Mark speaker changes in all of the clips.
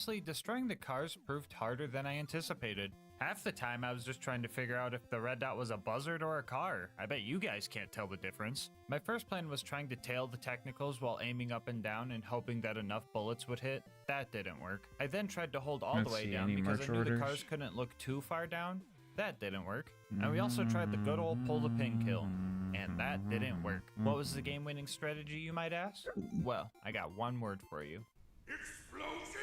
Speaker 1: Honestly, destroying the cars proved harder than I anticipated. Half the time I was just trying to figure out if the red dot was a buzzard or a car. I bet you guys can't tell the difference. My first plan was trying to tail the technicals while aiming up and down and hoping that enough bullets would hit. That didn't work. I then tried to hold all the way down because I knew the cars couldn't look too far down. That didn't work. And we also tried the good old pull the pin kill. And that didn't work. What was the game-winning strategy, you might ask? Well, I got one word for you. Explosions!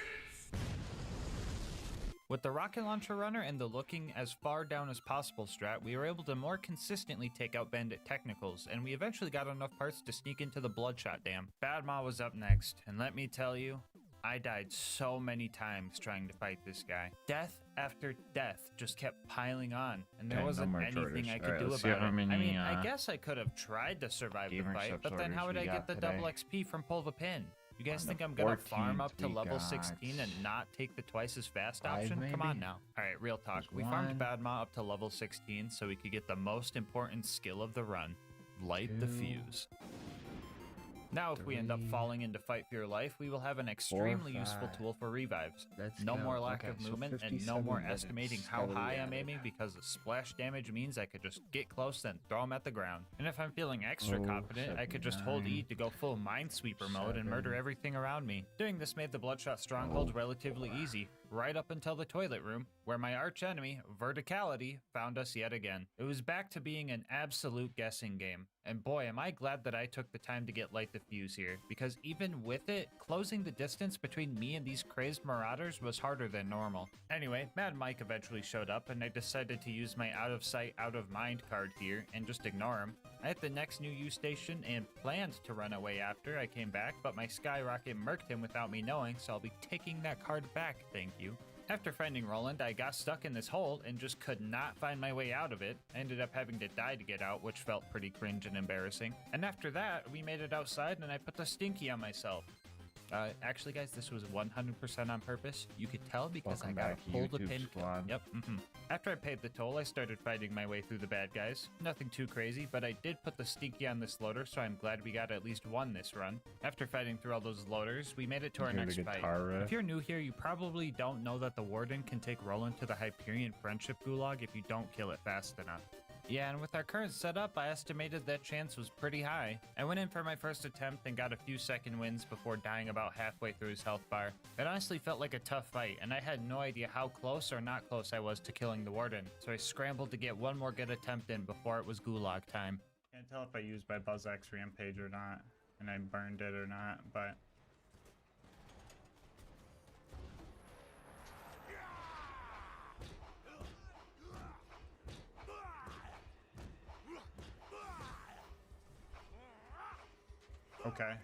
Speaker 1: With the rocket launcher runner and the looking as far down as possible strat, we were able to more consistently take out bandit technicals, and we eventually got enough parts to sneak into the bloodshot dam. Badma was up next, and let me tell you, I died so many times trying to fight this guy. Death after death just kept piling on, and there wasn't anything I could do about it. I mean, I guess I could have tried to survive the fight, but then how would I get the double XP from pull the pin? You guys think I'm gonna farm up to level 16 and not take the twice as fast option? Come on now. Alright, real talk. We farmed Badma up to level 16 so we could get the most important skill of the run. Light the fuse. Now if we end up falling into fight for your life, we will have an extremely useful tool for revives. No more lack of movement and no more estimating how high I'm aiming because the splash damage means I could just get close and throw them at the ground. And if I'm feeling extra confident, I could just hold E to go full minesweeper mode and murder everything around me. Doing this made the Bloodshot Stronghold relatively easy, right up until the toilet room, where my arch enemy, Verticality, found us yet again. It was back to being an absolute guessing game. And boy, am I glad that I took the time to get Light the Fuse here, because even with it, closing the distance between me and these crazed marauders was harder than normal. Anyway, Mad Mike eventually showed up, and I decided to use my out of sight, out of mind card here and just ignore him. I hit the next new use station and planned to run away after I came back, but my skyrocket murked him without me knowing, so I'll be taking that card back, thank you. After finding Roland, I got stuck in this hole and just could not find my way out of it. I ended up having to die to get out, which felt pretty cringe and embarrassing. And after that, we made it outside and I put the stinky on myself. Actually guys, this was 100% on purpose. You could tell because I got to pull the pin. Yep. After I paid the toll, I started fighting my way through the bad guys. Nothing too crazy, but I did put the stinky on this loader, so I'm glad we got at least one this run. After fighting through all those loaders, we made it to our next fight. If you're new here, you probably don't know that the Warden can take Roland to the Hyperion Friendship Gulag if you don't kill it fast enough. Yeah, and with our current setup, I estimated that chance was pretty high. I went in for my first attempt and got a few second wins before dying about halfway through his health bar. It honestly felt like a tough fight, and I had no idea how close or not close I was to killing the Warden, so I scrambled to get one more good attempt in before it was Gulag time. Can't tell if I used my BuzzX Rampage or not, and I burned it or not, but... Okay.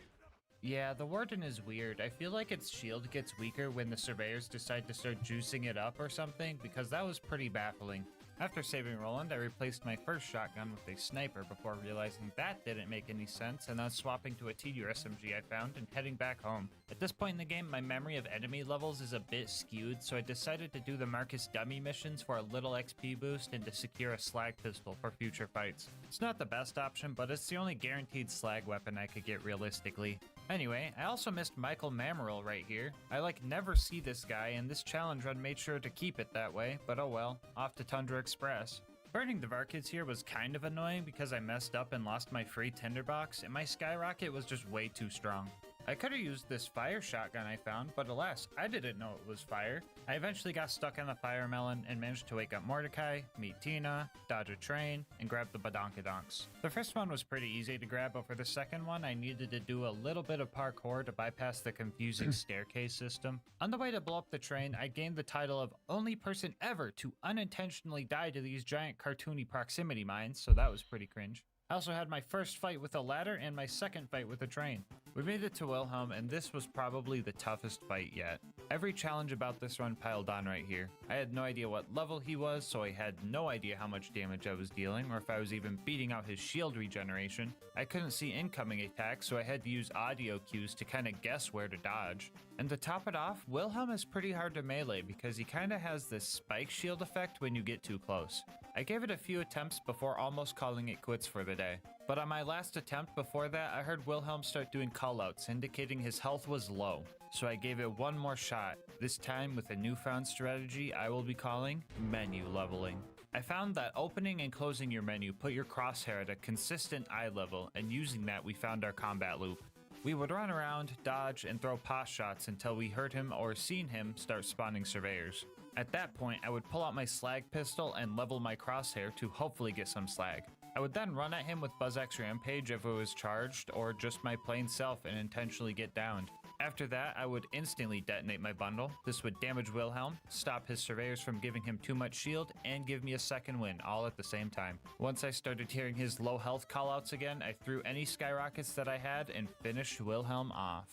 Speaker 1: Yeah, the Warden is weird. I feel like its shield gets weaker when the surveyors decide to start juicing it up or something, because that was pretty baffling. After saving Roland, I replaced my first shotgun with a sniper before realizing that didn't make any sense, and then swapping to a TDR SMG I found and heading back home. At this point in the game, my memory of enemy levels is a bit skewed, so I decided to do the Marcus dummy missions for a little XP boost and to secure a slag pistol for future fights. It's not the best option, but it's the only guaranteed slag weapon I could get realistically. Anyway, I also missed Michael Mamaril right here. I never see this guy, and this challenge run made sure to keep it that way, but oh well, off to Tundra Express. Burning the Varkids here was kind of annoying because I messed up and lost my free tinderbox, and my skyrocket was just way too strong. I could have used this fire shotgun I found, but alas, I didn't know it was fire. I eventually got stuck on the fire melon and managed to wake up Mordecai, meet Tina, dodge a train, and grab the badonkadonks. The first one was pretty easy to grab, but for the second one, I needed to do a little bit of parkour to bypass the confusing staircase system. On the way to blow up the train, I gained the title of only person ever to unintentionally die to these giant cartoony proximity mines, so that was pretty cringe. I also had my first fight with a ladder and my second fight with a train. We made it to Wilhelm, and this was probably the toughest fight yet. Every challenge about this run piled on right here. I had no idea what level he was, so I had no idea how much damage I was dealing, or if I was even beating out his shield regeneration. I couldn't see incoming attacks, so I had to use audio cues to kinda guess where to dodge. And to top it off, Wilhelm is pretty hard to melee because he kinda has this spike shield effect when you get too close. I gave it a few attempts before almost calling it quits for the day. But on my last attempt before that, I heard Wilhelm start doing callouts, indicating his health was low. so I gave it one more shot, this time with a newfound strategy I will be calling menu leveling. I found that opening and closing your menu put your crosshair at a consistent eye level, and using that we found our combat loop. We would run around, dodge, and throw pot shots until we heard him or seen him start spawning surveyors. At that point, I would pull out my slag pistol and level my crosshair to hopefully get some slag. I would then run at him with BuzzX Rampage if it was charged, or just my plain self and intentionally get downed. After that, I would instantly detonate my bundle. This would damage Wilhelm, stop his surveyors from giving him too much shield, and give me a second win, all at the same time. Once I started hearing his low health callouts again, I threw any skyrockets that I had and finished Wilhelm off.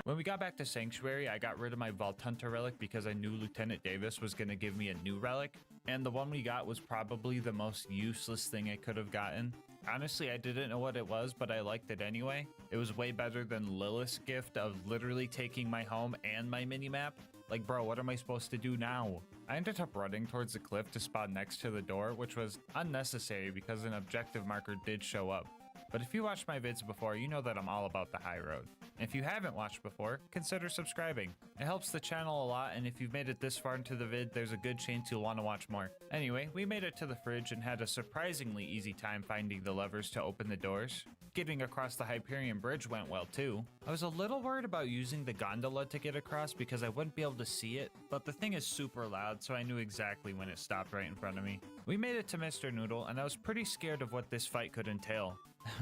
Speaker 1: When we got back to Sanctuary, I got rid of my Vault Hunter relic because I knew Lieutenant Davis was going to give me a new relic, and the one we got was probably the most useless thing I could have gotten. Honestly, I didn't know what it was, but I liked it anyway. It was way better than Lilith's gift of literally taking my home and my minimap. Like, bro, what am I supposed to do now? I ended up running towards the cliff to spawn next to the door, which was unnecessary because an objective marker did show up. But if you watched my vids before, you know that I'm all about the high road. And if you haven't watched before, consider subscribing. It helps the channel a lot, and if you've made it this far into the vid, there's a good chance you'll want to watch more. Anyway, we made it to the fridge and had a surprisingly easy time finding the levers to open the doors. Getting across the Hyperion Bridge went well too. I was a little worried about using the gondola to get across because I wouldn't be able to see it, but the thing is super loud, so I knew exactly when it stopped right in front of me. We made it to Mr. Noodle, and I was pretty scared of what this fight could entail.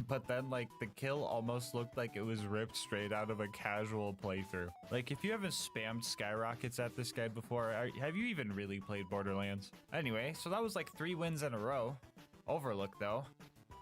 Speaker 1: But then, like, the kill almost looked like it was ripped straight out of a casual playthrough. Like, if you haven't spammed skyrockets at this guy before, have you even really played Borderlands? Anyway, so that was like 3 wins in a row. Overlook, though.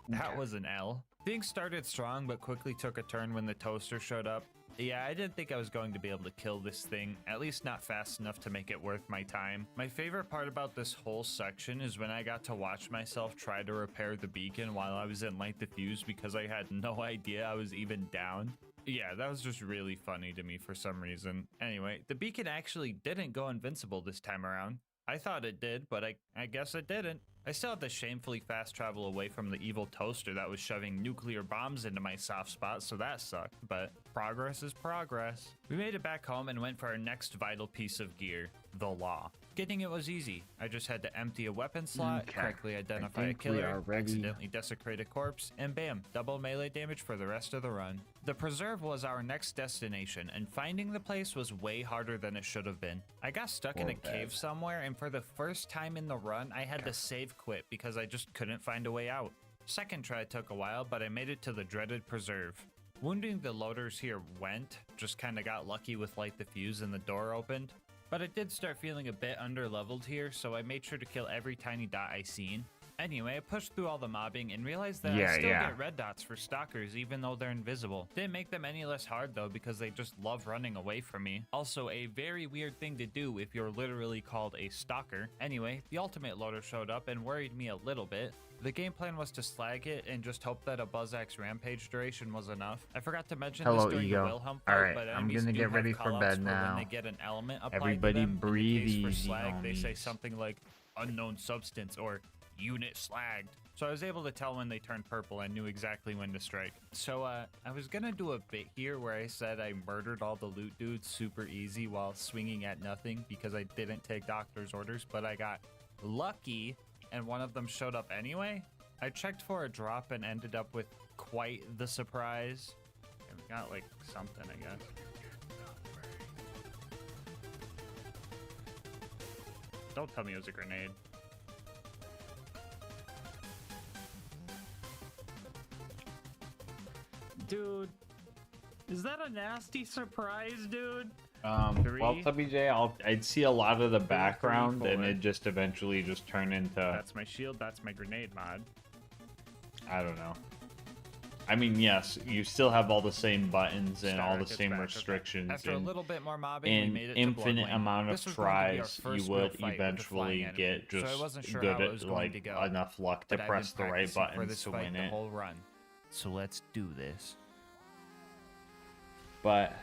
Speaker 1: That was an L. Things started strong, but quickly took a turn when the toaster showed up. Yeah, I didn't think I was going to be able to kill this thing, at least not fast enough to make it worth my time. My favorite part about this whole section is when I got to watch myself try to repair the beacon while I was in Light the Fuse because I had no idea I was even down. Yeah, that was just really funny to me for some reason. Anyway, the beacon actually didn't go invincible this time around. I thought it did, but I guess it didn't. I still had to shamefully fast travel away from the evil toaster that was shoving nuclear bombs into my soft spot, so that sucked, but progress is progress. We made it back home and went for our next vital piece of gear, the law. Getting it was easy. I just had to empty a weapon slot, correctly identify a killer, accidentally desecrate a corpse, and bam, double melee damage for the rest of the run. The preserve was our next destination, and finding the place was way harder than it should have been. I got stuck in a cave somewhere, and for the first time in the run, I had to save quit because I just couldn't find a way out. Second try took a while, but I made it to the dreaded preserve. Wounding the loaders here went, just kinda got lucky with Light the Fuse and the door opened. But I did start feeling a bit under-leveled here, so I made sure to kill every tiny dot I seen. Anyway, I pushed through all the mobbing and realized that I still get red dots for stalkers even though they're invisible. Didn't make them any less hard though because they just love running away from me. Also, a very weird thing to do if you're literally called a stalker. Anyway, the ultimate loader showed up and worried me a little bit. The game plan was to slag it and just hope that a BuzzX Rampage duration was enough. I forgot to mention this during the Wilhelm fight, but
Speaker 2: I'm gonna get ready for bed now.
Speaker 1: When they get an element applied
Speaker 2: Everybody
Speaker 1: to them,
Speaker 2: breathe
Speaker 1: in the case
Speaker 2: easy,
Speaker 1: for slag, they say
Speaker 2: homies.
Speaker 1: something like unknown substance or unit slagged. So I was able to tell when they turned purple and knew exactly when to strike. So I was gonna do a bit here where I said I murdered all the loot dudes super easy while swinging at nothing because I didn't take doctor's orders, but I got lucky and one of them showed up anyway. I checked for a drop and ended up with quite the surprise. And we got like something, I guess. Don't tell me it was a grenade. Dude, is that a nasty surprise, dude?
Speaker 2: Well, WJ, I'd see a lot of the background, and it just eventually just turn into.
Speaker 1: That's my shield. That's my grenade mod.
Speaker 2: I don't know. I mean, yes, you still have all the same buttons and all the same restrictions.
Speaker 1: After a little bit more mobbing, we made it to
Speaker 2: infinite
Speaker 1: Bloodlane.
Speaker 2: amount of
Speaker 1: This was going to be our
Speaker 2: tries,
Speaker 1: first
Speaker 2: you
Speaker 1: real
Speaker 2: would
Speaker 1: fight with a
Speaker 2: eventually
Speaker 1: flying enemy,
Speaker 2: get
Speaker 1: so I
Speaker 2: just
Speaker 1: wasn't sure
Speaker 2: good
Speaker 1: how it
Speaker 2: at
Speaker 1: was going to go,
Speaker 2: enough luck to
Speaker 1: but I've
Speaker 2: press
Speaker 1: been
Speaker 2: the right
Speaker 1: practicing for
Speaker 2: buttons
Speaker 1: this
Speaker 2: to
Speaker 1: fight
Speaker 2: win
Speaker 1: the
Speaker 2: it.
Speaker 1: whole run. So let's do this.
Speaker 2: But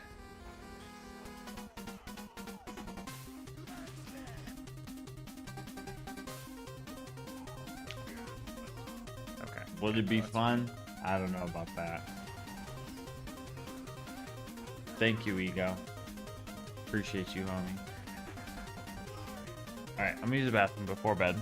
Speaker 2: Would it be fun? I don't know about that. Thank you, Ego. Appreciate you, homie. Alright, I'm gonna use the bathroom before bed.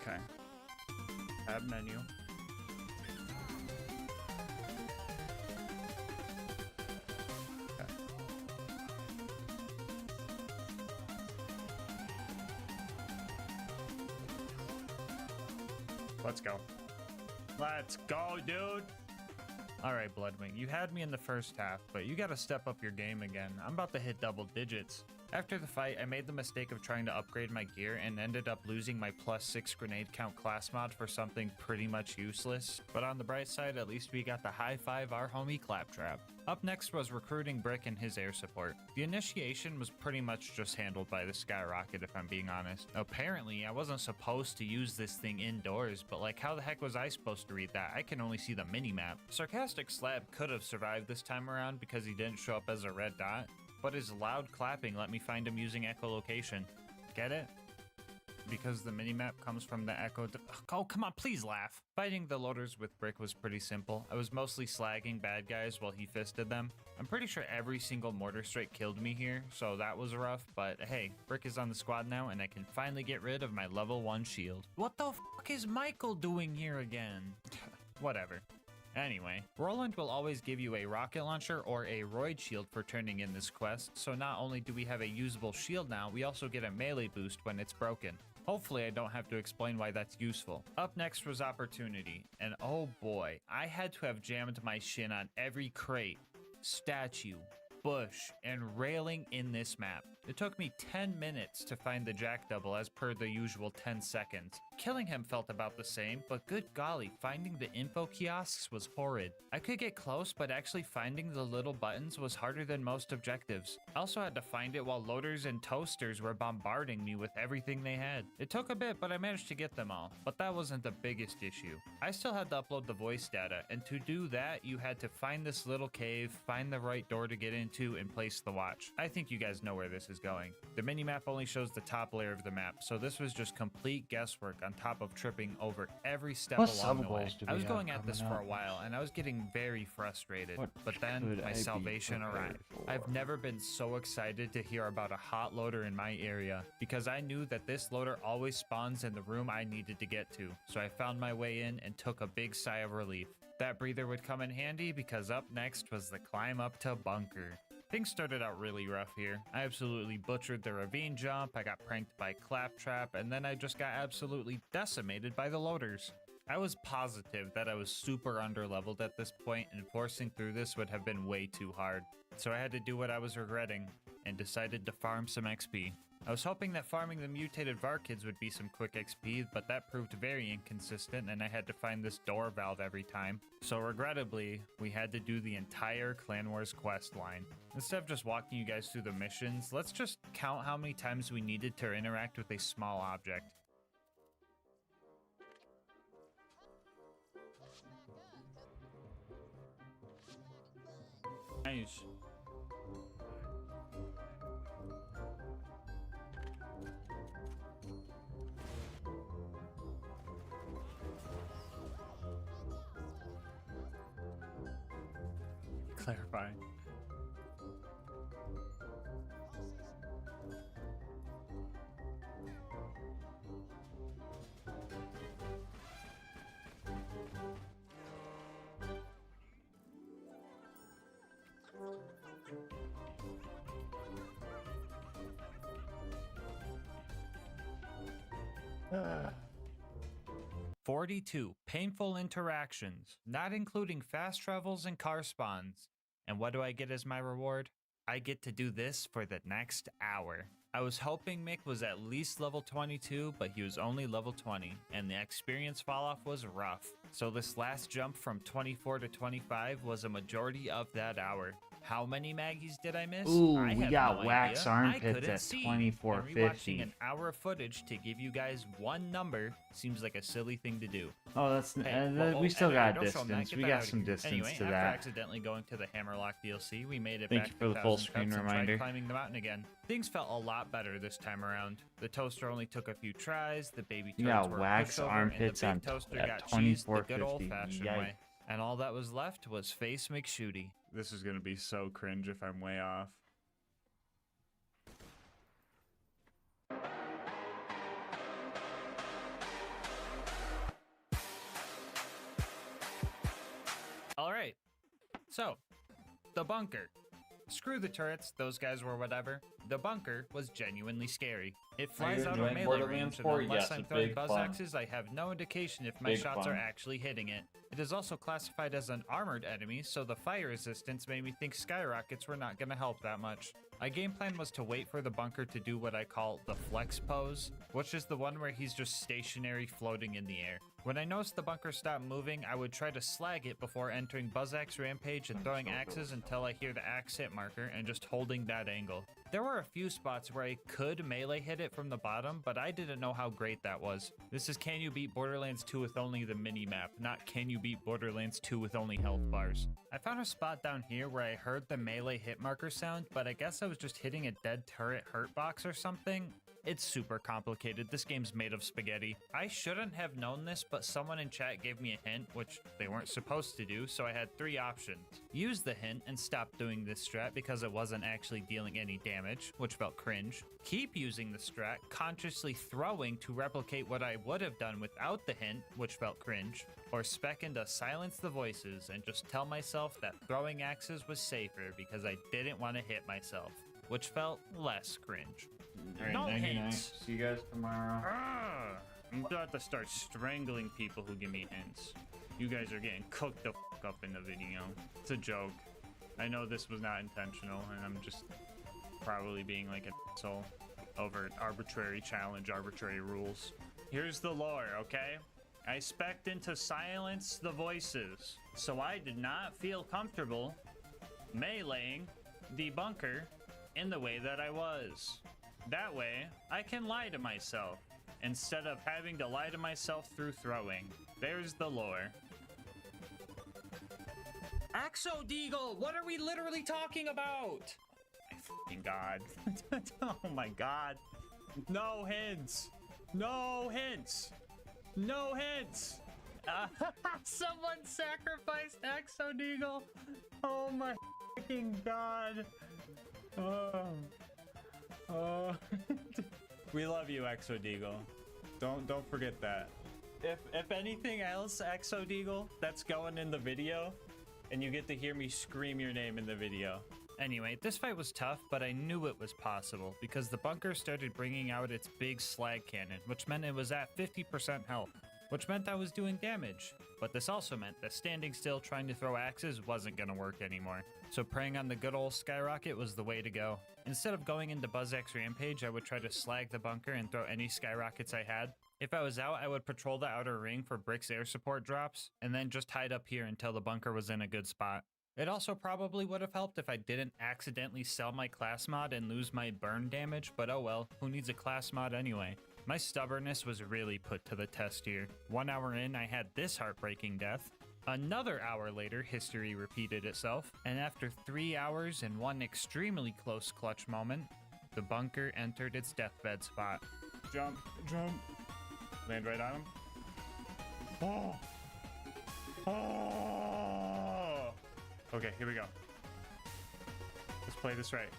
Speaker 1: Okay. Tab menu. Okay. Let's go. Let's go, dude. All right, Bloodwing, you had me in the first half, but you gotta step up your game again. I'm about to hit double digits. After the fight, I made the mistake of trying to upgrade my gear and ended up losing my +6 grenade count class mod for something pretty much useless. But on the bright side, at least we got to high five our homie Claptrap. Up next was recruiting Brick and his air support. The initiation was pretty much just handled by the Skyrocket, if I'm being honest. Apparently, I wasn't supposed to use this thing indoors, but like how the heck was I supposed to read that? I can only see the mini-map. Sarcastic Slab could have survived this time around because he didn't show up as a red dot, but his loud clapping let me find him using echolocation. Get it? Because the minimap comes from the echo. Oh, come on, please laugh. Fighting the loaders with Brick was pretty simple. I was mostly slagging bad guys while he fisted them. I'm pretty sure every single mortar strike killed me here, so that was rough, but hey, Brick is on the squad now and I can finally get rid of my level 1 shield. What the fuck is Michael doing here again? Whatever. Anyway, Roland will always give you a rocket launcher or a roid shield for turning in this quest, so not only do we have a usable shield now, we also get a melee boost when it's broken. Hopefully I don't have to explain why that's useful. Up next was Opportunity, and oh boy, I had to have jammed my shin on every crate, statue, bush, and railing in this map. It took me 10 minutes to find the Jack double as per the usual 10 seconds. Killing him felt about the same, but good golly, finding the info kiosks was horrid. I could get close, but actually finding the little buttons was harder than most objectives. I also had to find it while loaders and toasters were bombarding me with everything they had. It took a bit, but I managed to get them all. But that wasn't the biggest issue. I still had to upload the voice data, and to do that, you had to find this little cave, find the right door to get into, and place the watch. I think you guys know where this is going. The minimap only shows the top layer of the map, so this was just complete guesswork on top of tripping over every step along the way. I was going at this for a while, and I was getting very frustrated, but then my salvation arrived. I've never been so excited to hear about a hot loader in my area, because I knew that this loader always spawns in the room I needed to get to, so I found my way in and took a big sigh of relief. That breather would come in handy because up next was the climb up to bunker. Things started out really rough here. I absolutely butchered the ravine jump, I got pranked by Claptrap, and then I just got absolutely decimated by the loaders. I was positive that I was super underleveled at this point, and forcing through this would have been way too hard. So I had to do what I was regretting, and decided to farm some XP. I was hoping that farming the mutated Varkids would be some quick XP, but that proved very inconsistent and I had to find this door valve every time. So regrettably, we had to do the entire Clan Wars quest line. Instead of just walking you guys through the missions, let's just count how many times we needed to interact with a small object. Nice. Clarifying. Uh. 42 painful interactions, not including fast travels and car spawns. And what do I get as my reward? I get to do this for the next hour. I was hoping Mick was at least level 22, but he was only level 20, and the experience falloff was rough. So this last jump from 24 to 25 was a majority of that hour. How many Maggies did I miss?
Speaker 2: Ooh,
Speaker 1: I
Speaker 2: we
Speaker 1: have
Speaker 2: got
Speaker 1: no
Speaker 2: wax
Speaker 1: idea.
Speaker 2: armpits
Speaker 1: I couldn't
Speaker 2: at
Speaker 1: see.
Speaker 2: 2450.
Speaker 1: And rewatching an hour of footage to give you guys one number seems like a silly thing to do.
Speaker 2: Oh, that's
Speaker 1: Hey,
Speaker 2: we still got
Speaker 1: don't show 'em that.
Speaker 2: distance.
Speaker 1: Get
Speaker 2: We
Speaker 1: that
Speaker 2: got
Speaker 1: out of
Speaker 2: some
Speaker 1: here.
Speaker 2: distance
Speaker 1: Anyway,
Speaker 2: to
Speaker 1: after
Speaker 2: that.
Speaker 1: accidentally going to the Hammerlock DLC, we made it
Speaker 2: Thank
Speaker 1: back
Speaker 2: you for
Speaker 1: to
Speaker 2: the full
Speaker 1: 1000
Speaker 2: screen
Speaker 1: cups and tried
Speaker 2: reminder.
Speaker 1: climbing the mountain again. Things felt a lot better this time around. The toaster only took a few tries, the baby
Speaker 2: You
Speaker 1: toads
Speaker 2: got
Speaker 1: were a
Speaker 2: wax
Speaker 1: pushover,
Speaker 2: armpits
Speaker 1: and
Speaker 2: on
Speaker 1: the big toaster
Speaker 2: at
Speaker 1: got cheesed the good
Speaker 2: 2450.
Speaker 1: old-fashioned
Speaker 2: Yikes.
Speaker 1: way. And all that was left was Face McShooty. This is gonna be so cringe if I'm way off. Alright, so, the bunker. Screw the turrets, those guys were whatever. The bunker was genuinely scary. It flies out of
Speaker 2: enjoying
Speaker 1: melee
Speaker 2: Borderlands
Speaker 1: range, and
Speaker 2: 4?
Speaker 1: unless
Speaker 2: Yes,
Speaker 1: I'm
Speaker 2: it's
Speaker 1: throwing
Speaker 2: big
Speaker 1: buzz
Speaker 2: fun.
Speaker 1: axes, I have no indication if my
Speaker 2: Big
Speaker 1: shots are
Speaker 2: fun.
Speaker 1: actually hitting it. It is also classified as an armored enemy, so the fire resistance made me think skyrockets were not going to help that much. My game plan was to wait for the bunker to do what I call the flex pose, which is the one where he's just stationary floating in the air. When I noticed the bunker stopped moving, I would try to slag it before entering Buzz Axe Rampage and throwing axes until I hear the axe hit marker and just holding that angle. There were a few spots where I could melee hit it from the bottom, but I didn't know how great that was. This is Can You Beat Borderlands 2 with only the mini-map, not Can You Beat Borderlands 2 with only health bars. I found a spot down here where I heard the melee hit marker sound, but I guess I was just hitting a dead turret hurt box or something. It's super complicated. This game's made of spaghetti. I shouldn't have known this, but someone in chat gave me a hint, which they weren't supposed to do, so I had 3 options. Use the hint and stop doing this strat because it wasn't actually dealing any damage, which felt cringe. Keep using the strat, consciously throwing to replicate what I would have done without the hint, which felt cringe. Or spec into silence the voices and just tell myself that throwing axes was safer because I didn't want to hit myself, which felt less cringe.
Speaker 2: Alright,
Speaker 1: No
Speaker 2: 99.
Speaker 1: hints.
Speaker 2: See you guys tomorrow.
Speaker 1: I'm about to start strangling people who give me hints. You guys are getting cooked the f up in the video. It's a joke. I know this was not intentional, and I'm just probably being like an asshole over arbitrary challenge, arbitrary rules. Here's the lore, okay? I spec'd into silence the voices, so I did not feel comfortable meleeing the bunker in the way that I was. That way, I can lie to myself, instead of having to lie to myself through throwing. There's the lore. Axodeagle, what are we literally talking about? My fucking god. Oh my god. No hints. No hints. No hints. Someone sacrificed Axodeagle. Oh my fucking god. Oh. We love you, Exodeagle. Don't forget that. If anything else, Exodeagle, that's going in the video, and you get to hear me scream your name in the video. Anyway, this fight was tough, but I knew it was possible because the bunker started bringing out its big slag cannon, which meant it was at 50% health, which meant I was doing damage. But this also meant that standing still trying to throw axes wasn't gonna work anymore. So preying on the good old skyrocket was the way to go. Instead of going into Buzz Axe Rampage, I would try to slag the bunker and throw any skyrockets I had. If I was out, I would patrol the outer ring for Brick's air support drops, and then just hide up here until the bunker was in a good spot. It also probably would have helped if I didn't accidentally sell my class mod and lose my burn damage, but oh well, who needs a class mod anyway? My stubbornness was really put to the test here. 1 hour in, I had this heartbreaking death. Another hour later, history repeated itself, and after 3 hours and one extremely close clutch moment, the bunker entered its deathbed spot. Jump, jump. Land right on him. Oh! Oh! Okay, here we go. Let's play this right.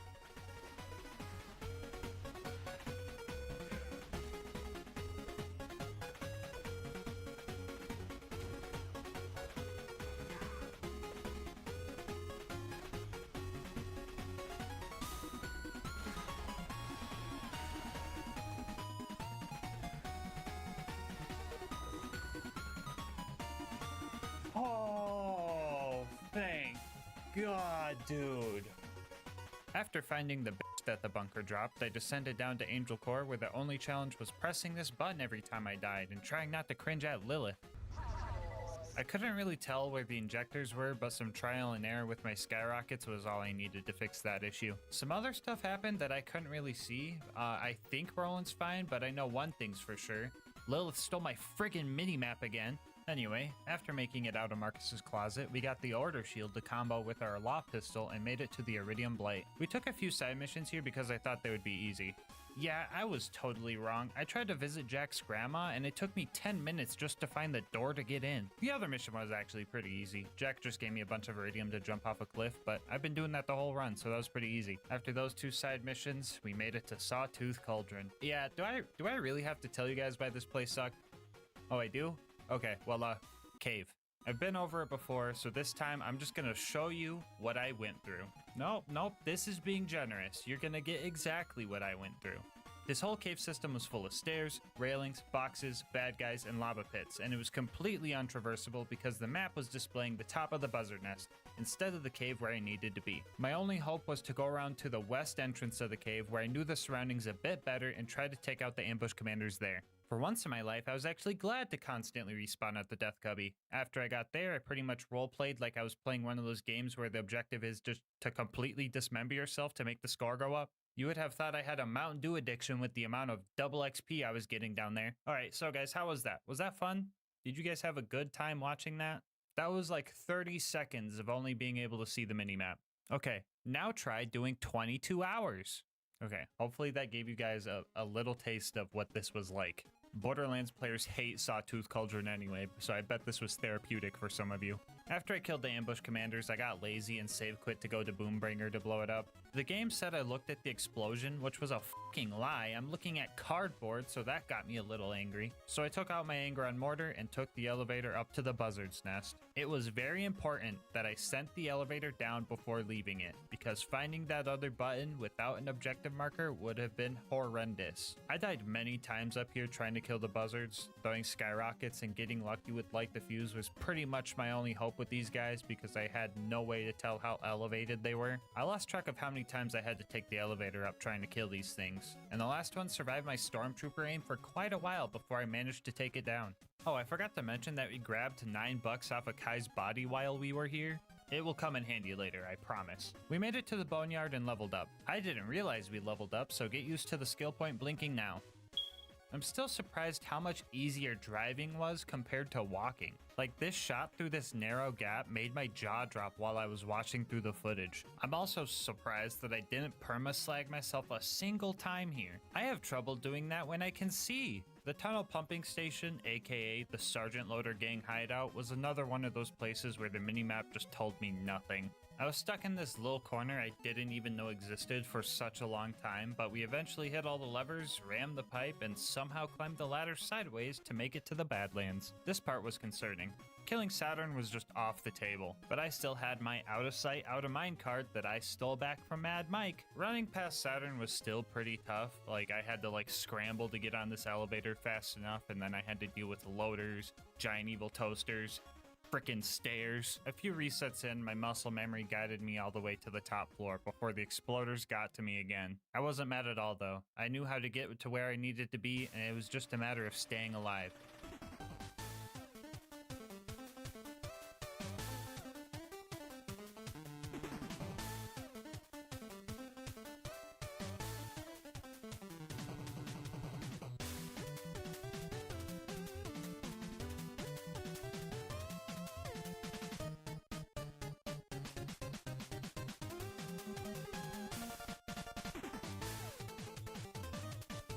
Speaker 1: Oh, thank God, dude. After finding the bitch that the bunker dropped, I descended down to Angel Core, where the only challenge was pressing this button every time I died and trying not to cringe at Lilith. I couldn't really tell where the injectors were, but some trial and error with my skyrockets was all I needed to fix that issue. Some other stuff happened that I couldn't really see. I think Roland's fine, but I know one thing's for sure. Lilith stole my friggin' mini-map again. Anyway, after making it out of Marcus's closet, we got the Order Shield to combo with our Law Pistol and made it to the Iridium Blight. We took a few side missions here because I thought they would be easy. Yeah, I was totally wrong. I tried to visit Jack's grandma, and it took me 10 minutes just to find the door to get in. The other mission was actually pretty easy. Jack just gave me a bunch of Iridium to jump off a cliff, but I've been doing that the whole run, so that was pretty easy. After those two side missions, we made it to Sawtooth Cauldron. Yeah, do I really have to tell you guys why this place sucked? Oh, I do? Okay, well, cave. I've been over it before, so this time I'm just gonna show you what I went through. Nope, this is being generous. You're gonna get exactly what I went through. This whole cave system was full of stairs, railings, boxes, bad guys, and lava pits, and it was completely untraversable because the map was displaying the top of the buzzard nest instead of the cave where I needed to be. My only hope was to go around to the west entrance of the cave where I knew the surroundings a bit better and try to take out the ambush commanders there. For once in my life, I was actually glad to constantly respawn at the Death Cubby. After I got there, I pretty much roleplayed like I was playing one of those games where the objective is just to completely dismember yourself to make the score go up. You would have thought I had a Mountain Dew addiction with the amount of double XP I was getting down there. Alright, so guys, how was that? Was that fun? Did you guys have a good time watching that? That was like 30 seconds of only being able to see the minimap. Okay, now try doing 22 hours. Okay, hopefully that gave you guys a little taste of what this was like. Borderlands players hate Sawtooth Cauldron anyway, so I bet this was therapeutic for some of you. After I killed the ambush commanders, I got lazy and save quit to go to Boombringer to blow it up. The game said I looked at the explosion, which was a fucking lie. I'm looking at cardboard, so that got me a little angry. So I took out my anger on Mortar and took the elevator up to the buzzard's nest. It was very important that I sent the elevator down before leaving it, because finding that other button without an objective marker would have been horrendous. I died many times up here trying to kill the buzzards. Throwing skyrockets and getting lucky with light diffuse was pretty much my only hope with these guys because I had no way to tell how elevated they were. I lost track of how many times I had to take the elevator up trying to kill these things, and the last one survived my stormtrooper aim for quite a while before I managed to take it down. Oh, I forgot to mention that we grabbed $9 off of Kai's body while we were here. It will come in handy later, I promise. We made it to the boneyard and leveled up. I didn't realize we leveled up, so get used to the skill point blinking now. I'm still surprised how much easier driving was compared to walking. Like, this shot through this narrow gap made my jaw drop while I was watching through the footage. I'm also surprised that I didn't perma-slag myself a single time here. I have trouble doing that when I can see. The tunnel pumping station, aka the Sergeant Loader Gang hideout, was another one of those places where the minimap just told me nothing. I was stuck in this little corner I didn't even know existed for such a long time, but we eventually hit all the levers, rammed the pipe, and somehow climbed the ladder sideways to make it to the Badlands. This part was concerning. Killing Saturn was just off the table, but I still had my out of sight, out of mind card that I stole back from Mad Mike. Running past Saturn was still pretty tough. Like, I had to scramble to get on this elevator fast enough, and then I had to deal with loaders, giant evil toasters, frickin' stairs. A few resets in, my muscle memory guided me all the way to the top floor before the exploders got to me again. I wasn't mad at all though. I knew how to get to where I needed to be, and it was just a matter of staying alive.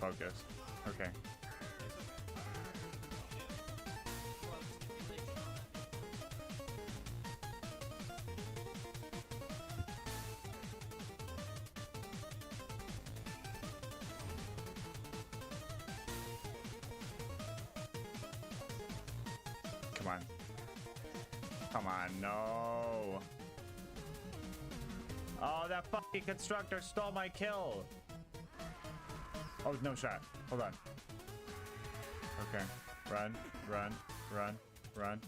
Speaker 1: Focus. Okay. Come on. Come on, no. Oh, that fucking constructor stole my kill. Oh, no shot. Hold on. Okay. Run, run, run, run.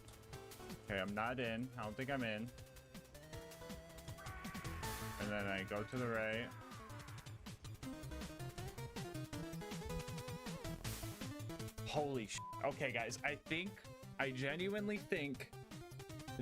Speaker 1: Okay, I'm not in. I don't think I'm in. And then I go to the right. Holy sh. Okay, guys, I genuinely think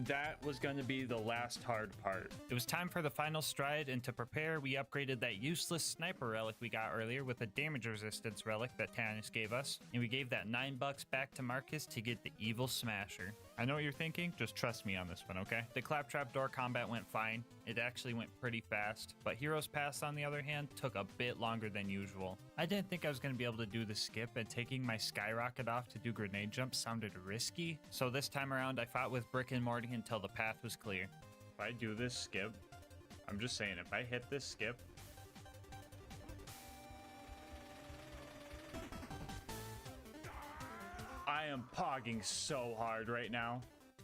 Speaker 1: that was going to be the last hard part. It was time for the final stride, and to prepare, we upgraded that useless sniper relic we got earlier with a damage resistance relic that Tannis gave us, and we gave that $9 back to Marcus to get the evil smasher. I know what you're thinking, just trust me on this one, okay? The claptrap door combat went fine. It actually went pretty fast, but Hero's Pass, on the other hand, took a bit longer than usual. I didn't think I was going to be able to do the skip, and taking my skyrocket off to do grenade jumps sounded risky, so this time around I fought with Brick and Morty until the path was clear. If I do this skip, I'm just saying, if I hit this skip, I am pogging so hard right now.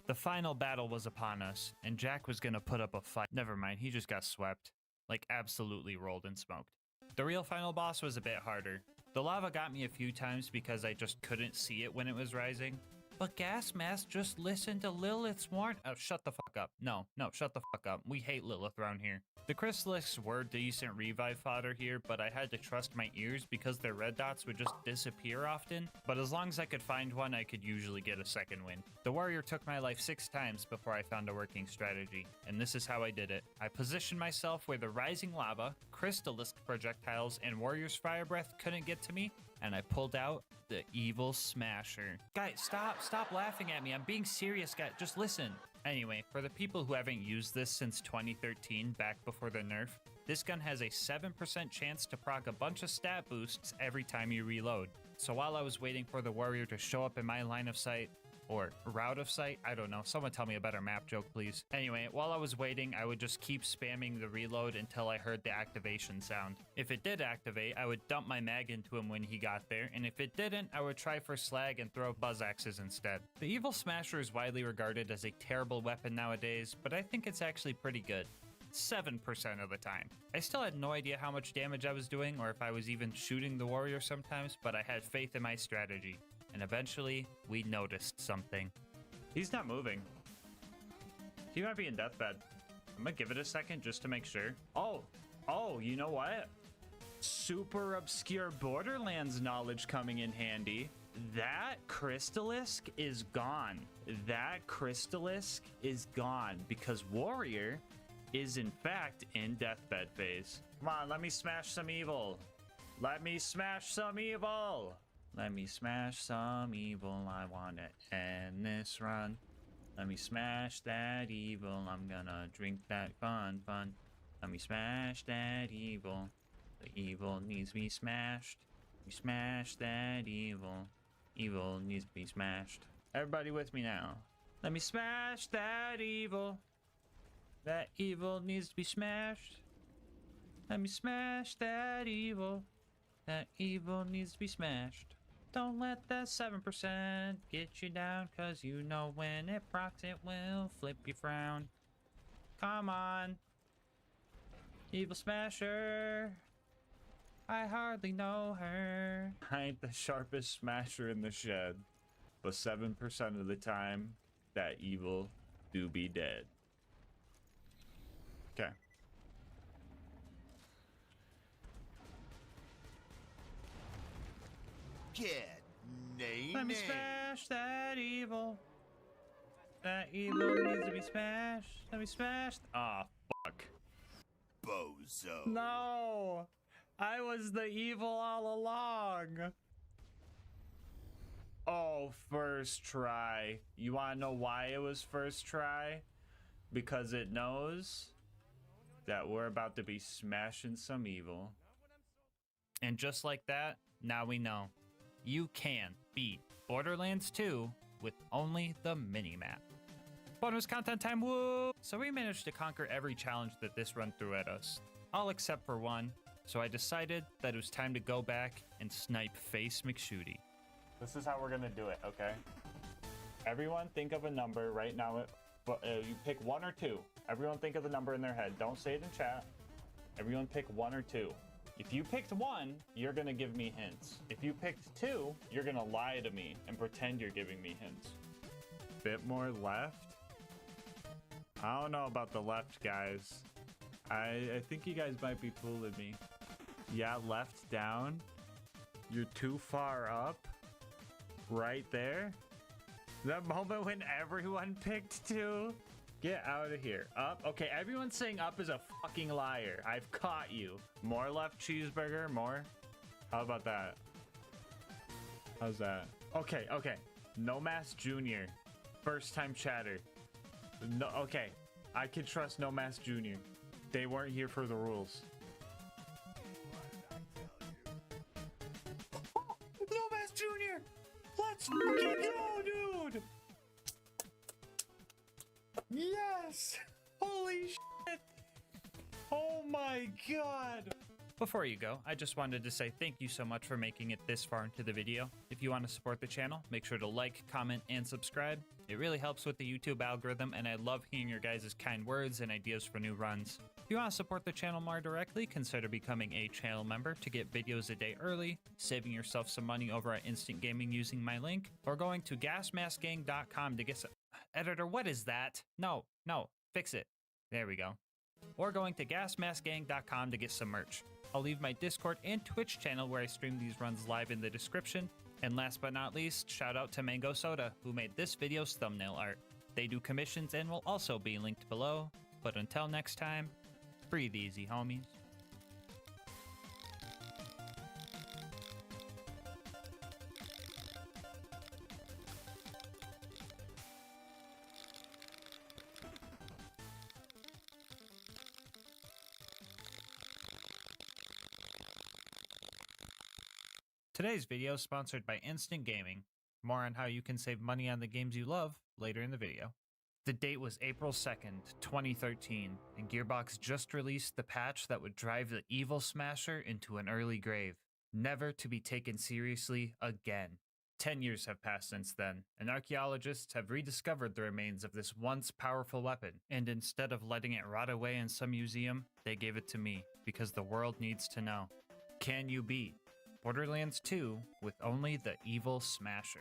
Speaker 1: The final battle was upon us, and Jack was gonna put up a fight. Never mind, he just got swept. Like, absolutely rolled and smoked. The real final boss was a bit harder. The lava got me a few times because I just couldn't see it when it was rising. But GASMASK, just listen to Lilith's warning. Oh, shut the fuck up. No, shut the fuck up. We hate Lilith around here. The Chrysalisks were decent revive fodder here, but I had to trust my ears because their red dots would just disappear often. But as long as I could find one, I could usually get a second win. The warrior took my life 6 times before I found a working strategy, and this is how I did it. I positioned myself where the rising lava, Crystalisk projectiles, and warrior's fire breath couldn't get to me, and I pulled out the evil smasher. Guys, stop laughing at me. I'm being serious, guys. Just listen. Anyway, for the people who haven't used this since 2013, back before the nerf, this gun has a 7% chance to proc a bunch of stat boosts every time you reload. So while I was waiting for the warrior to show up in my line of sight, or route of sight, I don't know. Someone tell me a better map joke, please. Anyway, while I was waiting, I would just keep spamming the reload until I heard the activation sound. If it did activate, I would dump my mag into him when he got there, and if it didn't, I would try for slag and throw buzz axes instead. The evil smasher is widely regarded as a terrible weapon nowadays, but I think it's actually pretty good. 7% of the time. I still had no idea how much damage I was doing or if I was even shooting the warrior sometimes, but I had faith in my strategy. And eventually, we noticed something. He's not moving. He might be in deathbed. I'm gonna give it a second just to make sure. Oh, you know what? Super obscure Borderlands knowledge coming in handy. That Crystalisk is gone. That Crystalisk is gone because Warrior is in fact in deathbed phase. Come on, let me smash some evil. Let me smash some evil. Let me smash some evil. I want to end this run. Let me smash that evil. I'm gonna drink that fun. Let me smash that evil. The evil needs to be smashed. We smash that evil. Evil needs to be smashed. Everybody with me now. Let me smash that evil. That evil needs to be smashed. Let me smash that evil. That evil needs to be smashed. Don't let that 7% get you down, cause you know when it procs it will flip your frown. Come on. Evil smasher. I hardly know her. I ain't the sharpest smasher in the shed, but 7% of the time, that evil do be dead. Okay.
Speaker 3: Get named.
Speaker 1: Let me smash that evil. That evil needs to be smashed. Let me smash. Ah, fuck.
Speaker 3: Bozo.
Speaker 1: No! I was the evil all along. Oh, first try. You wanna know why it was first try? Because it knows that we're about to be smashing some evil. And just like that, now we know. You can beat Borderlands 2 with only the minimap. Bonus content time, woo! So we managed to conquer every challenge that this run threw at us, all except for one. So I decided that it was time to go back and snipe Face McShooty. This is how we're gonna do it, okay? Everyone think of a number right now. You pick 1 or 2. Everyone think of the number in their head. Don't say it in chat. Everyone pick 1 or 2. If you picked 1, you're gonna give me hints. If you picked 2, you're gonna lie to me and pretend you're giving me hints. Bit more left? I don't know about the left, guys. I think you guys might be fooling me. Yeah, left down. You're too far up. Right there? That moment when everyone picked 2? Get out of here. Up? Okay, everyone saying up is a fucking liar. I've caught you. More left cheeseburger, more? How about that? How's that? Okay, okay. No Mask Jr. First time chatter. No, okay. I can trust No Mask Jr. They weren't here for the rules. Oh, No Mask Jr. Let's fucking go, dude. Yes. Holy shit. Oh my god. Before you go, I just wanted to say thank you so much for making it this far into the video. If you want to support the channel, make sure to like, comment, and subscribe. It really helps with the YouTube algorithm, and I love hearing your guys' kind words and ideas for new runs. If you want to support the channel more directly, consider becoming a channel member to get videos a day early, saving yourself some money over at Instant Gaming using my link, or going to GASMASK'S.com to get some... Editor, what is that? No, fix it. There we go. Or going to GASMASK'S.com to get some merch. I'll leave my Discord and Twitch channel where I stream these runs live in the description. And last but not least, shout out to Mango Soda, who made this video's thumbnail art. They do commissions and will also be linked below. But until next time, breathe easy, homies. Today's video is sponsored by Instant Gaming. More on how you can save money on the games you love later in the video. The date was April 2nd, 2013, and Gearbox just released the patch that would drive the evil Smasher into an early grave, never to be taken seriously again. 10 years have passed since then, and archaeologists have rediscovered the remains of this once powerful weapon, and instead of letting it rot away in some museum, they gave it to me, because the world needs to know. Can you beat Borderlands 2 with only the evil Smasher?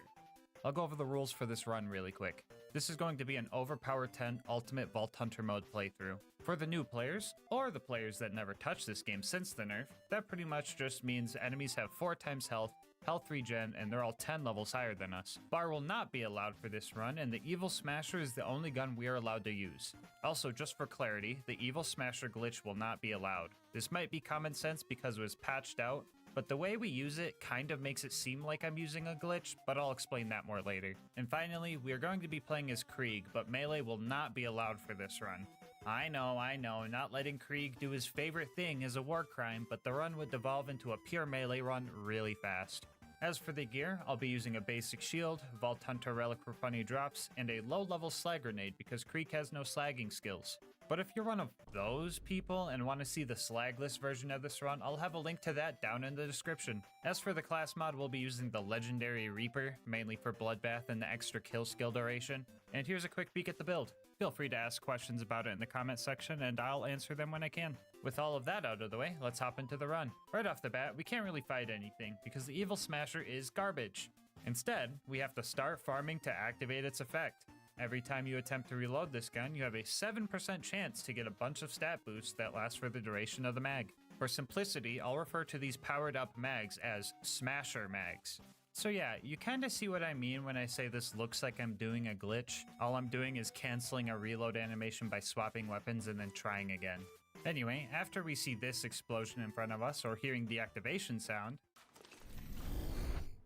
Speaker 1: I'll go over the rules for this run really quick. This is going to be an Overpower 10 Ultimate Vault Hunter mode playthrough. For the new players, or the players that never touched this game since the nerf, that pretty much just means enemies have 4 times health, health regen, and they're all 10 levels higher than us. Bar will not be allowed for this run, and the Evil Smasher is the only gun we are allowed to use. Also, just for clarity, the Evil Smasher glitch will not be allowed. This might be common sense because it was patched out, but the way we use it kind of makes it seem like I'm using a glitch, but I'll explain that more later. And finally, we are going to be playing as Krieg, but melee will not be allowed for this run. I know, not letting Krieg do his favorite thing is a war crime, but the run would devolve into a pure melee run really fast. As for the gear, I'll be using a basic shield, Vault Hunter relic for funny drops, and a low-level slag grenade because Krieg has no slagging skills. But if you're one of those people and want to see the slagless version of this run, I'll have a link to that down in the description. As for the class mod, we'll be using the Legendary Reaper, mainly for Bloodbath and the extra kill skill duration. And here's a quick peek at the build. Feel free to ask questions about it in the comment section, and I'll answer them when I can. With all of that out of the way, let's hop into the run. Right off the bat, we can't really fight anything, because the Evil Smasher is garbage. Instead, we have to start farming to activate its effect. Every time you attempt to reload this gun, you have a 7% chance to get a bunch of stat boosts that last for the duration of the mag. For simplicity, I'll refer to these powered up mags as Smasher mags. So yeah, you kinda see what I mean when I say this looks like I'm doing a glitch. All I'm doing is canceling a reload animation by swapping weapons and then trying again. Anyway, after we see this explosion in front of us or hearing the activation sound,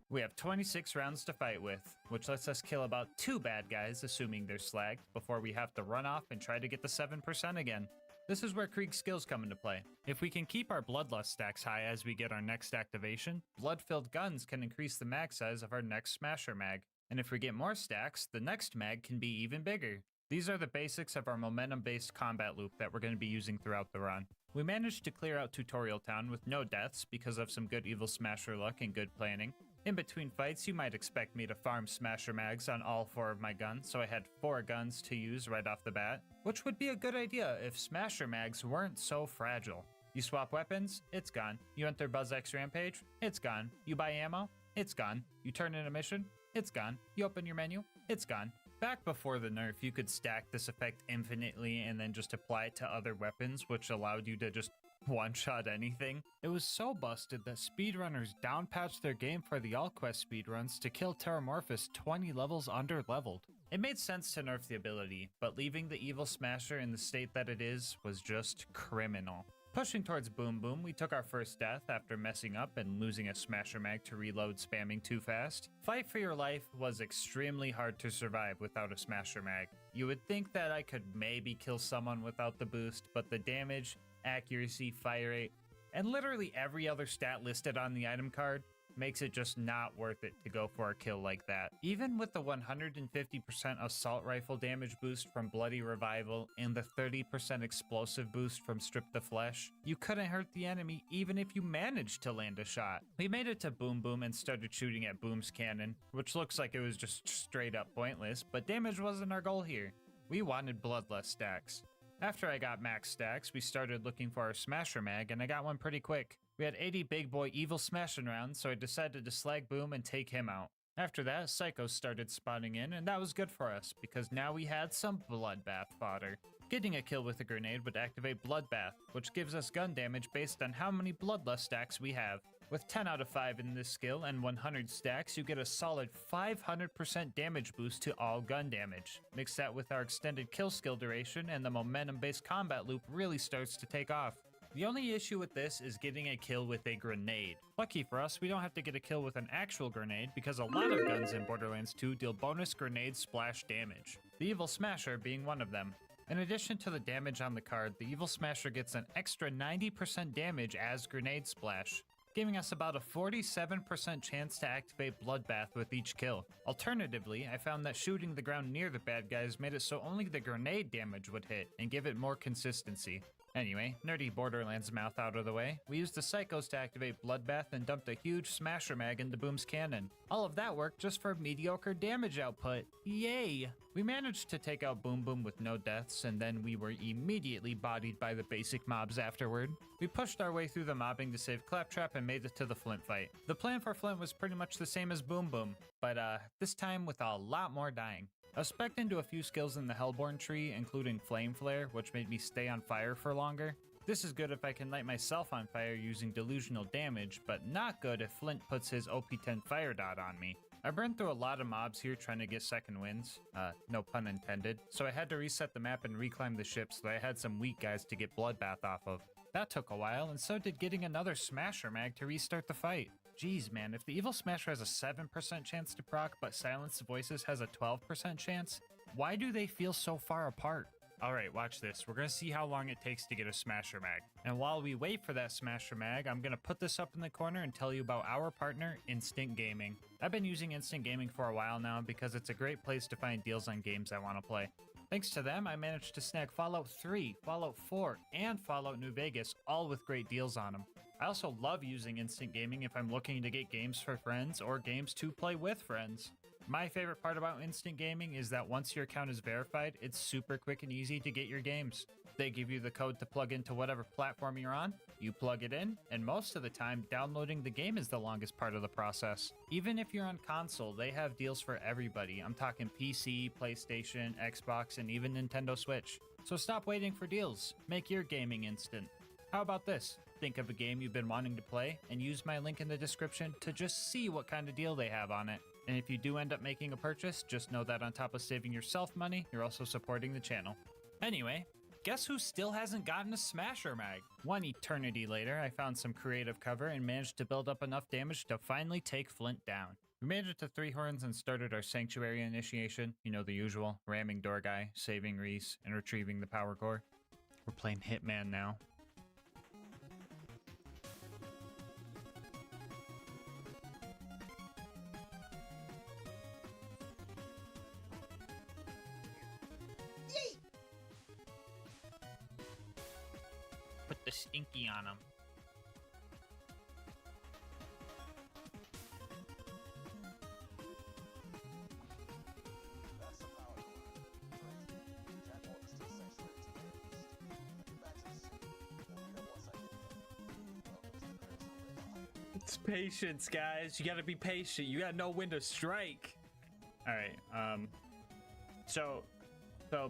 Speaker 1: we have 26 rounds to fight with, which lets us kill about 2 bad guys, assuming they're slagged, before we have to run off and try to get the 7% again. This is where Krieg's skills come into play. If we can keep our Bloodlust stacks high as we get our next activation, blood-filled guns can increase the mag size of our next Smasher mag. And if we get more stacks, the next mag can be even bigger. These are the basics of our momentum-based combat loop that we're going to be using throughout the run. We managed to clear out Tutorial Town with no deaths because of some good Evil Smasher luck and good planning. In between fights, you might expect me to farm Smasher mags on all 4 of my guns, so I had 4 guns to use right off the bat, which would be a good idea if Smasher mags weren't so fragile. You swap weapons, it's gone. You enter BuzzX Rampage, it's gone. You buy ammo, it's gone. You turn in a mission, it's gone. You open your menu, it's gone. Back before the nerf, you could stack this effect infinitely and then just apply it to other weapons, which allowed you to just one-shot anything. It was so busted that speedrunners downpatched their game for the AllQuest speedruns to kill Terramorphous 20 levels under-leveled. It made sense to nerf the ability, but leaving the Evil Smasher in the state that it is was just criminal. Pushing towards Boom Boom, we took our first death after messing up and losing a Smasher Mag to reload spamming too fast. Fight for Your Life was extremely hard to survive without a Smasher Mag. You would think that I could maybe kill someone without the boost, but the damage, accuracy, fire rate, and literally every other stat listed on the item card makes it just not worth it to go for a kill like that. Even with the 150% assault rifle damage boost from Bloody Revival and the 30% explosive boost from Strip the Flesh, you couldn't hurt the enemy even if you managed to land a shot. We made it to Boom Boom and started shooting at Boom's cannon, which looks like it was just straight up pointless, but damage wasn't our goal here. We wanted bloodless stacks. After I got max stacks, we started looking for our Smasher Mag, and I got one pretty quick. We had 80 big boy evil smashing rounds, so I decided to slag Boom and take him out. After that, Psychos started spawning in, and that was good for us, because now we had some Bloodbath fodder. Getting a kill with a grenade would activate Bloodbath, which gives us gun damage based on how many Bloodlust stacks we have. With 10 out of 5 in this skill and 100 stacks, you get a solid 500% damage boost to all gun damage. Mix that with our extended kill skill duration, and the momentum-based combat loop really starts to take off. The only issue with this is getting a kill with a grenade. Lucky for us, we don't have to get a kill with an actual grenade because a lot of guns in Borderlands 2 deal bonus grenade splash damage, the Evil Smasher being one of them. In addition to the damage on the card, the Evil Smasher gets an extra 90% damage as grenade splash, giving us about a 47% chance to activate Bloodbath with each kill. Alternatively, I found that shooting the ground near the bad guys made it so only the grenade damage would hit and give it more consistency. Anyway, nerdy Borderlands mouth out of the way, we used the Psychos to activate Bloodbath and dumped a huge Smasher Mag into Boom's cannon. All of that worked just for mediocre damage output. Yay! We managed to take out Boom Boom with no deaths, and then we were immediately bodied by the basic mobs afterward. We pushed our way through the mobbing to save Claptrap and made it to the Flint fight. The plan for Flint was pretty much the same as Boom Boom, but this time with a lot more dying. I spec'd into a few skills in the Hellborn tree, including Flame Flare, which made me stay on fire for longer. This is good if I can light myself on fire using delusional damage, but not good if Flint puts his OP10 fire dot on me. I burned through a lot of mobs here trying to get second wins, no pun intended, so I had to reset the map and reclimb the ship so that I had some weak guys to get Bloodbath off of. That took a while, and so did getting another Smasher Mag to restart the fight. Jeez, man, if the Evil Smasher has a 7% chance to proc, but Silenced Voices has a 12% chance, why do they feel so far apart? Alright, watch this. We're gonna see how long it takes to get a Smasher Mag. And while we wait for that Smasher Mag, I'm gonna put this up in the corner and tell you about our partner, Instant Gaming. I've been using Instant Gaming for a while now because it's a great place to find deals on games I want to play. Thanks to them, I managed to snag Fallout 3, Fallout 4, and Fallout New Vegas, all with great deals on them. I also love using Instant Gaming if I'm looking to get games for friends or games to play with friends. My favorite part about Instant Gaming is that once your account is verified, it's super quick and easy to get your games. They give you the code to plug into whatever platform you're on, you plug it in, and most of the time, downloading the game is the longest part of the process. Even if you're on console, they have deals for everybody. I'm talking PC, PlayStation, Xbox, and even Nintendo Switch. So stop waiting for deals. Make your gaming instant. How about this? Think of a game you've been wanting to play and use my link in the description to just see what kind of deal they have on it. And if you do end up making a purchase, just know that on top of saving yourself money, you're also supporting the channel. Anyway, guess who still hasn't gotten a Smasher Mag? One eternity later, I found some creative cover and managed to build up enough damage to finally take Flint down. We made it to 3 horns and started our Sanctuary initiation. You know the usual, ramming door guy, saving Reese, and retrieving the power core. We're playing Hitman now. Put the stinky on him. It's patience, guys. You gotta be patient. You gotta know when to strike. All right. So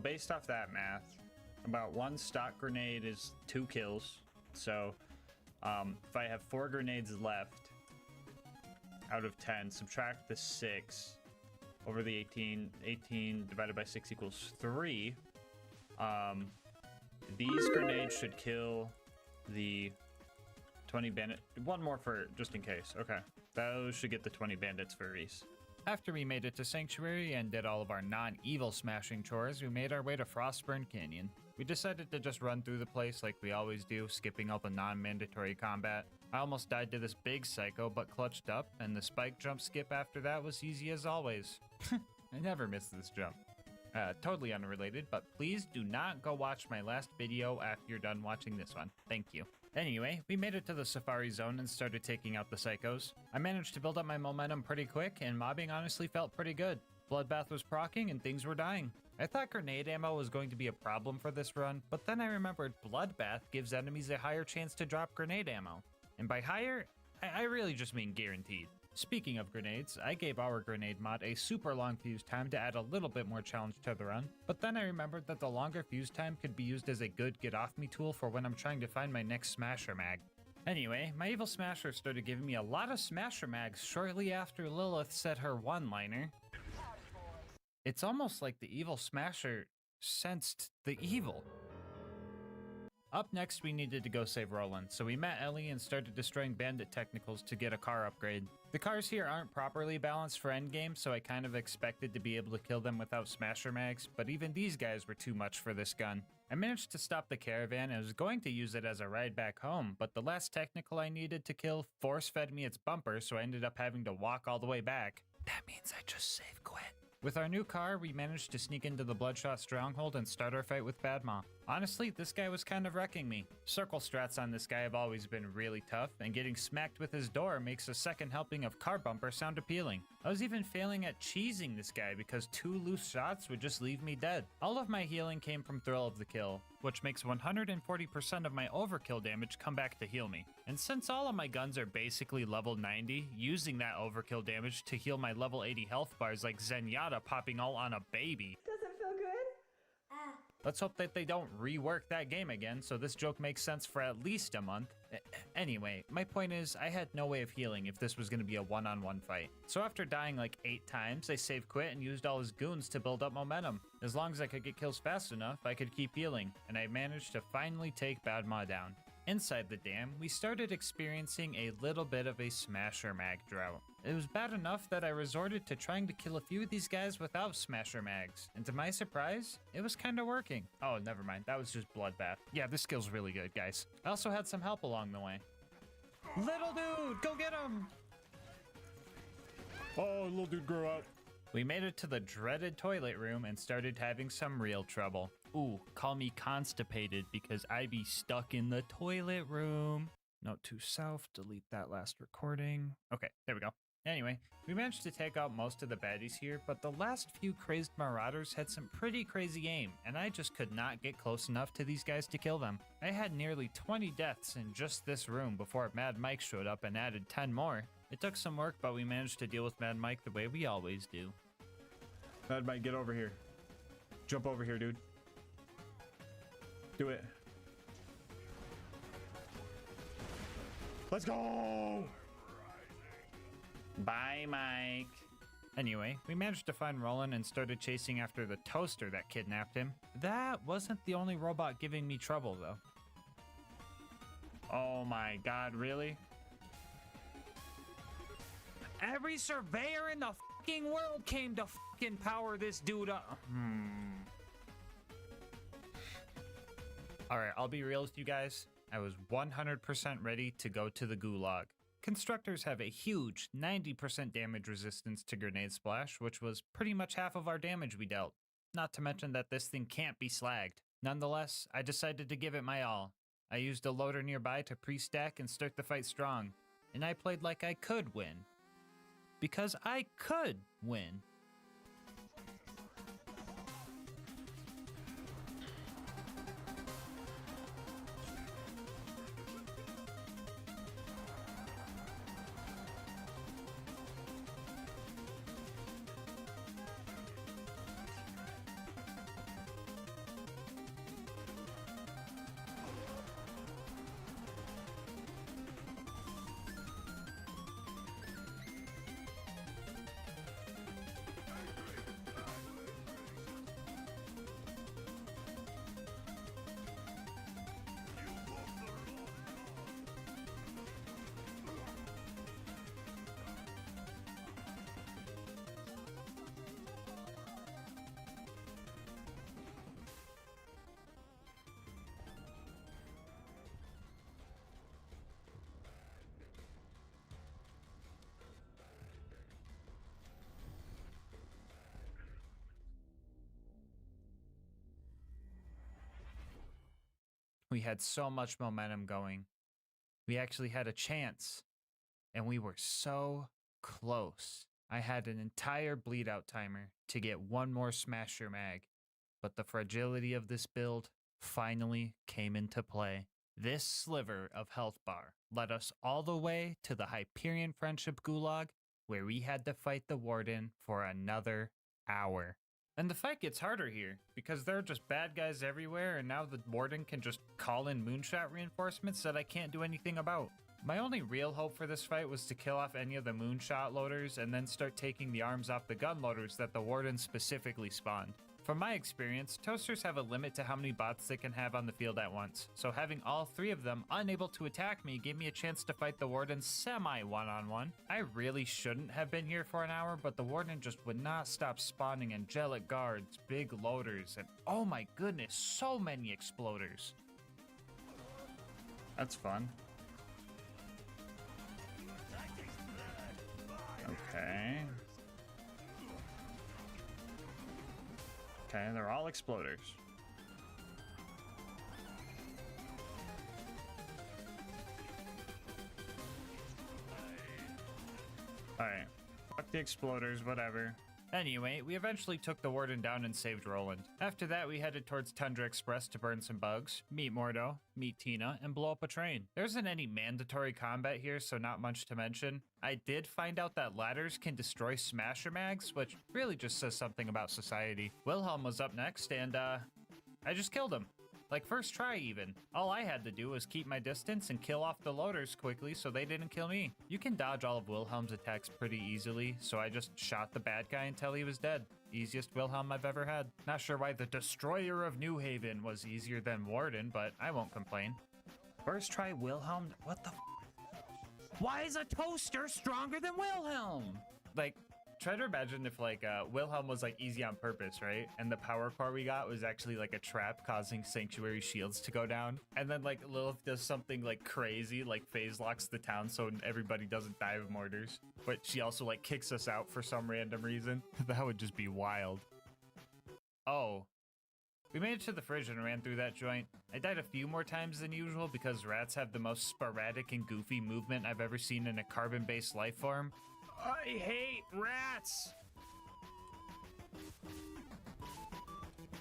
Speaker 1: based off that math, about 1 stock grenade is 2 kills. So if I have 4 grenades left out of 10, subtract the 6 over the 18. 18 divided by 6 equals 3. These grenades should kill the 20 bandit. One more for just in case. Okay. Those should get the 20 bandits for Reese. After we made it to Sanctuary and did all of our non-evil smashing chores, we made our way to Frostburn Canyon. We decided to just run through the place like we always do, skipping all the non-mandatory combat. I almost died to this big psycho, but clutched up, and the spike jump skip after that was easy as always. I never miss this jump. Totally unrelated, but please do not go watch my last video after you're done watching this one. Thank you. Anyway, we made it to the Safari Zone and started taking out the psychos. I managed to build up my momentum pretty quick, and mobbing honestly felt pretty good. Bloodbath was proccing and things were dying. I thought grenade ammo was going to be a problem for this run, but then I remembered Bloodbath gives enemies a higher chance to drop grenade ammo. And by higher, I really just mean guaranteed. Speaking of grenades, I gave our grenade mod a super long fuse time to add a little bit more challenge to the run, but then I remembered that the longer fuse time could be used as a good get off me tool for when I'm trying to find my next smasher mag. Anyway, my evil smasher started giving me a lot of smasher mags shortly after Lilith said her one-liner. It's almost like the evil smasher sensed the evil. Up next, we needed to go save Roland, so we met Ellie and started destroying bandit technicals to get a car upgrade. The cars here aren't properly balanced for endgame, so I kind of expected to be able to kill them without smasher mags, but even these guys were too much for this gun. I managed to stop the caravan and was going to use it as a ride back home, but the last technical I needed to kill force-fed me its bumper, so I ended up having to walk all the way back. That means I just save quit. With our new car, we managed to sneak into the Bloodshot stronghold and start our fight with Badmaw. Honestly, this guy was kind of wrecking me. Circle strats on this guy have always been really tough, and getting smacked with his door makes a second helping of car bumper sound appealing. I was even failing at cheesing this guy because 2 loose shots would just leave me dead. All of my healing came from Thrill of the Kill, which makes 140% of my overkill damage come back to heal me. And since all of my guns are basically level 90, using that overkill damage to heal my level 80 health bars like Zenyatta popping all on a baby.
Speaker 4: Doesn't feel good?
Speaker 1: Let's hope that they don't rework that game again, so this joke makes sense for at least a month. Anyway, my point is, I had no way of healing if this was going to be a one-on-one fight. So after dying like 8 times, I save quit and used all his goons to build up momentum. As long as I could get kills fast enough, I could keep healing, and I managed to finally take Badmaw down. Inside the dam, we started experiencing a little bit of a smasher mag drought. It was bad enough that I resorted to trying to kill a few of these guys without smasher mags, and to my surprise, it was kinda working. Oh, never mind, that was just Bloodbath. Yeah, this skill's really good, guys. I also had some help along the way. Little dude, go get him! Oh, little dude, grow up. We made it to the dreaded toilet room and started having some real trouble. Ooh, call me constipated because I be stuck in the toilet room. Note to self, delete that last recording. Okay, there we go. Anyway, we managed to take out most of the baddies here, but the last few crazed marauders had some pretty crazy aim, and I just could not get close enough to these guys to kill them. I had nearly 20 deaths in just this room before Mad Mike showed up and added 10 more. It took some work, but we managed to deal with Mad Mike the way we always do. Mad Mike, get over here. Jump over here, dude. Do it. Let's go! Bye, Mike. Anyway, we managed to find Roland and started chasing after the toaster that kidnapped him. That wasn't the only robot giving me trouble, though. Oh my god, really? Every surveyor in the fucking world came to fucking power this dude up. Alright, I'll be real with you guys. I was 100% ready to go to the gulag. Constructors have a huge 90% damage resistance to grenade splash, which was pretty much half of our damage we dealt. Not to mention that this thing can't be slagged. Nonetheless, I decided to give it my all. I used a loader nearby to pre-stack and start the fight strong. And I played like I could win. Because I could win. We had so much momentum going. We actually had a chance, and we were so close. I had an entire bleed out timer to get one more Smasher mag, but the fragility of this build finally came into play. This sliver of health bar led us all the way to the Hyperion Friendship Gulag, where we had to fight the Warden for another hour. And the fight gets harder here, because there are just bad guys everywhere, and now the Warden can just call in moonshot reinforcements that I can't do anything about. My only real hope for this fight was to kill off any of the moonshot loaders and then start taking the arms off the gun loaders that the Warden specifically spawned. From my experience, toasters have a limit to how many bots they can have on the field at once, so having all three of them unable to attack me gave me a chance to fight the Warden semi-one-on-one. I really shouldn't have been here for an hour, but the Warden just would not stop spawning angelic guards, big loaders, and oh my goodness, so many exploders. That's fun. Okay. Okay, they're all exploders. Alright. Fuck the exploders, whatever. Anyway, we eventually took the Warden down and saved Roland. After that, we headed towards Tundra Express to burn some bugs, meet Mordo, meet Tina, and blow up a train. There isn't any mandatory combat here, so not much to mention. I did find out that ladders can destroy Smasher mags, which really just says something about society. Wilhelm was up next, and I just killed him. Like first try even. All I had to do was keep my distance and kill off the loaders quickly so they didn't kill me. You can dodge all of Wilhelm's attacks pretty easily, so I just shot the bad guy until he was dead. Easiest Wilhelm I've ever had. Not sure why the Destroyer of New Haven was easier than Warden, but I won't complain. First try Wilhelm? What the f? Why is a toaster stronger than Wilhelm? Like, try to imagine if like Wilhelm was like easy on purpose, right? And the power core we got was actually like a trap causing sanctuary shields to go down. And then like Lilith does something like crazy, like phase locks the town so everybody doesn't die of mortars. But she also like kicks us out for some random reason. That would just be wild. Oh. We made it to the fridge and ran through that joint. I died a few more times than usual because rats have the most sporadic and goofy movement I've ever seen in a carbon-based life form. I hate rats!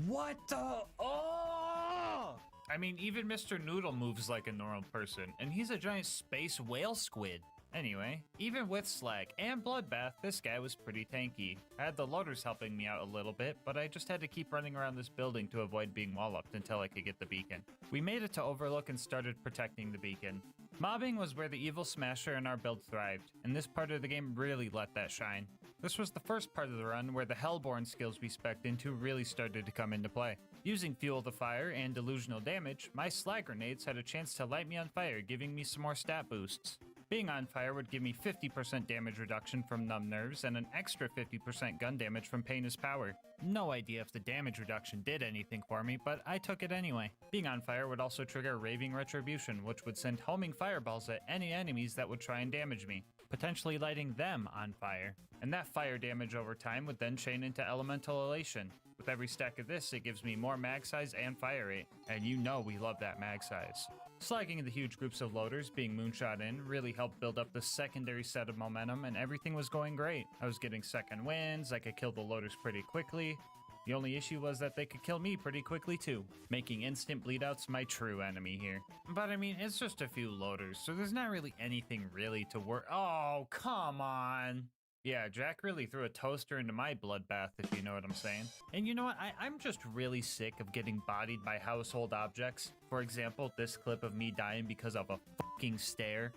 Speaker 1: What the? Oh! I mean, even Mr. Noodle moves like a normal person, and he's a giant space whale squid. Anyway, even with Slag and Bloodbath, this guy was pretty tanky. I had the loaders helping me out a little bit, but I just had to keep running around this building to avoid being walloped until I could get the beacon. We made it to Overlook and started protecting the beacon. Mobbing was where the evil Smasher in our build thrived, and this part of the game really let that shine. This was the first part of the run where the Hellborn skills we spec'd into really started to come into play. Using Fuel the Fire and Delusional Damage, my Slag grenades had a chance to light me on fire, giving me some more stat boosts. Being on fire would give me 50% damage reduction from numb nerves and an extra 50% gun damage from Pain is Power. No idea if the damage reduction did anything for me, but I took it anyway. Being on fire would also trigger Raving Retribution, which would send homing fireballs at any enemies that would try and damage me, potentially lighting them on fire. And that fire damage over time would then chain into Elemental Elation. With every stack of this, it gives me more mag size and fire rate, and you know we love that mag size. Slagging the huge groups of loaders being moonshot in really helped build up the secondary set of momentum, and everything was going great. I was getting second wins, I could kill the loaders pretty quickly. The only issue was that they could kill me pretty quickly too, making instant bleedouts my true enemy here. But I mean, it's just a few loaders, so there's not really anything really to worry. Oh, come on! Yeah, Jack really threw a toaster into my bloodbath, if you know what I'm saying. And you know what? I'm just really sick of getting bodied by household objects. For example, this clip of me dying because of a fucking stair.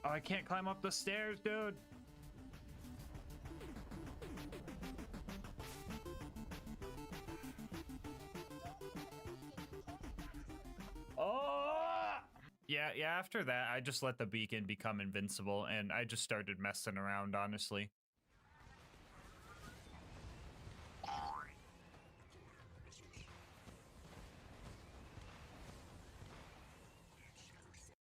Speaker 1: Oh, I can't climb up the stairs, dude! Oh! Yeah, after that, I just let the beacon become invincible, and I just started messing around, honestly.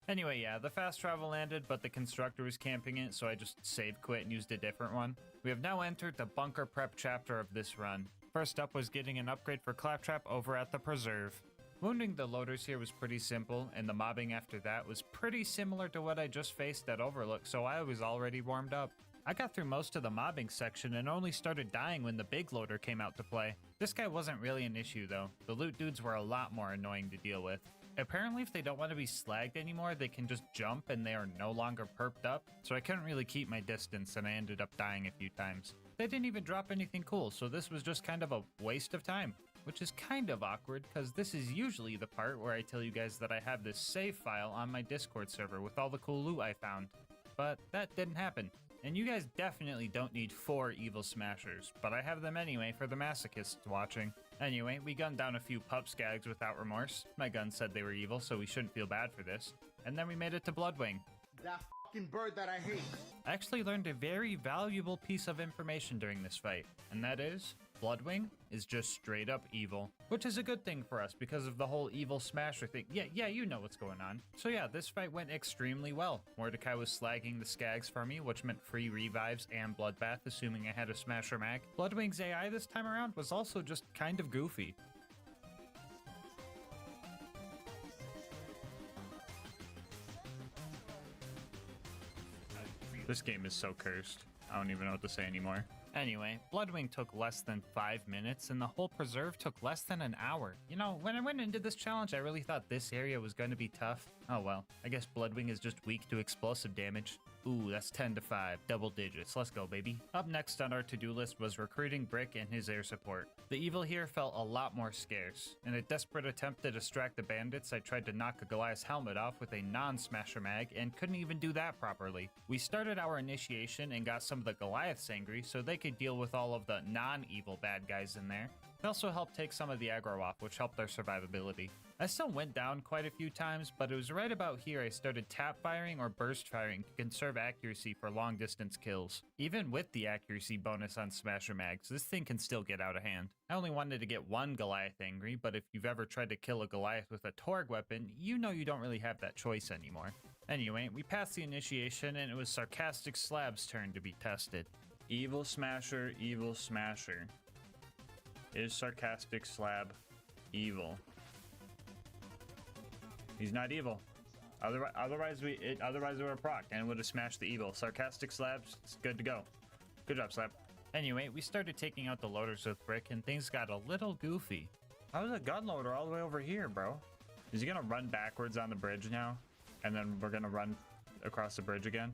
Speaker 1: Anyway, yeah, the fast travel landed, but the constructor was camping it, so I just save quit and used a different one. We have now entered the bunker prep chapter of this run. First up was getting an upgrade for Claptrap over at the Preserve. Wounding the loaders here was pretty simple, and the mobbing after that was pretty similar to what I just faced at Overlook, so I was already warmed up. I got through most of the mobbing section and only started dying when the big loader came out to play. This guy wasn't really an issue though. The loot dudes were a lot more annoying to deal with. Apparently if they don't want to be slagged anymore, they can just jump and they are no longer perked up, so I couldn't really keep my distance and I ended up dying a few times. They didn't even drop anything cool, so this was just kind of a waste of time. Which is kind of awkward, because this is usually the part where I tell you guys that I have this save file on my Discord server with all the cool loot I found. But that didn't happen. And you guys definitely don't need 4 evil smashers, but I have them anyway for the masochists watching. Anyway, we gunned down a few pup skags without remorse. My gun said they were evil, so we shouldn't feel bad for this. And then we made it to Bloodwing.
Speaker 5: That fucking bird that I hate.
Speaker 1: I actually learned a very valuable piece of information during this fight, and that is, Bloodwing is just straight up evil, which is a good thing for us because of the whole evil smasher thing. Yeah, you know what's going on. So yeah, this fight went extremely well. Mordecai was slagging the skags for me, which meant free revives and bloodbath, assuming I had a smasher mag. Bloodwing's AI this time around was also just kind of goofy. This game is so cursed. I don't even know what to say anymore. Anyway, Bloodwing took less than 5 minutes, and the whole preserve took less than an hour. You know, when I went into this challenge, I really thought this area was going to be tough. Oh well, I guess Bloodwing is just weak to explosive damage. Ooh, that's 10 to 5, double digits. Let's go, baby. Up next on our to-do list was recruiting Brick and his air support. The evil here felt a lot more scarce. In a desperate attempt to distract the bandits, I tried to knock a Goliath's helmet off with a non-smasher mag and couldn't even do that properly. We started our initiation and got some of the Goliaths angry so they could deal with all of the non-evil bad guys in there. It also helped take some of the aggro off, which helped their survivability. I still went down quite a few times, but it was right about here I started tap firing or burst firing to conserve accuracy for long distance kills. Even with the accuracy bonus on Smasher Mags, this thing can still get out of hand. I only wanted to get one Goliath angry, but if you've ever tried to kill a Goliath with a Torg weapon, you know you don't really have that choice anymore. Anyway, we passed the initiation and it was Sarcastic Slab's turn to be tested. Evil Smasher, Evil Smasher. Is Sarcastic Slab evil? He's not evil. Otherwise we would have procced and would have smashed the evil. Sarcastic Slabs, it's good to go. Good job, Slab. Anyway, we started taking out the loaders with Brick and things got a little goofy. How was a gun loader all the way over here, bro? Is he gonna run backwards on the bridge now? And then we're gonna run across the bridge again?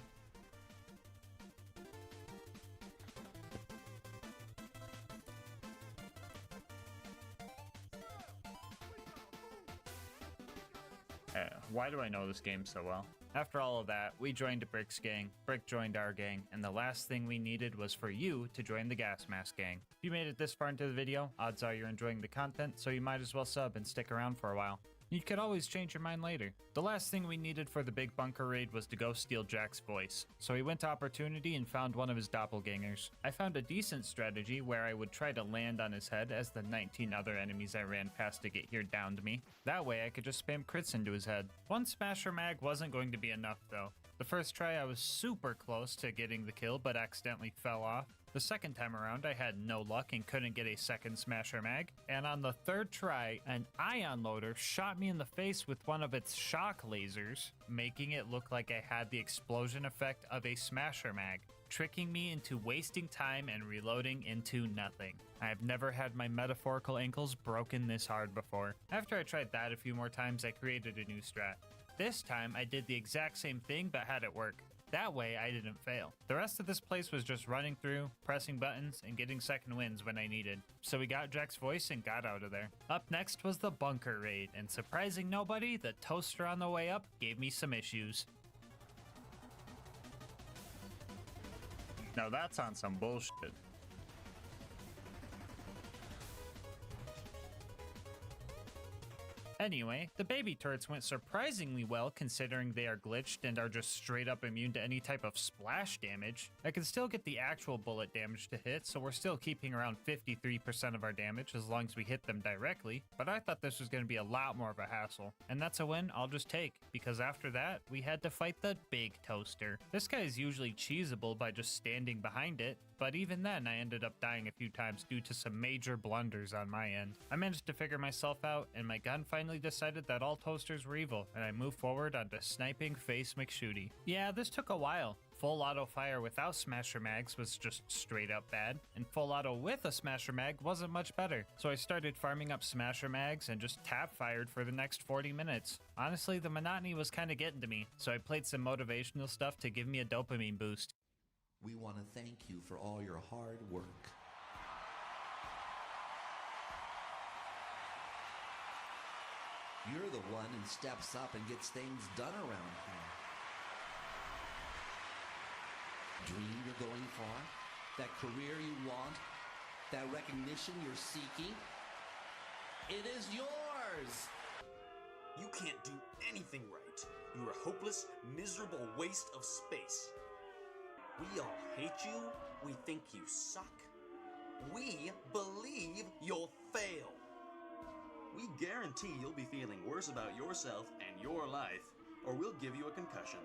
Speaker 1: Why do I know this game so well? After all of that, we joined Brick's gang, Brick joined our gang, and the last thing we needed was for you to join the GASMASK gang. If you made it this far into the video, odds are you're enjoying the content, so you might as well sub and stick around for a while. You could always change your mind later. The last thing we needed for the big bunker raid was to go steal Jack's voice, so we went to Opportunity and found one of his doppelgangers. I found a decent strategy where I would try to land on his head as the 19 other enemies I ran past to get here downed me. That way I could just spam crits into his head. One Smasher Mag wasn't going to be enough though. The first try I was super close to getting the kill but accidentally fell off. The second time around, I had no luck and couldn't get a second Smasher Mag. And on the third try, an ion loader shot me in the face with one of its shock lasers, making it look like I had the explosion effect of a Smasher Mag, tricking me into wasting time and reloading into nothing. I have never had my metaphorical ankles broken this hard before. After I tried that a few more times, I created a new strat. This time, I did the exact same thing but had it work. That way, I didn't fail. The rest of this place was just running through, pressing buttons, and getting second wins when I needed. So we got Jack's voice and got out of there. Up next was the bunker raid, and surprising nobody, the toaster on the way up gave me some issues. Now that's on some bullshit. Anyway, the baby turrets went surprisingly well considering they are glitched and are just straight up immune to any type of splash damage. I can still get the actual bullet damage to hit, so we're still keeping around 53% of our damage as long as we hit them directly, but I thought this was going to be a lot more of a hassle. And that's a win I'll just take, because after that, we had to fight the big toaster. This guy is usually cheesable by just standing behind it, but even then I ended up dying a few times due to some major blunders on my end. I managed to figure myself out, and my gun finally decided that all toasters were evil, and I moved forward onto sniping Face McShooty. Yeah, this took a while. Full auto fire without smasher mags was just straight up bad, and full auto with a smasher mag wasn't much better. So I started farming up smasher mags and just tap fired for the next 40 minutes. Honestly, the monotony was kinda getting to me, so I played some motivational stuff to give me a dopamine boost.
Speaker 6: We want to thank you for all your hard work. You're the one who steps up and gets things done around here. Dream you're going for, that career you want, that recognition you're seeking, it is yours!
Speaker 7: You can't do anything right. You're a hopeless, miserable waste of space. We all hate you. We think you suck. We believe you'll fail. We guarantee you'll be feeling worse about yourself and your life, or we'll give you a concussion.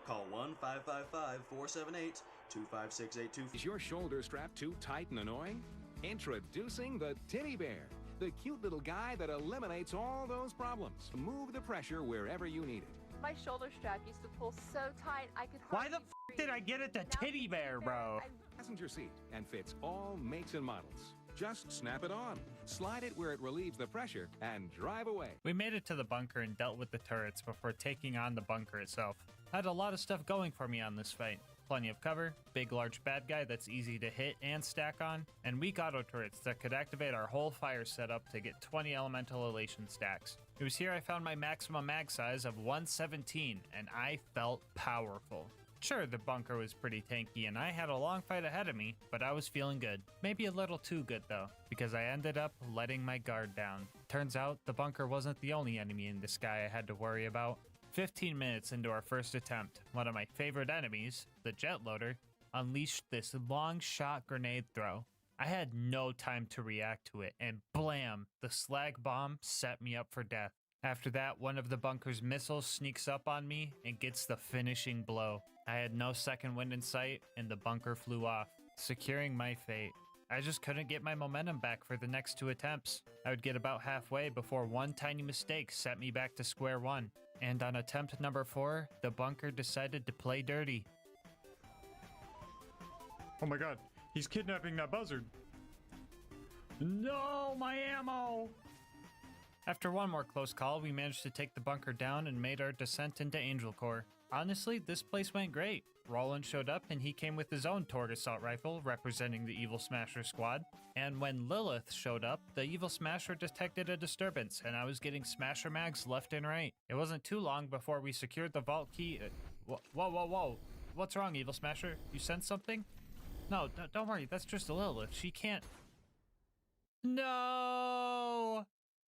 Speaker 7: Call 1-555-478-25682.
Speaker 8: Is your shoulder strap too tight and annoying? Introducing the Titty Bear, the cute little guy that eliminates all those problems. Move the pressure wherever you need it.
Speaker 4: My shoulder strap used to pull so tight I could
Speaker 1: Why
Speaker 4: hardly
Speaker 1: the f did I get it to Titty Bear, bro?
Speaker 8: Passenger seat and fits all makes and models. Just snap it on, slide it where it relieves the pressure, and drive away.
Speaker 1: We made it to the bunker and dealt with the turrets before taking on the bunker itself. I had a lot of stuff going for me on this fight. Plenty of cover, big large bad guy that's easy to hit and stack on, and weak auto turrets that could activate our whole fire setup to get 20 elemental elation stacks. It was here I found my maximum mag size of 117, and I felt powerful. Sure, the bunker was pretty tanky and I had a long fight ahead of me, but I was feeling good. Maybe a little too good though, because I ended up letting my guard down. Turns out the bunker wasn't the only enemy in the sky I had to worry about. 15 minutes into our first attempt, one of my favorite enemies, the jet loader, unleashed this long shot grenade throw. I had no time to react to it, and blam, the slag bomb set me up for death. After that, one of the bunker's missiles sneaks up on me and gets the finishing blow. I had no second wind in sight, and the bunker flew off, securing my fate. I just couldn't get my momentum back for the next two attempts. I would get about halfway before one tiny mistake set me back to square one. And on attempt number 4, the bunker decided to play dirty. Oh my god, he's kidnapping that buzzard. No, my ammo! After one more close call, we managed to take the bunker down and made our descent into Angel Core. Honestly, this place went great. Roland showed up and he came with his own Torg assault rifle representing the Evil Smasher squad. And when Lilith showed up, the Evil Smasher detected a disturbance and I was getting Smasher mags left and right. It wasn't too long before we secured the vault key. Whoa. What's wrong, Evil Smasher? You sensed something? No, don't worry, that's just Lilith. She can't... No!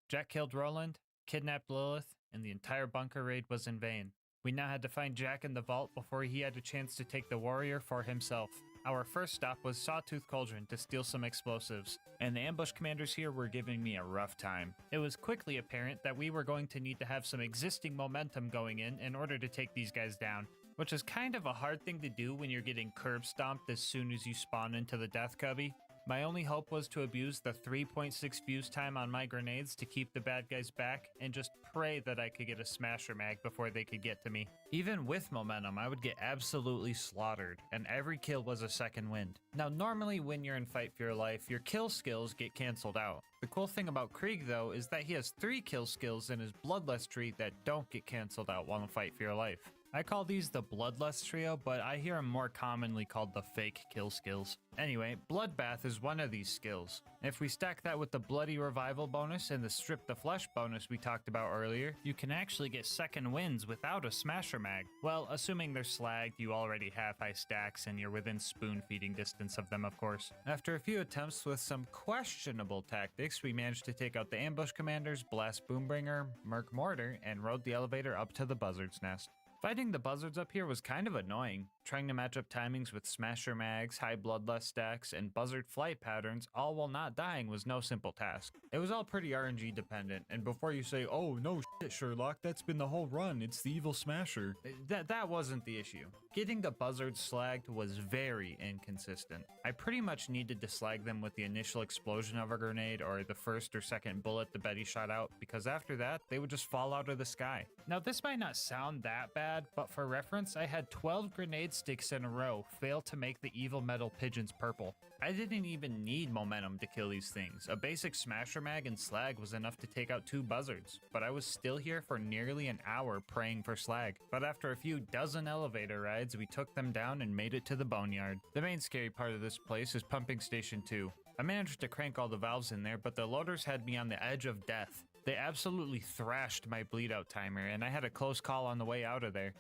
Speaker 1: Jack killed Roland, kidnapped Lilith, and the entire bunker raid was in vain. We now had to find Jack in the vault before he had a chance to take the warrior for himself. Our first stop was Sawtooth Cauldron to steal some explosives, and the ambush commanders here were giving me a rough time. It was quickly apparent that we were going to need to have some existing momentum going in order to take these guys down, which is kind of a hard thing to do when you're getting curb stomped as soon as you spawn into the death cubby. My only hope was to abuse the 3.6 fuse time on my grenades to keep the bad guys back and just pray that I could get a smasher mag before they could get to me. Even with momentum, I would get absolutely slaughtered, and every kill was a second wind. Now normally when you're in Fight for Your Life, your kill skills get cancelled out. The cool thing about Krieg though is that he has 3 kill skills in his Bloodlust tree that don't get cancelled out while in Fight for Your Life. I call these the Bloodlust trio, but I hear them more commonly called the fake kill skills. Anyway, Bloodbath is one of these skills. If we stack that with the Bloody Revival bonus and the Strip the Flesh bonus we talked about earlier, you can actually get second wins without a Smasher Mag. Well, assuming they're slagged, you already have high stacks, and you're within spoon feeding distance of them, of course. After a few attempts with some questionable tactics, we managed to take out the ambush commanders, Blast Boombringer, Merc Mortar, and rode the elevator up to the Buzzard's Nest. Fighting the buzzards up here was kind of annoying. Trying to match up timings with smasher mags, high bloodlust stacks, and buzzard flight patterns, all while not dying, was no simple task. It was all pretty RNG dependent, and before you say, oh no shit Sherlock, that's been the whole run, it's the evil smasher, that wasn't the issue. Getting the buzzards slagged was very inconsistent. I pretty much needed to slag them with the initial explosion of a grenade or the first or second bullet the Betty shot out, because after that, they would just fall out of the sky. Now this might not sound that bad, but for reference, I had 12 grenade sticks in a row fail to make the evil metal pigeons purple. I didn't even need momentum to kill these things. A basic smasher mag and slag was enough to take out 2 buzzards, but I was still here for nearly an hour praying for slag. But after a few dozen elevator rides, we took them down and made it to the boneyard. The main scary part of this place is pumping station 2. I managed to crank all the valves in there, but the loaders had me on the edge of death. They absolutely thrashed my bleed out timer, and I had a close call on the way out of there.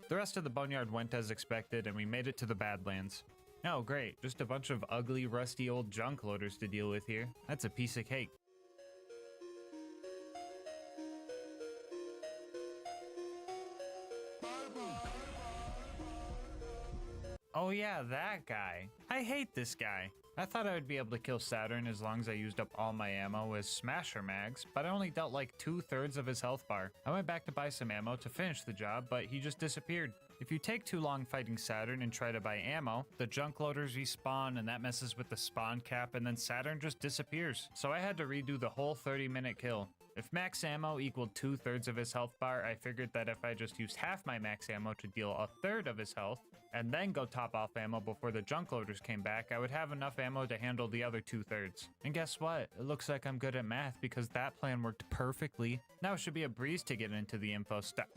Speaker 1: The rest of the boneyard went as expected, and we made it to the Badlands. Oh great, just a bunch of ugly, rusty old junk loaders to deal with here. That's a piece of cake. Oh yeah, that guy. I hate this guy. I thought I would be able to kill Saturn as long as I used up all my ammo with smasher mags, but I only dealt like 2/3 of his health bar. I went back to buy some ammo to finish the job, but he just disappeared. If you take too long fighting Saturn and try to buy ammo, the junk loaders respawn and that messes with the spawn cap, and then Saturn just disappears. So I had to redo the whole 30-minute kill. If max ammo equaled 2/3 of his health bar, I figured that if I just used half my max ammo to deal 1/3 of his health, and then go top off ammo before the junk loaders came back, I would have enough ammo to handle the other 2/3. And guess what? It looks like I'm good at math because that plan worked perfectly. Now it should be a breeze to get into the info stuff.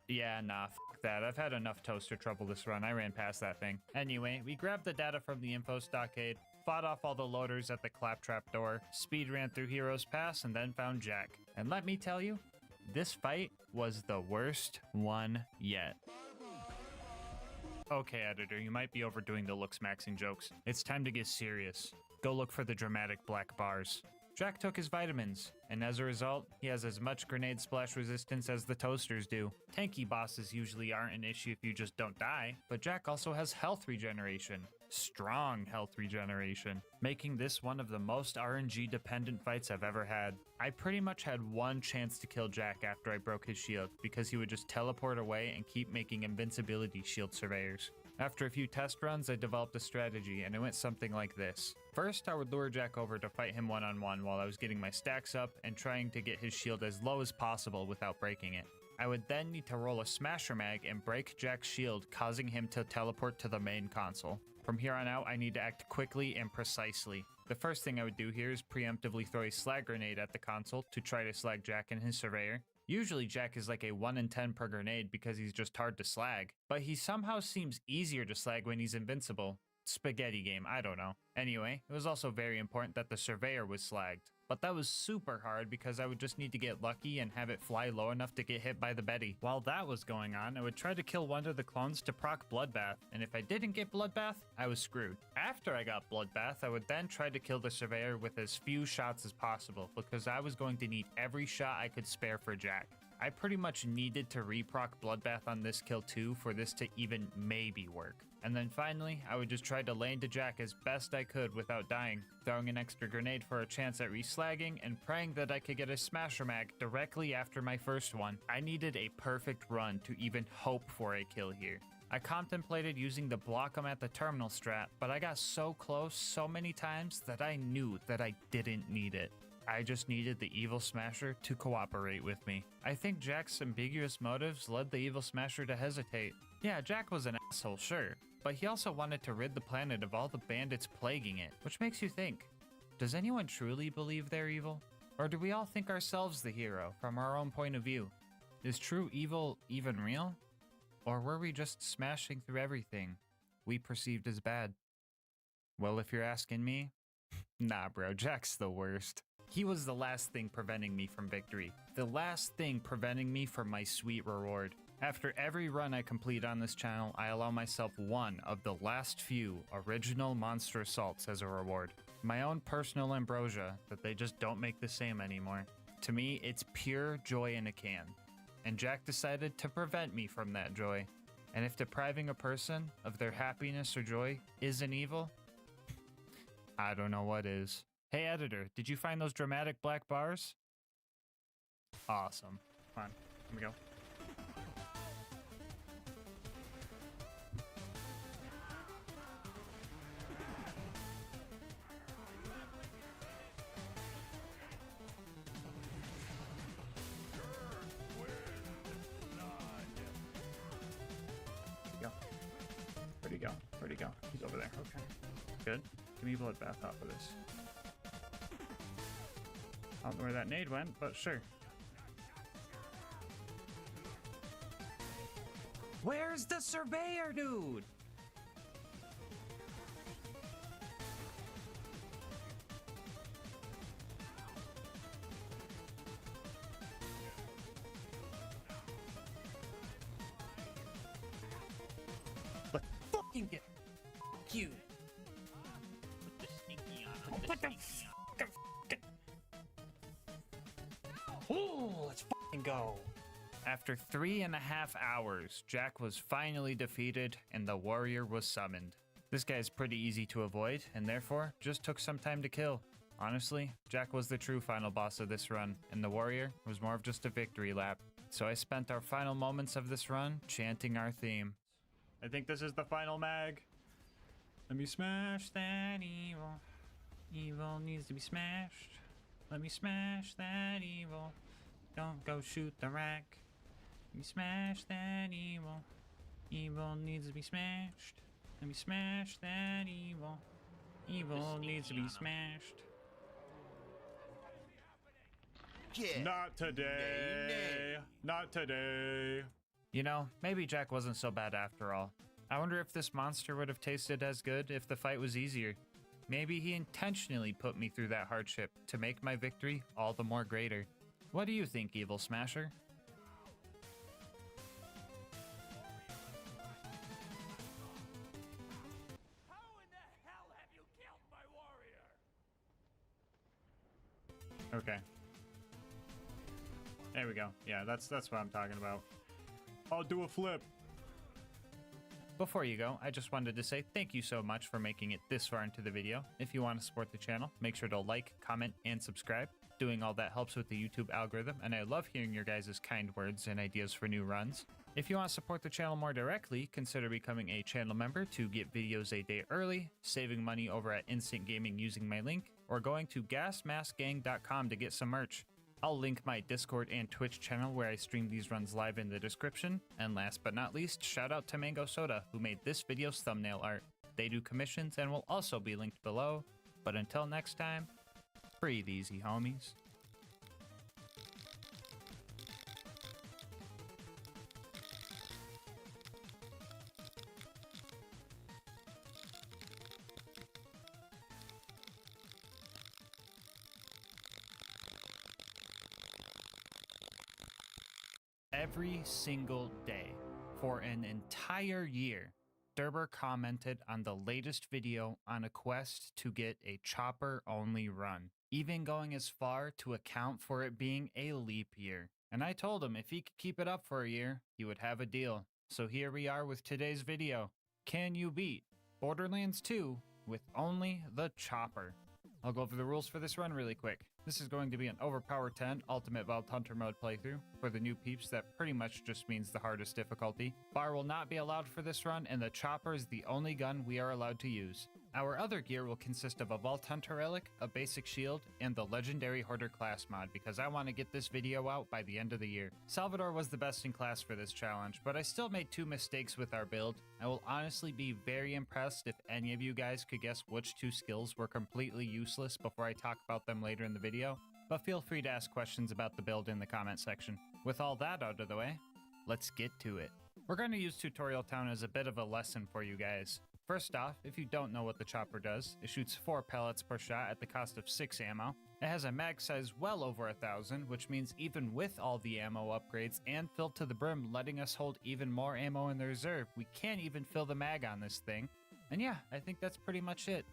Speaker 1: Yeah, nah, fuck that. I've had enough toaster trouble this run. I ran past that thing. Anyway, we grabbed the data from the info stockade, fought off all the loaders at the claptrap door, speed ran through Heroes Pass, and then found Jack. And let me tell you, this fight was the worst one yet. Okay, editor, you might be overdoing the looks maxing jokes. It's time to get serious. Go look for the dramatic black bars. Jack took his vitamins, and as a result, he has as much grenade splash resistance as the toasters do. Tanky bosses usually aren't an issue if you just don't die, but Jack also has health regeneration. Strong health regeneration, making this one of the most RNG dependent fights I've ever had. I pretty much had one chance to kill Jack after I broke his shield, because he would just teleport away and keep making invincibility shield surveyors. After a few test runs, I developed a strategy, and it went something like this. First, I would lure Jack over to fight him one-on-one while I was getting my stacks up and trying to get his shield as low as possible without breaking it. I would then need to roll a smasher mag and break Jack's shield, causing him to teleport to the main console. From here on out, I need to act quickly and precisely. The first thing I would do here is preemptively throw a slag grenade at the console to try to slag Jack and his surveyor. Usually Jack is like a 1 in 10 per grenade because he's just hard to slag, but he somehow seems easier to slag when he's invincible. Spaghetti game, I don't know. Anyway, it was also very important that the surveyor was slagged, but that was super hard because I would just need to get lucky and have it fly low enough to get hit by the Betty. While that was going on, I would try to kill one of the clones to proc Bloodbath, and if I didn't get Bloodbath, I was screwed. After I got Bloodbath, I would then try to kill the surveyor with as few shots as possible because I was going to need every shot I could spare for Jack. I pretty much needed to reproc Bloodbath on this kill too for this to even maybe work. And then finally, I would just try to lane to Jack as best I could without dying, throwing an extra grenade for a chance at reslagging and praying that I could get a smasher mag directly after my first one. I needed a perfect run to even hope for a kill here. I contemplated using the block 'em at the terminal strat, but I got so close so many times that I knew that I didn't need it. I just needed the Evil Smasher to cooperate with me. I think Jack's ambiguous motives led the Evil Smasher to hesitate. Yeah, Jack was an asshole, sure, but he also wanted to rid the planet of all the bandits plaguing it, which makes you think, does anyone truly believe they're evil? Or do we all think ourselves the hero from our own point of view? Is true evil even real? Or were we just smashing through everything we perceived as bad? Well, if you're asking me, nah bro, Jack's the worst. He was the last thing preventing me from victory. The last thing preventing me from my sweet reward. After every run I complete on this channel, I allow myself one of the last few original monster assaults as a reward. My own personal ambrosia that they just don't make the same anymore. To me, it's pure joy in a can. And Jack decided to prevent me from that joy. And if depriving a person of their happiness or joy is an evil, I don't know what is. Hey editor, did you find those dramatic black bars? Awesome. Come on, here we go. Where'd he go? Where'd he go? He's over there. Okay. Good. Give me a bloodbath off of this. I don't know where that nade went, but sure. Where's the surveyor, dude? Let's fucking get you. Put the sneaky on. Put the oh, let's fucking go. After 3.5 hours, Jack was finally defeated and the warrior was summoned. This guy's pretty easy to avoid and therefore just took some time to kill. Honestly, Jack was the true final boss of this run and the warrior was more of just a victory lap. So I spent our final moments of this run chanting our theme. I think this is the final mag. Let me smash that evil. Evil needs to be smashed. Let me smash that evil. Don't go shoot the rack. Let me smash that evil. Evil needs to be smashed. Let me smash that evil. Evil needs to be smashed.
Speaker 3: Get
Speaker 2: Not today.
Speaker 3: nay.
Speaker 2: Not today.
Speaker 1: You know, maybe Jack wasn't so bad after all. I wonder if this monster would have tasted as good if the fight was easier. Maybe he intentionally put me through that hardship to make my victory all the more greater. What do you think, Evil Smasher?
Speaker 7: How in the hell have you killed my warrior?
Speaker 1: Okay. There we go. Yeah, that's what I'm talking about.
Speaker 2: I'll do a flip.
Speaker 1: Before you go, I just wanted to say thank you so much for making it this far into the video. If you want to support the channel, make sure to like, comment, and subscribe. Doing all that helps with the YouTube algorithm, and I love hearing your guys' kind words and ideas for new runs. If you want to support the channel more directly, consider becoming a channel member to get videos a day early, saving money over at Instant Gaming using my link, or going to GASMASK'S.com to get some merch. I'll link my Discord and Twitch channel where I stream these runs live in the description. And last but not least, shout out to Mango Soda who made this video's thumbnail art. They do commissions and will also be linked below. But until next time, breathe easy, homies. Every single day, for an entire year, Derber commented on the latest video on a quest to get a chopper-only run, even going as far to account for it being a leap year. And I told him if he could keep it up for a year, he would have a deal. So here we are with today's video. Can you beat Borderlands 2 with only the chopper? I'll go over the rules for this run really quick. This is going to be an Overpower 10 Ultimate Vault Hunter mode playthrough. For the new peeps, that pretty much just means the hardest difficulty. Bar will not be allowed for this run, and the chopper is the only gun we are allowed to use. Our other gear will consist of a Vault Hunter relic, a basic shield, and the legendary Hoarder class mod because I want to get this video out by the end of the year. Salvador was the best in class for this challenge, but I still made 2 mistakes with our build. I will honestly be very impressed if any of you guys could guess which 2 skills were completely useless before I talk about them later in the video, but feel free to ask questions about the build in the comment section. With all that out of the way, let's get to it. We're going to use Tutorial Town as a bit of a lesson for you guys. First off, if you don't know what the chopper does, it shoots 4 pellets per shot at the cost of 6 ammo. It has a mag size well over 1,000, which means even with all the ammo upgrades and filled to the brim letting us hold even more ammo in the reserve, we can't even fill the mag on this thing. And yeah, I think that's pretty much it.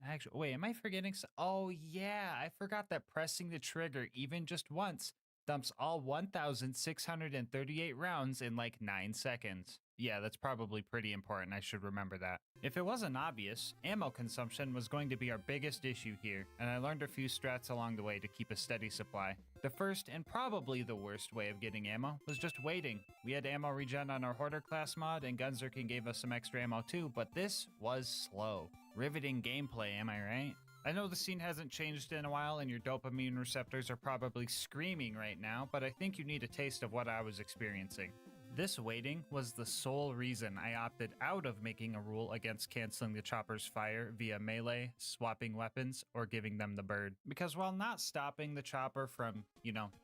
Speaker 1: Actually, wait, am I forgetting? Oh, yeah, I forgot that pressing the trigger even just once dumps all 1,638 rounds in like 9 seconds. Yeah, that's probably pretty important. I should remember that. If it wasn't obvious, ammo consumption was going to be our biggest issue here, and I learned a few strats along the way to keep a steady supply. The first and probably the worst way of getting ammo was just waiting. We had ammo regen on our Hoarder class mod, and Gunzerkin gave us some extra ammo too, but this was slow. Riveting gameplay, am I right? I know the scene hasn't changed in a while and your dopamine receptors are probably screaming right now, but I think you need a taste of what I was experiencing. This waiting was the sole reason I opted out of making a rule against canceling the chopper's fire via melee, swapping weapons, or giving them the bird. Because while not stopping the chopper from,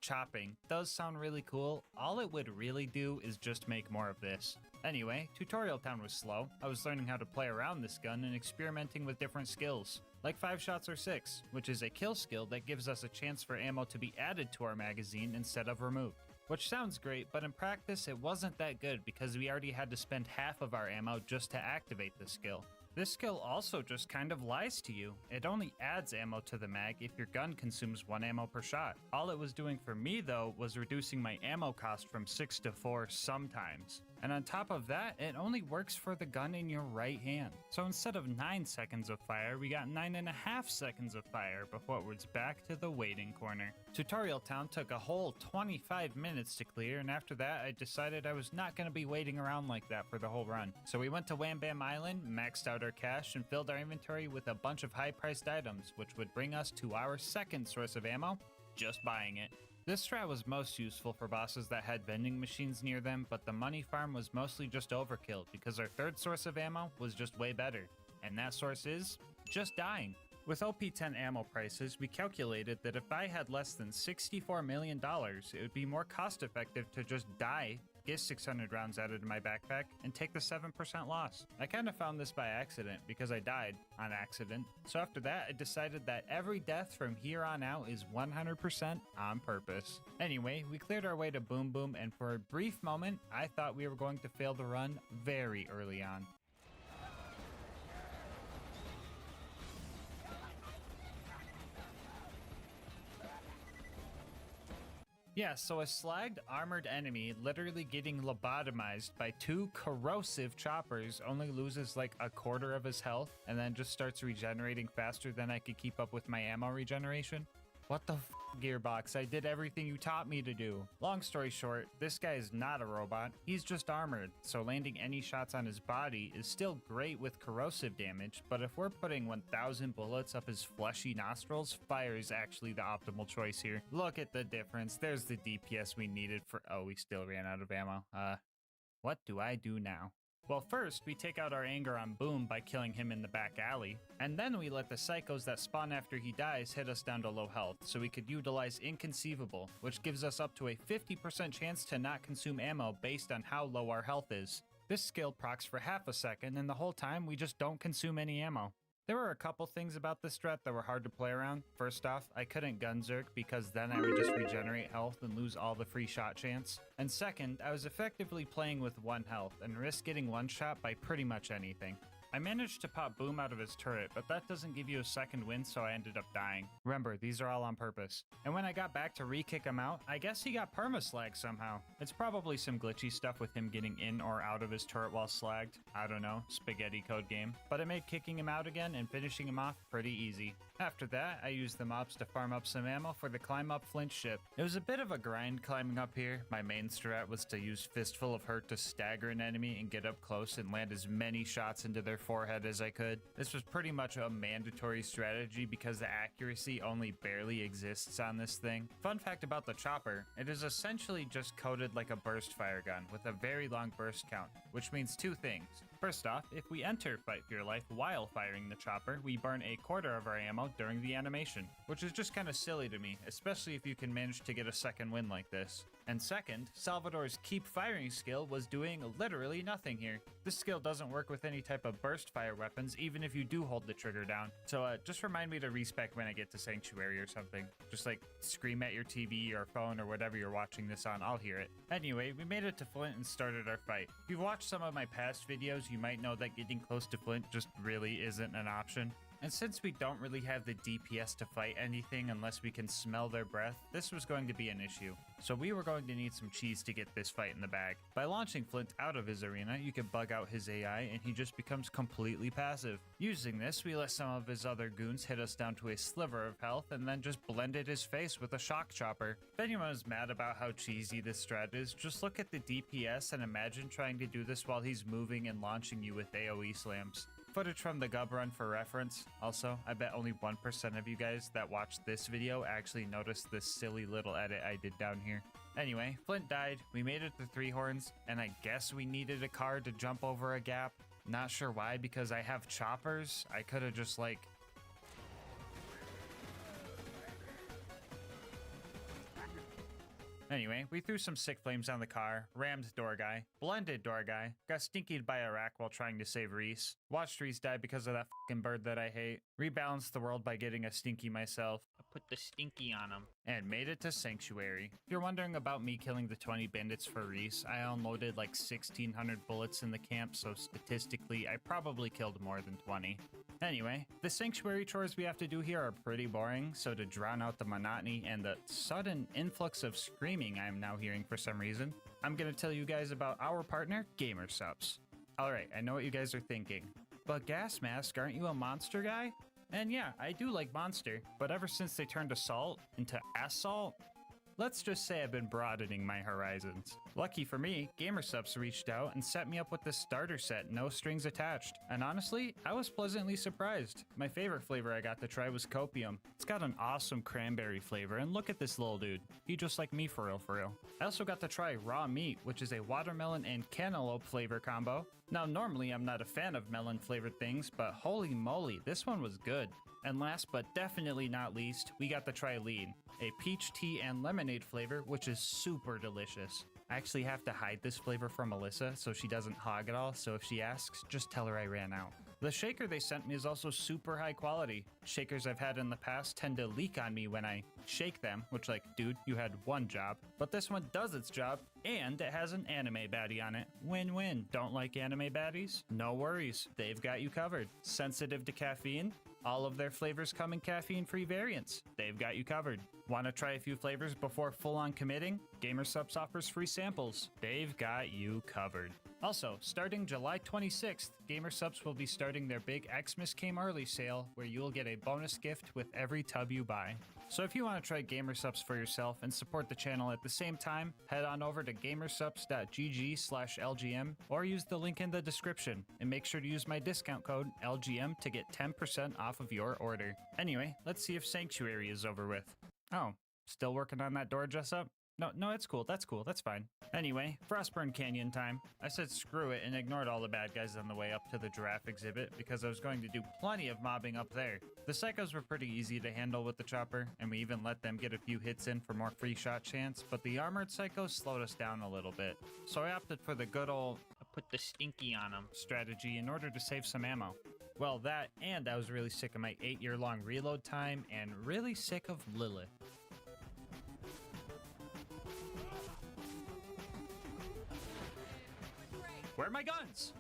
Speaker 1: chopping does sound really cool, all it would really do is just make more of this. Anyway, Tutorial Town was slow. I was learning how to play around this gun and experimenting with different skills, like 5 shots or 6, which is a kill skill that gives us a chance for ammo to be added to our magazine instead of removed. Which sounds great, but in practice it wasn't that good because we already had to spend half of our ammo just to activate this skill. This skill also just kind of lies to you. It only adds ammo to the mag if your gun consumes 1 ammo per shot. All it was doing for me though was reducing my ammo cost from 6 to 4 sometimes. And on top of that, it only works for the gun in your right hand. So instead of 9 seconds of fire, we got 9.5 seconds of fire before it was back to the waiting corner. Tutorial Town took a whole 25 minutes to clear, and after that I decided I was not going to be waiting around like that for the whole run. So we went to Wham Bam Island, maxed out our cash, and filled our inventory with a bunch of high-priced items, which would bring us to our second source of ammo, just buying it. This strat was most useful for bosses that had vending machines near them, but the money farm was mostly just overkill because our third source of ammo was just way better. And that source is just dying. With OP10 ammo prices, we calculated that if I had less than $64 million, it would be more cost effective to just die, get 600 rounds added to my backpack, and take the 7% loss. I kind of found this by accident because I died on accident. So after that, I decided that every death from here on out is 100% on purpose. Anyway, we cleared our way to Boom Boom, and for a brief moment, I thought we were going to fail the run very early on. Yeah, so a slagged armored enemy literally getting lobotomized by 2 corrosive choppers only loses like a quarter of his health and then just starts regenerating faster than I could keep up with my ammo regeneration. What the f, Gearbox? I did everything you taught me to do. Long story short, this guy is not a robot. He's just armored, so landing any shots on his body is still great with corrosive damage, but if we're putting 1,000 bullets up his fleshy nostrils, fire is actually the optimal choice here. Look at the difference. There's the DPS we needed for— oh, we still ran out of ammo. What do I do now? Well, first, we take out our anger on Boom by killing him in the back alley, and then we let the psychos that spawn after he dies hit us down to low health, so we could utilize Inconceivable, which gives us up to a 50% chance to not consume ammo based on how low our health is. This skill procs for half a second, and the whole time we just don't consume any ammo. There were a couple things about this strat that were hard to play around. First off, I couldn't gun zerk because then I would just regenerate health and lose all the free shot chance. And second, I was effectively playing with 1 health and risked getting one shot by pretty much anything. I managed to pop Boom out of his turret, but that doesn't give you a second win, so I ended up dying. Remember, these are all on purpose. And when I got back to re-kick him out, I guess he got perma-slagged somehow. It's probably some glitchy stuff with him getting in or out of his turret while slagged. I don't know, spaghetti code game. But it made kicking him out again and finishing him off pretty easy. After that, I used the mobs to farm up some ammo for the climb up Flint ship. It was a bit of a grind climbing up here. My main strat was to use Fistful of Hurt to stagger an enemy and get up close and land as many shots into their forehead as I could. This was pretty much a mandatory strategy because the accuracy only barely exists on this thing. Fun fact about the chopper, it is essentially just coded like a burst fire gun with a very long burst count, which means 2 things. First off, if we enter Fight for Your Life while firing the chopper, we burn a quarter of our ammo during the animation, which is just kind of silly to me, especially if you can manage to get a second win like this. And second, Salvador's keep firing skill was doing literally nothing here. This skill doesn't work with any type of burst fire weapons, even if you do hold the trigger down. So just remind me to respec when I get to Sanctuary or something. Just like scream at your TV or phone or whatever you're watching this on, I'll hear it. Anyway, we made it to Flint and started our fight. If you've watched some of my past videos, you might know that getting close to Flint just really isn't an option. And since we don't really have the DPS to fight anything unless we can smell their breath, this was going to be an issue. So we were going to need some cheese to get this fight in the bag. By launching Flint out of his arena, you can bug out his AI and he just becomes completely passive. Using this, we let some of his other goons hit us down to a sliver of health and then just blended his face with a shock chopper. If anyone is mad about how cheesy this strat is, just look at the DPS and imagine trying to do this while he's moving and launching you with AoE slams. Footage from the Gub run for reference. Also, I bet only 1% of you guys that watched this video actually noticed this silly little edit I did down here. Anyway, Flint died, we made it to 3 horns, and I guess we needed a car to jump over a gap. Not sure why, because I have choppers. I could have just like... Anyway, we threw some sick flames on the car, rammed door guy, blended door guy, got stinkied by a rack while trying to save Reese, watched Reese die because of that fucking bird that I hate, rebalanced the world by getting a stinky myself, I put the stinky on him, and made it to Sanctuary. If you're wondering about me killing the 20 bandits for Reese, I unloaded like 1,600 bullets in the camp, so statistically I probably killed more than 20. Anyway, the Sanctuary chores we have to do here are pretty boring, so to drown out the monotony and the sudden influx of screaming I am now hearing for some reason, I'm gonna tell you guys about our partner, GASMASK'S. Alright, I know what you guys are thinking, but GasMask, aren't you a monster guy? And yeah, I do like monster, but ever since they turned assault into assault, let's just say I've been broadening my horizons. Lucky for me, GASMASK'S reached out and set me up with this starter set, no strings attached. And honestly, I was pleasantly surprised. My favorite flavor I got to try was Copium. It's got an awesome cranberry flavor, and look at this little dude. He just like me for real, for real. I also got to try Raw Meat, which is a watermelon and cantaloupe flavor combo. Now normally I'm not a fan of melon flavored things, but holy moly, this one was good. And last but definitely not least, we got to try Lean, a peach tea and lemonade flavor, which is super delicious. I actually have to hide this flavor from Melissa so she doesn't hog it all, so if she asks, just tell her I ran out. The shaker they sent me is also super high quality. Shakers I've had in the past tend to leak on me when I shake them, which like, dude, you had one job. But this one does its job, and it has an anime baddie on it. Win-win. Don't like anime baddies? No worries, they've got you covered. Sensitive to caffeine? All of their flavors come in caffeine-free variants. They've got you covered. Want to try a few flavors before full-on committing? GASMASK'S offers free samples. They've got you covered. Also, starting July 26th, GASMASK'S will be starting their big Xmas Came Early sale, where you will get a bonus gift with every tub you buy. So if you want to try GASMASK'S for yourself and support the channel at the same time, head on over to gamersubs.gg/LGM or use the link in the description, and make sure to use my discount code LGM to get 10% off of your order. Anyway, let's see if Sanctuary is over with. Oh, still working on that door, Jessup? No, it's cool. That's cool. That's fine. Anyway, Frostburn Canyon time. I said screw it and ignored all the bad guys on the way up to the giraffe exhibit because I was going to do plenty of mobbing up there. The psychos were pretty easy to handle with the chopper, and we even let them get a few hits in for more free shot chance, but the armored psychos slowed us down a little bit. So I opted for the good old put the stinky on them strategy in order to save some ammo. Well, that, and I was really sick of my 8-year-long reload time and really sick of Lilith. Where are my guns?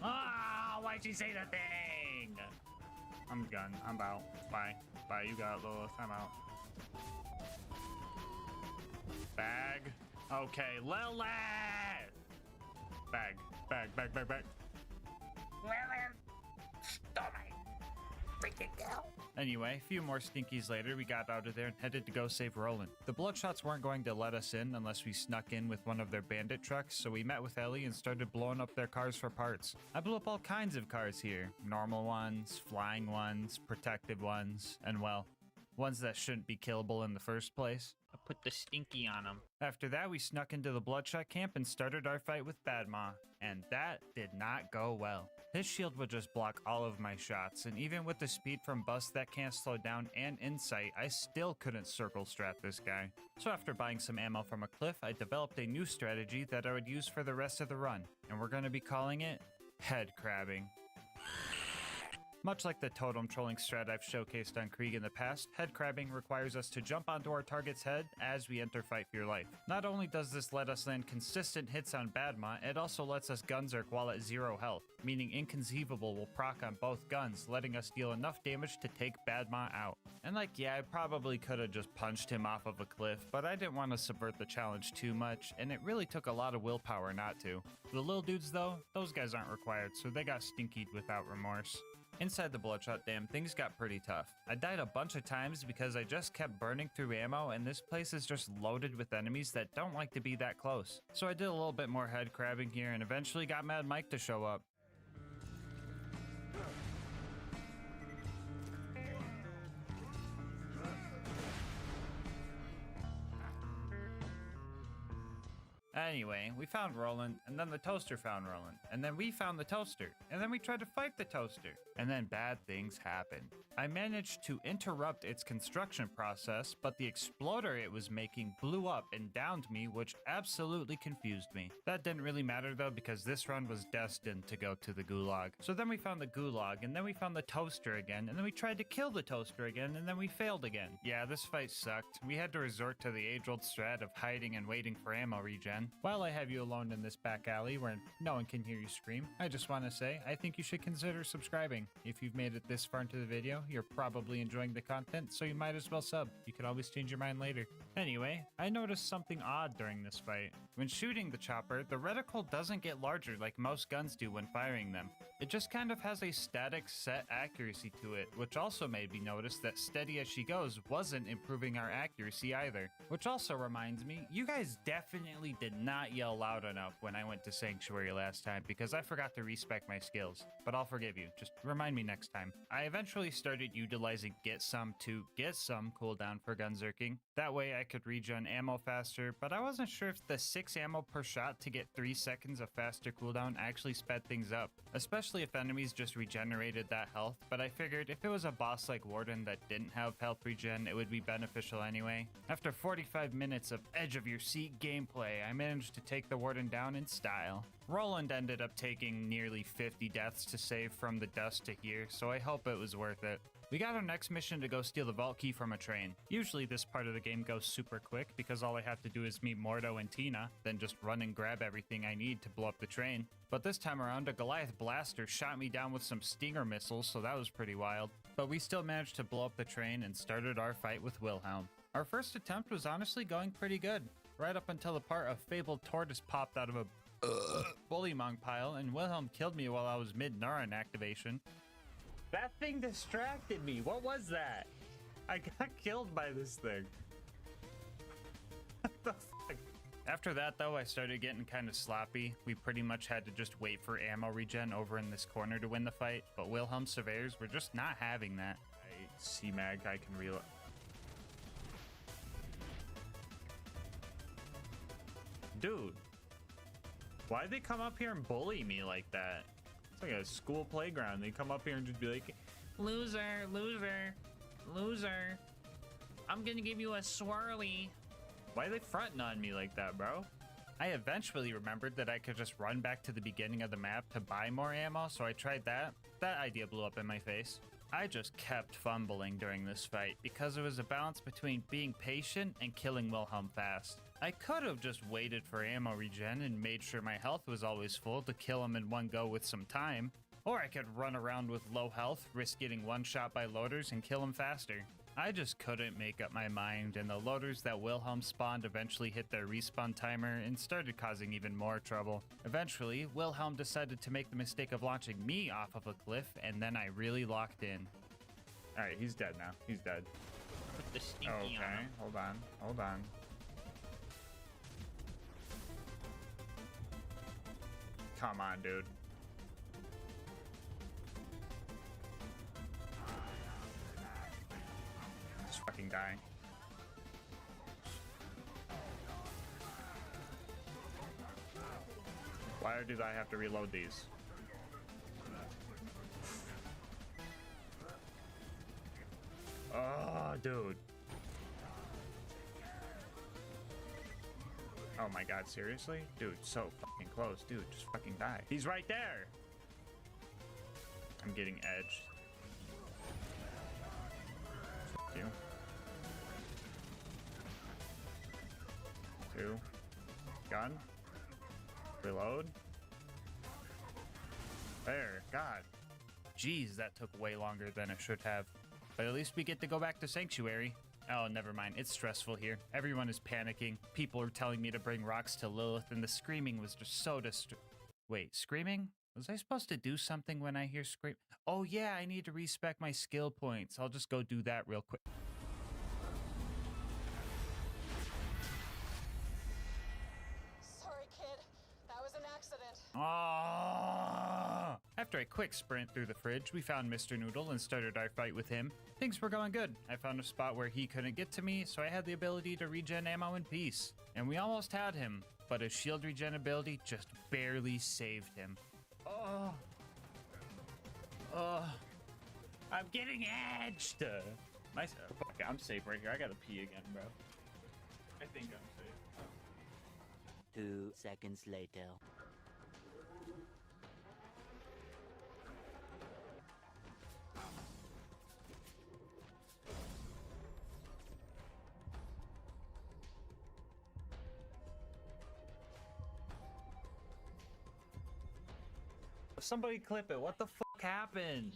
Speaker 1: Ah, why'd you say the thing? I'm done. I'm out. Bye. Bye, you got it, Lilith. I'm out. Bag. Okay, Lilith! Bag. Bag. Lilith! Stop me. Freaking hell. Anyway, a few more stinkies later, we got out of there and headed to go save Roland. The Bloodshots weren't going to let us in unless we snuck in with one of their bandit trucks, so we met with Ellie and started blowing up their cars for parts. I blew up all kinds of cars here. Normal ones, flying ones, protective ones, and well, ones that shouldn't be killable in the first place. I put the stinky on them. After that, we snuck into the Bloodshot camp and started our fight with Badma, and that did not go well. His shield would just block all of my shots, and even with the speed from Bust that can't slow down and Insight, I still couldn't circle strat this guy. So after buying some ammo from a cliff, I developed a new strategy that I would use for the rest of the run, and we're going to be calling it head crabbing. Much like the totem trolling strat I've showcased on Krieg in the past, head crabbing requires us to jump onto our target's head as we enter fight for your life. Not only does this let us land consistent hits on Badma, it also lets us gunzerk while at 0 health, meaning Inconceivable will proc on both guns, letting us deal enough damage to take Badma out. And like, yeah, I probably could have just punched him off of a cliff, but I didn't want to subvert the challenge too much, and it really took a lot of willpower not to. The little dudes though, those guys aren't required, so they got stinkied without remorse. Inside the Bloodshot Dam, things got pretty tough. I died a bunch of times because I just kept burning through ammo, and this place is just loaded with enemies that don't like to be that close. So I did a little bit more head crabbing here and eventually got Mad Mike to show up. Anyway, we found Roland, and then the toaster found Roland, and then we found the toaster, and then we tried to fight the toaster, and then bad things happened. I managed to interrupt its construction process, but the exploder it was making blew up and downed me, which absolutely confused me. That didn't really matter though, because this run was destined to go to the gulag. So then we found the gulag, and then we found the toaster again, and then we tried to kill the toaster again, and then we failed again. Yeah, this fight sucked. We had to resort to the age-old strat of hiding and waiting for ammo regen. While I have you alone in this back alley where no one can hear you scream, I just want to say I think you should consider subscribing. If you've made it this far into the video, you're probably enjoying the content, so you might as well sub. You can always change your mind later. Anyway, I noticed something odd during this fight. When shooting the chopper, the reticle doesn't get larger like most guns do when firing them. It just kind of has a static set accuracy to it, which also made me notice that steady as she goes wasn't improving our accuracy either. Which also reminds me, you guys definitely did not yell loud enough when I went to Sanctuary last time because I forgot to respec my skills. But I'll forgive you, just remind me next time. I eventually started utilizing Get Some to get some cooldown for gunzerking. That way I could regen ammo faster, but I wasn't sure if the 6 ammo per shot to get 3 seconds of faster cooldown actually sped things up, especially if enemies just regenerated that health, but I figured if it was a boss like Warden that didn't have health regen, it would be beneficial anyway. After 45 minutes of edge of your seat gameplay, I managed to take the Warden down in style. Roland ended up taking nearly 50 deaths to save from the dust to here, so I hope it was worth it. We got our next mission to go steal the vault key from a train. Usually this part of the game goes super quick because all I have to do is meet Mordo and Tina, then just run and grab everything I need to blow up the train. But this time around, a Goliath blaster shot me down with some Stinger missiles, so that was pretty wild. But we still managed to blow up the train and started our fight with Wilhelm. Our first attempt was honestly going pretty good, right up until the part of Fabled Tortoise popped out of a bullymong pile and Wilhelm killed me while I was mid-neuron activation. That thing distracted me. What was that? I got killed by this thing. What the fuck? After that though, I started getting kind of sloppy. We pretty much had to just wait for ammo regen over in this corner to win the fight, but Wilhelm's surveyors were just not having that. C-Mag, I can reload. Dude, why'd they come up here and bully me like that? It's like a school playground. They come up here and just be like, loser, loser, loser. I'm gonna give you a swirly. Why are they fronting on me like that, bro? I eventually remembered that I could just run back to the beginning of the map to buy more ammo, so I tried that. That idea blew up in my face. I just kept fumbling during this fight because it was a balance between being patient and killing Wilhelm fast. I could have just waited for ammo regen and made sure my health was always full to kill him in one go with some time, or I could run around with low health, risk getting one shot by loaders and kill him faster. I just couldn't make up my mind, and the loaders that Wilhelm spawned eventually hit their respawn timer and started causing even more trouble. Eventually, Wilhelm decided to make the mistake of launching me off of a cliff, and then I really locked in. Alright, he's dead now. He's dead.
Speaker 9: Put the stinky
Speaker 1: Okay,
Speaker 9: on him.
Speaker 1: hold on, hold on. Come on, dude. Just fucking die. Why do I have to reload these? Oh, dude. Oh my god, seriously? Dude, so fucking close. Dude, just fucking die. He's right there! I'm getting edged. on. Reload. There, God. Jeez, that took way longer than it should have. But at least we get to go back to Sanctuary. Oh, never mind. It's stressful here. Everyone is panicking. People are telling me to bring rocks to Lilith, and the screaming was just so Wait, screaming? Was I supposed to do something when I hear scream? Oh yeah, I need to respec my skill points. I'll just go do that real quick.
Speaker 9: Sorry, kid. That was an accident.
Speaker 1: Ah! After a quick sprint through the fridge, we found Mr. Noodle and started our fight with him. Things were going good. I found a spot where he couldn't get to me, so I had the ability to regen ammo in peace. And we almost had him, but his shield regen ability just barely saved him. Oh. Oh. I'm getting edged.
Speaker 2: Fuck, I'm safe right here. I gotta pee again, bro. I think I'm safe.
Speaker 10: 2 seconds later.
Speaker 1: Somebody clip it. What the fuck happened?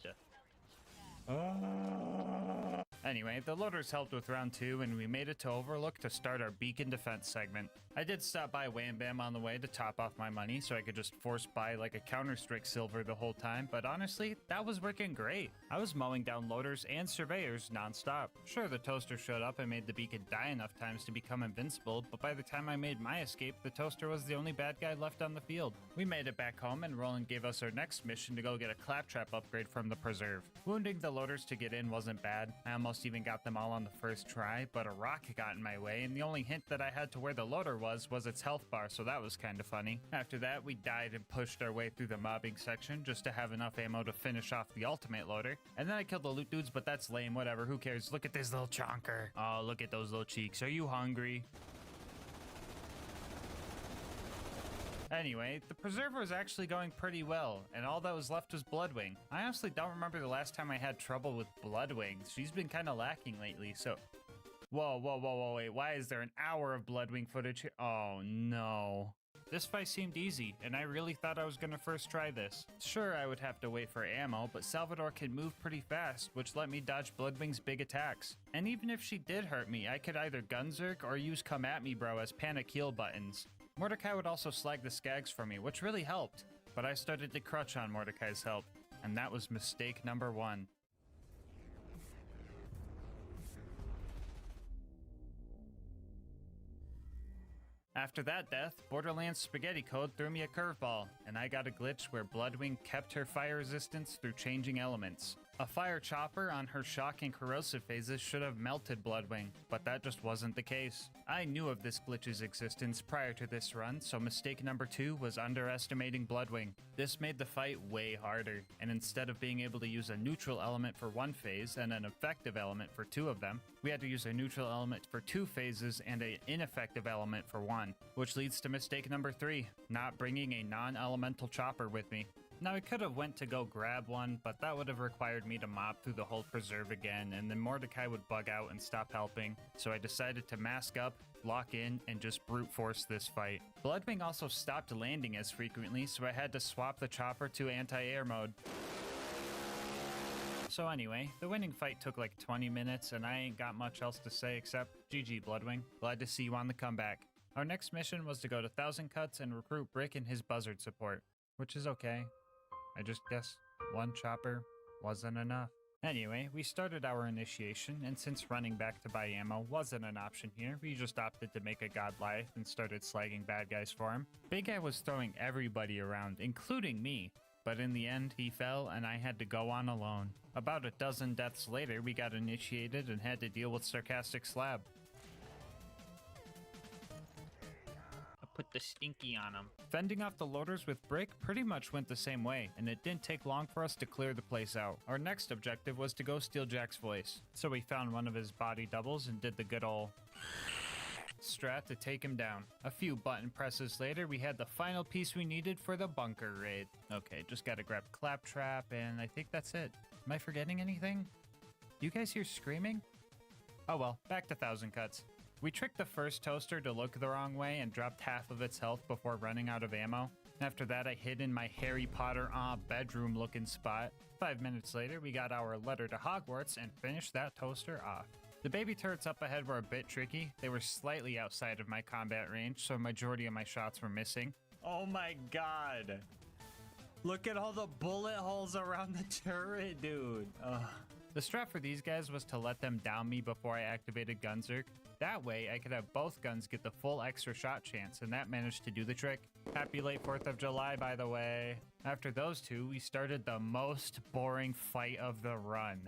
Speaker 1: Anyway, the loaders helped with round 2 and we made it to Overlook to start our beacon defense segment. I did stop by Wham Bam on the way to top off my money so I could just force buy like a Counter-Strike silver the whole time, but honestly, that was working great. I was mowing down loaders and surveyors non-stop. Sure, the toaster showed up and made the beacon die enough times to become invincible, but by the time I made my escape, the toaster was the only bad guy left on the field. We made it back home and Roland gave us our next mission to go get a claptrap upgrade from the preserve. Wounding the loaders to get in wasn't bad. I almost even got them all on the first try, but a rock got in my way and the only hint that I had to where the loader was its health bar, so that was kind of funny. After that, we died and pushed our way through the mobbing section just to have enough ammo to finish off the ultimate loader. And then I killed the loot dudes, but that's lame, whatever, who cares? Look at this little chonker. Oh, look at those little cheeks. Are you hungry? Anyway, the preserver was actually going pretty well, and all that was left was Bloodwing. I honestly don't remember the last time I had trouble with Bloodwing. She's been kind of lacking lately, so... Whoa, wait, why is there an hour of Bloodwing footage here? Oh, no. This fight seemed easy, and I really thought I was gonna first try this. Sure, I would have to wait for ammo, but Salvador can move pretty fast, which let me dodge Bloodwing's big attacks. And even if she did hurt me, I could either gunzerk or use come at me bro as panic heal buttons. Mordecai would also slag the skags for me, which really helped, but I started to crutch on Mordecai's help, and that was mistake number 1. After that death, Borderlands Spaghetti Code threw me a curveball, and I got a glitch where Bloodwing kept her fire resistance through changing elements. A fire chopper on her shock and corrosive phases should have melted Bloodwing, but that just wasn't the case. I knew of this glitch's existence prior to this run, so mistake number 2 was underestimating Bloodwing. This made the fight way harder, and instead of being able to use a neutral element for 1 phase and an effective element for 2 of them, we had to use a neutral element for 2 phases and an ineffective element for 1, which leads to mistake number 3, not bringing a non-elemental chopper with me. Now I could have went to go grab one, but that would have required me to mob through the whole preserve again, and then Mordecai would bug out and stop helping, so I decided to mask up, lock in, and just brute force this fight. Bloodwing also stopped landing as frequently, so I had to swap the chopper to anti-air mode. So anyway, the winning fight took like 20 minutes, and I ain't got much else to say except GG Bloodwing, glad to see you on the comeback. Our next mission was to go to 1000 Cuts and recruit Brick and his buzzard support, which is okay. I just guess 1 chopper wasn't enough. Anyway, we started our initiation, and since running back to buy ammo wasn't an option here, we just opted to make a Godliath and started slagging bad guys for him. Big Guy was throwing everybody around, including me, but in the end he fell and I had to go on alone. About a dozen deaths later, we got initiated and had to deal with Sarcastic Slab. Put the stinky on him. Fending off the loaders with Brick pretty much went the same way, and it didn't take long for us to clear the place out. Our next objective was to go steal Jack's voice, so we found one of his body doubles and did the good ol' strat to take him down. A few button presses later, we had the final piece we needed for the bunker raid. Okay, just gotta grab Claptrap, and I think that's it. Am I forgetting anything? You guys hear screaming? Oh well, back to 1000 Cuts. We tricked the first toaster to look the wrong way and dropped half of its health before running out of ammo. After that, I hid in my Harry Potter bedroom looking spot. 5 minutes later, we got our letter to Hogwarts and finished that toaster off. The baby turrets up ahead were a bit tricky. They were slightly outside of my combat range, so a majority of my shots were missing. Oh my god. Look at all the bullet holes around the turret, dude. Ugh. The strat for these guys was to let them down me before I activated Gunzerk. That way, I could have both guns get the full extra shot chance, and that managed to do the trick. Happy late 4th of July, by the way. After those two, we started the most boring fight of the run.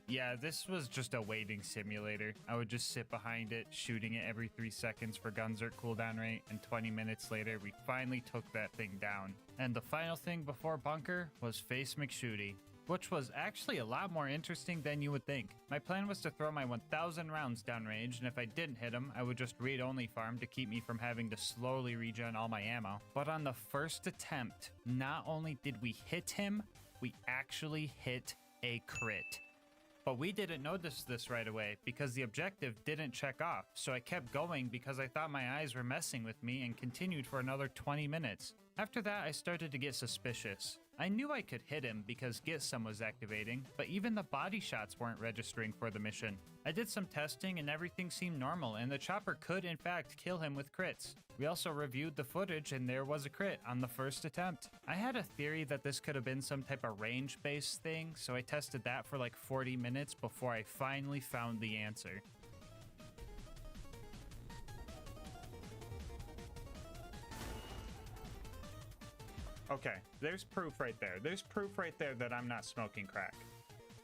Speaker 1: Yeah, this was just a waiting simulator. I would just sit behind it, shooting it every 3 seconds for Gunzerk cooldown rate, and 20 minutes later, we finally took that thing down. And the final thing before bunker was Face McShooty, which was actually a lot more interesting than you would think. My plan was to throw my 1,000 rounds downrange, and if I didn't hit him, I would just read-only farm to keep me from having to slowly regen all my ammo. But on the first attempt, not only did we hit him, we actually hit a crit. But we didn't notice this right away because the objective didn't check off, so I kept going because I thought my eyes were messing with me and continued for another 20 minutes. After that, I started to get suspicious. I knew I could hit him because Get Some was activating, but even the body shots weren't registering for the mission. I did some testing and everything seemed normal, and the chopper could in fact kill him with crits. We also reviewed the footage and there was a crit on the first attempt. I had a theory that this could have been some type of range-based thing, so I tested that for like 40 minutes before I finally found the answer. Okay, there's proof right there. There's proof right there that I'm not smoking crack.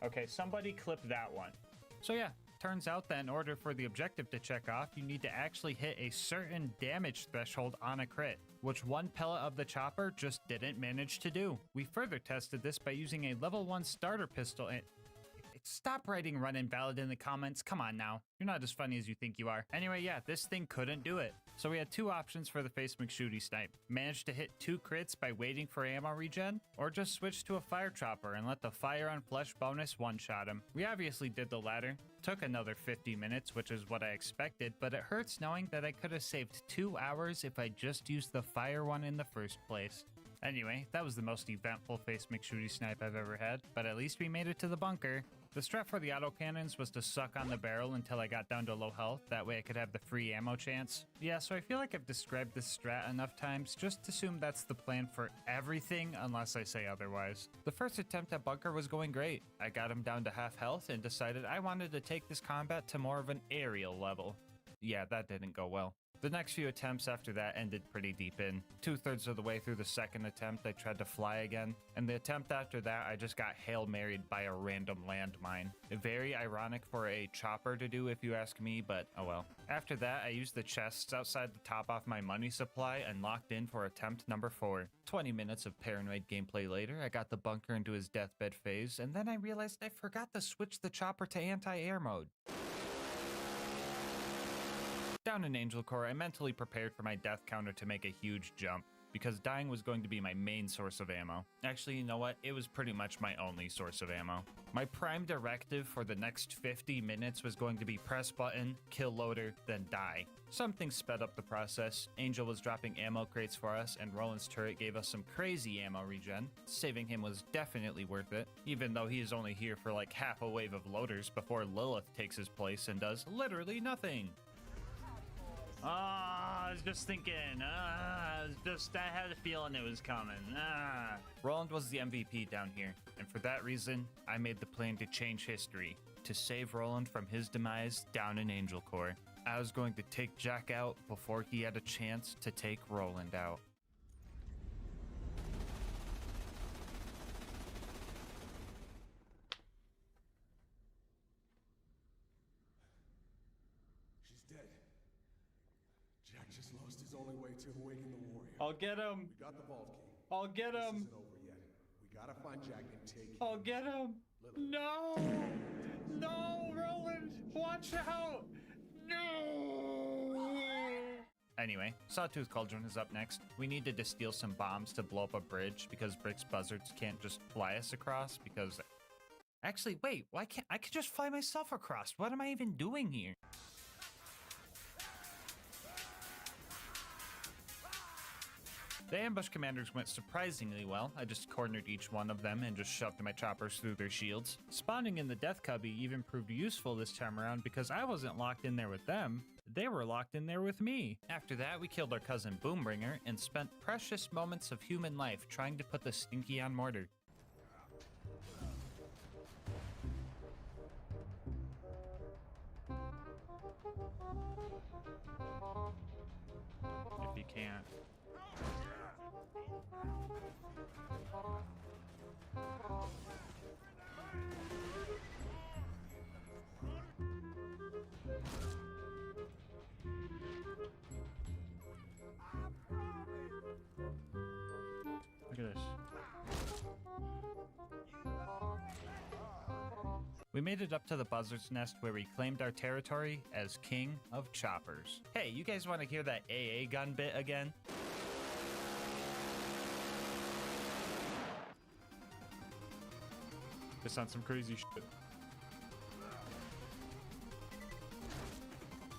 Speaker 1: Okay, somebody clip that one. So yeah, turns out that in order for the objective to check off, you need to actually hit a certain damage threshold on a crit, which one pellet of the chopper just didn't manage to do. We further tested this by using a level 1 starter pistol and... Stop writing run invalid in the comments, come on now. You're not as funny as you think you are. Anyway, yeah, this thing couldn't do it. So we had two options for the Face McShooty snipe. Manage to hit 2 crits by waiting for ammo regen, or just switch to a fire chopper and let the fire on flesh bonus one-shot him. We obviously did the latter. Took another 50 minutes, which is what I expected, but it hurts knowing that I could have saved 2 hours if I just used the fire one in the first place. Anyway, that was the most eventful Face McShooty snipe I've ever had, but at least we made it to the bunker. The strat for the autocannons was to suck on the barrel until I got down to low health, that way I could have the free ammo chance. Yeah, so I feel like I've described this strat enough times, just assume that's the plan for everything unless I say otherwise. The first attempt at bunker was going great. I got him down to half health and decided I wanted to take this combat to more of an aerial level. Yeah, that didn't go well. The next few attempts after that ended pretty deep in. 2/3 of the way through the second attempt, I tried to fly again, and the attempt after that, I just got Hail Married by a random landmine. Very ironic for a chopper to do if you ask me, but oh well. After that, I used the chests outside to top off my money supply and locked in for attempt number 4. 20 minutes of paranoid gameplay later, I got the bunker into his deathbed phase, and then I realized I forgot to switch the chopper to anti-air mode. Down in Angel Core, I mentally prepared for my death counter to make a huge jump, because dying was going to be my main source of ammo. Actually, you know what? It was pretty much my only source of ammo. My prime directive for the next 50 minutes was going to be press button, kill loader, then die. Something sped up the process. Angel was dropping ammo crates for us, and Roland's turret gave us some crazy ammo regen. Saving him was definitely worth it, even though he is only here for like half a wave of loaders before Lilith takes his place and does literally nothing. I was just thinking, I had a feeling it was coming. Roland was the MVP down here, and for that reason, I made the plan to change history, to save Roland from his demise down in Angel Core. I was going to take Jack out before he had a chance to take Roland out.
Speaker 3: Only way to awaken the warrior.
Speaker 1: I'll get him.
Speaker 3: We got the vault key.
Speaker 1: I'll get him.
Speaker 3: This isn't over yet. We gotta find Jack and take him.
Speaker 1: I'll get him. No. No, Roland. Watch out. No. Anyway, Sawtooth Cauldron is up next. We needed to steal some bombs to blow up a bridge because Brick's buzzards can't just fly us across because Actually, wait, why can't I could just fly myself across? What am I even doing here? The ambush commanders went surprisingly well. I just cornered each one of them and just shoved my choppers through their shields. Spawning in the death cubby even proved useful this time around because I wasn't locked in there with them. They were locked in there with me. After that, we killed our cousin Boombringer and spent precious moments of human life trying to put the Stinky on mortar. If you can't. Look at this. We made it up to the buzzard's nest where we claimed our territory as King of Choppers. Hey, you guys want to hear that AA gun bit again? This sounds some crazy shit.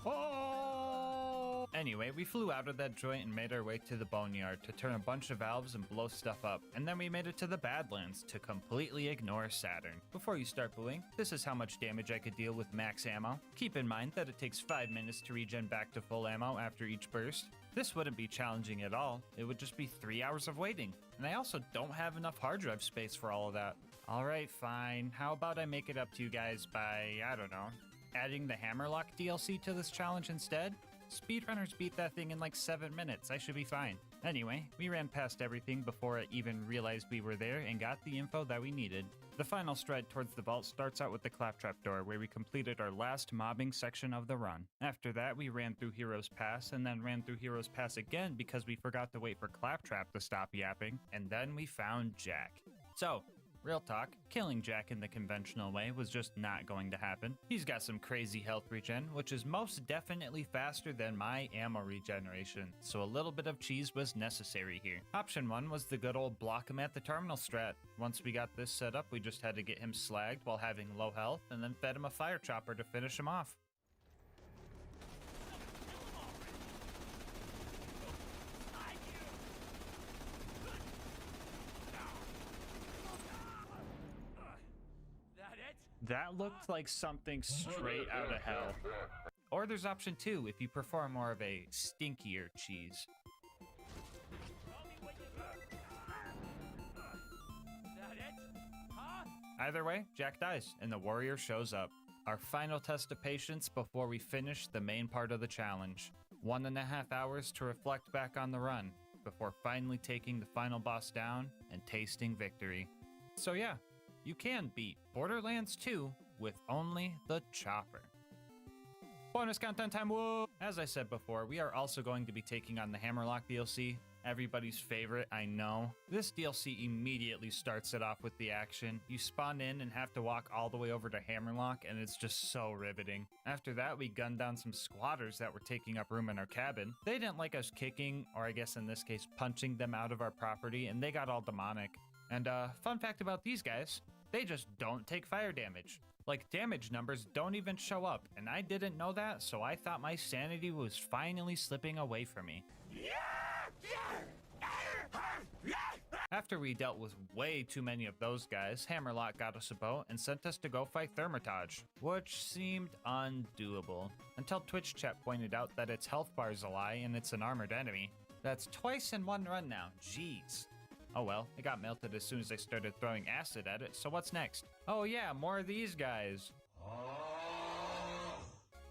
Speaker 1: Oh! Anyway, we flew out of that joint and made our way to the boneyard to turn a bunch of valves and blow stuff up. And then we made it to the Badlands to completely ignore Saturn. Before you start booing, this is how much damage I could deal with max ammo. Keep in mind that it takes 5 minutes to regen back to full ammo after each burst. This wouldn't be challenging at all. It would just be 3 hours of waiting. And I also don't have enough hard drive space for all of that. Alright, fine. How about I make it up to you guys by, I don't know, adding the Hammerlock DLC to this challenge instead? Speedrunners beat that thing in like 7 minutes. I should be fine. Anyway, we ran past everything before I even realized we were there and got the info that we needed. The final stride towards the vault starts out with the Claptrap door, where we completed our last mobbing section of the run. After that, we ran through Heroes Pass and then ran through Heroes Pass again because we forgot to wait for Claptrap to stop yapping, and then we found Jack. So, real talk, killing Jack in the conventional way was just not going to happen. He's got some crazy health regen, which is most definitely faster than my ammo regeneration, so a little bit of cheese was necessary here. Option 1 was the good old block him at the terminal strat. Once we got this set up, we just had to get him slagged while having low health, and then fed him a fire chopper to finish him off. That looked like something straight out of hell. Or there's option 2 if you prefer more of a stinkier cheese. Either way, Jack dies and the warrior shows up. Our final test of patience before we finish the main part of the challenge. 1.5 hours to reflect back on the run before finally taking the final boss down and tasting victory. So yeah, you can beat Borderlands 2 with only the chopper. Bonus content time, whoa! As I said before, we are also going to be taking on the Hammerlock DLC. Everybody's favorite, I know. This DLC immediately starts it off with the action. You spawn in and have to walk all the way over to Hammerlock, and it's just so riveting. After that, we gunned down some squatters that were taking up room in our cabin. They didn't like us kicking, or I guess in this case, punching them out of our property, and they got all demonic. And fun fact about these guys, they just don't take fire damage. Like, damage numbers don't even show up, and I didn't know that, so I thought my sanity was finally slipping away from me. After we dealt with way too many of those guys, Hammerlock got us a boat and sent us to go fight Thermitage, which seemed undoable, until Twitch chat pointed out that its health bar is a lie and it's an armored enemy. That's twice in one run now, jeez. Oh well, it got melted as soon as I started throwing acid at it, so what's next? Oh yeah, more of these guys.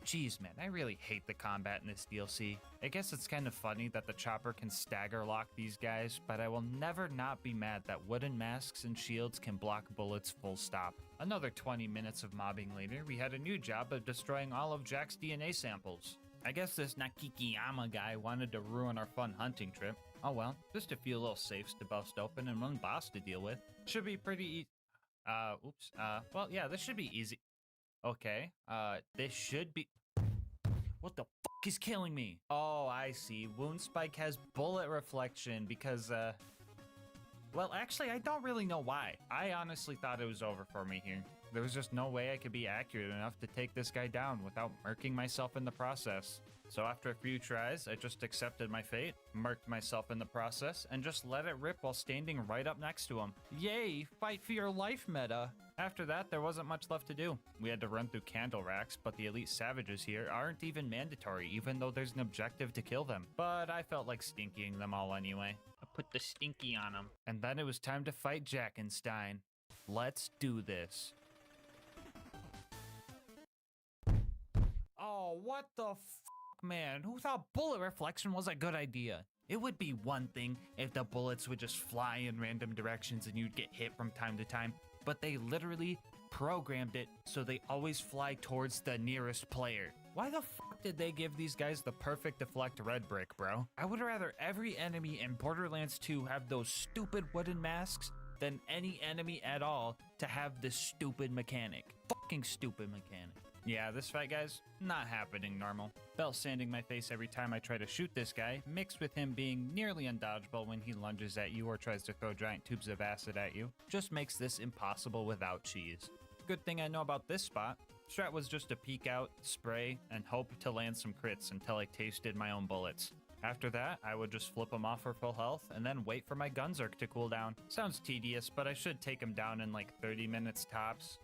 Speaker 1: Jeez man, I really hate the combat in this DLC. I guess it's kind of funny that the chopper can stagger lock these guys, but I will never not be mad that wooden masks and shields can block bullets full stop. Another 20 minutes of mobbing later, we had a new job of destroying all of Jack's DNA samples. I guess this Nakikiyama guy wanted to ruin our fun hunting trip. Oh well, just a few little safes to bust open and one boss to deal with. Should be pretty easy. Well, yeah, this should be easy. Okay, this should be... What the fuck is killing me? Oh, I see. Wound Spike has bullet reflection because, Well, actually, I don't really know why. I honestly thought it was over for me here. There was just no way I could be accurate enough to take this guy down without murking myself in the process. So after a few tries, I just accepted my fate, murked myself in the process, and just let it rip while standing right up next to him. Yay, fight for your life meta. After that, there wasn't much left to do. We had to run through candle racks, but the elite savages here aren't even mandatory, even though there's an objective to kill them. But I felt like stinkying them all anyway. I put the stinky on them. And then it was time to fight Jackenstein. Let's do this. Oh, what the f***, man? Who thought bullet reflection was a good idea? It would be one thing if the bullets would just fly in random directions and you'd get hit from time to time, but they literally programmed it so they always fly towards the nearest player. Why the fuck did they give these guys the perfect deflect red brick, bro? I would rather every enemy in Borderlands 2 have those stupid wooden masks than any enemy at all to have this stupid mechanic. Fucking stupid mechanic. Yeah, this fight, guys, not happening normal. Belt sanding my face every time I try to shoot this guy, mixed with him being nearly undodgeable when he lunges at you or tries to throw giant tubes of acid at you, just makes this impossible without cheese. Good thing I know about this spot. Strat was just to peek out, spray, and hope to land some crits until I tasted my own bullets. After that, I would just flip him off for full health and then wait for my Gunzerk to cool down. Sounds tedious, but I should take him down in like 30 minutes tops.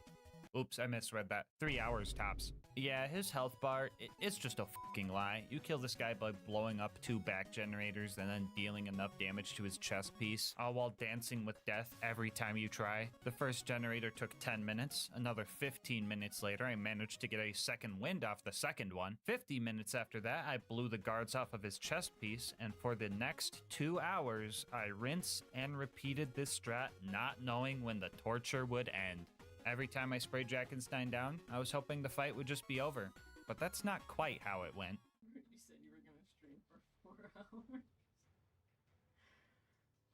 Speaker 1: Oops, I misread that. 3 hours tops. Yeah, his health bar, it's just a fucking lie. You kill this guy by blowing up 2 back generators and then dealing enough damage to his chest piece, all while dancing with death every time you try. The first generator took 10 minutes. Another 15 minutes later, I managed to get a second wind off the second one. 50 minutes after that, I blew the guards off of his chest piece, and for the next 2 hours, I rinsed and repeated this strat, not knowing when the torture would end. Every time I sprayed Jackenstein down, I was hoping the fight would just be over. But that's not quite how it went.
Speaker 11: You said you were gonna stream for 4 hours.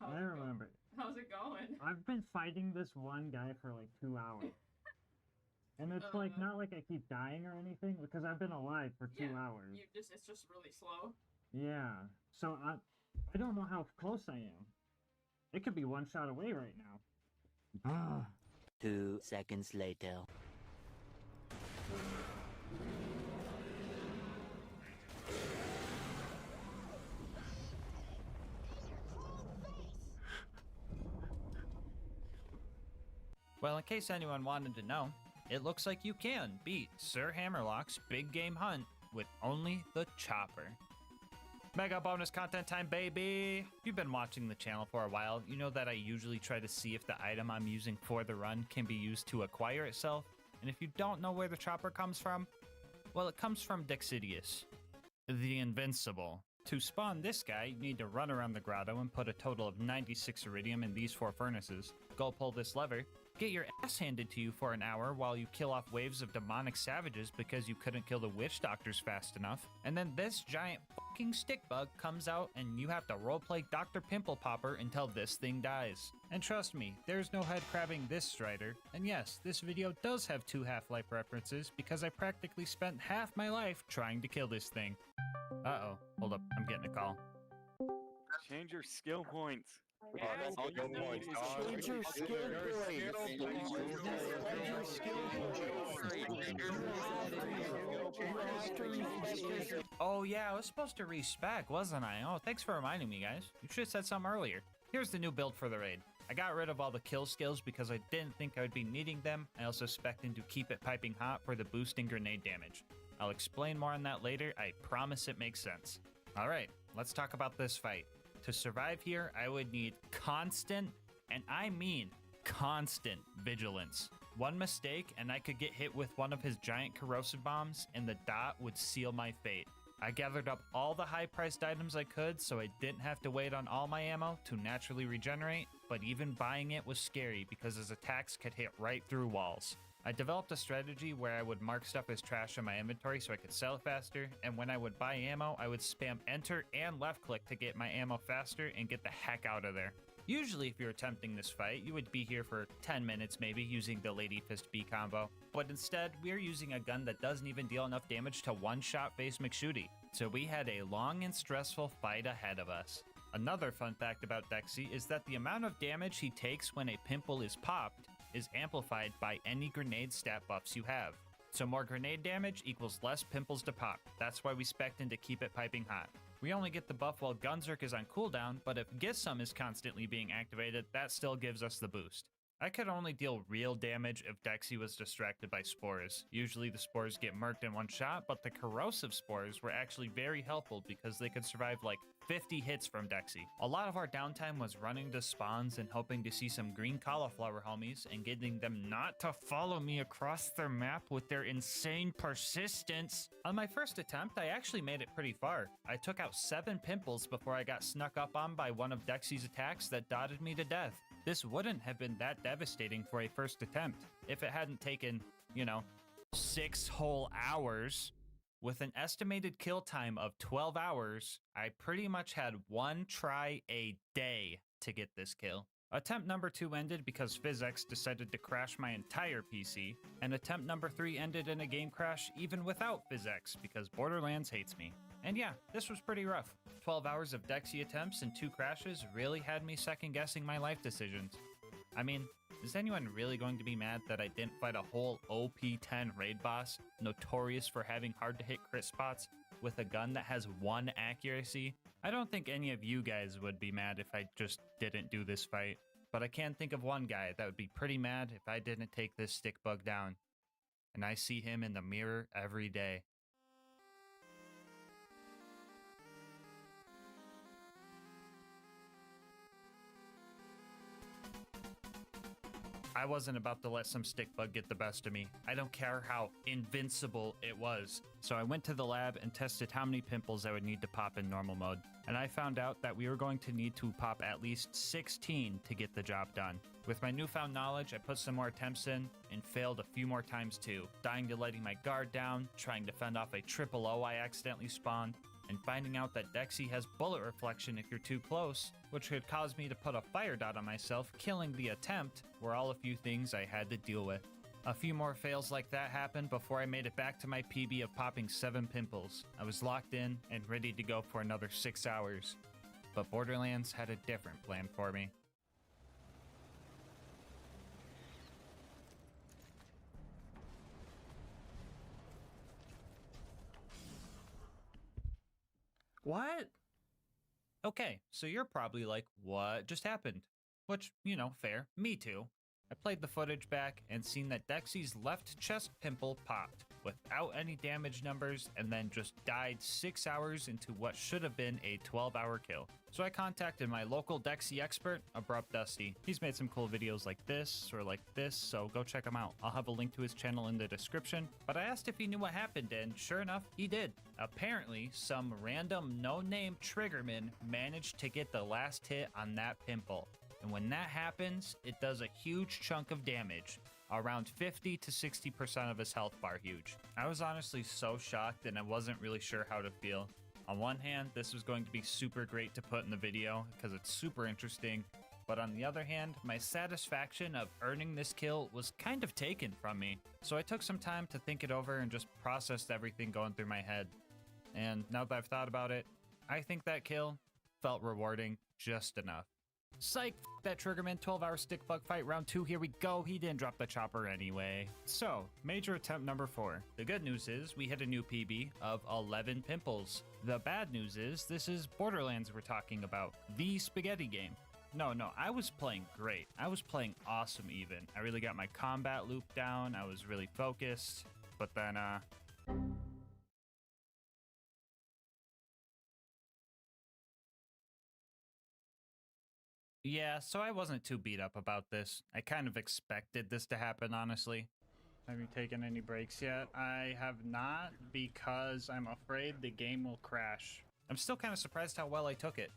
Speaker 12: I remember.
Speaker 11: How's it going?
Speaker 12: I've been fighting this one guy for like 2 hours. And it's like, not like I keep dying or anything, because I've been alive for 2 hours.
Speaker 11: It's just really slow.
Speaker 12: Yeah. So I don't know how close I am. It could be one shot away right now.
Speaker 10: 2 seconds later.
Speaker 1: Well, in case anyone wanted to know, it looks like you can beat Sir Hammerlock's Big Game Hunt with only the chopper. Mega bonus content time, baby! If you've been watching the channel for a while, you know that I usually try to see if the item I'm using for the run can be used to acquire itself. And if you don't know where the chopper comes from, well, it comes from Dexidius, the Invincible. To spawn this guy, you need to run around the grotto and put a total of 96 iridium in these 4 furnaces. Go pull this lever, get your ass handed to you for an hour while you kill off waves of demonic savages because you couldn't kill the witch doctors fast enough. And then this giant fucking stick bug comes out and you have to roleplay Dr. Pimple Popper until this thing dies. And trust me, there's no head crabbing this Strider. And yes, this video does have 2 Half-Life references because I practically spent half my life trying to kill this thing. Uh-oh, hold up, I'm getting a call.
Speaker 13: Change your skill points.
Speaker 1: Oh yeah, I was supposed to respec, wasn't I? Oh, thanks for reminding me, guys. You should have said something earlier. Here's the new build for the raid. I got rid of all the kill skills because I didn't think I would be needing them. I also spec'd in to keep it piping hot for the boosting grenade damage. I'll explain more on that later. I promise it makes sense. All right, let's talk about this fight. To survive here, I would need constant, and I mean constant, vigilance. One mistake and I could get hit with one of his giant corrosive bombs and the dot would seal my fate. I gathered up all the high-priced items I could so I didn't have to wait on all my ammo to naturally regenerate, but even buying it was scary because his attacks could hit right through walls. I developed a strategy where I would mark stuff as trash in my inventory so I could sell it faster, and when I would buy ammo, I would spam enter and left click to get my ammo faster and get the heck out of there. Usually if you're attempting this fight, you would be here for 10 minutes maybe using the Lady Fist B combo, but instead we are using a gun that doesn't even deal enough damage to one-shot face McShooty, so we had a long and stressful fight ahead of us. Another fun fact about Dexy is that the amount of damage he takes when a pimple is popped is amplified by any grenade stat buffs you have. So more grenade damage equals less pimples to pop. That's why we spec'd in to keep it piping hot. We only get the buff while Gunzerk is on cooldown, but if GASMASK is constantly being activated, that still gives us the boost. I could only deal real damage if Dexy was distracted by spores. Usually the spores get murked in one shot, but the corrosive spores were actually very helpful because they could survive like 50 hits from Dexy. A lot of our downtime was running to spawns and hoping to see some green cauliflower homies and getting them not to follow me across their map with their insane persistence. On my first attempt, I actually made it pretty far. I took out 7 pimples before I got snuck up on by one of Dexy's attacks that dotted me to death. This wouldn't have been that devastating for a first attempt if it hadn't taken, 6 whole hours. With an estimated kill time of 12 hours, I pretty much had 1 try a day to get this kill. Attempt number 2 ended because PhysX decided to crash my entire PC, and attempt number 3 ended in a game crash even without PhysX because Borderlands hates me. And yeah, this was pretty rough. 12 hours of Dexy attempts and 2 crashes really had me second guessing my life decisions. I mean, is anyone really going to be mad that I didn't fight a whole OP10 raid boss, notorious for having hard to hit crit spots, with a gun that has 1 accuracy? I don't think any of you guys would be mad if I just didn't do this fight, but I can think of one guy that would be pretty mad if I didn't take this stick bug down. And I see him in the mirror every day. I wasn't about to let some stick bug get the best of me. I don't care how invincible it was. So I went to the lab and tested how many pimples I would need to pop in normal mode. And I found out that we were going to need to pop at least 16 to get the job done. With my newfound knowledge, I put some more attempts in and failed a few more times too. Dying to letting my guard down, trying to fend off a triple O I accidentally spawned, and finding out that Dexy has bullet reflection if you're too close, which could cause me to put a fire dot on myself, killing the attempt, were all a few things I had to deal with. A few more fails like that happened before I made it back to my PB of popping 7 pimples. I was locked in and ready to go for another 6 hours. But Borderlands had a different plan for me. What? Okay, so you're probably like, what just happened? Which, fair. Me too. I played the footage back and seen that Dexy's left chest pimple popped without any damage numbers and then just died 6 hours into what should have been a 12-hour kill. So I contacted my local Dexy expert, Abrupt Dusty. He's made some cool videos like this or like this, so go check him out. I'll have a link to his channel in the description, but I asked if he knew what happened and sure enough, he did. Apparently, some random no-name triggerman managed to get the last hit on that pimple. And when that happens, it does a huge chunk of damage, around 50 to 60% of his health bar huge. I was honestly so shocked and I wasn't really sure how to feel. On one hand, this was going to be super great to put in the video because it's super interesting, but on the other hand, my satisfaction of earning this kill was kind of taken from me. So I took some time to think it over and just processed everything going through my head. And now that I've thought about it, I think that kill felt rewarding just enough. Psych, that Triggerman 12-hour stick bug fight round 2, here we go. He didn't drop the chopper anyway. So, major attempt number 4. The good news is we hit a new PB of 11 pimples. The bad news is this is Borderlands we're talking about, the spaghetti game. No, I was playing great. I was playing awesome even. I really got my combat loop down. I was really focused, but then yeah, so I wasn't too beat up about this. I kind of expected this to happen, honestly. Have you taken any breaks yet? I have not, because I'm afraid the game will crash. I'm still kind of surprised how well I took it.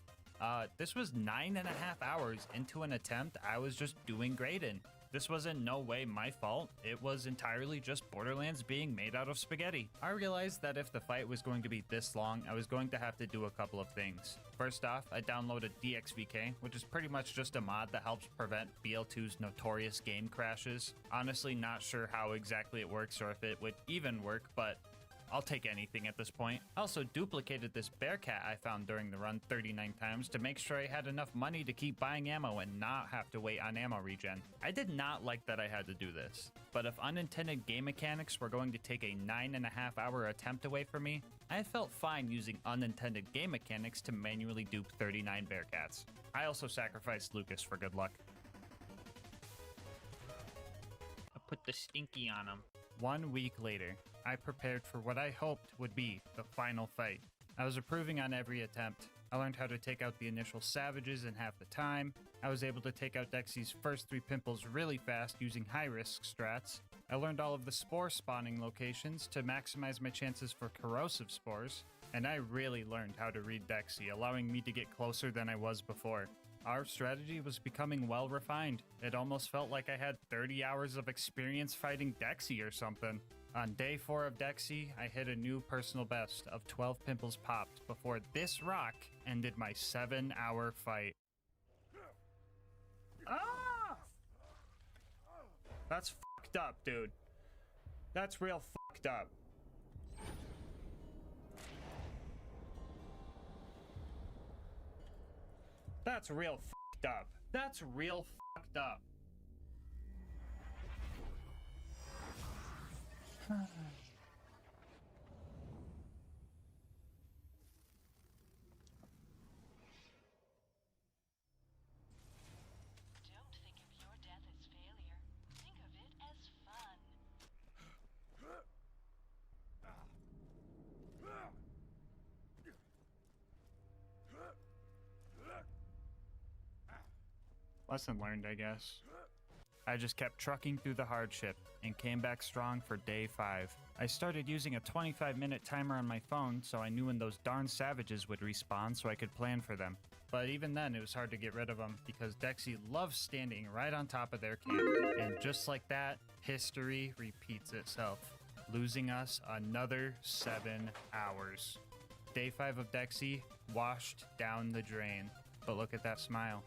Speaker 1: This was 9.5 hours into an attempt I was just doing great in. This was in no way my fault. It was entirely just Borderlands being made out of spaghetti. I realized that if the fight was going to be this long, I was going to have to do a couple of things. First off, I downloaded DXVK, which is pretty much just a mod that helps prevent BL2's notorious game crashes. Honestly, not sure how exactly it works or if it would even work, but I'll take anything at this point. I also duplicated this bear cat I found during the run 39 times to make sure I had enough money to keep buying ammo and not have to wait on ammo regen. I did not like that I had to do this, but if unintended game mechanics were going to take a 9.5-hour attempt away from me, I felt fine using unintended game mechanics to manually dupe 39 bear cats. I also sacrificed Lucas for good luck. I put the stinky on him. 1 week later, I prepared for what I hoped would be the final fight. I was improving on every attempt. I learned how to take out the initial savages in half the time. I was able to take out Dexy's first 3 pimples really fast using high-risk strats. I learned all of the spore spawning locations to maximize my chances for corrosive spores. And I really learned how to read Dexy, allowing me to get closer than I was before. Our strategy was becoming well refined. It almost felt like I had 30 hours of experience fighting Dexy or something. On day 4 of Dexy, I hit a new personal best of 12 pimples popped before this rock ended my 7-hour fight. Ah! That's fucked up, dude. That's real fucked up. That's real fucked up. That's real fucked up.
Speaker 9: Don't think of your death as failure. Think of it as fun.
Speaker 1: Lesson learned, I guess. I just kept trucking through the hardship and came back strong for day 5. I started using a 25-minute timer on my phone so I knew when those darn savages would respawn so I could plan for them. But even then, it was hard to get rid of them because Dexy loves standing right on top of their camp. And just like that, history repeats itself, losing us another 7 hours. Day 5 of Dexy washed down the drain. But look at that smile.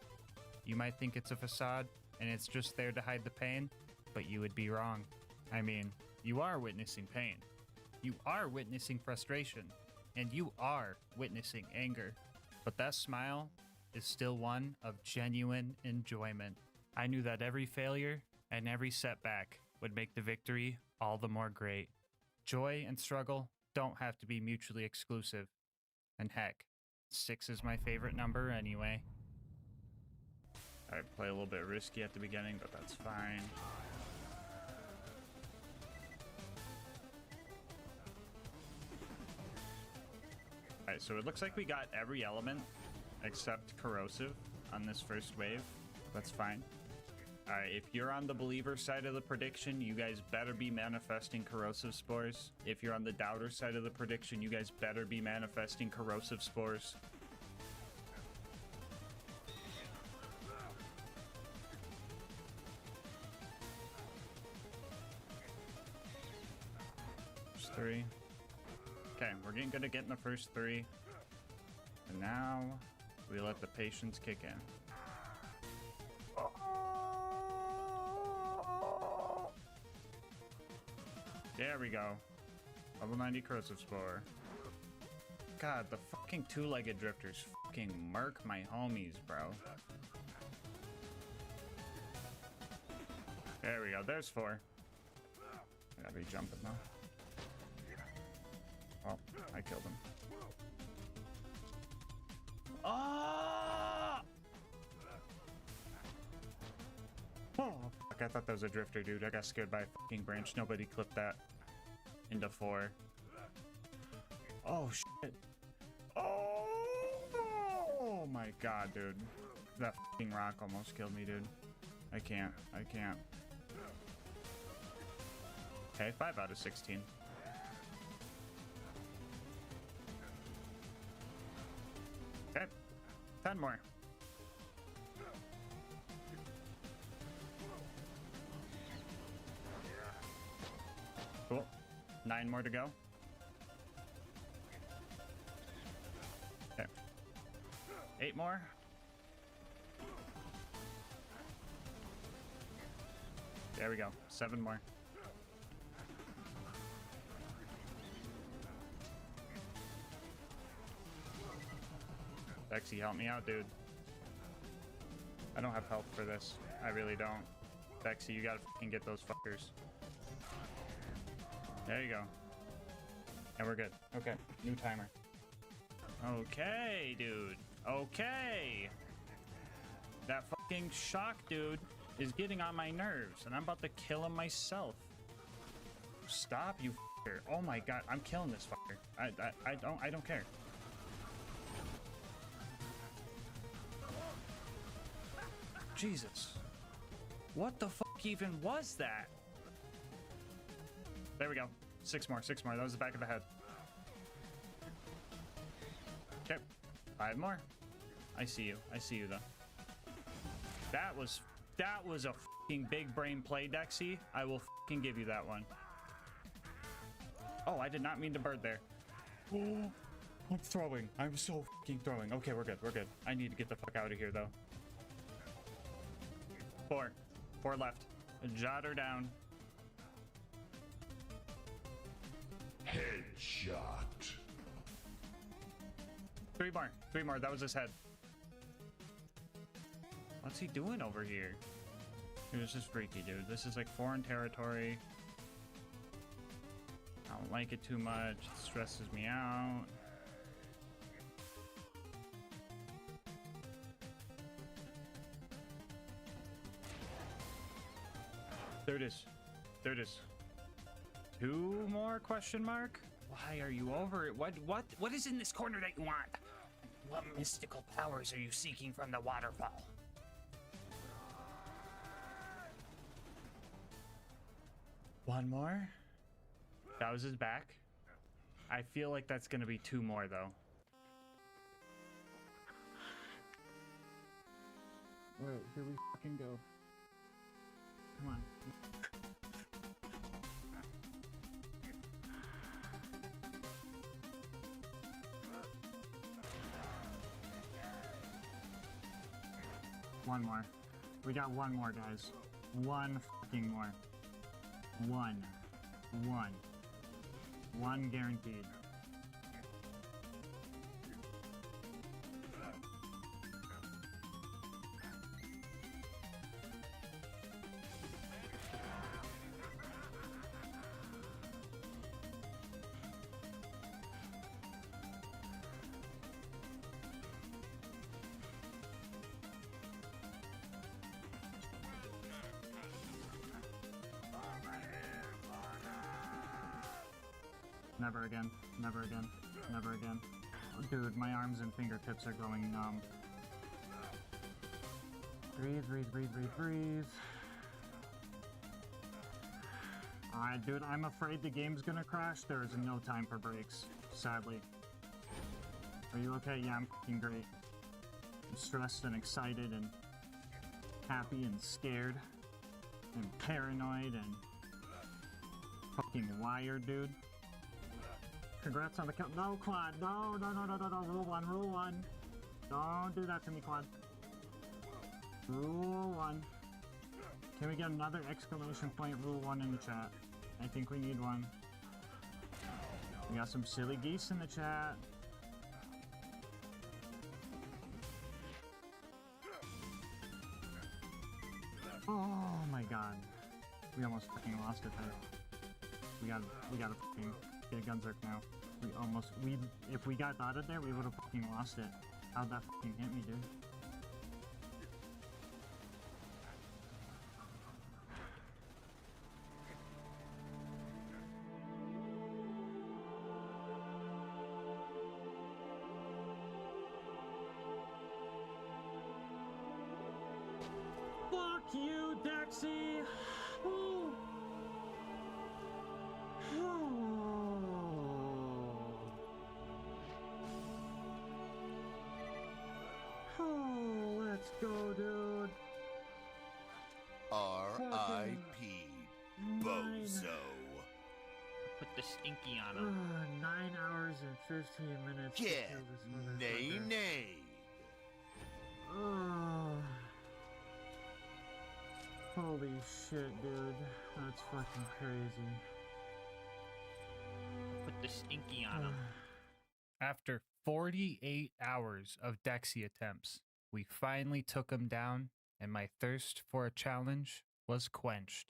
Speaker 1: You might think it's a facade, and it's just there to hide the pain, but you would be wrong. I mean, you are witnessing pain. You are witnessing frustration. And you are witnessing anger. But that smile is still one of genuine enjoyment. I knew that every failure and every setback would make the victory all the more great. Joy and struggle don't have to be mutually exclusive. And heck, 6 is my favorite number anyway. Alright, play a little bit risky at the beginning, but that's fine. Alright, so it looks like we got every element except corrosive on this first wave. That's fine. Alright, if you're on the believer side of the prediction, you guys better be manifesting corrosive spores. If you're on the doubter side of the prediction, you guys better be manifesting corrosive spores. There's 3. Okay, we're getting good at getting the first 3. And now we let the patience kick in. There we go. Level 90 corrosive spore. God, the fucking 2-legged drifters fucking murk my homies, bro. There we go. There's 4. I gotta be jumping though. Oh, I killed him. Ah! Oh, fuck, I thought that was a drifter, dude. I got scared by a fucking branch. Nobody clipped that into 4. Oh, shit. Oh my god, dude. That fucking rock almost killed me, dude. I can't. Okay, 5 out of 16. Okay, 10 more. Cool. 9 more to go. Okay. 8 more. There we go. 7 more. Bexy, help me out, dude. I don't have health for this. I really don't. Bexy, you gotta fucking get those fuckers. There you go. And we're good. Okay, new timer. Okay, dude. Okay. That fucking shock dude is getting on my nerves, and I'm about to kill him myself. Stop, you fucker. Oh my god, I'm killing this fucker. I don't care. Jesus. What the fuck even was that? There we go. 6 more, 6 more. That was the back of the head. Okay. 5 more. I see you. I see you, though. That was a fucking big brain play, Dexy. I will fucking give you that one. Oh, I did not mean to bird there. Oh, I'm throwing. I'm so fucking throwing. Okay, we're good. We're good. I need to get the fuck out of here, though. 4. 4 left. Jot her down.
Speaker 3: Headshot.
Speaker 1: 3 more. 3 more. That was his head. What's he doing over here? Dude, this is freaky, dude. This is like foreign territory. I don't like it too much. It stresses me out. There it is. There it is. 2 more question mark? Why are you over it? What is in this corner that you want? What mystical powers are you seeking from the waterfall? One more? That was his back. I feel like that's gonna be 2 more though. Alright, here we fucking go. Come on. One more. We got 1 more, guys. 1 fucking more. 1. 1 guaranteed. Never again. Never again. Never again. Oh, dude, my arms and fingertips are going numb. Breathe, breathe, breathe, breathe, breathe. Alright, dude, I'm afraid the game's gonna crash. There is no time for breaks, sadly. Are you okay? Yeah, I'm fucking great. I'm stressed and excited and happy and scared and paranoid and fucking wired, dude. Congrats on the count. No, Quad. No, no, no, no, no, no. Rule 1, rule 1. Don't do that to me, Quad. Rule 1. Can we get another exclamation point rule 1 in the chat? I think we need one. We got some silly geese in the chat. Oh my god. We almost fucking lost it there. We gotta fucking get Gunzerk now. If we got dotted there, we would have fucking lost it. How'd that fucking hit me, dude? Fuck you, Dexy! Ooh. Oh, let's go, dude.
Speaker 14: R.I.P. Bozo.
Speaker 1: Put the stinky on him.
Speaker 12: 9 hours and 15 minutes.
Speaker 14: Get nay.
Speaker 12: Oh. Holy shit, dude. That's fucking crazy.
Speaker 1: Put the stinky on him. After 48 hours of Dexy attempts, we finally took him down, and my thirst for a challenge was quenched.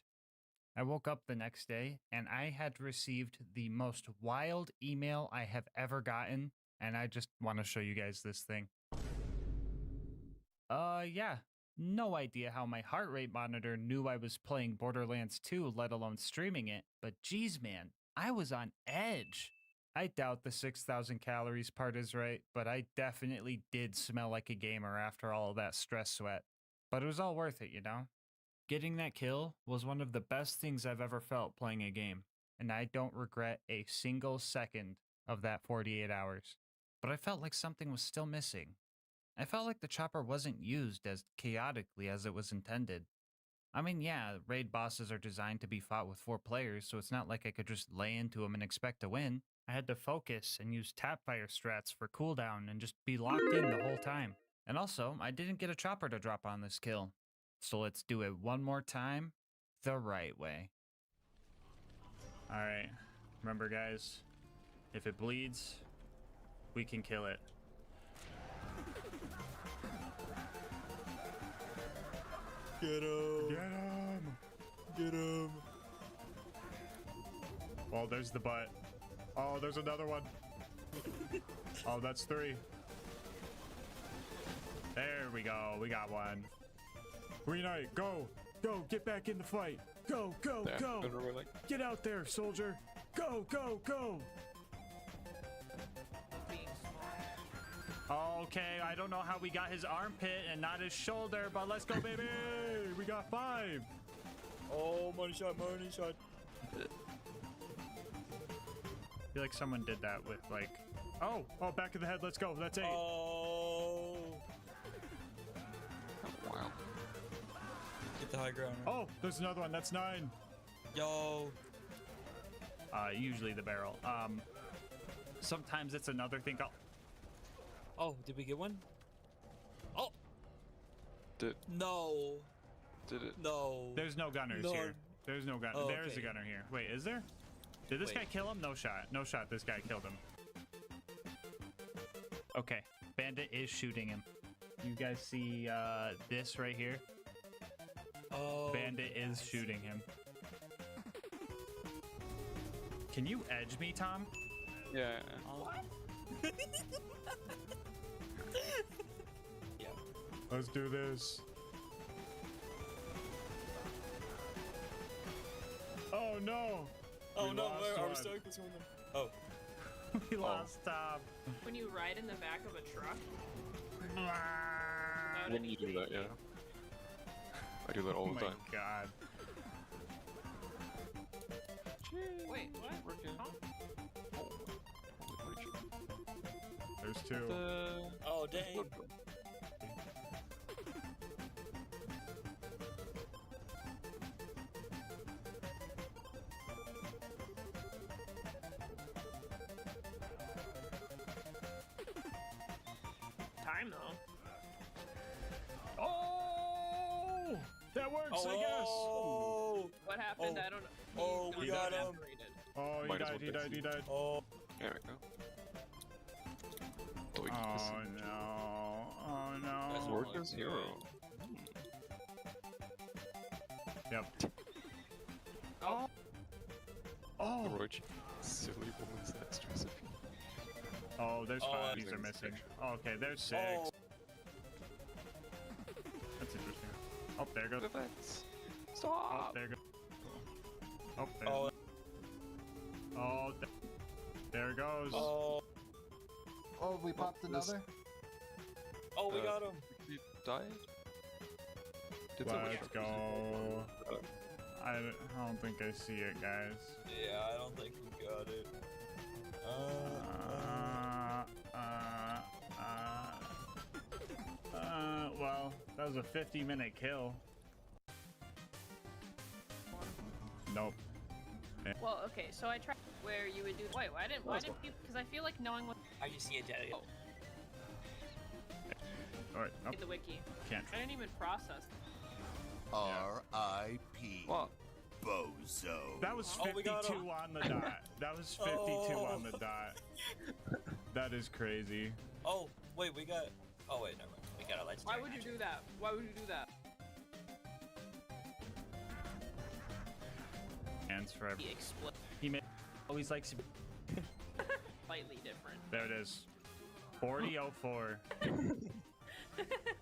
Speaker 1: I woke up the next day, and I had received the most wild email I have ever gotten, and I just want to show you guys this thing. Yeah. No idea how my heart rate monitor knew I was playing Borderlands 2, let alone streaming it, but geez, man, I was on edge. I doubt the 6,000 calories part is right, but I definitely did smell like a gamer after all of that stress sweat. But it was all worth it, you know? Getting that kill was one of the best things I've ever felt playing a game, and I don't regret a single second of that 48 hours. But I felt like something was still missing. I felt like the chopper wasn't used as chaotically as it was intended. I mean, yeah, raid bosses are designed to be fought with 4 players, so it's not like I could just lay into them and expect to win. I had to focus and use tapfire strats for cooldown and just be locked in the whole time. And also, I didn't get a chopper to drop on this kill. So let's do it one more time, the right way. Alright, remember guys, if it bleeds, we can kill it.
Speaker 15: Get him!
Speaker 1: Get him!
Speaker 15: Get him!
Speaker 1: Oh, there's the butt. Oh, there's another one. Oh, that's 3. There we go. We got one. Green Knight, go! Go! Get back in the fight! Go! Go!
Speaker 13: Yeah,
Speaker 1: Go!
Speaker 13: literally.
Speaker 1: Get out there, soldier! Go! Go! Go! Okay, I don't know how we got his armpit and not his shoulder, but let's go, baby! We got 5!
Speaker 15: Oh, money shot, money shot.
Speaker 1: I feel like someone did that with, like... Oh! Oh, back of the head, let's go, that's 8.
Speaker 15: Oh!
Speaker 13: Wow.
Speaker 15: Get the high ground.
Speaker 1: Oh, there's another one, that's 9.
Speaker 15: Yo!
Speaker 1: Usually the barrel. Sometimes it's another thing called...
Speaker 15: Oh, did we get one? Oh!
Speaker 13: Did
Speaker 15: No!
Speaker 13: it?
Speaker 15: No!
Speaker 1: There's no gunners
Speaker 15: No.
Speaker 1: here. There's no gunner.
Speaker 15: Oh,
Speaker 1: There's a
Speaker 15: okay.
Speaker 1: gunner here. Wait, is there? Did this
Speaker 15: Wait.
Speaker 1: guy kill him? No shot. No shot. This guy killed him. Okay. Bandit is shooting him. You guys see this right here?
Speaker 15: Oh.
Speaker 1: Bandit is shooting him. Can you edge me, Tom?
Speaker 13: Yeah.
Speaker 15: What? Yeah.
Speaker 1: Let's do this. Oh no!
Speaker 15: Oh
Speaker 1: We
Speaker 15: no,
Speaker 1: lost
Speaker 15: where are we
Speaker 1: one.
Speaker 15: stuck between them? Oh.
Speaker 1: We lost Tom.
Speaker 11: When you ride in the back of a truck.
Speaker 13: When you do that, yeah. I do that all
Speaker 1: Oh
Speaker 13: the
Speaker 1: my
Speaker 13: time.
Speaker 1: god.
Speaker 11: Wait, what? Huh?
Speaker 1: There's 2.
Speaker 15: Oh, dang.
Speaker 11: Time though.
Speaker 1: Oh! That works,
Speaker 15: Oh,
Speaker 1: I guess.
Speaker 11: What happened?
Speaker 15: Oh.
Speaker 11: I don't know.
Speaker 15: Oh, we got him.
Speaker 1: Oh, he
Speaker 13: Might as
Speaker 1: died,
Speaker 13: well
Speaker 1: he died, he died.
Speaker 15: Oh.
Speaker 13: There we go. Delete
Speaker 1: Oh
Speaker 13: this.
Speaker 1: no. Oh
Speaker 15: That's
Speaker 1: no.
Speaker 13: Work as hero.
Speaker 1: Yep. Oh. Oh.
Speaker 13: The roach. Silly woman's next recipe.
Speaker 1: Oh, there's
Speaker 15: Oh,
Speaker 1: 5.
Speaker 15: that's
Speaker 1: These are missing. Okay, there's 6.
Speaker 15: Oh.
Speaker 1: That's interesting. Oh, there goes.
Speaker 13: Defense.
Speaker 1: Oh,
Speaker 13: Stop.
Speaker 1: there goes. Oh, there.
Speaker 15: Oh.
Speaker 1: Oh, there goes.
Speaker 15: Oh.
Speaker 5: Oh, we popped another?
Speaker 15: Oh, we got him.
Speaker 13: He died? Did someone
Speaker 1: Let's
Speaker 13: shoot
Speaker 1: go.
Speaker 13: us?
Speaker 1: I don't think I see it, guys.
Speaker 15: Yeah, I don't think we got it.
Speaker 1: Well, that was a 50-minute kill. Nope.
Speaker 11: Well, okay, so I tried where you would do. Wait, why didn't you? Because I feel like knowing what.
Speaker 15: I just see it dead.
Speaker 11: Oh,
Speaker 1: Alright, nope.
Speaker 11: the wiki.
Speaker 1: Can't.
Speaker 11: I didn't even process.
Speaker 14: R.I.P.
Speaker 13: What?
Speaker 14: bozo.
Speaker 2: That was 52 on the dot. That was 52 on the dot. That is crazy.
Speaker 15: Oh, wait, we got... Oh, wait, never mind. We got a legendary.
Speaker 11: Why would you do that? Why would you do that?
Speaker 2: Hands forever.
Speaker 11: He exploded.
Speaker 2: He always likes...
Speaker 11: Slightly different.
Speaker 2: There it is. 4004.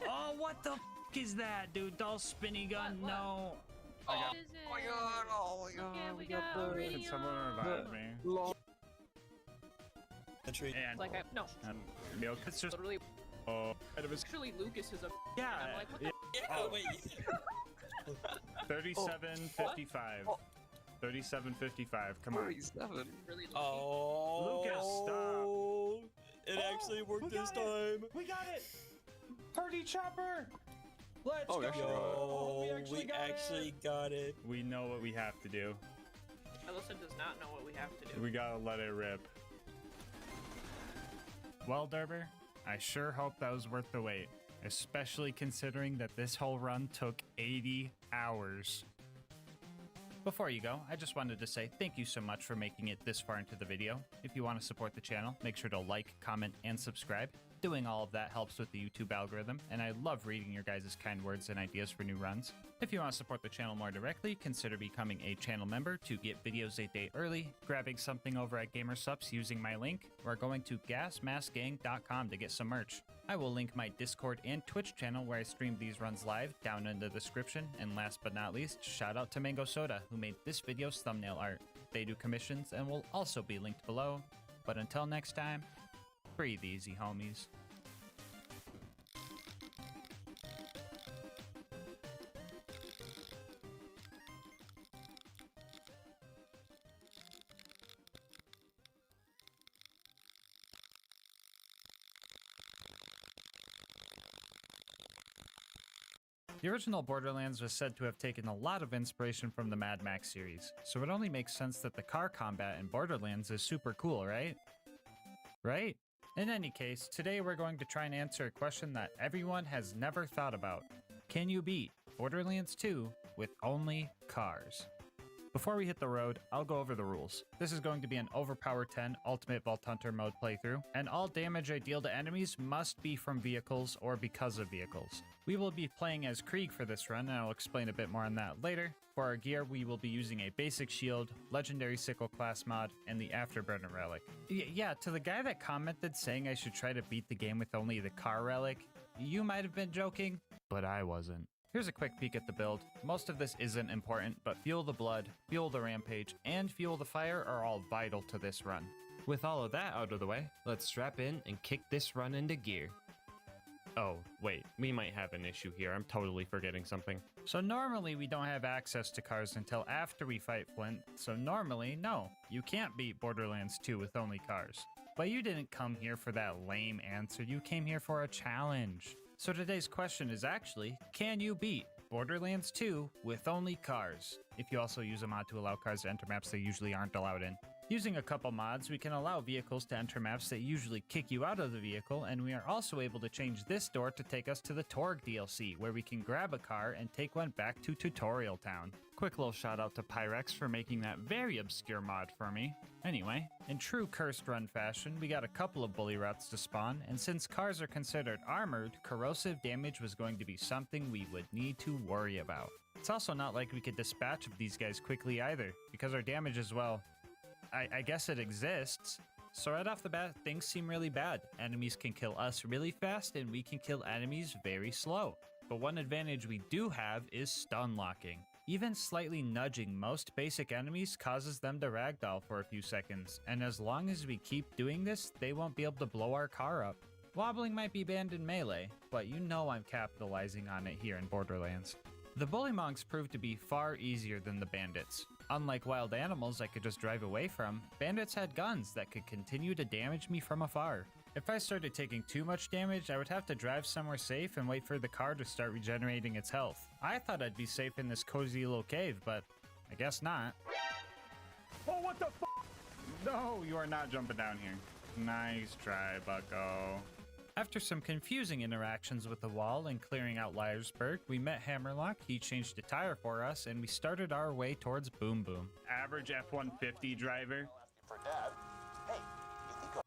Speaker 2: Oh, what the f is that, dude? Doll spinny gun?
Speaker 11: What?
Speaker 2: No.
Speaker 11: What is it?
Speaker 13: Oh my god! Oh my god!
Speaker 11: Yeah, we got
Speaker 2: Can someone revive me? And
Speaker 11: Like, no.
Speaker 2: milk. It's just
Speaker 11: Literally.
Speaker 2: oh.
Speaker 11: Actually, Lucas is a.
Speaker 2: Yeah.
Speaker 11: I'm like, what the?
Speaker 15: Yeah,
Speaker 2: Oh.
Speaker 15: wait.
Speaker 2: 3755. 3755. Come on.
Speaker 13: 37.
Speaker 11: Really
Speaker 15: Oh.
Speaker 2: Lucas, stop.
Speaker 15: It actually worked this time.
Speaker 2: We got it. Party chopper. Let's
Speaker 13: Oh, we
Speaker 2: go.
Speaker 13: actually got it.
Speaker 15: Oh, we
Speaker 2: got
Speaker 15: actually
Speaker 2: it.
Speaker 15: got it.
Speaker 2: We know what we have to do.
Speaker 11: Alyssa does not know what we have to do.
Speaker 2: We gotta let it rip. Well, Derber, I sure hope that was worth the wait, especially considering that this whole run took 80 hours. Before you go, I just wanted to say thank you so much for making it this far into the video. If you want to support the channel, make sure to like, comment, and subscribe. Doing all of that helps with the YouTube algorithm, and I love reading your guys' kind words and ideas for new runs. If you want to support the channel more directly, consider becoming a channel member to get videos a day early, grabbing something over at GamerSupps using my link, or going to GASMASK'S.com to get some merch. I will link my Discord and Twitch channel where I stream these runs live down in the description, and last but not least, shout out to Mango Soda who made this video's thumbnail art. They do commissions and will also be linked below. But until next time, breathe easy, homies. The original Borderlands was said to have taken a lot of inspiration from the Mad Max series, so it only makes sense that the car combat in Borderlands is super cool, right? Right? In any case, today we're going to try and answer a question that everyone has never thought about. Can you beat Borderlands 2 with only cars? Before we hit the road, I'll go over the rules. This is going to be an Overpower 10 Ultimate Vault Hunter mode playthrough, and all damage I deal to enemies must be from vehicles or because of vehicles. We will be playing as Krieg for this run, and I'll explain a bit more on that later. For our gear, we will be using a basic shield, legendary sickle class mod, and the afterburner relic. Yeah, to the guy that commented saying I should try to beat the game with only the car relic, you might have been joking, but I wasn't. Here's a quick peek at the build. Most of this isn't important, but Fuel the Blood, Fuel the Rampage, and Fuel the Fire are all vital to this run. With all of that out of the way, let's strap in and kick this run into gear. Oh, wait, we might have an issue here. I'm totally forgetting something. So normally we don't have access to cars until after we fight Flint, so normally, no, you can't beat Borderlands 2 with only cars. But you didn't come here for that lame answer, you came here for a challenge. So today's question is actually, can you beat Borderlands 2 with only cars? If you also use a mod to allow cars to enter maps they usually aren't allowed in. Using a couple mods, we can allow vehicles to enter maps that usually kick you out of the vehicle, and we are also able to change this door to take us to the Torg DLC, where we can grab a car and take one back to Tutorial Town. Quick little shout out to Pyrex for making that very obscure mod for me. Anyway, in true Cursed Run fashion, we got a couple of bully routes to spawn, and since cars are considered armored, corrosive damage was going to be something we would need to worry about. It's also not like we could dispatch of these guys quickly either, because our damage as well, I guess it exists. So right off the bat, things seem really bad. Enemies can kill us really fast, and we can kill enemies very slow. But one advantage we do have is stun locking. Even slightly nudging most basic enemies causes them to ragdoll for a few seconds, and as long as we keep doing this, they won't be able to blow our car up. Wobbling might be banned in Melee, but you know I'm capitalizing on it here in Borderlands. The Bullymongs proved to be far easier than the bandits. Unlike wild animals I could just drive away from, bandits had guns that could continue to damage me from afar. If I started taking too much damage, I would have to drive somewhere safe and wait for the car to start regenerating its health. I thought I'd be safe in this cozy little cave, but I guess not. Oh, what the f***? No, you are not jumping down here. Nice try, bucko. After some confusing interactions with the wall and clearing out Liarsburg, we met Hammerlock, he changed a tire for us, and we started our way towards Boom Boom. Average F-150 driver.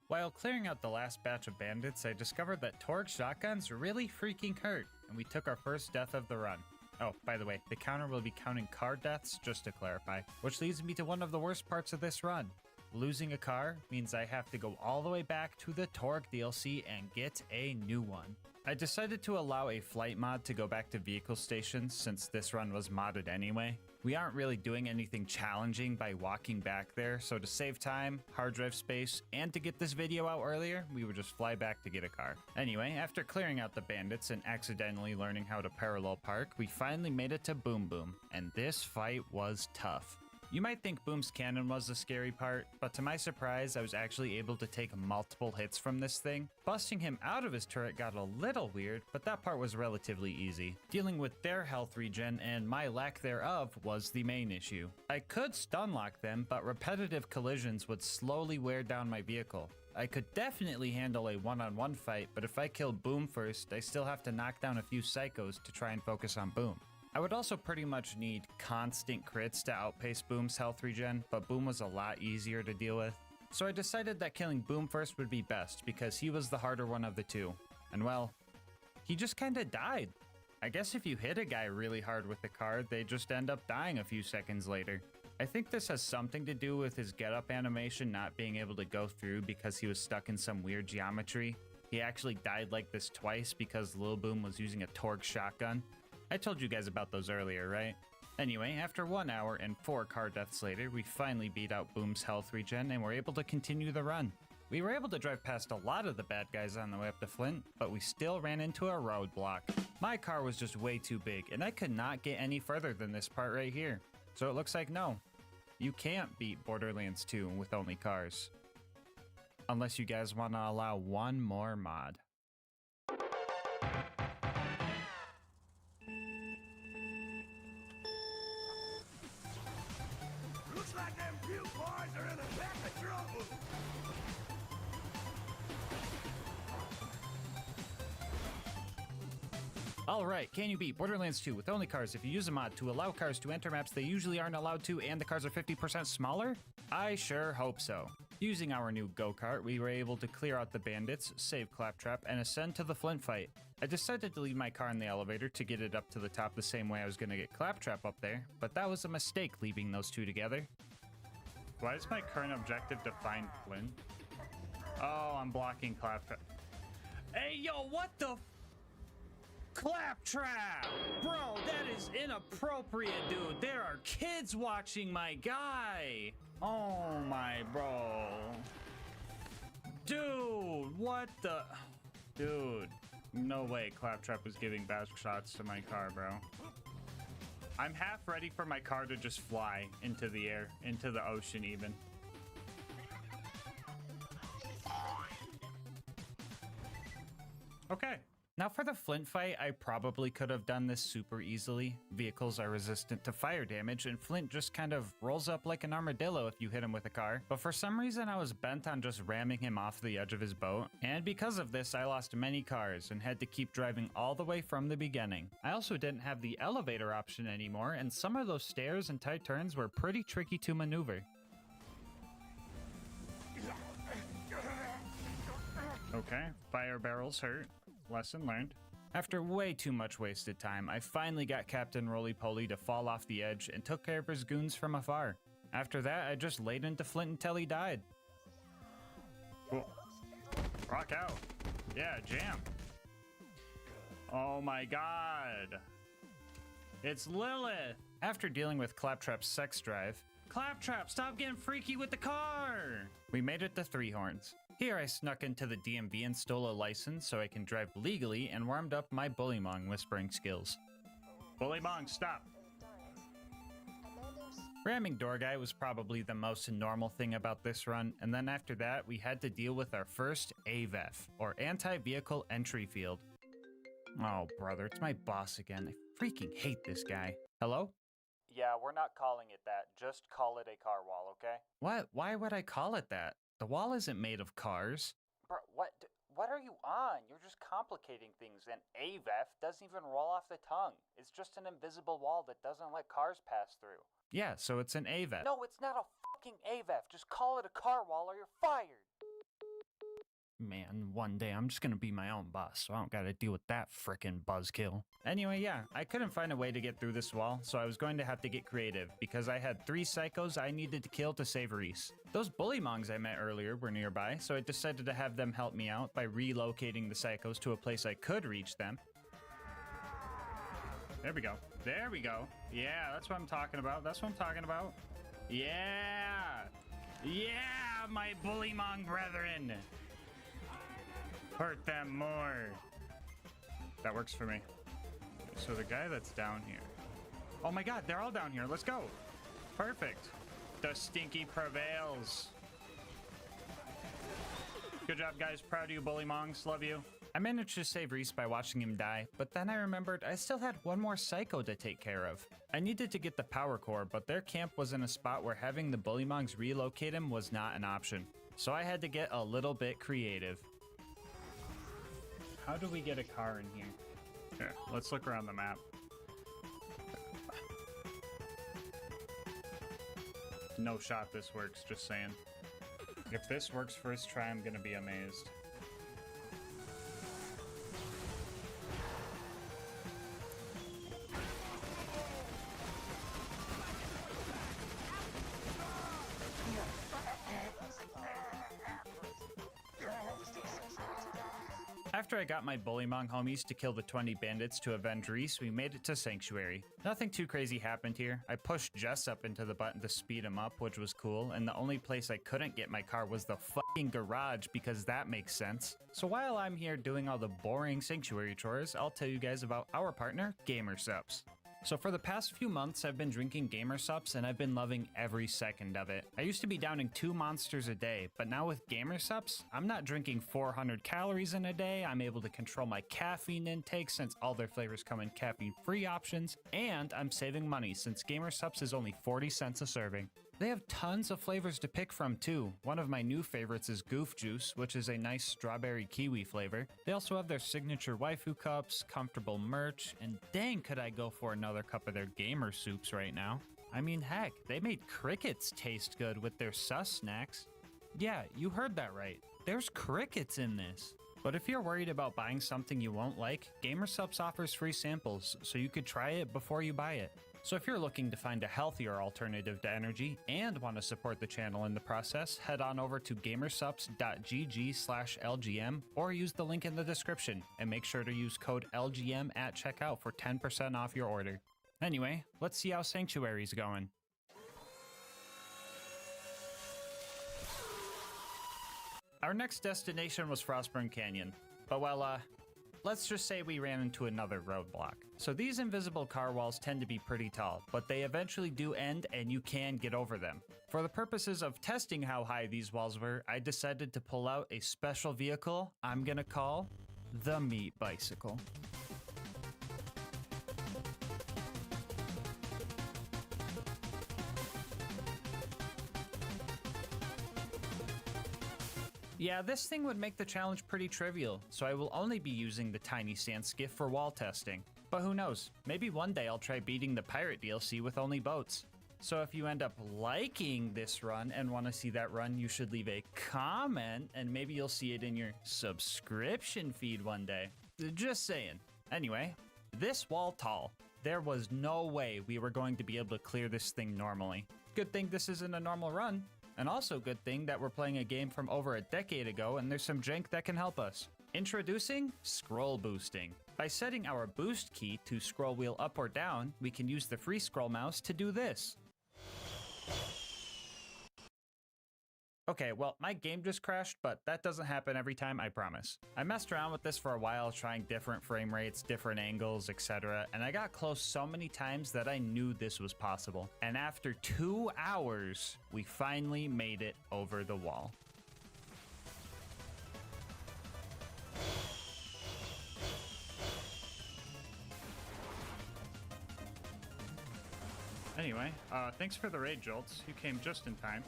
Speaker 2: While clearing out the last batch of bandits, I discovered that Torgue shotguns really freaking hurt, and we took our first death of the run. Oh, by the way, the counter will be counting car deaths, just to clarify, which leads me to one of the worst parts of this run. Losing a car means I have to go all the way back to the Torgue DLC and get a new one. I decided to allow a flight mod to go back to vehicle stations since this run was modded anyway. We aren't really doing anything challenging by walking back there, so to save time, hard drive space, and to get this video out earlier, we would just fly back to get a car. Anyway, after clearing out the bandits and accidentally learning how to parallel park, we finally made it to Boom Boom, and this fight was tough. You might think Boom's cannon was the scary part, but to my surprise, I was actually able to take multiple hits from this thing. Busting him out of his turret got a little weird, but that part was relatively easy. Dealing with their health regen and my lack thereof was the main issue. I could stun lock them, but repetitive collisions would slowly wear down my vehicle. I could definitely handle a one-on-one fight, but if I kill Boom first, I still have to knock down a few psychos to try and focus on Boom. I would also pretty much need constant crits to outpace Boom's health regen, but Boom was a lot easier to deal with. So I decided that killing Boom first would be best because he was the harder one of the two. And well, he just kinda died. I guess if you hit a guy really hard with the car, they just end up dying a few seconds later. I think this has something to do with his get-up animation not being able to go through because he was stuck in some weird geometry. He actually died like this twice because Lil Boom was using a Torgue shotgun. I told you guys about those earlier, right? Anyway, after 1 hour and 4 car deaths later, we finally beat out Boom's health regen and were able to continue the run. We were able to drive past a lot of the bad guys on the way up to Flint, but we still ran into a roadblock. My car was just way too big, and I could not get any further than this part right here. So it looks like no, you can't beat Borderlands 2 with only cars. Unless you guys want to allow one more mod.
Speaker 14: Looks like them few boys are in a pack of trouble.
Speaker 2: Alright, can you beat Borderlands 2 with only cars if you use a mod to allow cars to enter maps they usually aren't allowed to and the cars are 50% smaller? I sure hope so. Using our new go-kart, we were able to clear out the bandits, save Claptrap, and ascend to the Flint fight. I decided to leave my car in the elevator to get it up to the top the same way I was going to get Claptrap up there, but that was a mistake leaving those two together. Why is my current objective to find Flint? Oh, I'm blocking Claptrap. Hey, yo, what the Claptrap! Bro, that is inappropriate, dude. There are kids watching my guy. Oh my bro. Dude, what the? Dude, no way Claptrap was giving back shots to my car, bro. I'm half ready for my car to just fly into the air, into the ocean even. Okay. Now for the Flint fight, I probably could have done this super easily. Vehicles are resistant to fire damage, and Flint just kind of rolls up like an armadillo if you hit him with a car. But for some reason, I was bent on just ramming him off the edge of his boat. And because of this, I lost many cars and had to keep driving all the way from the beginning. I also didn't have the elevator option anymore, and some of those stairs and tight turns were pretty tricky to maneuver. Okay, fire barrels hurt. Lesson learned. After way too much wasted time, I finally got Captain Roly-Poly to fall off the edge and took care of his goons from afar. After that, I just laid into Flint until he died. Cool. Rock out. Yeah, jam. Oh my god. It's Lilith! After dealing with Claptrap's sex drive, Claptrap, stop getting freaky with the car! We made it to Three Horns. Here I snuck into the DMV and stole a license so I can drive legally and warmed up my Bullymong whispering skills. Bullymong, stop! Ramming Door Guy was probably the most normal thing about this run, and then after that we had to deal with our first AVEF, or Anti-Vehicle Entry Field. Oh brother, it's my boss again. I freaking hate this guy. Hello? Yeah, we're not calling it that. Just call it a car wall, okay? What? Why would I call it that? The wall isn't made of cars. Bro, What are you on? You're just complicating things, and AVEF doesn't even roll off the tongue. It's just an invisible wall that doesn't let cars pass through. Yeah, so it's an AVEF. No, it's not a fucking AVEF. Just call it a car wall or you're fired. Man, one day I'm just gonna be my own boss, so I don't gotta deal with that frickin' buzzkill. Anyway, yeah, I couldn't find a way to get through this wall, so I was going to have to get creative, because I had 3 psychos I needed to kill to save Reese. Those bullymongs I met earlier were nearby, so I decided to have them help me out by relocating the psychos to a place I could reach them. There we go. There we go. Yeah, that's what I'm talking about. That's what I'm talking about. Yeah! Yeah, my bullymong brethren! Hurt them more. That works for me. So the guy that's down here. Oh my god, they're all down here. Let's go. Perfect. The stinky prevails. Good job, guys. Proud of you, bullymongs. Love you. I managed to save Reese by watching him die, but then I remembered I still had one more psycho to take care of. I needed to get the power core, but their camp was in a spot where having the bullymongs relocate him was not an option. So I had to get a little bit creative. How do we get a car in here? Here, let's look around the map. No shot this works, just saying. If this works first try, I'm gonna be amazed. After I got my bullymong homies to kill the 20 bandits to avenge Reese, we made it to Sanctuary. Nothing too crazy happened here. I pushed Jess up into the button to speed him up, which was cool, and the only place I couldn't get my car was the fucking garage, because that makes sense. So while I'm here doing all the boring Sanctuary chores, I'll tell you guys about our partner, GASMASK'S. So for the past few months, I've been drinking GASMASK'S and I've been loving every second of it. I used to be downing 2 monsters a day, but now with GASMASK'S, I'm not drinking 400 calories in a day. I'm able to control my caffeine intake since all their flavors come in caffeine-free options, and I'm saving money since GASMASK'S is only 40 cents a serving. They have tons of flavors to pick from too. One of my new favorites is Goof Juice, which is a nice strawberry kiwi flavor. They also have their signature waifu cups, comfortable merch, and dang could I go for another cup of their gamer soups right now. I mean heck, they made crickets taste good with their sus snacks. Yeah, you heard that right. There's crickets in this. But if you're worried about buying something you won't like, GASMASK'S offers free samples, so you could try it before you buy it. So if you're looking to find a healthier alternative to energy and want to support the channel in the process, head on over to gamersubs.gg/LGM or use the link in the description, and make sure to use code LGM at checkout for 10% off your order. Anyway, let's see how Sanctuary's going. Our next destination was Frostburn Canyon, but well, let's just say we ran into another roadblock. So these invisible car walls tend to be pretty tall, but they eventually do end and you can get over them. For the purposes of testing how high these walls were, I decided to pull out a special vehicle I'm gonna call the Meat Bicycle. Yeah, this thing would make the challenge pretty trivial, so I will only be using the tiny sand skiff for wall testing. But who knows, maybe one day I'll try beating the pirate DLC with only boats. So if you end up liking this run and want to see that run, you should leave a comment and maybe you'll see it in your subscription feed one day. Just saying. Anyway, this wall tall. There was no way we were going to be able to clear this thing normally. Good thing this isn't a normal run. And also good thing that we're playing a game from over a decade ago and there's some jank that can help us. Introducing scroll boosting. By setting our boost key to scroll wheel up or down, we can use the free scroll mouse to do this. Okay, well, my game just crashed, but that doesn't happen every time, I promise. I messed around with this for a while, trying different frame rates, different angles, etc., and I got close so many times that I knew this was possible. And after 2 hours, we finally made it over the wall. Anyway, thanks for the raid, Jolts. You came just in time.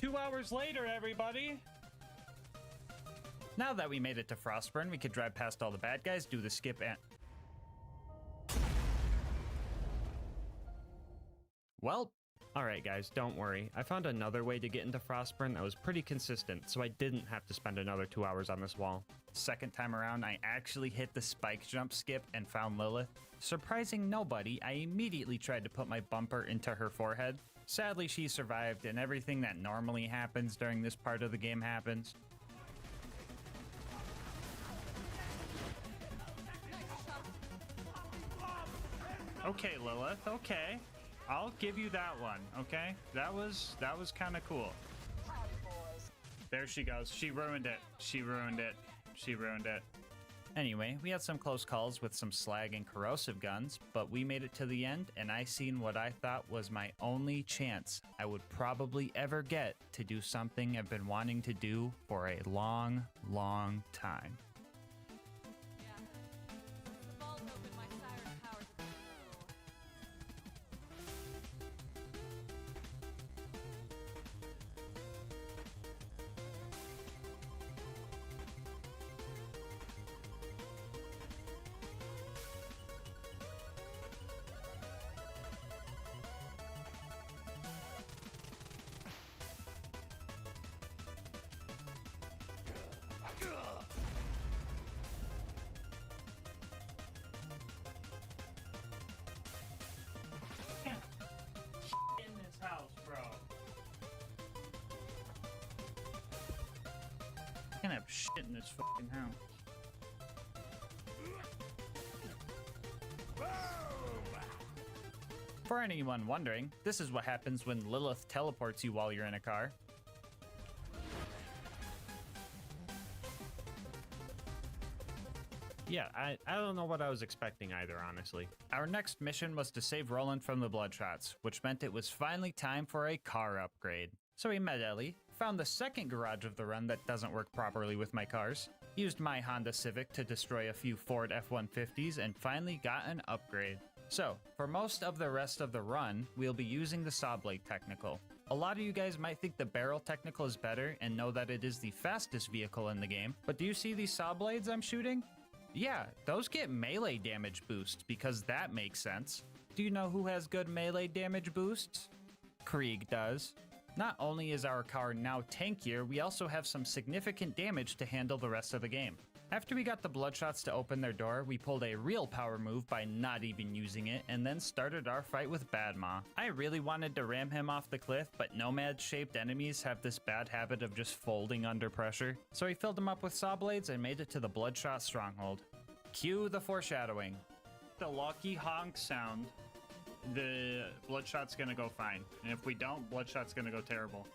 Speaker 2: 2 hours later, everybody! Now that we made it to Frostburn, we could drive past all the bad guys, do the skip, and... Well, alright guys, don't worry. I found another way to get into Frostburn that was pretty consistent, so I didn't have to spend another 2 hours on this wall. Second time around, I actually hit the spike jump skip and found Lilith. Surprising nobody, I immediately tried to put my bumper into her forehead. Sadly, she survived, and everything that normally happens during this part of the game happens. Okay, Lilith, okay. I'll give you that one, okay? That was kind of cool. There she goes. She ruined it. She ruined it. She ruined it. Anyway, we had some close calls with some slag and corrosive guns, but we made it to the end, and I seen what I thought was my only chance I would probably ever get to do something I've been wanting to do for a long, long time. I can't have shit in this fucking house. For anyone wondering, this is what happens when Lilith teleports you while you're in a car. Yeah, I don't know what I was expecting either, honestly. Our next mission was to save Roland from the Bloodshots, which meant it was finally time for a car upgrade. So we met Ellie, found the second garage of the run that doesn't work properly with my cars, used my Honda Civic to destroy a few Ford F-150s, and finally got an upgrade. So, for most of the rest of the run, we'll be using the Saw Blade Technical. A lot of you guys might think the Barrel Technical is better and know that it is the fastest vehicle in the game, but do you see these saw blades I'm shooting? Yeah, those get melee damage boost, because that makes sense. Do you know who has good melee damage boosts? Krieg does. Not only is our car now tankier, we also have some significant damage to handle the rest of the game. After we got the Bloodshots to open their door, we pulled a real power move by not even using it, and then started our fight with Badma. I really wanted to ram him off the cliff, but nomad-shaped enemies have this bad habit of just folding under pressure. So we filled him up with saw blades and made it to the Bloodshot stronghold. Cue the foreshadowing. The lucky honk sound. The Bloodshot's gonna go fine. And if we don't, Bloodshot's gonna go terrible.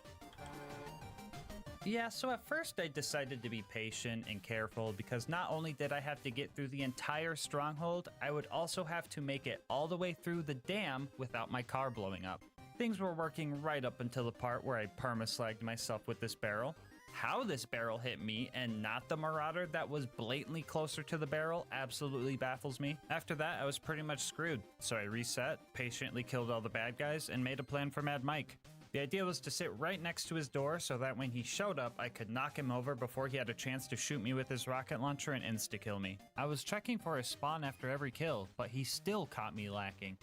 Speaker 2: Yeah, so at first I decided to be patient and careful because not only did I have to get through the entire stronghold, I would also have to make it all the way through the dam without my car blowing up. Things were working right up until the part where I perma-slagged myself with this barrel. How this barrel hit me and not the Marauder that was blatantly closer to the barrel absolutely baffles me. After that, I was pretty much screwed, so I reset, patiently killed all the bad guys, and made a plan for Mad Mike. The idea was to sit right next to his door so that when he showed up, I could knock him over before he had a chance to shoot me with his rocket launcher and insta-kill me. I was checking for his spawn after every kill, but he still caught me lacking.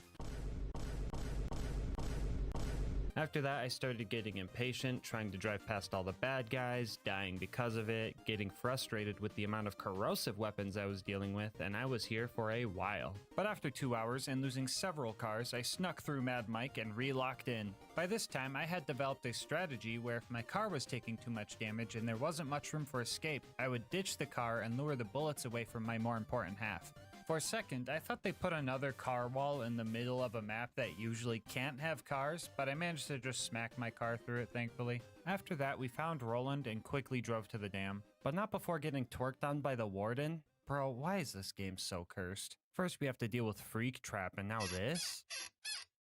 Speaker 2: After that, I started getting impatient, trying to drive past all the bad guys, dying because of it, getting frustrated with the amount of corrosive weapons I was dealing with, and I was here for a while. But after 2 hours and losing several cars, I snuck through Mad Mike and re-locked in. By this time, I had developed a strategy where if my car was taking too much damage and there wasn't much room for escape, I would ditch the car and lure the bullets away from my more important half. For a second, I thought they put another car wall in the middle of a map that usually can't have cars, but I managed to just smack my car through it, thankfully. After that, we found Roland and quickly drove to the dam. But not before getting torqued on by the warden. Bro, why is this game so cursed? First, we have to deal with Freak Trap, and now this?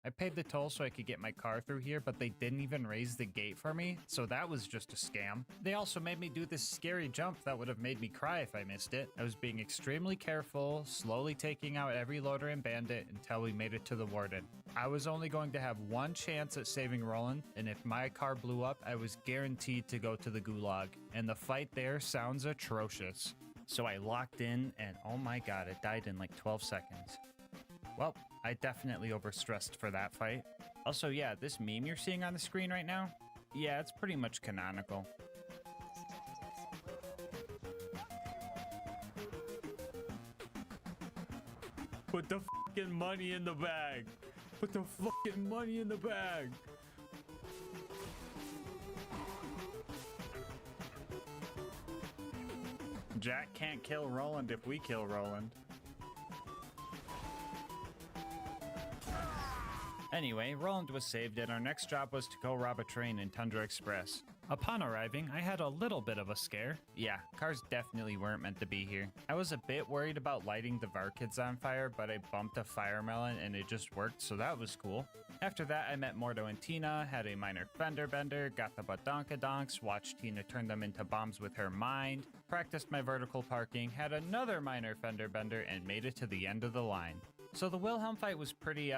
Speaker 2: I paid the toll so I could get my car through here, but they didn't even raise the gate for me, so that was just a scam. They also made me do this scary jump that would have made me cry if I missed it. I was being extremely careful, slowly taking out every loader and bandit until we made it to the warden. I was only going to have one chance at saving Roland, and if my car blew up, I was guaranteed to go to the gulag, and the fight there sounds atrocious. So I locked in, and oh my god, it died in like 12 seconds. Well, I definitely overstressed for that fight. Also, yeah, this meme you're seeing on the screen right now, yeah, it's pretty much canonical. Put the fucking money in the bag. Put the fucking money in the bag. Jack can't kill Roland if we kill Roland. Anyway, Roland was saved and our next job was to go rob a train in Tundra Express. Upon arriving, I had a little bit of a scare. Yeah, cars definitely weren't meant to be here. I was a bit worried about lighting the Varkids on fire, but I bumped a fire melon and it just worked, so that was cool. After that, I met Mordo and Tina, had a minor fender bender, got the badonkadonks, watched Tina turn them into bombs with her mind, practiced my vertical parking, had another minor fender bender, and made it to the end of the line. So the Wilhelm fight was pretty,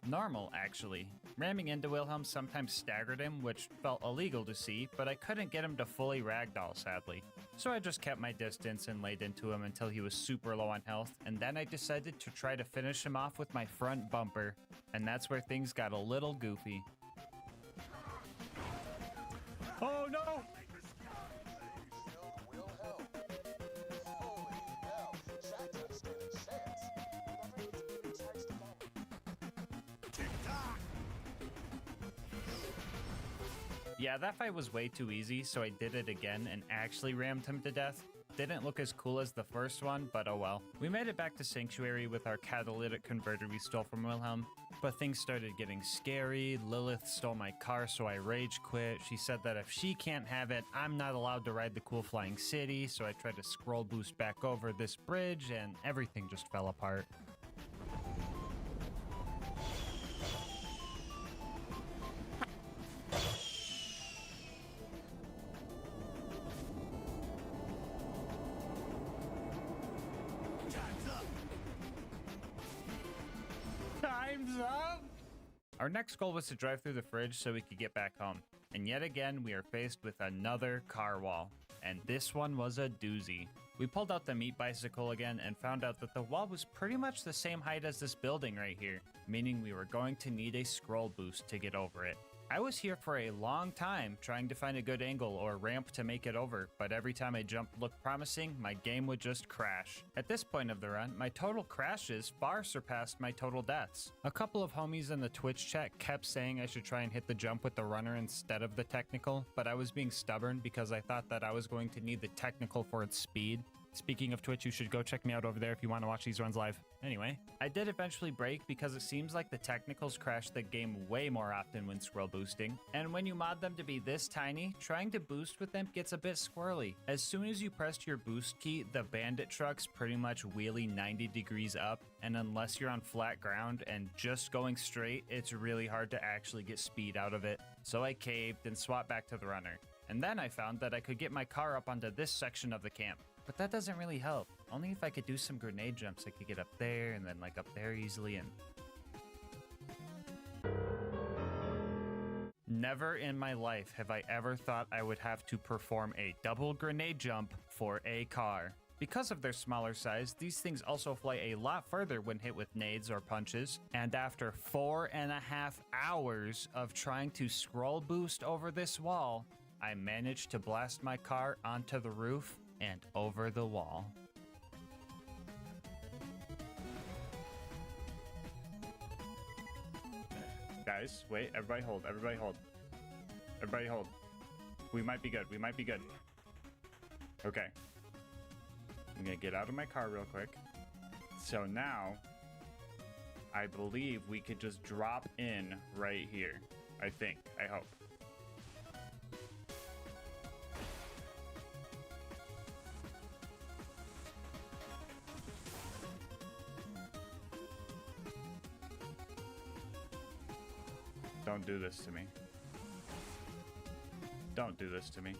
Speaker 2: normal, actually. Ramming into Wilhelm sometimes staggered him, which felt illegal to see, but I couldn't get him to fully ragdoll, sadly. So I just kept my distance and laid into him until he was super low on health, and then I decided to try to finish him off with my front bumper, and that's where things got a little goofy. Oh no! Yeah, that fight was way too easy, so I did it again and actually rammed him to death. Didn't look as cool as the first one, but oh well. We made it back to Sanctuary with our catalytic converter we stole from Wilhelm, but things started getting scary. Lilith stole my car, so I rage quit. She said that if she can't have it, I'm not allowed to ride the cool flying city, so I tried to scroll boost back over this bridge and everything just fell apart. Time's up! Our next goal was to drive through the fridge so we could get back home. And yet again, we are faced with another car wall. And this one was a doozy. We pulled out the meat bicycle again and found out that the wall was pretty much the same height as this building right here, meaning we were going to need a scroll boost to get over it. I was here for a long time trying to find a good angle or ramp to make it over, but every time a jump looked promising, my game would just crash. At this point of the run, my total crashes far surpassed my total deaths. A couple of homies in the Twitch chat kept saying I should try and hit the jump with the runner instead of the technical, but I was being stubborn because I thought that I was going to need the technical for its speed. Speaking of Twitch, you should go check me out over there if you want to watch these runs live. Anyway, I did eventually break because it seems like the technicals crash the game way more often when scroll boosting. And when you mod them to be this tiny, trying to boost with them gets a bit squirrely. As soon as you press your boost key, the bandit trucks pretty much wheelie 90 degrees up, and unless you're on flat ground and just going straight, it's really hard to actually get speed out of it. So I caved and swapped back to the runner. And then I found that I could get my car up onto this section of the camp. But that doesn't really help. Only if I could do some grenade jumps, I could get up there and then like up there easily and... Never in my life have I ever thought I would have to perform a double grenade jump for a car. Because of their smaller size, these things also fly a lot further when hit with nades or punches. And after 4.5 hours of trying to scroll boost over this wall, I managed to blast my car onto the roof and over the wall. Guys, wait, everybody hold, everybody hold. Everybody hold. We might be good, we might be good. Okay. I'm gonna get out of my car real quick. So now, I believe we could just drop in right here. I think, I hope. Don't do this to me. Don't do this to me.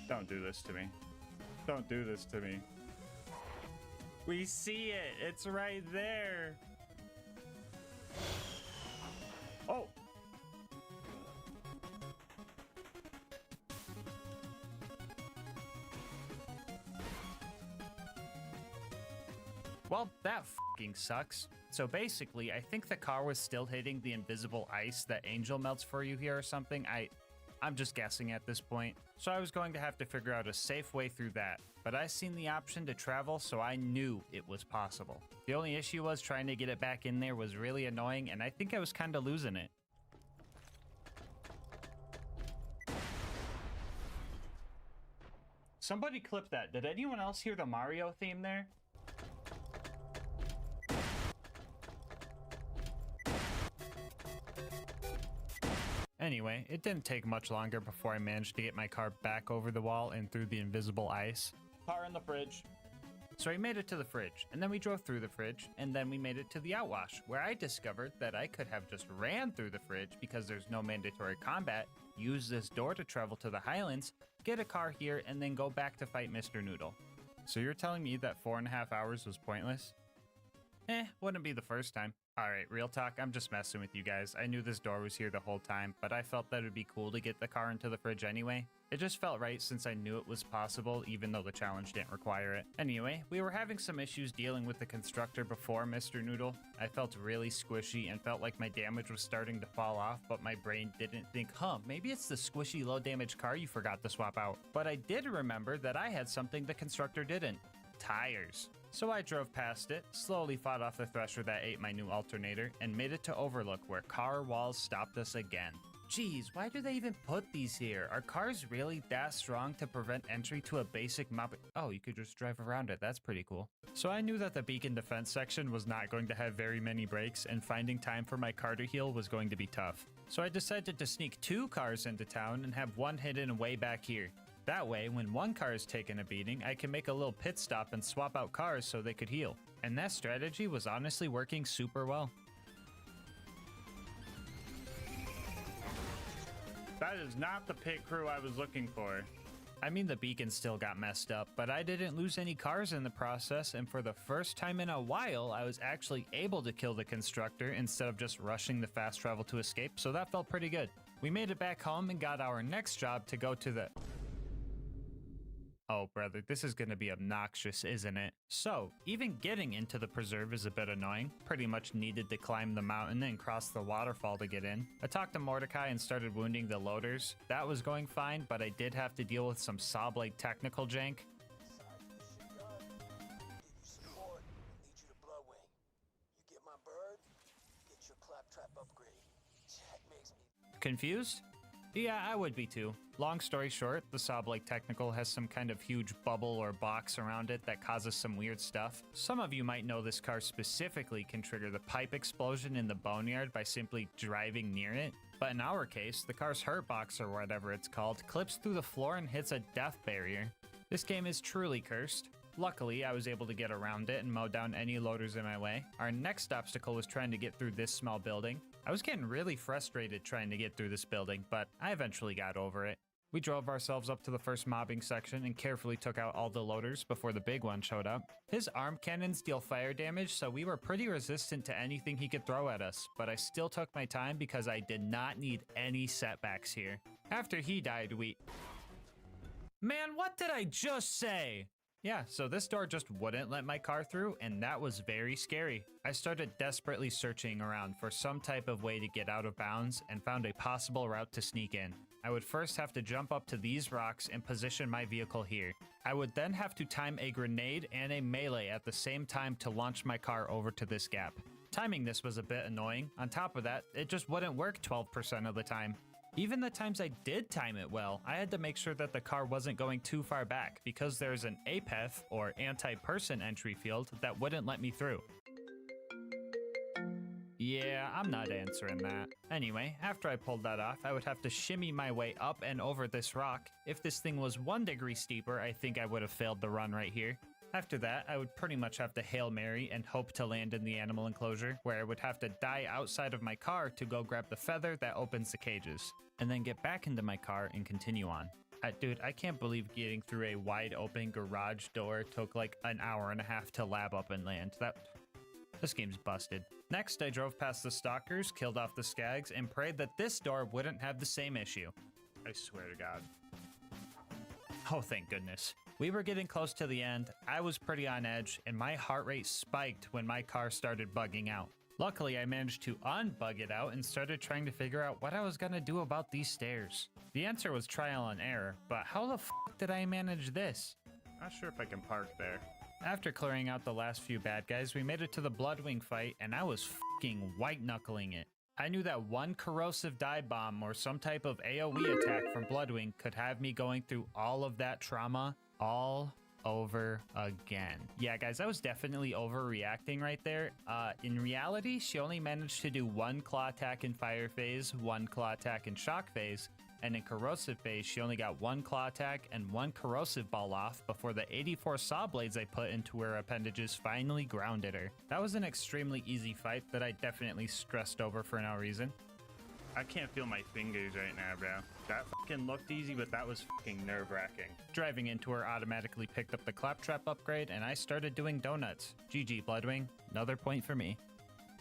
Speaker 2: Don't do this to me. Don't do this to me. We see it. It's right there. Oh. Well, that fucking sucks. So basically, I think the car was still hitting the invisible ice that Angel melts for you here or something. I'm just guessing at this point. So I was going to have to figure out a safe way through that. But I seen the option to travel, so I knew it was possible. The only issue was trying to get it back in there was really annoying, and I think I was kind of losing it. Somebody clip that. Did anyone else hear the Mario theme there? Anyway, it didn't take much longer before I managed to get my car back over the wall and through the invisible ice. Car in the fridge. So we made it to the fridge, and then we drove through the fridge, and then we made it to the outwash, where I discovered that I could have just ran through the fridge because there's no mandatory combat, use this door to travel to the Highlands, get a car here, and then go back to fight Mr. Noodle. So you're telling me that 4.5 hours was pointless? Wouldn't be the first time. Alright, real talk, I'm just messing with you guys. I knew this door was here the whole time, but I felt that it'd be cool to get the car into the fridge anyway. It just felt right since I knew it was possible, even though the challenge didn't require it. Anyway, we were having some issues dealing with the constructor before Mr. Noodle. I felt really squishy and felt like my damage was starting to fall off, but my brain didn't think, maybe it's the squishy low damage car you forgot to swap out. But I did remember that I had something the constructor didn't. Tires. So I drove past it, slowly fought off the thresher that ate my new alternator, and made it to Overlook where car walls stopped us again. Geez, why do they even put these here? Are cars really that strong to prevent entry to a basic map? Oh, you could just drive around it. That's pretty cool. So I knew that the beacon defense section was not going to have very many breaks, and finding time for my car to heal was going to be tough. So I decided to sneak 2 cars into town and have one hidden way back here. That way, when one car is taking a beating, I can make a little pit stop and swap out cars so they could heal. And that strategy was honestly working super well. That is not the pit crew I was looking for. I mean, the beacon still got messed up, but I didn't lose any cars in the process, and for the first time in a while, I was actually able to kill the constructor instead of just rushing the fast travel to escape, so that felt pretty good. We made it back home and got our next job to go to the... Oh, brother, this is gonna be obnoxious, isn't it? So, even getting into the preserve is a bit annoying. Pretty much needed to climb the mountain and cross the waterfall to get in. I talked to Mordecai and started wounding the loaders. That was going fine, but I did have to deal with some saw blade technical jank. Confused? Yeah, I would be too. Long story short, the saw blade technical has some kind of huge bubble or box around it that causes some weird stuff. Some of you might know this car specifically can trigger the pipe explosion in the boneyard by simply driving near it. But in our case, the car's hurt box or whatever it's called clips through the floor and hits a death barrier. This game is truly cursed. Luckily, I was able to get around it and mow down any loaders in my way. Our next obstacle was trying to get through this small building. I was getting really frustrated trying to get through this building, but I eventually got over it. We drove ourselves up to the first mobbing section and carefully took out all the loaders before the big one showed up. His arm cannons deal fire damage, so we were pretty resistant to anything he could throw at us, but I still took my time because I did not need any setbacks here. After he died, Man, what did I just say? Yeah, so this door just wouldn't let my car through, and that was very scary. I started desperately searching around for some type of way to get out of bounds and found a possible route to sneak in. I would first have to jump up to these rocks and position my vehicle here. I would then have to time a grenade and a melee at the same time to launch my car over to this gap. Timing this was a bit annoying. On top of that, it just wouldn't work 12% of the time. Even the times I did time it well, I had to make sure that the car wasn't going too far back because there's an APEF, or anti-person entry field, that wouldn't let me through. Yeah, I'm not answering that. Anyway, after I pulled that off, I would have to shimmy my way up and over this rock. If this thing was 1 degree steeper, I think I would have failed the run right here. After that, I would pretty much have to Hail Mary and hope to land in the animal enclosure, where I would have to die outside of my car to go grab the feather that opens the cages, and then get back into my car and continue on. Dude, I can't believe getting through a wide open garage door took like an hour and a half to lab up and land. This game's busted. Next, I drove past the stalkers, killed off the skags, and prayed that this door wouldn't have the same issue. I swear to God. Oh, thank goodness. We were getting close to the end, I was pretty on edge, and my heart rate spiked when my car started bugging out. Luckily, I managed to unbug it out and started trying to figure out what I was gonna do about these stairs. The answer was trial and error, but how the f did I manage this? Not sure if I can park there. After clearing out the last few bad guys, we made it to the Bloodwing fight, and I was f***ing white-knuckling it. I knew that one corrosive dive bomb or some type of AoE attack from Bloodwing could have me going through all of that trauma all over again. Yeah, guys, I was definitely overreacting right there. In reality, she only managed to do one claw attack in fire phase, one claw attack in shock phase, and in corrosive phase, she only got one claw attack and one corrosive ball off before the 84 saw blades I put into her appendages finally grounded her. That was an extremely easy fight that I definitely stressed over for no reason. I can't feel my fingers right now, bro. That fucking looked easy, but that was fucking nerve-wracking. Driving into her automatically picked up the claptrap upgrade, and I started doing donuts. GG, Bloodwing. Another point for me.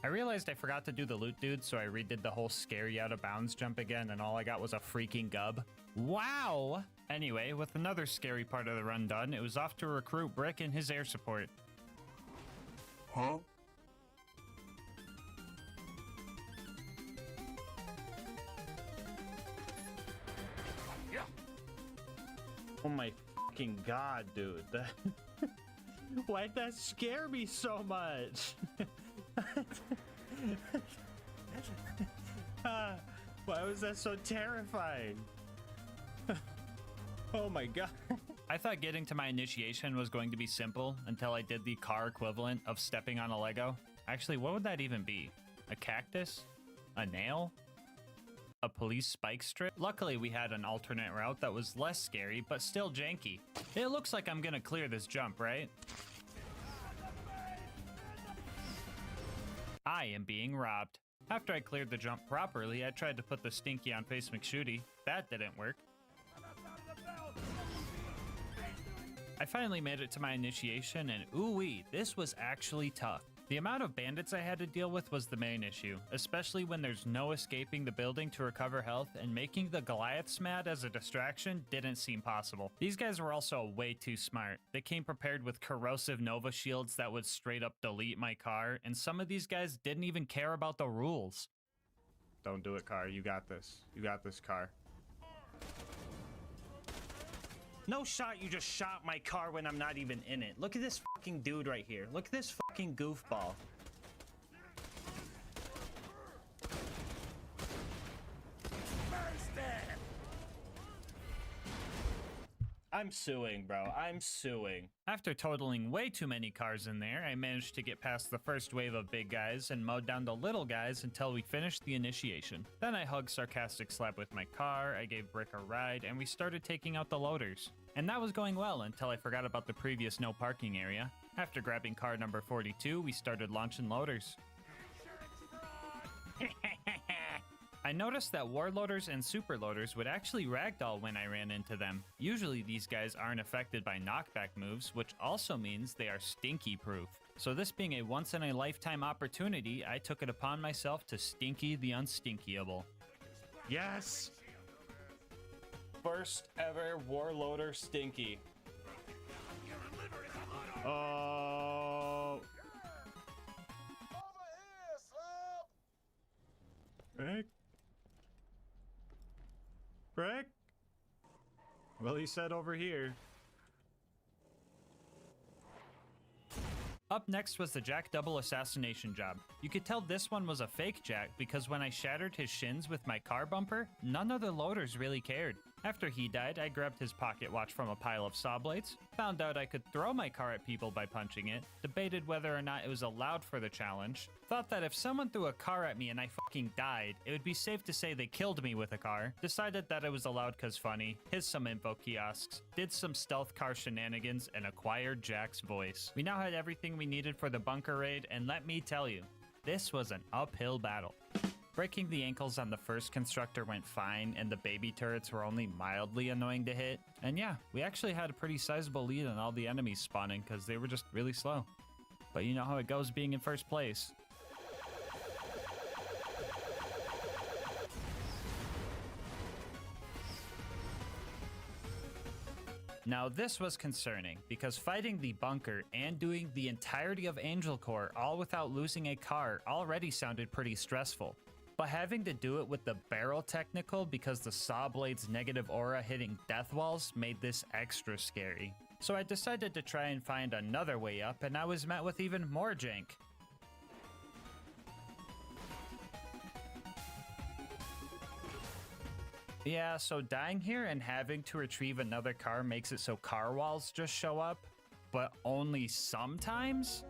Speaker 2: I realized I forgot to do the loot dude, so I redid the whole scary out of bounds jump again, and all I got was a freaking gub. Wow! Anyway, with another scary part of the run done, it was off to recruit Brick and his air support.
Speaker 3: Huh?
Speaker 2: Oh my fucking god, dude. Why'd that scare me so much? Why was that so terrifying? Oh my god. I thought getting to my initiation was going to be simple until I did the car equivalent of stepping on a Lego. Actually, what would that even be? A cactus? A nail? A police spike strip? Luckily, we had an alternate route that was less scary, but still janky. It looks like I'm gonna clear this jump, right? I am being robbed. After I cleared the jump properly, I tried to put the stinky on Face McShooty. That didn't work. I finally made it to my initiation, and ooh-wee, this was actually tough. The amount of bandits I had to deal with was the main issue, especially when there's no escaping the building to recover health, and making the Goliaths mad as a distraction didn't seem possible. These guys were also way too smart. They came prepared with corrosive Nova shields that would straight up delete my car, and some of these guys didn't even care about the rules. Don't do it, car. You got this. You got this, car. No shot, you just shot my car when I'm not even in it. Look at this fucking dude right here. Look at this fucking goofball. I'm suing, bro. I'm suing. After totaling way too many cars in there, I managed to get past the first wave of big guys and mowed down the little guys until we finished the initiation. Then I hugged Sarcastic Slab with my car, I gave Brick a ride, and we started taking out the loaders. And that was going well until I forgot about the previous no parking area. After grabbing car number 42, we started launching loaders. I noticed that warloaders and superloaders would actually ragdoll when I ran into them. Usually these guys aren't affected by knockback moves, which also means they are stinky proof. So this being a once in a lifetime opportunity, I took it upon myself to stinky the unstinkyable. Yes! First ever warloader stinky. Oh. Rick? Rick? Well, he said over here. Up next was the Jack double assassination job. You could tell this one was a fake Jack because when I shattered his shins with my car bumper, none of the loaders really cared. After he died, I grabbed his pocket watch from a pile of saw blades, found out I could throw my car at people by punching it, debated whether or not it was allowed for the challenge, thought that if someone threw a car at me and I fucking died, it would be safe to say they killed me with a car, decided that it was allowed cause funny, hit some info kiosks, did some stealth car shenanigans, and acquired Jack's voice. We now had everything we needed for the bunker raid, and let me tell you, this was an uphill battle. Breaking the ankles on the first constructor went fine, and the baby turrets were only mildly annoying to hit. And yeah, we actually had a pretty sizable lead on all the enemies spawning because they were just really slow. But you know how it goes being in first place. Now this was concerning, because fighting the bunker and doing the entirety of Angel Core all without losing a car already sounded pretty stressful. But having to do it with the barrel technical because the saw blade's negative aura hitting death walls made this extra scary. So I decided to try and find another way up, and I was met with even more jank. Yeah, so dying here and having to retrieve another car makes it so car walls just show up, but only sometimes?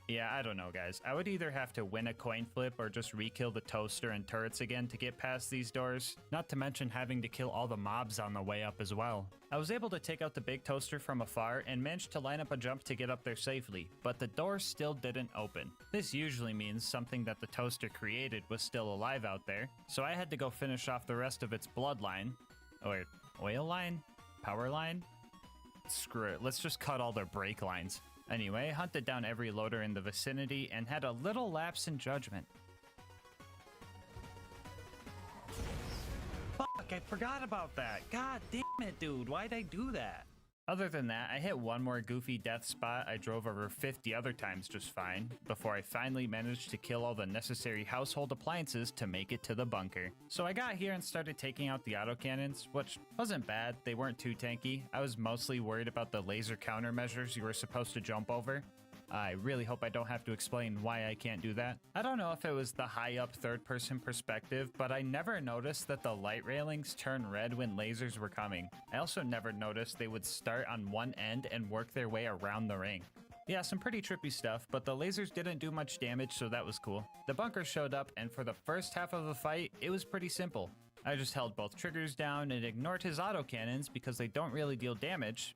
Speaker 2: Yeah, I don't know, guys. I would either have to win a coin flip or just re-kill the toaster and turrets again to get past these doors, not to mention having to kill all the mobs on the way up as well. I was able to take out the big toaster from afar and managed to line up a jump to get up there safely, but the door still didn't open. This usually means something that the toaster created was still alive out there, so I had to go finish off the rest of its bloodline. Or oil line? Power line? Screw it, let's just cut all their brake lines. Anyway, hunted down every loader in the vicinity and had a little lapse in judgment. Fuck, I forgot about that. God damn it, dude. Why'd I do that? Other than that, I hit one more goofy death spot I drove over 50 other times just fine, before I finally managed to kill all the necessary household appliances to make it to the bunker. So I got here and started taking out the autocannons, which wasn't bad, they weren't too tanky. I was mostly worried about the laser countermeasures you were supposed to jump over. I really hope I don't have to explain why I can't do that. I don't know if it was the high up third person perspective, but I never noticed that the light railings turn red when lasers were coming. I also never noticed they would start on one end and work their way around the ring. Yeah, some pretty trippy stuff, but the lasers didn't do much damage, so that was cool. The bunker showed up, and for the first half of the fight, it was pretty simple. I just held both triggers down and ignored his autocannons because they don't really deal damage.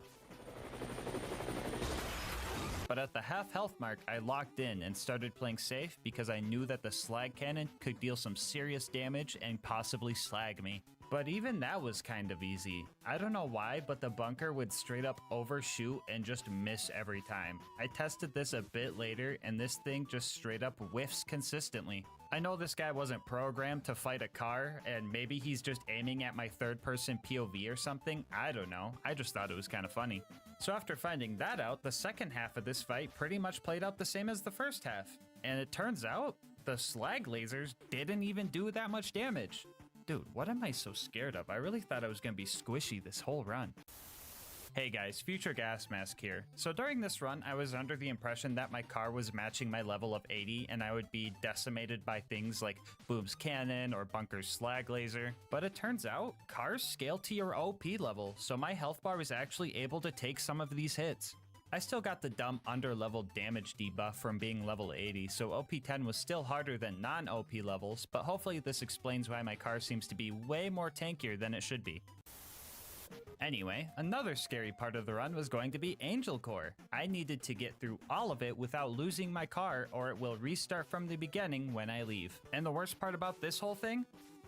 Speaker 2: But at the half health mark, I locked in and started playing safe because I knew that the slag cannon could deal some serious damage and possibly slag me. But even that was kind of easy. I don't know why, but the bunker would straight up overshoot and just miss every time. I tested this a bit later and this thing just straight up whiffs consistently. I know this guy wasn't programmed to fight a car, and maybe he's just aiming at my third-person POV or something, I don't know. I just thought it was kind of funny. So after finding that out, the second half of this fight pretty much played out the same as the first half. And it turns out, the slag lasers didn't even do that much damage. Dude, what am I so scared of? I really thought I was gonna be squishy this whole run. Hey guys, Future Gas Mask here. So during this run, I was under the impression that my car was matching my level of 80 and I would be decimated by things like Boom's Cannon or Bunker's Slag Laser. But it turns out, cars scale to your OP level, so my health bar was actually able to take some of these hits. I still got the dumb under-level damage debuff from being level 80, so OP10 was still harder than non-OP levels, but hopefully this explains why my car seems to be way more tankier than it should be. Anyway, another scary part of the run was going to be Angel Core. I needed to get through all of it without losing my car or it will restart from the beginning when I leave. And the worst part about this whole thing?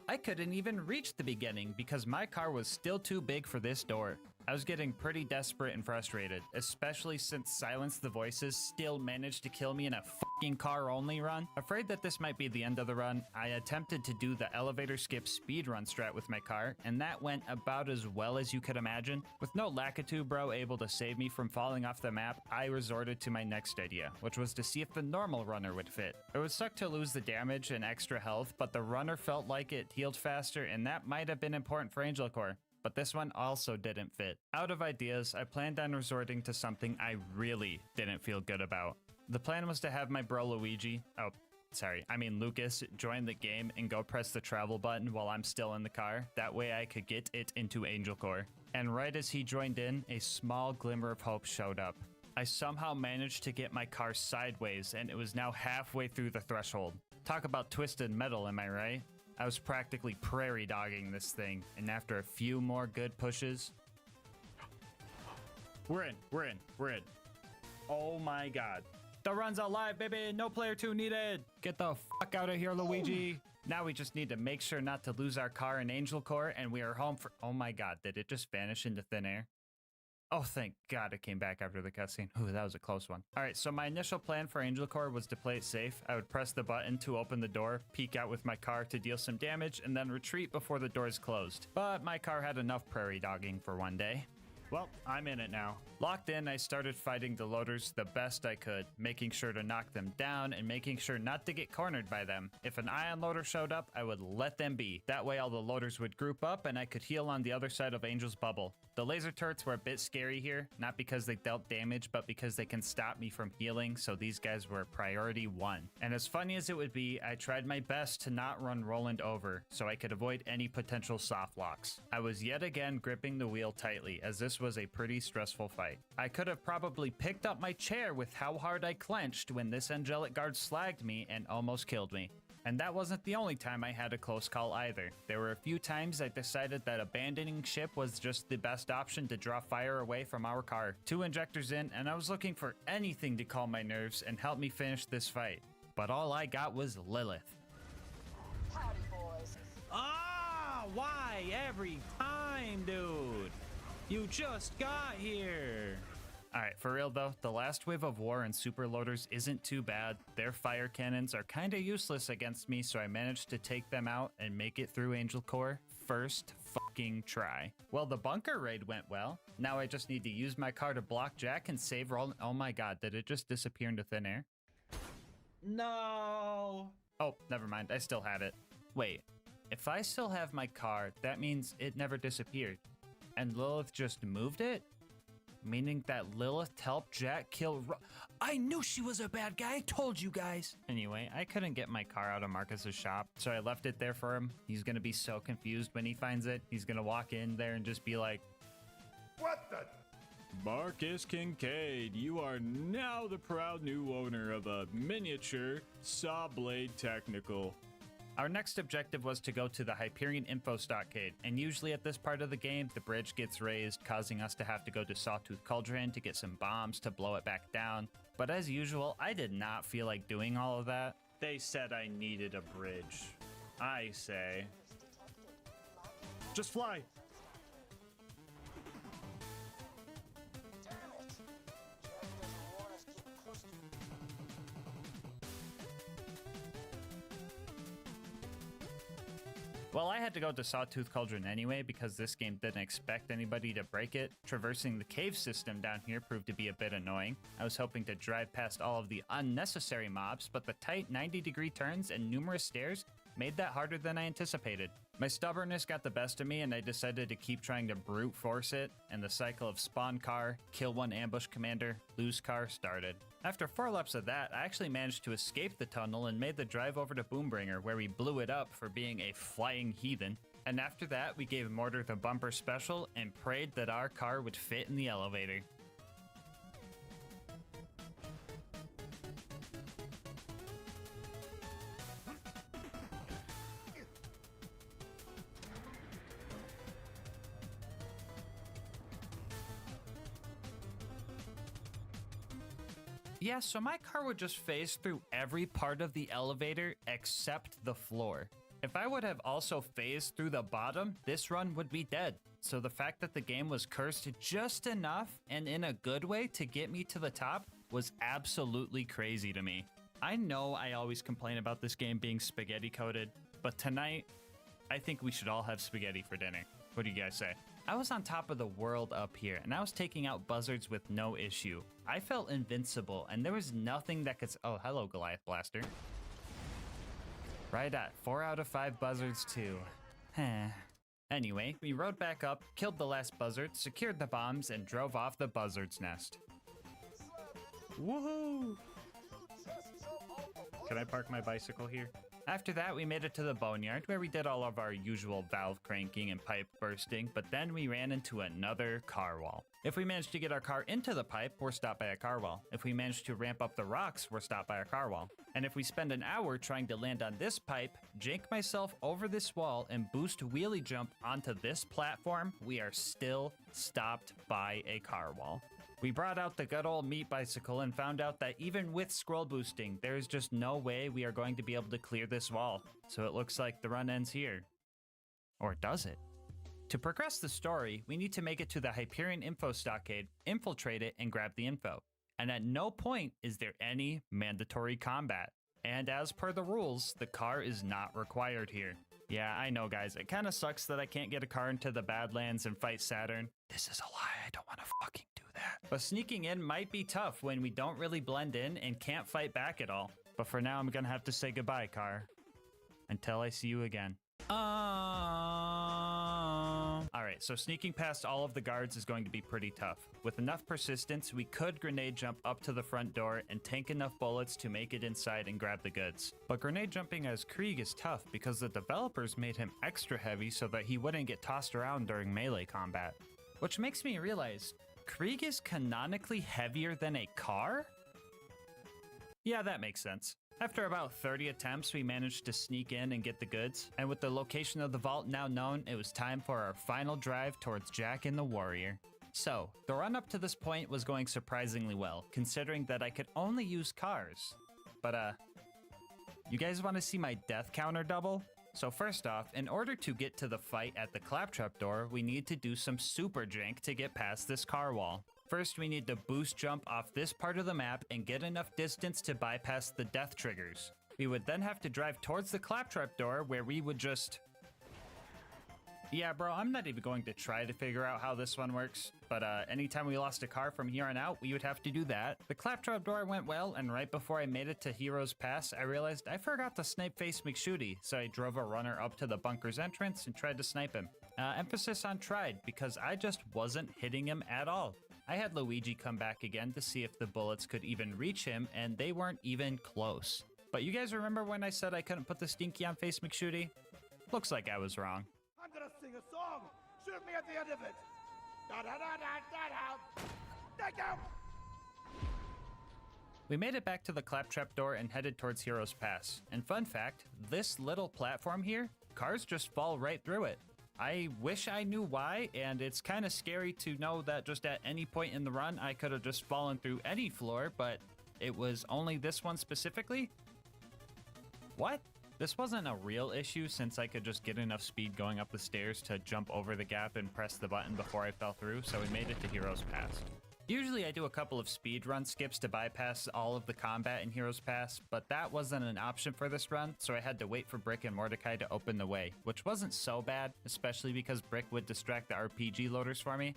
Speaker 2: I couldn't even reach the beginning because my car was still too big for this door. I was getting pretty desperate and frustrated, especially since Silence the Voices still managed to kill me in a fucking car-only run. Afraid that this might be the end of the run, I attempted to do the elevator skip speedrun strat with my car, and that went about as well as you could imagine. With no Lakitu bro able to save me from falling off the map, I resorted to my next idea, which was to see if the normal runner would fit. It would suck to lose the damage and extra health, but the runner felt like it healed faster, and that might have been important for Angel Core. But this one also didn't fit. Out of ideas, I planned on resorting to something I really didn't feel good about. The plan was to have my bro Luigi, oh, sorry, I mean Lucas, join the game and go press the travel button while I'm still in the car. That way I could get it into Angel Core. And right as he joined in, a small glimmer of hope showed up. I somehow managed to get my car sideways, and it was now halfway through the threshold. Talk about twisted metal, am I right? I was practically prairie dogging this thing, and after a few more good pushes... We're in. Oh my god. The run's alive, baby! No player 2 needed! Get the fuck out of here, Luigi! Now we just need to make sure not to lose our car in Angel Core, and we are home for... Oh my god, did it just vanish into thin air? Oh, thank God it came back after the cutscene. Ooh, that was a close one. All right, so my initial plan for Angel Core was to play it safe. I would press the button to open the door, peek out with my car to deal some damage, and then retreat before the doors closed. But my car had enough prairie dogging for one day. Well, I'm in it now. Locked in, I started fighting the loaders the best I could, making sure to knock them down and making sure not to get cornered by them. If an ion loader showed up, I would let them be. That way all the loaders would group up and I could heal on the other side of Angel's bubble. The laser turrets were a bit scary here, not because they dealt damage, but because they can stop me from healing, so these guys were priority 1. And as funny as it would be, I tried my best to not run Roland over, so I could avoid any potential soft locks. I was yet again gripping the wheel tightly, as this was a pretty stressful fight. I could have probably picked up my chair with how hard I clenched when this angelic guard slagged me and almost killed me. And that wasn't the only time I had a close call either. There were a few times I decided that abandoning ship was just the best option to draw fire away from our car. 2 injectors in, and I was looking for anything to calm my nerves and help me finish this fight. But all I got was Lilith.
Speaker 14: Howdy, boys.
Speaker 2: Ah, why every time, dude? You just got here. Alright, for real though, the last wave of war and super loaders isn't too bad. Their fire cannons are kinda useless against me, so I managed to take them out and make it through Angel Core first fucking try. Well, the bunker raid went well. Now I just need to use my car to block Jack and save Roland. Oh my god, did it just disappear into thin air? No! Oh, never mind, I still had it. Wait, if I still have my car, that means it never disappeared. And Lilith just moved it? Meaning that Lilith helped Jack kill I knew she was a bad guy, I told you guys! Anyway, I couldn't get my car out of Marcus's shop, so I left it there for him. He's gonna be so confused when he finds it. He's gonna walk in there and just be like,
Speaker 3: What the?
Speaker 2: Marcus Kincaid, you are now the proud new owner of a miniature saw blade technical. Our next objective was to go to the Hyperion Info Stockade, and usually at this part of the game, the bridge gets raised, causing us to have to go to Sawtooth Cauldron to get some bombs to blow it back down. But as usual, I did not feel like doing all of that. They said I needed a bridge. I say, just fly! Well, I had to go to Sawtooth Cauldron anyway because this game didn't expect anybody to break it. Traversing the cave system down here proved to be a bit annoying. I was hoping to drive past all of the unnecessary mobs, but the tight 90-degree turns and numerous stairs made that harder than I anticipated. My stubbornness got the best of me and I decided to keep trying to brute force it, and the cycle of spawn car, kill one ambush commander, lose car started. After 4 laps of that, I actually managed to escape the tunnel and made the drive over to Boombringer, where we blew it up for being a flying heathen. And after that, we gave Mortar the bumper special and prayed that our car would fit in the elevator. Yeah, so my car would just phase through every part of the elevator except the floor. If I would have also phased through the bottom, this run would be dead. So the fact that the game was cursed just enough and in a good way to get me to the top was absolutely crazy to me. I know I always complain about this game being spaghetti coated, but tonight, I think we should all have spaghetti for dinner. What do you guys say? I was on top of the world up here, and I was taking out buzzards with no issue. I felt invincible, and there was nothing that could... Oh, hello, Goliath Blaster. Right at 4 out of 5 buzzards, too. Anyway, we rode back up, killed the last buzzard, secured the bombs, and drove off the buzzard's nest. Woohoo! Can I park my bicycle here? After that, we made it to the boneyard where we did all of our usual valve cranking and pipe bursting, but then we ran into another car wall. If we managed to get our car into the pipe, we're stopped by a car wall. If we managed to ramp up the rocks, we're stopped by a car wall. And if we spend an hour trying to land on this pipe, jank myself over this wall, and boost wheelie jump onto this platform, we are still stopped by a car wall. We brought out the good old meat bicycle and found out that even with scroll boosting, there is just no way we are going to be able to clear this wall. So it looks like the run ends here. Or does it? To progress the story, we need to make it to the Hyperion info stockade, infiltrate it, and grab the info. And at no point is there any mandatory combat. And as per the rules, the car is not required here. Yeah, I know guys, it kinda sucks that I can't get a car into the Badlands and fight Saturn. This is a lie, I don't wanna fucking do that. But sneaking in might be tough when we don't really blend in and can't fight back at all. But for now, I'm gonna have to say goodbye, car. Until I see you again. Alright, so sneaking past all of the guards is going to be pretty tough. With enough persistence, we could grenade jump up to the front door and tank enough bullets to make it inside and grab the goods. But grenade jumping as Krieg is tough because the developers made him extra heavy so that he wouldn't get tossed around during melee combat. Which makes me realize, Krieg is canonically heavier than a car? Yeah, that makes sense. After about 30 attempts, we managed to sneak in and get the goods, and with the location of the vault now known, it was time for our final drive towards Jack and the Warrior. So, the run up to this point was going surprisingly well, considering that I could only use cars. But you guys want to see my death counter double? So first off, in order to get to the fight at the claptrap door, we need to do some super jank to get past this car wall. First, we need to boost jump off this part of the map and get enough distance to bypass the death triggers. We would then have to drive towards the claptrap door where we would just... Yeah, bro, I'm not even going to try to figure out how this one works, but anytime we lost a car from here on out, we would have to do that. The claptrap door went well, and right before I made it to Heroes Pass, I realized I forgot to snipe face McShooty, so I drove a runner up to the bunker's entrance and tried to snipe him. Emphasis on tried, because I just wasn't hitting him at all. I had Luigi come back again to see if the bullets could even reach him, and they weren't even close. But you guys remember when I said I couldn't put the stinky on face McShooty? Looks like I was wrong.
Speaker 14: I'm gonna sing a song. Shoot me at the end of it. Da da da da da da. Thank you.
Speaker 2: We made it back to the claptrap door and headed towards Heroes Pass. And fun fact, this little platform here, cars just fall right through it. I wish I knew why, and it's kind of scary to know that just at any point in the run, I could have just fallen through any floor, but it was only this one specifically? What? This wasn't a real issue since I could just get enough speed going up the stairs to jump over the gap and press the button before I fell through, so we made it to Heroes Pass. Usually I do a couple of speedrun skips to bypass all of the combat in Heroes Pass, but that wasn't an option for this run, so I had to wait for Brick and Mordecai to open the way, which wasn't so bad, especially because Brick would distract the RPG loaders for me,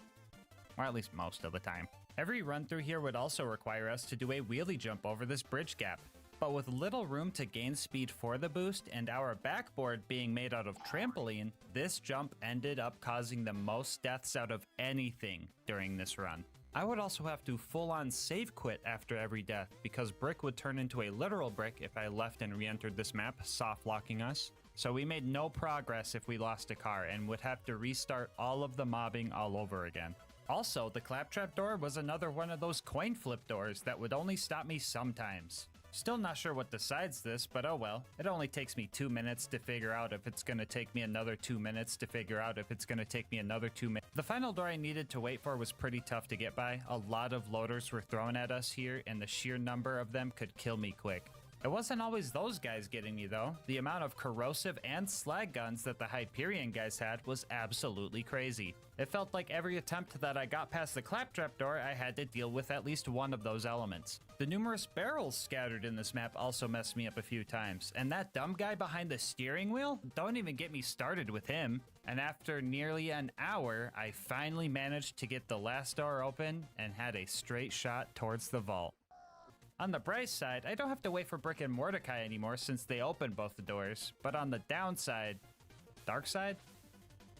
Speaker 2: or at least most of the time. Every run through here would also require us to do a wheelie jump over this bridge gap, but with little room to gain speed for the boost and our backboard being made out of trampoline, this jump ended up causing the most deaths out of anything during this run. I would also have to full-on save quit after every death because Brick would turn into a literal brick if I left and re-entered this map, soft locking us. So we made no progress if we lost a car and would have to restart all of the mobbing all over again. Also, the claptrap door was another one of those coin flip doors that would only stop me sometimes. Still not sure what decides this, but oh well. It only takes me 2 minutes to figure out if it's gonna take me another 2 minutes to figure out if it's gonna take me another 2 minutes. The final door I needed to wait for was pretty tough to get by. A lot of loaders were thrown at us here, and the sheer number of them could kill me quick. It wasn't always those guys getting me though. The amount of corrosive and slag guns that the Hyperion guys had was absolutely crazy. It felt like every attempt that I got past the claptrap door, I had to deal with at least one of those elements. The numerous barrels scattered in this map also messed me up a few times, and that dumb guy behind the steering wheel? Don't even get me started with him. And after nearly an hour, I finally managed to get the last door open and had a straight shot towards the vault. On the bright side, I don't have to wait for Brick and Mordecai anymore since they opened both the doors. But on the downside, dark side?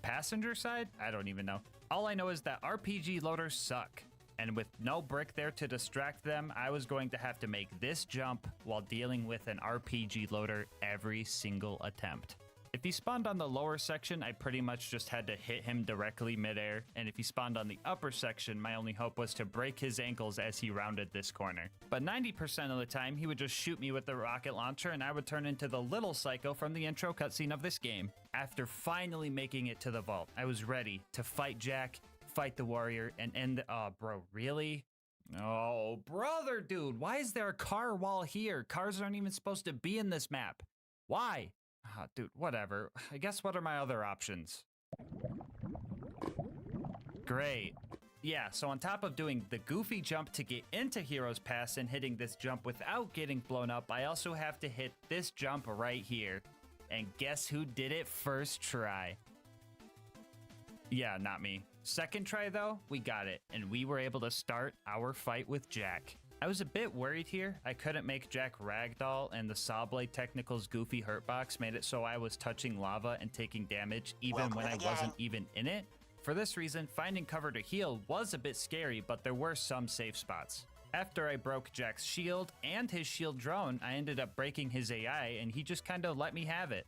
Speaker 2: Passenger side? I don't even know. All I know is that RPG loaders suck. And with no brick there to distract them, I was going to have to make this jump while dealing with an RPG loader every single attempt. If he spawned on the lower section, I pretty much just had to hit him directly midair, and if he spawned on the upper section, my only hope was to break his ankles as he rounded this corner. But 90% of the time, he would just shoot me with the rocket launcher, and I would turn into the little psycho from the intro cutscene of this game. After finally making it to the vault, I was ready to fight Jack, fight the warrior, and end the— oh, bro, really? Oh, brother, dude, why is there a car wall here? Cars aren't even supposed to be in this map. Why? Ah, dude, whatever. I guess what are my other options? Great. Yeah, so on top of doing the goofy jump to get into Heroes Pass and hitting this jump without getting blown up, I also have to hit this jump right here. And guess who did it first try? Yeah, not me. Second try though, we got it, and we were able to start our fight with Jack. I was a bit worried here. I couldn't make Jack ragdoll, and the Saw Blade Technical's goofy hurtbox made it so I was touching lava and taking damage even when I wasn't even in it. For this reason, finding cover to heal was a bit scary, but there were some safe spots. After I broke Jack's shield and his shield drone, I ended up breaking his AI, and he just kind of let me have it.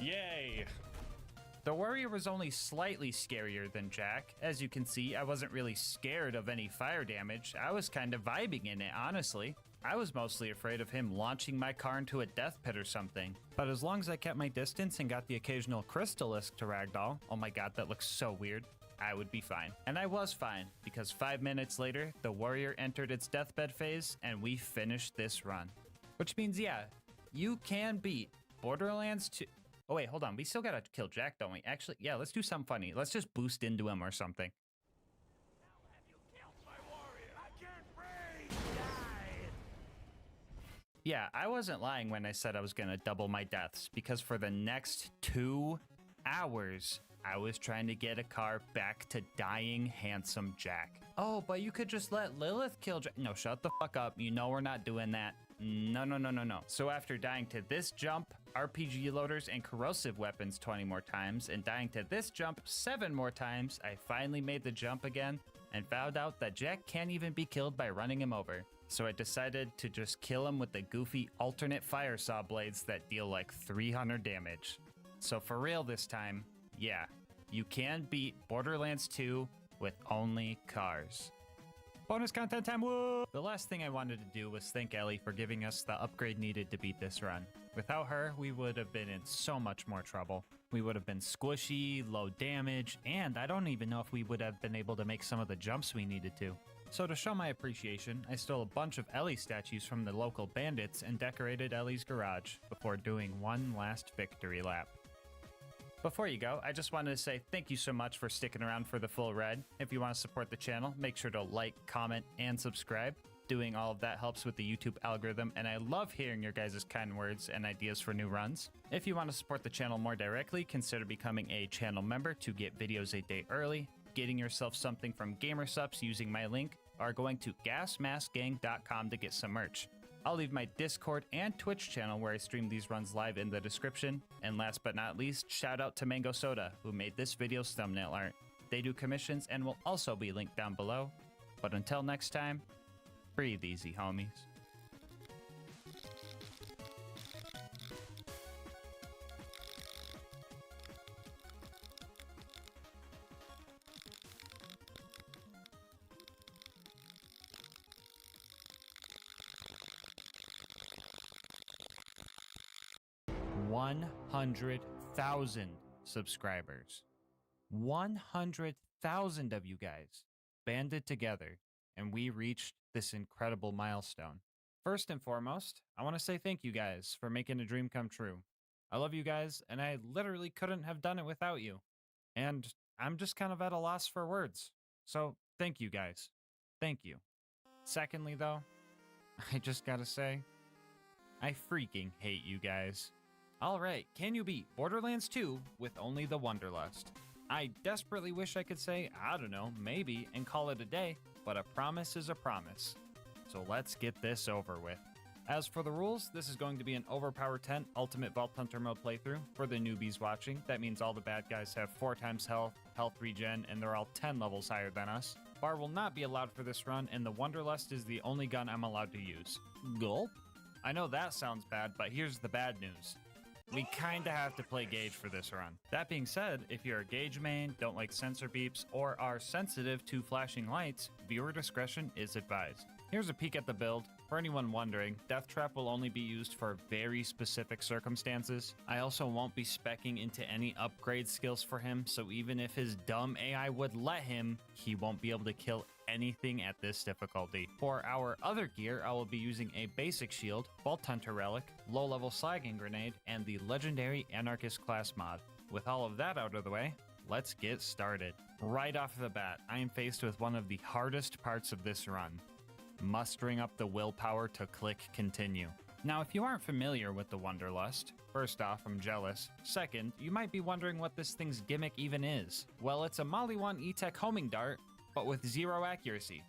Speaker 2: Yay! The warrior was only slightly scarier than Jack. As you can see, I wasn't really scared of any fire damage. I was kind of vibing in it, honestly. I was mostly afraid of him launching my car into a death pit or something. But as long as I kept my distance and got the occasional crystalisk to ragdoll— oh my god, that looks so weird— I would be fine. And I was fine, because 5 minutes later, the warrior entered its deathbed phase, and we finished this run. Which means, yeah, you can beat Borderlands 2. Oh wait, hold on. We still gotta kill Jack, don't we? Actually, yeah, let's do something funny. Let's just boost into him or something. Yeah, I wasn't lying when I said I was gonna double my deaths, because for the next 2 hours, I was trying to get a car back to dying handsome Jack. Oh, but you could just let Lilith kill Jack. No, shut the fuck up. You know we're not doing that. No. So after dying to this jump, RPG loaders, and corrosive weapons 20 more times, and dying to this jump 7 more times, I finally made the jump again and found out that Jack can't even be killed by running him over. So I decided to just kill him with the goofy alternate fire saw blades that deal like 300 damage. So for real this time, yeah, you can beat Borderlands 2 with only cars. Bonus content time, woo! The last thing I wanted to do was thank Ellie for giving us the upgrade needed to beat this run. Without her, we would have been in so much more trouble. We would have been squishy, low damage, and I don't even know if we would have been able to make some of the jumps we needed to. So to show my appreciation, I stole a bunch of Ellie statues from the local bandits and decorated Ellie's garage before doing one last victory lap. Before you go, I just wanted to say thank you so much for sticking around for the full ride. If you want to support the channel, make sure to like, comment, and subscribe. Doing all of that helps with the YouTube algorithm, and I love hearing your guys' kind words and ideas for new runs. If you want to support the channel more directly, consider becoming a channel member to get videos a day early, getting yourself something from GamerSupps using my link, or going to GASMASK'S.com to get some merch. I'll leave my Discord and Twitch channel where I stream these runs live in the description. And last but not least, shout out to Mango Soda, who made this video's thumbnail art. They do commissions and will also be linked down below. But until next time, breathe easy, homies. $100,000 subscribers. 100,000 of you guys banded together, and we reached this incredible milestone. First and foremost, I want to say thank you guys for making a dream come true. I love you guys, and I literally couldn't have done it without you. And I'm just kind of at a loss for words. So thank you guys. Thank you. Secondly, though, I just gotta say, I freaking hate you guys. Alright, can you beat Borderlands 2 with only the Wanderlust? I desperately wish I could say, I don't know, maybe, and call it a day, but a promise is a promise. So let's get this over with. As for the rules, this is going to be an Overpower 10 Ultimate Vault Hunter mode playthrough. For the newbies watching, that means all the bad guys have 4 times health, health regen, and they're all 10 levels higher than us. Bar will not be allowed for this run, and the Wonderlust is the only gun I'm allowed to use. Gulp? I know that sounds bad, but here's the bad news. We kinda have to play Gauge for this run. That being said, if you're a Gauge main, don't like sensor beeps, or are sensitive to flashing lights, viewer discretion is advised. Here's a peek at the build. For anyone wondering, Death Trap will only be used for very specific circumstances. I also won't be speccing into any upgrade skills for him, so even if his dumb AI would let him, he won't be able to kill anything at this difficulty. For our other gear, I will be using a basic shield, Vault Hunter relic, low-level slagging grenade, and the legendary Anarchist class mod. With all of that out of the way, let's get started. Right off the bat, I am faced with one of the hardest parts of this run. Mustering up the willpower to click continue. Now, if you aren't familiar with the Wonderlust, first off, I'm jealous. Second, you might be wondering what this thing's gimmick even is. Well, it's a Mali 1 E-Tech homing dart, but with 0 accuracy.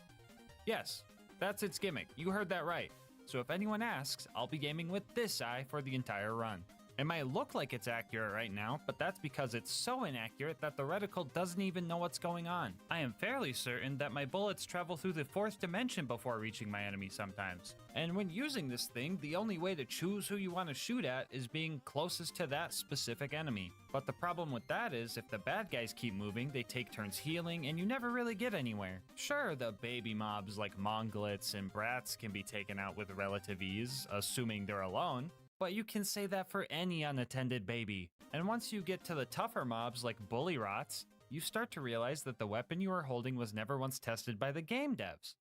Speaker 2: Yes, that's its gimmick. You heard that right. So if anyone asks, I'll be gaming with this eye for the entire run. It might look like it's accurate right now, but that's because it's so inaccurate that the reticle doesn't even know what's going on. I am fairly certain that my bullets travel through the 4th dimension before reaching my enemy sometimes. And when using this thing, the only way to choose who you want to shoot at is being closest to that specific enemy. But the problem with that is, if the bad guys keep moving, they take turns healing, and you never really get anywhere. Sure, the baby mobs like Monglets and Brats can be taken out with relative ease, assuming they're alone. But you can say that for any unattended baby. And once you get to the tougher mobs like Bully Rots, you start to realize that the weapon you are holding was never once tested by the game devs.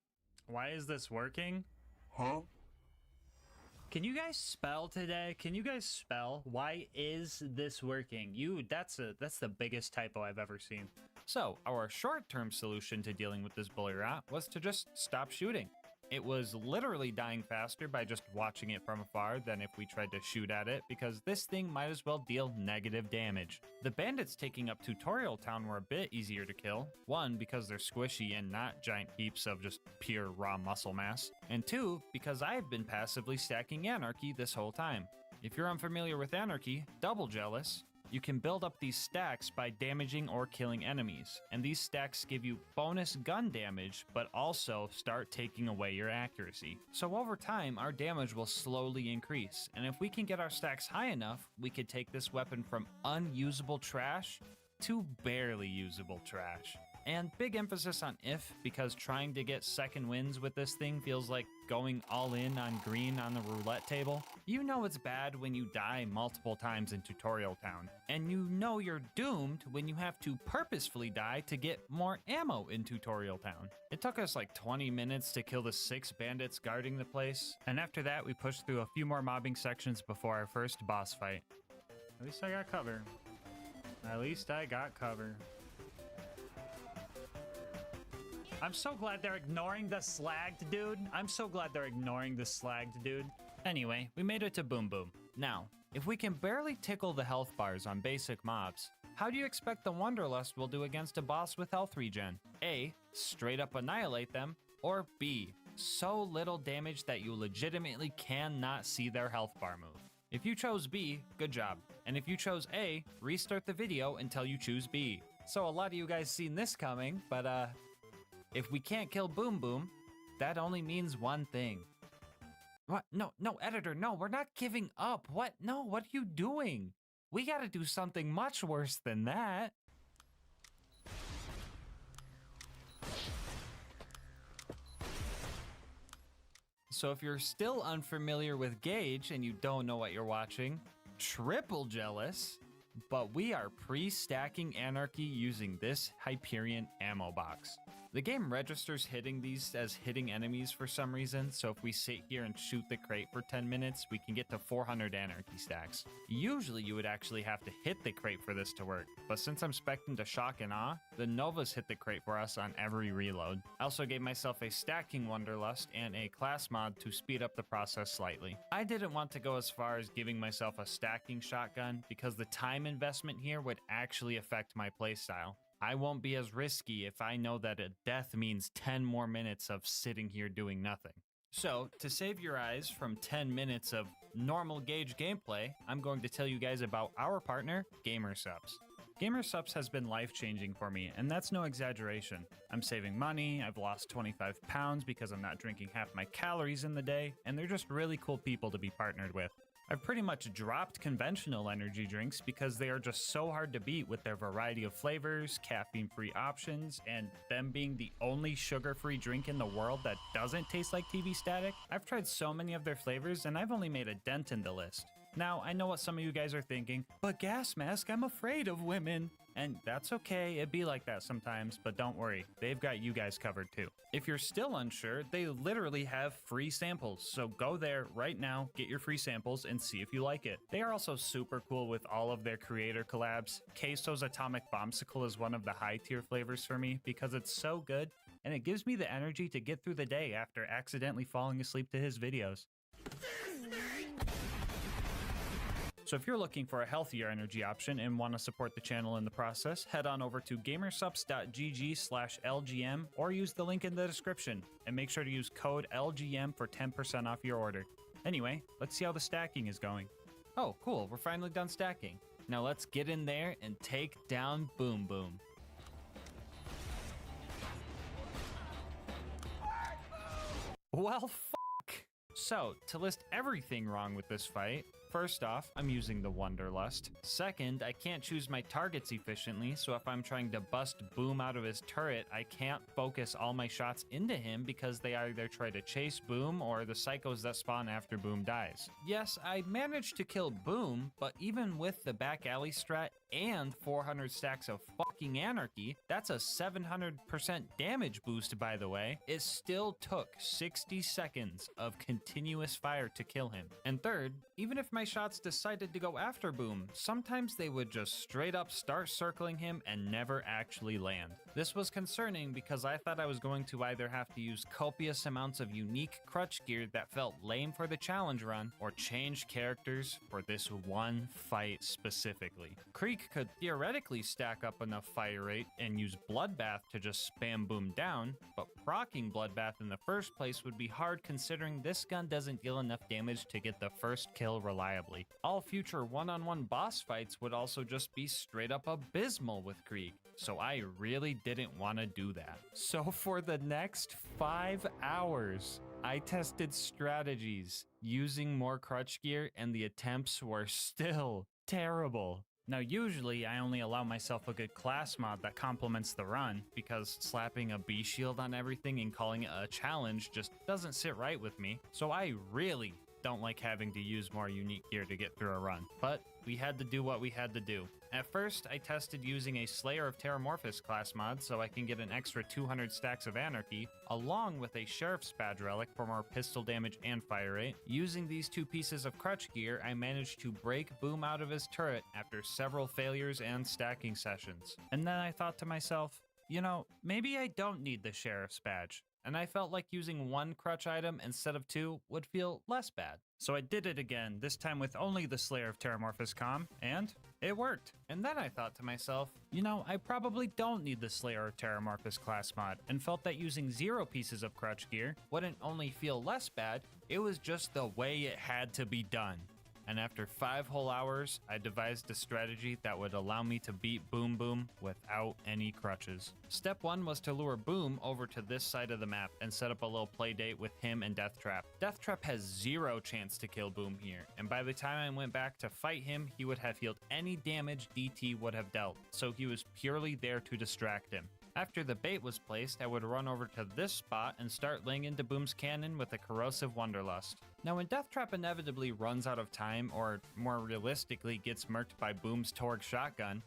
Speaker 2: Why is this working?
Speaker 3: Huh?
Speaker 2: Can you guys spell today? Can you guys spell? Why is this working? That's the biggest typo I've ever seen. So, our short-term solution to dealing with this Bully Rot was to just stop shooting. It was literally dying faster by just watching it from afar than if we tried to shoot at it, because this thing might as well deal negative damage. The bandits taking up Tutorial Town were a bit easier to kill. 1, because they're squishy and not giant heaps of just pure raw muscle mass. And 2, because I've been passively stacking Anarchy this whole time. If you're unfamiliar with Anarchy, double jealous. You can build up these stacks by damaging or killing enemies, and these stacks give you bonus gun damage, but also start taking away your accuracy. So over time, our damage will slowly increase, and if we can get our stacks high enough, we could take this weapon from unusable trash to barely usable trash. And big emphasis on if, because trying to get second wins with this thing feels like going all in on green on the roulette table. You know it's bad when you die multiple times in Tutorial Town, and you know you're doomed when you have to purposefully die to get more ammo in Tutorial Town. It took us like 20 minutes to kill the 6 bandits guarding the place, and after that we pushed through a few more mobbing sections before our first boss fight. At least I got cover. At least I got cover. I'm so glad they're ignoring the slagged dude. I'm so glad they're ignoring the slagged dude. Anyway, we made it to Boom Boom. Now, if we can barely tickle the health bars on basic mobs, how do you expect the Wonderlust will do against a boss with health regen? A, straight up annihilate them, or B, so little damage that you legitimately cannot see their health bar move. If you chose B, good job. And if you chose A, restart the video until you choose B. So a lot of you guys seen this coming, but if we can't kill Boom Boom, that only means one thing. What? No, editor, no, we're not giving up. What? No, what are you doing? We gotta do something much worse than that. So if you're still unfamiliar with Gauge and you don't know what you're watching, triple jealous, but we are pre-stacking Anarchy using this Hyperion ammo box. The game registers hitting these as hitting enemies for some reason, so if we sit here and shoot the crate for 10 minutes, we can get to 400 Anarchy stacks. Usually you would actually have to hit the crate for this to work, but since I'm spec'ing to Shock and Awe, the Novas hit the crate for us on every reload. I also gave myself a stacking Wonderlust and a class mod to speed up the process slightly. I didn't want to go as far as giving myself a stacking shotgun because the time investment here would actually affect my playstyle. I won't be as risky if I know that a death means 10 more minutes of sitting here doing nothing.
Speaker 1: So, to save your eyes from 10 minutes of normal gauge gameplay, I'm going to tell you guys about our partner, GamerSupps. GamerSupps has been life-changing for me, and that's no exaggeration. I'm saving money, I've lost 25 pounds because I'm not drinking half my calories in the day, and they're just really cool people to be partnered with. I've pretty much dropped conventional energy drinks because they are just so hard to beat with their variety of flavors, caffeine-free options, and them being the only sugar-free drink in the world that doesn't taste like TV static. I've tried so many of their flavors and I've only made a dent in the list. Now, I know what some of you guys are thinking, but GasMask, I'm afraid of women. And that's okay, it be like that sometimes, but don't worry, they've got you guys covered too. If you're still unsure, they literally have free samples, so go there right now, get your free samples, and see if you like it. They are also super cool with all of their creator collabs. Queso's Atomic Bombsicle is one of the high tier flavors for me because it's so good, and it gives me the energy to get through the day after accidentally falling asleep to his videos. So if you're looking for a healthier energy option and want to support the channel in the process, head on over to gamersupps.gg/LGM or use the link in the description, and make sure to use code LGM for 10% off your order. Anyway, let's see how the stacking is going. Oh, cool, we're finally done stacking. Now let's get in there and take down Boom Boom. Well, fuck. So, to list everything wrong with this fight, first off, I'm using the Wonderlust. Second, I can't choose my targets efficiently, so if I'm trying to bust Boom out of his turret, I can't focus all my shots into him because they either try to chase Boom or the psychos that spawn after Boom dies. Yes, I managed to kill Boom, but even with the back alley strat and 400 stacks of fucking anarchy, that's a 700% damage boost, by the way. It still took 60 seconds of continuous fire to kill him. And third, even if my shots decided to go after Boom, sometimes they would just straight up start circling him and never actually land. This was concerning because I thought I was going to either have to use copious amounts of unique crutch gear that felt lame for the challenge run, or change characters for this one fight specifically. Creek could theoretically stack up enough fire rate and use Bloodbath to just spam Boom down, but proccing Bloodbath in the first place would be hard considering this gun doesn't deal enough damage to get the first kill reliably. All future one-on-one boss fights would also just be straight up abysmal with Krieg, so I really didn't want to do that. So for the next 5 hours, I tested strategies using more crutch gear and the attempts were still terrible. Now usually I only allow myself a good class mod that complements the run, because slapping a B shield on everything and calling it a challenge just doesn't sit right with me, so I really don't like having to use more unique gear to get through a run. But we had to do what we had to do. At first, I tested using a Slayer of Terramorphous class mod so I can get an extra 200 stacks of Anarchy, along with a Sheriff's Badge relic for more pistol damage and fire rate. Using these two pieces of crutch gear, I managed to break Boom out of his turret after several failures and stacking sessions. And then I thought to myself, you know, maybe I don't need the Sheriff's Badge. And I felt like using one crutch item instead of two would feel less bad. So I did it again, this time with only the Slayer of Terramorphous comm, and it worked. And then I thought to myself, you know, I probably don't need the Slayer of Terramorphous class mod, and felt that using 0 pieces of crutch gear wouldn't only feel less bad, it was just the way it had to be done. And after 5 whole hours, I devised a strategy that would allow me to beat Boom Boom without any crutches. Step 1 was to lure Boom over to this side of the map and set up a little play date with him and Deathtrap. Deathtrap has 0 chance to kill Boom here, and by the time I went back to fight him, he would have healed any damage DT would have dealt, so he was purely there to distract him. After the bait was placed, I would run over to this spot and start laying into Boom's cannon with a corrosive Wonderlust. Now when Deathtrap inevitably runs out of time, or more realistically gets murked by Boom's Torgue shotgun,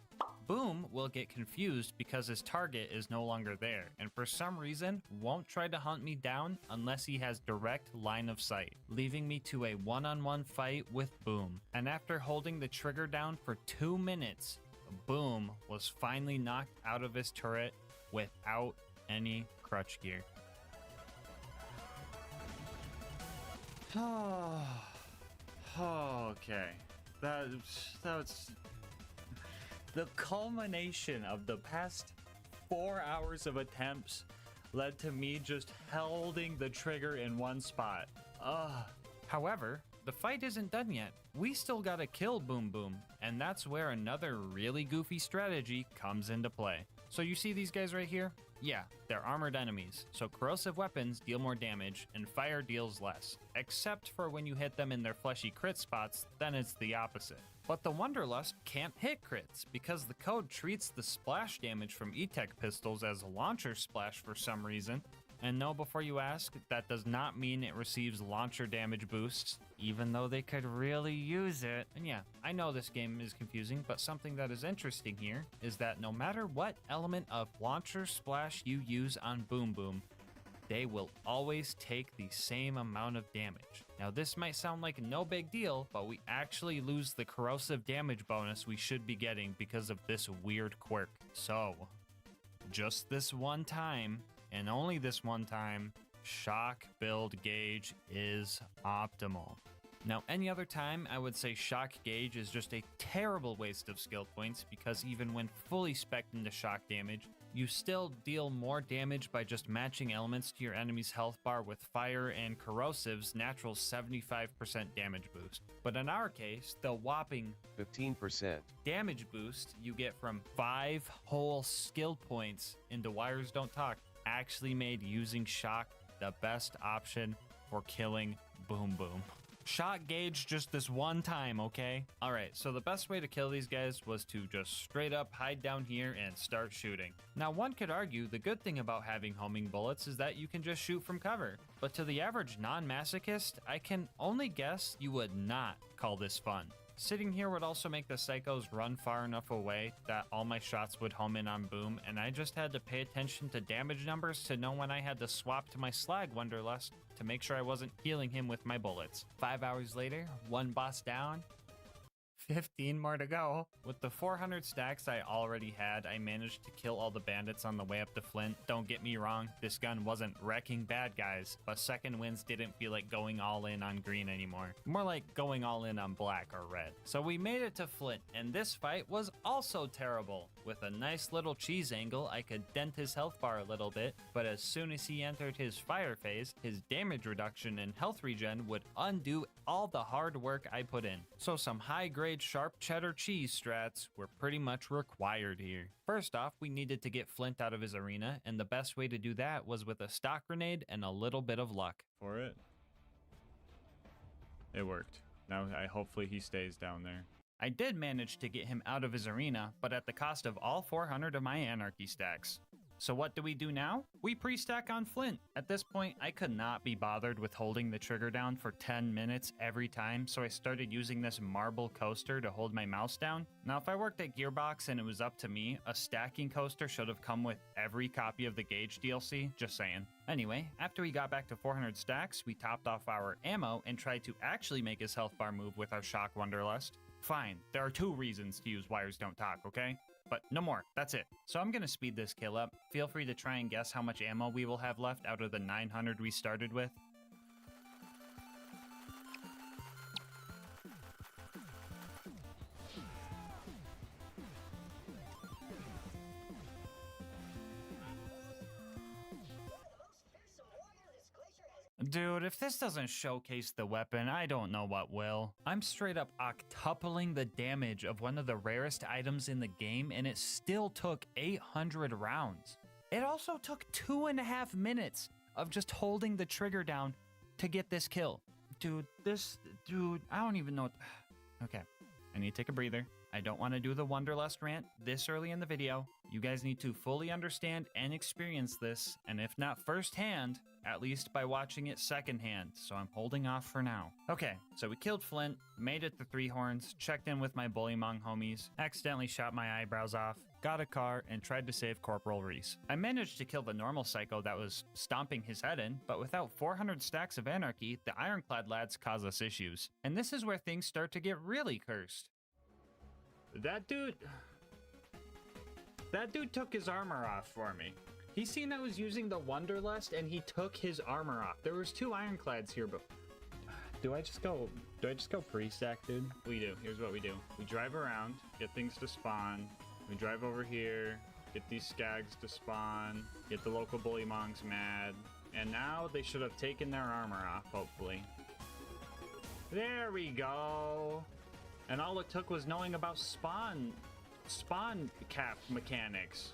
Speaker 1: Boom will get confused because his target is no longer there, and for some reason won't try to hunt me down unless he has direct line of sight, leaving me to a one-on-one fight with Boom. And after holding the trigger down for 2 minutes, Boom was finally knocked out of his turret without any crutch gear. Okay, that's the culmination of the past 4 hours of attempts
Speaker 2: led to me just holding the trigger in one spot. Ugh.
Speaker 1: However, the fight isn't done yet. We still gotta kill Boom Boom, and that's where another really goofy strategy comes into play. So you see these guys right here? Yeah, they're armored enemies, so corrosive weapons deal more damage and fire deals less. Except for when you hit them in their fleshy crit spots, then it's the opposite. But the Wonderlust can't hit crits because the code treats the splash damage from E-Tech pistols as a launcher splash for some reason. And no, before you ask, that does not mean it receives launcher damage boosts, even though they could really use it. And yeah, I know this game is confusing, but something that is interesting here is that no matter what element of launcher splash you use on Boom Boom, they will always take the same amount of damage. Now this might sound like no big deal, but we actually lose the corrosive damage bonus we should be getting because of this weird quirk. So, just this one time, and only this one time, shock build gauge is optimal. Now, any other time, I would say shock gauge is just a terrible waste of skill points because even when fully spec'd into shock damage, you still deal more damage by just matching elements to your enemy's health bar with fire and corrosive's natural 75% damage boost. But in our case, the whopping
Speaker 16: 15%
Speaker 1: damage boost you get from 5 whole skill points into Wires Don't Talk actually made using shock the best option for killing Boom Boom. Shock gauge just this one time, okay? Alright, so the best way to kill these guys was to just straight up hide down here and start shooting. Now one could argue the good thing about having homing bullets is that you can just shoot from cover. But to the average non-masochist, I can only guess you would not call this fun. Sitting here would also make the psychos run far enough away that all my shots would home in on Boom, and I just had to pay attention to damage numbers to know when I had to swap to my Slag Wonderlust to make sure I wasn't healing him with my bullets. 5 hours later, one boss down, 15 more to go. With the 400 stacks I already had, I managed to kill all the bandits on the way up to Flint. Don't get me wrong, this gun wasn't wrecking bad guys, but second wins didn't feel like going all in on green anymore. More like going all in on black or red. So we made it to Flint, and this fight was also terrible. With a nice little cheese angle, I could dent his health bar a little bit, but as soon as he entered his fire phase, his damage reduction and health regen would undo all the hard work I put in. So some high-grade sharp cheddar cheese strats were pretty much required here. First off, we needed to get Flint out of his arena, and the best way to do that was with a stock grenade and a little bit of luck.
Speaker 2: For it. It worked. Now hopefully he stays down there.
Speaker 1: I did manage to get him out of his arena, but at the cost of all 400 of my Anarchy stacks. So what do we do now? We pre-stack on Flint. At this point, I could not be bothered with holding the trigger down for 10 minutes every time, so I started using this marble coaster to hold my mouse down. Now, if I worked at Gearbox and it was up to me, a stacking coaster should have come with every copy of the Gauge DLC, just saying. Anyway, after we got back to 400 stacks, we topped off our ammo and tried to actually make his health bar move with our Shock Wonderlust. Fine, there are 2 reasons to use Wires Don't Talk, okay? But no more, that's it. So I'm gonna speed this kill up. Feel free to try and guess how much ammo we will have left out of the 900 we started with. Dude, if this doesn't showcase the weapon, I don't know what will. I'm straight up octupling the damage of one of the rarest items in the game, and it still took 800 rounds. It also took 2.5 minutes of just holding the trigger down to get this kill. Dude, I don't even know. Okay, I need to take a breather. I don't want to do the Wonderlust rant this early in the video. You guys need to fully understand and experience this, and if not firsthand, at least by watching it secondhand, so I'm holding off for now. Okay, so we killed Flint, made it to 3 Horns, checked in with my Bullymong homies, accidentally shot my eyebrows off, got a car, and tried to save Corporal Reese. I managed to kill the normal psycho that was stomping his head in, but without 400 stacks of Anarchy, the Ironclad lads cause us issues. And this is where things start to get really cursed. That dude took his armor off for me. He seen I was using the Wonderlust and he took his armor off. There was 2 Ironclads here, but do I just go pre-stack, dude? We do. Here's what we do. We drive around, get things to spawn. We drive over here,
Speaker 2: get these skags to spawn, get the local bully monks mad, and now they should have taken their armor off, hopefully. There we go. And all it took was knowing about spawn cap mechanics.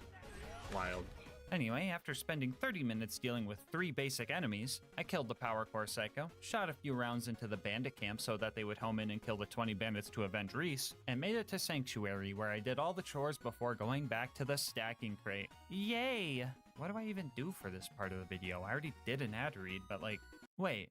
Speaker 2: Wild. Anyway, after spending 30 minutes dealing with 3 basic enemies, I killed the Power Core Psycho, shot a few rounds into the bandit camp so that they would home in and kill the 20 bandits to avenge Reese, and made it to Sanctuary where I did all the chores before going back to the stacking crate. Yay! What do I even do for this part of the video? I already did an ad read, but like, wait.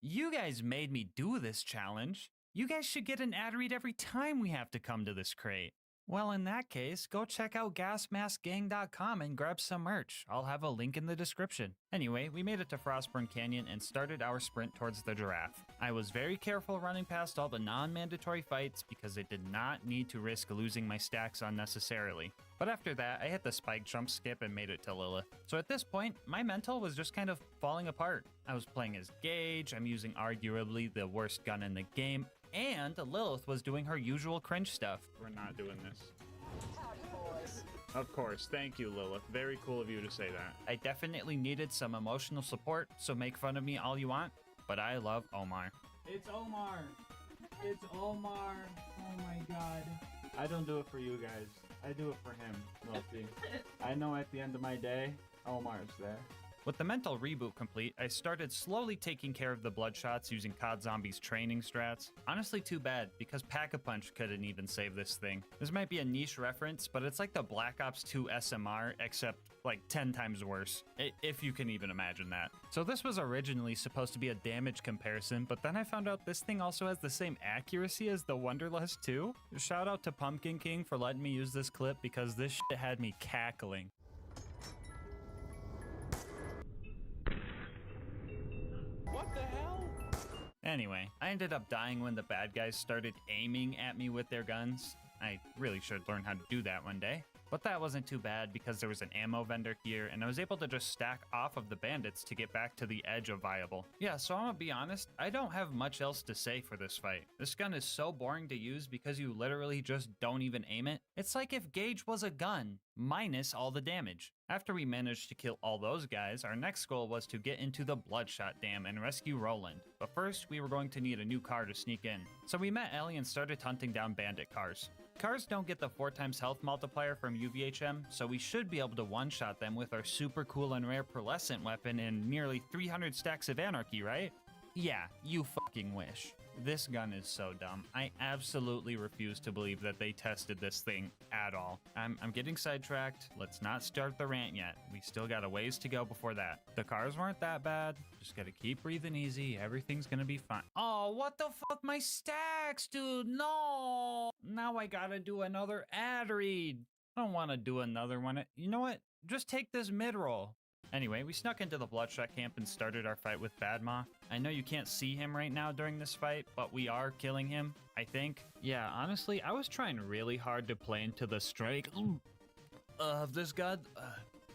Speaker 2: You guys made me do this challenge. You guys should get an ad read every time we have to come to this crate. Well, in that case, go check out GASMASK'S and grab some merch. I'll have a link in the description. Anyway, we made it to Frostburn Canyon and started our sprint towards the giraffe. I was very careful running past all the non-mandatory fights because I did not need to risk losing my stacks unnecessarily. But after that, I hit the spike jump skip and made it to Lilith. So at this point, my mental was just kind of falling apart. I was playing as Gage, I'm using arguably the worst gun in the game, and Lilith was doing her usual cringe stuff. We're not doing this. Of course, thank you, Lilith. Very cool of you to say that. I definitely needed some emotional support, so make fun of me all you want, but I love Omar. It's Omar! It's Omar! Oh my god. I don't do it for you guys. I do it for him, mostly. I know at the end of my day, Omar's there. With the mental reboot complete, I started slowly taking care of the bloodshots using COD Zombies training strats. Honestly too bad, because Pack-a-Punch couldn't even save this thing. This might be a niche reference, but it's like the Black Ops 2 SMR, except like 10 times worse, if you can even imagine that. So this was originally supposed to be a damage comparison, but then I found out this thing also has the same accuracy as the Wonderlust 2. Shout out to Pumpkin King for letting me use this clip because this shit had me cackling.
Speaker 15: What the hell?
Speaker 2: Anyway, I ended up dying when the bad guys started aiming at me with their guns. I really should learn how to do that one day. But that wasn't too bad because there was an ammo vendor here and I was able to just stack off of the bandits to get back to the edge of viable. Yeah, so I'm gonna be honest, I don't have much else to say for this fight. This gun is so boring to use because you literally just don't even aim it. It's like if Gage was a gun, minus all the damage. After we managed to kill all those guys, our next goal was to get into the Bloodshot Dam and rescue Roland. But first, we were going to need a new car to sneak in. So we met Ellie and started hunting down bandit cars. Cars don't get the 4x health multiplier from UVHM, so we should be able to one-shot them with our super cool and rare pearlescent weapon and nearly 300 stacks of anarchy, right? Yeah, you fucking wish. This gun is so dumb. I absolutely refuse to believe that they tested this thing at all. I'm getting sidetracked. Let's not start the rant yet. We still got a ways to go before that. The cars weren't that bad. Just gotta keep breathing easy. Everything's gonna be fine. Oh, what the fuck? My stacks, dude. No. Now I gotta do another ad read. I don't want to do another one. You know what? Just take this mid-roll. Anyway, we snuck into the Bloodshot camp and started our fight with Badma. I know you can't see him right now during this fight, but we are killing him, I think. Yeah, honestly, I was trying really hard to play into the strike of this god.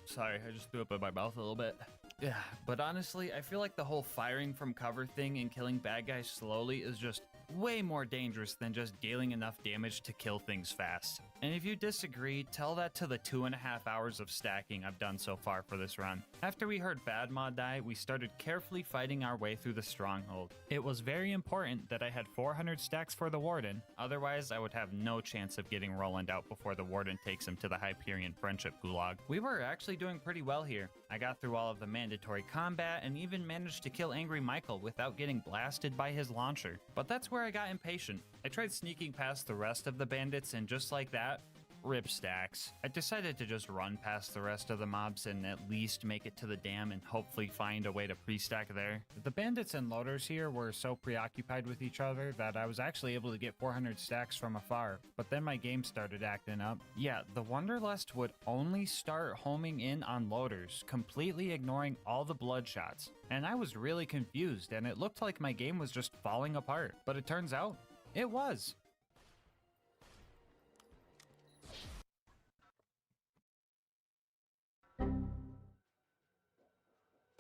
Speaker 2: Sorry, I just threw up in my mouth a little bit. Yeah, but honestly, I feel like the whole firing from cover thing and killing bad guys slowly is just way more dangerous than just dealing enough damage to kill things fast. And if you disagree, tell that to the 2.5 hours of stacking I've done so far for this run. After we heard Badma die, we started carefully fighting our way through the stronghold. It was very important that I had 400 stacks for the Warden, otherwise I would have no chance of getting Roland out before the Warden takes him to the Hyperion Friendship Gulag. We were actually doing pretty well here. I got through all of the mandatory combat and even managed to kill Angry Michael without getting blasted by his launcher. But that's where I got impatient. I tried sneaking past the rest of the bandits and just like that, rip stacks. I decided to just run past the rest of the mobs and at least make it to the dam and hopefully find a way to pre-stack there. The bandits and loaders here were so preoccupied with each other that I was actually able to get 400 stacks from afar, but then my game started acting up. Yeah, the Wonderlust would only start homing in on loaders, completely ignoring all the bloodshots. And I was really confused and it looked like my game was just falling apart, but it turns out it was.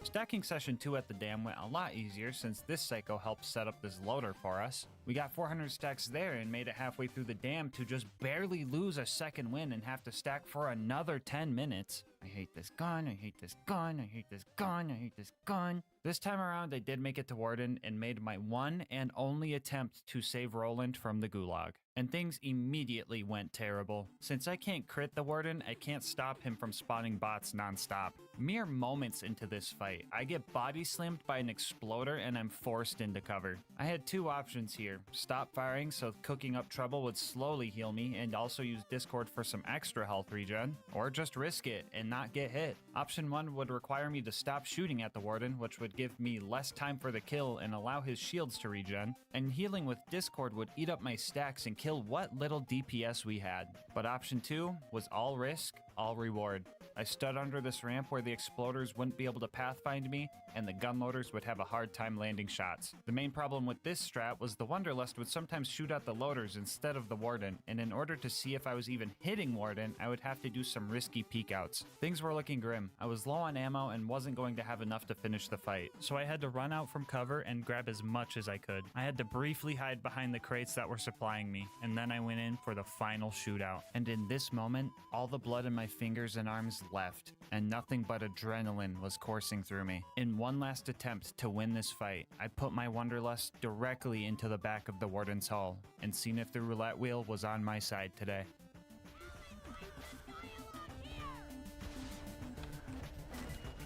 Speaker 2: Stacking session 2 at the dam went a lot easier since this psycho helped set up this loader for us. We got 400 stacks there and made it halfway through the dam to just barely lose a second win and have to stack for another 10 minutes. I hate this gun, I hate this gun, I hate this gun, I hate this gun. This time around, I did make it to Warden and made my one and only attempt to save Roland from the gulag. And things immediately went terrible. Since I can't crit the Warden, I can't stop him from spawning bots nonstop. Mere moments into this fight, I get body slammed by an exploder and I'm forced into cover. I had two options here. Stop firing so cooking up trouble would slowly heal me and also use Discord for some extra health regen, or just risk it and not get hit. Option 1 would require me to stop shooting at the Warden, which would give me less time for the kill and allow his shields to regen, and healing with Discord would eat up my stacks and kill what little DPS we had. But option 2 was all risk, all reward. I stood under this ramp where the exploders wouldn't be able to pathfind me, and the gunloaders would have a hard time landing shots. The main problem with this strat was the Wanderlust would sometimes shoot at the loaders instead of the Warden, and in order to see if I was even hitting Warden, I would have to do some risky peek outs. Things were looking grim. I was low on ammo and wasn't going to have enough to finish the fight, so I had to run out from cover and grab as much as I could. I had to briefly hide behind the crates that were supplying me, and then I went in for the final shootout. And in this moment, all the blood in my fingers and arms left, and nothing but adrenaline was coursing through me. In one last attempt to win this fight, I put my Wanderlust directly into the back of the Warden's hull, and seen if the roulette wheel was on my side today.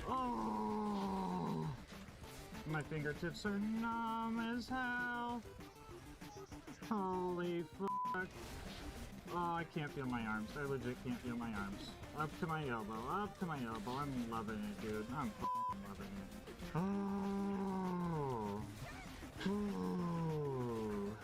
Speaker 12: Oh, my fingertips are numb as hell. Holy fuck. Oh, I can't feel my arms. I legit can't feel my arms. Up to my elbow, up to my elbow. I'm loving it, dude. I'm f***ing loving it. Oh. Ooh.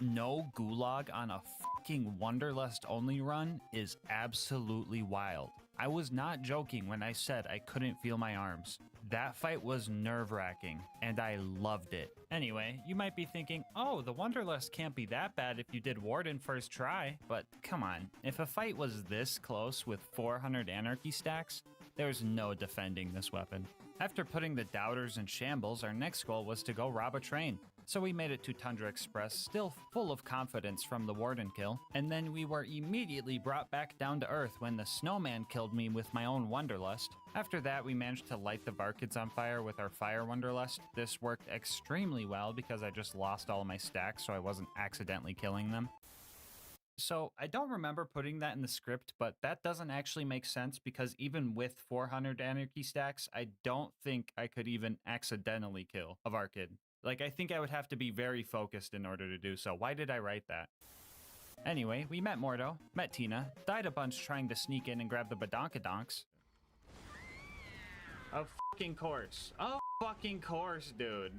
Speaker 2: No gulag on a fucking Wanderlust only run is absolutely wild. I was not joking when I said I couldn't feel my arms. That fight was nerve-wracking, and I loved it. Anyway, you might be thinking, oh, the Wanderlust can't be that bad if you did Warden first try, but come on, if a fight was this close with 400 Anarchy stacks, there's no defending this weapon. After putting the doubters in shambles, our next goal was to go rob a train. So we made it to Tundra Express, still full of confidence from the Warden kill, and then we were immediately brought back down to earth when the snowman killed me with my own Wanderlust. After that, we managed to light the Barkids on fire with our Fire Wanderlust. This worked extremely well because I just lost all of my stacks so I wasn't accidentally killing them. So I don't remember putting that in the script, but that doesn't actually make sense because even with 400 Anarchy stacks, I don't think I could even accidentally kill a Barkid. Like, I think I would have to be very focused in order to do so. Why did I write that? Anyway, we met Mordo, met Tina, died a bunch trying to sneak in and grab the Badonkadonks. Of fucking course. Of fucking course, dude.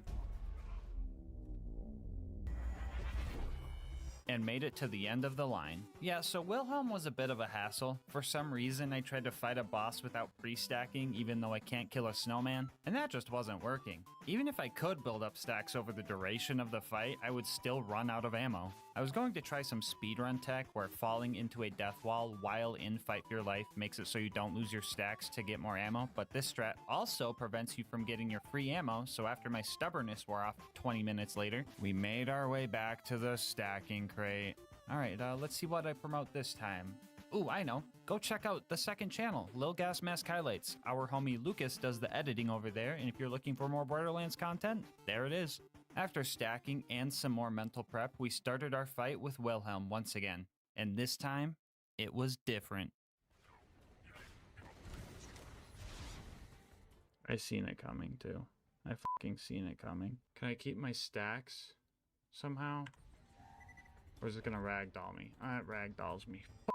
Speaker 2: And made it to the end of the line. Yeah, so Wilhelm was a bit of a hassle. For some reason, I tried to fight a boss without pre-stacking, even though I can't kill a snowman, and that just wasn't working. Even if I could build up stacks over the duration of the fight, I would still run out of ammo. I was going to try some speedrun tech where falling into a death wall while in Fight for Your Life makes it so you don't lose your stacks to get more ammo, but this strat also prevents you from getting your free ammo, so after my stubbornness wore off 20 minutes later, we made our way back to the stacking crate. Alright, let's see what I promote this time. Ooh, I know. Go check out the second channel, LilGasmask Highlights. Our homie Lucas does the editing over there, and if you're looking for more Borderlands content, there it is. After stacking and some more mental prep, we started our fight with Wilhelm once again. And this time, it was different. I seen it coming too. I fucking seen it coming. Can I keep my stacks somehow? Or is it gonna ragdoll me? It ragdolls me. Fuck.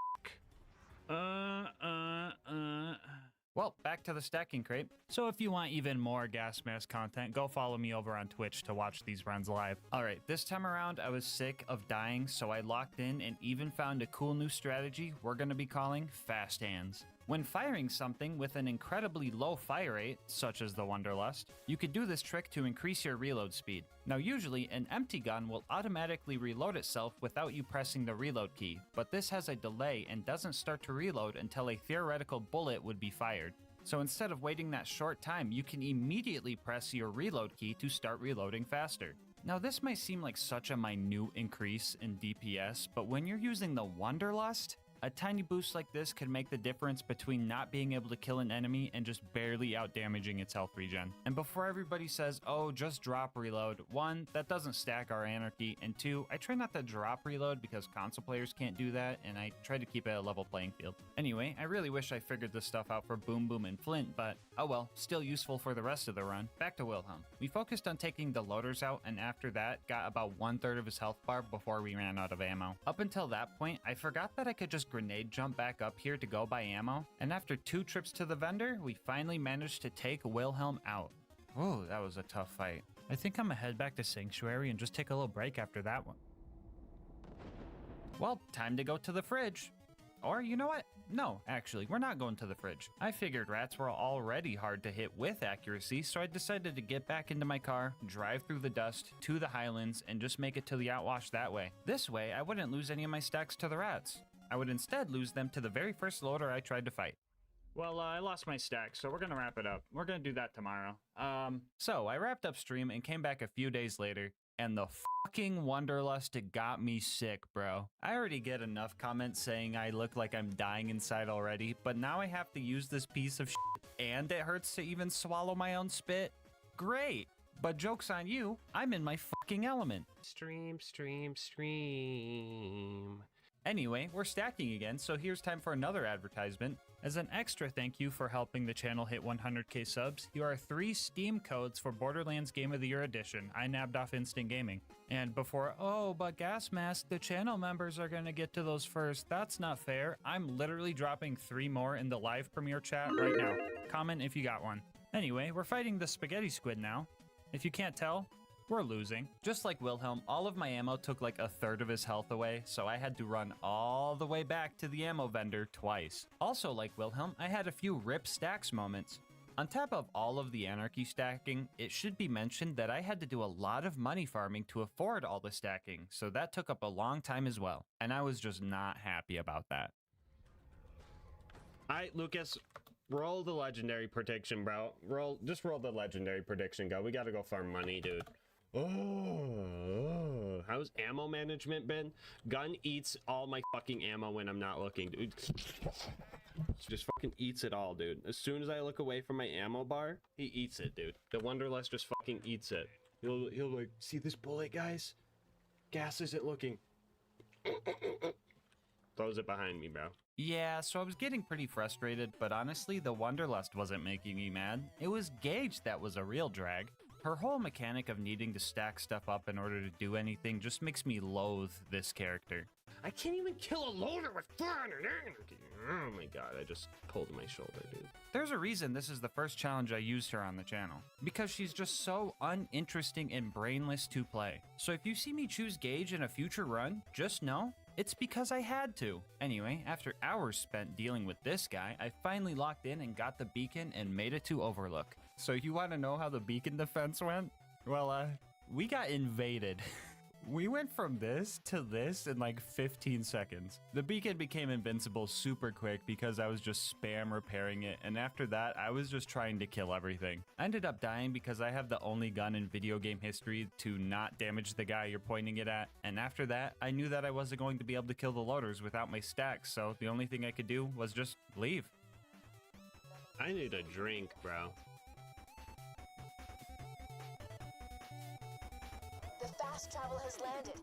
Speaker 2: Well, back to the stacking crate. So if you want even more GasMask content, go follow me over on Twitch to watch these runs live. Alright, this time around I was sick of dying, so I locked in and even found a cool new strategy we're gonna be calling Fast Hands. When firing something with an incredibly low fire rate, such as the Wanderlust, you could do this trick to increase your reload speed. Now usually, an empty gun will automatically reload itself without you pressing the reload key, but this has a delay and doesn't start to reload until a theoretical bullet would be fired. So instead of waiting that short time, you can immediately press your reload key to start reloading faster. Now this might seem like such a minute increase in DPS, but when you're using the Wanderlust, a tiny boost like this could make the difference between not being able to kill an enemy and just barely out-damaging its health regen. And before everybody says, oh, just drop reload, 1, that doesn't stack our anarchy, and 2, I try not to drop reload because console players can't do that, and I try to keep it a level playing field. Anyway, I really wish I figured this stuff out for Boom Boom and Flint, but oh well, still useful for the rest of the run. Back to Wilhelm. We focused on taking the loaders out, and after that, got about 1/3 of his health bar before we ran out of ammo. Up until that point, I forgot that I could just grenade jump back up here to go buy ammo, and after 2 trips to the vendor, we finally managed to take Wilhelm out. Oh, that was a tough fight. I think I'm gonna head back to Sanctuary and just take a little break after that one. Well, time to go to the fridge. Or, you know what? No, actually, we're not going to the fridge. I figured rats were already hard to hit with accuracy, so I decided to get back into my car, drive through the dust to the Highlands, and just make it to the outwash that way. This way, I wouldn't lose any of my stacks to the rats. I would instead lose them to the very first loader I tried to fight. Well, I lost my stack, so we're gonna wrap it up. We're gonna do that tomorrow. So I wrapped up stream and came back a few days later, and the fucking Wanderlust got me sick, bro. I already get enough comments saying I look like I'm dying inside already, but now I have to use this piece of shit, and it hurts to even swallow my own spit? Great! But joke's on you, I'm in my fucking element. Stream. Anyway, we're stacking again, so here's time for another advertisement. As an extra thank you for helping the channel hit 100k subs, here are 3 Steam codes for Borderlands Game of the Year Edition. I nabbed off Instant Gaming. And before, oh, but GASMASK, the channel members are gonna get to those first. That's not fair. I'm literally dropping 3 more in the live premiere chat right now. Comment if you got one. Anyway, we're fighting the spaghetti squid now. If you can't tell, we're losing. Just like Wilhelm, all of my ammo took like 1/3 of his health away, so I had to run all the way back to the ammo vendor twice. Also like Wilhelm, I had a few rip stacks moments. On top of all of the anarchy stacking, it should be mentioned that I had to do a lot of money farming to afford all the stacking, so that took up a long time as well, and I was just not happy about that.
Speaker 16: Alright, Lucas, roll the legendary prediction, bro. Just roll the legendary prediction, go. We gotta go farm money, dude. Oh, how's ammo management been? Gun eats all my fucking ammo when I'm not looking, dude. Just fucking eats it all, dude. As soon as I look away from my ammo bar, he eats it, dude. The Wanderlust just fucking eats it. He'll like, see this bullet, guys? Gas isn't looking. Throws it behind me, bro.
Speaker 2: Yeah, so I was getting pretty frustrated, but honestly, the Wanderlust wasn't making me mad. It was Gage that was a real drag. Her whole mechanic of needing to stack stuff up in order to do anything just makes me loathe this character.
Speaker 16: I can't even kill a loader with fun and anarchy. Oh my god, I just pulled my shoulder, dude.
Speaker 2: There's a reason this is the first challenge I used her on the channel. Because she's just so uninteresting and brainless to play. So if you see me choose Gage in a future run, just know it's because I had to. Anyway, after hours spent dealing with this guy, I finally locked in and got the beacon and made it to Overlook. So you want to know how the beacon defense went? Well, we got invaded. We went from this to this in like 15 seconds. The beacon became invincible super quick because I was just spam repairing it, and after that, I was just trying to kill everything. I ended up dying because I have the only gun in video game history to not damage the guy you're pointing it at, and after that, I knew that I wasn't going to be able to kill the loaders without my stacks, so the only thing I could do was just leave.
Speaker 16: I need a drink, bro.
Speaker 17: The fast travel has landed.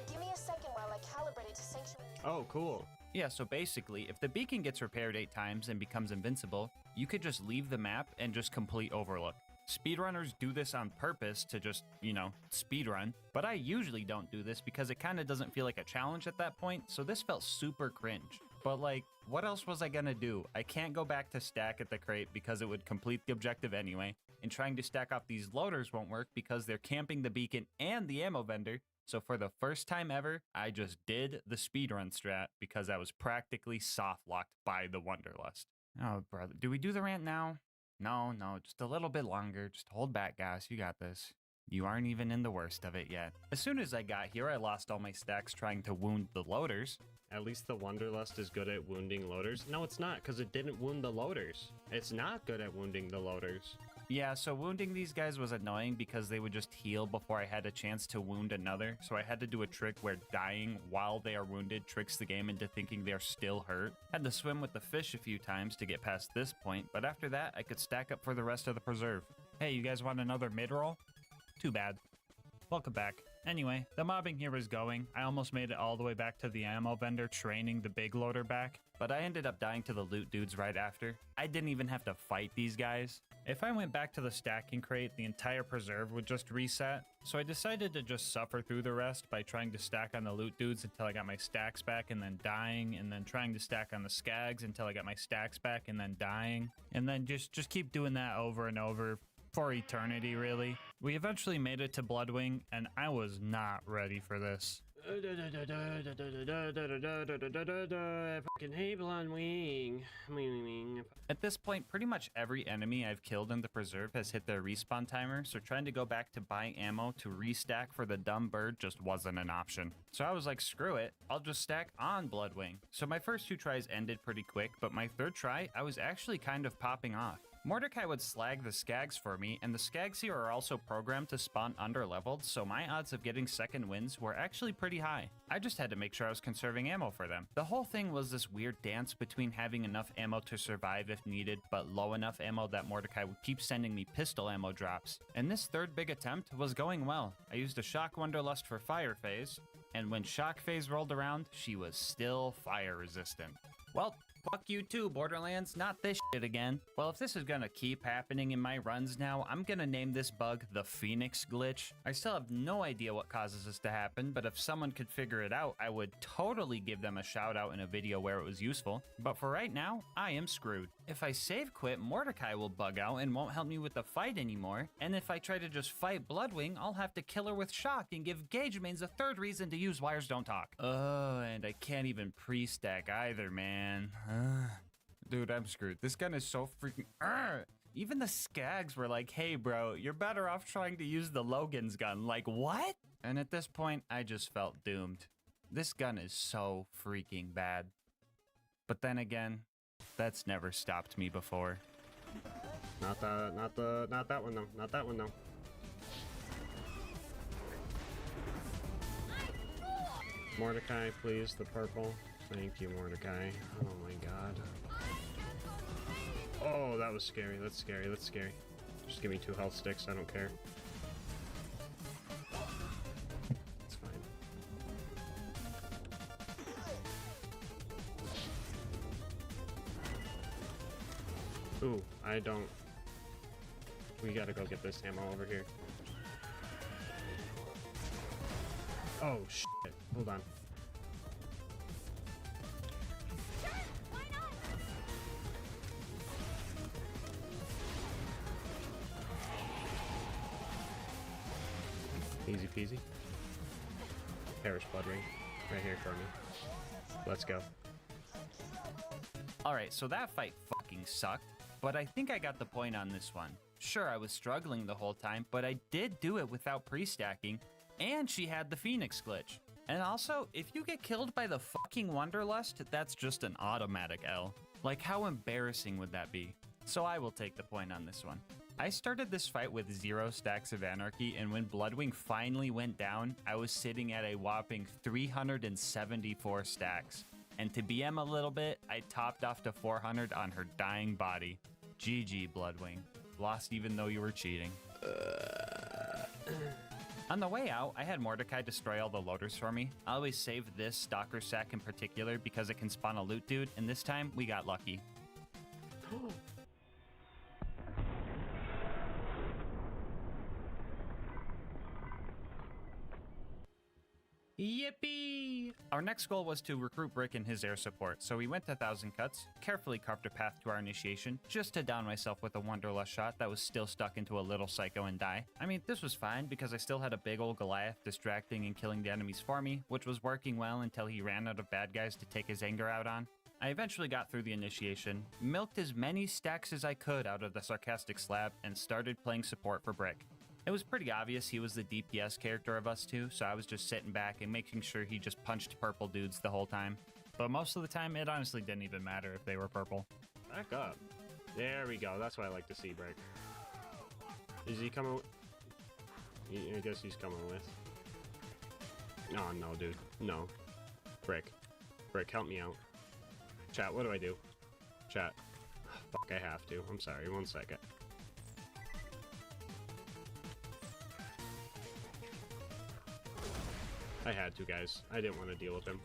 Speaker 17: Give me a second while I calibrate it to Sanctuary.
Speaker 16: Oh, cool.
Speaker 2: Yeah, so basically, if the beacon gets repaired 8 times and becomes invincible, you could just leave the map and just complete Overlook. Speedrunners do this on purpose to just, you know, speedrun, but I usually don't do this because it kind of doesn't feel like a challenge at that point, so this felt super cringe. But like, what else was I gonna do? I can't go back to stack at the crate because it would complete the objective anyway, and trying to stack off these loaders won't work because they're camping the beacon and the ammo vendor, so for the first time ever, I just did the speedrun strat because I was practically soft-locked by the Wanderlust. Oh, brother. Do we do the rant now? No, just a little bit longer. Just hold back, guys. You got this. You aren't even in the worst of it yet. As soon as I got here, I lost all my stacks trying to wound the loaders.
Speaker 16: At least the Wanderlust is good at wounding loaders. No, it's not, because it didn't wound the loaders. It's not good at wounding the loaders.
Speaker 2: Yeah, so wounding these guys was annoying because they would just heal before I had a chance to wound another, so I had to do a trick where dying while they are wounded tricks the game into thinking they're still hurt. Had to swim with the fish a few times to get past this point, but after that, I could stack up for the rest of the preserve. Hey, you guys want another mid-roll? Too bad. Welcome back. Anyway, the mobbing here is going. I almost made it all the way back to the ammo vendor training the big loader back, but I ended up dying to the loot dudes right after. I didn't even have to fight these guys. If I went back to the stacking crate, the entire preserve would just reset, so I decided to just suffer through the rest by trying to stack on the loot dudes until I got my stacks back and then dying, and then trying to stack on the skags until I got my stacks back and then dying, and then just keep doing that over and over for eternity, really. We eventually made it to Bloodwing, and I was not ready for this.
Speaker 16: I fucking hate Bloodwing.
Speaker 2: At this point, pretty much every enemy I've killed in the preserve has hit their respawn timer, so trying to go back to buy ammo to restack for the dumb bird just wasn't an option. So I was like, screw it, I'll just stack on Bloodwing. So my first 2 tries ended pretty quick, but my 3rd try, I was actually kind of popping off. Mordecai would slag the skags for me, and the skags here are also programmed to spawn under-leveled, so my odds of getting second wins were actually pretty high. I just had to make sure I was conserving ammo for them. The whole thing was this weird dance between having enough ammo to survive if needed, but low enough ammo that Mordecai would keep sending me pistol ammo drops. And this 3rd big attempt was going well. I used a Shock Wonderlust for Fire Phase, and when Shock Phase rolled around, she was still fire resistant. Well, fuck you too, Borderlands, not this shit again. Well, if this is gonna keep happening in my runs now, I'm gonna name this bug the Phoenix Glitch. I still have no idea what causes this to happen, but if someone could figure it out, I would totally give them a shout out in a video where it was useful. But for right now, I am screwed. If I save quit, Mordecai will bug out and won't help me with the fight anymore. And if I try to just fight Bloodwing, I'll have to kill her with Shock and give Gauge Mains a 3rd reason to use Wires Don't Talk. Oh, and I can't even pre-stack either, man. Dude, I'm screwed. This gun is so freaking... Even the skags were like, hey bro, you're better off trying to use the Logan's gun. Like, what? And at this point, I just felt doomed. This gun is so freaking bad. But then again, that's never stopped me before.
Speaker 16: Not that one though. Not that one though. Mordecai, please, the purple. Thank you, Mordecai. Oh my god. Oh, that was scary. That's scary. That's scary. Just give me 2 health sticks. I don't care. It's fine. Ooh, I don't... We gotta go get this ammo over here. Oh, shit. Hold on. Easy peasy. Perish Blood Ring. Right here for me. Let's go.
Speaker 2: Alright, so that fight fucking sucked, but I think I got the point on this one. Sure, I was struggling the whole time, but I did do it without pre-stacking, and she had the Phoenix glitch. And also, if you get killed by the fucking Wonderlust, that's just an automatic L. Like, how embarrassing would that be? So I will take the point on this one. I started this fight with 0 stacks of Anarchy, and when Bloodwing finally went down, I was sitting at a whopping 374 stacks. And to BM a little bit, I topped off to 400 on her dying body. GG, Bloodwing. Lost even though you were cheating. On the way out, I had Mordecai destroy all the loaders for me. I always save this Stalker sack in particular because it can spawn a loot dude, and this time, we got lucky. Yippee! Our next goal was to recruit Brick and his air support, so we went to 1,000 Cuts, carefully carved a path to our initiation, just to down myself with a Wonderlust shot that was still stuck into a little psycho and die. I mean, this was fine because I still had a big old Goliath distracting and killing the enemies for me, which was working well until he ran out of bad guys to take his anger out on. I eventually got through the initiation, milked as many stacks as I could out of the Sarcastic Slab, and started playing support for Brick. It was pretty obvious he was the DPS character of us two, so I was just sitting back and making sure he just punched purple dudes the whole time. But most of the time, it honestly didn't even matter if they were purple.
Speaker 16: Back up. There we go. That's what I like to see, Brick. Is he coming? I guess he's coming with. Oh, no, dude. No. Frick. Frick, help me out. Chat, what do I do? Chat. Fuck, I have to. I'm sorry. 1 second. I had to, guys. I didn't want to deal with him.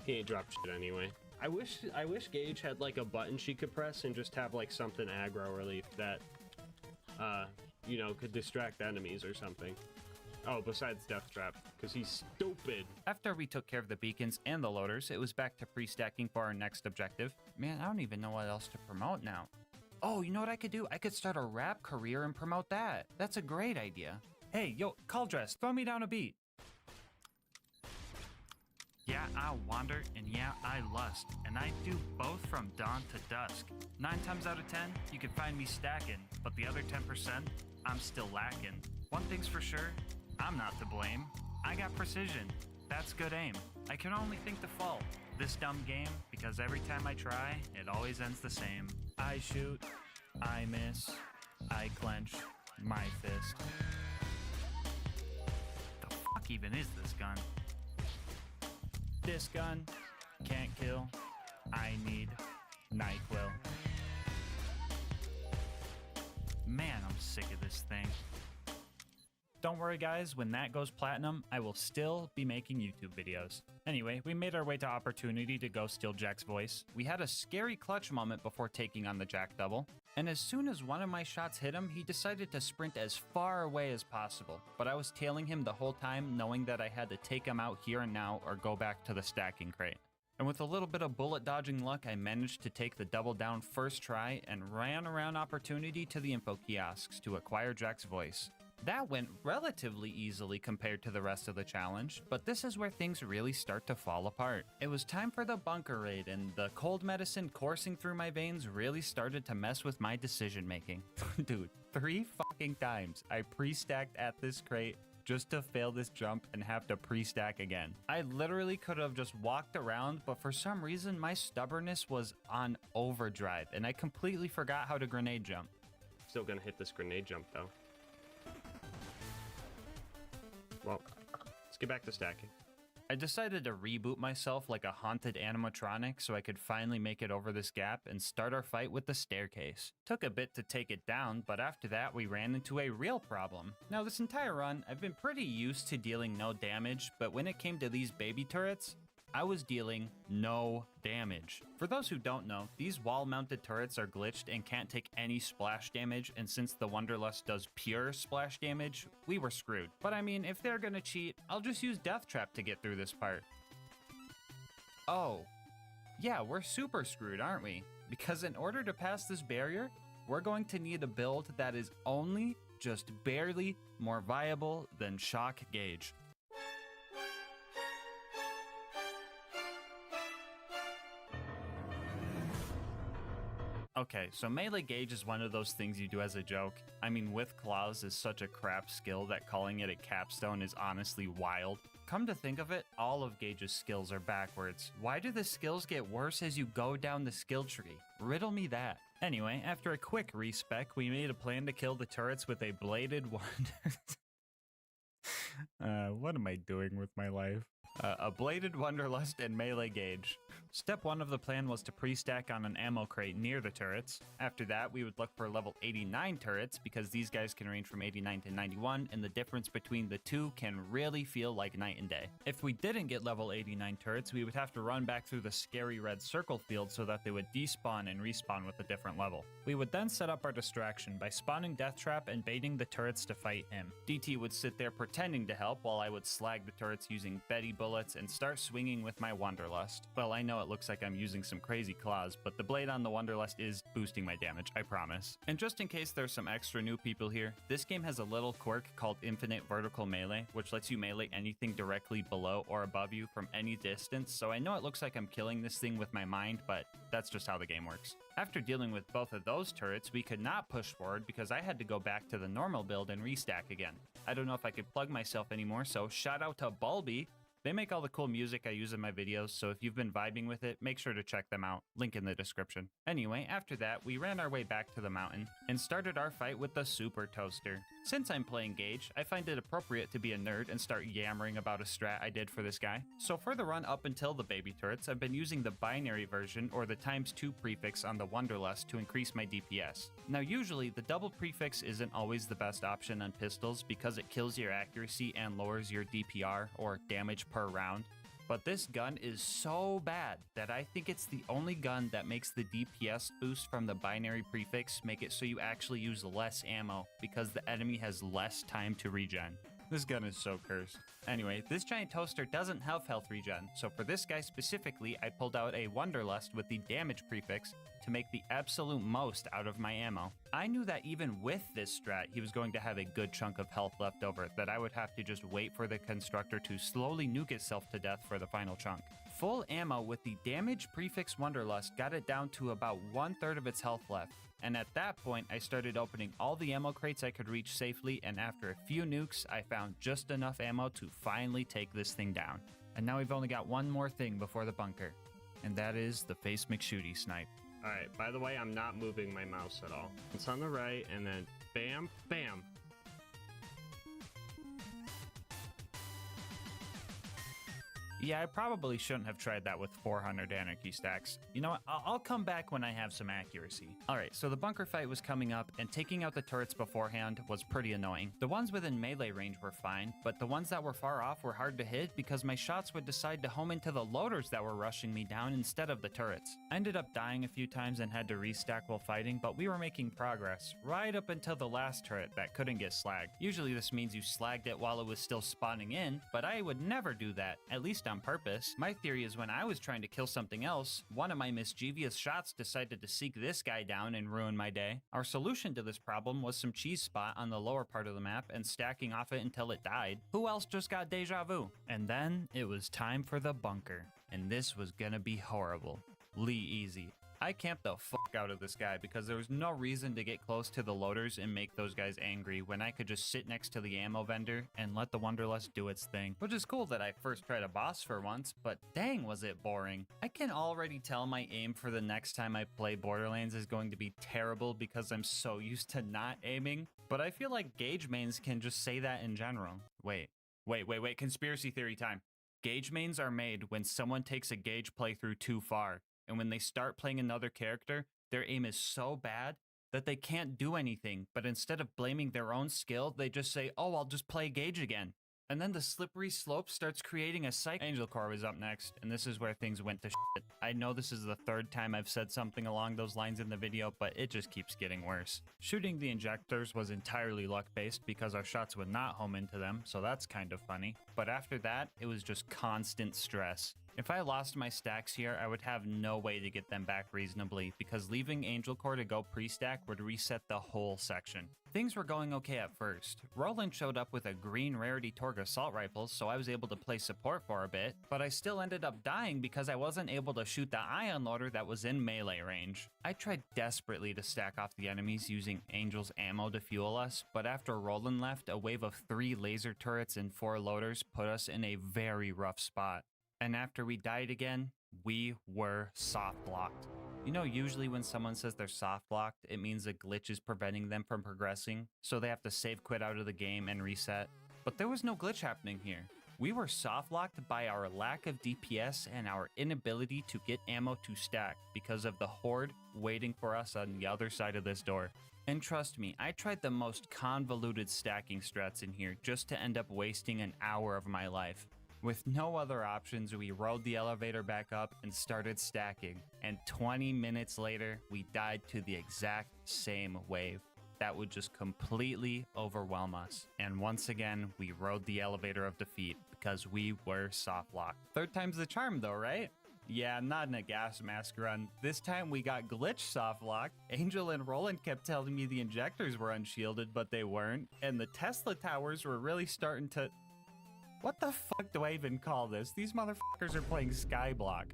Speaker 16: He ain't dropped shit anyway. I wish Gage had like a button she could press and just have like something aggro relief that you know, could distract enemies or something. Oh, besides Death Trap, because he's stupid.
Speaker 2: After we took care of the beacons and the loaders, it was back to pre-stacking for our next objective. Man, I don't even know what else to promote now. Oh, you know what I could do? I could start a rap career and promote that. That's a great idea. Hey, yo, Cauldress, throw me down a beat. Yeah, I wander, and yeah, I lust, and I do both from dawn to dusk. 9 times out of 10, you can find me stacking, but the other 10%, I'm still lacking. One thing's for sure, I'm not to blame. I got precision, that's good aim. I can only think the fault, this dumb game, because every time I try, it always ends the same. I shoot, I miss, I clench my fist. The fuck even is this gun? This gun can't kill. I need NyQuil. Man, I'm sick of this thing. Don't worry guys, when that goes platinum, I will still be making YouTube videos. Anyway, we made our way to Opportunity to go steal Jack's voice. We had a scary clutch moment before taking on the Jack double, and as soon as one of my shots hit him, he decided to sprint as far away as possible. But I was tailing him the whole time, knowing that I had to take him out here and now or go back to the stacking crate. And with a little bit of bullet dodging luck, I managed to take the double down first try and ran around Opportunity to the info kiosks to acquire Jack's voice. That went relatively easily compared to the rest of the challenge, but this is where things really start to fall apart. It was time for the bunker raid, and the cold medicine coursing through my veins really started to mess with my decision making. Dude, 3 fucking times I pre-stacked at this crate just to fail this jump and have to pre-stack again. I literally could have just walked around, but for some reason my stubbornness was on overdrive, and I completely forgot how to grenade jump.
Speaker 16: Still gonna hit this grenade jump though. Well, let's get back to stacking.
Speaker 2: I decided to reboot myself like a haunted animatronic so I could finally make it over this gap and start our fight with the staircase. Took a bit to take it down, but after that we ran into a real problem. Now this entire run, I've been pretty used to dealing no damage, but when it came to these baby turrets, I was dealing no damage. For those who don't know, these wall-mounted turrets are glitched and can't take any splash damage, and since the Wonderlust does pure splash damage, we were screwed. But I mean, if they're gonna cheat, I'll just use Death Trap to get through this part. Oh, yeah, we're super screwed, aren't we? Because in order to pass this barrier, we're going to need a build that is only just barely more viable than Shock Gauge. Okay, so melee gauge is one of those things you do as a joke. I mean, with claws is such a crap skill that calling it a capstone is honestly wild. Come to think of it, all of Gage's skills are backwards. Why do the skills get worse as you go down the skill tree? Riddle me that. Anyway, after a quick respec, we made a plan to kill the turrets with a bladed what am I doing with my life? A bladed Wonderlust and melee gauge. Step 1 of the plan was to pre-stack on an ammo crate near the turrets. After that, we would look for level 89 turrets because these guys can range from 89 to 91, and the difference between the two can really feel like night and day. If we didn't get level 89 turrets, we would have to run back through the scary red circle field so that they would despawn and respawn with a different level. We would then set up our distraction by spawning Death Trap and baiting the turrets to fight him. DT would sit there pretending to help while I would slag the turrets using Betty bullets and start swinging with my Wonderlust. Well, I know it looks like I'm using some crazy claws, but the blade on the Wonderlust is boosting my damage, I promise. And just in case there's some extra new people here, this game has a little quirk called Infinite Vertical Melee, which lets you melee anything directly below or above you from any distance, so I know it looks like I'm killing this thing with my mind, but that's just how the game works. After dealing with both of those turrets, we could not push forward because I had to go back to the normal build and restack again. I don't know if I could plug myself anymore, so shout out to Bulby, They make all the cool music I use in my videos, so if you've been vibing with it, make sure to check them out. Link in the description. Anyway, after that, we ran our way back to the mountain and started our fight with the Super Toaster. Since I'm playing Gage, I find it appropriate to be a nerd and start yammering about a strat I did for this guy. So for the run up until the baby turrets, I've been using the binary version or the ×2 prefix on the Wonderlust to increase my DPS. Now usually, the double prefix isn't always the best option on pistols because it kills your accuracy and lowers your DPR or damage per round. But this gun is so bad that I think it's the only gun that makes the DPS boost from the binary prefix make it so you actually use less ammo because the enemy has less time to regen. This gun is so cursed. Anyway, this giant toaster doesn't have health regen, so for this guy specifically, I pulled out a Wonderlust with the damage prefix to make the absolute most out of my ammo. I knew that even with this strat, he was going to have a good chunk of health left over, that I would have to just wait for the constructor to slowly nuke itself to death for the final chunk. Full ammo with the damage prefix Wonderlust got it down to about 1/3 of its health left. And at that point, I started opening all the ammo crates I could reach safely, and after a few nukes, I found just enough ammo to finally take this thing down. And now we've only got one more thing before the bunker, and that is the Face McShooty snipe.
Speaker 16: Alright, by the way, I'm not moving my mouse at all. It's on the right, and then bam, bam.
Speaker 2: Yeah, I probably shouldn't have tried that with 400 anarchy stacks. You know what, I'll come back when I have some accuracy. Alright, so the bunker fight was coming up, and taking out the turrets beforehand was pretty annoying. The ones within melee range were fine, but the ones that were far off were hard to hit because my shots would decide to home into the loaders that were rushing me down instead of the turrets. I ended up dying a few times and had to restack while fighting, but we were making progress, right up until the last turret that couldn't get slagged. Usually this means you slagged it while it was still spawning in, but I would never do that, at least on purpose. My theory is when I was trying to kill something else, one of my mischievous shots decided to seek this guy down and ruin my day. Our solution to this problem was some cheese spot on the lower part of the map and stacking off it until it died. Who else just got deja vu? And then it was time for the bunker, and this was gonna be horrible. Lee easy. I camped the fuck out of this guy because there was no reason to get close to the loaders and make those guys angry when I could just sit next to the ammo vendor and let the Wonderlust do its thing. Which is cool that I first tried a boss for once, but dang was it boring. I can already tell my aim for the next time I play Borderlands is going to be terrible because I'm so used to not aiming, but I feel like Gage mains can just say that in general. Wait, conspiracy theory time. Gage mains are made when someone takes a Gage playthrough too far. And when they start playing another character, their aim is so bad that they can't do anything, but instead of blaming their own skill, they just say, oh, I'll just play Gage again. And then the slippery slope starts creating a cycle. Angel Core was up next, and this is where things went to shit. I know this is the third time I've said something along those lines in the video, but it just keeps getting worse. Shooting the injectors was entirely luck-based because our shots would not home into them, so that's kind of funny. But after that, it was just constant stress. If I lost my stacks here, I would have no way to get them back reasonably because leaving Angel Core to go pre-stack would reset the whole section. Things were going okay at first. Roland showed up with a green rarity Torg assault rifle, so I was able to play support for a bit, but I still ended up dying because I wasn't able to shoot the ion loader that was in melee range. I tried desperately to stack off the enemies using Angel's ammo to fuel us, but after Roland left, a wave of 3 laser turrets and 4 loaders put us in a very rough spot. And after we died again, we were soft locked. You know, usually when someone says they're soft locked, it means a glitch is preventing them from progressing, so they have to save quit out of the game and reset. But there was no glitch happening here. We were soft locked by our lack of DPS and our inability to get ammo to stack because of the horde waiting for us on the other side of this door. And trust me, I tried the most convoluted stacking strats in here just to end up wasting an hour of my life. With no other options, we rode the elevator back up and started stacking. And 20 minutes later, we died to the exact same wave. That would just completely overwhelm us. And once again, we rode the elevator of defeat because we were soft locked. Third time's the charm though, right? Yeah, not in a gas mask run. This time we got glitch soft locked. Angel and Roland kept telling me the injectors were unshielded, but they weren't. And the Tesla towers were really starting to... What the fuck do I even call this? These motherfuckers are playing Skyblock.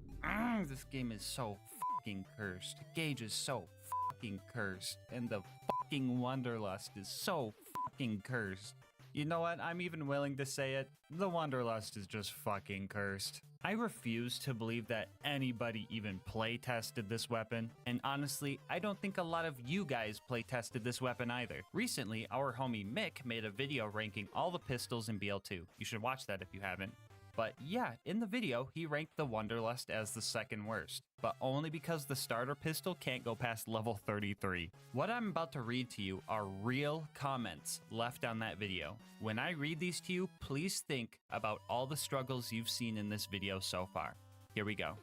Speaker 2: This game is so fucking cursed. Gage is so fucking cursed. And the fucking Wonderlust is so fucking cursed. You know what? I'm even willing to say it. The Wanderlust is just fucking cursed. I refuse to believe that anybody even play tested this weapon, and honestly, I don't think a lot of you guys play tested this weapon either. Recently, our homie Mick made a video ranking all the pistols in BL2. You should watch that if you haven't. But yeah, in the video, he ranked the Wanderlust as the second worst, but only because the starter pistol can't go past level 33. What I'm about to read to you are real comments left on that video. When I read these to you, please think about all the struggles you've seen in this video so far. Here we go.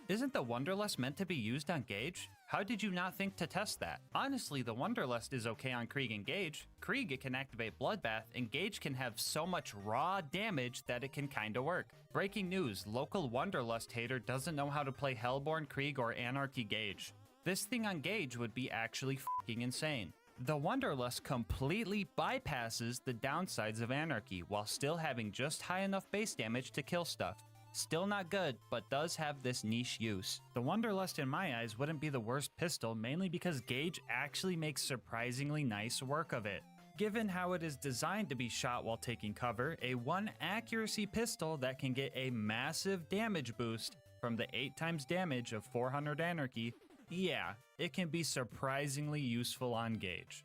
Speaker 2: Isn't the Wanderlust meant to be used on Gage? How did you not think to test that? Honestly, the Wanderlust is okay on Krieg and Gage. Krieg, it can activate Bloodbath, and Gage can have so much raw damage that it can kinda work. Breaking news, local Wanderlust hater doesn't know how to play Hellborn Krieg or Anarchy Gage. This thing on Gage would be actually fucking insane. The Wanderlust completely bypasses the downsides of Anarchy while still having just high enough base damage to kill stuff. Still not good, but does have this niche use. The Wanderlust in my eyes wouldn't be the worst pistol, mainly because Gage actually makes surprisingly nice work of it. Given how it is designed to be shot while taking cover, a 1 accuracy pistol that can get a massive damage boost from the 8 times damage of 400 Anarchy, yeah, it can be surprisingly useful on Gage.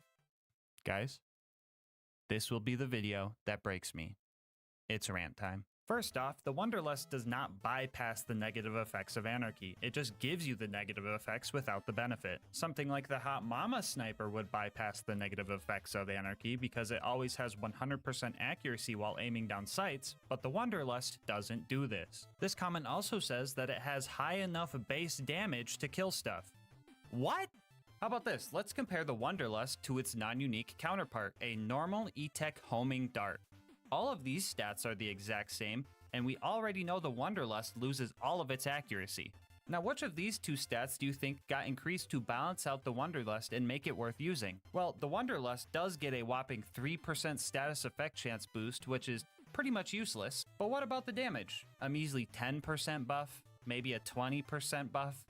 Speaker 2: Guys, this will be the video that breaks me. It's rant time. First off, the Wanderlust does not bypass the negative effects of Anarchy. It just gives you the negative effects without the benefit. Something like the Hot Mama Sniper would bypass the negative effects of Anarchy because it always has 100% accuracy while aiming down sights, but the Wanderlust doesn't do this. This comment also says that it has high enough base damage to kill stuff. What? How about this? Let's compare the Wanderlust to its non-unique counterpart, a normal E-Tech homing dart. All of these stats are the exact same, and we already know the Wanderlust loses all of its accuracy. Now, which of these two stats do you think got increased to balance out the Wanderlust and make it worth using? Well, the Wanderlust does get a whopping 3% status effect chance boost, which is pretty much useless. But what about the damage? A measly 10% buff? Maybe a 20% buff?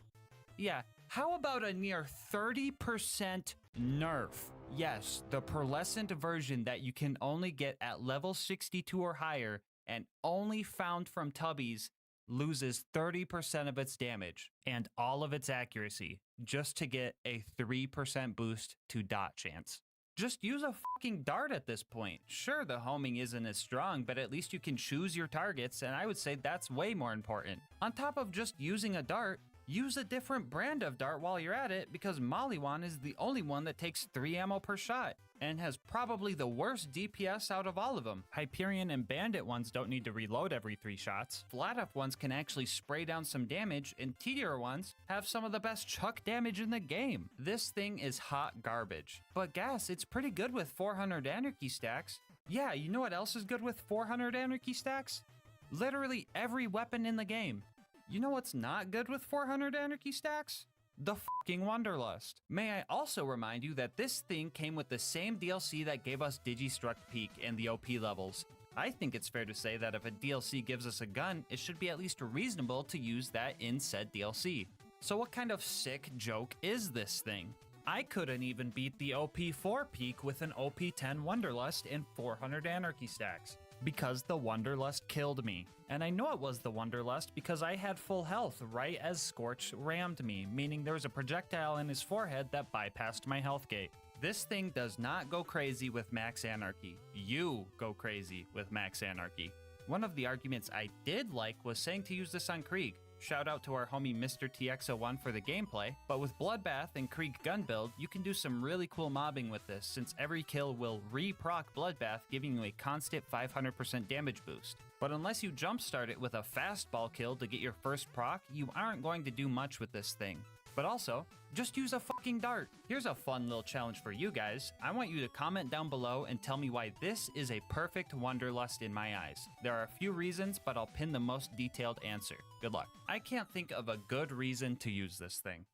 Speaker 2: Yeah, how about a near 30% nerf? Yes, the pearlescent version that you can only get at level 62 or higher and only found from Tubbies loses 30% of its damage and all of its accuracy just to get a 3% boost to dot chance. Just use a fucking dart at this point. Sure, the homing isn't as strong, but at least you can choose your targets, and I would say that's way more important. On top of just using a dart, use a different brand of dart while you're at it, because Maliwan is the only one that takes 3 ammo per shot and has probably the worst DPS out of all of them. Hyperion and Bandit ones don't need to reload every 3 shots. Flat up ones can actually spray down some damage, and T-tier ones have some of the best chuck damage in the game. This thing is hot garbage. But Gas, it's pretty good with 400 Anarchy stacks. Yeah, you know what else is good with 400 Anarchy stacks? Literally every weapon in the game. You know what's not good with 400 Anarchy stacks? The fucking Wanderlust. May I also remind you that this thing came with the same DLC that gave us Digistruct Peak and the OP levels. I think it's fair to say that if a DLC gives us a gun, it should be at least reasonable to use that in said DLC. So what kind of sick joke is this thing? I couldn't even beat the OP4 Peak with an OP10 Wanderlust and 400 Anarchy stacks, because the Wanderlust killed me. And I know it was the Wanderlust because I had full health right as Scorch rammed me, meaning there was a projectile in his forehead that bypassed my health gate. This thing does not go crazy with Max Anarchy. You go crazy with Max Anarchy. One of the arguments I did like was saying to use this on Krieg. Shout out to our homie Mr. TX01 for the gameplay, but with Bloodbath and Krieg gun build, you can do some really cool mobbing with this, since every kill will re-proc Bloodbath, giving you a constant 500% damage boost. But unless you jumpstart it with a fastball kill to get your first proc, you aren't going to do much with this thing. But also, just use a fucking dart. Here's a fun little challenge for you guys. I want you to comment down below and tell me why this is a perfect Wanderlust in my eyes. There are a few reasons, but I'll pin the most detailed answer. Good luck. I can't think of a good reason to use this thing.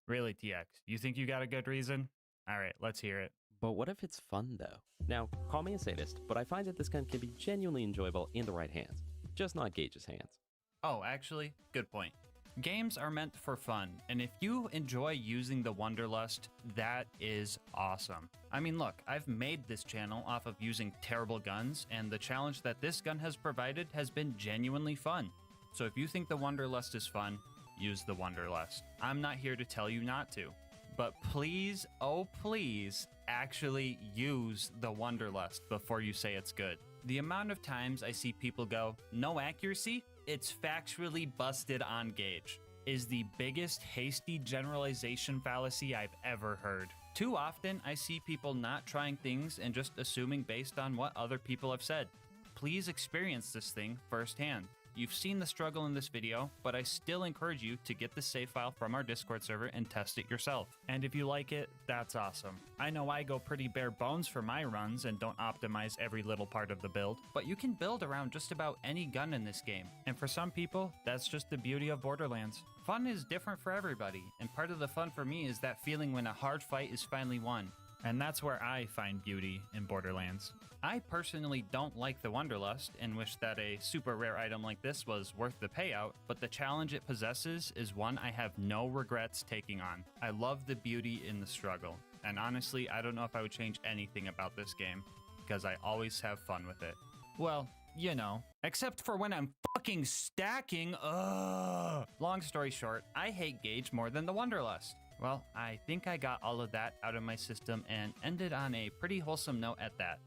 Speaker 2: Really, TX? You think you got a good reason? Alright, let's hear it.
Speaker 18: But what if it's fun, though? Now, call me a sadist, but I find that this gun can be genuinely enjoyable in the right hands. Just not Gage's hands.
Speaker 2: Oh, actually, good point. Games are meant for fun, and if you enjoy using the Wonderlust, that is awesome. I mean, look, I've made this channel off of using terrible guns, and the challenge that this gun has provided has been genuinely fun. So if you think the Wonderlust is fun, use the Wonderlust. I'm not here to tell you not to, but please, oh please, actually use the Wonderlust before you say it's good. The amount of times I see people go, no accuracy, it's factually busted on gauge, is the biggest hasty generalization fallacy I've ever heard. Too often, I see people not trying things and just assuming based on what other people have said. Please experience this thing firsthand. You've seen the struggle in this video, but I still encourage you to get the save file from our Discord server and test it yourself. And if you like it, that's awesome. I know I go pretty bare bones for my runs and don't optimize every little part of the build, but you can build around just about any gun in this game. And for some people, that's just the beauty of Borderlands. Fun is different for everybody, and part of the fun for me is that feeling when a hard fight is finally won. And that's where I find beauty in Borderlands. I personally don't like the Wonderlust and wish that a super rare item like this was worth the payout, but the challenge it possesses is one I have no regrets taking on. I love the beauty in the struggle, and honestly, I don't know if I would change anything about this game, because I always have fun with it. Well, you know, except for when I'm fucking stacking, ugh! Long story short, I hate Gage more than the Wonderlust. Well, I think I got all of that out of my system and ended on a pretty wholesome note at that.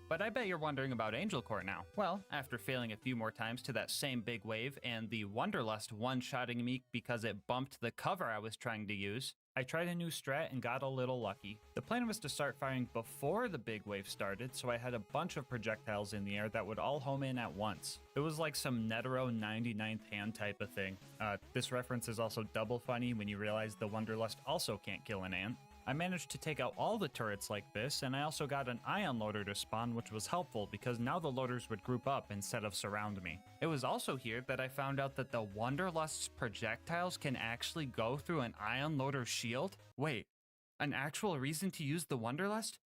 Speaker 2: But I bet you're wondering about Angel Core now. Well, after failing a few more times to that same big wave and the Wonderlust one-shotting me because it bumped the cover I was trying to use, I tried a new strat and got a little lucky. The plan was to start firing before the big wave started, so I had a bunch of projectiles in the air that would all home in at once. It was like some Netero 99th hand type of thing. This reference is also double funny when you realize the Wonderlust also can't kill an ant. I managed to take out all the turrets like this, and I also got an ion loader to spawn, which was helpful because now the loaders would group up instead of surround me. It was also here that I found out that the Wonderlust's projectiles can actually go through an ion loader shield. Wait, an actual reason to use the Wonderlust?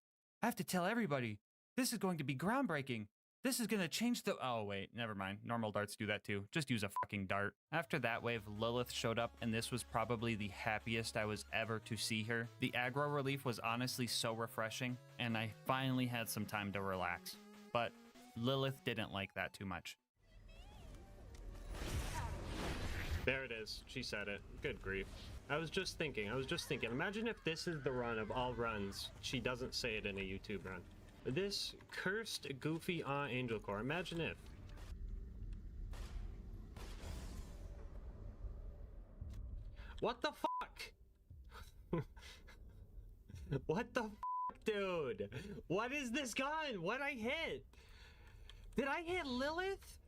Speaker 2: I have to tell everybody. This is going to be groundbreaking. This is gonna change the— oh wait, never mind. Normal darts do that too. Just use a fucking dart. After that wave, Lilith showed up, and this was probably the happiest I was ever to see her. The aggro relief was honestly so refreshing, and I finally had some time to relax. But Lilith didn't like that too much.
Speaker 16: There it is. She said it. Good grief. I was just thinking. Imagine if this is the run of all runs. She doesn't say it in a YouTube run. This cursed goofy Angel Core. Imagine if. What the fuck? What the fuck, dude? What is this gun? What I hit? Did I hit Lilith?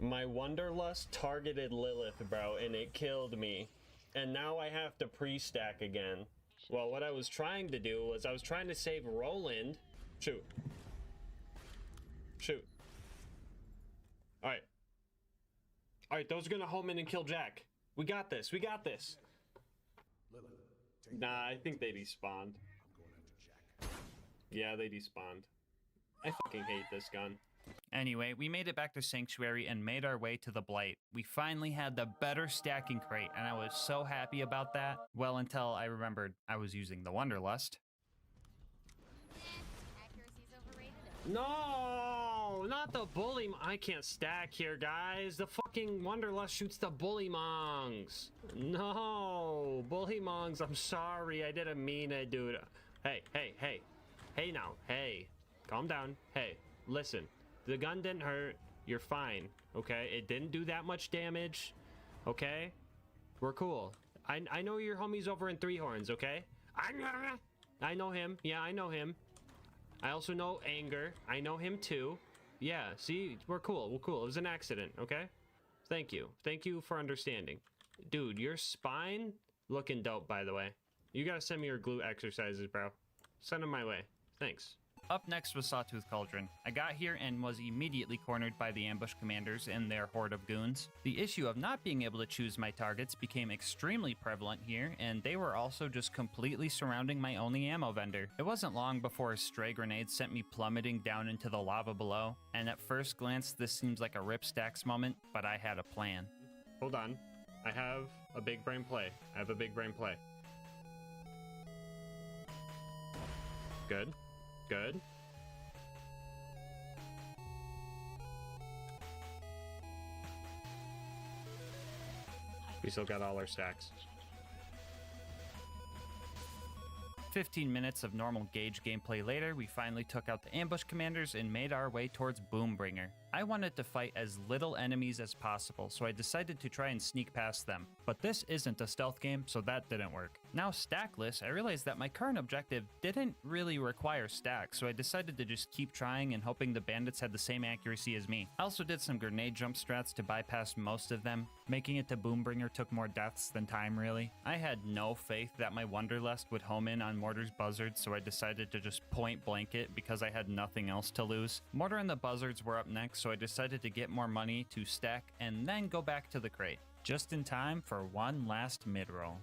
Speaker 16: My Wonderlust targeted Lilith, bro, and it killed me. And now I have to pre-stack again. Well, what I was trying to do was I was trying to save Roland. Shoot. Shoot. Alright. Alright, those are gonna home in and kill Jack. We got this. We got this. Nah, I think they despawned. Yeah, they despawned. I fucking hate this gun.
Speaker 2: Anyway, we made it back to Sanctuary and made our way to the Blight. We finally had the better stacking crate, and I was so happy about that. Well, until I remembered I was using the Wonderlust.
Speaker 16: No, not the bully. I can't stack here, guys. The fucking Wonderlust shoots the bully mongs. No, bully mongs. I'm sorry. I didn't mean it, dude. Hey, hey, hey. Hey now. Hey. Calm down. Hey, listen. The gun didn't hurt. You're fine. Okay? It didn't do that much damage. Okay? We're cool. I know your homie's over in Three Horns, okay? I know him. Yeah, I know him. I also know Anger. I know him too. Yeah, see? We're cool. We're cool. It was an accident, okay? Thank you. Thank you for understanding. Dude, your spine looking dope, by the way. You gotta send me your glute exercises, bro. Send them my way. Thanks.
Speaker 2: Up next was Sawtooth Cauldron. I got here and was immediately cornered by the ambush commanders and their horde of goons. The issue of not being able to choose my targets became extremely prevalent here, and they were also just completely surrounding my only ammo vendor. It wasn't long before a stray grenade sent me plummeting down into the lava below, and at first glance this seems like a Rip Stacks moment, but I had a plan.
Speaker 16: Hold on. I have a big brain play. Good. Good. We still got all our stacks.
Speaker 2: 15 minutes of normal gauge gameplay later, we finally took out the ambush commanders and made our way towards Boombringer. I wanted to fight as little enemies as possible, so I decided to try and sneak past them. But this isn't a stealth game, so that didn't work. Now stackless, I realized that my current objective didn't really require stacks, so I decided to just keep trying and hoping the bandits had the same accuracy as me. I also did some grenade jump strats to bypass most of them. Making it to Boombringer took more deaths than time, really. I had no faith that my Wonderlust would home in on Mortar's buzzards, so I decided to just point blank it because I had nothing else to lose. Mortar and the buzzards were up next, so I decided to get more money to stack and then go back to the crate. Just in time for one last mid-roll.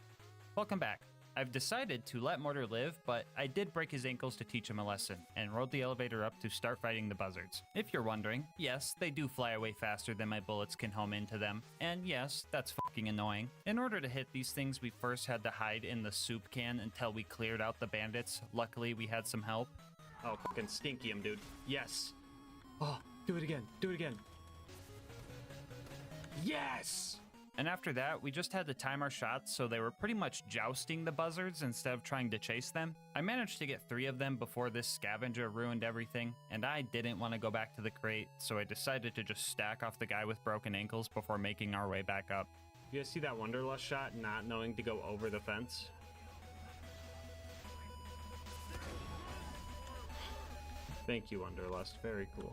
Speaker 2: Welcome back. I've decided to let Mortar live, but I did break his ankles to teach him a lesson, and rode the elevator up to start fighting the buzzards. If you're wondering, yes, they do fly away faster than my bullets can home into them, and yes, that's fucking annoying. In order to hit these things, we first had to hide in the soup can until we cleared out the bandits. Luckily, we had some help.
Speaker 16: Oh, fucking stinky him, dude. Yes! Oh, do it again. Do it again. Yes!
Speaker 2: And after that, we just had to time our shots so they were pretty much jousting the buzzards instead of trying to chase them. I managed to get 3 of them before this scavenger ruined everything, and I didn't want to go back to the crate, so I decided to just stack off the guy with broken ankles before making our way back up.
Speaker 16: You guys see that Wonderlust shot not knowing to go over the fence? Thank you, Wonderlust. Very cool.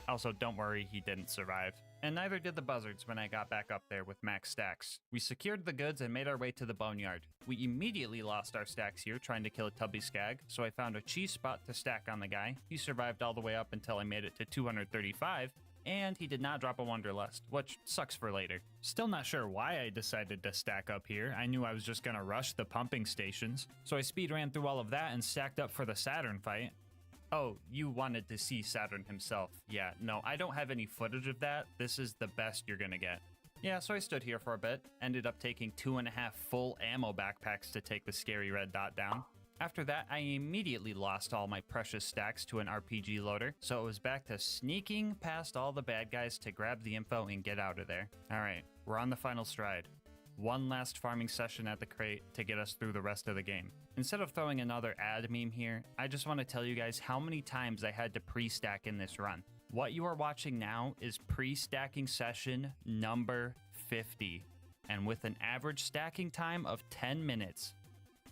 Speaker 2: Also, don't worry, he didn't survive. And neither did the buzzards when I got back up there with max stacks. We secured the goods and made our way to the boneyard. We immediately lost our stacks here trying to kill a tubby skag, so I found a cheese spot to stack on the guy. He survived all the way up until I made it to 235, and he did not drop a Wonderlust, which sucks for later. Still not sure why I decided to stack up here. I knew I was just gonna rush the pumping stations, so I speed ran through all of that and stacked up for the Saturn fight. Oh, you wanted to see Saturn himself. Yeah, no, I don't have any footage of that. This is the best you're gonna get. Yeah, so I stood here for a bit, ended up taking 2.5 full ammo backpacks to take the scary red dot down. After that, I immediately lost all my precious stacks to an RPG loader, so it was back to sneaking past all the bad guys to grab the info and get out of there. Alright, we're on the final stride. One last farming session at the crate to get us through the rest of the game. Instead of throwing another ad meme here, I just want to tell you guys how many times I had to pre-stack in this run. What you are watching now is pre-stacking session number 50. And with an average stacking time of 10 minutes,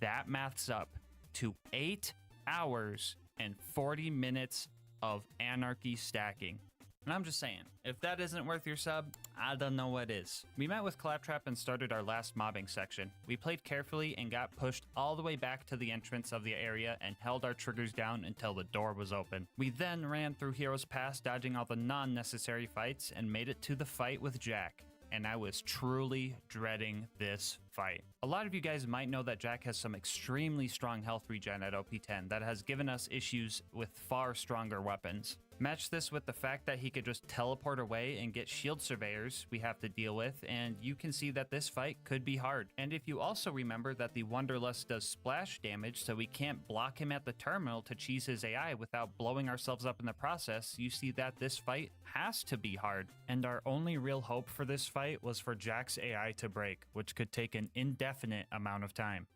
Speaker 2: that maths up to 8 hours and 40 minutes of anarchy stacking. And I'm just saying, if that isn't worth your sub, I don't know what is. We met with Claptrap and started our last mobbing section. We played carefully and got pushed all the way back to the entrance of the area and held our triggers down until the door was open. We then ran through Heroes Pass, dodging all the non-necessary fights, and made it to the fight with Jack. And I was truly dreading this fight. A lot of you guys might know that Jack has some extremely strong health regen at OP10 that has given us issues with far stronger weapons. Match this with the fact that he could just teleport away and get shield surveyors we have to deal with, and you can see that this fight could be hard. And if you also remember that the Wonderlust does splash damage, so we can't block him at the terminal to cheese his AI without blowing ourselves up in the process, you see that this fight has to be hard. And our only real hope for this fight was for Jack's AI to break, which could take an indefinite amount of time.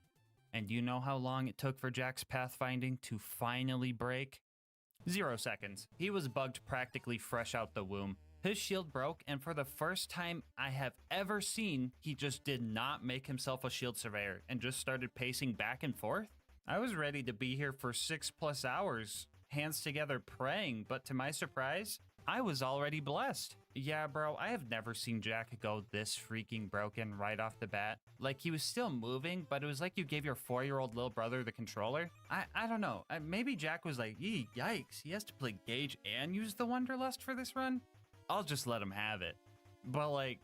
Speaker 2: And you know how long it took for Jack's pathfinding to finally break? 0 seconds. He was bugged practically fresh out the womb. His shield broke, and for the first time I have ever seen, he just did not make himself a shield surveyor and just started pacing back and forth. I was ready to be here for 6+ hours, hands together praying, but to my surprise, I was already blessed. Yeah, bro, I have never seen Jack go this freaking broken right off the bat. Like, he was still moving, but it was like you gave your 4-year-old little brother the controller. I don't know. Maybe Jack was like, "Yee, yikes, he has to play Gauge and use the Wanderlust for this run? I'll just let him have it." But, like,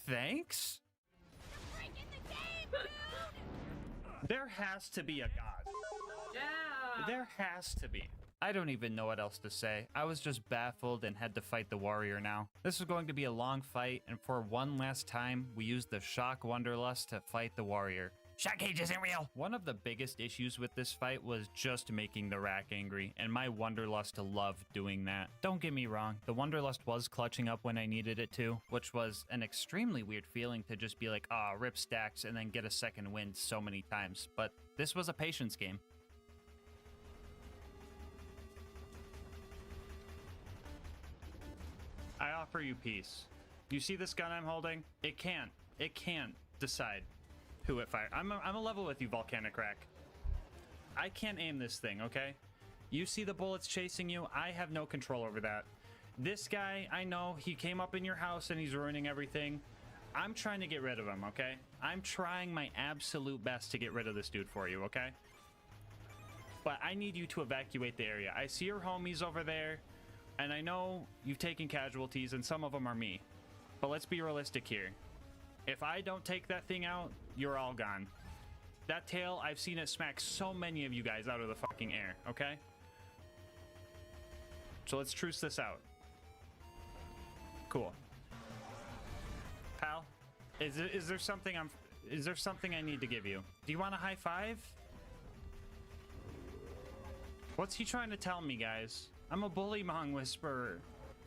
Speaker 2: thanks? There has to be a god.
Speaker 11: Yeah.
Speaker 2: There has to be. I don't even know what else to say. I was just baffled and had to fight the warrior now. This was going to be a long fight, and for one last time, we used the Shock Wanderlust to fight the warrior. Shock Cage isn't real! One of the biggest issues with this fight was just making the Rack angry, and my Wanderlust loved doing that. Don't get me wrong, the Wanderlust was clutching up when I needed it to, which was an extremely weird feeling to just be like, ah, rip stacks, and then get a second win so many times. But this was a patience game. I offer you peace. You see this gun I'm holding? It can't decide who it fires. I'm a level with you, Volcanic Rack. I can't aim this thing, okay? You see the bullets chasing you? I have no control over that. This guy, I know, he came up in your house and he's ruining everything. I'm trying to get rid of him, okay? I'm trying my absolute best to get rid of this dude for you, okay? But I need you to evacuate the area. I see your homies over there. And I know you've taken casualties, and some of them are me. But let's be realistic here. If I don't take that thing out, you're all gone. That tail, I've seen it smack so many of you guys out of the fucking air, okay? So let's truce this out. Cool. Pal, is there something I need to give you? Do you want a high five? What's he trying to tell me, guys? I'm a bullymong whisperer.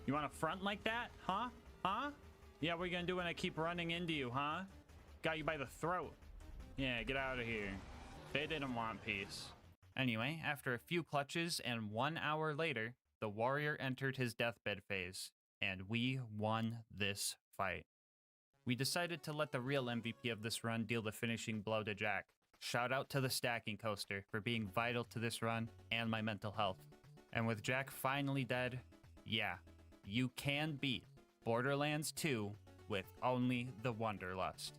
Speaker 2: You want to front like that? Huh? Huh? Yeah, what are you gonna do when I keep running into you, huh? Got you by the throat. Yeah, get out of here. They didn't want peace. Anyway, after a few clutches and 1 hour later, the warrior entered his deathbed phase, and we won this fight. We decided to let the real MVP of this run deal the finishing blow to Jack. Shout out to the stacking coaster for being vital to this run and my mental health. And with Jack finally dead, yeah, you can beat Borderlands 2 with only the Wanderlust.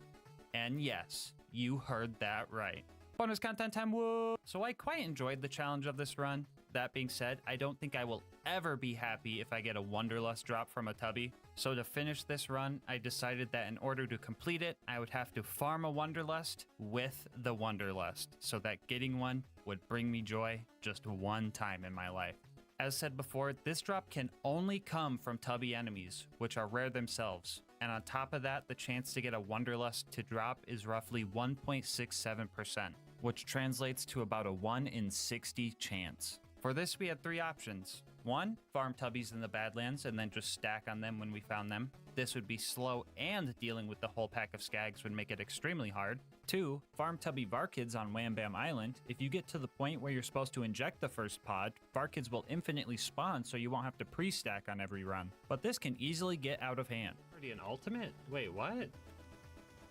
Speaker 2: And yes, you heard that right. Bonus content time, whoa! So I quite enjoyed the challenge of this run. That being said, I don't think I will ever be happy if I get a Wanderlust drop from a tubby. So to finish this run, I decided that in order to complete it, I would have to farm a Wanderlust with the Wanderlust, so that getting one would bring me joy just one time in my life. As said before, this drop can only come from tubby enemies, which are rare themselves. And on top of that, the chance to get a Wanderlust to drop is roughly 1.67%, which translates to about a 1 in 60 chance. For this, we had 3 options. 1, farm tubbies in the Badlands and then just stack on them when we found them. This would be slow, and dealing with the whole pack of skags would make it extremely hard. 2, farm tubby Varkids on Wham Bam Island. If you get to the point where you're supposed to inject the first pod, Varkids will infinitely spawn, so you won't have to pre-stack on every run. But this can easily get out of hand. Already an ultimate? Wait, what?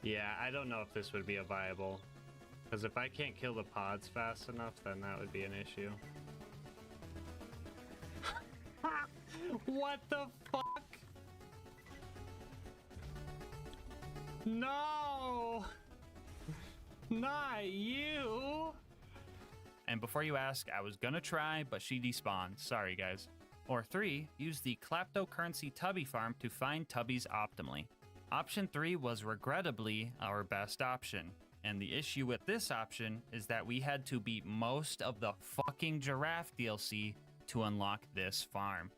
Speaker 2: Yeah, I don't know if this would be a viable. Because if I can't kill the pods fast enough, then that would be an issue. What the fuck? No! Not you! And before you ask, I was gonna try, but she despawned. Sorry, guys. Or 3, use the Kleptocurrency Tubby Farm to find tubbies optimally. Option 3 was regrettably our best option. And the issue with this option is that we had to beat most of the fucking giraffe DLC to unlock this farm.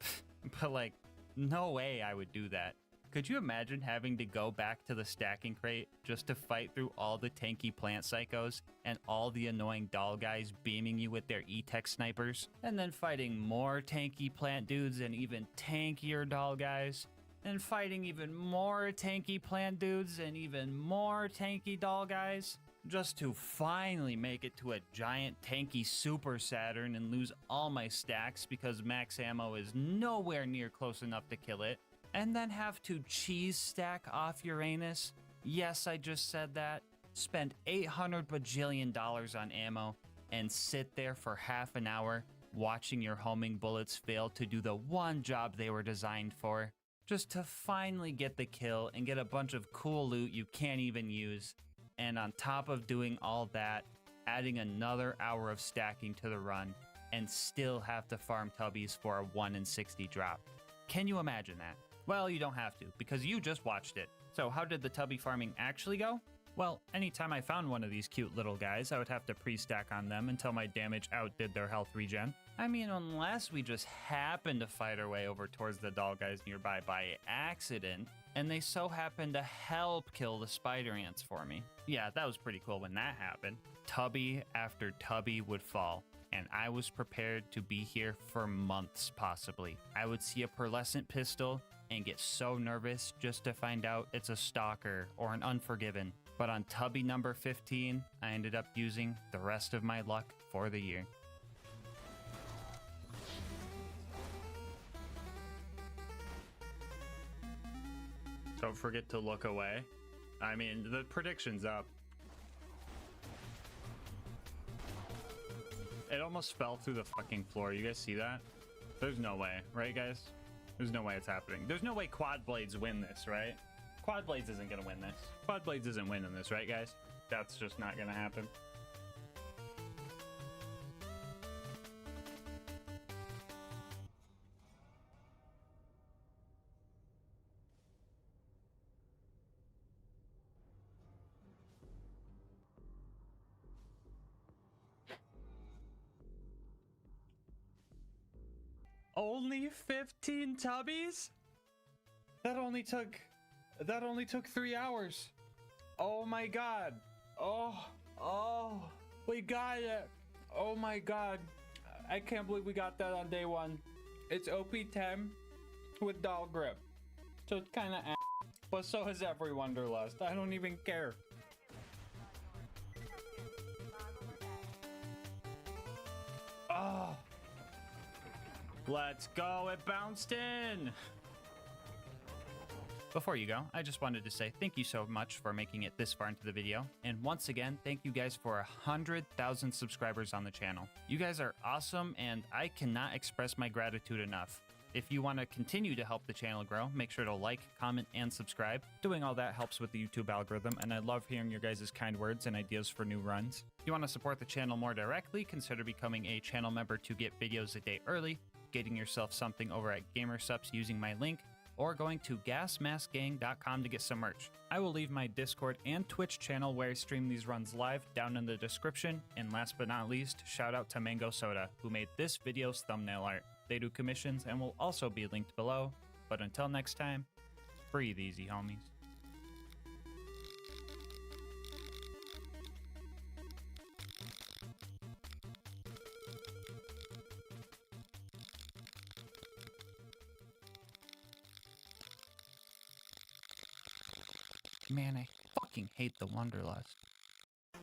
Speaker 2: But like, no way I would do that. Could you imagine having to go back to the stacking crate just to fight through all the tanky plant psychos and all the annoying doll guys beaming you with their E-Tech snipers? And then fighting more tanky plant dudes and even tankier doll guys? And fighting even more tanky plant dudes and even more tanky doll guys? Just to finally make it to a giant tanky Super Saturn and lose all my stacks because max ammo is nowhere near close enough to kill it. And then have to cheese stack off Uranus? Yes, I just said that. Spend $800 bajillion on ammo and sit there for half an hour watching your homing bullets fail to do the one job they were designed for. just to finally get the kill and get a bunch of cool loot you can't even use. And on top of doing all that, adding another hour of stacking to the run and still have to farm tubbies for a 1 in 60 drop. Can you imagine that? Well, you don't have to, because you just watched it. So how did the tubby farming actually go? Well, anytime I found one of these cute little guys, I would have to pre-stack on them until my damage outdid their health regen. I mean, unless we just happened to fight our way over towards the doll guys nearby by accident, and they so happened to help kill the spider ants for me. Yeah, that was pretty cool when that happened. Tubby after tubby would fall, and I was prepared to be here for months possibly. I would see a pearlescent pistol and get so nervous just to find out it's a stalker or an unforgiven. But on tubby number 15, I ended up using the rest of my luck for the year. Don't forget to look away. I mean, the prediction's up. It almost fell through the fucking floor. You guys see that? There's no way, right guys? There's no way it's happening. There's no way Quad Blades win this, right? Quad Blades isn't gonna win this. Quad Blades isn't winning this, right guys? That's just not gonna happen. Only 15 tubbies? That only took 3 hours. Oh my god. Oh, we got it. Oh my god. I can't believe we got that on day 1. It's OP10 with doll grip. So it's kind of but so is every Wonderlust. I don't even care. Oh. Let's go, it bounced in! Before you go, I just wanted to say thank you so much for making it this far into the video, and once again, thank you guys for 100,000 subscribers on the channel. You guys are awesome, and I cannot express my gratitude enough. If you want to continue to help the channel grow, make sure to like, comment, and subscribe. Doing all that helps with the YouTube algorithm, and I love hearing your guys' kind words and ideas for new runs. If you want to support the channel more directly, consider becoming a channel member to get videos a day early, getting yourself something over at GamerSupps using my link, or going to GASMASK'S.com to get some merch. I will leave my Discord and Twitch channel where I stream these runs live down in the description, and last but not least, shout out to Mango Soda, who made this video's thumbnail art. They do commissions and will also be linked below, but until next time, breathe easy, homies. Man, I fucking hate the Wonderlust.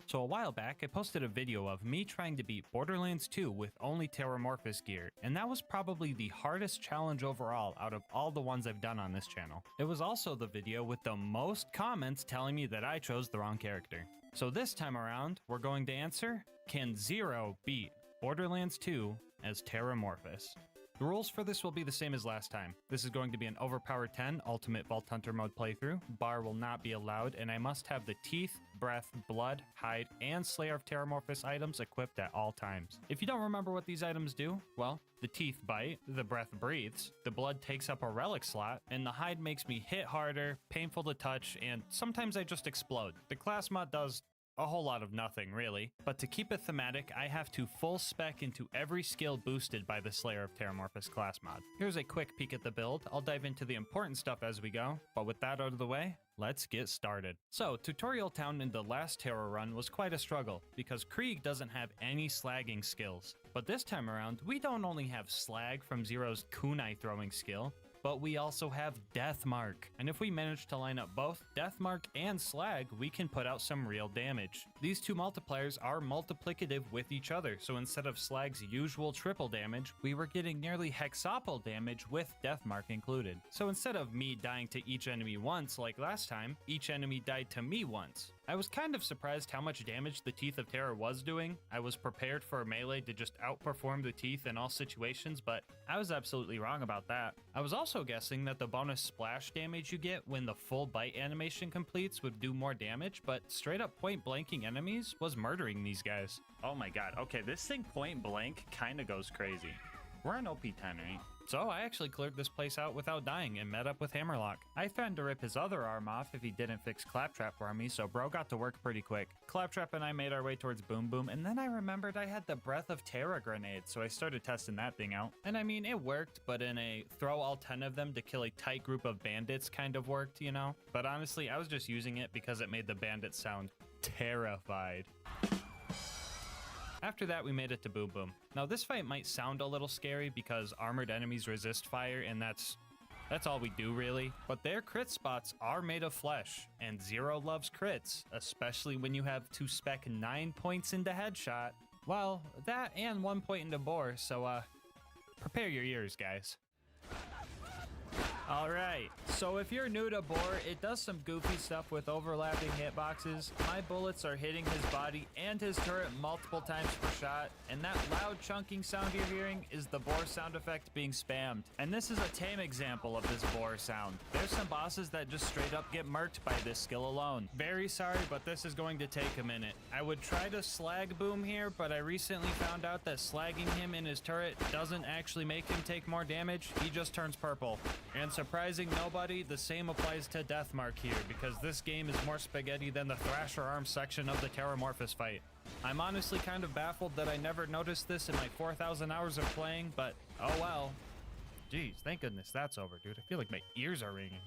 Speaker 2: So a while back, I posted a video of me trying to beat Borderlands 2 with only Terramorphous gear, and that was probably the hardest challenge overall out of all the ones I've done on this channel. It was also the video with the most comments telling me that I chose the wrong character. So this time around, we're going to answer, can Zero beat Borderlands 2 as Terramorphous? The rules for this will be the same as last time. This is going to be an Overpower 10 Ultimate Vault Hunter mode playthrough. Bar will not be allowed, and I must have the Teeth, Breath, Blood, Hide, and Slayer of Terramorphous items equipped at all times. If you don't remember what these items do, well, the Teeth bite, the Breath breathes, the Blood takes up a relic slot, and the Hide makes me hit harder, painful to touch, and sometimes I just explode. The class mod does a whole lot of nothing, really. But to keep it thematic, I have to full spec into every skill boosted by the Slayer of Terramorphous class mod. Here's a quick peek at the build. I'll dive into the important stuff as we go, but with that out of the way, let's get started. So, Tutorial Town in the last Terror run was quite a struggle, because Krieg doesn't have any slagging skills. But this time around, we don't only have slag from Zero's kunai throwing skill, but we also have Deathmark. And if we manage to line up both Deathmark and Slag, we can put out some real damage. These two multipliers are multiplicative with each other, so instead of Slag's usual triple damage, we were getting nearly hexaple damage with Deathmark included. So instead of me dying to each enemy once like last time, each enemy died to me once.
Speaker 1: I was kind of surprised how much damage the Teeth of Terror was doing. I was prepared for melee to just outperform the Teeth in all situations, but I was absolutely wrong about that. I was also guessing that the bonus splash damage you get when the full bite animation completes would do more damage, but straight up point blanking enemies was murdering these guys.
Speaker 2: Oh my god, okay, this thing point blank kinda goes crazy. We're on OP10, right?
Speaker 1: So I actually cleared this place out without dying and met up with Hammerlock. I threatened to rip his other arm off if he didn't fix Claptrap for me, so bro got to work pretty quick. Claptrap and I made our way towards Boom Boom, and then I remembered I had the Breath of Terra grenade, so I started testing that thing out. And I mean, it worked, but in a throw all 10 of them to kill a tight group of bandits kind of worked, you know? But honestly, I was just using it because it made the bandits sound terrified. After that, we made it to Boom Boom. Now, this fight might sound a little scary because armored enemies resist fire, and that's all we do, really. But their crit spots are made of flesh, and Zero loves crits, especially when you have to spec 9 points into headshot. Well, that and 1 point into bore, so, prepare your ears, guys. Alright, so if you're new to Boar, it does some goofy stuff with overlapping hitboxes. My bullets are hitting his body and his turret multiple times per shot, and that loud chunking sound you're hearing is the Boar sound effect being spammed. And this is a tame example of this Boar sound. There's some bosses that just straight up get murked by this skill alone. Very sorry, but this is going to take a minute. I would try to slag Boom here, but I recently found out that slagging him in his turret doesn't actually make him take more damage, he just turns purple. And surprising nobody, the same applies to Deathmark here, because this game is more spaghetti than the Thrasher Arm section of the Terramorphous fight. I'm honestly kind of baffled that I never noticed this in my 4,000 hours of playing, but oh well. Jeez, thank goodness that's over, dude. I feel like my ears are ringing.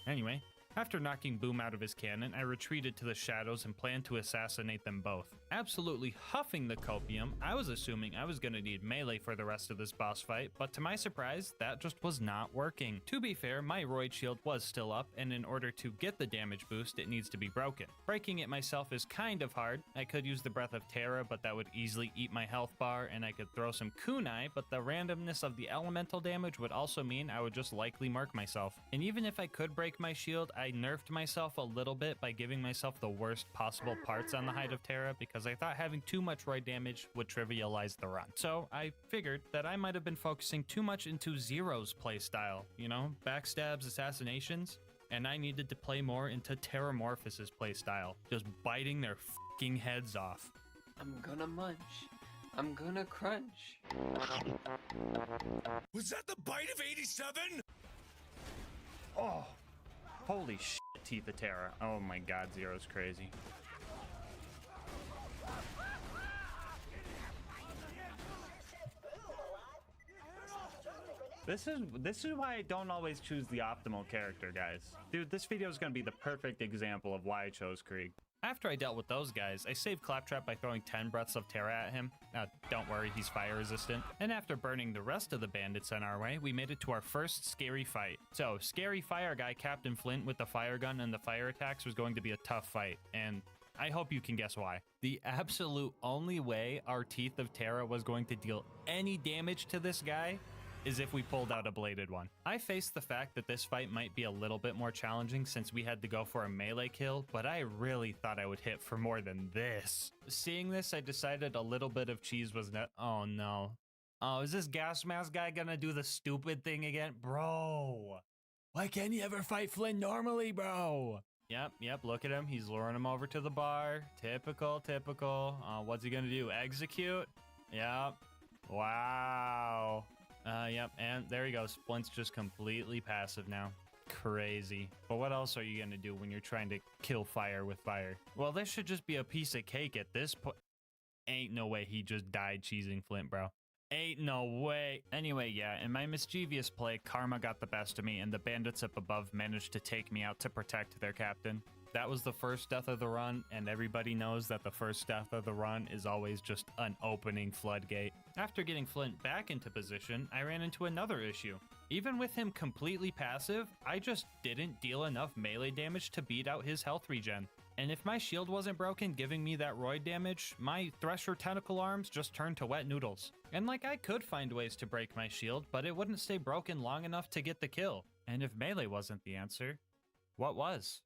Speaker 1: Anyway, after knocking Boom out of his cannon, I retreated to the shadows and planned to assassinate them both. Absolutely huffing the copium, I was assuming I was gonna need melee for the rest of this boss fight, but to my surprise, that just was not working. To be fair, my Roid shield was still up, and in order to get the damage boost, it needs to be broken. Breaking it myself is kind of hard. I could use the Breath of Terra, but that would easily eat my health bar, and I could throw some kunai, but the randomness of the elemental damage would also mean I would just likely mark myself. And even if I could break my shield, I nerfed myself a little bit by giving myself the worst possible parts on the Height of Terra because I thought having too much Roid damage would trivialize the run. So I figured that I might have been focusing too much into Zero's playstyle, you know, backstabs, assassinations, and I needed to play more into Terramorphous' playstyle, just biting their fucking heads off.
Speaker 19: I'm gonna munch. I'm gonna crunch.
Speaker 14: Was that the bite of 87?
Speaker 2: Oh, holy shit, Teeth of Terror. Oh my god, Zero's crazy. This is why I don't always choose the optimal character, guys. Dude, this video is gonna be the perfect example of why I chose Krieg.
Speaker 1: After I dealt with those guys, I saved Claptrap by throwing 10 breaths of Terra at him. Don't worry, he's fire resistant. And after burning the rest of the bandits on our way, we made it to our first scary fight. So, scary fire guy Captain Flint with the fire gun and the fire attacks was going to be a tough fight, and I hope you can guess why. The absolute only way our Teeth of Terra was going to deal any damage to this guy is if we pulled out a bladed one. I faced the fact that this fight might be a little bit more challenging since we had to go for a melee kill, but I really thought I would hit for more than this. Seeing this, I decided a little bit of cheese was not— oh no. Oh, is this GASMASK guy gonna do the stupid thing again? Bro, why can't you ever fight Flynn normally, bro? Yep, look at him. He's luring him over to the bar. Typical. What's he gonna do? Execute? Yep. Wow. Yep, and there he goes. Flint's just completely passive now. Crazy. But what else are you gonna do when you're trying to kill fire with fire? Well, this should just be a piece of cake at this point. Ain't no way he just died cheesing Flint, bro. Ain't no way. Anyway, yeah, in my mischievous play, karma got the best of me, and the bandits up above managed to take me out to protect their captain. That was the first death of the run, and everybody knows that the first death of the run is always just an opening floodgate. After getting Flint back into position, I ran into another issue. Even with him completely passive, I just didn't deal enough melee damage to beat out his health regen. And if my shield wasn't broken giving me that Roid damage, my Thresher tentacle arms just turned to wet noodles. And like, I could find ways to break my shield, but it wouldn't stay broken long enough to get the kill. And if melee wasn't the answer, what was?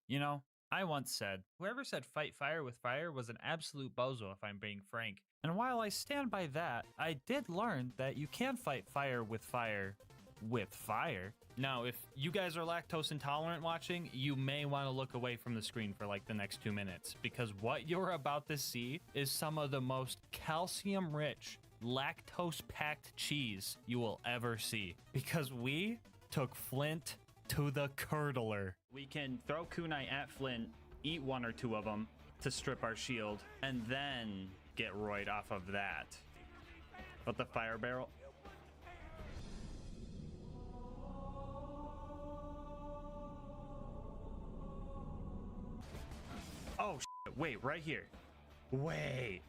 Speaker 1: You know,
Speaker 2: I once said, whoever said fight fire with fire was an absolute bozo if I'm being frank. And while I stand by that, I did learn that you can fight fire with fire with fire. Now, if you guys are lactose intolerant watching, you may want to look away from the screen for like the next 2 minutes, because what you're about to see is some of the most calcium-rich, lactose-packed cheese you will ever see. Because we took Flint to the curdler. We can throw kunai at Flint, eat 1 or 2 of them to strip our shield, and then get roid off of that. But the fire barrel... Oh, shit. Wait, right here. Wait.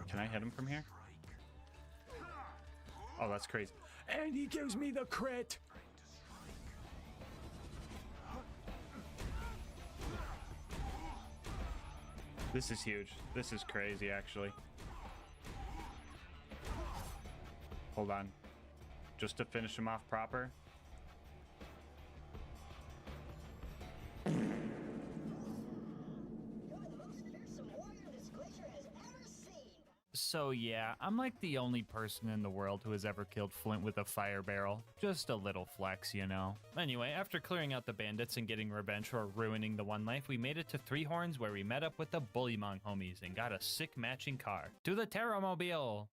Speaker 2: Can I hit him from here? Oh, that's crazy. And he gives me the crit. This is huge. This is crazy, actually. Hold on. Just to finish him off proper. So yeah, I'm like the only person in the world who has ever killed Flint with a fire barrel. Just a little flex, you know. Anyway, after clearing out the bandits and getting revenge for ruining the one life, we made it to Three Horns, where we met up with the Bullymong homies and got a sick matching car. To the Terramobile!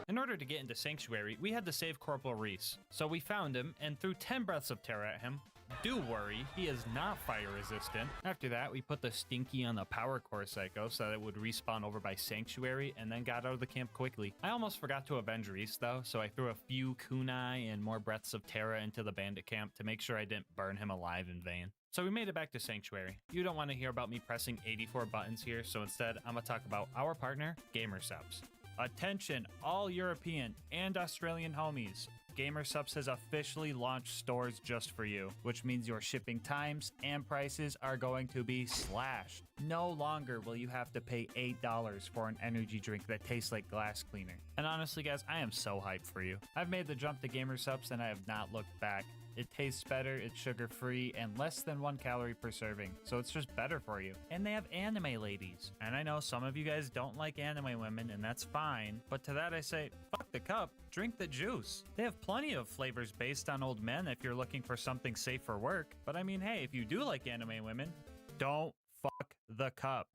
Speaker 2: In order to get into Sanctuary, we had to save Corporal Reese. So we found him and threw 10 breaths of terror at him. Do worry, he is not fire resistant. After that, we put the Stinky on the Power Core Psycho so that it would respawn over by Sanctuary, and then got out of the camp quickly. I almost forgot to avenge Reese though, so I threw a few kunai and more breaths of terror into the bandit camp to make sure I didn't burn him alive in vain. So we made it back to Sanctuary. You don't want to hear about me pressing 84 buttons here, so instead I'm gonna talk about our partner, GamerSubs. Attention, all European and Australian homies. GamerSubs has officially launched stores just for you, which means your shipping times and prices are going to be slashed. No longer will you have to pay $8 for an energy drink that tastes like glass cleaner. And honestly guys, I am so hyped for you. I've made the jump to GamerSubs and I have not looked back. It tastes better, it's sugar-free, and less than 1 calorie per serving, so it's just better for you. And they have anime ladies. And I know some of you guys don't like anime women, and that's fine, but to that I say, fuck the cup, drink the juice. They have plenty of flavors based on old men if you're looking for something safe for work, but I mean, hey, if you do like anime women, don't fuck the cup.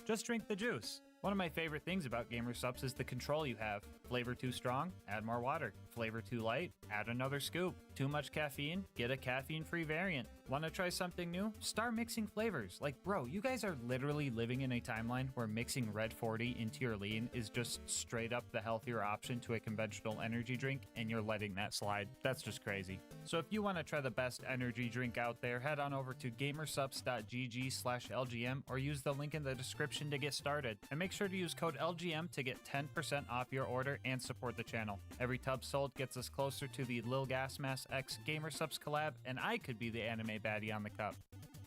Speaker 2: Just drink the juice. One of my favorite things about GamerSubs is the control you have. Flavor too strong? Add more water. Flavor too light? Add another scoop. Too much caffeine? Get a caffeine-free variant. Want to try something new? Start mixing flavors. Like, bro, you guys are literally living in a timeline where mixing Red 40 into your lean is just straight up the healthier option to a conventional energy drink, and you're letting that slide. That's just crazy. So if you want to try the best energy drink out there, head on over to gamersubs.gg/LGM or use the link in the description to get started. And make sure to use code LGM to get 10% off your order and support the channel. Every tub sold gets us closer to the LilGasmask X GamerSubs collab, and I could be the anime baddie on the cup.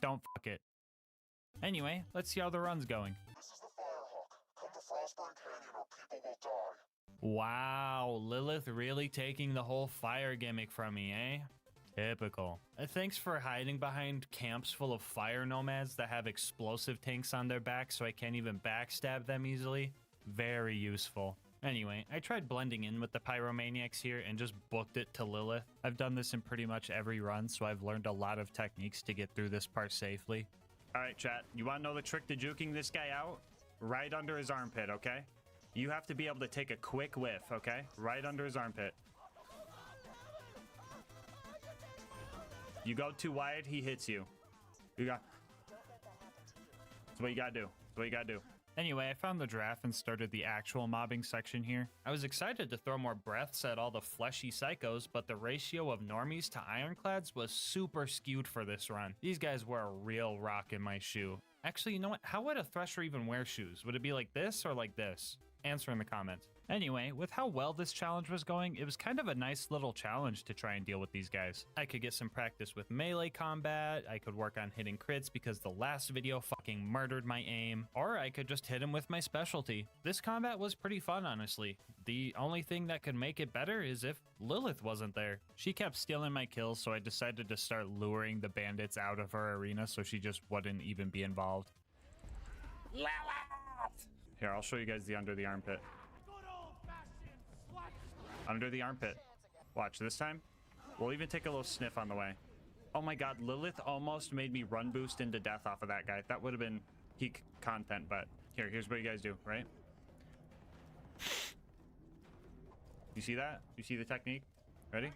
Speaker 2: Don't fuck it. Anyway, let's see how the run's going.
Speaker 3: This is the Firehawk. Come to Frostburn Canyon or people will die.
Speaker 2: Wow, Lilith really taking the whole fire gimmick from me, eh? Typical. Thanks for hiding behind camps full of fire nomads that have explosive tanks on their backs so I can't even backstab them easily. Very useful. Anyway, I tried blending in with the pyromaniacs here and just booked it to Lilith. I've done this in pretty much every run, so I've learned a lot of techniques to get through this part safely. Alright chat, you wanna know the trick to juking this guy out? Right under his armpit, okay? You have to be able to take a quick whiff, okay? Right under his armpit. You go too wide, he hits you. That's what you gotta do. That's what you gotta do. Anyway, I found the giraffe and started the actual mobbing section here. I was excited to throw more breaths at all the fleshy psychos, but the ratio of normies to ironclads was super skewed for this run. These guys were a real rock in my shoe. Actually, you know what? How would a thresher even wear shoes? Would it be like this or like this? answer in the comments. Anyway, with how well this challenge was going, it was kind of a nice little challenge to try and deal with these guys. I could get some practice with melee combat, I could work on hitting crits because the last video fucking murdered my aim, or I could just hit him with my specialty. This combat was pretty fun, honestly. The only thing that could make it better is if Lilith wasn't there. She kept stealing my kills, so I decided to start luring the bandits out of her arena so she just wouldn't even be involved. Lilith! Here, I'll show you guys the under the armpit. Under the armpit. Watch, this time, we'll even take a little sniff on the way. Oh my god, Lilith almost made me run boost into death off of that guy. That would have been peak content, but here's what you guys do, right? You see that? You see the technique? Ready?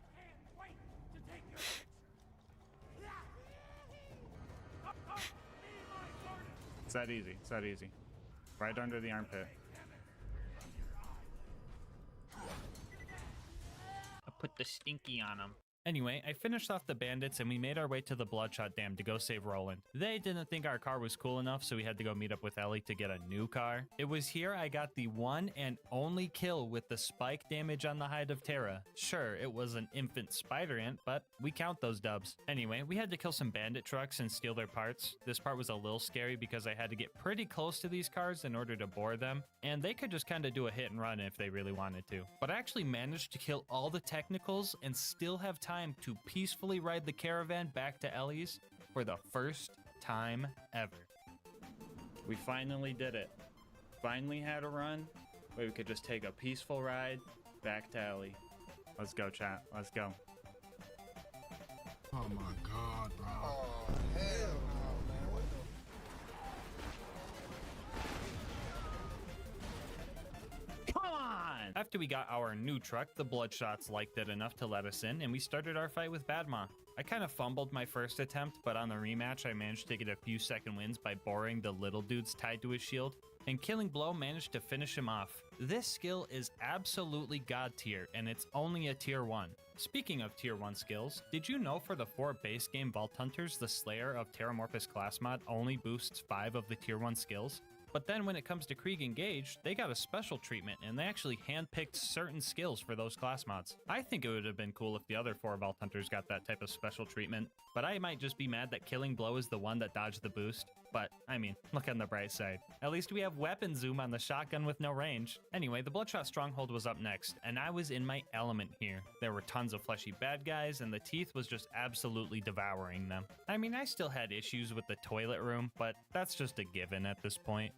Speaker 2: It's that easy. It's that easy. Right under the armpit. I put the stinky on him. Anyway, I finished off the bandits and we made our way to the Bloodshot Dam to go save Roland. They didn't think our car was cool enough, so we had to go meet up with Ellie to get a new car. It was here I got the one and only kill with the spike damage on the hide of Terra. Sure, it was an infant spider ant, but we count those dubs. Anyway, we had to kill some bandit trucks and steal their parts. This part was a little scary because I had to get pretty close to these cars in order to bore them, and they could just kind of do a hit and run if they really wanted to. But I actually managed to kill all the technicals and still have time to peacefully ride the caravan back to Ellie's for the first time ever. We finally did it. Finally had a run where we could just take a peaceful ride back to Ellie. Let's go, chat. Let's go.
Speaker 3: Oh my god, bro.
Speaker 5: Oh, hell no, man. What the...
Speaker 2: Come on! After we got our new truck, the Bloodshots liked it enough to let us in, and we started our fight with Badma. I kind of fumbled my first attempt, but on the rematch, I managed to get a few second wins by boring the little dudes tied to his shield, and Killing Blow managed to finish him off. This skill is absolutely god tier, and it's only a tier 1. Speaking of tier 1 skills, did you know for the 4 base game Vault Hunters, the Slayer of Terramorphous class mod only boosts 5 of the tier 1 skills? But then when it comes to Krieg Engage, they got a special treatment and they actually handpicked certain skills for those class mods. I think it would have been cool if the other 4 Vault Hunters got that type of special treatment, but I might just be mad that Killing Blow is the one that dodged the boost. But, I mean, look on the bright side. At least we have weapon zoom on the shotgun with no range. Anyway, the Bloodshot Stronghold was up next, and I was in my element here. There were tons of fleshy bad guys, and the teeth was just absolutely devouring them. I mean, I still had issues with the toilet room, but that's just a given at this point.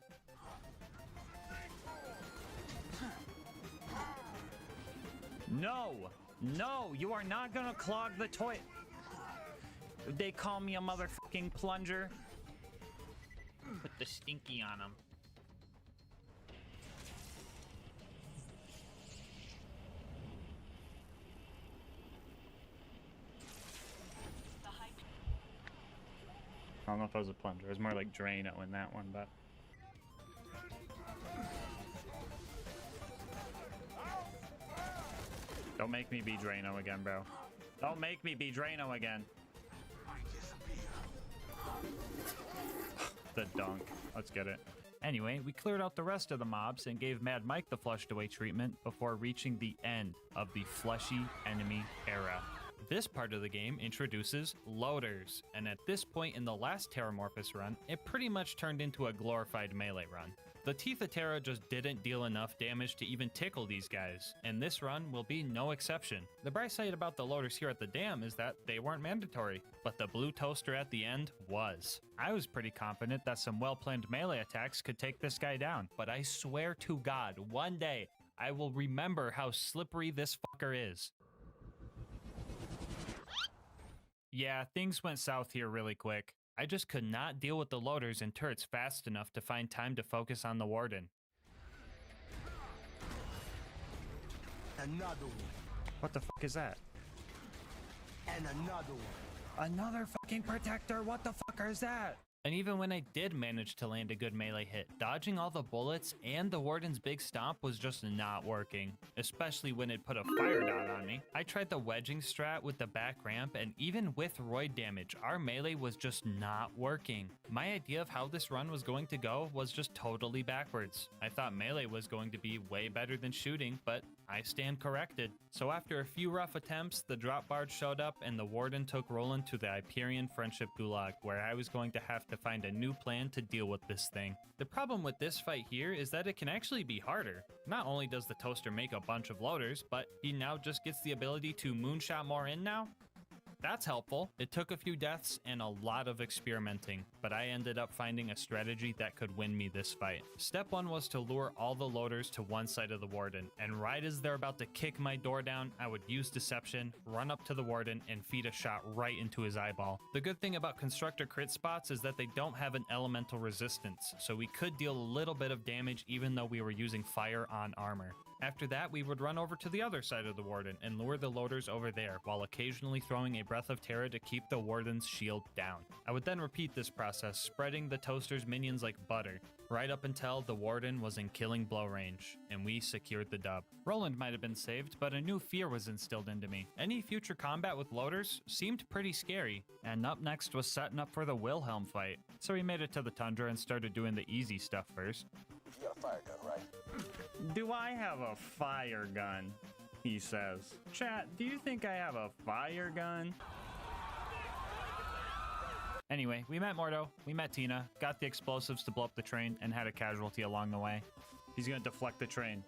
Speaker 2: No! No! You are not gonna clog the toilet! They call me a motherfucking plunger. Put the stinky on him. I don't know if that was a plunger. It was more like Drano in that one, but... Don't make me be Drano again, bro. Don't make me be Drano again. The dunk. Let's get it. Anyway, we cleared out the rest of the mobs and gave Mad Mike the flushed away treatment before reaching the end of the fleshy enemy era. This part of the game introduces loaders, and at this point in the last Terramorphous run, it pretty much turned into a glorified melee run. The Teeth of Terra just didn't deal enough damage to even tickle these guys, and this run will be no exception. The bright side about the loaders here at the dam is that they weren't mandatory, but the blue toaster at the end was. I was pretty confident that some well-planned melee attacks could take this guy down, but I swear to God, one day, I will remember how slippery this fucker is. Yeah, things went south here really quick. I just could not deal with the loaders and turrets fast enough to find time to focus on the warden.
Speaker 14: Another one.
Speaker 2: What the fuck is that?
Speaker 14: And another one.
Speaker 2: Another fucking protector? What the fuck is that?
Speaker 1: And even when I did manage to land a good melee hit, dodging all the bullets and the Warden's big stomp was just not working, especially when it put a fire dot on me. I tried the wedging strat with the back ramp, and even with roid damage, our melee was just not working. My idea of how this run was going to go was just totally backwards. I thought melee was going to be way better than shooting, but I stand corrected. So after a few rough attempts, the drop barge showed up and the Warden took Roland to the Hyperion Friendship Gulag, where I was going to have to find a new plan to deal with this thing. The problem with this fight here is that it can actually be harder. Not only does the toaster make a bunch of loaders, but he now just gets the ability to moonshot more in now. That's helpful. It took a few deaths and a lot of experimenting, but I ended up finding a strategy that could win me this fight. Step 1 was to lure all the loaders to one side of the Warden, and right as they're about to kick my door down, I would use deception, run up to the Warden, and feed a shot right into his eyeball. The good thing about constructor crit spots is that they don't have an elemental resistance, so we could deal a little bit of damage even though we were using fire on armor. After that, we would run over to the other side of the Warden and lure the loaders over there, while occasionally throwing a Breath of Terror to keep the Warden's shield down. I would then repeat this process, spreading the toaster's minions like butter, right up until the Warden was in killing blow range, and we secured the dub. Roland might have been saved, but a new fear was instilled into me. Any future combat with loaders seemed pretty scary, and up next was setting up for the Wilhelm fight. So we made it to the Tundra and started doing the easy stuff first.
Speaker 3: You got a fire gun, right?
Speaker 2: Do I have a fire gun? He says. Chat, do you think I have a fire gun? Anyway, we met Mordo, we met Tina, got the explosives to blow up the train, and had a casualty along the way. He's gonna deflect the train.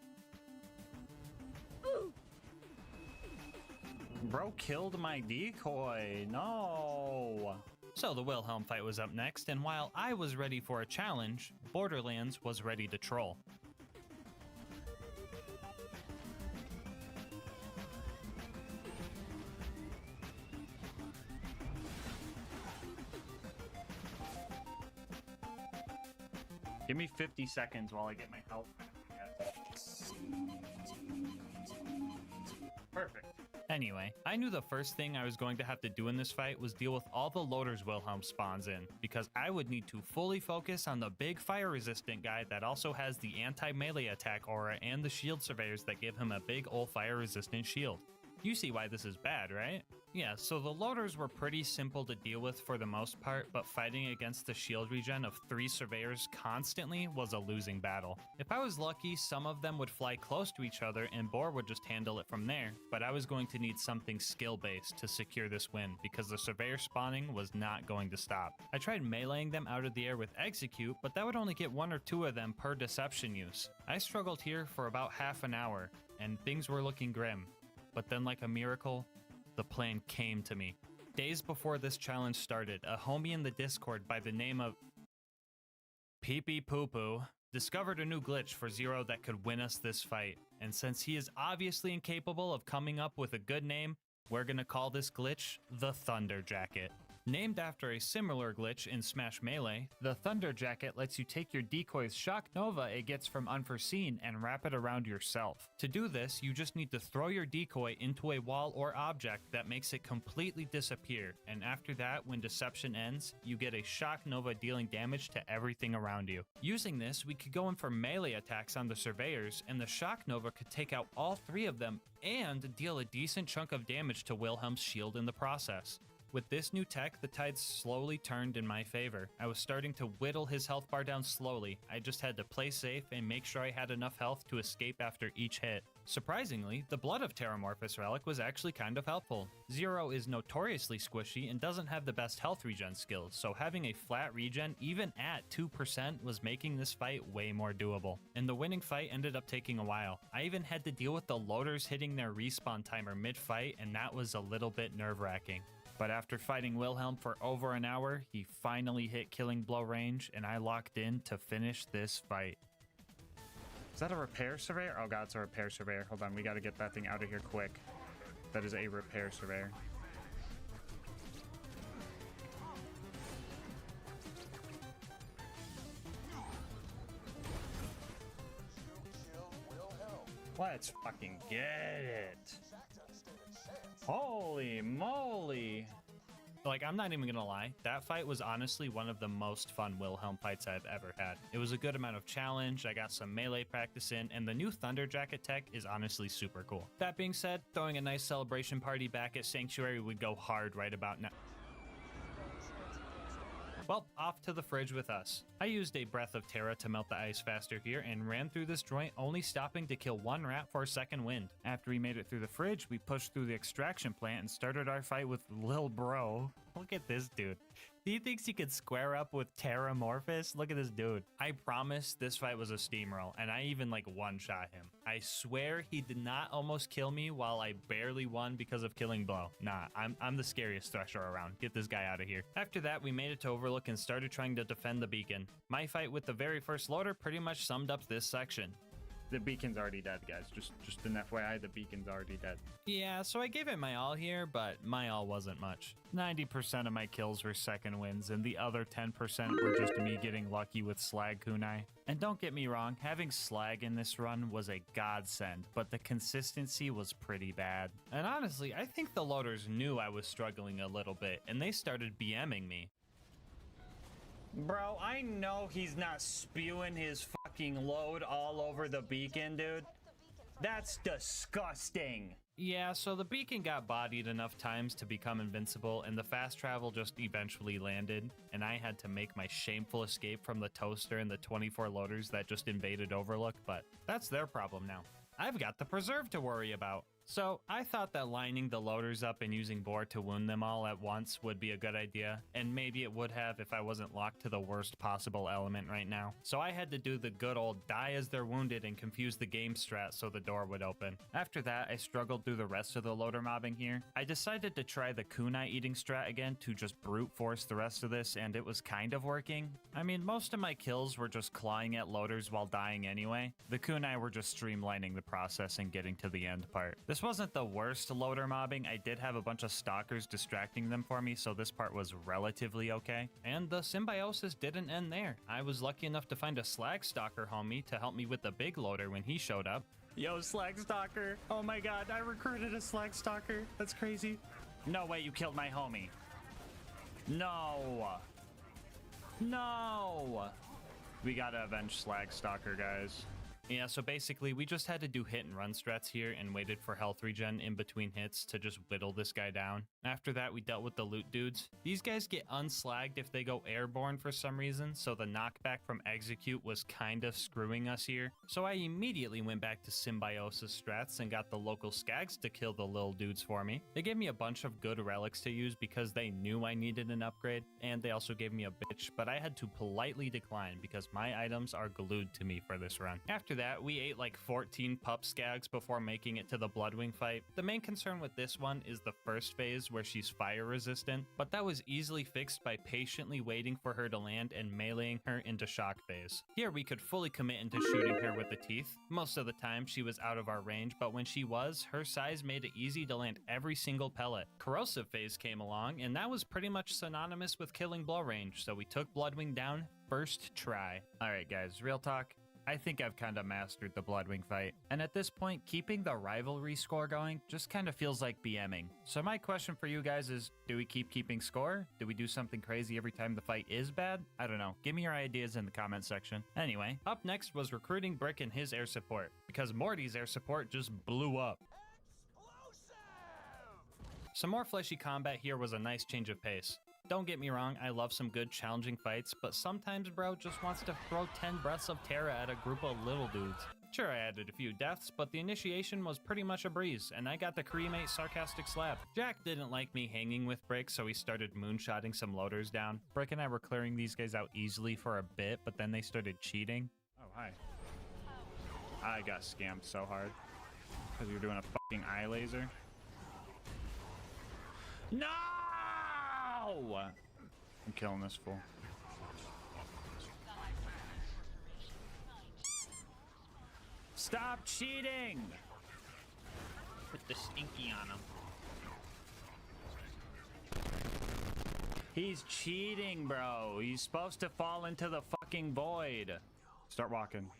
Speaker 2: Bro killed my decoy. No. So the Wilhelm fight was up next, and while I was ready for a challenge, Borderlands was ready to troll. Give me 50 seconds while I get my health back. Perfect. Anyway, I knew the first thing I was going to have to do in this fight was deal with all the loaders Wilhelm spawns in, because I would need to fully focus on the big fire-resistant guy that also has the anti-melee attack aura and the shield surveyors that give him a big ol' fire-resistant shield. You see why this is bad, right? Yeah, so the loaders were pretty simple to deal with for the most part, but fighting against the shield regen of 3 surveyors constantly was a losing battle. If I was lucky, some of them would fly close to each other and Boar would just handle it from there, but I was going to need something skill-based to secure this win, because the surveyor spawning was not going to stop. I tried meleeing them out of the air with execute, but that would only get 1 or 2 of them per deception use. I struggled here for about half an hour, and things were looking grim. But then, like a miracle, the plan came to me. Days before this challenge started, a homie in the Discord by the name of Pee Pee Poo Poo discovered a new glitch for Zero that could win us this fight. And since he is obviously incapable of coming up with a good name, we're gonna call this glitch the Thunder Jacket. Named after a similar glitch in Smash Melee, the Thunder Jacket lets you take your decoy's shock nova it gets from Unforeseen and wrap it around yourself. To do this, you just need to throw your decoy into a wall or object that makes it completely disappear, and after that, when deception ends, you get a shock nova dealing damage to everything around you. Using this, we could go in for melee attacks on the surveyors, and the shock nova could take out all 3 of them and deal a decent chunk of damage to Wilhelm's shield in the process. With this new tech, the tides slowly turned in my favor. I was starting to whittle his health bar down slowly. I just had to play safe and make sure I had enough health to escape after each hit. Surprisingly, the Blood of Terramorphous relic was actually kind of helpful. Zero is notoriously squishy and doesn't have the best health regen skills, so having a flat regen even at 2% was making this fight way more doable. And the winning fight ended up taking a while. I even had to deal with the loaders hitting their respawn timer mid-fight, and that was a little bit nerve-wracking. But after fighting Wilhelm for over an hour, he finally hit killing blow range, and I locked in to finish this fight. Is that a repair surveyor? Oh god, it's a repair surveyor. Hold on, we gotta get that thing out of here quick. That is a repair surveyor. Let's fucking get it. Holy moly. Like, I'm not even gonna lie, that fight was honestly one of the most fun Wilhelm fights I've ever had. It was a good amount of challenge, I got some melee practice in, and the new Thunder Jacket tech is honestly super cool. That being said, throwing a nice celebration party back at Sanctuary would go hard right about now. Well, off to the fridge with us. I used a Breath of Terra to melt the ice faster here and ran through this joint, only stopping to kill one rat for a second wind. After we made it through the fridge, we pushed through the extraction plant and started our fight with Lil Bro. Look at this dude. He thinks he could square up with Terramorphous? Look at this dude. I promise this fight was a steamroll, and I even like one-shot him. I swear he did not almost kill me while I barely won because of killing Blow. Nah, I'm the scariest Thresher around. Get this guy out of here. After that, we made it to Overlook and started trying to defend the beacon. My fight with the very first loader pretty much summed up this section. The beacon's already dead, guys. Just an FYI, the beacon's already dead. Yeah, so I gave it my all here, but my all wasn't much. 90% of my kills were second wins, and the other 10% were just me getting lucky with Slag Kunai. And don't get me wrong, having Slag in this run was a godsend, but the consistency was pretty bad. And honestly, I think the loaders knew I was struggling a little bit, and they started BMing me. Bro, I know he's not spewing his fucking load all over the beacon, dude. That's disgusting. Yeah, so the beacon got bodied enough times to become invincible, and the fast travel just eventually landed, and I had to make my shameful escape from the toaster and the 24 loaders that just invaded Overlook, but that's their problem now. I've got the preserve to worry about. So I thought that lining the loaders up and using Boar to wound them all at once would be a good idea, and maybe it would have if I wasn't locked to the worst possible element right now. So I had to do the good old die as they're wounded and confuse the game strat so the door would open. After that, I struggled through the rest of the loader mobbing here. I decided to try the kunai eating strat again to just brute force the rest of this, and it was kind of working. I mean, most of my kills were just clawing at loaders while dying anyway. The kunai were just streamlining the process and getting to the end part. This wasn't the worst loader mobbing. I did have a bunch of stalkers distracting them for me, so this part was relatively okay. And the symbiosis didn't end there. I was lucky enough to find a slag stalker homie to help me with the big loader when he showed up. Yo, slag stalker. Oh my god, I recruited a slag stalker. That's crazy. No way, you killed my homie. No. No. We gotta avenge slag stalker, guys. Yeah, so basically we just had to do hit and run strats here and waited for health regen in between hits to just whittle this guy down. After that, we dealt with the loot dudes. These guys get unslagged if they go airborne for some reason, so the knockback from execute was kind of screwing us here. So I immediately went back to symbiosis strats and got the local skags to kill the lil dudes for me. They gave me a bunch of good relics to use because they knew I needed an upgrade, and they also gave me a bitch, but I had to politely decline because my items are glued to me for this run. After that, we ate like 14 pup skags before making it to the Bloodwing fight. The main concern with this one is the first phase where she's fire resistant, but that was easily fixed by patiently waiting for her to land and meleeing her into shock phase. Here we could fully commit into shooting her with the teeth. Most of the time she was out of our range, but when she was, her size made it easy to land every single pellet. Corrosive phase came along, and that was pretty much synonymous with killing blow range, so we took Bloodwing down first try. Alright guys, real talk. I think I've kind of mastered the Bloodwing fight, and at this point, keeping the rivalry score going just kind of feels like BMing. So my question for you guys is, do we keep keeping score? Do we do something crazy every time the fight is bad? I don't know. Give me your ideas in the comment section. Anyway, up next was recruiting Brick and his air support, because Morty's air support just blew up. Some more fleshy combat here was a nice change of pace. Don't get me wrong, I love some good challenging fights, but sometimes bro just wants to throw 10 breaths of Terra at a group of little dudes. Sure, I added a few deaths, but the initiation was pretty much a breeze, and I got the cremate sarcastic slap. Jack didn't like me hanging with Brick, so he started moonshotting some loaders down. Brick and I were clearing these guys out easily for a bit, but then they started cheating. Oh, hi. I got scammed so hard. Because you're doing a fucking eye laser. No! I'm killing this fool. Stop cheating! Put the stinky on him. He's cheating, bro. He's supposed to fall into the fucking void. Start walking.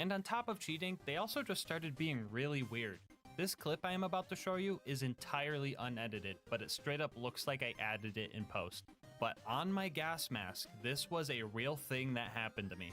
Speaker 1: And on top of cheating, they also just started being really weird. This clip I am about to show you is entirely unedited, but it straight up looks like I added it in post. But on my gas mask, this was a real thing that happened to me.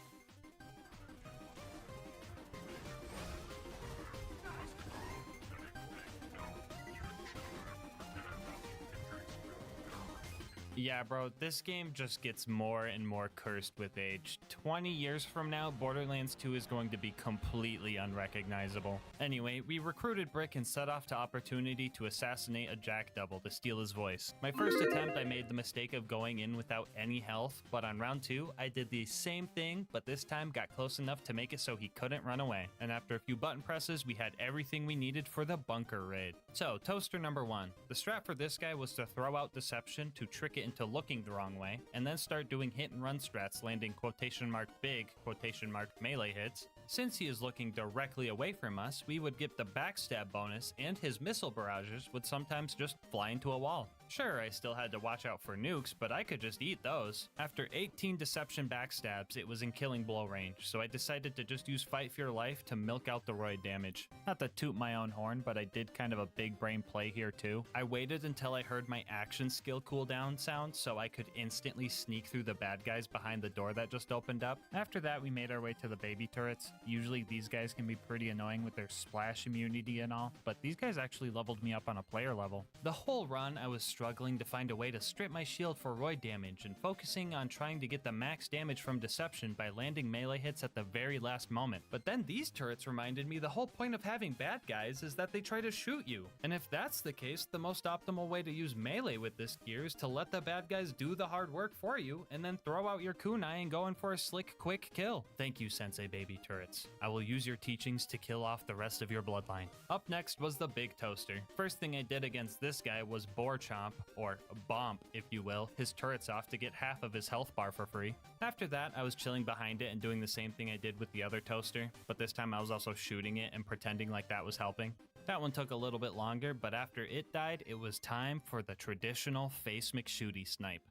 Speaker 1: Yeah, bro, this game just gets more and more cursed with age. 20 years from now, Borderlands 2 is going to be completely unrecognizable. Anyway, we recruited Brick and set off to Opportunity to assassinate a Jack Double to steal his voice. My first attempt, I made the mistake of going in without any health, but on round 2, I did the same thing, but this time got close enough to make it so he couldn't run away. And after a few button presses, we had everything we needed for the bunker raid. So, toaster number 1. The strat for this guy was to throw out Deception to trick it into looking the wrong way, and then start doing hit and run strats landing quotation mark big quotation mark melee hits. Since he is looking directly away from us, we would get the backstab bonus, and his missile barrages would sometimes just fly into a wall. Sure, I still had to watch out for nukes, but I could just eat those. After 18 deception backstabs, it was in killing blow range, so I decided to just use Fight for Your Life to milk out the roid damage. Not to toot my own horn, but I did kind of a big brain play here too. I waited until I heard my action skill cooldown sound so I could instantly sneak through the bad guys behind the door that just opened up. After that, we made our way to the baby turrets. Usually these guys can be pretty annoying with their splash immunity and all, but these guys actually leveled me up on a player level. The whole run, I was struggling to find a way to strip my shield for roid damage and focusing on trying to get the max damage from Deception by landing melee hits at the very last moment. But then these turrets reminded me the whole point of having bad guys is that they try to shoot you. And if that's the case, the most optimal way to use melee with this gear is to let the bad guys do the hard work for you and then throw out your kunai and go in for a slick, quick kill. Thank you, Sensei Baby Turrets. I will use your teachings to kill off the rest of your bloodline. Up next was the big toaster. First thing I did against this guy was Boar Chomp, or Bomp, if you will, his turrets off to get half of his health bar for free. After that, I was chilling behind it and doing the same thing I did with the other toaster, but this time I was also shooting it and pretending like that was helping. That one took a little bit longer, but after it died, it was time for the traditional Face McShooty snipe.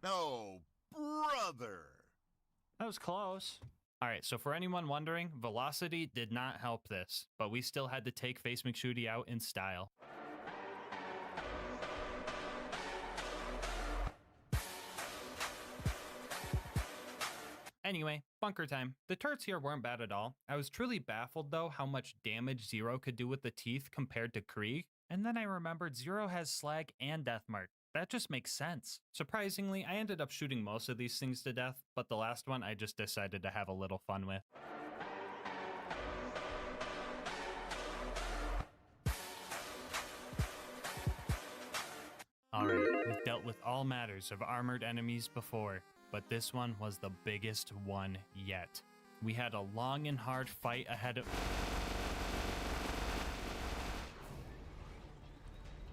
Speaker 14: No, brother.
Speaker 1: That was close. Alright, so for anyone wondering, velocity did not help this, but we still had to take Face McShooty out in style. Anyway, bunker time. The turrets here weren't bad at all. I was truly baffled though how much damage Zero could do with the teeth compared to Krieg, and then I remembered Zero has slag and Deathmark. That just makes sense. Surprisingly, I ended up shooting most of these things to death, but the last one I just decided to have a little fun with. Alright, we've dealt with all matters of armored enemies before, but this one was the biggest one yet. We had a long and hard fight ahead of...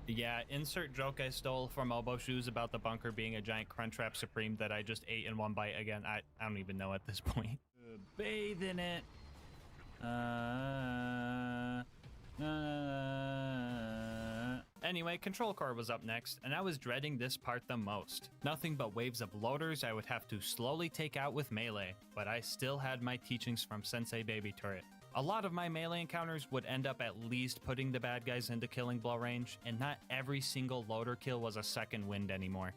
Speaker 1: Yeah, insert joke I stole from Obo Shoes about the bunker being a giant Crunchwrap Supreme that I just ate in one bite again. I don't even know at this point. Bathe in it. Anyway, Control Core was up next, and I was dreading this part the most. Nothing but waves of loaders I would have to slowly take out with melee, but I still had my teachings from Sensei Baby Turret. A lot of my melee encounters would end up at least putting the bad guys into killing blow range, and not every single loader kill was a second wind anymore.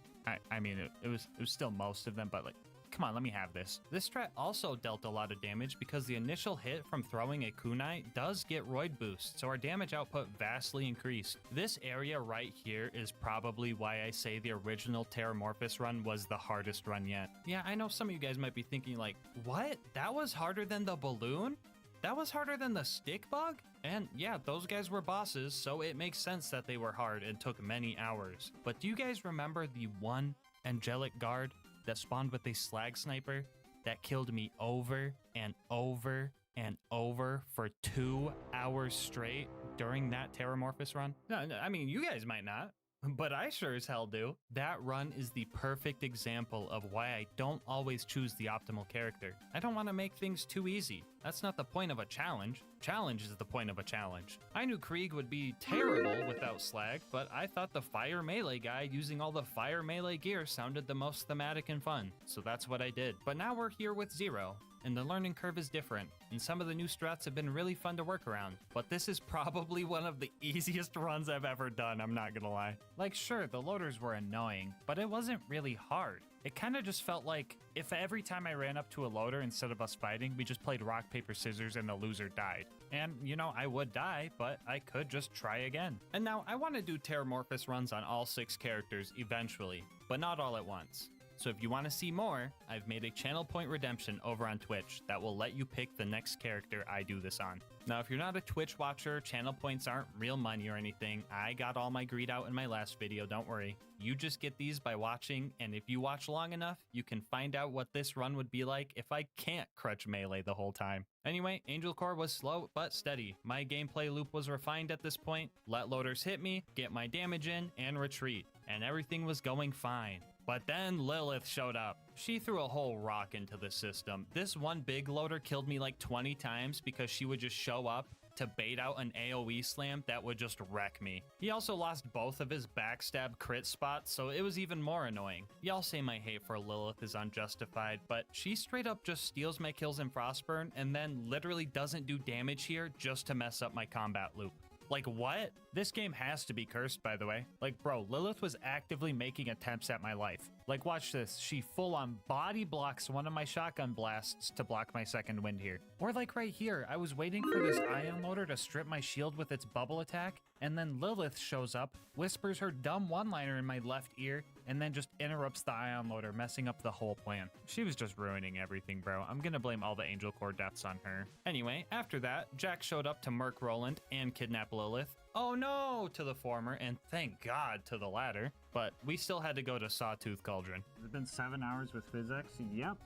Speaker 1: I mean, it was still most of them, but like, come on, let me have this. This strat also dealt a lot of damage because the initial hit from throwing a kunai does get roid boost, so our damage output vastly increased. This area right here is probably why I say the original Terramorphous run was the hardest run yet. Yeah, I know some of you guys might be thinking like, what? That was harder than the balloon? That was harder than the stick bug? And yeah, those guys were bosses, so it makes sense that they were hard and took many hours. But do you guys remember the one angelic guard that spawned with a slag sniper that killed me over and over and over for 2 hours straight during that Terramorphous run? No, I mean, you guys might not.
Speaker 2: But I sure as hell do. That run is the perfect example of why I don't always choose the optimal character. I don't want to make things too easy. That's not the point of a challenge. Challenge is the point of a challenge. I knew Krieg would be terrible without Slag, but I thought the fire melee guy using all the fire melee gear sounded the most thematic and fun, so that's what I did. But now we're here with Zero, and the learning curve is different, and some of the new strats have been really fun to work around. But this is probably one of the easiest runs I've ever done, I'm not gonna lie. Like, sure, the loaders were annoying, but it wasn't really hard. It kind of just felt like if every time I ran up to a loader instead of us fighting, we just played rock, paper, scissors, and the loser died. And, you know, I would die, but I could just try again. And now, I want to do Terramorphous runs on all 6 characters eventually, but not all at once. So if you want to see more, I've made a channel point redemption over on Twitch that will let you pick the next character I do this on. Now, if you're not a Twitch watcher, channel points aren't real money or anything. I got all my greed out in my last video, don't worry. You just get these by watching, and if you watch long enough, you can find out what this run would be like if I can't crutch melee the whole time. Anyway, Angel Core was slow but steady. My gameplay loop was refined at this point. Let loaders hit me, get my damage in, and retreat. And everything was going fine. But then Lilith showed up. She threw a whole rock into the system. This one big loader killed me like 20 times because she would just show up to bait out an AoE slam that would just wreck me. He also lost both of his backstab crit spots, so it was even more annoying. Y'all say my hate for Lilith is unjustified, but she straight up just steals my kills in Frostburn and then literally doesn't do damage here just to mess up my combat loop. Like, what? This game has to be cursed, by the way. Like, bro, Lilith was actively making attempts at my life. Like, watch this. She full-on body blocks one of my shotgun blasts to block my second wind here. Or like right here, I was waiting for this ion loader to strip my shield with its bubble attack, and then Lilith shows up, whispers her dumb one-liner in my left ear, and then just interrupts the ion loader, messing up the whole plan. She was just ruining everything, bro. I'm gonna blame all the Angel Core deaths on her. Anyway, after that, Jack showed up to murk Roland and kidnap Lilith. Oh no to the former, and thank God to the latter. But we still had to go to Sawtooth Cauldron.
Speaker 12: It's been 7 hours with PhysX. Yep,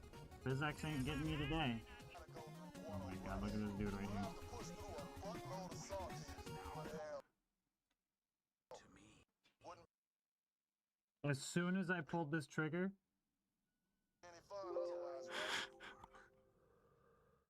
Speaker 12: PhysX ain't getting me today. Oh my god, look at this dude right here. As soon as I pulled this trigger...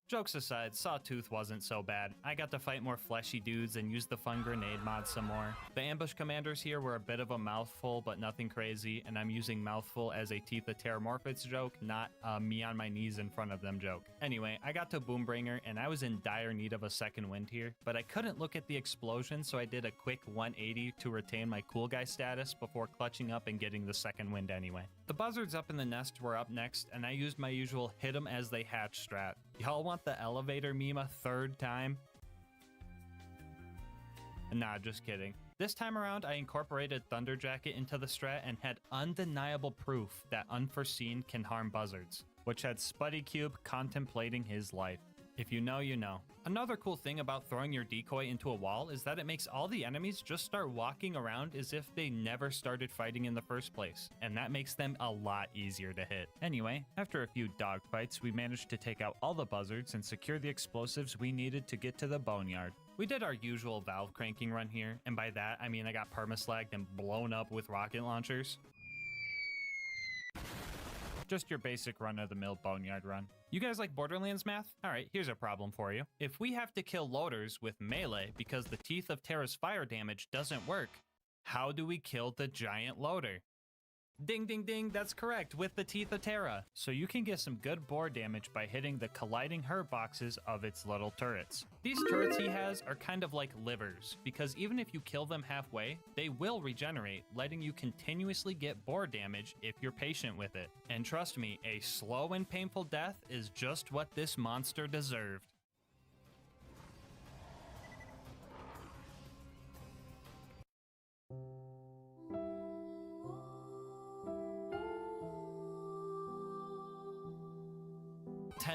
Speaker 2: Jokes aside, Sawtooth wasn't so bad. I got to fight more fleshy dudes and use the fun grenade mod some more. The ambush commanders here were a bit of a mouthful, but nothing crazy, and I'm using mouthful as a Teeth of Terramorphous joke, not a me on my knees in front of them joke. Anyway, I got to Boombringer, and I was in dire need of a second wind here, but I couldn't look at the explosion, so I did a quick 180 to retain my cool guy status before clutching up and getting the second wind anyway. The buzzards up in the nest were up next, and I used my usual hit 'em as they hatch strat. Y'all want the elevator meme a third time? Nah, just kidding. This time around, I incorporated Thunder Jacket into the strat and had undeniable proof that Unforeseen can harm buzzards, which had Spuddy Cube contemplating his life. If you know, you know. Another cool thing about throwing your decoy into a wall is that it makes all the enemies just start walking around as if they never started fighting in the first place, and that makes them a lot easier to hit. Anyway, after a few dogfights, we managed to take out all the buzzards and secure the explosives we needed to get to the boneyard. We did our usual valve cranking run here, and by that I mean I got permaslagged and blown up with rocket launchers. Just your basic run-of-the-mill boneyard run. You guys like Borderlands math? Alright, here's a problem for you. If we have to kill loaders with melee because the Teeth of Terra's fire damage doesn't work, how do we kill the giant loader? Ding ding ding, that's correct, with the Teeth of Terra. So you can get some good bore damage by hitting the colliding herb boxes of its little turrets. These turrets he has are kind of like livers, because even if you kill them halfway, they will regenerate, letting you continuously get bore damage if you're patient with it. And trust me, a slow and painful death is just what this monster deserved.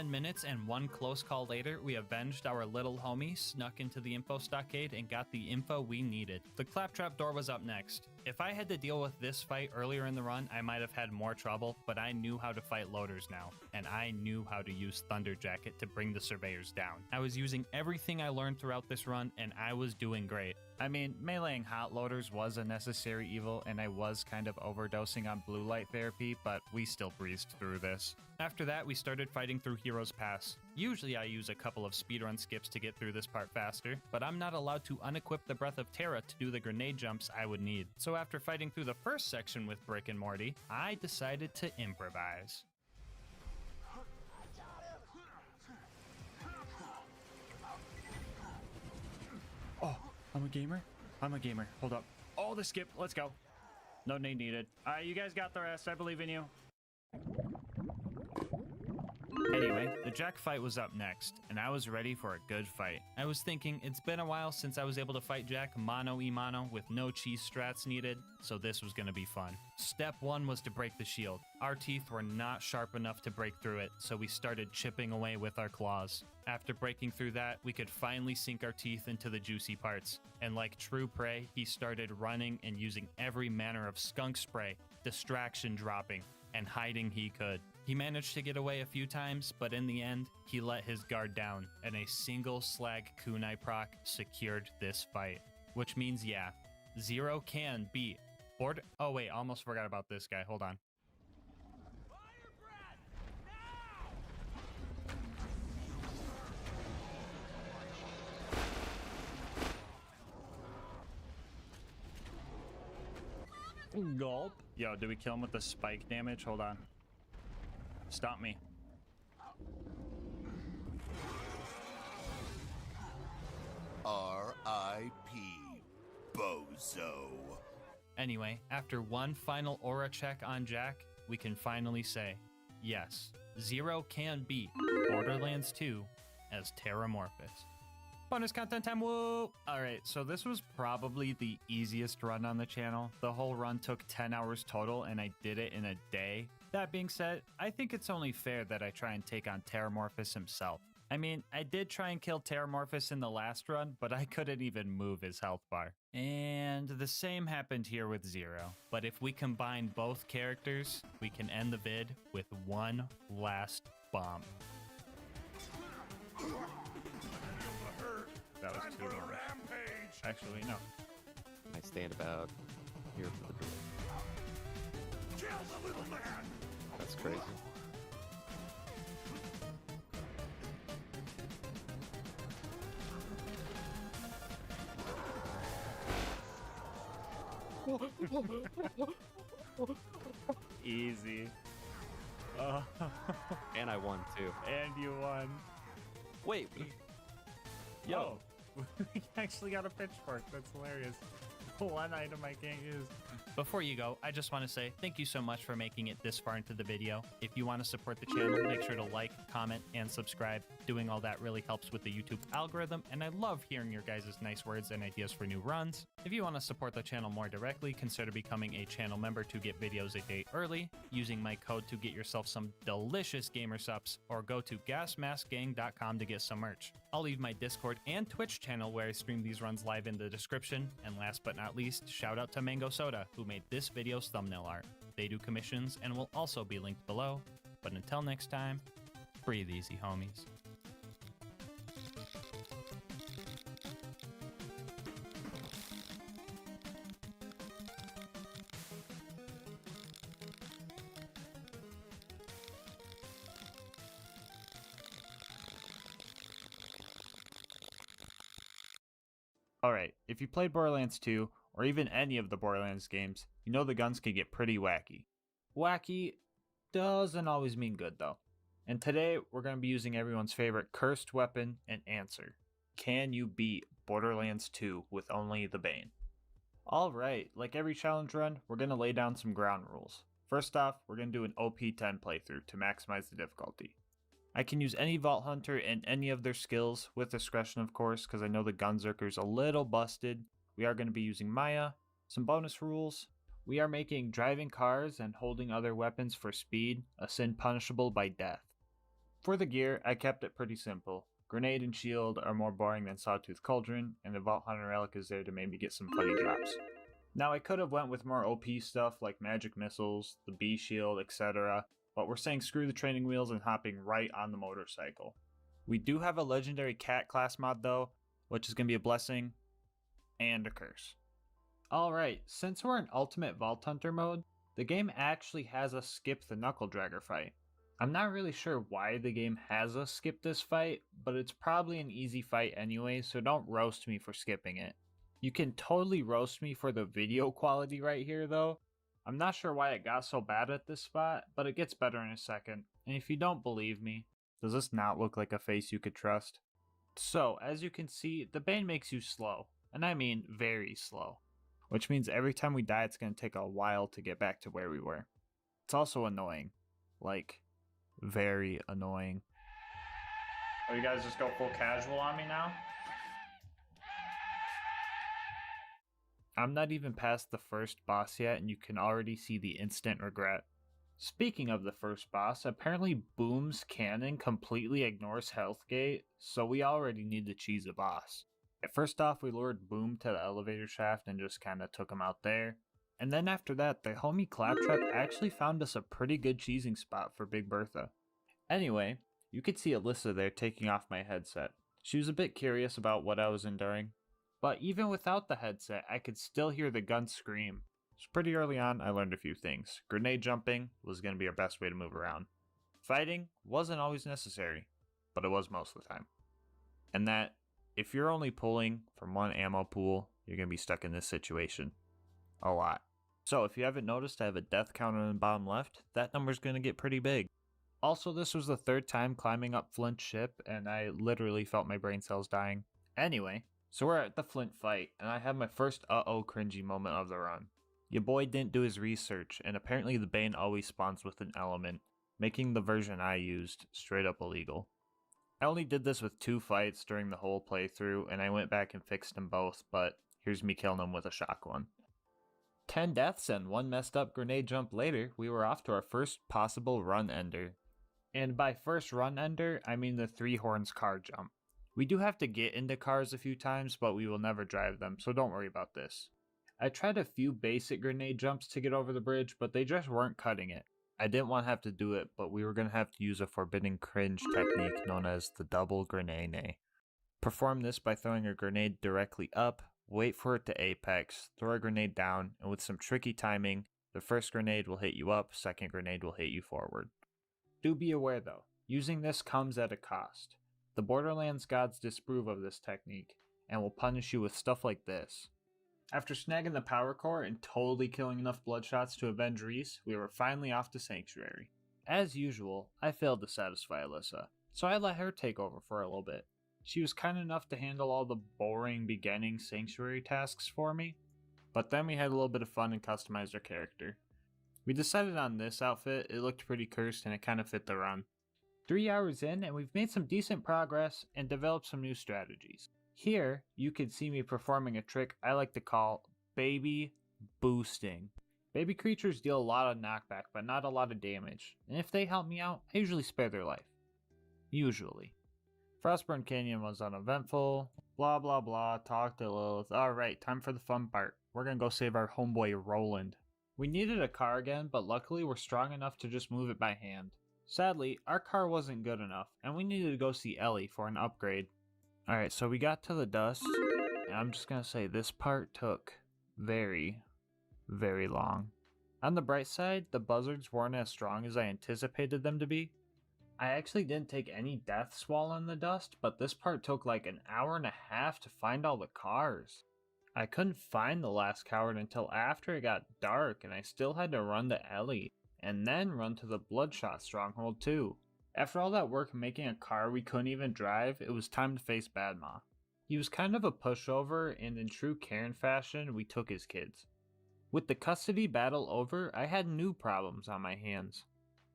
Speaker 2: Minutes and one close call later, we avenged our little homie, snuck into the info stockade, and got the info we needed. The claptrap door was up next. If I had to deal with this fight earlier in the run, I might have had more trouble, but I knew how to fight loaders now, and I knew how to use Thunder Jacket to bring the surveyors down. I was using everything I learned throughout this run, and I was doing great. I mean, meleeing hot loaders was a necessary evil, and I was kind of overdosing on blue light therapy, but we still breezed through this. After that, we started fighting through Heroes Pass. Usually I use a couple of speedrun skips to get through this part faster, but I'm not allowed to unequip the Breath of Terra to do the grenade jumps I would need. So after fighting through the first section with Brick and Morty, I decided to improvise. Oh, I'm a gamer? I'm a gamer. Hold up. Oh, the skip. Let's go. No nade needed. You guys got the rest. I believe in you. Anyway, the Jack fight was up next, and I was ready for a good fight. I was thinking, it's been a while since I was able to fight Jack mano-y-mano with no cheese strats needed, so this was gonna be fun. Step 1 was to break the shield. Our teeth were not sharp enough to break through it, so we started chipping away with our claws. After breaking through that, we could finally sink our teeth into the juicy parts. And like true prey, he started running and using every manner of skunk spray, distraction dropping, and hiding he could. He managed to get away a few times, but in the end, he let his guard down, and a single slag kunai proc secured this fight. Which means, yeah, Zero can beat Oh wait, almost forgot about this guy, hold on. Gulp. Yo, did we kill him with the spike damage? Hold on. Stop me.
Speaker 3: R.I.P. Bozo.
Speaker 2: Anyway, after one final aura check on Jack, we can finally say, yes, Zero can beat Borderlands 2 as Terramorphous. Bonus content time, whoa! Alright, so this was probably the easiest run on the channel. The whole run took 10 hours total, and I did it in a day. That being said, I think it's only fair that I try and take on Terramorphous himself. I mean, I did try and kill Terramorphous in the last run, but I couldn't even move his health bar. And the same happened here with Zero. But if we combine both characters, we can end the vid with one last bomb. That was too long. Actually, no.
Speaker 18: I stand about here for the door.
Speaker 14: Kill the little man!
Speaker 18: That's crazy.
Speaker 2: Easy.
Speaker 18: And I won too.
Speaker 2: And you won.
Speaker 18: Wait. Yo.
Speaker 2: Oh, we actually got a pitchfork. That's hilarious. One item I can't use. Before you go, I just want to say thank you so much for making it this far into the video. If you want to support the channel, make sure to like, comment, and subscribe. Doing all that really helps with the YouTube algorithm, and I love hearing your guys' nice words and ideas for new runs. If you want to support the channel more directly, consider becoming a channel member to get videos a day early, using my code to get yourself some delicious gamer subs, or go to GASMASK'S.com to get some merch. I'll leave my Discord and Twitch channel where I stream these runs live in the description, and last but not least, shout out to Mango Soda, who made this video's thumbnail art. They do commissions and will also be linked below. But until next time, breathe easy, homies. Alright, if you played Borderlands 2, or even any of the Borderlands games, you know the guns can get pretty wacky. Wacky doesn't always mean good though. And today, we're going to be using everyone's favorite cursed weapon and answer. Can you beat Borderlands 2 with only the Bane? Alright, like every challenge run, we're going to lay down some ground rules. First off, we're going to do an OP10 playthrough to maximize the difficulty. I can use any Vault Hunter and any of their skills, with discretion of course, because I know the Gunzerker's a little busted. We are going to be using Maya. Some bonus rules. We are making driving cars and holding other weapons for speed a sin punishable by death. For the gear, I kept it pretty simple. Grenade and shield are more boring than Sawtooth Cauldron, and the Vault Hunter relic is there to maybe get some funny drops. Now I could have went with more OP stuff like magic missiles, the B shield, etc., but we're saying screw the training wheels and hopping right on the motorcycle. We do have a legendary cat class mod though, which is going to be a blessing and a curse. Alright, since we're in Ultimate Vault Hunter mode, the game actually has us skip the Knuckle Dragger fight. I'm not really sure why the game has us skip this fight, but it's probably an easy fight anyway, so don't roast me for skipping it. You can totally roast me for the video quality right here though. I'm not sure why it got so bad at this spot, but it gets better in a second. And if you don't believe me, does this not look like a face you could trust? So, as you can see, the Bane makes you slow, and I mean very slow. Which means every time we die it's going to take a while to get back to where we were. It's also annoying. Like, very annoying. Oh, you guys just go full casual on me now? I'm not even past the first boss yet and you can already see the instant regret. Speaking of the first boss, apparently Boom's cannon completely ignores health gate, so we already need to cheese a boss. First off, we lured Boom to the elevator shaft and just kinda took him out there. And then after that, the homie Claptrap actually found us a pretty good cheesing spot for Big Bertha. Anyway, you could see Alyssa there taking off my headset. She was a bit curious about what I was enduring. But even without the headset, I could still hear the gun scream. So pretty early on, I learned a few things. Grenade jumping was going to be our best way to move around. Fighting wasn't always necessary, but it was most of the time. And that, if you're only pulling from one ammo pool, you're going to be stuck in this situation. A lot. So if you haven't noticed, I have a death counter in the bottom left. That number's going to get pretty big. Also, this was the third time climbing up Flint's ship, and I literally felt my brain cells dying. Anyway, so we're at the Flint fight, and I have my first uh-oh cringy moment of the run. Your boy didn't do his research, and apparently the Bane always spawns with an element, making the version I used straight up illegal. I only did this with 2 fights during the whole playthrough, and I went back and fixed them both, but here's me killing them with a shotgun. 10 deaths and 1 messed up grenade jump later, we were off to our first possible run ender. And by first run ender, I mean the 3 horns car jump. We do have to get into cars a few times, but we will never drive them, so don't worry about this. I tried a few basic grenade jumps to get over the bridge, but they just weren't cutting it. I didn't want to have to do it, but we were going to have to use a forbidden cringe technique known as the double grenade. Perform this by throwing a grenade directly up, wait for it to apex, throw a grenade down, and with some tricky timing, the first grenade will hit you up, second grenade will hit you forward. Do be aware though, using this comes at a cost. The Borderlands gods disapprove of this technique, and will punish you with stuff like this. After snagging the power core and totally killing enough bloodshots to avenge Reese, we were finally off to Sanctuary. As usual, I failed to satisfy Alyssa, so I let her take over for a little bit. She was kind enough to handle all the boring beginning Sanctuary tasks for me, but then we had a little bit of fun and customized our character. We decided on this outfit, it looked pretty cursed and it kind of fit the run. 3 hours in and we've made some decent progress and developed some new strategies. Here, you can see me performing a trick I like to call baby boosting. Baby creatures deal a lot of knockback but not a lot of damage, and if they help me out, I usually spare their life. Usually. Frostburn Canyon was uneventful, blah blah blah, talked to Lilith. Alright, time for the fun part. We're gonna go save our homeboy Roland. We needed a car again, but luckily we're strong enough to just move it by hand. Sadly, our car wasn't good enough, and we needed to go see Ellie for an upgrade. Alright, so we got to the dust, and I'm just gonna say this part took very, very long. On the bright side, the buzzards weren't as strong as I anticipated them to be. I actually didn't take any deaths while in the dust, but this part took like an hour and a half to find all the cars. I couldn't find the last coward until after it got dark, and I still had to run to Ellie, and then run to the Bloodshot stronghold too. After all that work making a car we couldn't even drive, it was time to face Badma. He was kind of a pushover, and in true Karen fashion, we took his kids. With the custody battle over, I had new problems on my hands.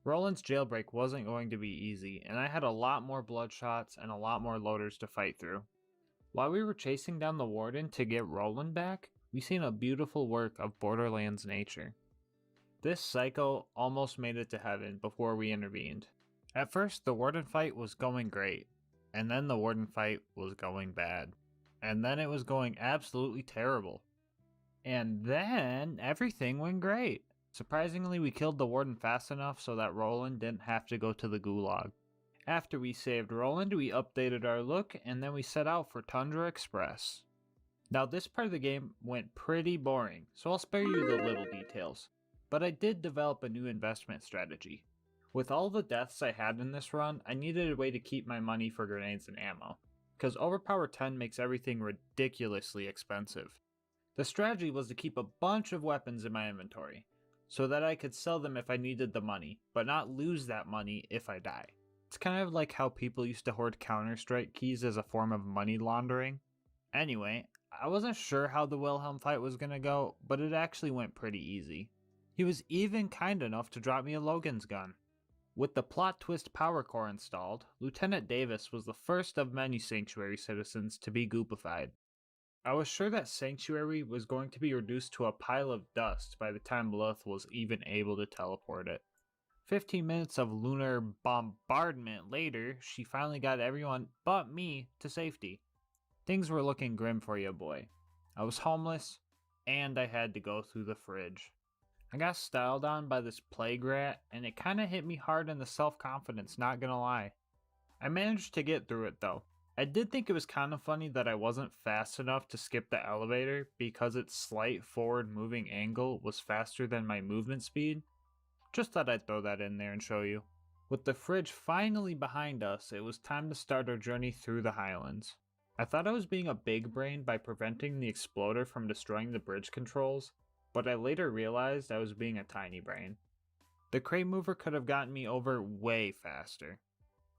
Speaker 2: Roland's jailbreak wasn't going to be easy, and I had a lot more bloodshots and a lot more loaders to fight through. While we were chasing down the warden to get Roland back, we seen a beautiful work of Borderlands nature. This psycho almost made it to heaven before we intervened. At first, the warden fight was going great, and then the warden fight was going bad, and then it was going absolutely terrible. And then everything went great. Surprisingly, we killed the warden fast enough so that Roland didn't have to go to the gulag. After we saved Roland, we updated our look, and then we set out for Tundra Express. Now this part of the game went pretty boring, so I'll spare you the little details. But I did develop a new investment strategy. With all the deaths I had in this run, I needed a way to keep my money for grenades and ammo, because Overpower 10 makes everything ridiculously expensive. The strategy was to keep a bunch of weapons in my inventory, so that I could sell them if I needed the money, but not lose that money if I die. It's kind of like how people used to hoard Counter-Strike keys as a form of money laundering. Anyway, I wasn't sure how the Wilhelm fight was gonna go, but it actually went pretty easy. He was even kind enough to drop me a Logan's gun. With the plot twist power core installed, Lieutenant Davis was the first of many Sanctuary citizens to be goopified. I was sure that Sanctuary was going to be reduced to a pile of dust by the time Lilith was even able to teleport it. 15 minutes of lunar bombardment later, she finally got everyone but me to safety. Things were looking grim for you, boy. I was homeless, and I had to go through the fridge. I got styled on by this plague rat, and it kinda hit me hard in the self-confidence, not gonna lie. I managed to get through it though. I did think it was kinda funny that I wasn't fast enough to skip the elevator because its slight forward moving angle was faster than my movement speed. Just thought I'd throw that in there and show you. With the fridge finally behind us, it was time to start our journey through the Highlands. I thought I was being a big brain by preventing the exploder from destroying the bridge controls, but I later realized I was being a tiny brain. The crate mover could have gotten me over way faster.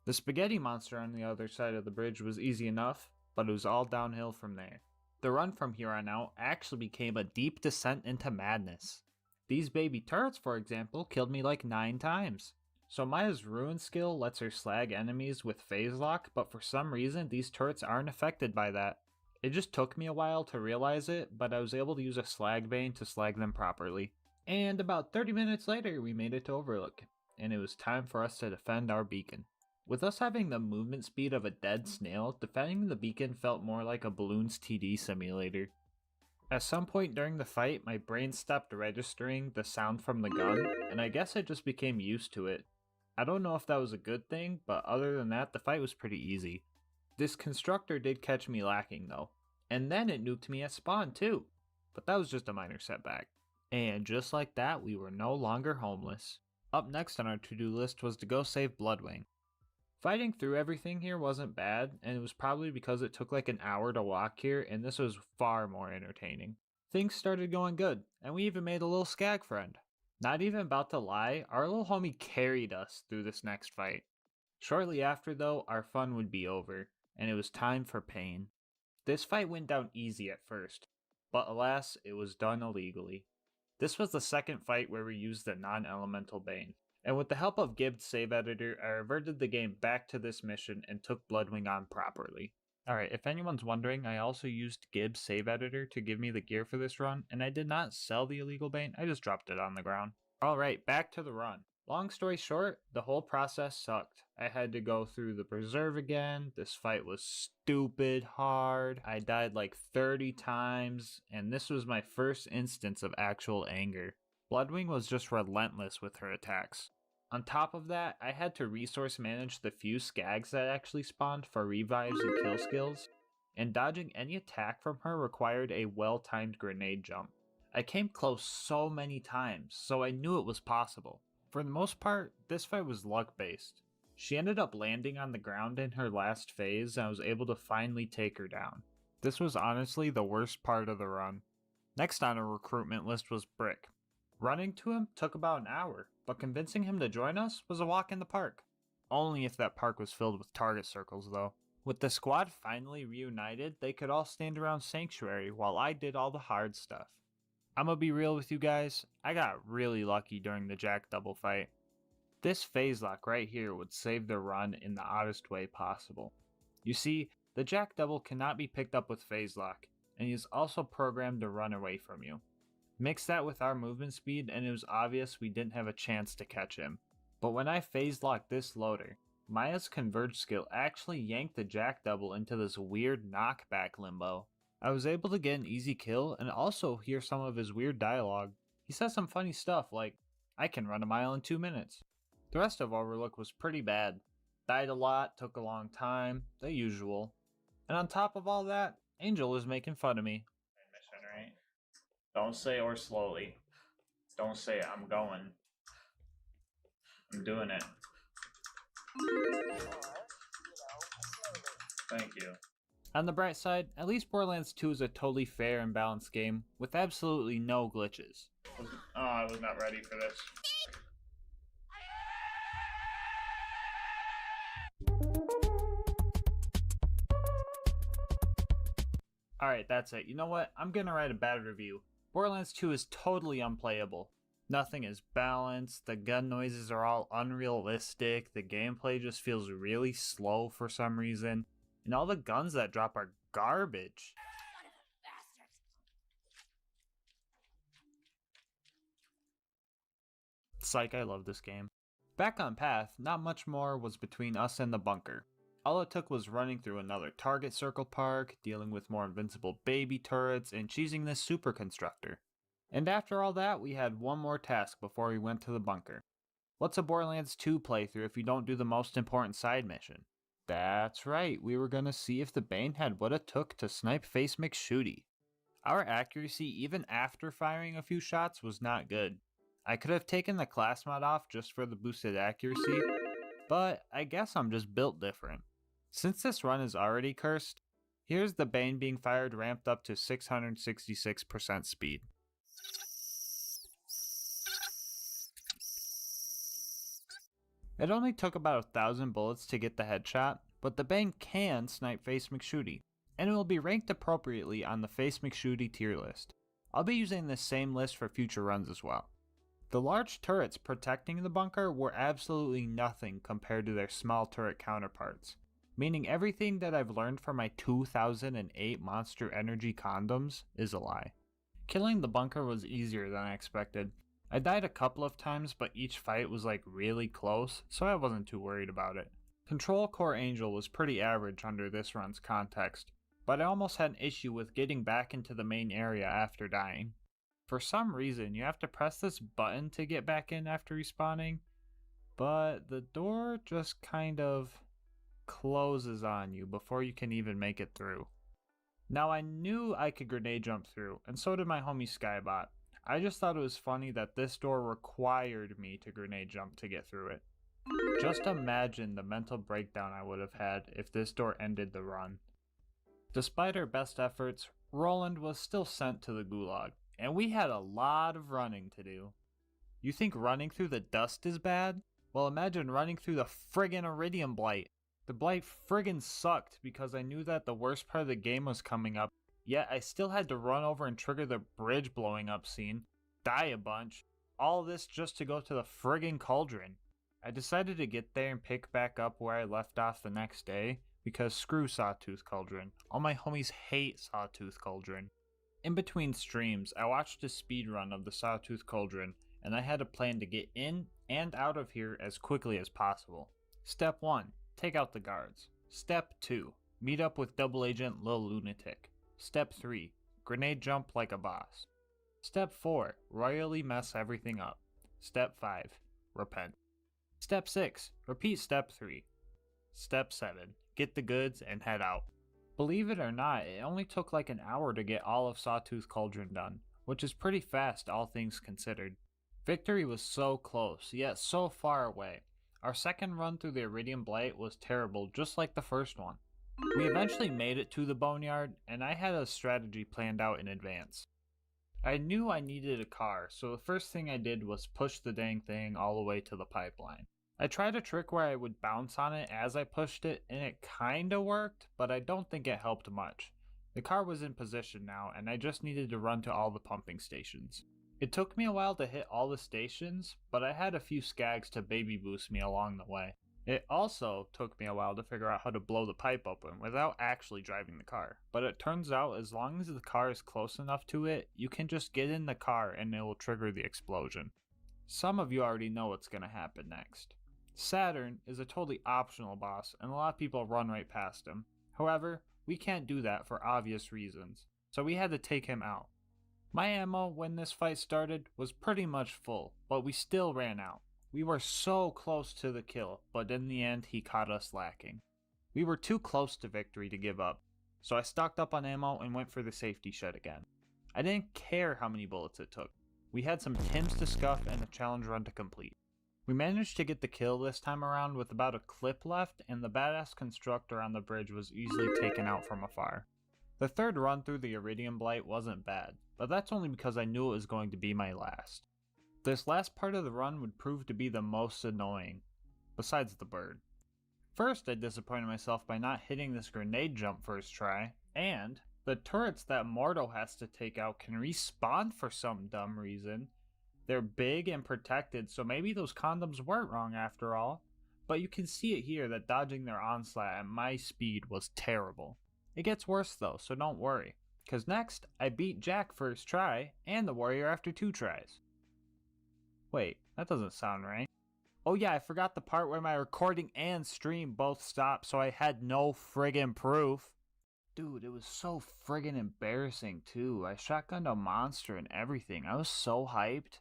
Speaker 2: The spaghetti monster on the other side of the bridge was easy enough, but it was all downhill from there. The run from here on out actually became a deep descent into madness. These baby turrets, for example, killed me like 9 times. So Maya's ruin skill lets her slag enemies with phase lock, but for some reason these turrets aren't affected by that. It just took me a while to realize it, but I was able to use a slag bane to slag them properly. And about 30 minutes later, we made it to Overlook, and it was time for us to defend our beacon. With us having the movement speed of a dead snail, defending the beacon felt more like a Balloons TD simulator. At some point during the fight, my brain stopped registering the sound from the gun, and I guess I just became used to it. I don't know if that was a good thing, but other than that, the fight was pretty easy. This constructor did catch me lacking though, and then it nuked me at spawn too, but that was just a minor setback. And just like that, we were no longer homeless. Up next on our to-do list was to go save Bloodwing. Fighting through everything here wasn't bad, and it was probably because it took like an hour to walk here, and this was far more entertaining. Things started going good, and we even made a little skag friend. Not even about to lie, our little homie carried us through this next fight. Shortly after though, our fun would be over, and it was time for pain. This fight went down easy at first, but alas, it was done illegally. This was the second fight where we used the non-elemental bane, and with the help of Gibbs' save editor, I reverted the game back to this mission and took Bloodwing on properly. Alright, if anyone's wondering, I also used Gibbs' save editor to give me the gear for this run, and I did not sell the illegal bane, I just dropped it on the ground. Alright, back to the run. Long story short, the whole process sucked. I had to go through the preserve again, this fight was stupid hard, I died like 30 times, and this was my first instance of actual anger. Bloodwing was just relentless with her attacks. On top of that, I had to resource manage the few skags that actually spawned for revives and kill skills, and dodging any attack from her required a well-timed grenade jump. I came close so many times, so I knew it was possible. For the most part, this fight was luck-based. She ended up landing on the ground in her last phase, and I was able to finally take her down. This was honestly the worst part of the run. Next on our recruitment list was Brick. Running to him took about an hour, but convincing him to join us was a walk in the park. Only if that park was filled with target circles though. With the squad finally reunited, they could all stand around Sanctuary while I did all the hard stuff. I'ma be real with you guys, I got really lucky during the Jack double fight. This phase lock right here would save the run in the oddest way possible. You see, the Jack double cannot be picked up with phase lock, and he is also programmed to run away from you. Mix that with our movement speed and it was obvious we didn't have a chance to catch him. But when I phase locked this loader, Maya's converge skill actually yanked the Jack double into this weird knockback limbo. I was able to get an easy kill and also hear some of his weird dialogue. He says some funny stuff like, I can run a mile in 2 minutes. The rest of Overlook was pretty bad. Died a lot, took a long time, the usual. And on top of all that, Angel was making fun of me. Mission, right? Don't say or slowly. Don't say I'm going. I'm doing it. Thank you. On the bright side, at least Borderlands 2 is a totally fair and balanced game with absolutely no glitches. Oh, I was not ready for this. Alright, that's it. You know what? I'm gonna write a bad review. Borderlands 2 is totally unplayable. Nothing is balanced, the gun noises are all unrealistic, the gameplay just feels really slow for some reason, and all the guns that drop are garbage. Psych, I love this game. Back on path, not much more was between us and the bunker. All it took was running through another target circle park, dealing with more invincible baby turrets, and cheesing this super constructor. And after all that, we had one more task before we went to the bunker. What's a Borderlands 2 playthrough if you don't do the most important side mission? That's right, we were gonna see if the Bane had what it took to snipe Face McShooty. Our accuracy even after firing a few shots was not good. I could have taken the class mod off just for the boosted accuracy, but I guess I'm just built different. Since this run is already cursed, here's the Bane being fired ramped up to 666% speed. It only took about 1,000 bullets to get the headshot, but the Bane can snipe Face McShooty, and it will be ranked appropriately on the Face McShooty tier list. I'll be using this same list for future runs as well. The large turrets protecting the bunker were absolutely nothing compared to their small turret counterparts, meaning everything that I've learned from my 2008 Monster Energy condoms is a lie. Killing the bunker was easier than I expected. I died a couple of times, but each fight was like really close, so I wasn't too worried about it. Control Core Angel was pretty average under this run's context, but I almost had an issue with getting back into the main area after dying. For some reason, you have to press this button to get back in after respawning, but the door just kind of closes on you before you can even make it through. Now I knew I could grenade jump through, and so did my homie Skybot. I just thought it was funny that this door required me to grenade jump to get through it. Just imagine the mental breakdown I would have had if this door ended the run. Despite our best efforts, Roland was still sent to the gulag, and we had a lot of running to do. You think running through the dust is bad? Well, imagine running through the friggin' Iridium Blight. The Blight friggin' sucked because I knew that the worst part of the game was coming up, yet I still had to run over and trigger the bridge blowing up scene, die a bunch, all this just to go to the friggin' cauldron. I decided to get there and pick back up where I left off the next day, because screw Sawtooth Cauldron. All my homies hate Sawtooth Cauldron. In between streams, I watched a speedrun of the Sawtooth Cauldron, and I had a plan to get in and out of here as quickly as possible. Step 1. Take out the guards. Step 2. Meet up with Double Agent Lil Lunatic. Step 3. Grenade jump like a boss. Step 4. Royally mess everything up. Step 5. Repent. Step 6. Repeat step 3. Step 7. Get the goods and head out. Believe it or not, it only took like an hour to get all of Sawtooth Cauldron done, which is pretty fast all things considered. Victory was so close, yet so far away. Our second run through the Iridium Blight was terrible, just like the first one. We eventually made it to the Boneyard, and I had a strategy planned out in advance. I knew I needed a car, so the first thing I did was push the dang thing all the way to the pipeline. I tried a trick where I would bounce on it as I pushed it, and it kinda worked, but I don't think it helped much. The car was in position now, and I just needed to run to all the pumping stations. It took me a while to hit all the stations, but I had a few skags to baby boost me along the way. It also took me a while to figure out how to blow the pipe open without actually driving the car, but it turns out as long as the car is close enough to it, you can just get in the car and it will trigger the explosion. Some of you already know what's going to happen next. Saturn is a totally optional boss, and a lot of people run right past him. However, We can't do that for obvious reasons, so we had to take him out. My ammo when this fight started was pretty much full, but we still ran out. We were so close to the kill, but in the end he caught us lacking. We were too close to victory to give up, so I stocked up on ammo and went for the safety shed again. I didn't care how many bullets it took. We had some Tims to scuff and a challenge run to complete. We managed to get the kill this time around with about a clip left, and the badass constructor on the bridge was easily taken out from afar. The third run through the Iridium Blight wasn't bad, but that's only because I knew it was going to be my last. This last part of the run would prove to be the most annoying, besides the bird. First, I disappointed myself by not hitting this grenade jump first try, and the turrets that Mordo has to take out can respawn for some dumb reason. They're big and protected, so maybe those condoms weren't wrong after all, but you can see it here that dodging their onslaught at my speed was terrible. It gets worse though, so don't worry, cause next, I beat Jack first try, and the warrior after 2 tries. Wait, that doesn't sound right. Oh yeah, I forgot the part where my recording and stream both stopped, so I had no friggin' proof. Dude, it was so friggin' embarrassing too. I shotgunned a monster and everything. I was so hyped.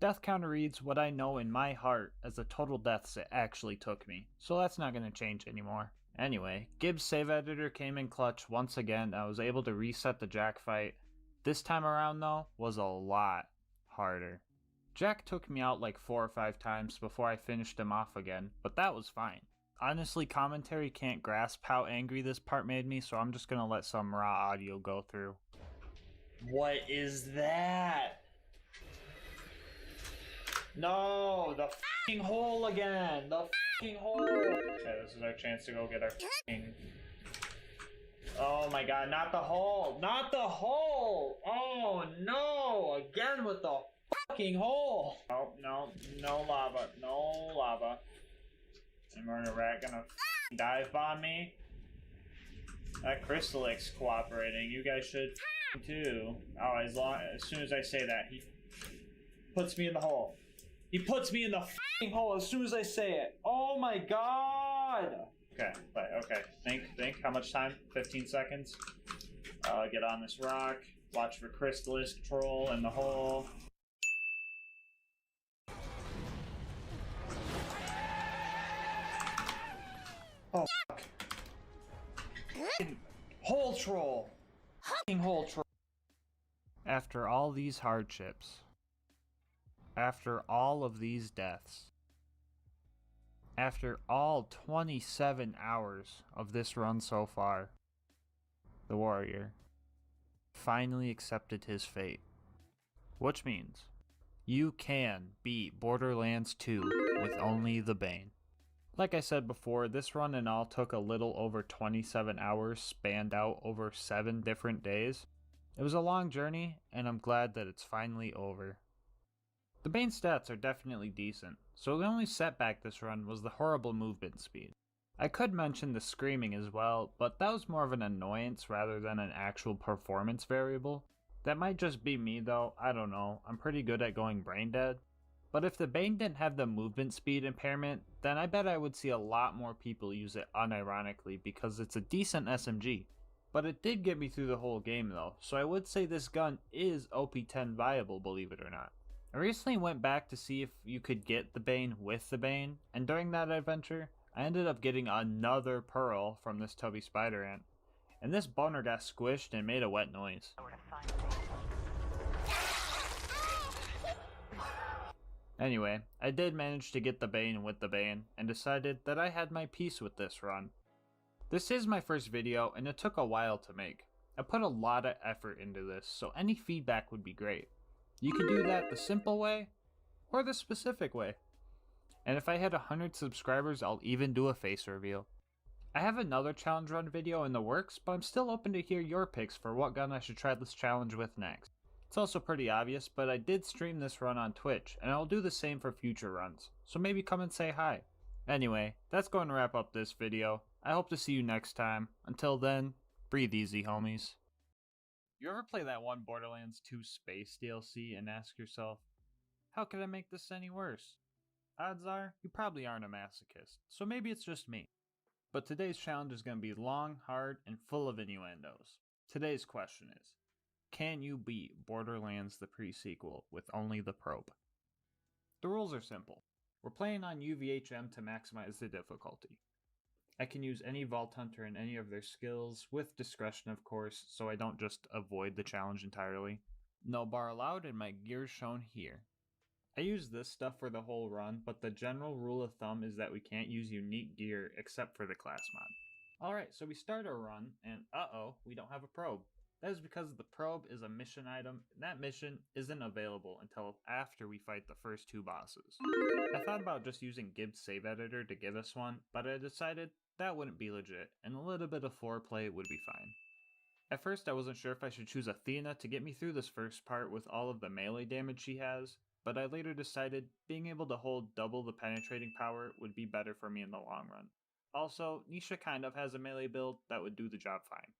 Speaker 2: Death counter reads what I know in my heart as the total deaths it actually took me, so that's not gonna change anymore. Anyway, Gibbs' save editor came in clutch once again. I was able to reset the Jack fight. This time around though, was a lot harder. Jack took me out like 4 or 5 times before I finished him off again, but that was fine. Honestly, commentary can't grasp how angry this part made me, so I'm just gonna let some raw audio go through. What is that? No, the f***ing hole again! The f***ing hole! Okay, this is our chance to go get our f***ing... Oh my god, not the hole! Not the hole! Oh no! Again with the fucking hole! Oh, no, no lava, no lava. And we're in a rat gonna dive bomb me? That Crystal X cooperating, you guys should too. Oh, as soon as I say that, he puts me in the hole. He puts me in the f***ing hole as soon as I say it. Oh my god! Okay, okay. Think. How much time? 15 seconds. Get on this rock. Watch for Crystallis troll in the hole. Oh, fuck. Hole troll! F***ing hole troll. After all these hardships, after all of these deaths, after all 27 hours of this run so far, the warrior finally accepted his fate. Which means you can beat Borderlands 2 with only the Bane. Like I said before, this run in all took a little over 27 hours spanned out over 7 different days. It was a long journey, and I'm glad that it's finally over. The Bane stats are definitely decent, so the only setback this run was the horrible movement speed. I could mention the screaming as well, but that was more of an annoyance rather than an actual performance variable. That might just be me though, I don't know, I'm pretty good at going brain dead. But if the Bane didn't have the movement speed impairment, then I bet I would see a lot more people use it unironically because it's a decent SMG. But it did get me through the whole game though, so I would say this gun is OP10 viable, believe it or not. I recently went back to see if you could get the Bane with the Bane, and during that adventure, I ended up getting another pearl from this tubby spider ant. And this boner got squished and made a wet noise. Anyway, I did manage to get the Bane with the Bane, and decided that I had my piece with this run. This is my first video, and it took a while to make. I put a lot of effort into this, so any feedback would be great. You can do that the simple way, or the specific way. And if I hit 100 subscribers, I'll even do a face reveal. I have another challenge run video in the works, but I'm still open to hear your picks for what gun I should try this challenge with next. It's also pretty obvious, but I did stream this run on Twitch, and I'll do the same for future runs, so maybe come and say hi. Anyway, that's going to wrap up this video. I hope to see you next time. Until then, breathe easy, homies. You ever play that one Borderlands 2 Space DLC and ask yourself, how could I make this any worse? Odds are, you probably aren't a masochist, so maybe it's just me. But today's challenge is going to be long, hard, and full of innuendos. Today's question is, can you beat Borderlands the pre-sequel with only the probe? The rules are simple. We're playing on UVHM to maximize the difficulty. I can use any Vault Hunter and any of their skills, with discretion of course, so I don't just avoid the challenge entirely. No bar allowed and my gear shown here. I use this stuff for the whole run, but the general rule of thumb is that we can't use unique gear except for the class mod. Alright, so we start our run, and uh-oh, we don't have a probe. That is because the probe is a mission item, and that mission isn't available until after we fight the first 2 bosses. I thought about just using Gibbs Save Editor to give us one, but I decided that wouldn't be legit, and a little bit of foreplay would be fine. At first I wasn't sure if I should choose Athena to get me through this first part with all of the melee damage she has, but I later decided being able to hold double the penetrating power would be better for me in the long run. Also, Nisha kind of has a melee build that would do the job fine.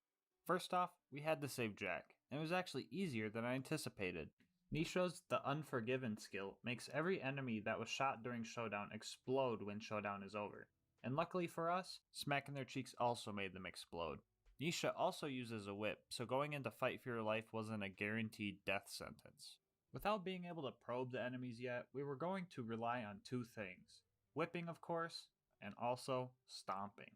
Speaker 2: First off, we had to save Jack, and it was actually easier than I anticipated. Nisha's The Unforgiven skill makes every enemy that was shot during Showdown explode when Showdown is over, and luckily for us, smacking their cheeks also made them explode. Nisha also uses a whip, so going into fight for your life wasn't a guaranteed death sentence. Without being able to probe the enemies yet, we were going to rely on 2 things. Whipping, of course, and also stomping.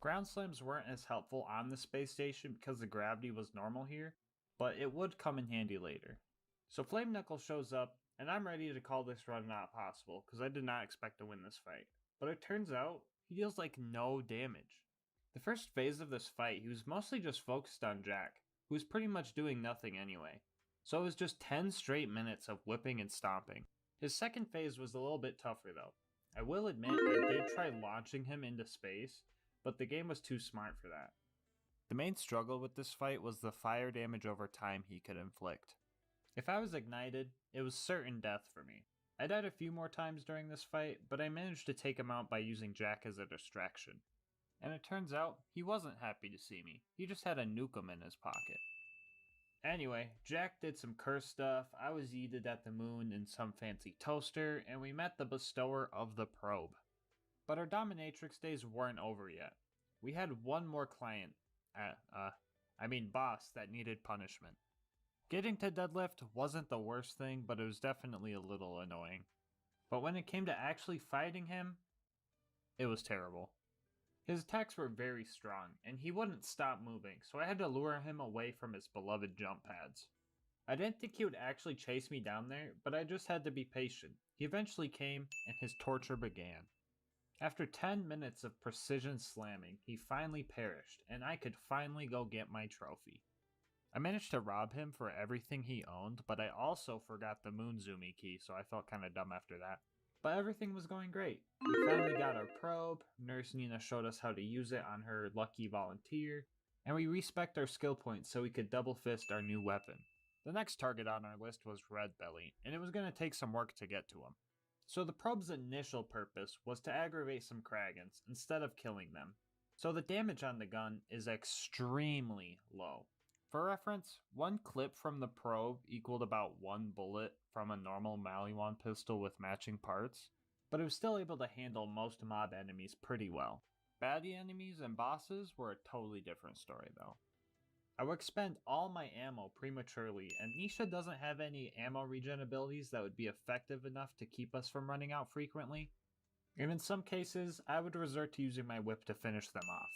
Speaker 2: Ground slams weren't as helpful on the space station because the gravity was normal here, but it would come in handy later. So Flame Knuckle shows up, and I'm ready to call this run not possible because I did not expect to win this fight. But it turns out, he deals like no damage. The first phase of this fight, he was mostly just focused on Jack, who was pretty much doing nothing anyway. So it was just 10 straight minutes of whipping and stomping. His second phase was a little bit tougher though. I will admit I did try launching him into space, but the game was too smart for that. The main struggle with this fight was the fire damage over time he could inflict. If I was ignited, it was certain death for me. I died a few more times during this fight, but I managed to take him out by using Jack as a distraction. And it turns out, he wasn't happy to see me. He just had a nukem in his pocket. Anyway, Jack did some curse stuff, I was yeeted at the moon in some fancy toaster, and we met the bestower of the probe. But our dominatrix days weren't over yet. We had one more client, boss that needed punishment. Getting to deadlift wasn't the worst thing, but it was definitely a little annoying. But when it came to actually fighting him, it was terrible. His attacks were very strong, and he wouldn't stop moving, so I had to lure him away from his beloved jump pads. I didn't think he would actually chase me down there, but I just had to be patient. He eventually came, and his torture began. After 10 minutes of precision slamming, he finally perished, and I could finally go get my trophy. I managed to rob him for everything he owned, but I also forgot the Moonzoomy key, so I felt kinda dumb after that. But everything was going great. We finally got our probe, Nurse Nina showed us how to use it on her lucky volunteer, and we respec'd our skill points so we could double fist our new weapon. The next target on our list was Red Belly, and it was going to take some work to get to him. So the probe's initial purpose was to aggravate some Kragans instead of killing them. So the damage on the gun is extremely low. For reference, one clip from the probe equaled about 1 bullet from a normal Maliwan pistol with matching parts, but it was still able to handle most mob enemies pretty well. Baddie enemies and bosses were a totally different story though. I would expend all my ammo prematurely, and Nisha doesn't have any ammo regen abilities that would be effective enough to keep us from running out frequently, and in some cases, I would resort to using my whip to finish them off.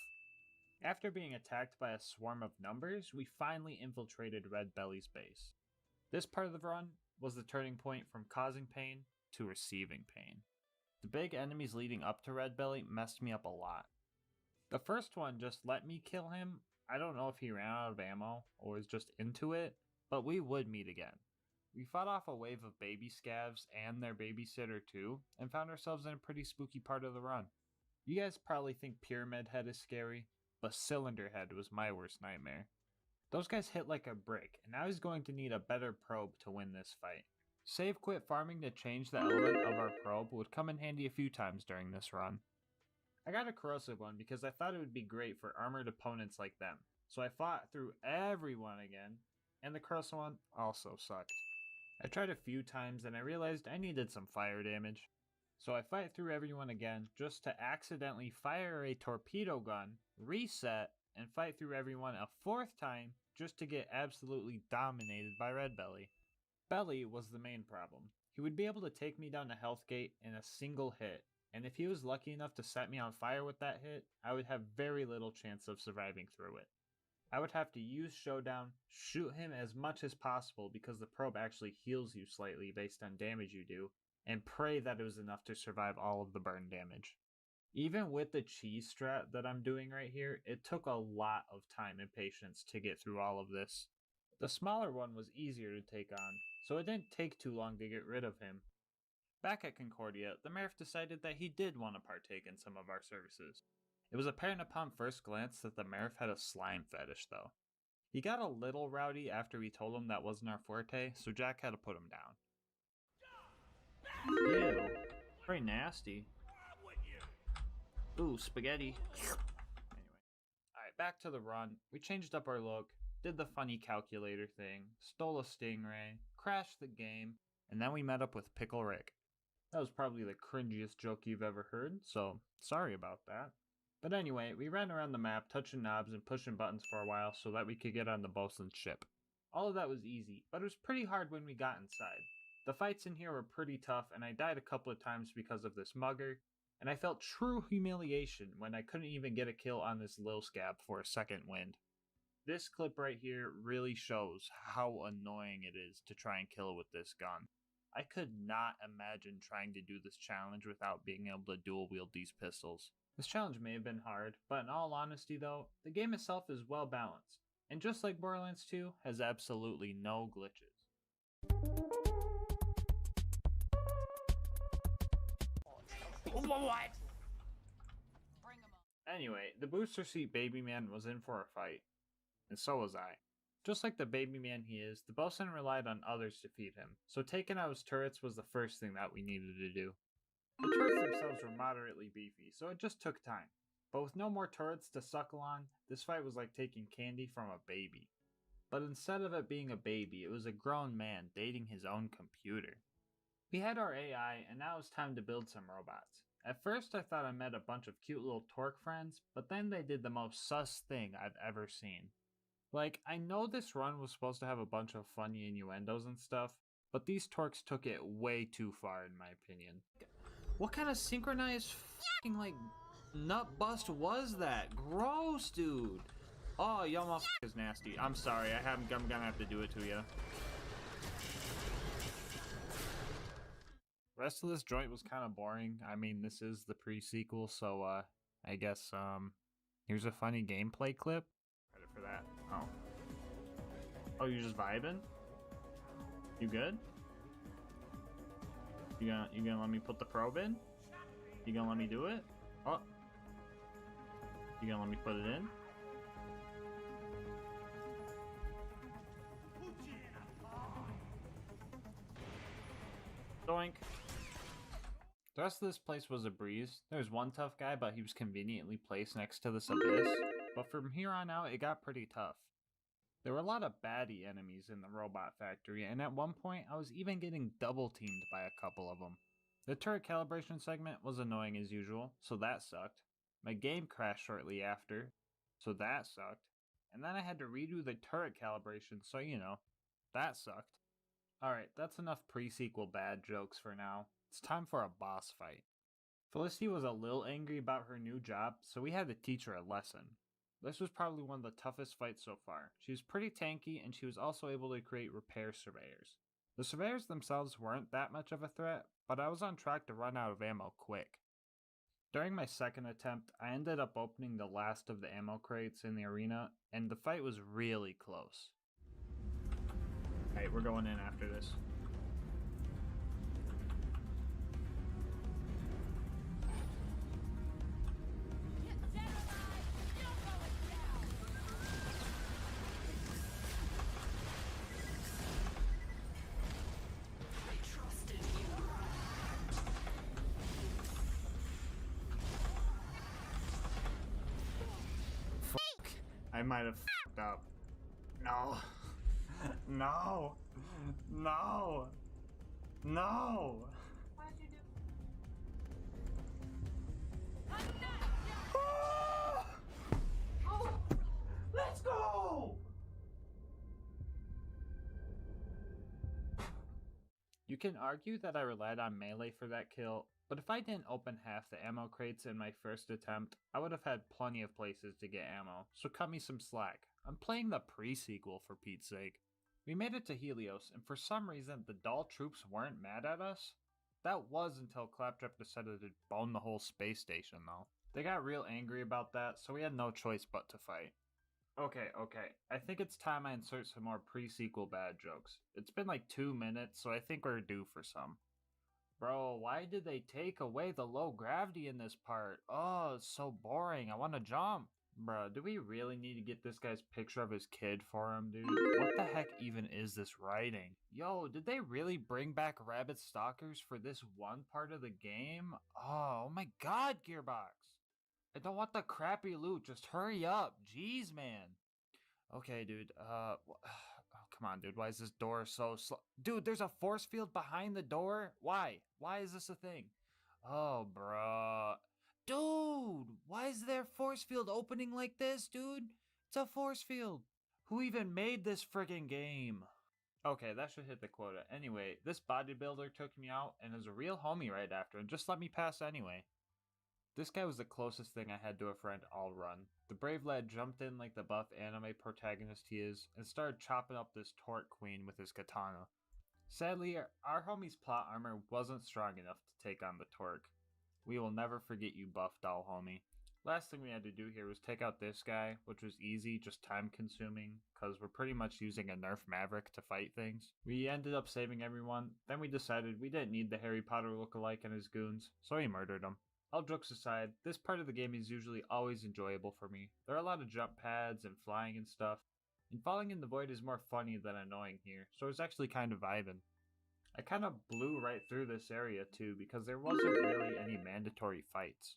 Speaker 2: After being attacked by a swarm of numbers, we finally infiltrated Red Belly's base. This part of the run was the turning point from causing pain to receiving pain. The big enemies leading up to Red Belly messed me up a lot. The first one just let me kill him. I don't know if he ran out of ammo or was just into it, but we would meet again. We fought off a wave of baby scavs and their babysitter too, and found ourselves in a pretty spooky part of the run. You guys probably think Pyramid Head is scary, but Cylinder Head was my worst nightmare. Those guys hit like a brick, and I was going to need a better probe to win this fight. Save quit farming to change the element of our probe would come in handy a few times during this run. I got a corrosive one because I thought it would be great for armored opponents like them, so I fought through everyone again, and the corrosive one also sucked. I tried a few times and I realized I needed some fire damage. So I fight through everyone again just to accidentally fire a torpedo gun, reset, and fight through everyone a fourth time just to get absolutely dominated by Red Belly. Belly was the main problem. He would be able to take me down the health gate in a single hit, and if he was lucky enough to set me on fire with that hit, I would have very little chance of surviving through it. I would have to use Showdown, shoot him as much as possible because the probe actually heals you slightly based on damage you do, and pray that it was enough to survive all of the burn damage. Even with the cheese strat that I'm doing right here, it took a lot of time and patience to get through all of this. The smaller one was easier to take on, so it didn't take too long to get rid of him. Back at Concordia, the Merif decided that he did want to partake in some of our services. It was apparent upon first glance that the Merif had a slime fetish, though. He got a little rowdy after we told him that wasn't our forte, so Jack had to put him down. Ew, very nasty. Ooh, spaghetti. Anyway. Alright, back to the run. We changed up our look, did the funny calculator thing, stole a stingray, crashed the game, and then we met up with Pickle Rick. That was probably the cringiest joke you've ever heard, so sorry about that. But anyway, we ran around the map touching knobs and pushing buttons for a while so that we could get on the bosun's ship. All of that was easy, but it was pretty hard when we got inside. The fights in here were pretty tough, and I died a couple of times because of this mugger, and I felt true humiliation when I couldn't even get a kill on this Lil Scab for a second wind. This clip right here really shows how annoying it is to try and kill with this gun. I could not imagine trying to do this challenge without being able to dual wield these pistols. This challenge may have been hard, but in all honesty though, the game itself is well balanced, and just like Borderlands 2, has absolutely no glitches.
Speaker 11: What?
Speaker 2: Anyway, the booster seat baby man was in for a fight, and so was I. Just like the baby man he is, the bosun relied on others to feed him, so taking out his turrets was the first thing that we needed to do. The turrets themselves were moderately beefy, so it just took time. But with no more turrets to suckle on, this fight was like taking candy from a baby. But instead of it being a baby, it was a grown man dating his own computer. We had our AI, and now it's time to build some robots. At first I thought I met a bunch of cute little Torque friends, but then they did the most sus thing I've ever seen. Like, I know this run was supposed to have a bunch of funny innuendos and stuff, but these Torques took it way too far in my opinion. What kind of synchronized f***ing like nut bust was that? Gross, dude. Oh, y'all motherfuckers nasty. I'm sorry, I'm gonna have to do it to you. Rest of this joint was kind of boring. I mean, this is the pre-sequel, so I guess here's a funny gameplay clip. Credit for that. Oh. Oh, you're just vibing? You good? You gonna let me put the probe in? You gonna let me do it? Oh. You gonna let me put it in? Doink. The rest of this place was a breeze. There was one tough guy, but he was conveniently placed next to this abyss. But from here on out, it got pretty tough. There were a lot of baddie enemies in the robot factory, and at one point, I was even getting double teamed by a couple of them. The turret calibration segment was annoying as usual, so that sucked. My game crashed shortly after, so that sucked. And then I had to redo the turret calibration, so you know, that sucked. Alright, that's enough pre-sequel bad jokes for now. It's time for a boss fight. Felicity was a little angry about her new job, so we had to teach her a lesson. This was probably one of the toughest fights so far. She was pretty tanky, and she was also able to create repair surveyors. The surveyors themselves weren't that much of a threat, but I was on track to run out of ammo quick. During my second attempt, I ended up opening the last of the ammo crates in the arena, and the fight was really close. Alright, we're going in after this. I might have f***ed up. No. No. No. No.
Speaker 11: Why'd you do?
Speaker 14: Let's go!
Speaker 2: You can argue that I relied on melee for that kill, but if I didn't open half the ammo crates in my first attempt, I would have had plenty of places to get ammo, so cut me some slack. I'm playing the pre-sequel for Pete's sake. We made it to Helios, and for some reason the Dahl troops weren't mad at us. That was until Claptrap decided to bone the whole space station though. They got real angry about that, so we had no choice but to fight. Okay, I think it's time I insert some more pre-sequel bad jokes. It's been like 2 minutes, so I think we're due for some. Bro, why did they take away the low gravity in this part? Oh, it's so boring. I want to jump. Bro, do we really need to get this guy's picture of his kid for him, dude? What the heck even is this writing? Yo, did they really bring back rabbit stalkers for this one part of the game? Oh my god, Gearbox. I don't want the crappy loot. Just hurry up. Jeez, man. Okay, dude. Oh, come on, dude. Why is this door so slow? Dude, there's a force field behind the door? Why? Why is this a thing? Oh, bruh. Dude, why is there a force field opening like this, dude? It's a force field. Who even made this friggin' game? Okay, that should hit the quota. Anyway, this bodybuilder took me out and is a real homie right after and just let me pass anyway. This guy was the closest thing I had to a friend all run. The brave lad jumped in like the buff anime protagonist he is and started chopping up this torque queen with his katana. Sadly, our homie's plot armor wasn't strong enough to take on the torque. We will never forget you, buff doll homie. Last thing we had to do here was take out this guy, which was easy, just time consuming, cause we're pretty much using a Nerf Maverick to fight things. We ended up saving everyone, then we decided we didn't need the Harry Potter lookalike and his goons, so we murdered him. All jokes aside, this part of the game is usually always enjoyable for me. There are a lot of jump pads and flying and stuff, and falling in the void is more funny than annoying here, so it's actually kind of vibing. I kind of blew right through this area too because there wasn't really any mandatory fights.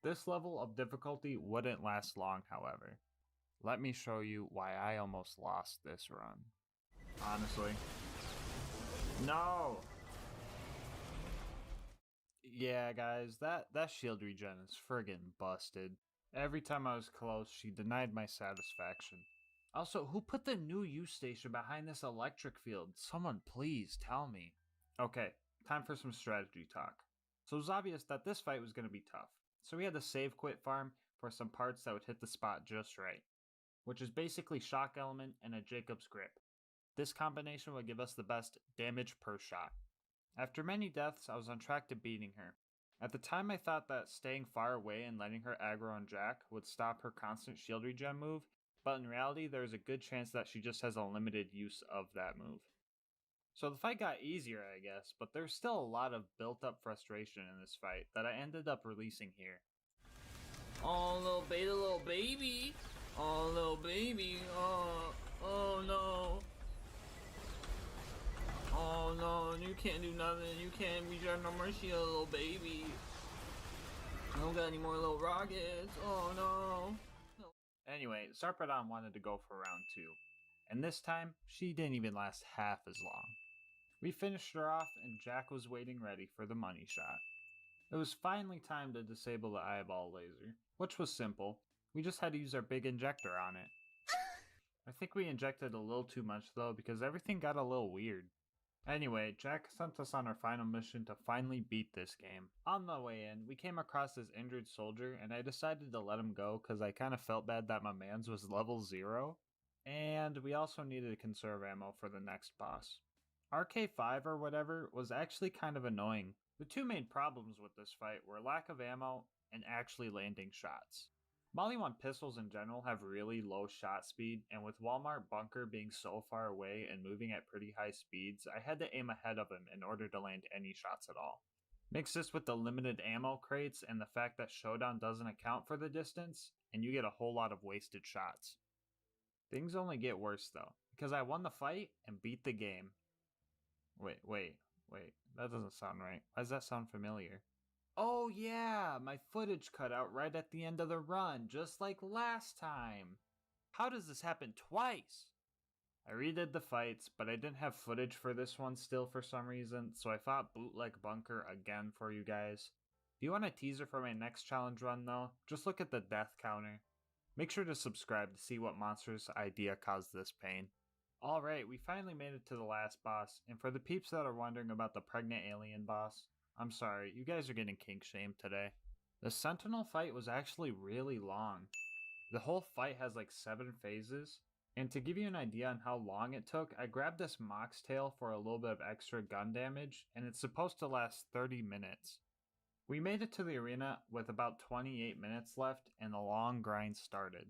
Speaker 2: This level of difficulty wouldn't last long, however. Let me show you why I almost lost this run. Honestly. No! Yeah, guys, that shield regen is friggin' busted. Every time I was close, she denied my satisfaction. Also, who put the new use station behind this electric field? Someone please tell me. Okay, time for some strategy talk. So it was obvious that this fight was going to be tough. So we had to save quit farm for some parts that would hit the spot just right, which is basically shock element and a Jacob's grip. This combination would give us the best damage per shot. After many deaths, I was on track to beating her. At the time I thought that staying far away and letting her aggro on Jack would stop her constant shield regen move, but in reality there is a good chance that she just has a limited use of that move. So the fight got easier, I guess, but there's still a lot of built up frustration in this fight that I ended up releasing here.
Speaker 1: Oh, little baby. Oh, little baby. Oh no. Oh no, you can't do nothing. You can't regen no more shield, little baby. I don't got any more little rockets. Oh no.
Speaker 2: Anyway, Sarpedon wanted to go for round 2, and this time, she didn't even last half as long. We finished her off, and Jack was waiting ready for the money shot. It was finally time to disable the eyeball laser, which was simple. We just had to use our big injector on it. I think we injected a little too much though, because everything got a little weird. Anyway, Jack sent us on our final mission to finally beat this game. On the way in, we came across this injured soldier, and I decided to let him go because I kind of felt bad that my man's was level 0. And we also needed to conserve ammo for the next boss. RK5 or whatever was actually kind of annoying. The two main problems with this fight were lack of ammo and actually landing shots. Molly 1 pistols in general have really low shot speed, and with Walmart Bunker being so far away and moving at pretty high speeds, I had to aim ahead of him in order to land any shots at all. Mix this with the limited ammo crates and the fact that Showdown doesn't account for the distance, and you get a whole lot of wasted shots. Things only get worse though, because I won the fight and beat the game. Wait, that doesn't sound right. Why does that sound familiar? Oh yeah, my footage cut out right at the end of the run, just like last time. How does this happen twice? I redid the fights, but I didn't have footage for this one still for some reason, so I fought Bootleg Bunker again for you guys. If you want a teaser for my next challenge run though, just look at the death counter. Make sure to subscribe to see what monstrous idea caused this pain. Alright, we finally made it to the last boss, and for the peeps that are wondering about the pregnant alien boss, I'm sorry, you guys are getting kink shamed today. The Sentinel fight was actually really long. The whole fight has like 7 phases, and to give you an idea on how long it took, I grabbed this Mox Tail for a little bit of extra gun damage, and it's supposed to last 30 minutes. We made it to the arena with about 28 minutes left, and the long grind started.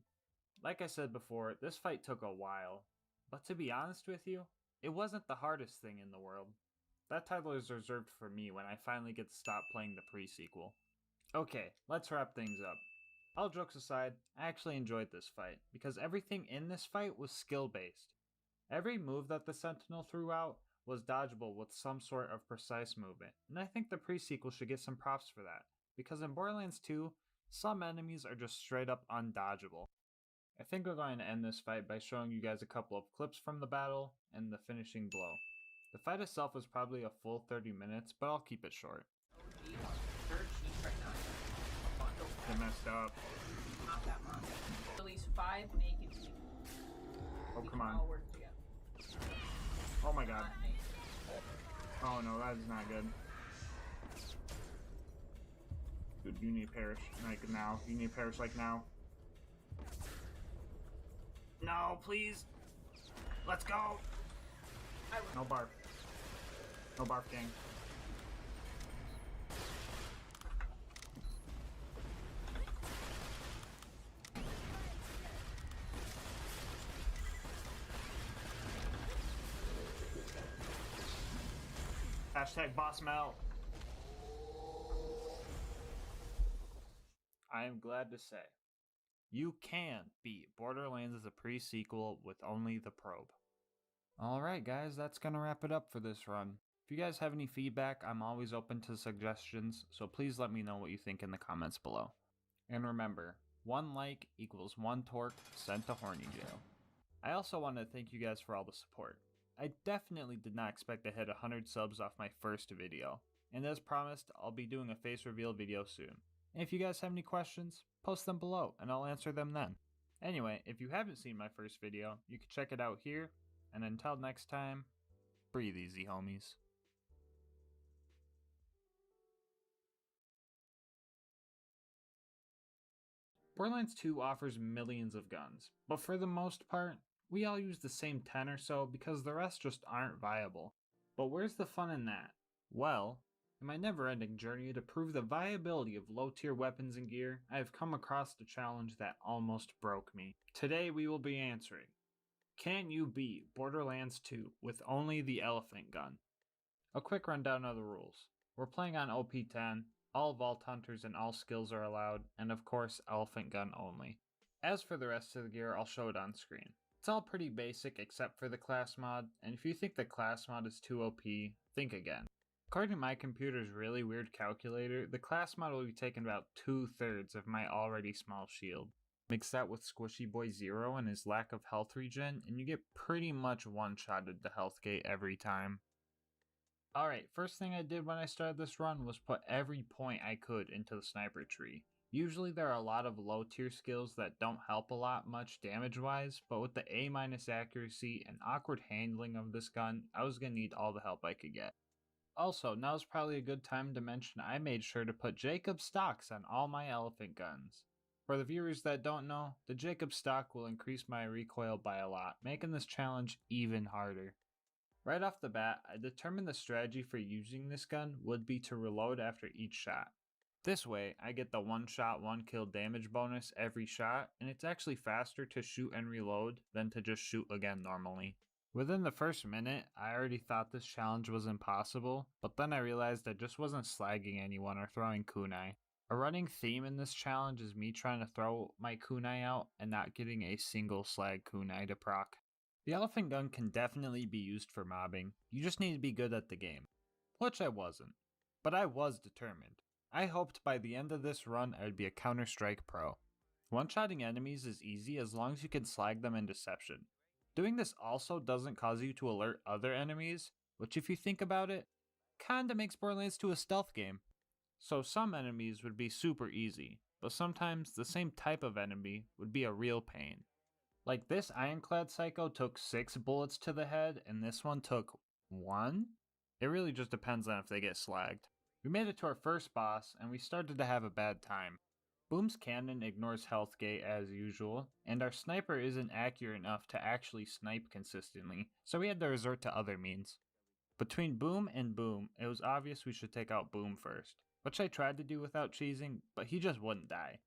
Speaker 2: Like I said before, this fight took a while, but to be honest with you, it wasn't the hardest thing in the world. That title is reserved for me when I finally get to stop playing the pre-sequel. Okay, let's wrap things up. All jokes aside, I actually enjoyed this fight, because everything in this fight was skill-based. Every move that the Sentinel threw out was dodgeable with some sort of precise movement, and I think the pre-sequel should get some props for that, because in Borderlands 2, some enemies are just straight up undodgeable. I think we're going to end this fight by showing you guys a couple of clips from the battle and the finishing blow. The fight itself was probably a full 30 minutes, but I'll keep it short. They messed up.
Speaker 11: Not that much. Release 5 naked people.
Speaker 2: Oh,
Speaker 11: We
Speaker 2: come
Speaker 11: can
Speaker 2: on.
Speaker 11: all work together.
Speaker 2: Oh my god. Oh no, that is not good. Dude, you need to perish like now. You need to perish like now. No, please. Let's go. No barf. No barf, gang. Hashtag boss Mel. I am glad to say, you can beat Borderlands as a pre-sequel with only the probe. Alright guys, that's gonna wrap it up for this run. If you guys have any feedback, I'm always open to suggestions, so please let me know what you think in the comments below. And remember, 1 like equals 1 torque sent to horny jail. I also want to thank you guys for all the support. I definitely did not expect to hit 100 subs off my first video, and as promised, I'll be doing a face reveal video soon. And if you guys have any questions, post them below and I'll answer them then. Anyway, if you haven't seen my first video, you can check it out here, and until next time, breathe easy homies. Borderlands 2 offers millions of guns, but for the most part, we all use the same 10 or so because the rest just aren't viable. But where's the fun in that? Well, in my never-ending journey to prove the viability of low-tier weapons and gear, I have come across a challenge that almost broke me. Today we will be answering, can you beat Borderlands 2 with only the elephant gun? A quick rundown of the rules. We're playing on OP10, all Vault Hunters and all skills are allowed, and of course elephant gun only. As for the rest of the gear, I'll show it on screen. It's all pretty basic except for the class mod, and if you think the class mod is too OP, think again. According to my computer's really weird calculator, the class mod will be taking about 2/3 of my already small shield. Mix that with Squishy Boy Zero and his lack of health regen, and you get pretty much one-shotted to health gate every time. Alright, first thing I did when I started this run was put every point I could into the sniper tree. Usually there are a lot of low tier skills that don't help a lot much damage wise, but with the A- accuracy and awkward handling of this gun, I was going to need all the help I could get. Also, now's probably a good time to mention I made sure to put Jacob stocks on all my elephant guns. For the viewers that don't know, the Jacob stock will increase my recoil by a lot, making this challenge even harder. Right off the bat, I determined the strategy for using this gun would be to reload after each shot. This way, I get the 1 shot 1 kill damage bonus every shot, and it's actually faster to shoot and reload than to just shoot again normally. Within the first minute, I already thought this challenge was impossible, but then I realized I just wasn't slagging anyone or throwing kunai. A running theme in this challenge is me trying to throw my kunai out and not getting a single slag kunai to proc. The elephant gun can definitely be used for mobbing, you just need to be good at the game. Which I wasn't, but I was determined. I hoped by the end of this run I would be a Counter-Strike pro. One-shotting enemies is easy as long as you can slag them in deception. Doing this also doesn't cause you to alert other enemies, which if you think about it, kinda makes Borderlands 2 a stealth game. So some enemies would be super easy, but sometimes the same type of enemy would be a real pain. Like this ironclad psycho took 6 bullets to the head, and this one took 1? It really just depends on if they get slagged. We made it to our first boss, and we started to have a bad time. Boom's cannon ignores health gate as usual, and our sniper isn't accurate enough to actually snipe consistently, so we had to resort to other means. Between Boom and Boom, it was obvious we should take out Boom first, which I tried to do without cheesing, but he just wouldn't die.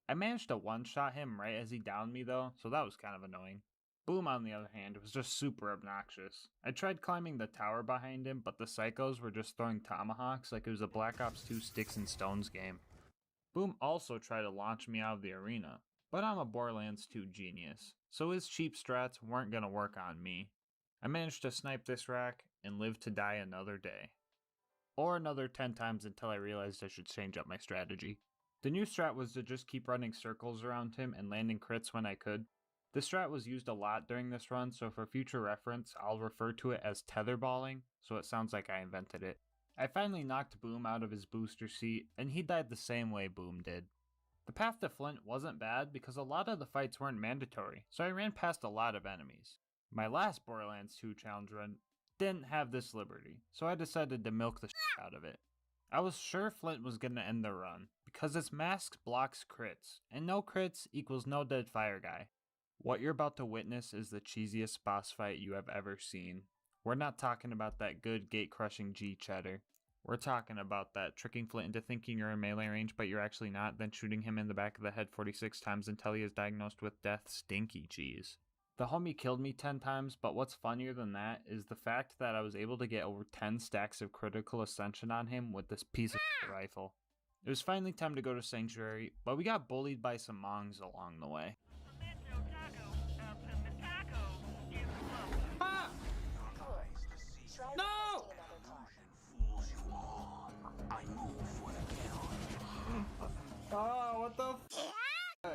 Speaker 2: I managed to one-shot him right as he downed me though, so that was kind of annoying. Boom, on the other hand, was just super obnoxious. I tried climbing the tower behind him, but the psychos were just throwing tomahawks like it was a Black Ops 2 Sticks and Stones game. Boom also tried to launch me out of the arena, but I'm a Borderlands 2 genius, so his cheap strats weren't gonna work on me. I managed to snipe this rack and live to die another day. Or another 10 times until I realized I should change up my strategy. The new strat was to just keep running circles around him and landing crits when I could. This strat was used a lot during this run, so for future reference, I'll refer to it as tetherballing, so it sounds like I invented it. I finally knocked Boom out of his booster seat, and he died the same way Boom did. The path to Flint wasn't bad because a lot of the fights weren't mandatory, so I ran past a lot of enemies. My last Borderlands 2 challenge run didn't have this liberty, so I decided to milk the shit out of it. I was sure Flint was gonna end the run, because its mask blocks crits, and no crits equals no dead fire guy. What you're about to witness is the cheesiest boss fight you have ever seen. We're not talking about that good gate-crushing G cheddar. We're talking about that tricking Flint into thinking you're in melee range but you're actually not, then shooting him in the back of the head 46 times until he is diagnosed with death stinky cheese. The homie killed me 10 times, but what's funnier than that is the fact that I was able to get over 10 stacks of critical ascension on him with this piece of rifle. It was finally time to go to Sanctuary, but we got bullied by some Mongs along the way. Ah! No! Oh, what the f***?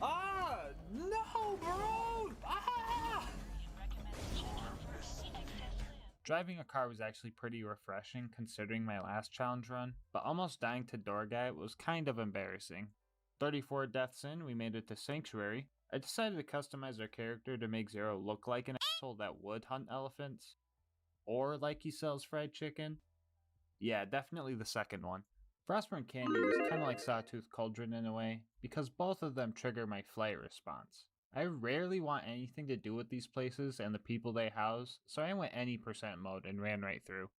Speaker 2: Ah! No, bro! Ah! Driving a car was actually pretty refreshing considering my last challenge run, but almost dying to Door Guy was kind of embarrassing. 34 deaths in, we made it to Sanctuary. I decided to customize our character to make Zero look like an asshole that would hunt elephants. Or like he sells fried chicken. Yeah, definitely the second one. Frostburn Candy was kinda like Sawtooth Cauldron in a way, because both of them trigger my flight response. I rarely want anything to do with these places and the people they house, so I went any percent mode and ran right through.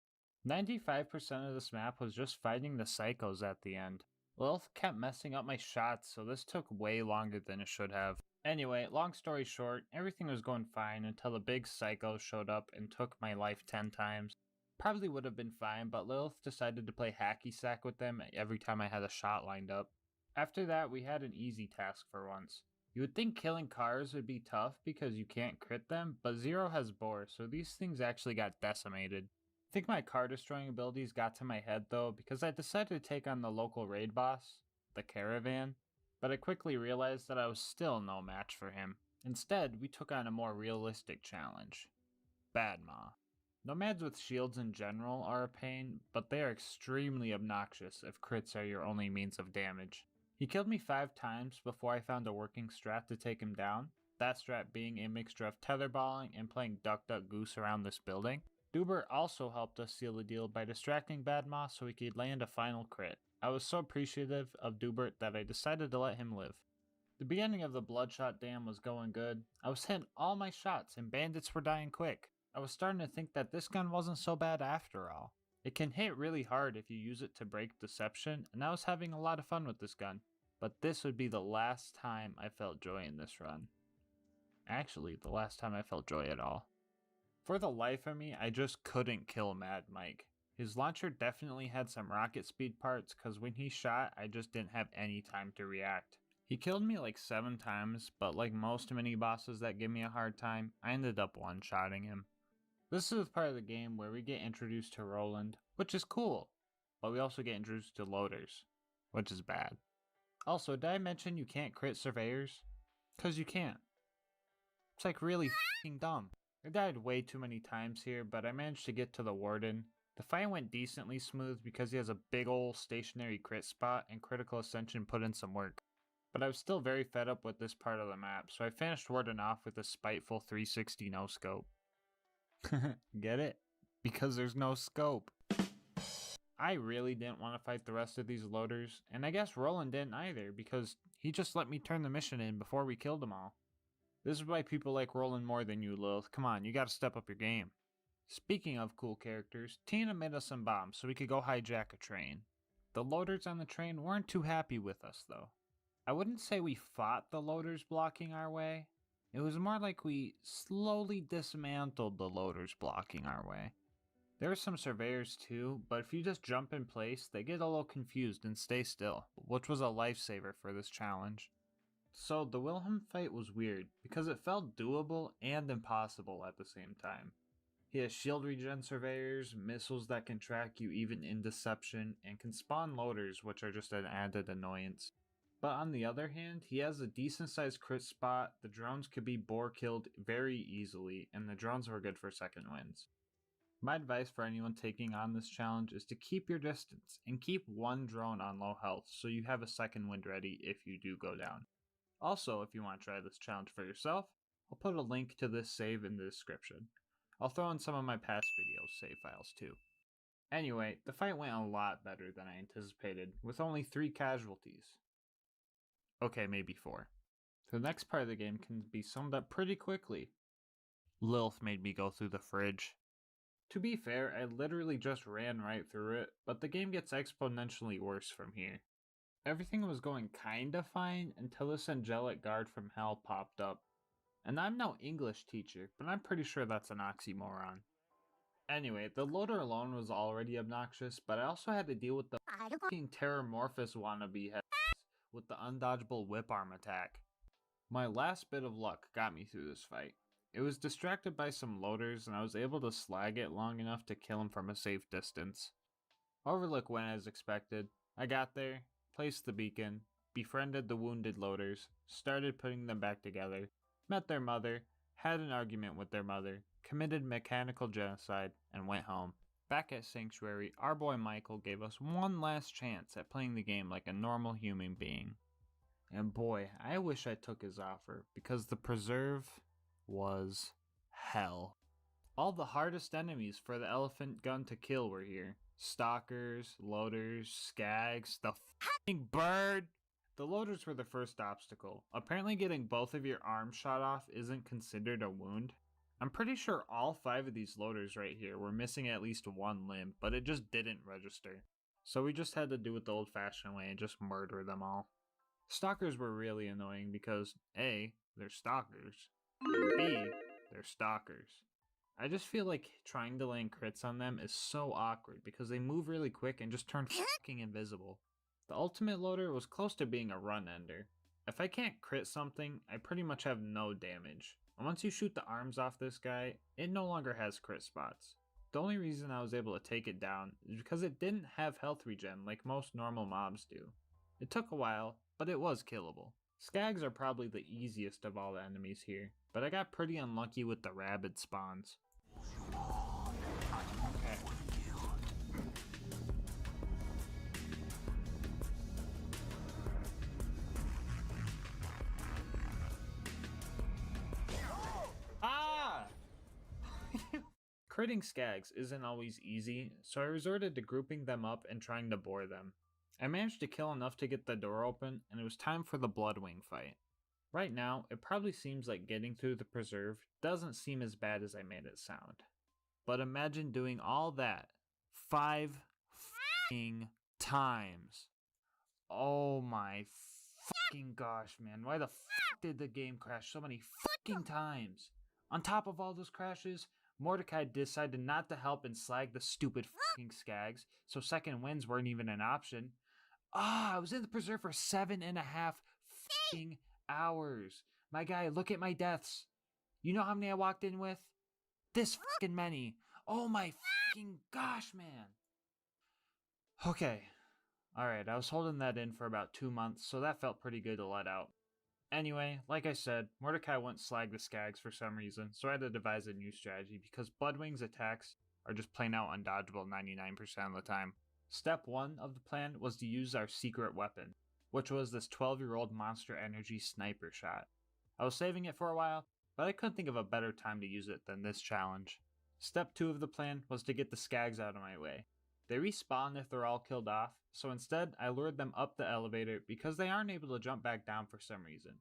Speaker 2: 95% of this map was just fighting the psychos at the end. Lilith kept messing up my shots, so this took way longer than it should have. Anyway, long story short, everything was going fine until the big psycho showed up and took my life 10 times. Probably would have been fine, but Lilith decided to play hacky sack with them every time I had a shot lined up. After that, we had an easy task for once. You would think killing cars would be tough because you can't crit them, but Zero has Boar, so these things actually got decimated. I think my car destroying abilities got to my head though, because I decided to take on the local raid boss, the Caravan, but I quickly realized that I was still no match for him. Instead, we took on a more realistic challenge. Bad Ma. Nomads with shields in general are a pain, but they are extremely obnoxious if crits are your only means of damage. He killed me 5 times before I found a working strat to take him down, that strat being a mixture of tetherballing and playing Duck Duck Goose around this building. Dubert also helped us seal the deal by distracting Bad Ma so he could land a final crit. I was so appreciative of Dubert that I decided to let him live. The beginning of the Bloodshot Dam was going good. I was hitting all my shots and bandits were dying quick. I was starting to think that this gun wasn't so bad after all. It can hit really hard if you use it to break deception, and I was having a lot of fun with this gun. But this would be the last time I felt joy in this run. Actually, the last time I felt joy at all. For the life of me, I just couldn't kill Mad Mike. His launcher definitely had some rocket speed parts, cause when he shot, I just didn't have any time to react. He killed me like 7 times, but like most mini bosses that give me a hard time, I ended up one-shotting him. This is the part of the game where we get introduced to Roland, which is cool, but we also get introduced to loaders, which is bad. Also, did I mention you can't crit surveyors? Cause you can't. It's like really f***ing dumb. I died way too many times here, but I managed to get to the warden. The fight went decently smooth because he has a big ol' stationary crit spot and Critical Ascension put in some work. But I was still very fed up with this part of the map, so I finished Warden off with a spiteful 360 no scope. Get it? Because there's no scope. I really didn't want to fight the rest of these loaders, and I guess Roland didn't either, because he just let me turn the mission in before we killed them all. This is why people like Roland more than you, Lilith. Come on, you gotta step up your game. Speaking of cool characters, Tina made us some bombs so we could go hijack a train. The loaders on the train weren't too happy with us, though. I wouldn't say we fought the loaders blocking our way. It was more like we slowly dismantled the loaders blocking our way. There were some surveyors too, but if you just jump in place, they get a little confused and stay still, which was a lifesaver for this challenge. So the Wilhelm fight was weird, because it felt doable and impossible at the same time. He has shield regen surveyors, missiles that can track you even in deception, and can spawn loaders, which are just an added annoyance. But on the other hand, he has a decent sized crit spot, the drones could be bore killed very easily, and the drones were good for second wins. My advice for anyone taking on this challenge is to keep your distance, and keep one drone on low health so you have a second wind ready if you do go down. Also, if you want to try this challenge for yourself, I'll put a link to this save in the description. I'll throw in some of my past videos save files too. Anyway, the fight went a lot better than I anticipated, with only 3 casualties. Okay, maybe 4. The next part of the game can be summed up pretty quickly. Lilith made me go through the fridge. To be fair, I literally just ran right through it, but the game gets exponentially worse from here. Everything was going kinda fine until this angelic guard from hell popped up. And I'm no English teacher, but I'm pretty sure that's an oxymoron. Anyway, the loader alone was already obnoxious, but I also had to deal with the fucking Terramorphous wannabe heads with the undodgeable whip arm attack. My last bit of luck got me through this fight. It was distracted by some loaders and I was able to slag it long enough to kill him from a safe distance. Overlook went as expected. I got there, placed the beacon, befriended the wounded loaders, started putting them back together, met their mother, had an argument with their mother, committed mechanical genocide, and went home. Back at Sanctuary, our boy Michael gave us one last chance at playing the game like a normal human being. And boy, I wish I took his offer, because the preserve was hell. All the hardest enemies for the elephant gun to kill were here. Stalkers, loaders, skags, the f***ing bird! The loaders were the first obstacle. Apparently getting both of your arms shot off isn't considered a wound. I'm pretty sure all 5 of these loaders right here were missing at least one limb, but it just didn't register. So we just had to do it the old-fashioned way and just murder them all. Stalkers were really annoying because A, they're stalkers, and B, they're stalkers. I just feel like trying to land crits on them is so awkward because they move really quick and just turn fucking invisible. The ultimate loader was close to being a run ender. If I can't crit something, I pretty much have no damage. And once you shoot the arms off this guy, it no longer has crit spots. The only reason I was able to take it down is because it didn't have health regen like most normal mobs do. It took a while, but it was killable. Skags are probably the easiest of all the enemies here, but I got pretty unlucky with the rabid spawns. Okay. Ah! Critting skags isn't always easy, so I resorted to grouping them up and trying to bore them. I managed to kill enough to get the door open, and it was time for the Bloodwing fight. Right now, it probably seems like getting through the preserve doesn't seem as bad as I made it sound. But imagine doing all that 5 f***ing times. Oh my fucking gosh, man. Why the f*** did the game crash so many fucking times? On top of all those crashes, Mordecai decided not to help and slag the stupid fucking skags, so second wins weren't even an option. I was in the preserve for 7.5 fucking hours. My guy, look at my deaths. You know how many I walked in with? This fucking many. Oh my fucking gosh, man. Okay. Alright, I was holding that in for about 2 months, so that felt pretty good to let out. Anyway, like I said, Mordecai wouldn't slag the skags for some reason, so I had to devise a new strategy because Bloodwing's attacks are just plain out undodgeable 99% of the time. Step 1 of the plan was to use our secret weapon, which was this 12-year-old Monster Energy sniper shot. I was saving it for a while, but I couldn't think of a better time to use it than this challenge. Step 2 of the plan was to get the skags out of my way. They respawn if they're all killed off, so instead I lured them up the elevator because they aren't able to jump back down for some reason,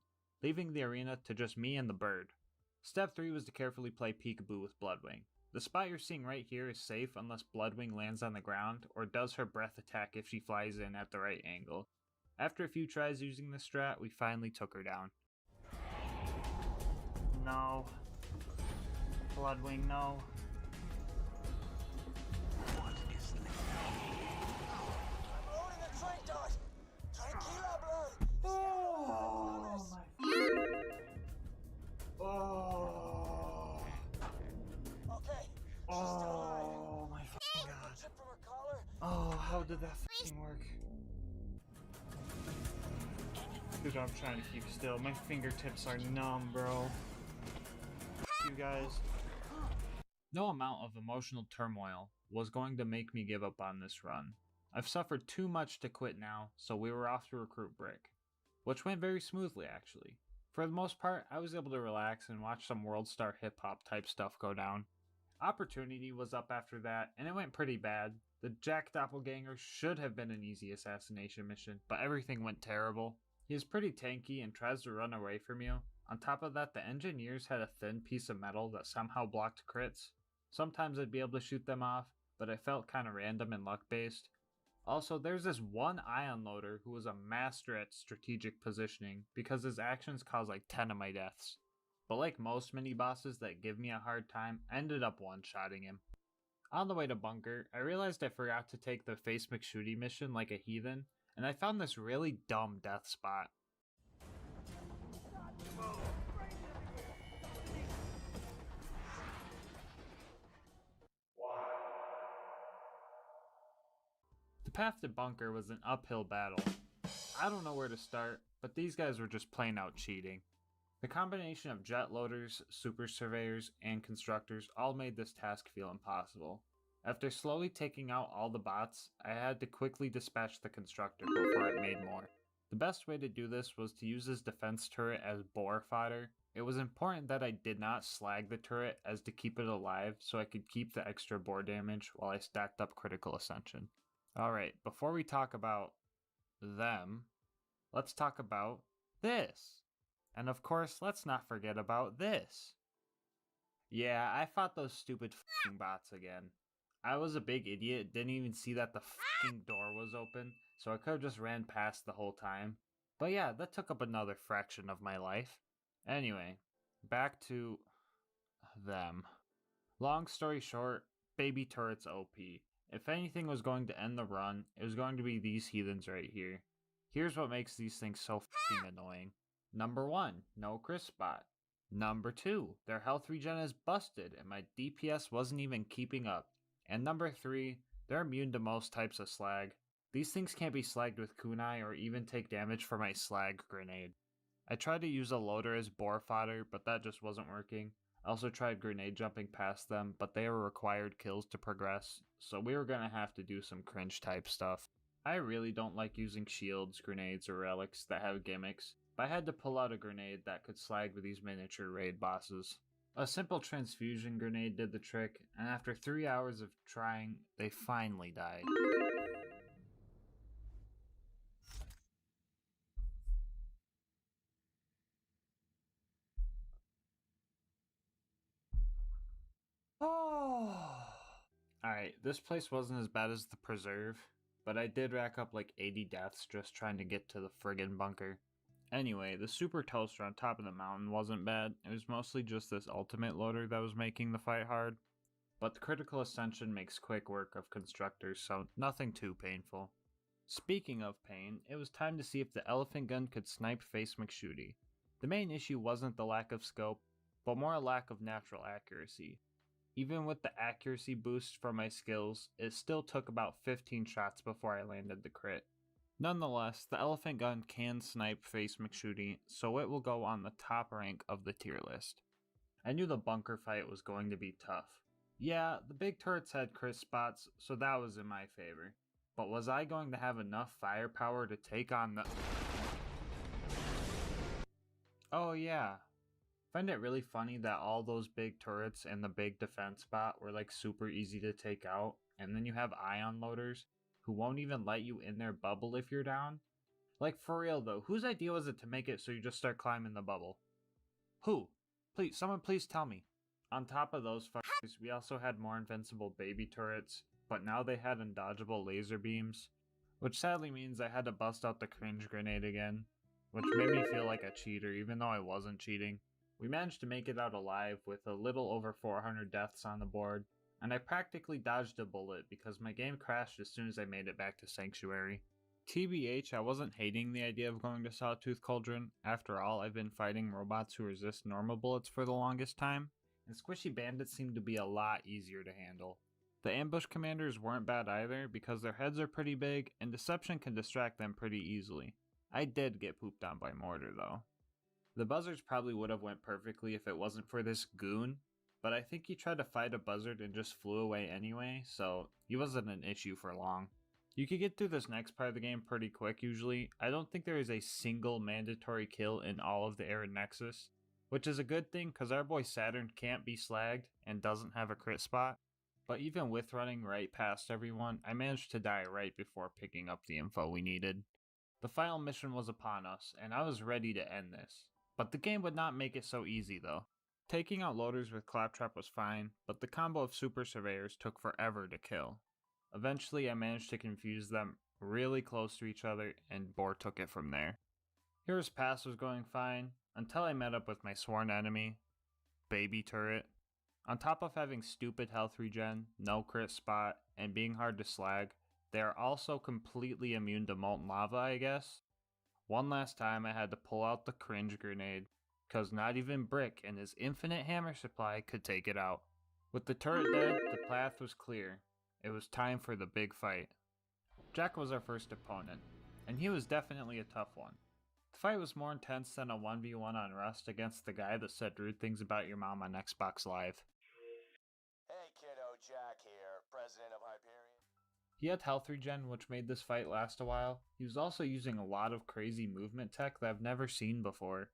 Speaker 2: leaving the arena to just me and the bird. Step 3 was to carefully play peekaboo with Bloodwing. The spot you're seeing right here is safe unless Bloodwing lands on the ground or does her breath attack if she flies in at the right angle. After a few tries using this strat, we finally took her down. No. Bloodwing, no.
Speaker 14: I'm loading the train dart. Tranquila, blood.
Speaker 2: Oh my. Oh.
Speaker 14: Okay. She's still alive.
Speaker 2: Oh my fucking god.
Speaker 14: Chip from her collar.
Speaker 2: Oh, how did that fucking work? Good job trying to keep still. My fingertips are numb, bro. You guys. No amount of emotional turmoil was going to make me give up on this run. I've suffered too much to quit now, so we were off to recruit Brick, which went very smoothly actually. For the most part, I was able to relax and watch some World Star hip hop type stuff go down. Opportunity was up after that, and it went pretty bad. The Jack Doppelganger should have been an easy assassination mission, but everything went terrible. He is pretty tanky and tries to run away from you. On top of that, the engineers had a thin piece of metal that somehow blocked crits. Sometimes I'd be able to shoot them off, but I felt kinda random and luck based. Also, there's this one ion loader who was a master at strategic positioning because his actions caused like 10 of my deaths. But like most mini bosses that give me a hard time, I ended up one-shotting him. On the way to bunker, I realized I forgot to take the Face McShooty mission like a heathen, and I found this really dumb death spot. The path to bunker was an uphill battle. I don't know where to start, but these guys were just plain out cheating. The combination of jet loaders, super surveyors, and constructors all made this task feel impossible. After slowly taking out all the bots, I had to quickly dispatch the constructor before it made more. The best way to do this was to use his defense turret as boar fodder. It was important that I did not slag the turret as to keep it alive so I could keep the extra boar damage while I stacked up critical ascension. Alright, before we talk about them, let's talk about this. And of course, let's not forget about this. Yeah, I fought those stupid f***ing bots again. I was a big idiot, didn't even see that the f***ing door was open, so I could have just ran past the whole time. But yeah, that took up another fraction of my life. Anyway, back to them. Long story short, baby turret's OP. If anything was going to end the run, it was going to be these heathens right here. Here's what makes these things so f***ing annoying. Number 1, no crisp spot. Number 2, their health regen is busted and my DPS wasn't even keeping up. And number 3, they're immune to most types of slag. These things can't be slagged with kunai or even take damage from my slag grenade. I tried to use a loader as boar fodder, but that just wasn't working. I also tried grenade jumping past them, but they were required kills to progress, so we were gonna have to do some cringe type stuff. I really don't like using shields, grenades, or relics that have gimmicks, but I had to pull out a grenade that could slag with these miniature raid bosses. A simple transfusion grenade did the trick, and after 3 hours of trying, they finally died. Oh. Alright, this place wasn't as bad as the preserve, but I did rack up like 80 deaths just trying to get to the friggin' bunker. Anyway, the super toaster on top of the mountain wasn't bad, it was mostly just this ultimate loader that was making the fight hard. But the critical ascension makes quick work of constructors, so nothing too painful. Speaking of pain, it was time to see if the elephant gun could snipe Face McShooty. The main issue wasn't the lack of scope, but more a lack of natural accuracy. Even with the accuracy boost from my skills, it still took about 15 shots before I landed the crit. Nonetheless, the elephant gun can snipe Face McShooty, so it will go on the top rank of the tier list. I knew the bunker fight was going to be tough. Yeah, the big turrets had crisp spots, so that was in my favor. But was I going to have enough firepower to take on the... Oh yeah. Find it really funny that all those big turrets and the big defense spot were like super easy to take out, and then you have ion loaders who won't even let you in their bubble if you're down? Like for real though, whose idea was it to make it so you just start climbing the bubble? Who? Please, someone please tell me. On top of those fuckers, we also had more invincible baby turrets, but now they had undodgeable laser beams, which sadly means I had to bust out the cringe grenade again, which made me feel like a cheater even though I wasn't cheating. We managed to make it out alive with a little over 400 deaths on the board, and I practically dodged a bullet because my game crashed as soon as I made it back to Sanctuary. TBH, I wasn't hating the idea of going to Sawtooth Cauldron. After all, I've been fighting robots who resist normal bullets for the longest time, and squishy bandits seem to be a lot easier to handle. The ambush commanders weren't bad either because their heads are pretty big and deception can distract them pretty easily. I did get pooped on by mortar though. The buzzards probably would have went perfectly if it wasn't for this goon, but I think he tried to fight a buzzard and just flew away anyway, so he wasn't an issue for long. You could get through this next part of the game pretty quick usually. I don't think there is a single mandatory kill in all of the Arid Nexus, which is a good thing because our boy Saturn can't be slagged and doesn't have a crit spot. But even with running right past everyone, I managed to die right before picking up the info we needed. The final mission was upon us, and I was ready to end this. But the game would not make it so easy though. Taking out loaders with Claptrap was fine, but the combo of Super Surveyors took forever to kill. Eventually, I managed to confuse them really close to each other, and Boar took it from there. Hero's Pass was going fine, until I met up with my sworn enemy, Baby Turret. On top of having stupid health regen, no crit spot, and being hard to slag, they are also completely immune to molten lava, I guess. One last time I had to pull out the cringe grenade, cause not even Brick and his infinite hammer supply could take it out. With the turret dead, the path was clear. It was time for the big fight. Jack was our first opponent, and he was definitely a tough one. The fight was more intense than a 1v1 on Rust against the guy that said rude things about your mom on Xbox Live.
Speaker 3: Hey kiddo, Jack here, president of Hyperion.
Speaker 2: He had health regen, which made this fight last a while. He was also using a lot of crazy movement tech that I've never seen before.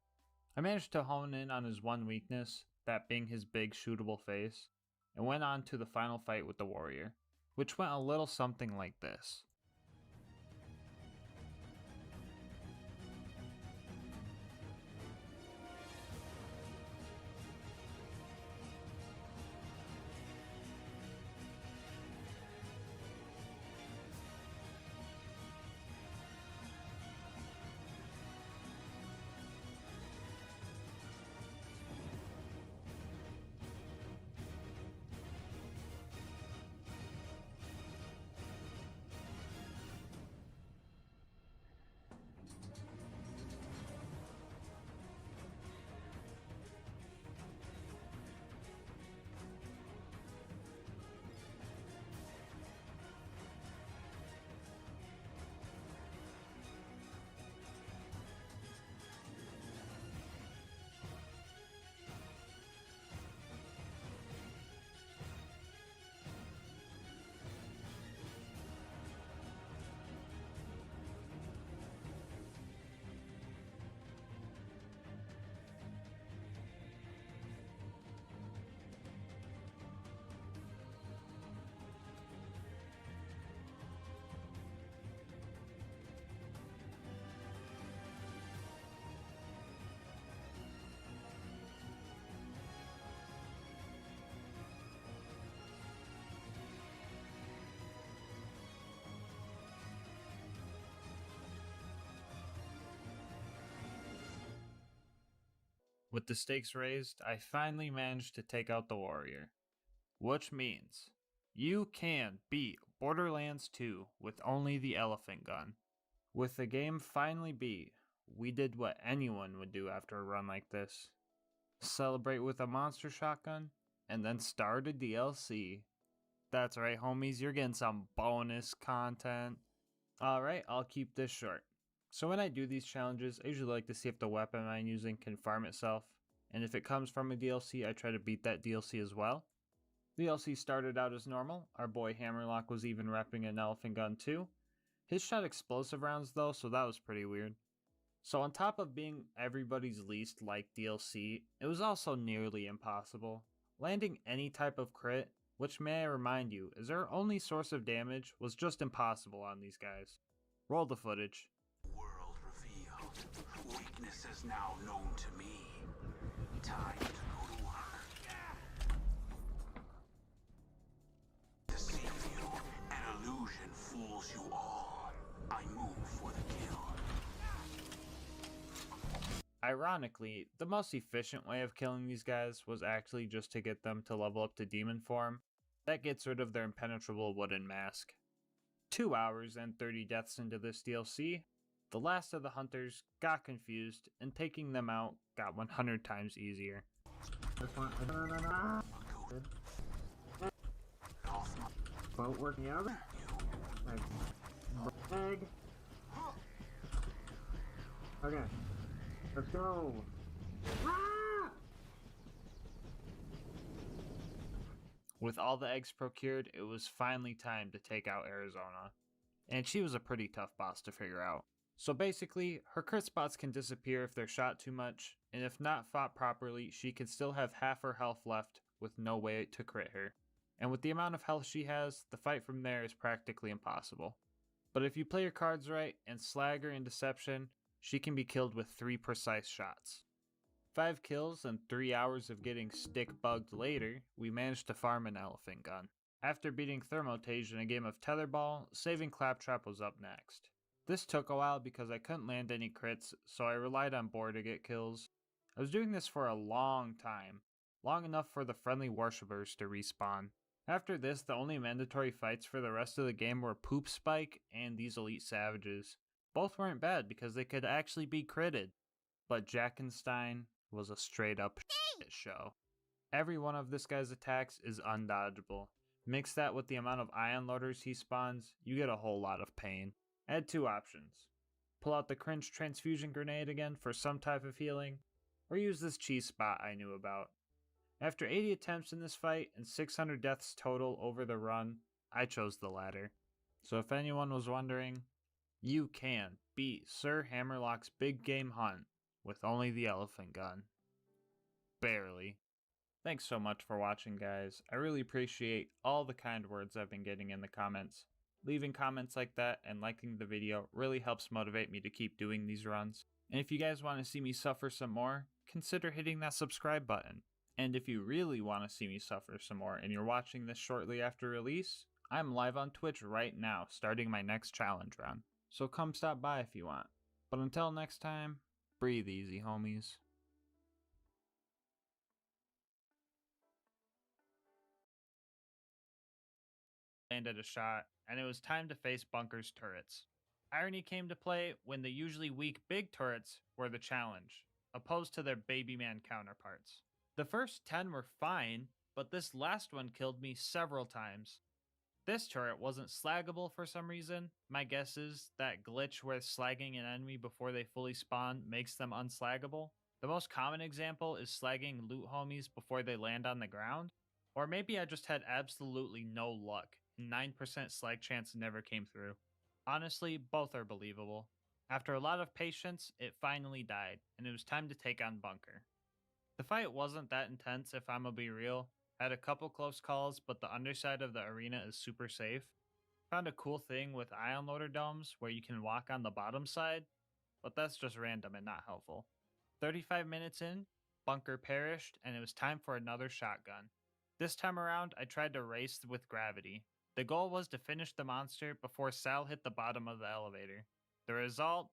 Speaker 2: I managed to hone in on his one weakness, that being his big shootable face, and went on to the final fight with the warrior, which went a little something like this. With the stakes raised, I finally managed to take out the warrior. Which means, you can beat Borderlands 2 with only the elephant gun. With the game finally beat, we did what anyone would do after a run like this. Celebrate with a monster shotgun, and then start a DLC. That's right homies, you're getting some bonus content. Alright, I'll keep this short. So when I do these challenges, I usually like to see if the weapon I'm using can farm itself, and if it comes from a DLC, I try to beat that DLC as well. The DLC started out as normal. Our boy Hammerlock was even repping an elephant gun too. His shot explosive rounds though, so that was pretty weird. So on top of being everybody's least liked DLC, it was also nearly impossible. Landing any type of crit, which may I remind you is our only source of damage, was just impossible on these guys. Roll the footage.
Speaker 20: World revealed. Weakness is now known to me. Time to go to work. Deceive you. An illusion fools you all. I move for the kill.
Speaker 2: Ironically, the most efficient way of killing these guys was actually just to get them to level up to demon form. That gets rid of their impenetrable wooden mask. 2 hours and 30 deaths into this DLC, the last of the hunters got confused, and taking them out got 100 times easier.
Speaker 12: Boat working out? Egg. Okay. Let's go!
Speaker 2: With all the eggs procured, it was finally time to take out Arizona. And she was a pretty tough boss to figure out. So basically, her crit spots can disappear if they're shot too much, and if not fought properly, she can still have half her health left with no way to crit her. And with the amount of health she has, the fight from there is practically impossible. But if you play your cards right and slag her in deception, she can be killed with 3 precise shots. 5 kills and 3 hours of getting stick bugged later, we managed to farm an elephant gun. After beating Thermotage in a game of tetherball, saving Claptrap was up next. This took a while because I couldn't land any crits, so I relied on boar to get kills. I was doing this for a long time, long enough for the friendly worshippers to respawn. After this, the only mandatory fights for the rest of the game were Poop Spike and these elite savages. Both weren't bad because they could actually be critted, but Jackenstein was a straight up shit show. Every one of this guy's attacks is undodgeable. Mix that with the amount of ion loaders he spawns, you get a whole lot of pain. I had 2 options. Pull out the cringe transfusion grenade again for some type of healing, or use this cheese spot I knew about. After 80 attempts in this fight and 600 deaths total over the run, I chose the latter. So if anyone was wondering, you can beat Sir Hammerlock's big game hunt with only the elephant gun. Barely. Thanks so much for watching, guys. I really appreciate all the kind words I've been getting in the comments. Leaving comments like that and liking the video really helps motivate me to keep doing these runs. And if you guys want to see me suffer some more, consider hitting that subscribe button. And if you really want to see me suffer some more and you're watching this shortly after release, I'm live on Twitch right now starting my next challenge run. So come stop by if you want. But until next time, breathe easy, homies. Landed a shot, and it was time to face Bunker's turrets. Irony came to play when the usually weak big turrets were the challenge, opposed to their baby man counterparts. The first 10 were fine, but this last one killed me several times. This turret wasn't slaggable for some reason. My guess is that glitch where slagging an enemy before they fully spawn makes them unslaggable. The most common example is slagging loot homies before they land on the ground. Or maybe I just had absolutely no luck, and 9% slag chance never came through. Honestly, both are believable. After a lot of patience, it finally died, and it was time to take on Bunker. The fight wasn't that intense if I'm gonna be real. Had a couple close calls, but the underside of the arena is super safe. Found a cool thing with ion loader domes where you can walk on the bottom side, but that's just random and not helpful. 35 minutes in, Bunker perished, and it was time for another shotgun. This time around, I tried to race with gravity. The goal was to finish the monster before Sal hit the bottom of the elevator. The result?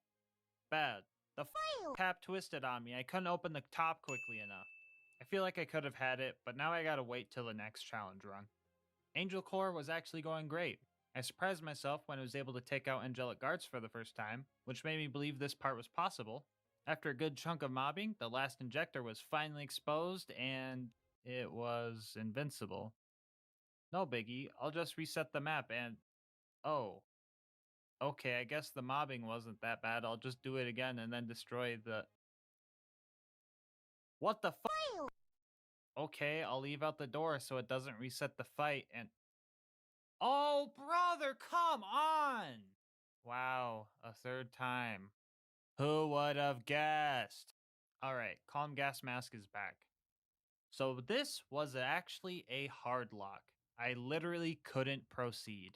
Speaker 2: Bad. The tap twisted on me. I couldn't open the top quickly enough. I feel like I could have had it, but now I gotta wait till the next challenge run. Angel Core was actually going great. I surprised myself when I was able to take out angelic guards for the first time, which made me believe this part was possible. After a good chunk of mobbing, the last injector was finally exposed, and it was invincible. No biggie, I'll just reset the map and... Oh. Okay, I guess the mobbing wasn't that bad. I'll just do it again and then destroy the... What the fuck? Okay, I'll leave out the door so it doesn't reset the fight and... Oh, brother, come on! Wow, a third time. Who would have guessed? Alright, Calm Gas Mask is back. So this was actually a hard lock. I literally couldn't proceed.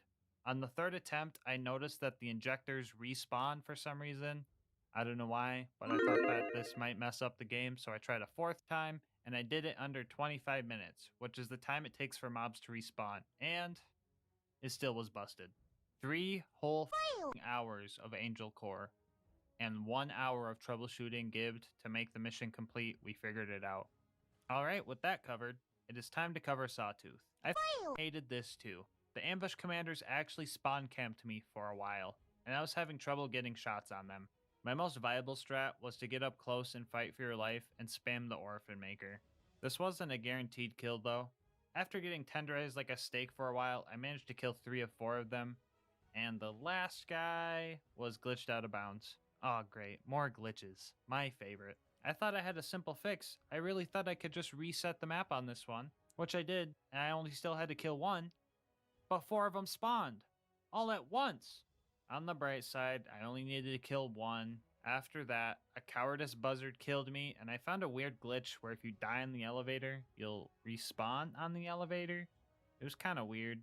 Speaker 2: On the third attempt, I noticed that the injectors respawn for some reason. I don't know why, but I thought that this might mess up the game, so I tried a fourth time, and I did it under 25 minutes, which is the time it takes for mobs to respawn, and it still was busted. 3 whole hours of Angel Core, and 1 hour of troubleshooting gibbed to make the mission complete. We figured it out. Alright, with that covered, it is time to cover Sawtooth. I hated this too. The ambush commanders actually spawn camped me for a while, and I was having trouble getting shots on them. My most viable strat was to get up close and fight for your life and spam the Orphan Maker. This wasn't a guaranteed kill though. After getting tenderized like a steak for a while, I managed to kill 3 of 4 of them, and the last guy was glitched out of bounds. Oh great, more glitches. My favorite. I thought I had a simple fix. I really thought I could just reset the map on this one, which I did, and I only still had to kill 1, but 4 of them spawned, all at once. On the bright side, I only needed to kill 1. After that, a cowardice buzzard killed me, and I found a weird glitch where if you die in the elevator, you'll respawn on the elevator. It was kind of weird.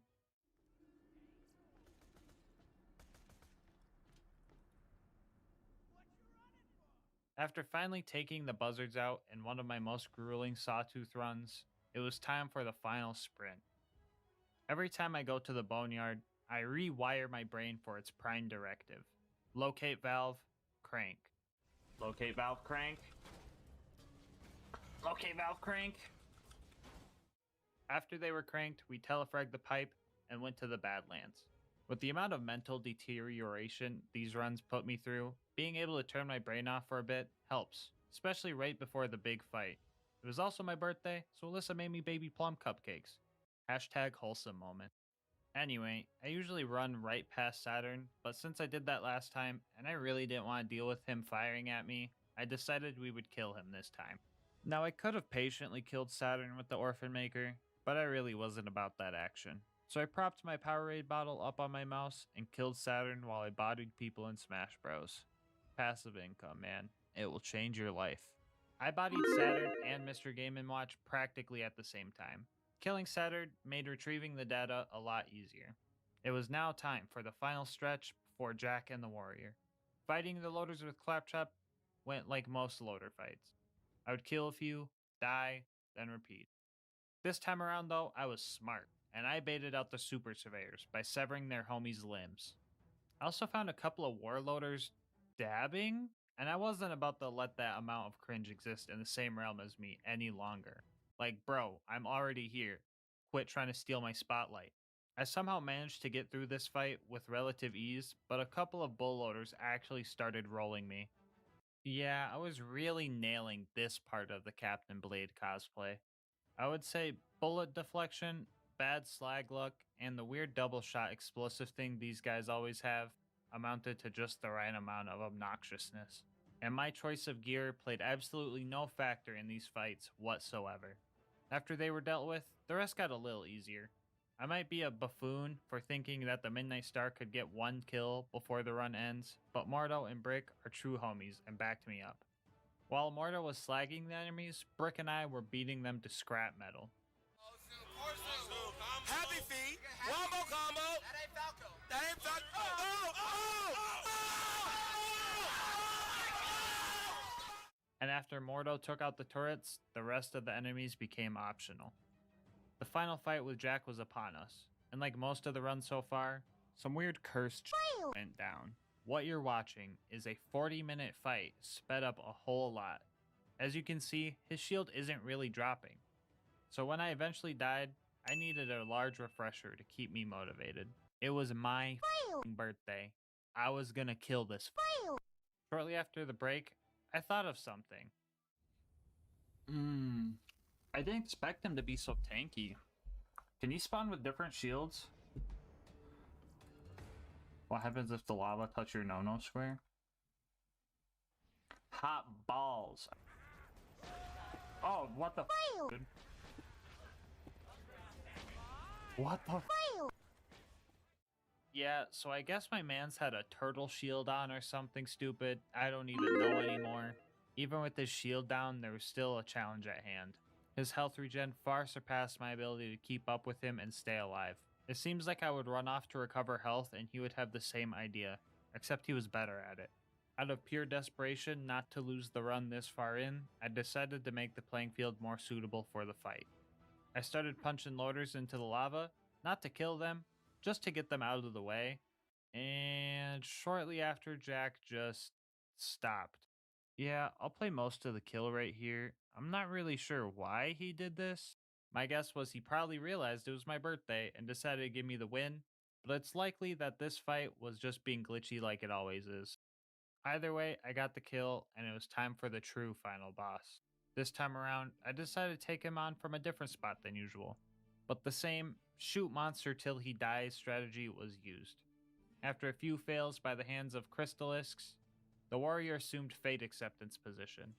Speaker 2: After finally taking the buzzards out in one of my most grueling Sawtooth runs, it was time for the final sprint. Every time I go to the boneyard, I rewire my brain for its prime directive. Locate valve, crank. Locate valve, crank. Locate valve, crank. After they were cranked, we telefragged the pipe and went to the Badlands. With the amount of mental deterioration these runs put me through, being able to turn my brain off for a bit helps, especially right before the big fight. It was also my birthday, so Alyssa made me baby plum cupcakes. Hashtag wholesome moment. Anyway, I usually run right past Saturn, but since I did that last time, and I really didn't want to deal with him firing at me, I decided we would kill him this time. Now I could have patiently killed Saturn with the Orphan Maker, but I really wasn't about that action. So I propped my Powerade bottle up on my mouse and killed Saturn while I bodied people in Smash Bros. Passive income, man. It will change your life. I bodied Saturn and Mr. Game & Watch practically at the same time. Killing Saturn made retrieving the data a lot easier. It was now time for the final stretch before Jack and the Warrior. Fighting the loaders with Claptrap went like most loader fights. I would kill a few, die, then repeat. This time around though, I was smart, and I baited out the super surveyors by severing their homies' limbs. I also found a couple of warloaders dabbing, and I wasn't about to let that amount of cringe exist in the same realm as me any longer. Like, bro, I'm already here. Quit trying to steal my spotlight. I somehow managed to get through this fight with relative ease, but a couple of bullloaders actually started rolling me. Yeah, I was really nailing this part of the Captain Blade cosplay. I would say bullet deflection, bad slag luck, and the weird double shot explosive thing these guys always have amounted to just the right amount of obnoxiousness. And my choice of gear played absolutely no factor in these fights whatsoever. After they were dealt with, the rest got a little easier. I might be a buffoon for thinking that the Midnight Star could get 1 kill before the run ends, but Mordo and Brick are true homies and backed me up. While Mordo was slagging the enemies, Brick and I were beating them to scrap metal.
Speaker 14: Happy feet, wombo combo. That ain't Falco. That ain't Falco.
Speaker 2: And after Mordo took out the turrets, the rest of the enemies became optional. The final fight with Jack was upon us, and like most of the runs so far, some weird cursed shit went down. What you're watching is a 40-minute fight sped up a whole lot. As you can see, his shield isn't really dropping. So when I eventually died, I needed a large refresher to keep me motivated. It was my birthday. I was gonna kill this. Shortly after the break, I thought of something. I didn't expect him to be so tanky. Can you spawn with different shields? What happens if the lava touch your no-no square? Hot balls. Oh, what the f, dude? What the? Yeah, so I guess my man's had a turtle shield on or something stupid. I don't even know anymore. Even with his shield down, there was still a challenge at hand. His health regen far surpassed my ability to keep up with him and stay alive. It seems like I would run off to recover health and he would have the same idea, except he was better at it. Out of pure desperation not to lose the run this far in, I decided to make the playing field more suitable for the fight. I started punching loaders into the lava, not to kill them, just to get them out of the way, and shortly after Jack just stopped. Yeah, I'll play most of the kill right here. I'm not really sure why he did this. My guess was he probably realized it was my birthday and decided to give me the win, but it's likely that this fight was just being glitchy like it always is. Either way, I got the kill, and it was time for the true final boss. This time around, I decided to take him on from a different spot than usual, but the same shoot monster till he dies strategy was used. After a few fails by the hands of Crystalisks, the warrior assumed fate acceptance position.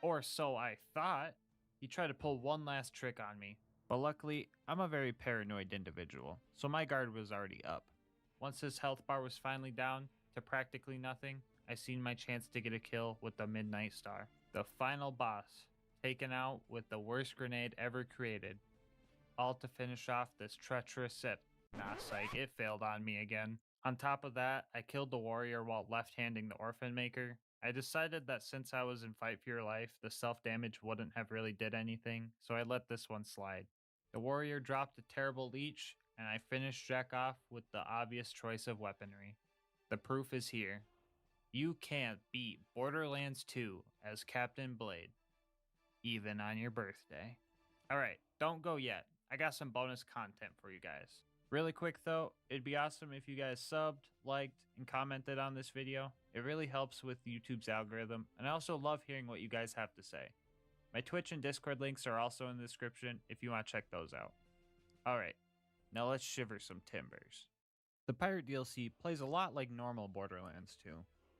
Speaker 2: Or so I thought. He tried to pull one last trick on me, but luckily, I'm a very paranoid individual, so my guard was already up. Once his health bar was finally down to practically nothing, I seen my chance to get a kill with the Midnight Star. The final boss, taken out with the worst grenade ever created. All to finish off this treacherous set. Nah, psych, it failed on me again. On top of that, I killed the warrior while left-handing the Orphan Maker. I decided that since I was in Fight for Your Life, the self-damage wouldn't have really did anything, so I let this one slide. The warrior dropped a terrible leech, and I finished Jack off with the obvious choice of weaponry. The proof is here. You can't beat Borderlands 2 as Captain Blade, even on your birthday. Alright, don't go yet. I got some bonus content for you guys. Really quick though, it'd be awesome if you guys subbed, liked, and commented on this video. It really helps with YouTube's algorithm, and I also love hearing what you guys have to say. My Twitch and Discord links are also in the description if you want to check those out. Alright, now let's shiver some timbers. The Pirate DLC plays a lot like normal Borderlands 2.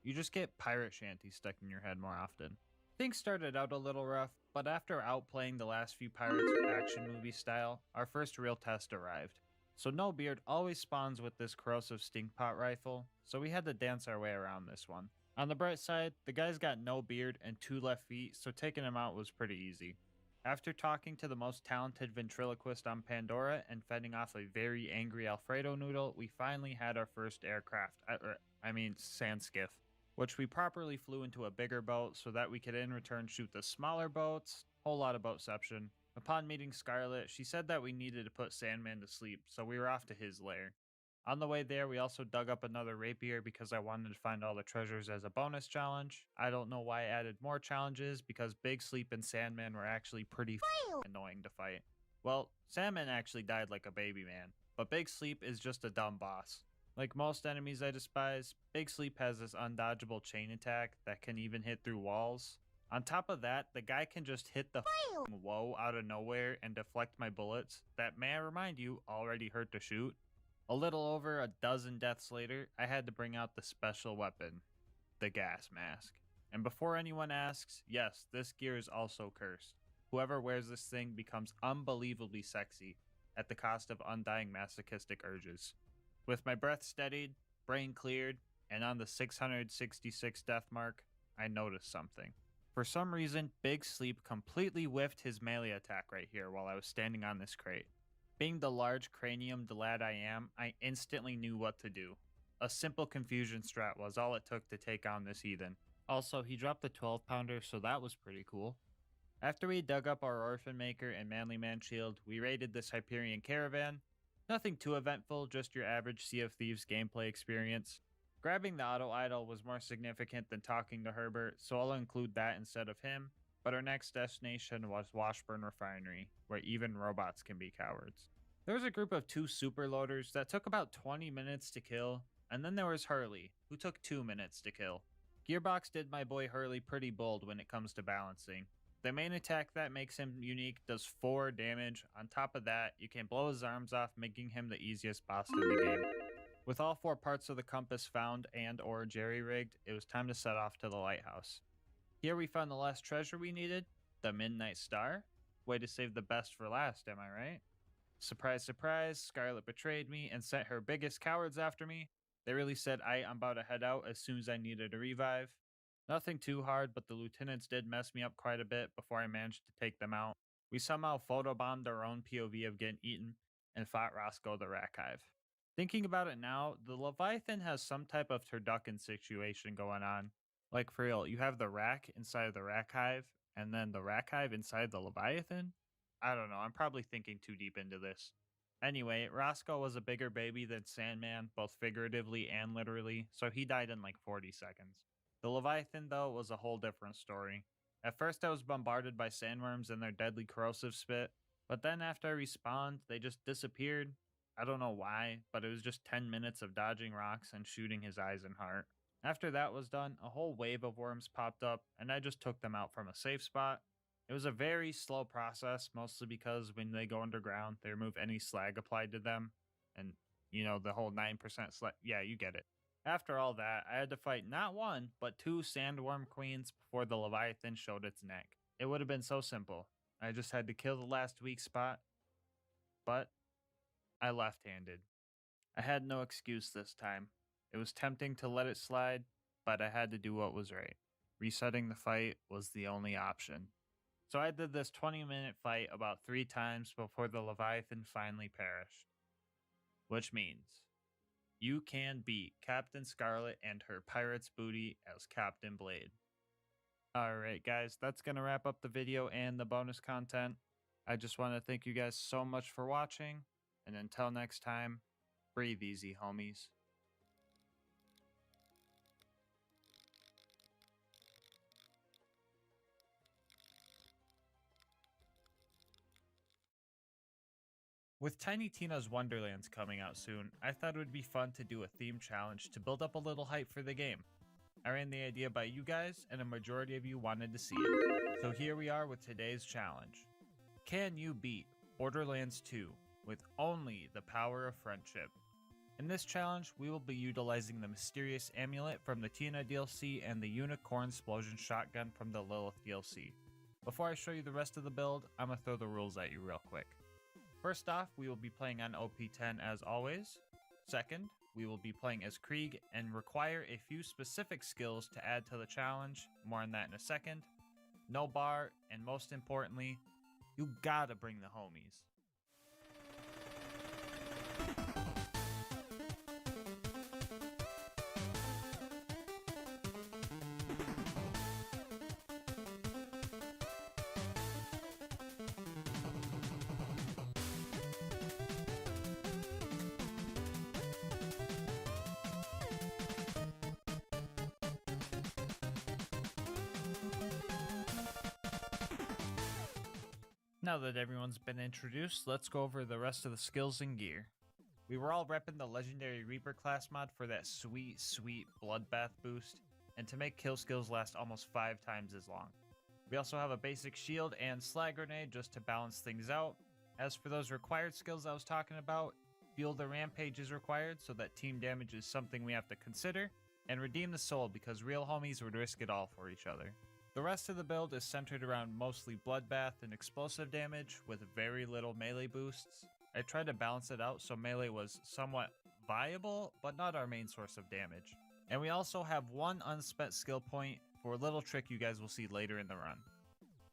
Speaker 2: You just get pirate shanties stuck in your head more often. Things started out a little rough, but after outplaying the last few Pirates action movie style, our first real test arrived. So No Beard always spawns with this corrosive stinkpot rifle, so we had to dance our way around this one. On the bright side, the guy's got no beard and 2 left feet, so taking him out was pretty easy. After talking to the most talented ventriloquist on Pandora and fending off a very angry Alfredo noodle, we finally had our first aircraft, sand skiff, which we properly flew into a bigger boat so that we could in return shoot the smaller boats. Whole lot of boatception. Upon meeting Scarlet, she said that we needed to put Sandman to sleep, so we were off to his lair. On the way there, we also dug up another rapier because I wanted to find all the treasures as a bonus challenge. I don't know why I added more challenges because Big Sleep and Sandman were actually pretty annoying to fight. Well, Sandman actually died like a baby man, but Big Sleep is just a dumb boss. Like most enemies I despise, Big Sleep has this undodgeable chain attack that can even hit through walls. On top of that, the guy can just hit the whoa out of nowhere and deflect my bullets that, may I remind you, already hurt to shoot. A little over a dozen deaths later, I had to bring out the special weapon, the gas mask. And before anyone asks, yes, this gear is also cursed. Whoever wears this thing becomes unbelievably sexy at the cost of undying masochistic urges. With my breath steadied, brain cleared, and on the 666 death mark, I noticed something. For some reason, Big Sleep completely whiffed his melee attack right here while I was standing on this crate. Being the large craniumed lad I am, I instantly knew what to do. A simple confusion strat was all it took to take on this heathen. Also, he dropped the 12-pounder, so that was pretty cool. After we dug up our Orphan Maker and Manly Man shield, we raided this Hyperion caravan. Nothing too eventful, just your average Sea of Thieves gameplay experience. Grabbing the auto idol was more significant than talking to Herbert, so I'll include that instead of him. But our next destination was Washburn Refinery, where even robots can be cowards. There was a group of 2 super loaders that took about 20 minutes to kill, and then there was Hurley, who took 2 minutes to kill. Gearbox did my boy Hurley pretty bold when it comes to balancing. The main attack that makes him unique does 4 damage. On top of that, you can blow his arms off, making him the easiest boss in the game. With all 4 parts of the compass found and or jerry-rigged, it was time to set off to the lighthouse. Here we found the last treasure we needed, the Midnight Star. Way to save the best for last, am I right? Surprise, surprise, Scarlet betrayed me and sent her biggest cowards after me. They really said, I'm about to head out as soon as I needed a revive. Nothing too hard, but the lieutenants did mess me up quite a bit before I managed to take them out. We somehow photobombed our own POV of getting eaten and fought Roscoe the Rat Hive. Thinking about it now, the Leviathan has some type of turducken situation going on. Like for real, you have the rack inside of the Rack Hive, and then the Rack Hive inside the Leviathan? I don't know, I'm probably thinking too deep into this. Anyway, Roscoe was a bigger baby than Sandman, both figuratively and literally, so he died in like 40 seconds. The Leviathan, though, was a whole different story. At first I was bombarded by sandworms and their deadly corrosive spit, but then after I respawned, they just disappeared. I don't know why, but it was just 10 minutes of dodging rocks and shooting his eyes and heart. After that was done, a whole wave of worms popped up, and I just took them out from a safe spot. It was a very slow process, mostly because when they go underground, they remove any slag applied to them. And, you know, the whole 9% slag. Yeah, you get it. After all that, I had to fight not one, but 2 sandworm queens before the Leviathan showed its neck. It would have been so simple. I just had to kill the last weak spot. But I left-handed. I had no excuse this time. It was tempting to let it slide, but I had to do what was right. Resetting the fight was the only option. So I did this 20-minute fight about 3 times before the Leviathan finally perished. Which means you can beat Captain Scarlet and her pirate's booty as Captain Blade. Alright guys, that's going to wrap up the video and the bonus content. I just want to thank you guys so much for watching, and until next time, breathe easy, homies. With Tiny Tina's Wonderlands coming out soon, I thought it would be fun to do a theme challenge to build up a little hype for the game. I ran the idea by you guys, and a majority of you wanted to see it. So here we are with today's challenge. Can you beat Borderlands 2 with only the power of friendship? In this challenge, we will be utilizing the Mysterious Amulet from the Tina DLC and the Unicorn Explosion Shotgun from the Lilith DLC. Before I show you the rest of the build, I'm going to throw the rules at you real quick. First off, we will be playing on OP10 as always. Second, we will be playing as Krieg and require a few specific skills to add to the challenge. More on that in a second. No bar, and most importantly, you gotta bring the homies. Now that everyone's been introduced, let's go over the rest of the skills and gear. We were all repping the Legendary Reaper class mod for that sweet, sweet Bloodbath boost, and to make kill skills last almost 5 times as long. We also have a basic shield and slag grenade just to balance things out. As for those required skills I was talking about, Fuel the Rampage is required so that team damage is something we have to consider, and Redeem the Soul because real homies would risk it all for each other. The rest of the build is centered around mostly bloodbath and explosive damage with very little melee boosts. I tried to balance it out so melee was somewhat viable, but not our main source of damage. And we also have one unspent skill point for a little trick you guys will see later in the run.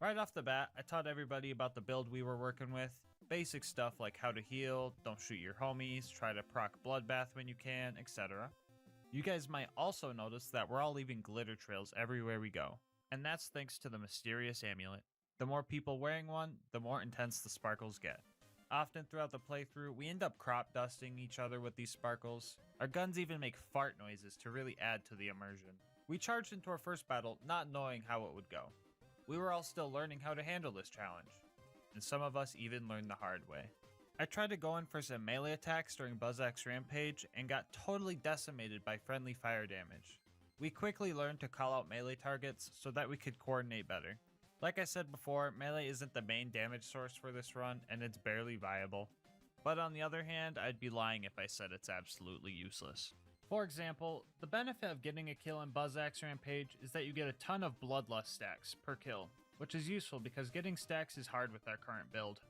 Speaker 2: Right off the bat, I taught everybody about the build we were working with. Basic stuff like how to heal, don't shoot your homies, try to proc bloodbath when you can, etc. You guys might also notice that we're all leaving glitter trails everywhere we go. And that's thanks to the Mysterious Amulet. The more people wearing one, the more intense the sparkles get. Often throughout the playthrough, we end up crop dusting each other with these sparkles. Our guns even make fart noises to really add to the immersion. We charged into our first battle not knowing how it would go. We were all still learning how to handle this challenge, and some of us even learned the hard way. I tried to go in for some melee attacks during Buzzak's Rampage and got totally decimated by friendly fire damage. We quickly learned to call out melee targets so that we could coordinate better. Like I said before, melee isn't the main damage source for this run, and it's barely viable. But on the other hand, I'd be lying if I said it's absolutely useless. For example, the benefit of getting a kill in Buzzak's Rampage is that you get a ton of Bloodlust stacks per kill, which is useful because getting stacks is hard with our current build.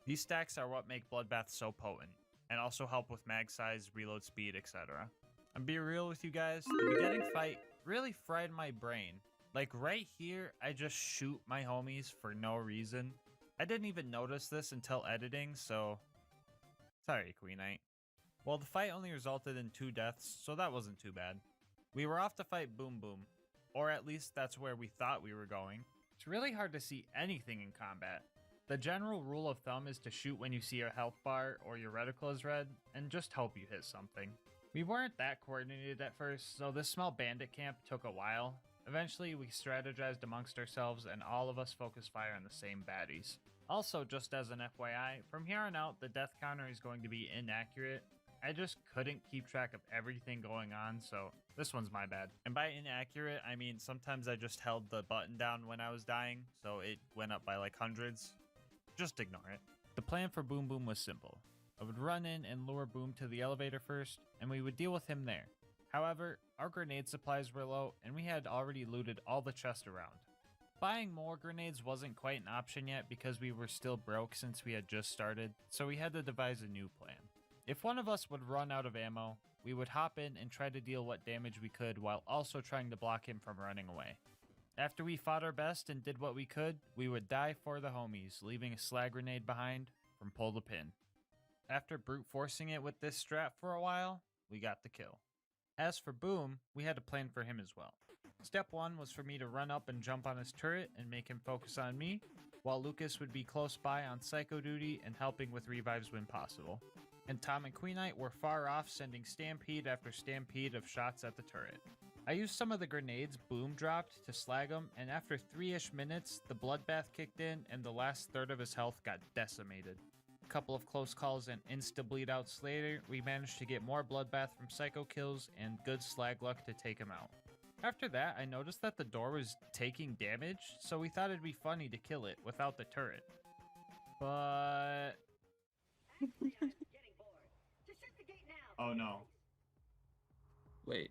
Speaker 2: These stacks are what make bloodbaths so potent, and also help with mag size, reload speed, etc. I'm being real with you guys, the beginning fight really fried my brain. Like right here, I just shoot my homies for no reason. I didn't even notice this until editing, so sorry, Queen Knight. Well, the fight only resulted in 2 deaths, so that wasn't too bad. We were off to fight Boom Boom, or at least that's where we thought we were going. It's really hard to see anything in combat. The general rule of thumb is to shoot when you see your health bar or your reticle is red, and just hope you hit something. We weren't that coordinated at first, so this small bandit camp took a while. Eventually, we strategized amongst ourselves and all of us focused fire on the same baddies. Also, just as an FYI, from here on out, the death counter is going to be inaccurate. I just couldn't keep track of everything going on, so this one's my bad. And by inaccurate, I mean sometimes I just held the button down when I was dying, so it went up by like hundreds. Just ignore it. The plan for Boom Boom was simple. I would run in and lure Boom to the elevator first, and we would deal with him there. However, our grenade supplies were low, and we had already looted all the chests around. Buying more grenades wasn't quite an option yet because we were still broke since we had just started, so we had to devise a new plan. If one of us would run out of ammo, we would hop in and try to deal what damage we could while also trying to block him from running away. After we fought our best and did what we could, we would die for the homies, leaving a slag grenade behind from pull to pin. After brute forcing it with this strat for a while, we got the kill. As for Boom, we had a plan for him as well. Step 1 was for me to run up and jump on his turret and make him focus on me, while Lucas would be close by on psycho duty and helping with revives when possible. And Tom and Queen Knight were far off, sending stampede after stampede of shots at the turret. I used some of the grenades Boom dropped to slag him, and after 3-ish minutes, the bloodbath kicked in and the last third of his health got decimated. A couple of close calls and insta-bleed outs later, we managed to get more bloodbath from psycho kills and good slag luck to take him out. After that, I noticed that the door was taking damage, so we thought it'd be funny to kill it without the turret. But... oh no.
Speaker 21: Wait.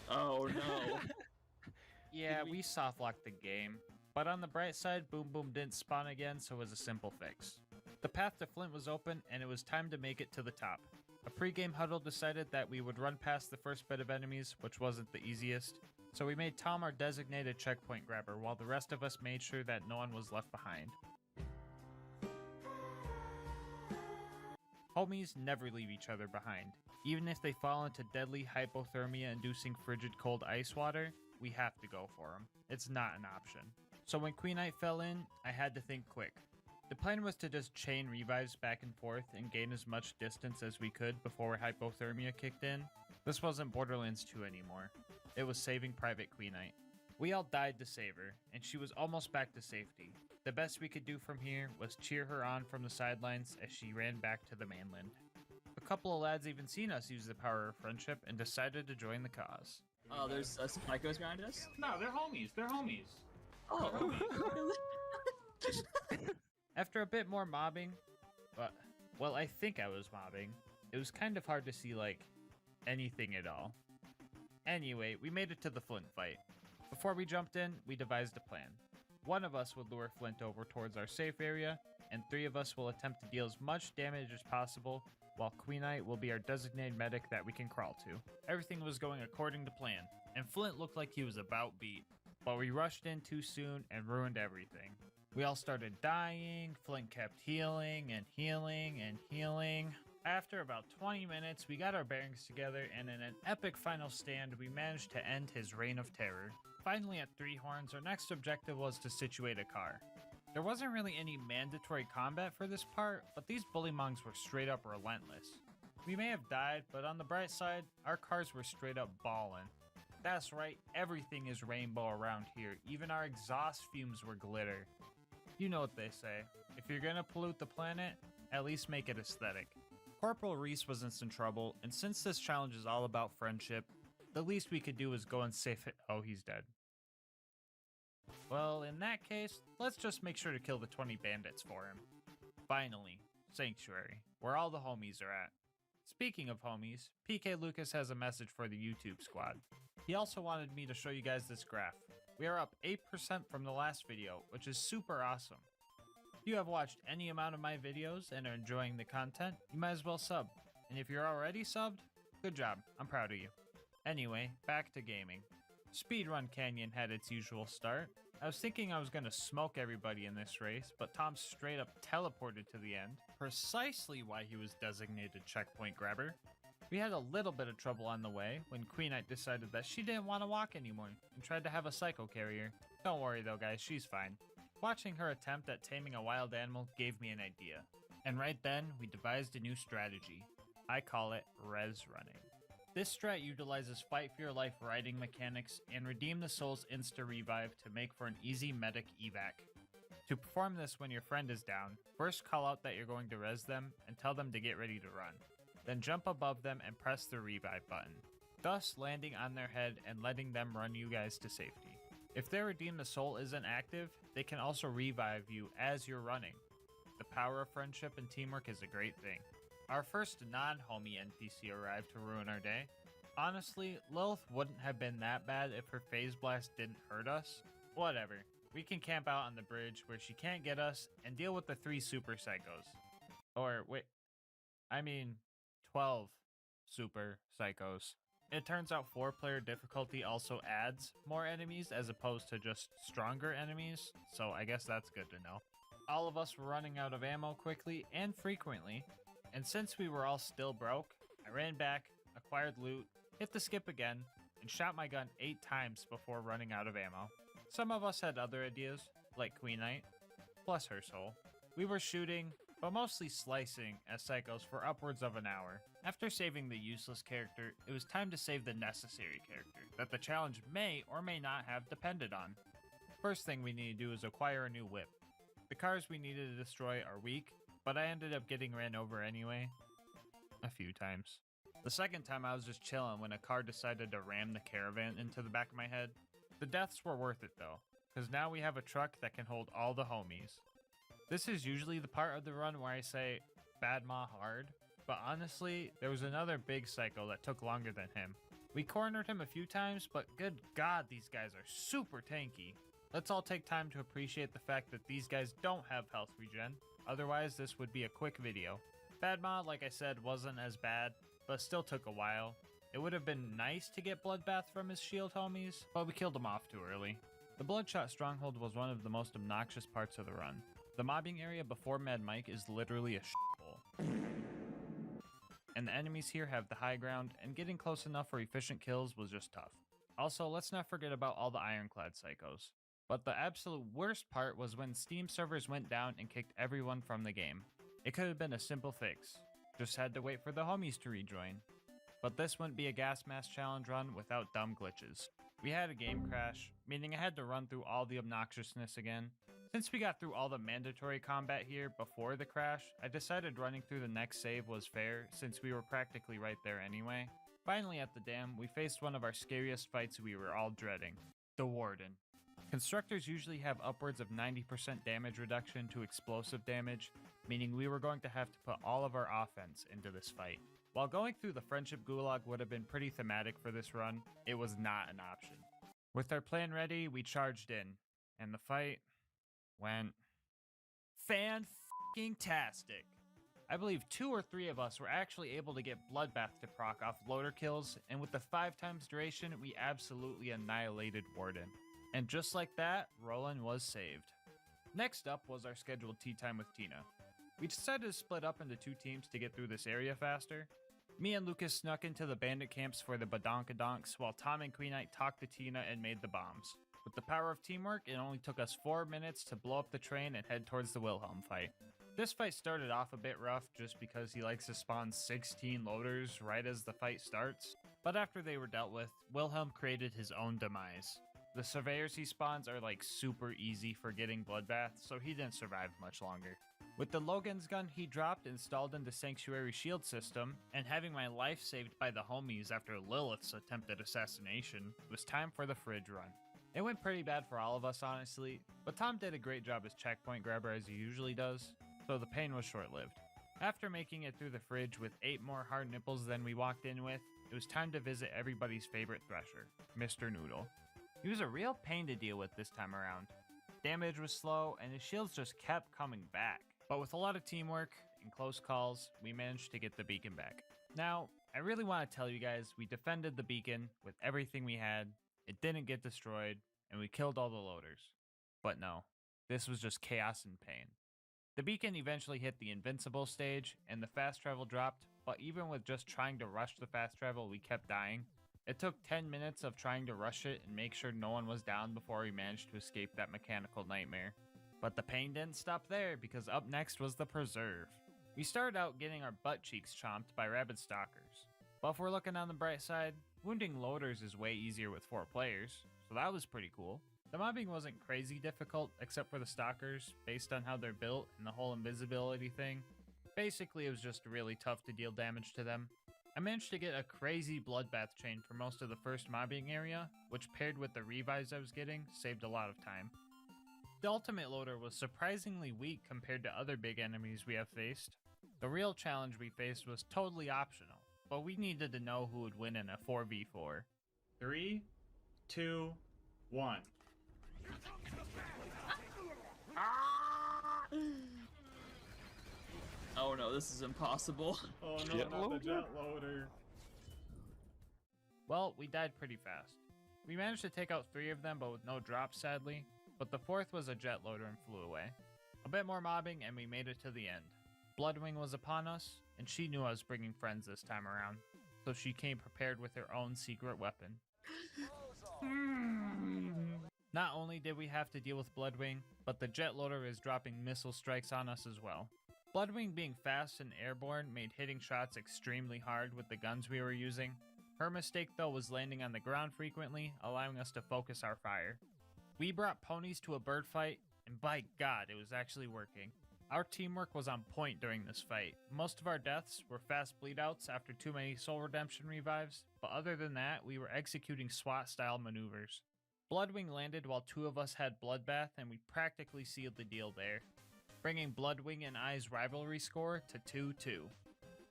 Speaker 21: Oh no.
Speaker 2: Yeah, we soft-locked the game. But on the bright side, Boom Boom didn't spawn again, so it was a simple fix. The path to Flint was open, and it was time to make it to the top. A pre-game huddle decided that we would run past the first bit of enemies, which wasn't the easiest, so we made Tom our designated checkpoint grabber, while the rest of us made sure that no one was left behind. Homies never leave each other behind. Even if they fall into deadly hypothermia-inducing frigid cold ice water, we have to go for them. It's not an option. So when Queen Knight fell in, I had to think quick. The plan was to just chain revives back and forth and gain as much distance as we could before hypothermia kicked in. This wasn't Borderlands 2 anymore. It was saving Private Queen Knight. We all died to save her, and she was almost back to safety. The best we could do from here was cheer her on from the sidelines as she ran back to the mainland. A couple of lads even seen us use the power of friendship and decided to join the cause.
Speaker 21: Oh, there's psychos around us?
Speaker 2: No, they're homies. They're homies.
Speaker 21: Oh.
Speaker 2: After a bit more mobbing, well, I think I was mobbing. It was kind of hard to see, like, anything at all. Anyway, we made it to the Flint fight. Before we jumped in, we devised a plan. One of us would lure Flint over towards our safe area, and 3 of us will attempt to deal as much damage as possible, while Queen Knight will be our designated medic that we can crawl to. Everything was going according to plan, and Flint looked like he was about beat. But we rushed in too soon and ruined everything. We all started dying, Flint kept healing and healing and healing. After about 20 minutes, we got our bearings together, and in an epic final stand, we managed to end his reign of terror. Finally, at 3 Horns, our next objective was to situate a car. There wasn't really any mandatory combat for this part, but these bullymongs were straight up relentless. We may have died, but on the bright side, our cars were straight up ballin'. That's right, everything is rainbow around here, even our exhaust fumes were glitter. You know what they say, if you're gonna pollute the planet, at least make it aesthetic. Corporal Reese was in some trouble, and since this challenge is all about friendship, the least we could do is go and save it. Oh, he's dead. Well, in that case, let's just make sure to kill the 20 bandits for him. Finally, Sanctuary, where all the homies are at. Speaking of homies, PK Lucas has a message for the YouTube squad. He also wanted me to show you guys this graph. We are up 8% from the last video, which is super awesome. you have watched any amount of my videos and are enjoying the content, you might as well sub. And if you're already subbed, good job, I'm proud of you. Anyway, back to gaming. Speedrun Canyon had its usual start. I was thinking I was going to smoke everybody in this race, but Tom straight up teleported to the end, precisely why he was designated checkpoint grabber. We had a little bit of trouble on the way when Queen Knight decided that she didn't want to walk anymore and tried to have a psycho carrier. Don't worry though guys, she's fine. Watching her attempt at taming a wild animal gave me an idea. And right then, we devised a new strategy. I call it res running. This strat utilizes fight for your life riding mechanics and redeem the soul's insta-revive to make for an easy medic evac. To perform this when your friend is down, first call out that you're going to res them and tell them to get ready to run. Then jump above them and press the revive button, thus landing on their head and letting them run you guys to safety. If their redeem the soul isn't active, they can also revive you as you're running. The power of friendship and teamwork is a great thing. Our first non-homie NPC arrived to ruin our day. Honestly, Lilith wouldn't have been that bad if her phase blast didn't hurt us. Whatever, we can camp out on the bridge where she can't get us and deal with the 3 super psychos. Or wait, I mean 12 super psychos. It turns out 4-player difficulty also adds more enemies as opposed to just stronger enemies, so I guess that's good to know. All of us were running out of ammo quickly and frequently, and since we were all still broke, I ran back, acquired loot, hit the skip again, and shot my gun 8 times before running out of ammo. Some of us had other ideas, like Queen Knight. Bless her soul. We were shooting, but mostly slicing as psychos for upwards of an hour. After saving the useless character, it was time to save the necessary character that the challenge may or may not have depended on. First thing we need to do is acquire a new whip. The cars we needed to destroy are weak, but I ended up getting ran over anyway. A few times. The second time I was just chilling when a car decided to ram the caravan into the back of my head. The deaths were worth it though, because now we have a truck that can hold all the homies. This is usually the part of the run where I say, bad ma hard, but honestly, there was another big psycho that took longer than him. We cornered him a few times, but good god, these guys are super tanky. Let's all take time to appreciate the fact that these guys don't have health regen, otherwise this would be a quick video. Bad ma, like I said, wasn't as bad, but still took a while. It would have been nice to get Bloodbath from his shield homies, but we killed him off too early. The Bloodshot Stronghold was one of the most obnoxious parts of the run. The mobbing area before Mad Mike is literally a shithole. And the enemies here have the high ground, and getting close enough for efficient kills was just tough. Also, let's not forget about all the Ironclad psychos. But the absolute worst part was when Steam servers went down and kicked everyone from the game. It could have been a simple fix. Just had to wait for the homies to rejoin. But this wouldn't be a gas mask challenge run without dumb glitches. We had a game crash, meaning I had to run through all the obnoxiousness again. Since we got through all the mandatory combat here before the crash, I decided running through the next save was fair since we were practically right there anyway. Finally at the dam, we faced one of our scariest fights we were all dreading, the Warden. Constructors usually have upwards of 90% damage reduction to explosive damage, meaning we were going to have to put all of our offense into this fight. While going through the Friendship Gulag would have been pretty thematic for this run, it was not an option. With our plan ready, we charged in, and the fight went fan-f***ing-tastic. I believe 2 or 3 of us were actually able to get Bloodbath to proc off loader kills, and with the 5 times duration, we absolutely annihilated Warden. And just like that, Roland was saved. Next up was our scheduled tea time with Tina. We decided to split up into 2 teams to get through this area faster. Me and Lucas snuck into the bandit camps for the badonkadonks, while Tom and Queen Knight talked to Tina and made the bombs. With the power of teamwork, it only took us 4 minutes to blow up the train and head towards the Wilhelm fight. This fight started off a bit rough just because he likes to spawn 16 loaders right as the fight starts, but after they were dealt with, Wilhelm created his own demise. The surveyors he spawns are like super easy for getting Bloodbath, so he didn't survive much longer. With the Logan's gun he dropped installed in the Sanctuary shield system, and having my life saved by the homies after Lilith's attempted assassination, it was time for the fridge run. It went pretty bad for all of us honestly, but Tom did a great job as checkpoint grabber as he usually does, so the pain was short-lived. After making it through the fridge with 8 more hard nipples than we walked in with, it was time to visit everybody's favorite thresher, Mr. Noodle. He was a real pain to deal with this time around. Damage was slow, and his shields just kept coming back. But with a lot of teamwork and close calls, we managed to get the beacon back. Now, I really want to tell you guys, we defended the beacon with everything we had, it didn't get destroyed, and we killed all the loaders. But no, this was just chaos and pain. The beacon eventually hit the invincible stage, and the fast travel dropped, but even with just trying to rush the fast travel, we kept dying. It took 10 minutes of trying to rush it and make sure no one was down before we managed to escape that mechanical nightmare. But the pain didn't stop there, because up next was the preserve. We started out getting our butt cheeks chomped by rabid stalkers. But if we're looking on the bright side, wounding loaders is way easier with 4 players, so that was pretty cool. The mobbing wasn't crazy difficult except for the stalkers, based on how they're built and the whole invisibility thing. Basically, it was just really tough to deal damage to them. I managed to get a crazy bloodbath chain for most of the first mobbing area, which paired with the revives I was getting, saved a lot of time. The ultimate loader was surprisingly weak compared to other big enemies we have faced. The real challenge we faced was totally optional, but we needed to know who would win in a 4v4. 3, 2, 1.
Speaker 21: Oh no, this is impossible.
Speaker 2: Oh no, not the jet loader. Well, we died pretty fast. We managed to take out 3 of them, but with no drops, sadly. But the 4th was a jet loader and flew away. A bit more mobbing, and we made it to the end. Bloodwing was upon us, and she knew I was bringing friends this time around, so she came prepared with her own secret weapon. Not only did we have to deal with Bloodwing, but the jet loader is dropping missile strikes on us as well. Bloodwing being fast and airborne made hitting shots extremely hard with the guns we were using. Her mistake though was landing on the ground frequently, allowing us to focus our fire. We brought ponies to a bird fight, and by God, it was actually working. Our teamwork was on point during this fight. Most of our deaths were fast bleedouts after too many soul redemption revives, but other than that, we were executing SWAT-style maneuvers. Bloodwing landed while 2 of us had Bloodbath, and we practically sealed the deal there, bringing Bloodwing and I's rivalry score to 2-2.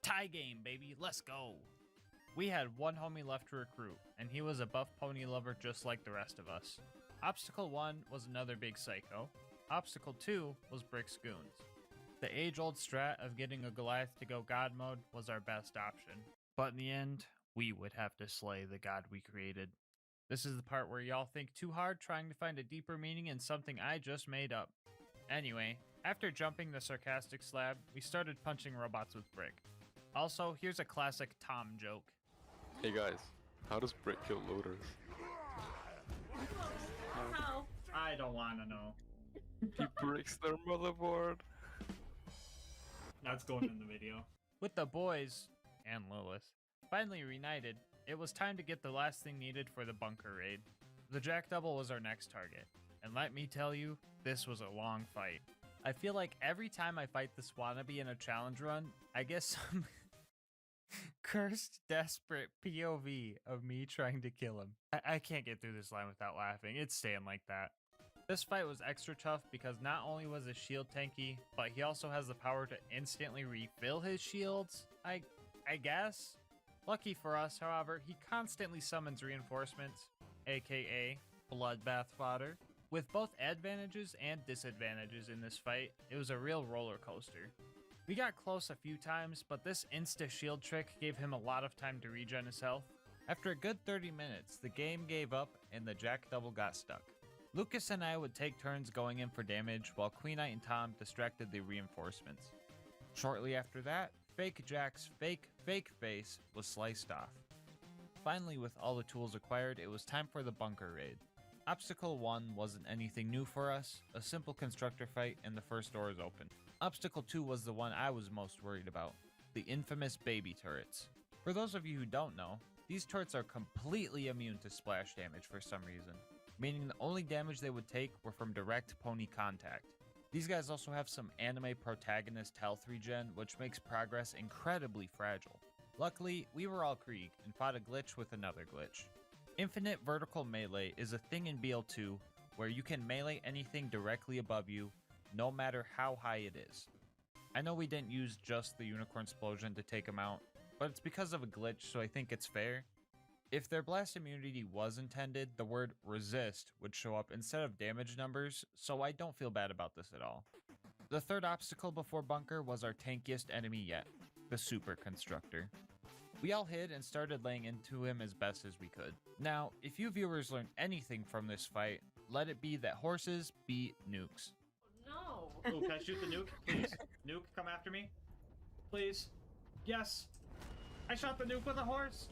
Speaker 2: Tie game, baby, let's go! We had one homie left to recruit, and he was a buff pony lover just like the rest of us. Obstacle 1 was another big psycho. Obstacle 2 was Brick's Goons. The age-old strat of getting a Goliath to go God mode was our best option. But in the end, we would have to slay the god we created. This is the part where y'all think too hard trying to find a deeper meaning in something I just made up. Anyway, after jumping the sarcastic slab, we started punching robots with Brick. Also, here's a classic Tom joke.
Speaker 13: Hey guys, how does Brick kill loaders?
Speaker 11: How?
Speaker 2: I don't want to know.
Speaker 13: He breaks their motherboard.
Speaker 2: That's going in the video. With the boys, and Lilith, finally reunited, it was time to get the last thing needed for the bunker raid. The Jack Double was our next target, and let me tell you, this was a long fight. I feel like every time I fight this wannabe in a challenge run, I get some cursed, desperate POV of me trying to kill him. I can't get through this line without laughing. It's staying like that. This fight was extra tough because not only was his shield tanky, but he also has the power to instantly refill his shields, I guess? Lucky for us, however, he constantly summons reinforcements, aka bloodbath fodder. With both advantages and disadvantages in this fight, it was a real roller coaster. We got close a few times, but this insta-shield trick gave him a lot of time to regen his health. After a good 30 minutes, the game gave up and the Jack Double got stuck. Lucas and I would take turns going in for damage while Queen Knight and Tom distracted the reinforcements. Shortly after that, Fake Jack's fake face was sliced off. Finally, with all the tools acquired, it was time for the bunker raid. Obstacle 1 wasn't anything new for us, a simple constructor fight and the first door is open. Obstacle 2 was the one I was most worried about, the infamous baby turrets. For those of you who don't know, these turrets are completely immune to splash damage for some reason, meaning the only damage they would take were from direct pony contact. These guys also have some anime protagonist health regen, which makes progress incredibly fragile. Luckily, we were all Krieg and fought a glitch with another glitch. Infinite vertical melee is a thing in BL2 where you can melee anything directly above you, no matter how high it is. I know we didn't use just the unicorn explosion to take him out, but it's because of a glitch, so I think it's fair. If their blast immunity was intended, the word resist would show up instead of damage numbers, so I don't feel bad about this at all. The third obstacle before bunker was our tankiest enemy yet, the super constructor. We all hid and started laying into him as best as we could. Now, if you viewers learn anything from this fight, let it be that horses beat nukes.
Speaker 11: No.
Speaker 2: Oh, can I shoot the nuke? Please. Nuke, come after me. Please. Yes. I shot the nuke with a horse.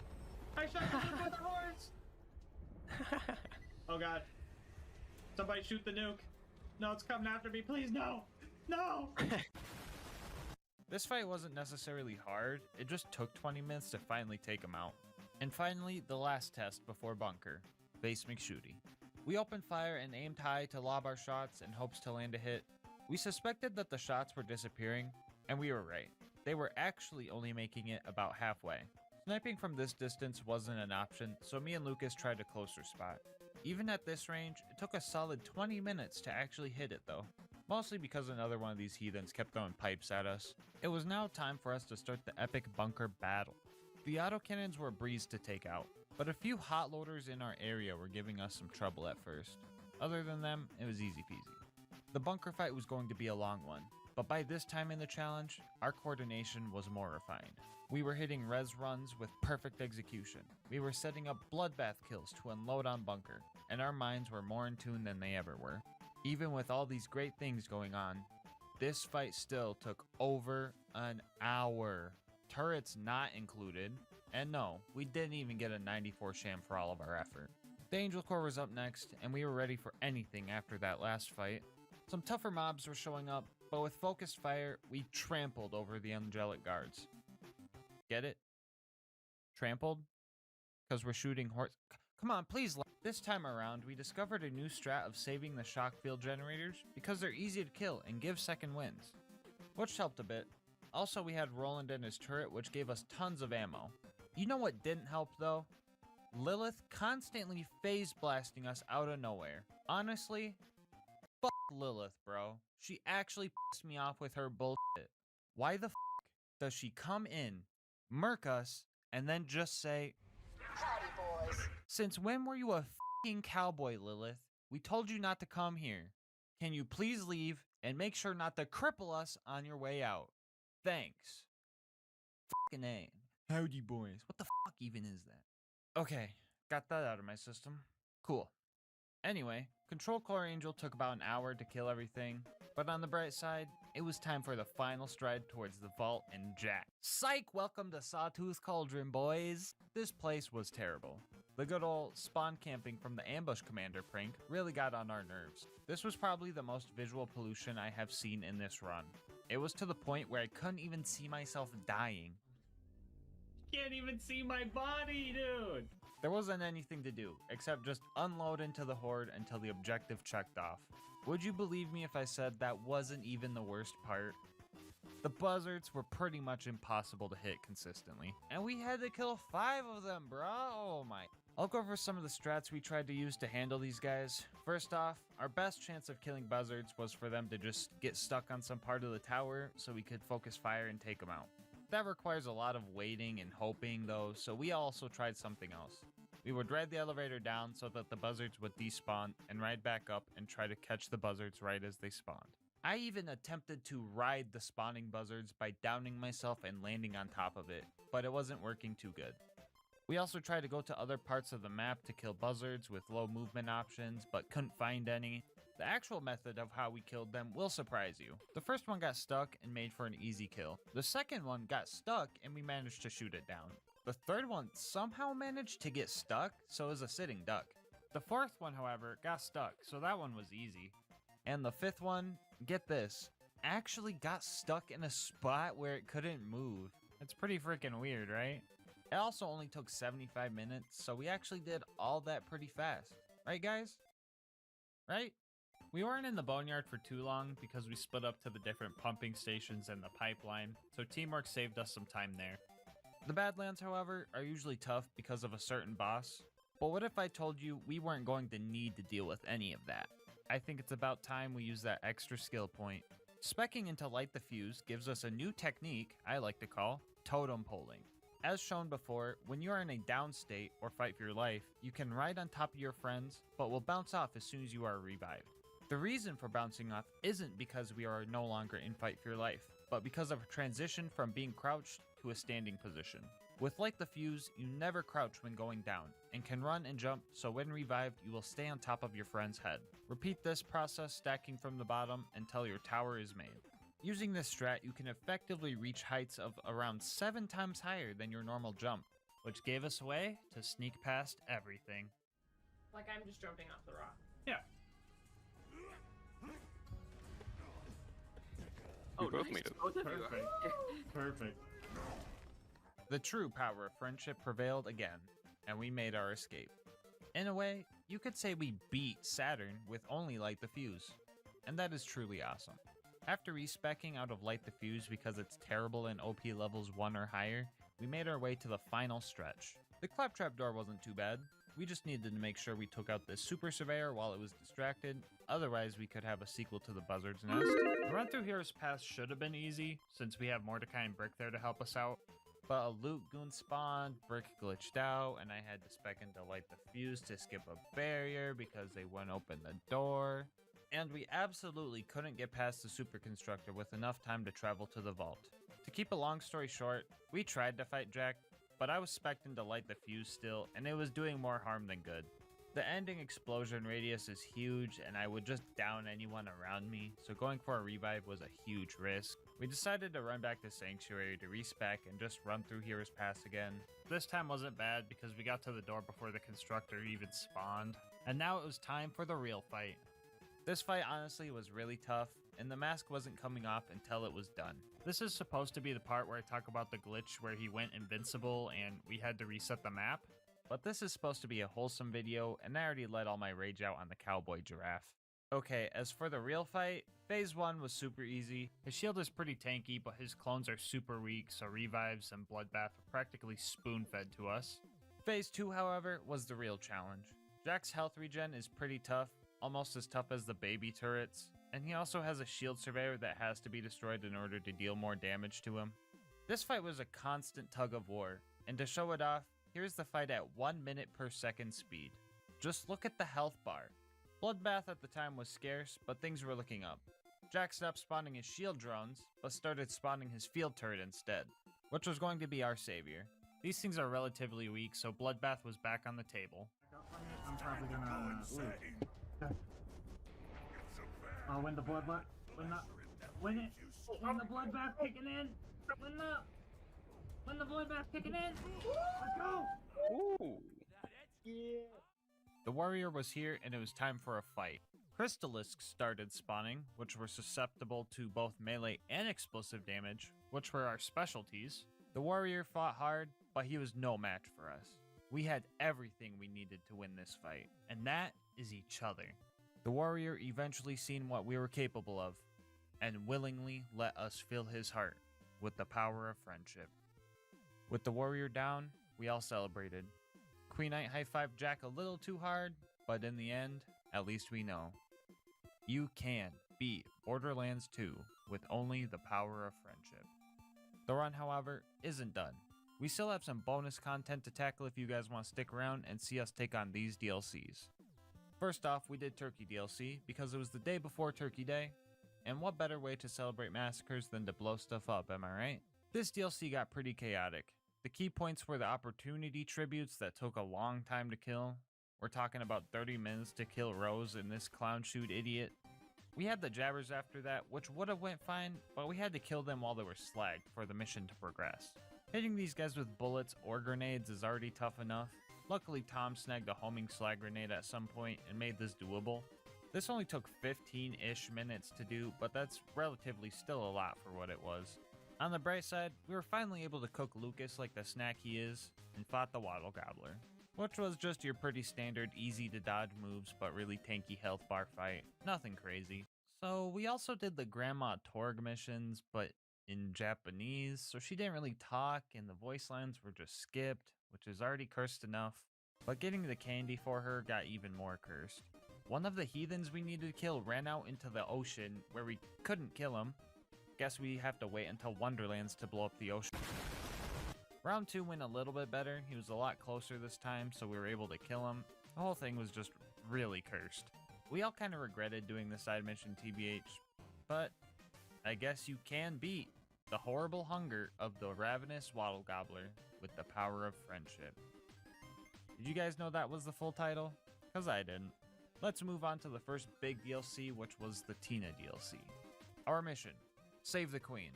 Speaker 2: I shot the nuke with a horse. Oh god. Somebody shoot the nuke. No, it's coming after me. Please, no. No. This fight wasn't necessarily hard. It just took 20 minutes to finally take him out. And finally, the last test before bunker. Base McShooty. We opened fire and aimed high to lob our shots in hopes to land a hit. We suspected that the shots were disappearing, and we were right. They were actually only making it about halfway. Sniping from this distance wasn't an option, so me and Lucas tried a closer spot. Even at this range, it took a solid 20 minutes to actually hit it though. Mostly because another one of these heathens kept throwing pipes at us. It was now time for us to start the epic bunker battle. The autocannons were a breeze to take out, but a few hot loaders in our area were giving us some trouble at first. Other than them, it was easy peasy. The bunker fight was going to be a long one, but by this time in the challenge, our coordination was more refined. We were hitting res runs with perfect execution. We were setting up bloodbath kills to unload on bunker, and our minds were more in tune than they ever were. Even with all these great things going on, this fight still took over an hour. Turrets not included, and no, we didn't even get a 94 sham for all of our effort. The Angel Corps was up next, and we were ready for anything after that last fight. Some tougher mobs were showing up, but with focused fire, we trampled over the angelic guards. Get it? Trampled? Because we're shooting horse. Come on, please. This time around, we discovered a new strat of saving the shock field generators because they're easy to kill and give second wins, which helped a bit. Also, we had Roland and his turret, which gave us tons of ammo. You know what didn't help though? Lilith constantly phase blasting us out of nowhere. Honestly, fuck Lilith, bro. She actually pissed me off with her bullshit. Why the f does she come in, murk us, and then just say,
Speaker 17: Howdy, boys.
Speaker 2: since when were you a f***ing cowboy, Lilith? We told you not to come here. Can you please leave and make sure not to cripple us on your way out? Thanks. F***ing A. Howdy, boys. What the fuck even is that? Okay, got that out of my system. Cool. Anyway, Control Core Angel took about an hour to kill everything, but on the bright side, it was time for the final stride towards the vault and Jack. Psych! Welcome to Sawtooth Cauldron, boys! This place was terrible. The good old spawn camping from the ambush commander prank really got on our nerves. This was probably the most visual pollution I have seen in this run. It was to the point where I couldn't even see myself dying. Can't even see my body, dude! There wasn't anything to do, except just unload into the horde until the objective checked off. Would you believe me if I said that wasn't even the worst part? The buzzards were pretty much impossible to hit consistently, and we had to kill 5 of them, bro. Oh my. I'll go over some of the strats we tried to use to handle these guys. First off, our best chance of killing buzzards was for them to just get stuck on some part of the tower so we could focus fire and take them out. That requires a lot of waiting and hoping though, so we also tried something else. We would ride the elevator down so that the buzzards would despawn and ride back up and try to catch the buzzards right as they spawned. I even attempted to ride the spawning buzzards by downing myself and landing on top of it, but it wasn't working too good. We also tried to go to other parts of the map to kill buzzards with low movement options, but couldn't find any. The actual method of how we killed them will surprise you. The first one got stuck and made for an easy kill. The second one got stuck and we managed to shoot it down. The third one somehow managed to get stuck, so it was a sitting duck. The fourth one, however, got stuck, so that one was easy. And the fifth one, get this, actually got stuck in a spot where it couldn't move. It's pretty freaking weird, right? It also only took 75 minutes, so we actually did all that pretty fast. Right, guys? Right? We weren't in the boneyard for too long because we split up to the different pumping stations and the pipeline, so teamwork saved us some time there. The Badlands, however, are usually tough because of a certain boss, but what if I told you we weren't going to need to deal with any of that? I think it's about time we use that extra skill point. Speccing into Light the Fuse gives us a new technique I like to call totem poling. As shown before, when you are in a down state or fight for your life, you can ride on top of your friends, but will bounce off as soon as you are revived. The reason for bouncing off isn't because we are no longer in fight for your life, but because of a transition from being crouched to a standing position. With Light the Fuse, you never crouch when going down, and can run and jump, so when revived, you will stay on top of your friend's head. Repeat this process stacking from the bottom until your tower is made. Using this strat, you can effectively reach heights of around 7 times higher than your normal jump, which gave us a way to sneak past everything.
Speaker 11: Like I'm just jumping off the rock.
Speaker 2: Yeah.
Speaker 13: We both made it.
Speaker 11: Both of you
Speaker 12: Perfect. Perfect.
Speaker 2: The true power of friendship prevailed again, and we made our escape. In a way, you could say we beat Saturn with only Light the Fuse, and that is truly awesome. After respecking out of Light the Fuse because it's terrible in OP levels 1 or higher, we made our way to the final stretch. The claptrap door wasn't too bad. We just needed to make sure we took out the Super Surveyor while it was distracted, otherwise we could have a sequel to the Buzzard's Nest.
Speaker 1: The run through Hero's Pass should have been easy, since we have Mordecai and Brick there to help us out.
Speaker 2: But a loot goon spawned, Brick glitched out, and I had to spec into Light the Fuse to skip a barrier because they wouldn't open the door. And we absolutely couldn't get past the Super Constructor with enough time to travel to the vault. To keep a long story short, we tried to fight Jack, but I was spec'd into Light the Fuse still, and it was doing more harm than good. The ending explosion radius is huge, and I would just down anyone around me, so going for a revive was a huge risk. We decided to run back to Sanctuary to respec and just run through Hero's Pass again.
Speaker 1: This time wasn't bad because we got to the door before the constructor even spawned. And now it was time for the real fight.
Speaker 2: This fight honestly was really tough, and the mask wasn't coming off until it was done.
Speaker 1: This is supposed to be the part where I talk about the glitch where he went invincible and we had to reset the map.
Speaker 2: But this is supposed to be a wholesome video, and I already let all my rage out on the cowboy giraffe. Okay, as for the real fight, Phase 1 was super easy.
Speaker 1: His shield is pretty tanky, but his clones are super weak, so revives and bloodbath are practically spoon-fed to us.
Speaker 2: Phase 2, however, was the real challenge. Jack's health regen is pretty tough, almost as tough as the baby turrets, and he also has a shield surveyor that has to be destroyed in order to deal more damage to him. This fight was a constant tug of war, and to show it off, here's the fight at 1 minute per second speed. Just look at the health bar. Bloodbath at the time was scarce, but things were looking up. Jack stopped spawning his shield drones, but started spawning his field turret instead, which was going to be our savior.
Speaker 1: These things are relatively weak, so Bloodbath was back on the table.
Speaker 12: I'm probably gonna lose. Oh, when the bloodbath, when the bloodbath kicking in, when the bloodbath kicking in, let's go!
Speaker 13: Ooh.
Speaker 12: Yeah.
Speaker 2: The warrior was here, and it was time for a fight. Crystalisks started spawning, which were susceptible to both melee and explosive damage, which were our specialties. The warrior fought hard, but he was no match for us. We had everything we needed to win this fight, and that is each other. The warrior eventually seen what we were capable of, and willingly let us fill his heart with the power of friendship. With the warrior down, we all celebrated. Queen Knight high-fived Jack a little too hard, but in the end, at least we know. You can beat Borderlands 2 with only the power of friendship. The run, however, isn't done. We still have some bonus content to tackle if you guys want to stick around and see us take on these DLCs. First off, we did Turkey DLC because it was the day before Turkey Day, and what better way to celebrate massacres than to blow stuff up, am I right? This DLC got pretty chaotic. The key points were the opportunity tributes that took a long time to kill. We're talking about 30 minutes to kill Rose and this clown shoot idiot. We had the jabbers after that, which would have went fine, but we had to kill them while they were slagged for the mission to progress. Hitting these guys with bullets or grenades is already tough enough. Luckily, Tom snagged a homing slag grenade at some point and made this doable. This only took 15-ish minutes to do, but that's relatively still a lot for what it was. On the bright side, we were finally able to cook Lucas like the snack he is, and fought the Waddle Gobbler, which was just your pretty standard easy to dodge moves but really tanky health bar fight, nothing crazy. So we also did the Grandma Torg missions, but in Japanese, so she didn't really talk and the voice lines were just skipped, which is already cursed enough, but getting the candy for her got even more cursed. One of the heathens we needed to kill ran out into the ocean where we couldn't kill him. Guess we have to wait until Wonderlands to blow up the ocean. Round 2 went a little bit better. He was a lot closer this time, so we were able to kill him. The whole thing was just really cursed. We all kind of regretted doing the side mission TBH, but I guess you can beat the horrible hunger of the ravenous wattle gobbler with the power of friendship. Did you guys know that was the full title? Because I didn't. Let's move on to the first big DLC, which was the Tina DLC. Our mission, save the queen.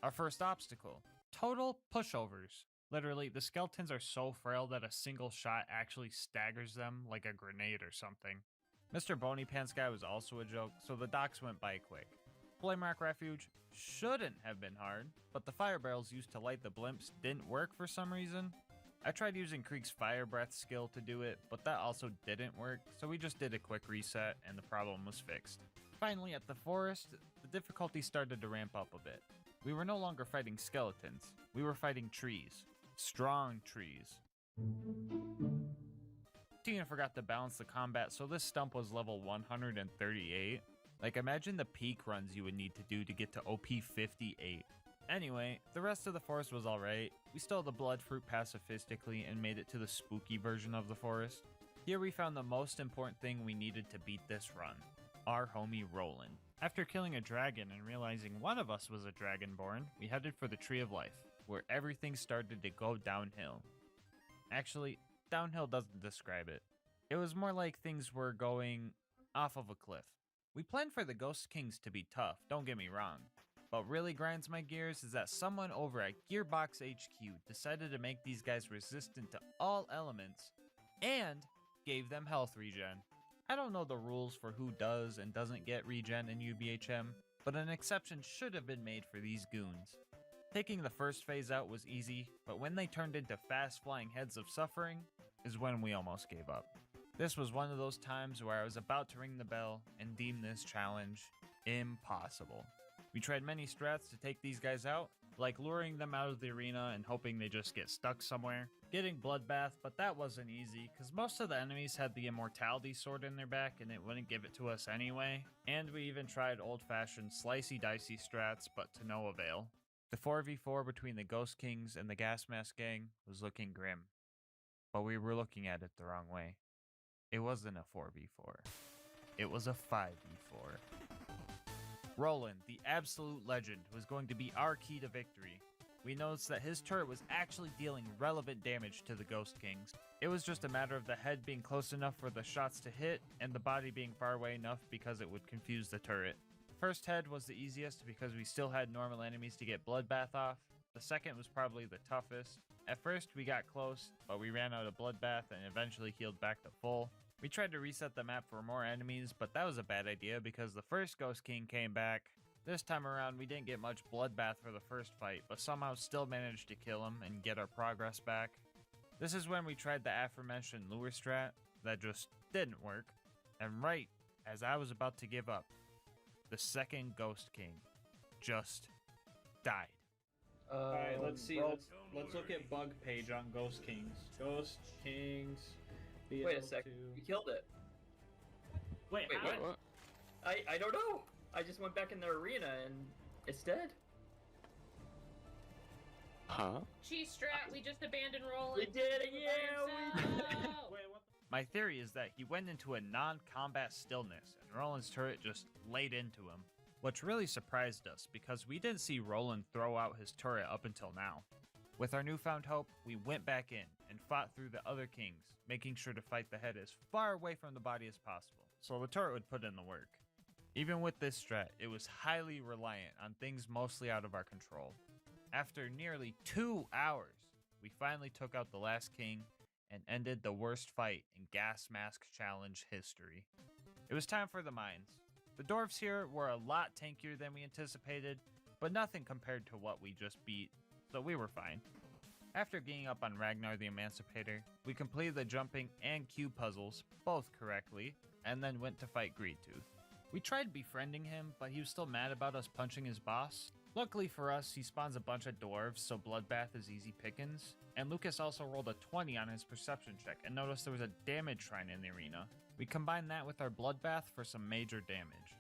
Speaker 2: Our first obstacle, total pushovers. Literally, the skeletons are so frail that a single shot actually staggers them like a grenade or something. Mr. Bony Pants guy was also a joke, so the docks went by quick. Flame Rock Refuge shouldn't have been hard, but the fire barrels used to light the blimps didn't work for some reason. I tried using Krieg's Fire Breath skill to do it, but that also didn't work, so we just did a quick reset and the problem was fixed. Finally, at the forest, the difficulty started to ramp up a bit. We were no longer fighting skeletons, we were fighting trees. Strong trees. Tina forgot to balance the combat, so this stump was level 138. Like, imagine the peak runs you would need to do to get to OP 58. Anyway, the rest of the forest was alright. We stole the blood fruit pacifistically and made it to the spooky version of the forest. Here we found the most important thing we needed to beat this run. Our homie Roland. After killing a dragon and realizing one of us was a dragonborn, we headed for the Tree of Life, where everything started to go downhill. Actually, downhill doesn't describe it. It was more like things were going off of a cliff. We planned for the Ghost Kings to be tough, don't get me wrong. What really grinds my gears is that someone over at Gearbox HQ decided to make these guys resistant to all elements and gave them health regen. I don't know the rules for who does and doesn't get regen in UBHM, but an exception should have been made for these goons. Taking the first phase out was easy, but when they turned into fast-flying heads of suffering is when we almost gave up. This was one of those times where I was about to ring the bell and deem this challenge impossible. We tried many strats to take these guys out, like luring them out of the arena and hoping they just get stuck somewhere, getting Bloodbath, but that wasn't easy because most of the enemies had the Immortality Sword in their back and it wouldn't give it to us anyway, and we even tried old-fashioned slicey-dicey strats, but to no avail. The 4v4 between the Ghost Kings and the GASMASK gang was looking grim, but we were looking at it the wrong way. It wasn't a 4v4, it was a 5v4. Roland, the absolute legend, was going to be our key to victory. We noticed that his turret was actually dealing relevant damage to the Ghost Kings. It was just a matter of the head being close enough for the shots to hit, and the body being far away enough because it would confuse the turret. First head was the easiest because we still had normal enemies to get Bloodbath off. The second was probably the toughest. At first we got close, but we ran out of Bloodbath and eventually healed back to full. We tried to reset the map for more enemies, but that was a bad idea because the first Ghost King came back. This time around we didn't get much Bloodbath for the first fight, but somehow still managed to kill him and get our progress back. This is when we tried the aforementioned lure strat that just didn't work, and right as I was about to give up, the second Ghost King just died. Alright, let's see. Let's look at bug page on Ghost Kings. Ghost Kings.
Speaker 21: Wait a sec. You killed it.
Speaker 2: Wait,
Speaker 21: what? I don't know. I just went back in the arena and it's dead.
Speaker 13: Huh?
Speaker 11: Cheese strat, we just abandoned Roland.
Speaker 21: We did it, yeah!
Speaker 2: My theory is that he went into a non-combat stillness and Roland's turret just laid into him. Which really surprised us because we didn't see Roland throw out his turret up until now. With our newfound hope, we went back in and fought through the other kings, making sure to fight the head as far away from the body as possible, so the turret would put in the work. Even with this strat, it was highly reliant on things mostly out of our control. After nearly 2 hours, we finally took out the last king and ended the worst fight in GASMASK challenge history. It was time for the mines. The dwarves here were a lot tankier than we anticipated, but nothing compared to what we just beat, so we were fine. After getting up on Ragnar the Emancipator, we completed the jumping and cube puzzles, both correctly, and then went to fight Greedtooth. We tried befriending him, but he was still mad about us punching his boss. Luckily for us, he spawns a bunch of dwarves, so Bloodbath is easy pickings, and Lucas also rolled a 20 on his perception check and noticed there was a damage shrine in the arena. We combined that with our Bloodbath for some major damage.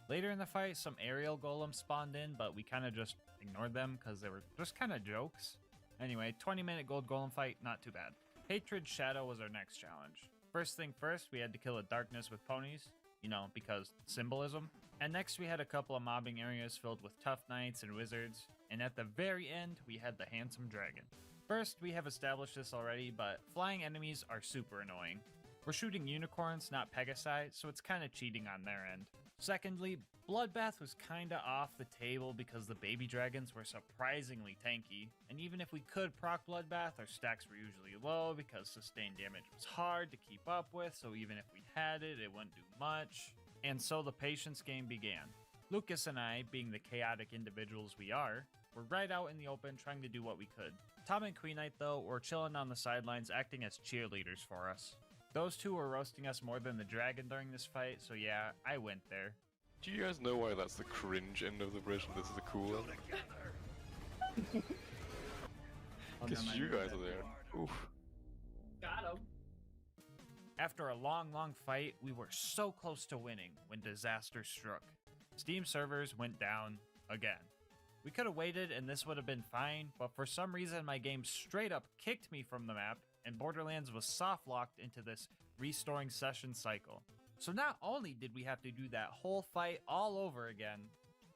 Speaker 2: Later in the fight, some aerial golems spawned in, but we kind of just ignored them because they were just kind of jokes. Anyway, 20-minute gold golem fight, not too bad. Hatred Shadow was our next challenge. First thing first, we had to kill a darkness with ponies, you know, because symbolism. And next we had a couple of mobbing areas filled with tough knights and wizards. And at the very end, we had the handsome dragon. First, we have established this already, but flying enemies are super annoying. We're shooting unicorns, not Pegasi, so it's kinda cheating on their end. Secondly, Bloodbath was kinda off the table because the baby dragons were surprisingly tanky, and even if we could proc Bloodbath, our stacks were usually low because sustained damage was hard to keep up with, so even if we had it, it wouldn't do much. And so the patience game began. Lucas and I, being the chaotic individuals we are, were right out in the open trying to do what we could. Tom and Queen Knight, though, were chilling on the sidelines acting as cheerleaders for us. Those two were roasting us more than the dragon during this fight, so yeah, I went there.
Speaker 13: Do you guys know why that's the cringe end of the bridge and this is the cool one? Guess you guys are there. Oof.
Speaker 21: Got him.
Speaker 2: After a long fight, we were so close to winning when disaster struck. Steam servers went down again. We could have waited and this would have been fine, but for some reason my game straight up kicked me from the map and Borderlands was soft locked into this restoring session cycle. So not only did we have to do that whole fight all over again,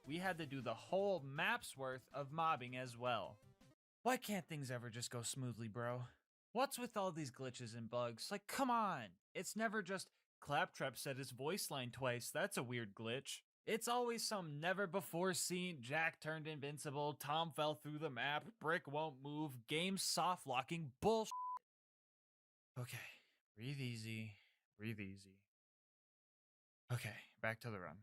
Speaker 2: we had to do the whole map's worth of mobbing as well. Why can't things ever just go smoothly, bro? What's with all these glitches and bugs? Like, come on! It's never just, Claptrap said his voice line twice, that's a weird glitch. It's always some never before seen, Jack turned invincible, Tom fell through the map, Brick won't move, game soft locking bullshit. Okay, breathe easy, breathe easy. Okay, back to the run.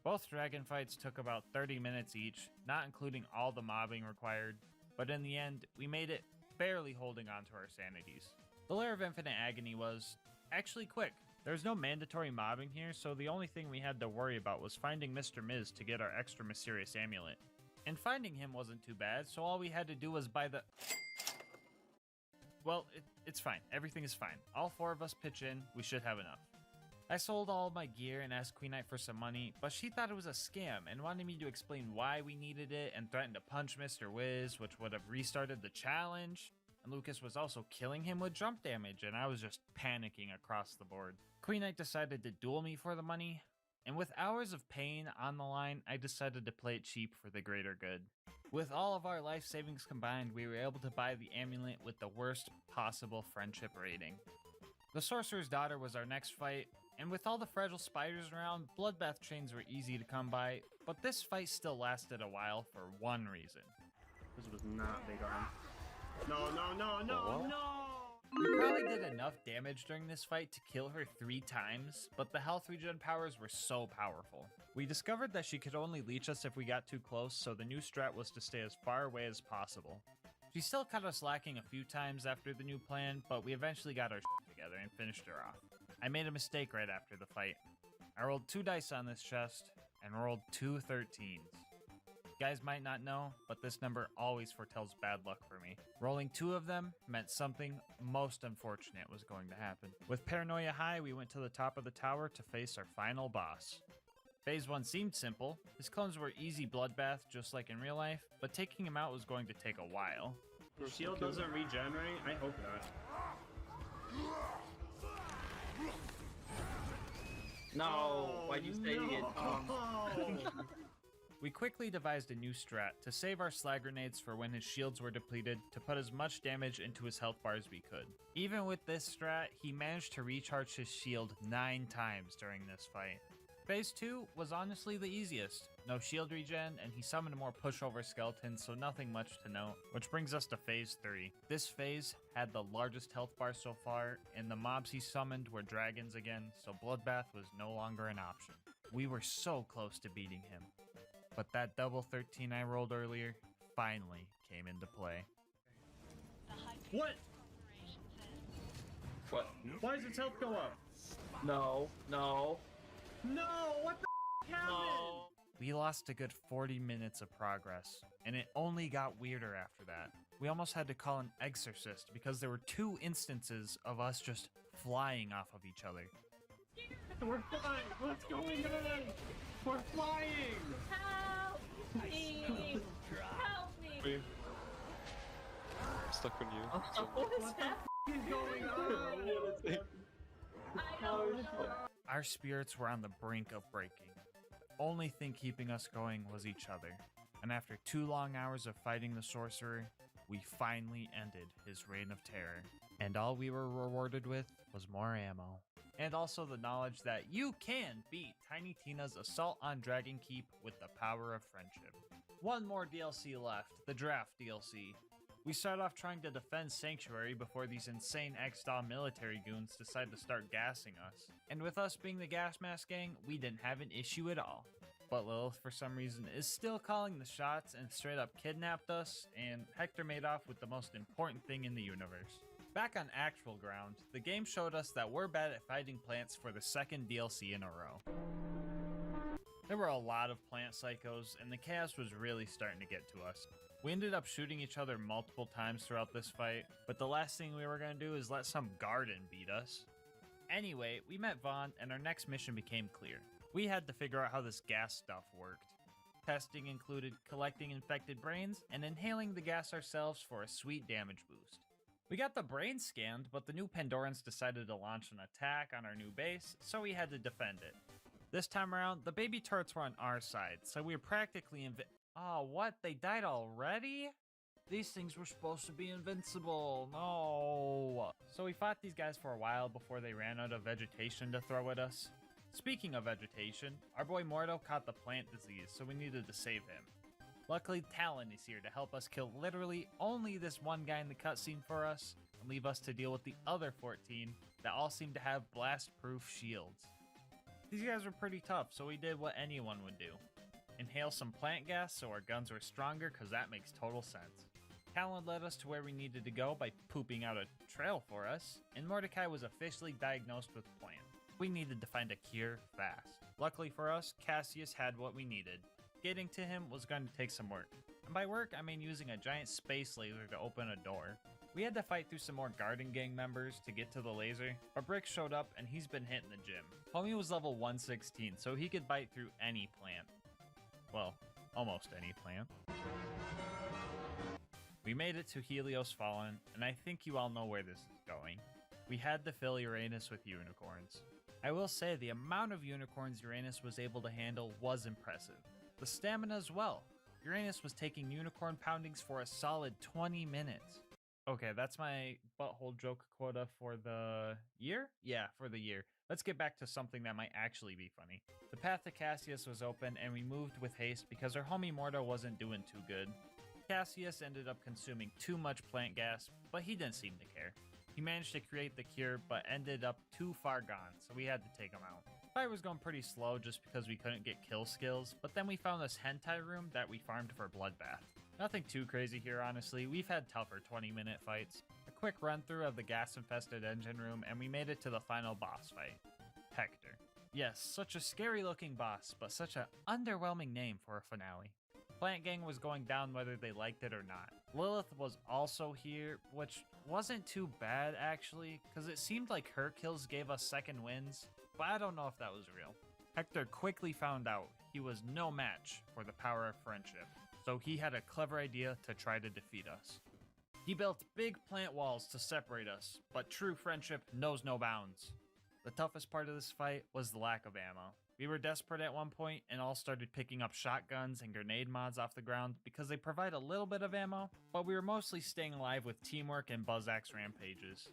Speaker 2: Both dragon fights took about 30 minutes each, not including all the mobbing required, but in the end, we made it barely holding on to our sanities. The Lair of Infinite Agony was actually quick. There was no mandatory mobbing here, so the only thing we had to worry about was finding Mr. Miz to get our extra mysterious amulet. And finding him wasn't too bad, so all we had to do was buy the... Well, it's fine. Everything is fine. All four of us pitch in, we should have enough. I sold all my gear and asked Queen Knight for some money, but she thought it was a scam and wanted me to explain why we needed it and threatened to punch Mr. Wiz, which would have restarted the challenge. And Lucas was also killing him with jump damage, and I was just panicking across the board. Queen Knight decided to duel me for the money, and with hours of pain on the line, I decided to play it cheap for the greater good. With all of our life savings combined, we were able to buy the amulet with the worst possible friendship rating. The Sorcerer's Daughter was our next fight, and with all the fragile spiders around, bloodbath chains were easy to come by, but this fight still lasted a while for one reason.
Speaker 12: This was not big arm. No!
Speaker 2: We probably did enough damage during this fight to kill her 3 times, but the health regen powers were so powerful. We discovered that she could only leech us if we got too close, so the new strat was to stay as far away as possible. She still caught us lacking a few times after the new plan, but we eventually got our shit together and finished her off. I made a mistake right after the fight. I rolled 2 dice on this chest, and rolled 2 13s. You guys might not know, but this number always foretells bad luck for me. Rolling 2 of them meant something most unfortunate was going to happen. With paranoia high, we went to the top of the tower to face our final boss. Phase 1 seemed simple. His clones were easy bloodbath, just like in real life, but taking him out was going to take a while.
Speaker 12: Your shield doesn't regenerate? I hope not.
Speaker 21: No, why'd you say it?
Speaker 2: We quickly devised a new strat to save our slag grenades for when his shields were depleted to put as much damage into his health bar as we could. Even with this strat, he managed to recharge his shield 9 times during this fight. Phase 2 was honestly the easiest. No shield regen, and he summoned more pushover skeletons, so nothing much to note. Which brings us to Phase 3. This phase had the largest health bar so far, and the mobs he summoned were dragons again, so bloodbath was no longer an option. We were so close to beating him. But that double 13 I rolled earlier finally came into play.
Speaker 12: What?
Speaker 21: What?
Speaker 12: Why does its health go up?
Speaker 21: No.
Speaker 12: What the happened?
Speaker 21: No.
Speaker 2: We lost a good 40 minutes of progress, and it only got weirder after that. We almost had to call an exorcist because there were 2 instances of us just flying off of each other.
Speaker 12: We're flying! What's going on? We're flying!
Speaker 11: Help me! Help me!
Speaker 13: stuck on you.
Speaker 21: What is happening?
Speaker 2: Our spirits were on the brink of breaking. Only thing keeping us going was each other. And after 2 long hours of fighting the sorcerer, we finally ended his reign of terror. And all we were rewarded with was more ammo. And also the knowledge that you can beat Tiny Tina's assault on Dragon Keep with the power of friendship. One more DLC left, the Draft DLC. We start off trying to defend Sanctuary before these insane X-Daw military goons decide to start gassing us. And with us being the GASMASK gang, we didn't have an issue at all. But Lilith, for some reason, is still calling the shots and straight up kidnapped us, and Hector made off with the most important thing in the universe. Back on actual ground, the game showed us that we're bad at fighting plants for the 2nd DLC in a row. There were a lot of plant psychos, and the chaos was really starting to get to us. We ended up shooting each other multiple times throughout this fight, but the last thing we were going to do is let some garden beat us. Anyway, we met Vaughn, and our next mission became clear. We had to figure out how this gas stuff worked. Testing included collecting infected brains and inhaling the gas ourselves for a sweet damage boost. We got the brains scanned, but the new Pandorans decided to launch an attack on our new base, so we had to defend it. This time around, the baby turrets were on our side, so we were practically Oh, what? They died already? These things were supposed to be invincible. No. So we fought these guys for a while before they ran out of vegetation to throw at us. Speaking of vegetation, our boy Mordo caught the plant disease, so we needed to save him. Luckily, Talon is here to help us kill literally only this one guy in the cutscene for us, and leave us to deal with the other 14 that all seem to have blast-proof shields. These guys were pretty tough, so we did what anyone would do. Inhale some plant gas so our guns were stronger, cause that makes total sense. Talon led us to where we needed to go by pooping out a trail for us, and Mordecai was officially diagnosed with plant. We needed to find a cure fast. Luckily for us, Cassius had what we needed. Getting to him was going to take some work. And by work, I mean using a giant space laser to open a door. We had to fight through some more Garden Gang members to get to the laser, but Brick showed up and he's been hitting the gym. Homie was level 116, so he could bite through any plant. Well, almost any plant. We made it to Helios Fallen, and I think you all know where this is going. We had to fill Uranus with unicorns. I will say the amount of unicorns Uranus was able to handle was impressive. The stamina as well. Uranus was taking unicorn poundings for a solid 20 minutes. Okay, that's my butthole joke quota for the year? Yeah, for the year. Let's get back to something that might actually be funny. The path to Cassius was open and we moved with haste because our homie Mordo wasn't doing too good. Cassius ended up consuming too much plant gas, but he didn't seem to care. He managed to create the cure, but ended up too far gone, so we had to take him out. Fight was going pretty slow just because we couldn't get kill skills, but then we found this hentai room that we farmed for Bloodbath. Nothing too crazy here, honestly. We've had tougher 20-minute fights. A quick run-through of the gas-infested engine room, and we made it to the final boss fight. Hector. Yes, such a scary-looking boss, but such an underwhelming name for a finale. Plant Gang was going down whether they liked it or not. Lilith was also here, which wasn't too bad actually, because it seemed like her kills gave us second wins, but I don't know if that was real. Hector quickly found out he was no match for the power of friendship, so he had a clever idea to try to defeat us. He built big plant walls to separate us, but true friendship knows no bounds. The toughest part of this fight was the lack of ammo. We were desperate at one point and all started picking up shotguns and grenade mods off the ground because they provide a little bit of ammo, but we were mostly staying alive with teamwork and Buzzax rampages.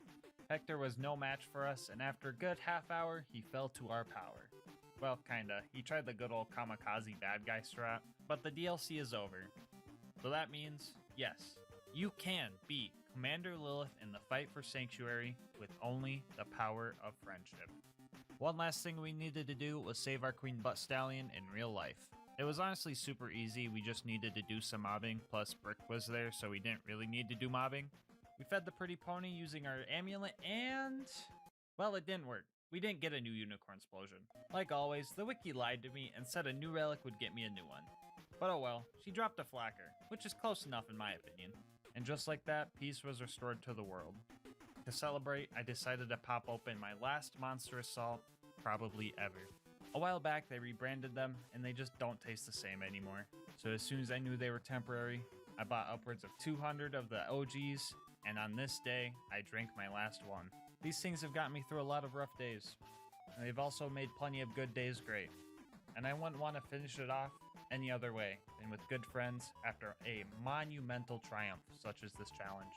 Speaker 2: Hector was no match for us, and after a good half hour, he fell to our power. Well, kinda. He tried the good old kamikaze bad guy strat, but the DLC is over. So that means, yes, you can beat Commander Lilith in the fight for Sanctuary with only the power of friendship. One last thing we needed to do was save our Queen Butt Stallion in real life. It was honestly super easy, we just needed to do some mobbing, plus Brick was there so we didn't really need to do mobbing. We fed the pretty pony using our amulet and... well, it didn't work. We didn't get a new unicorn explosion. Like always, the wiki lied to me and said a new relic would get me a new one. But oh well, she dropped a flacker, which is close enough in my opinion. And just like that, peace was restored to the world. To celebrate, I decided to pop open my last monster assault, probably ever. A while back, they rebranded them, and they just don't taste the same anymore. So as soon as I knew they were temporary, I bought upwards of 200 of the OGs, And on this day, I drank my last one. These things have gotten me through a lot of rough days. And they've also made plenty of good days great. And I wouldn't want to finish it off any other way than with good friends after a monumental triumph such as this challenge.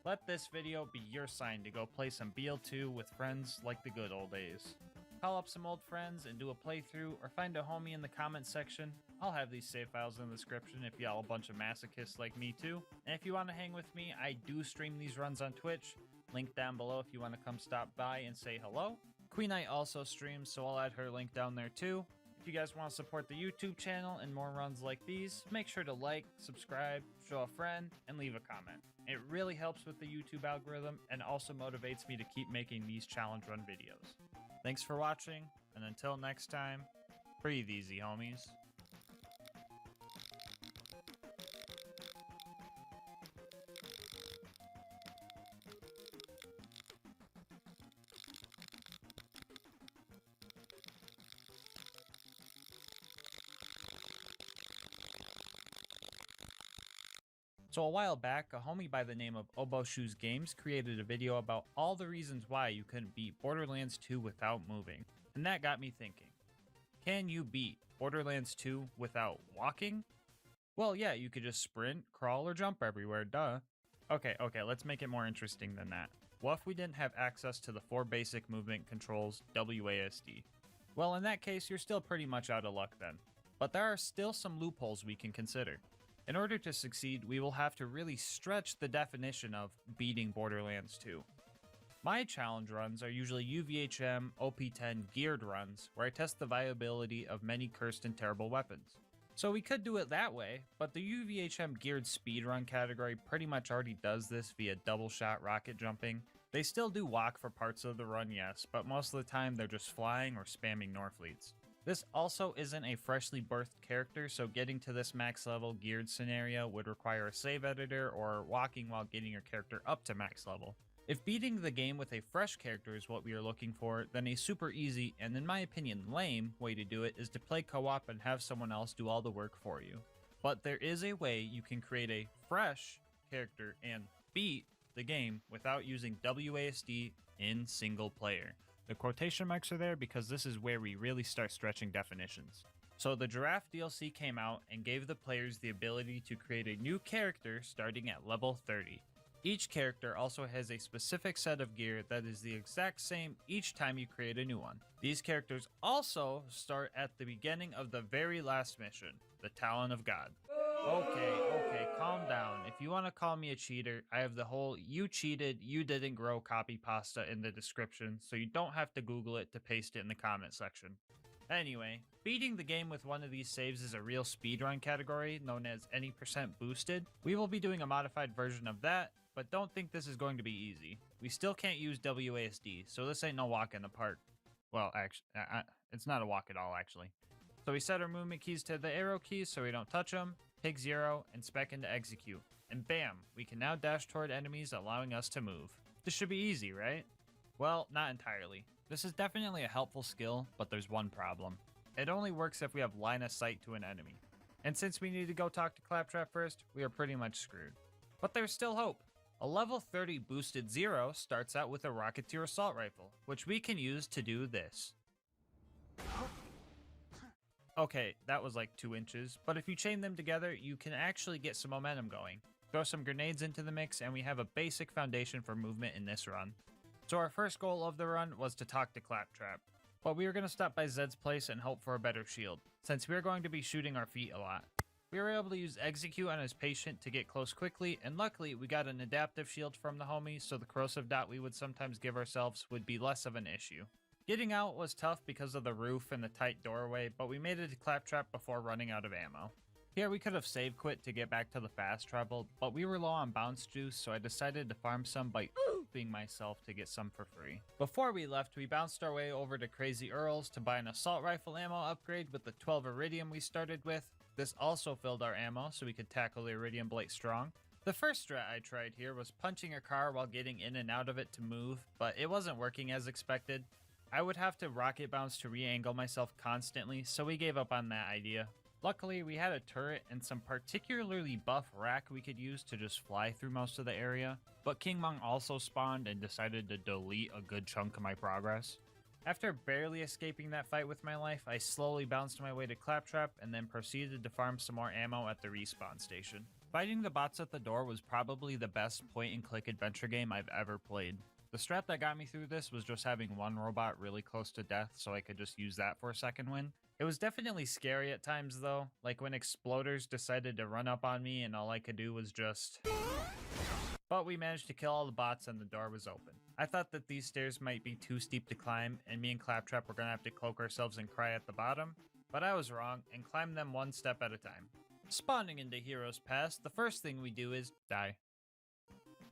Speaker 2: Let this video be your sign to go play some BL2 with friends like the good old days. Call up some old friends and do a playthrough, or find a homie in the comments section. I'll have these save files in the description if y'all a bunch of masochists like me too. And if you want to hang with me, I do stream these runs on Twitch. Link down below if you want to come stop by and say hello. Queen Knight also streams, so I'll add her link down there too. If you guys want to support the YouTube channel and more runs like these, make sure to like, subscribe, show a friend, and leave a comment. It really helps with the YouTube algorithm and also motivates me to keep making these challenge run videos. Thanks for watching, and until next time, breathe easy, homies. So a while back, a homie by the name of Obo Shoes Games created a video about all the reasons why you couldn't beat Borderlands 2 without moving. And that got me thinking, can you beat Borderlands 2 without walking? Well, yeah, you could just sprint, crawl, or jump everywhere, duh. Okay, let's make it more interesting than that. What if we didn't have access to the 4 basic movement controls WASD? Well, in that case, you're still pretty much out of luck then. But there are still some loopholes we can consider. In order to succeed, we will have to really stretch the definition of beating Borderlands 2. My challenge runs are usually UVHM OP10 geared runs, where I test the viability of many cursed and terrible weapons. So we could do it that way, but the UVHM geared speedrun category pretty much already does this via double shot rocket jumping. They still do walk for parts of the run, yes, but most of the time they're just flying or spamming Norfleets. This also isn't a freshly birthed character, so getting to this max level geared scenario would require a save editor or walking while getting your character up to max level. If beating the game with a fresh character is what we are looking for, then a super easy, and in my opinion lame, way to do it is to play co-op and have someone else do all the work for you. But there is a way you can create a fresh character and beat the game without using WASD in single player. The quotation marks are there because this is where we really start stretching definitions. So the Giraffe DLC came out and gave the players the ability to create a new character starting at level 30. Each character also has a specific set of gear that is the exact same each time you create a new one. These characters also start at the beginning of the very last mission, the Talon of God. Okay, calm down. If you want to call me a cheater, I have the whole "you cheated, you didn't grow" copy pasta in the description, so you don't have to Google it to paste it in the comment section. Anyway, beating the game with one of these saves is a real speedrun category known as any % boosted. We will be doing a modified version of that, but don't think this is going to be easy. We still can't use WASD, so this ain't no walk in the park. Well, actually, it's not a walk at all, actually. So we set our movement keys to the arrow keys so we don't touch them, pick 0, and spec into execute. And bam, we can now dash toward enemies, allowing us to move. This should be easy, right? Well, not entirely. This is definitely a helpful skill, but there's one problem. It only works if we have line of sight to an enemy. And since we need to go talk to Claptrap first, we are pretty much screwed. But there's still hope. A level 30 boosted 0 starts out with a Rocketeer assault rifle, which we can use to do this. Okay, that was like 2 inches, but if you chain them together, you can actually get some momentum going. Throw some grenades into the mix, and we have a basic foundation for movement in this run. So our first goal of the run was to talk to Claptrap, but we were going to stop by Zed's place and hope for a better shield, since we are going to be shooting our feet a lot. We were able to use execute on his patient to get close quickly, and luckily we got an adaptive shield from the homie, so the corrosive dot we would sometimes give ourselves would be less of an issue. Getting out was tough because of the roof and the tight doorway, but we made it to Claptrap before running out of ammo. Here we could have save quit to get back to the fast travel, but we were low on bounce juice, so I decided to farm some by oofing myself to get some for free. Before we left, we bounced our way over to Crazy Earl's to buy an assault rifle ammo upgrade with the 12 Iridium we started with. This also filled our ammo so we could tackle the Iridium Blade strong. The first strat I tried here was punching a car while getting in and out of it to move, but it wasn't working as expected. I would have to rocket bounce to re-angle myself constantly, so we gave up on that idea. Luckily, we had a turret and some particularly buff rack we could use to just fly through most of the area, but King Mong also spawned and decided to delete a good chunk of my progress. After barely escaping that fight with my life, I slowly bounced my way to Claptrap and then proceeded to farm some more ammo at the respawn station. Fighting the bots at the door was probably the best point-and-click adventure game I've ever played. The strat that got me through this was just having one robot really close to death so I could just use that for a second win. It was definitely scary at times though, like when exploders decided to run up on me and all I could do was just... But we managed to kill all the bots and the door was open. I thought that these stairs might be too steep to climb and me and Claptrap were gonna have to cloak ourselves and cry at the bottom, but I was wrong and climbed them one step at a time. Spawning into Heroes Pass, the first thing we do is die.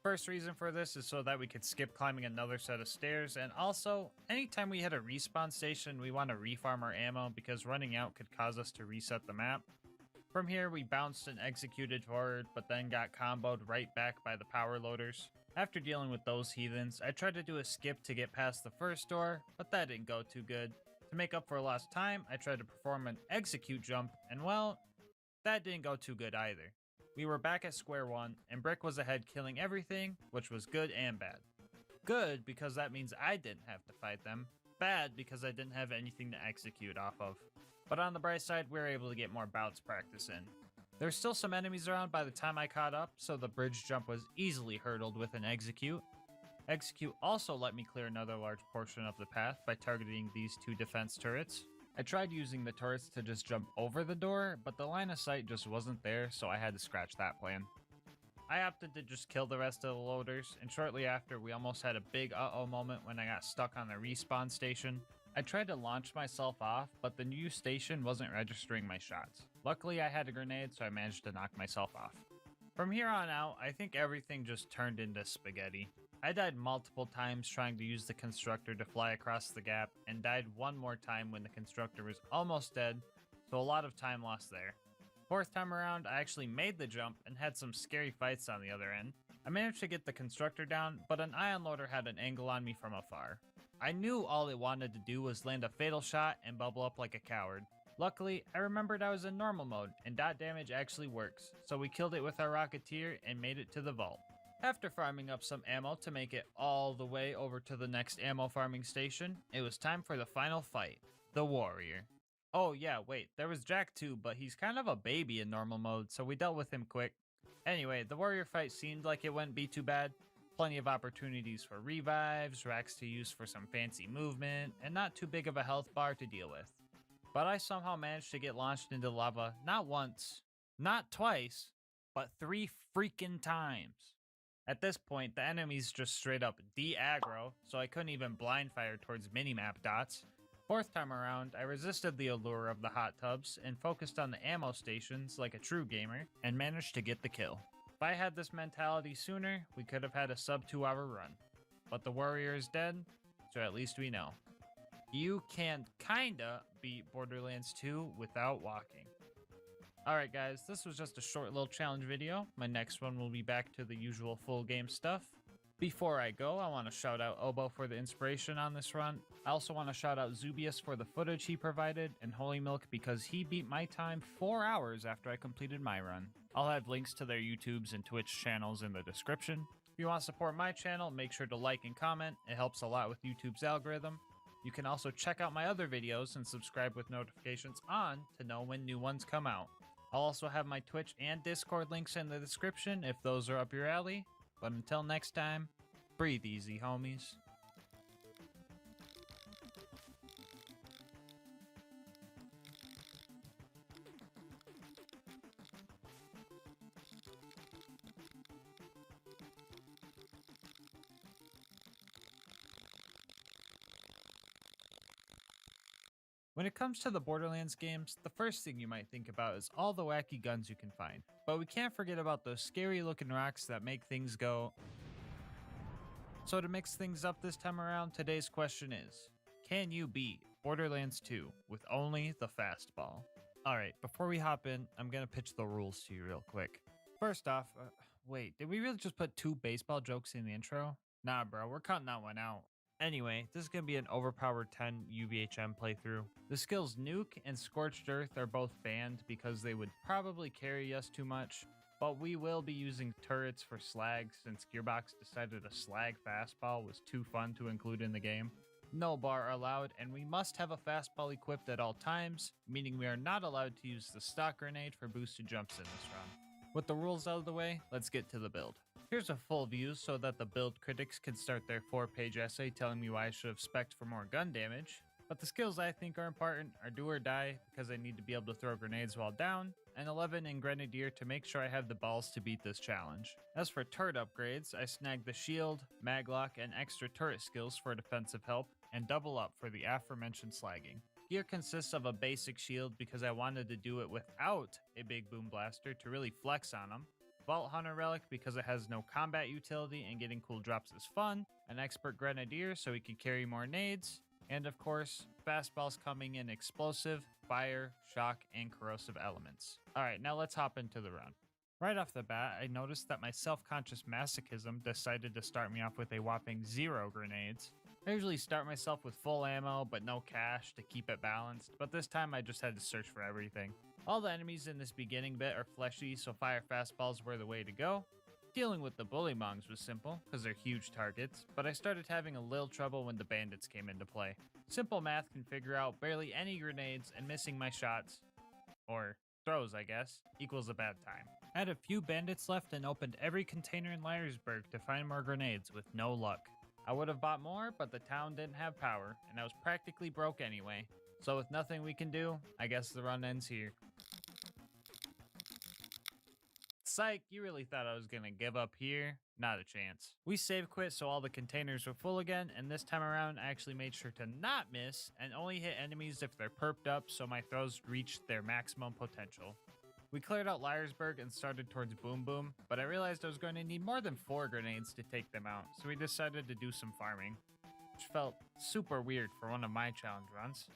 Speaker 2: First reason for this is so that we could skip climbing another set of stairs, and also, anytime we hit a respawn station, we want to refarm our ammo because running out could cause us to reset the map. From here, we bounced and executed forward, but then got comboed right back by the power loaders. After dealing with those heathens, I tried to do a skip to get past the first door, but that didn't go too good. To make up for lost time, I tried to perform an execute jump, and well, that didn't go too good either. We were back at square one, and Brick was ahead killing everything, which was good and bad. Good because that means I didn't have to fight them. Bad because I didn't have anything to execute off of. But on the bright side, we were able to get more bouts practice in. There's still some enemies around by the time I caught up, so the bridge jump was easily hurdled with an execute. Execute also let me clear another large portion of the path by targeting these two defense turrets. I tried using the turrets to just jump over the door, but the line of sight just wasn't there, so I had to scratch that plan. I opted to just kill the rest of the loaders, and shortly after we almost had a big uh-oh moment when I got stuck on the respawn station. I tried to launch myself off, but the new station wasn't registering my shots. Luckily I had a grenade, so I managed to knock myself off. From here on out, I think everything just turned into spaghetti. I died multiple times trying to use the constructor to fly across the gap, and died one more time when the constructor was almost dead, so a lot of time lost there. Fourth time around, I actually made the jump and had some scary fights on the other end. I managed to get the constructor down, but an ion loader had an angle on me from afar. I knew all it wanted to do was land a fatal shot and bubble up like a coward. Luckily, I remembered I was in normal mode, and dot damage actually works, so we killed it with our Rocketeer and made it to the vault. After farming up some ammo to make it all the way over to the next ammo farming station, it was time for the final fight, the Warrior. Oh yeah, wait, there was Jack too, but he's kind of a baby in normal mode, so we dealt with him quick. Anyway, the Warrior fight seemed like it wouldn't be too bad. Plenty of opportunities for revives, racks to use for some fancy movement, and not too big of a health bar to deal with. But I somehow managed to get launched into lava not once, not twice, but 3 freaking times. At this point, the enemies just straight up de-aggro, so I couldn't even blind fire towards minimap dots. Fourth time around, I resisted the allure of the hot tubs and focused on the ammo stations like a true gamer, and managed to get the kill. If I had this mentality sooner, we could have had a sub 2 hour run. But the Warrior is dead, so at least we know. You can kinda beat Borderlands 2 without walking. Alright guys, this was just a short little challenge video. My next one will be back to the usual full game stuff. Before I go, I want to shout out Obo for the inspiration on this run. I also want to shout out Zubius for the footage he provided, and Holy Milk because he beat my time 4 hours after I completed my run. I'll have links to their YouTubes and Twitch channels in the description. If you want to support my channel, make sure to like and comment. It helps a lot with YouTube's algorithm. You can also check out my other videos and subscribe with notifications on to know when new ones come out. I'll also have my Twitch and Discord links in the description if those are up your alley. But until next time, breathe easy, homies. When it comes to the Borderlands games, the first thing you might think about is all the wacky guns you can find. But we can't forget about those scary looking rocks that make things go. So to mix things up this time around, today's question is, can you beat Borderlands 2 with only the fastball? Alright, before we hop in, I'm gonna pitch the rules to you real quick. First off, wait, did we really just put 2 baseball jokes in the intro? Nah bro, we're cutting that one out. Anyway, this is going to be an overpowered 10 UVHM playthrough. The skills Nuke and Scorched Earth are both banned because they would probably carry us too much, but we will be using turrets for slag since Gearbox decided a slag fastball was too fun to include in the game. No bar allowed, and we must have a fastball equipped at all times, meaning we are not allowed to use the stock grenade for boosted jumps in this run. With the rules out of the way, let's get to the build. Here's a full view so that the build critics can start their 4-page essay telling me why I should have spec'd for more gun damage. But the skills I think are important are Do or Die because I need to be able to throw grenades while down, and 11 in Grenadier to make sure I have the balls to beat this challenge. As for turret upgrades, I snagged the shield, maglock, and extra turret skills for defensive help, and double up for the aforementioned slagging. Gear consists of a basic shield because I wanted to do it without a big boom blaster to really flex on them, Vault Hunter Relic because it has no combat utility and getting cool drops is fun, an Expert Grenadier so he can carry more nades, and of course, fastballs coming in explosive, fire, shock, and corrosive elements. Alright, now let's hop into the run. Right off the bat, I noticed that my self-conscious masochism decided to start me off with a whopping 0 grenades. I usually start myself with full ammo but no cash to keep it balanced, but this time I just had to search for everything. All the enemies in this beginning bit are fleshy, so fire fastballs were the way to go. Dealing with the bullymongs was simple, because they're huge targets, but I started having a little trouble when the bandits came into play. Simple math can figure out barely any grenades and missing my shots, or throws I guess, equals a bad time. I had a few bandits left and opened every container in Liarsburg to find more grenades with no luck. I would have bought more, but the town didn't have power, and I was practically broke anyway. So with nothing we can do, I guess the run ends here. Psych, you really thought I was gonna give up here? Not a chance. We save quit so all the containers were full again, and this time around I actually made sure to not miss and only hit enemies if they're perped up so my throws reached their maximum potential. We cleared out Liarsburg and started towards Boom Boom, but I realized I was going to need more than 4 grenades to take them out, so we decided to do some farming, which felt super weird for one of my challenge runs.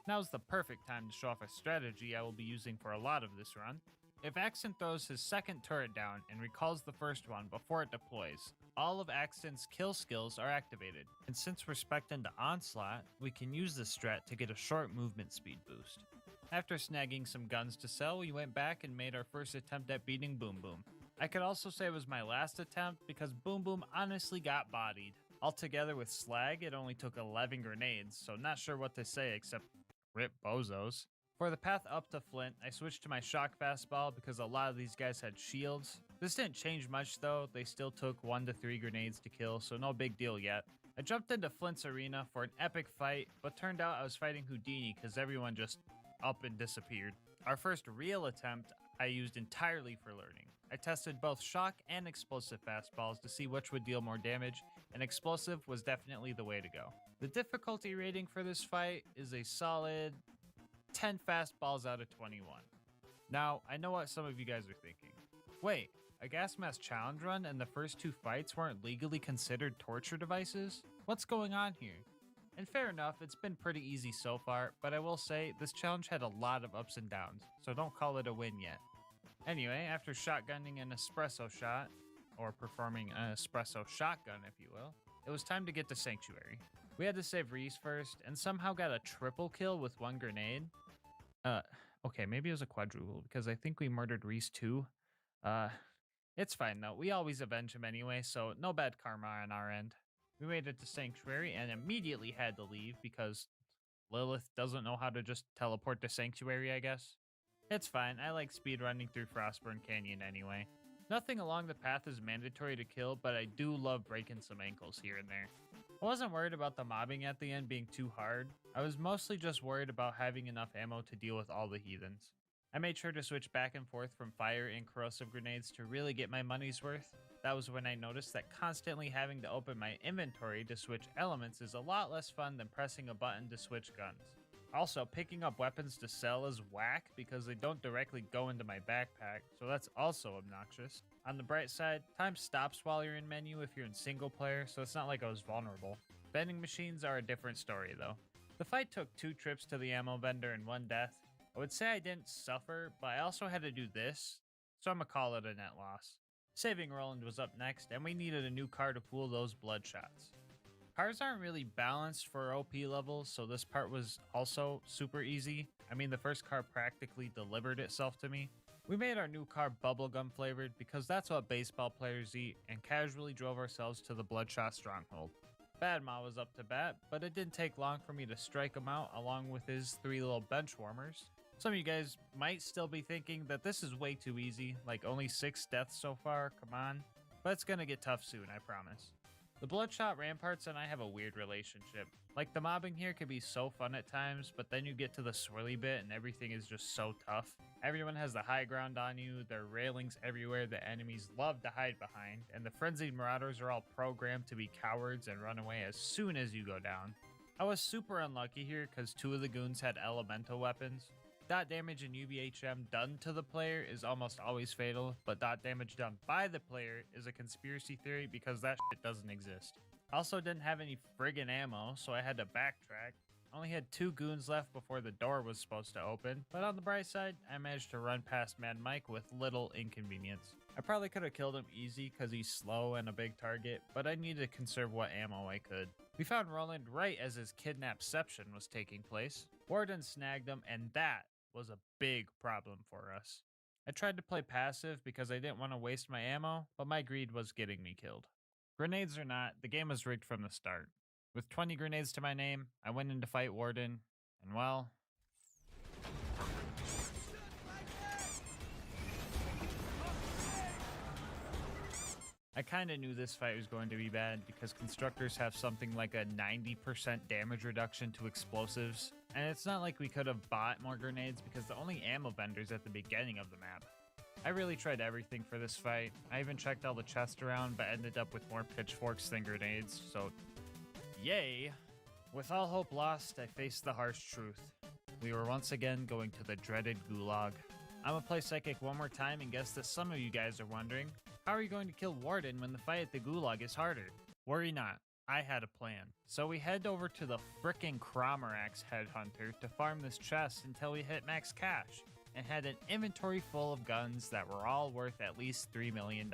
Speaker 2: Now's the perfect time to show off a strategy I will be using for a lot of this run. If Axton throws his second turret down and recalls the first one before it deploys, all of Axton's kill skills are activated, and since we're spec'd into Onslaught, we can use this strat to get a short movement speed boost. After snagging some guns to sell, we went back and made our first attempt at beating Boom Boom. I could also say it was my last attempt because Boom Boom honestly got bodied. Altogether with slag, it only took 11 grenades, so not sure what to say except rip bozos. For the path up to Flint, I switched to my shock fastball because a lot of these guys had shields. This didn't change much though, they still took 1 to 3 grenades to kill, so no big deal yet. I jumped into Flint's arena for an epic fight, but turned out I was fighting Houdini because everyone just up and disappeared. Our first real attempt I used entirely for learning. I tested both shock and explosive fastballs to see which would deal more damage, and explosive was definitely the way to go. The difficulty rating for this fight is a solid 10 fastballs out of 21. Now, I know what some of you guys are thinking. Wait, a GASMASK challenge run and the first 2 fights weren't legally considered torture devices? What's going on here? And fair enough, it's been pretty easy so far, but I will say this challenge had a lot of ups and downs, so don't call it a win yet. Anyway, after shotgunning an espresso shot, or performing an espresso shotgun if you will, it was time to get to Sanctuary. We had to save Reese first, and somehow got a triple kill with 1 grenade. Okay, maybe it was a quadruple, because I think we murdered Reese too. It's fine though, we always avenge him anyway, so no bad karma on our end. We made it to Sanctuary and immediately had to leave because Lilith doesn't know how to just teleport to Sanctuary, I guess. It's fine, I like speedrunning through Frostburn Canyon anyway. Nothing along the path is mandatory to kill, but I do love breaking some ankles here and there. I wasn't worried about the mobbing at the end being too hard. I was mostly just worried about having enough ammo to deal with all the heathens. I made sure to switch back and forth from fire and corrosive grenades to really get my money's worth. That was when I noticed that constantly having to open my inventory to switch elements is a lot less fun than pressing a button to switch guns. Also, picking up weapons to sell is whack because they don't directly go into my backpack, so that's also obnoxious. On the bright side, time stops while you're in menu if you're in single player, so it's not like I was vulnerable. Vending machines are a different story though. The fight took 2 trips to the ammo vendor and 1 death. I would say I didn't suffer, but I also had to do this, so I'm gonna call it a net loss. Saving Roland was up next, and we needed a new car to pool those bloodshots. Cars aren't really balanced for OP levels, so this part was also super easy. I mean, the first car practically delivered itself to me. We made our new car bubblegum flavored because that's what baseball players eat, and casually drove ourselves to the Bloodshot Stronghold. Badma was up to bat, but it didn't take long for me to strike him out along with his 3 little bench warmers. Some of you guys might still be thinking that this is way too easy, like only 6 deaths so far, come on. But it's gonna get tough soon, I promise. The Bloodshot Ramparts and I have a weird relationship. Like, the mobbing here can be so fun at times, but then you get to the swirly bit and everything is just so tough. Everyone has the high ground on you, there are railings everywhere that enemies love to hide behind, and the frenzied marauders are all programmed to be cowards and run away as soon as you go down. I was super unlucky here because 2 of the goons had elemental weapons. Dot damage in UBHM done to the player is almost always fatal, but dot damage done by the player is a conspiracy theory because that shit doesn't exist. Also didn't have any friggin' ammo, so I had to backtrack. Only had 2 goons left before the door was supposed to open, but on the bright side, I managed to run past Mad Mike with little inconvenience. I probably could have killed him easy because he's slow and a big target, but I needed to conserve what ammo I could. We found Roland right as his kidnapception was taking place. Warden snagged him, and that was a big problem for us. I tried to play passive because I didn't want to waste my ammo, but my greed was getting me killed. Grenades or not, the game was rigged from the start. With 20 grenades to my name, I went in to fight Warden, and well... I kinda knew this fight was going to be bad because constructors have something like a 90% damage reduction to explosives, and it's not like we could have bought more grenades because the only ammo vendor's at the beginning of the map. I really tried everything for this fight. I even checked all the chests around, but ended up with more pitchforks than grenades, so yay! With all hope lost, I faced the harsh truth. We were once again going to the dreaded gulag. I'm gonna play Psychic one more time and guess that some of you guys are wondering, how are you going to kill Warden when the fight at the gulag is harder? Worry not, I had a plan. So we head over to the frickin' Cromerax headhunter to farm this chest until we hit max cash, and had an inventory full of guns that were all worth at least $3 million.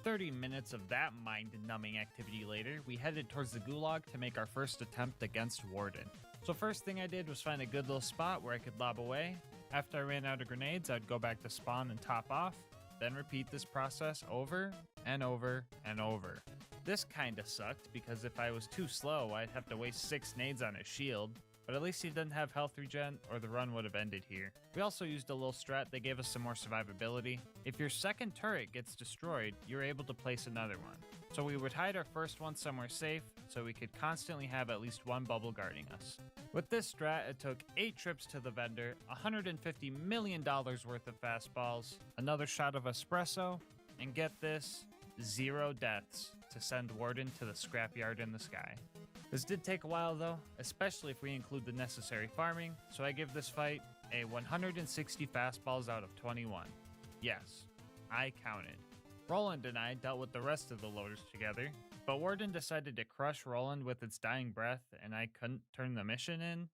Speaker 2: 30 minutes of that mind-numbing activity later, we headed towards the gulag to make our first attempt against Warden. So first thing I did was find a good little spot where I could lob away. After I ran out of grenades, I'd go back to spawn and top off, then repeat this process over and over and over. This kinda sucked because if I was too slow, I'd have to waste 6 nades on his shield, but at least he didn't have health regen or the run would have ended here. We also used a little strat that gave us some more survivability. If your second turret gets destroyed, you're able to place another one. So we would hide our first one somewhere safe so we could constantly have at least one bubble guarding us. With this strat, it took 8 trips to the vendor, $150 million worth of fastballs, another shot of espresso, and get this, 0 deaths to send Warden to the scrapyard in the sky. This did take a while though, especially if we include the necessary farming, so I give this fight a 160 fastballs out of 21. Yes, I counted. Roland and I dealt with the rest of the loaders together, but Warden decided to crush Roland with its dying breath and I couldn't turn the mission in.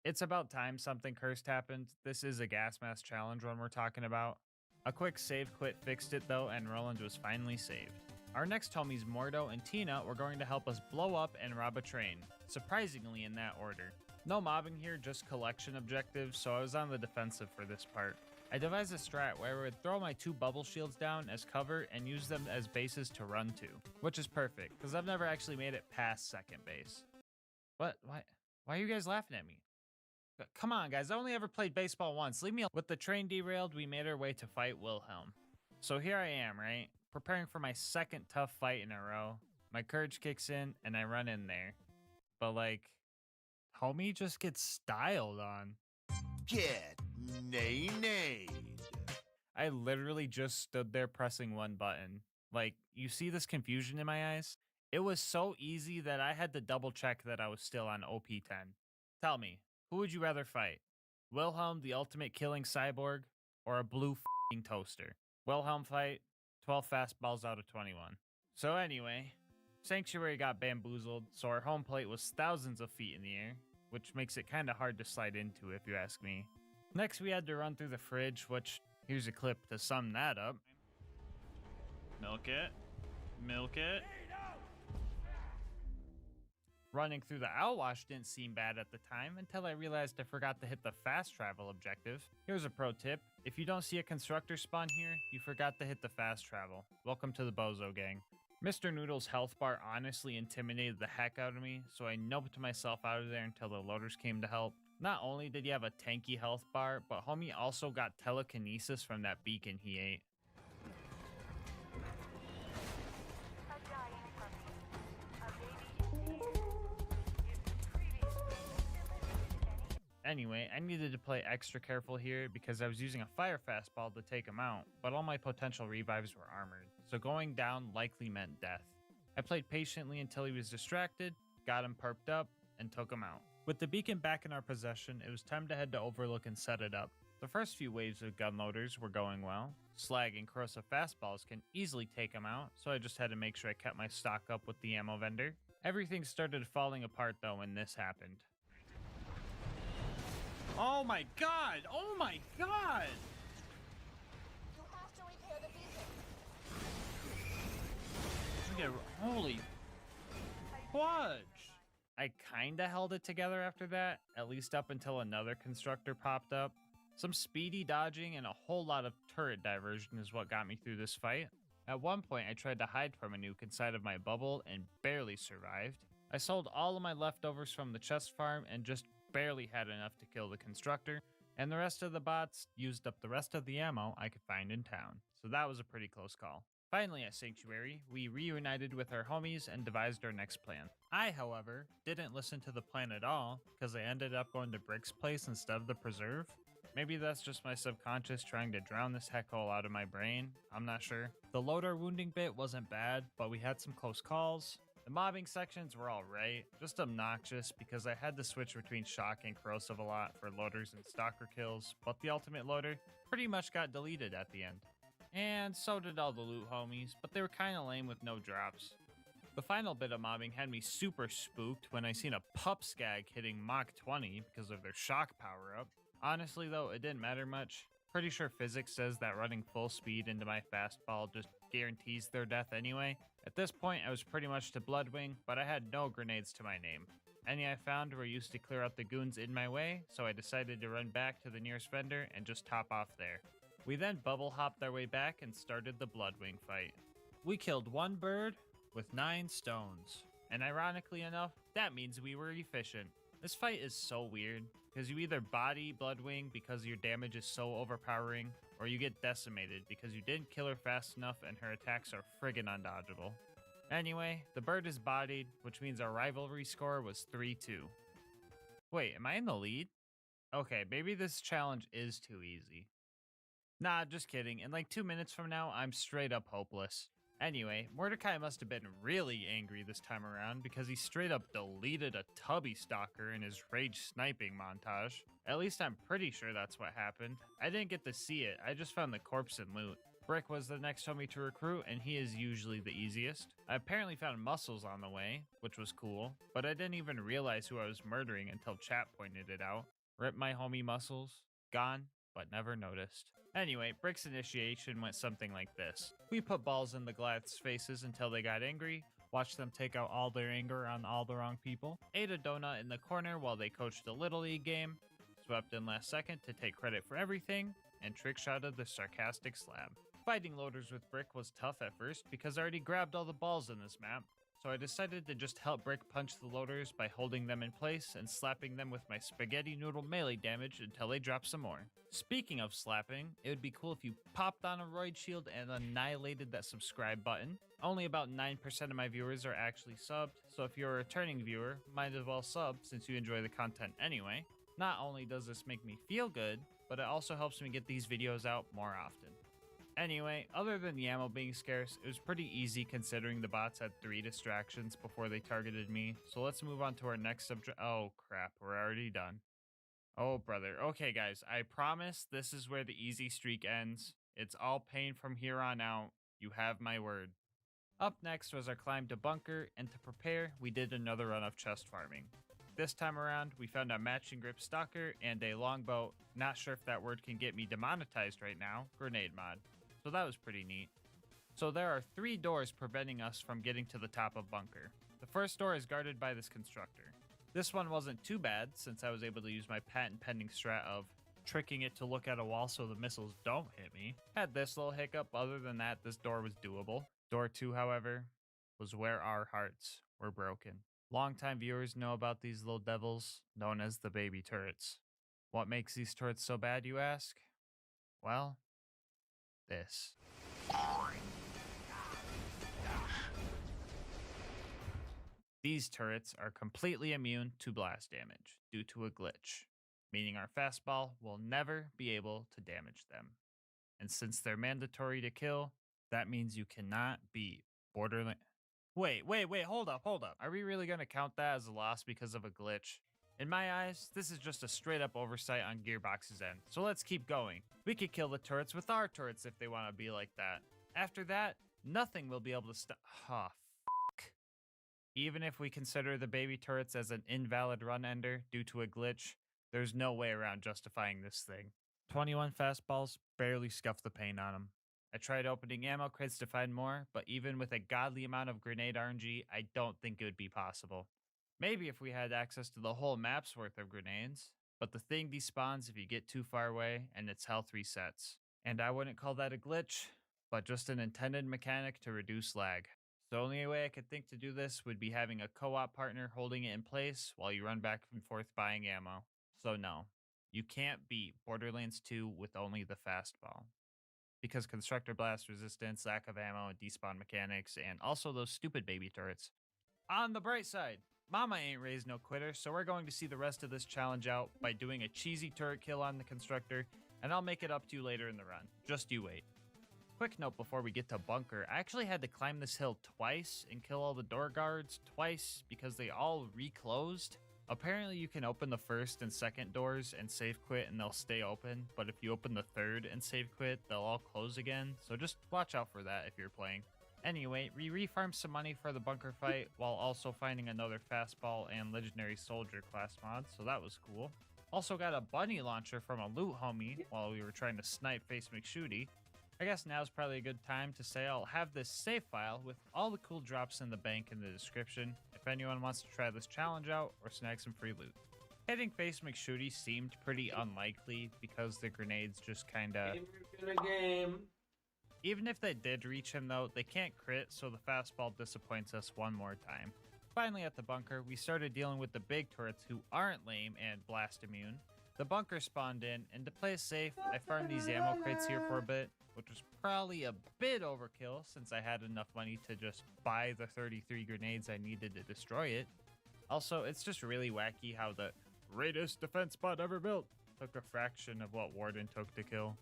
Speaker 2: It's about time something cursed happened. This is a gas mask challenge one we're talking about. A quick save quit fixed it though, and Roland was finally saved. Our next homies Mordo and Tina were going to help us blow up and rob a train, surprisingly in that order. No mobbing here, just collection objectives, so I was on the defensive for this part. I devised a strat where I would throw my 2 bubble shields down as cover and use them as bases to run to, which is perfect, because I've never actually made it past second base. What? Why are you guys laughing at me? Come on guys, I only ever played baseball once, leave me alone. With the train derailed, we made our way to fight Wilhelm. So here I am, right? Preparing for my second tough fight in a row. My courage kicks in and I run in there. But like, homie just gets styled on.
Speaker 14: Get nay-nayed.
Speaker 2: I literally just stood there pressing one button. Like, you see this confusion in my eyes? It was so easy that I had to double check that I was still on OP10. Tell me, who would you rather fight? Wilhelm, the ultimate killing cyborg, or a blue f***ing toaster? Wilhelm fight, 12 fastballs out of 21. So anyway, Sanctuary got bamboozled, so our home plate was thousands of feet in the air, which makes it kinda hard to slide into if you ask me. Next we had to run through the fridge, which, here's a clip to sum that up. Milk it. Milk it. Running through the Outwash didn't seem bad at the time until I realized I forgot to hit the fast travel objective. Here's a pro tip. If you don't see a constructor spawn here, you forgot to hit the fast travel. Welcome to the Bozo gang. Mr. Noodle's health bar honestly intimidated the heck out of me, so I noped myself out of there until the loaders came to help. Not only did he have a tanky health bar, but homie also got telekinesis from that beacon he ate. Anyway, I needed to play extra careful here because I was using a fire fastball to take him out, but all my potential revives were armored, so going down likely meant death. I played patiently until he was distracted, got him perped up, and took him out. With the beacon back in our possession, it was time to head to Overlook and set it up. The first few waves of gun loaders were going well. Slag and corrosive fastballs can easily take him out, so I just had to make sure I kept my stock up with the ammo vendor. Everything started falling apart though when this happened. Oh my god! Oh my god!
Speaker 17: You have to repair the beacon.
Speaker 2: Holy fudge! I kinda held it together after that, at least up until another constructor popped up. Some speedy dodging and a whole lot of turret diversion is what got me through this fight. At one point I tried to hide from a nuke inside of my bubble and barely survived. I sold all of my leftovers from the chest farm and just barely had enough to kill the constructor, and the rest of the bots used up the rest of the ammo I could find in town, so that was a pretty close call. Finally at Sanctuary, we reunited with our homies and devised our next plan. I, however, didn't listen to the plan at all, because I ended up going to Brick's place instead of the preserve. Maybe that's just my subconscious trying to drown this heckhole out of my brain, I'm not sure. The loader wounding bit wasn't bad, but we had some close calls. The mobbing sections were alright, just obnoxious because I had to switch between shock and corrosive a lot for loaders and stalker kills, but the ultimate loader pretty much got deleted at the end. And so did all the loot homies, but they were kinda lame with no drops. The final bit of mobbing had me super spooked when I seen a pup skag hitting Mach 20 because of their shock power up. Honestly though, it didn't matter much. Pretty sure physics says that running full speed into my fastball just guarantees their death anyway. At this point I was pretty much to Bloodwing, but I had no grenades to my name. Any I found were used to clear out the goons in my way, so I decided to run back to the nearest vendor and just top off there. We then bubble hopped our way back and started the Bloodwing fight. We killed one bird with 9 stones, and ironically enough, that means we were efficient. This fight is so weird, because you either body Bloodwing because your damage is so overpowering, or you get decimated because you didn't kill her fast enough and her attacks are friggin' undodgeable. Anyway, the bird is bodied, which means our rivalry score was 3-2. Wait, am I in the lead? Okay, maybe this challenge is too easy. Nah, just kidding. In like 2 minutes from now, I'm straight up hopeless. Anyway, Mordecai must have been really angry this time around because he straight up deleted a tubby stalker in his rage sniping montage. At least I'm pretty sure that's what happened. I didn't get to see it, I just found the corpse and loot. Brick was the next homie to recruit, and he is usually the easiest. I apparently found muscles on the way, which was cool, but I didn't even realize who I was murdering until chat pointed it out. Rip my homie muscles. Gone, but never noticed. Anyway, Brick's initiation went something like this. We put balls in the Goliath's faces until they got angry, watched them take out all their anger on all the wrong people, ate a donut in the corner while they coached a Little League game, swept in last second to take credit for everything, and trick-shotted the sarcastic slab. Fighting loaders with Brick was tough at first because I already grabbed all the balls in this map, so I decided to just help Brick punch the loaders by holding them in place and slapping them with my spaghetti noodle melee damage until they drop some more. Speaking of slapping, it would be cool if you popped on a roid shield and annihilated that subscribe button. Only about 9% of my viewers are actually subbed, so if you're a returning viewer, might as well sub since you enjoy the content anyway. Not only does this make me feel good, but it also helps me get these videos out more often. Anyway, other than the ammo being scarce, it was pretty easy considering the bots had 3 distractions before they targeted me, so let's move on to our next subject. Oh crap, we're already done. Oh brother. Okay guys, I promise this is where the easy streak ends. It's all pain from here on out. You have my word. Up next was our climb to bunker, and to prepare, we did another run of chest farming. This time around, we found a matching grip stalker and a longbow, not sure if that word can get me demonetized right now, grenade mod. So that was pretty neat. So there are 3 doors preventing us from getting to the top of bunker. The first door is guarded by this constructor. This one wasn't too bad since I was able to use my patent pending strat of tricking it to look at a wall so the missiles don't hit me. Had this little hiccup, other than that, this door was doable. Door 2, however, was where our hearts were broken. Longtime viewers know about these little devils, known as the baby turrets. What makes these turrets so bad, you ask? Well, this. These turrets are completely immune to blast damage due to a glitch, meaning our fastball will never be able to damage them. And since they're mandatory to kill, that means you cannot beat Borderlands. Wait, hold up. Are we really going to count that as a loss because of a glitch? In my eyes, this is just a straight up oversight on Gearbox's end, so let's keep going. We could kill the turrets with our turrets if they want to be like that. After that, nothing will be able to stop. Oh, fuck. Even if we consider the baby turrets as an invalid run ender due to a glitch, there's no way around justifying this thing. 21 fastballs barely scuffed the paint on them. I tried opening ammo crates to find more, but even with a godly amount of grenade RNG, I don't think it would be possible. Maybe if we had access to the whole map's worth of grenades, but the thing despawns if you get too far away and its health resets. And I wouldn't call that a glitch, but just an intended mechanic to reduce lag. The only way I could think to do this would be having a co-op partner holding it in place while you run back and forth buying ammo. So no, you can't beat Borderlands 2 with only the fastball. Because constructor blast resistance, lack of ammo, and despawn mechanics, and also those stupid baby turrets. On the bright side, Mama ain't raised no quitter, so we're going to see the rest of this challenge out by doing a cheesy turret kill on the constructor, and I'll make it up to you later in the run. Just you wait. Quick note before we get to bunker, I actually had to climb this hill twice and kill all the door guards twice because they all reclosed. Apparently you can open the first and second doors and save quit and they'll stay open, but if you open the third and save quit, they'll all close again, so just watch out for that if you're playing. Anyway, we refarmed some money for the bunker fight while also finding another fastball and legendary soldier class mod, so that was cool. Also got a bunny launcher from a loot homie while we were trying to snipe Face McShooty. I guess now's probably a good time to say I'll have this save file with all the cool drops in the bank in the description if anyone wants to try this challenge out or snag some free loot. Hitting Face McShooty seemed pretty unlikely because the grenades just kinda... Even if they did reach him though, they can't crit, so the fastball disappoints us one more time. Finally at the bunker, we started dealing with the big turrets who aren't lame and blast immune. The bunker spawned in, and to play it safe, I farmed these ammo crates here for a bit, which was probably a bit overkill since I had enough money to just buy the 33 grenades I needed to destroy it. Also, it's just really wacky how the greatest defense bot ever built took a fraction of what Warden took to kill.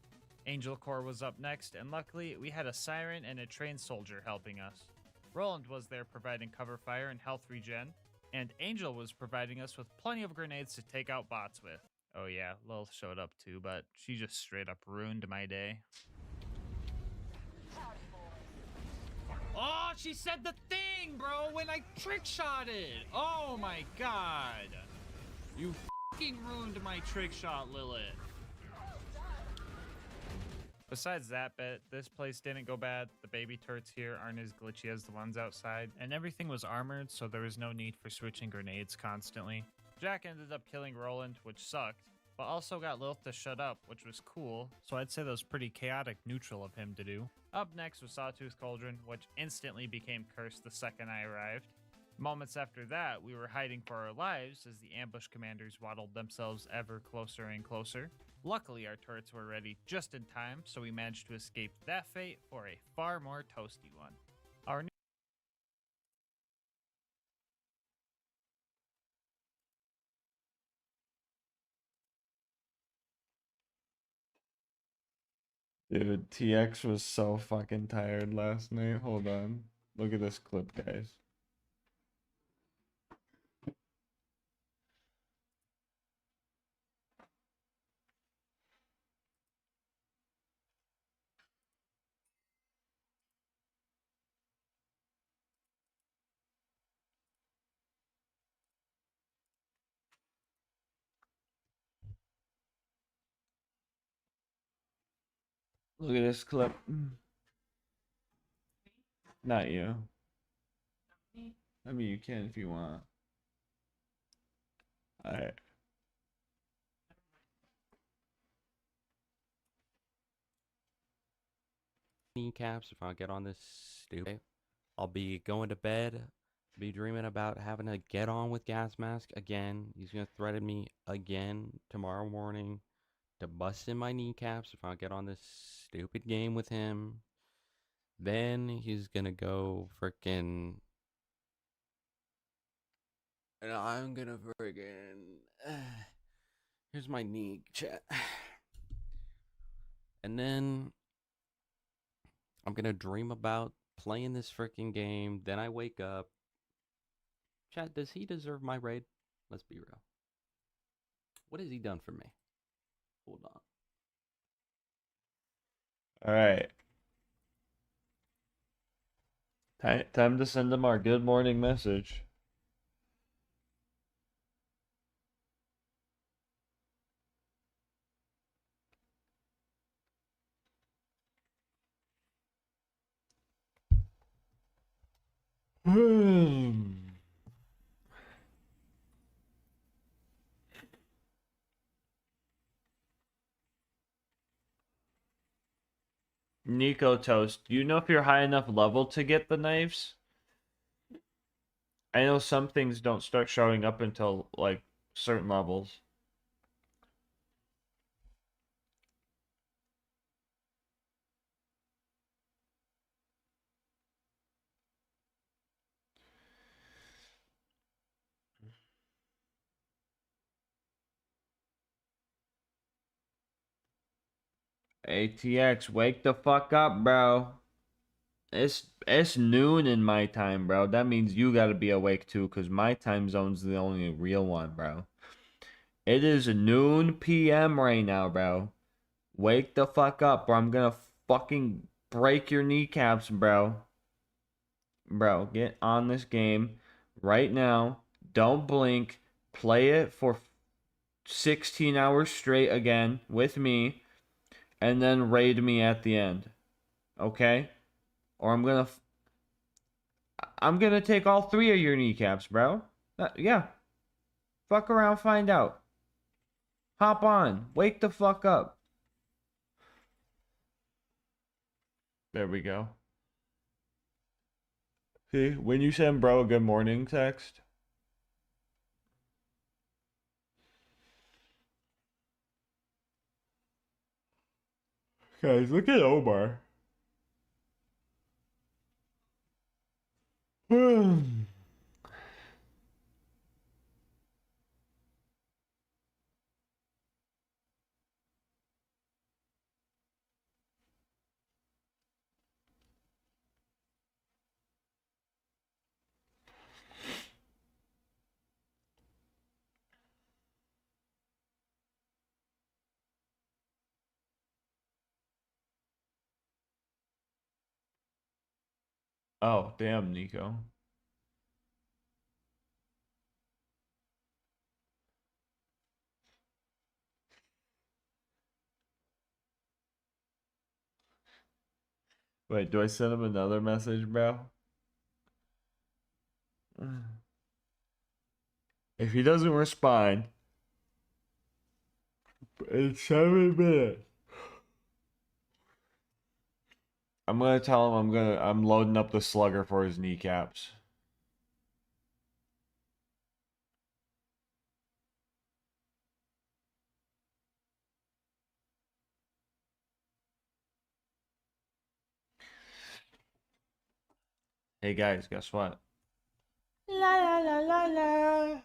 Speaker 2: Angel Corps was up next, and luckily we had a siren and a trained soldier helping us. Roland was there providing cover fire and health regen, and Angel was providing us with plenty of grenades to take out bots with. Oh yeah, Lil showed up too, but she just straight up ruined my day. Oh, she said the thing, bro, when I trick shot it. Oh my god. You fucking ruined my trick shot, Lilith. Besides that bit, this place didn't go bad. The baby turrets here aren't as glitchy as the ones outside, and everything was armored, so there was no need for switching grenades constantly. Jack ended up killing Roland, which sucked, but also got Lilith to shut up, which was cool, so I'd say that was pretty chaotic neutral of him to do. Up next was Sawtooth Cauldron, which instantly became cursed the second I arrived. Moments after that, we were hiding for our lives as the ambush commanders waddled themselves ever closer and closer. Luckily, our turrets were ready just in time, so we managed to escape that fate for a far more toasty one. Our Dude, TX was so fucking tired last night. Hold on. Look at this clip, guys. Look at this clip. Not you. I mean, you can if you want. Alright.
Speaker 18: Kneecaps if I get on this stupid. I'll be going to bed, be dreaming about having to get on with GASMASK again. He's gonna threaten me again tomorrow morning to bust in my kneecaps if I get on this stupid game with him. Then he's gonna go frickin' and I'm gonna friggin' here's my knee chat. And then I'm gonna dream about playing this freaking game. Then I wake up. Chat, does he deserve my raid? Let's be real. What has he done for me? Hold on.
Speaker 2: Alright. Time to send him our good morning message. Nico Toast, do you know if you're high enough level to get the knives? I know some things don't start showing up until, like, certain levels. ATX, wake the fuck up, bro. It's noon in my time, bro. That means you gotta be awake too, cause my time zone's the only real one, bro. It is noon PM right now, bro. Wake the fuck up, or I'm gonna fucking break your kneecaps, bro. Bro, get on this game right now. Don't blink. Play it for 16 hours straight again with me, and then raid me at the end. Okay? Or I'm gonna take all 3 of your kneecaps, bro. Yeah. Fuck around, find out. Hop on. Wake the fuck up. There we go. See, when you send bro a good morning text, guys, look at Omar. Oh, damn, Nico. Wait, do I send him another message, bro? If he doesn't respond in 7 minutes, I'm gonna tell him I'm loading up the slugger for his kneecaps. Hey guys, guess what? La la la la la.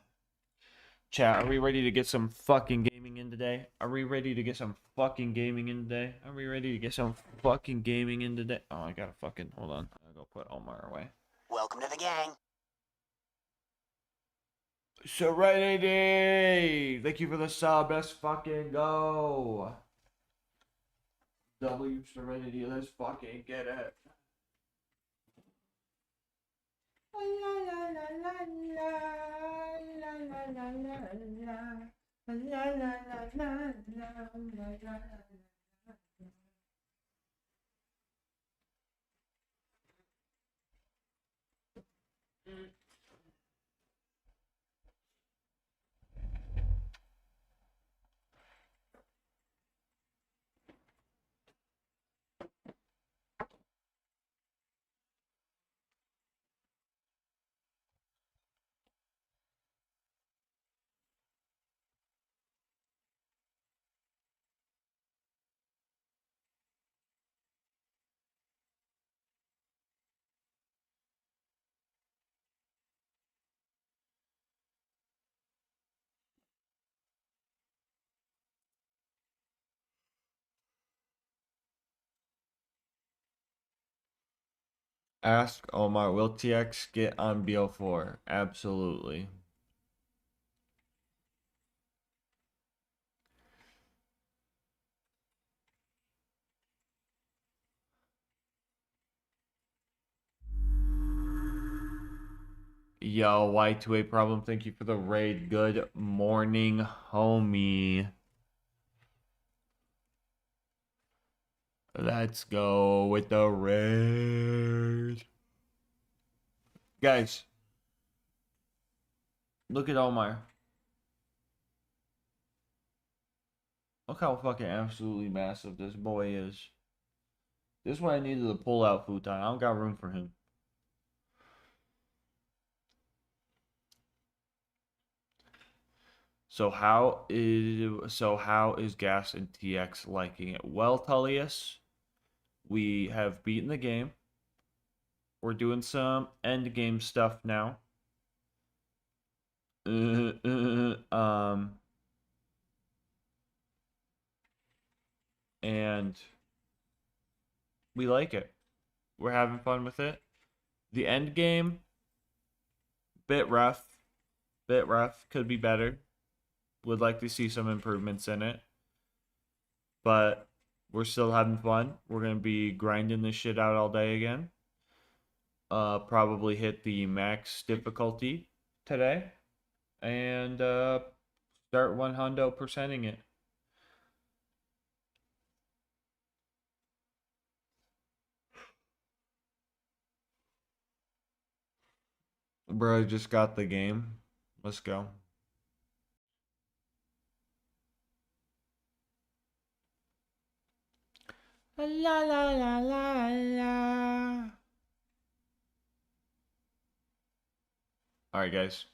Speaker 2: Chat, are we ready to get some fucking gaming in today? Are we ready to get some fucking gaming in today? Are we ready to get some fucking gaming in today? Oh, I gotta fucking hold on. I'll go put Omar away.
Speaker 3: Welcome to the gang.
Speaker 2: Serenity! Thank you for the sub. Let's fucking go. W Serenity, let's fucking get it.
Speaker 1: Ask Omar, will TX get on BO4? Absolutely. Yo, Y2A problem. Thank you for the raid. Good morning, homie. Let's go with the raid. Guys, look at Omar. Look how fucking absolutely massive this boy is. This is why I needed a pull-out futon. I don't got room for him. So how is Gas and TX liking it? Well, Tullius, we have beaten the game. We're doing some end game stuff now. And we like it. We're having fun with it. The end game, bit rough. Could be better. Would like to see some improvements in it. But we're still having fun. We're going to be grinding this shit out all day again. Probably hit the max difficulty today. And start 100%ing it. Bro, I just got the game. Let's go. La la la la la. All right, guys.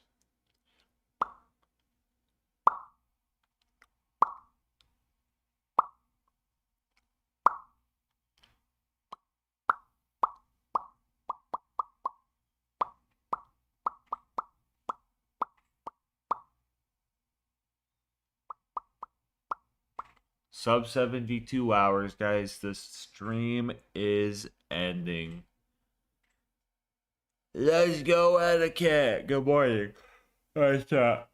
Speaker 1: Sub 72 hours, guys. The stream is ending. Let's go, Etiquette. Good morning. Nice chat.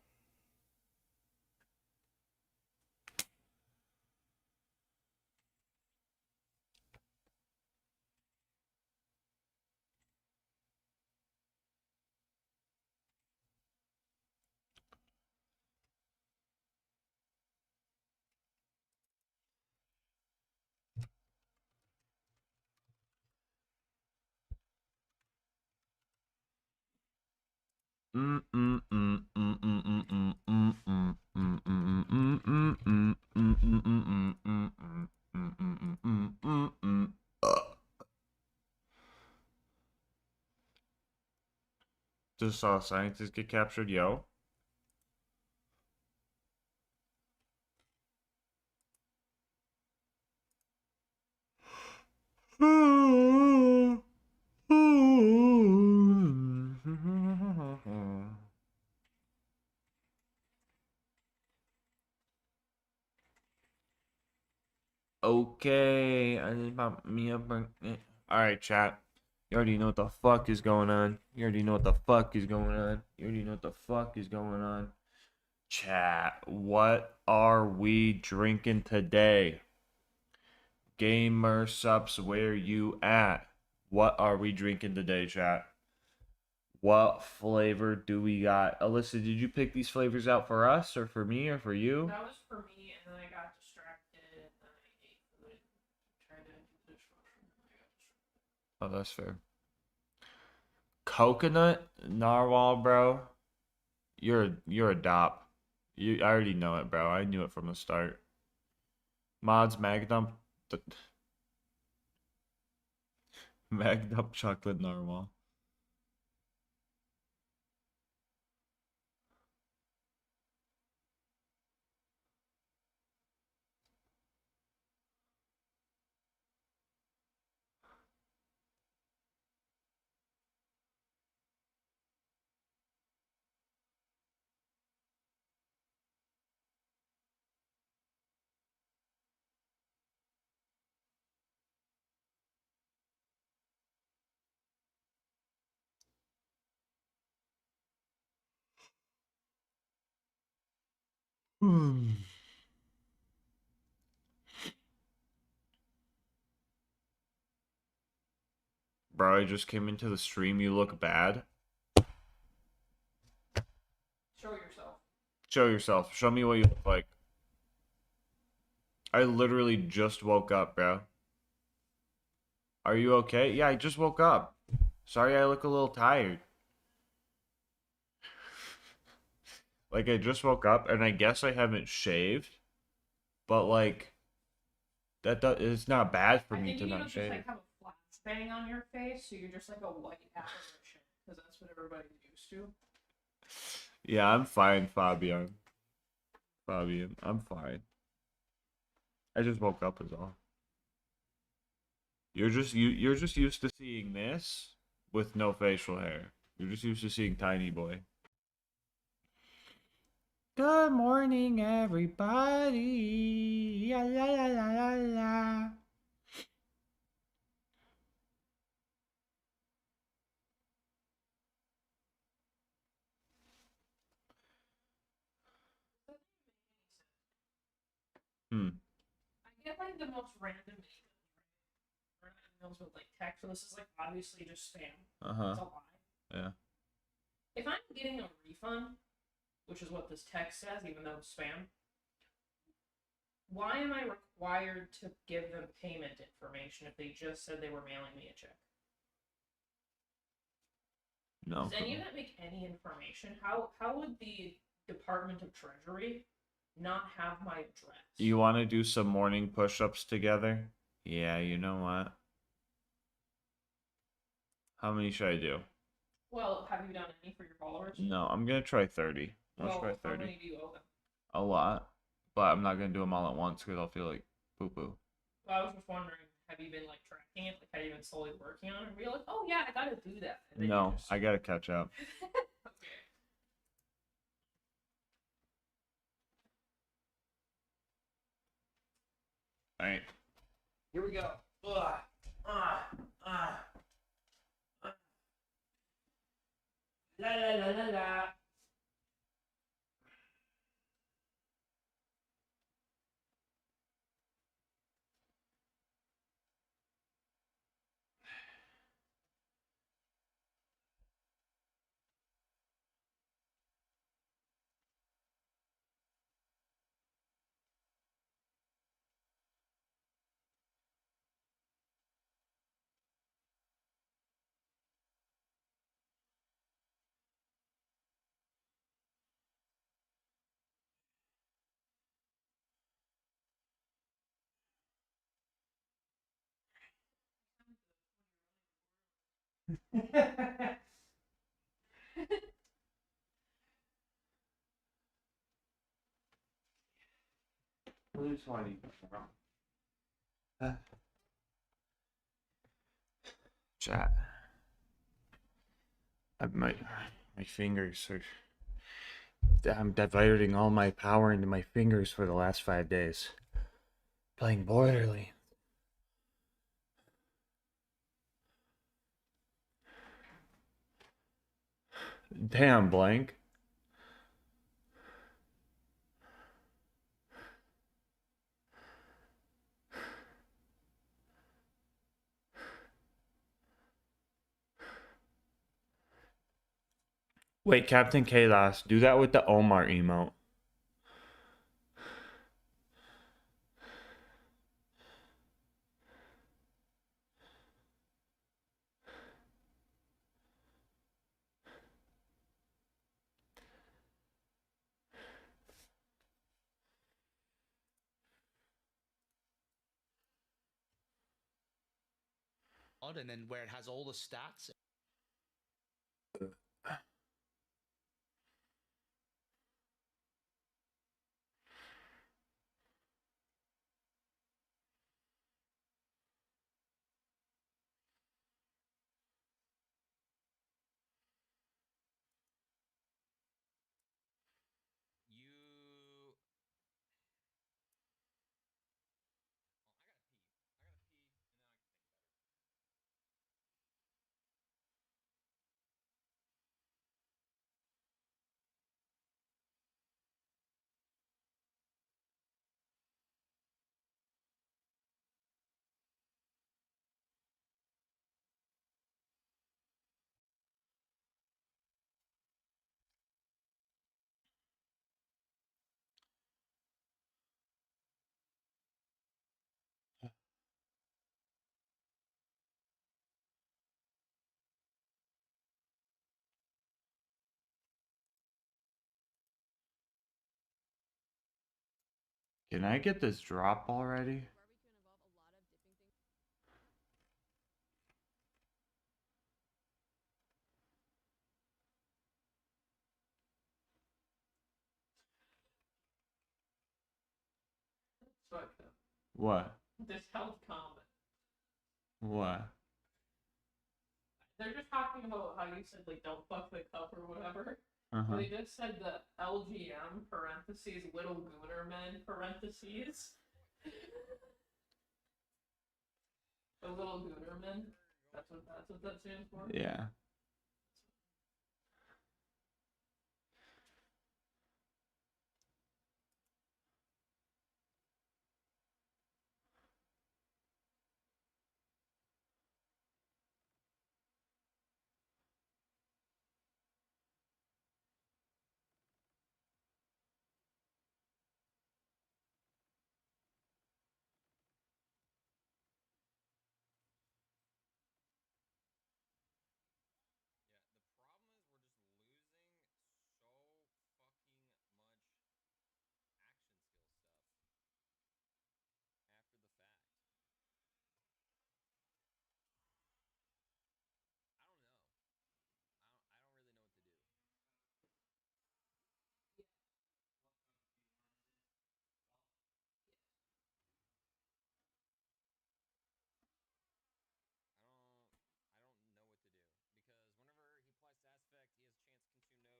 Speaker 1: Just saw scientists get captured, yo. Okay, I just bought me up. Alright, chat. You already know what the fuck is going on. You already know what the fuck is going on. You already know what the fuck is going on. Chat, what are we drinking today? Gamer subs, where you at? What are we drinking today, chat? What flavor do we got? Alyssa, did you pick these flavors out for us or for me or for you?
Speaker 11: That was for me, and then I got distracted, and then I ate food and tried to do the dishwasher, and then I got distracted.
Speaker 1: Oh, that's fair. Coconut narwhal, bro. You're a dop. I already know it, bro. I knew it from the start. Mods Magnum Magnum chocolate narwhal. Bro, I just came into the stream. You look bad.
Speaker 11: Show yourself.
Speaker 1: Show yourself. Show me what you look like. I literally just woke up, bro. Are you okay? Yeah, I just woke up. Sorry, I look a little tired. Like, I just woke up, and I guess I haven't shaved. But, like, it's not bad for
Speaker 11: I
Speaker 1: me
Speaker 11: think
Speaker 1: to
Speaker 11: you need
Speaker 1: not
Speaker 11: to
Speaker 1: shave.
Speaker 11: just like have a flashbang on your face, so you're just like a white apparition, because that's what everybody's used to.
Speaker 1: Yeah, I'm fine, Fabian. Fabian, I'm fine. I just woke up is all. You're just used to seeing this with no facial hair. You're just used to seeing Tiny Boy. Good morning, everybody. La la la la la la.
Speaker 11: I get like the most random emails with like text, so this is like obviously just spam.
Speaker 1: Uh-huh.
Speaker 11: It's a lie.
Speaker 1: Yeah.
Speaker 11: If I'm getting a refund, which is what this text says, even though it's spam, why am I required to give them payment information if they just said they were mailing me a check?
Speaker 1: No.
Speaker 11: Does any of that make any information? How would the Department of Treasury not have my address?
Speaker 1: You want to do some morning push-ups together? Yeah, you know what? How many should I do?
Speaker 11: Well, have you done any for your followers?
Speaker 1: No, I'm gonna try 30. I'll try
Speaker 11: Well,
Speaker 1: 30.
Speaker 11: how many do you owe them?
Speaker 1: A lot, but I'm not gonna do them all at once because I'll feel like poo-poo.
Speaker 11: Well, I was just wondering, have you been like tracking it? Like, have you been slowly working on it? Were you like, oh yeah, I gotta do that? And then
Speaker 1: No, I gotta catch up. All right.
Speaker 11: Here we go. La la la la la.
Speaker 1: Chat. My fingers are. I'm diverting all my power into my fingers for the last 5 days. Playing Borderlands. Damn, Blank. Wait, Captain Chaos, do that with the Omar emote.
Speaker 6: And then where it has all the stats.
Speaker 1: Can I get this drop already?
Speaker 11: Fuck
Speaker 1: What?
Speaker 11: this health comment.
Speaker 1: What?
Speaker 11: They're just talking about how you said like don't fuck the cup or whatever.
Speaker 1: Uh-huh.
Speaker 11: They just said the LGM parentheses little gooner men parentheses. The little gooner men. That's what that stands for.
Speaker 1: Yeah.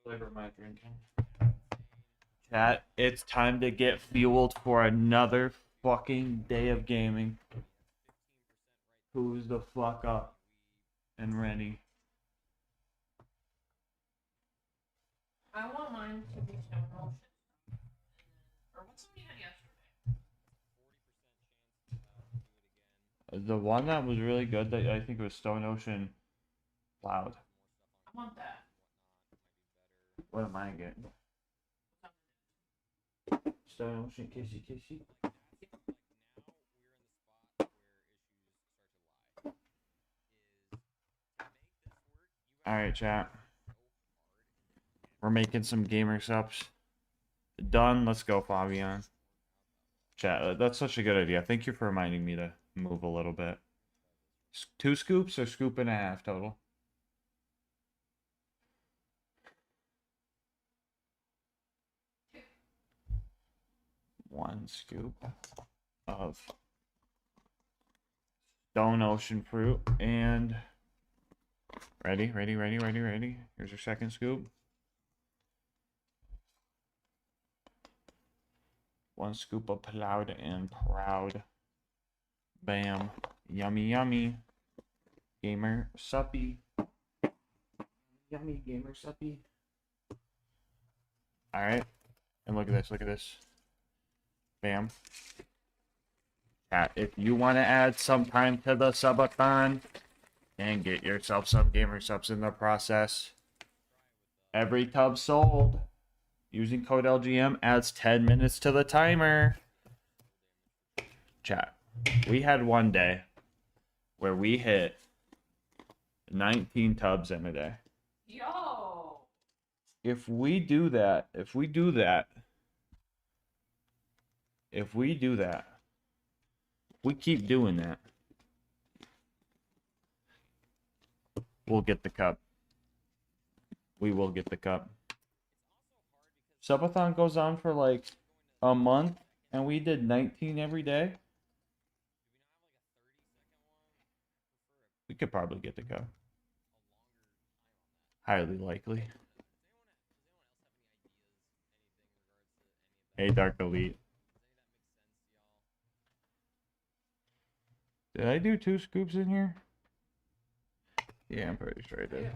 Speaker 1: Flavor am I drinking? Chat, it's time to get fueled for another fucking day of gaming. Who's the fuck up and ready?
Speaker 11: I want mine to be slow motion. Or what's something had yesterday?
Speaker 1: The one that was really good, that I think was Stone Ocean Cloud.
Speaker 11: I want that.
Speaker 1: What am I getting? Stone Ocean Kissy Kissy. Alright, chat. We're making some gamer subs. Done. Let's go, Fabian. Chat, that's such a good idea. Thank you for reminding me to move a little bit. 2 scoops or scoop and a half total? One scoop of Stone Ocean fruit and ready. Here's your second scoop. 1 scoop of Loud and Proud. Bam. Yummy. Gamer suppy. Yummy gamer suppy. Alright. And look at this. Bam. Chat, if you want to add some time to the subathon and get yourself some gamer subs in the process, every tub sold using code LGM adds 10 minutes to the timer. Chat, we had one day where we hit 19 tubs in a day.
Speaker 11: Yo!
Speaker 1: If we do that, we keep doing that, we'll get the cup. We will get the cup. Subathon goes on for like a month, and we did 19 every day. We could probably get the cup. Highly likely. Hey, Dark Elite. Did I do 2 scoops in here? Yeah, I'm pretty sure I did.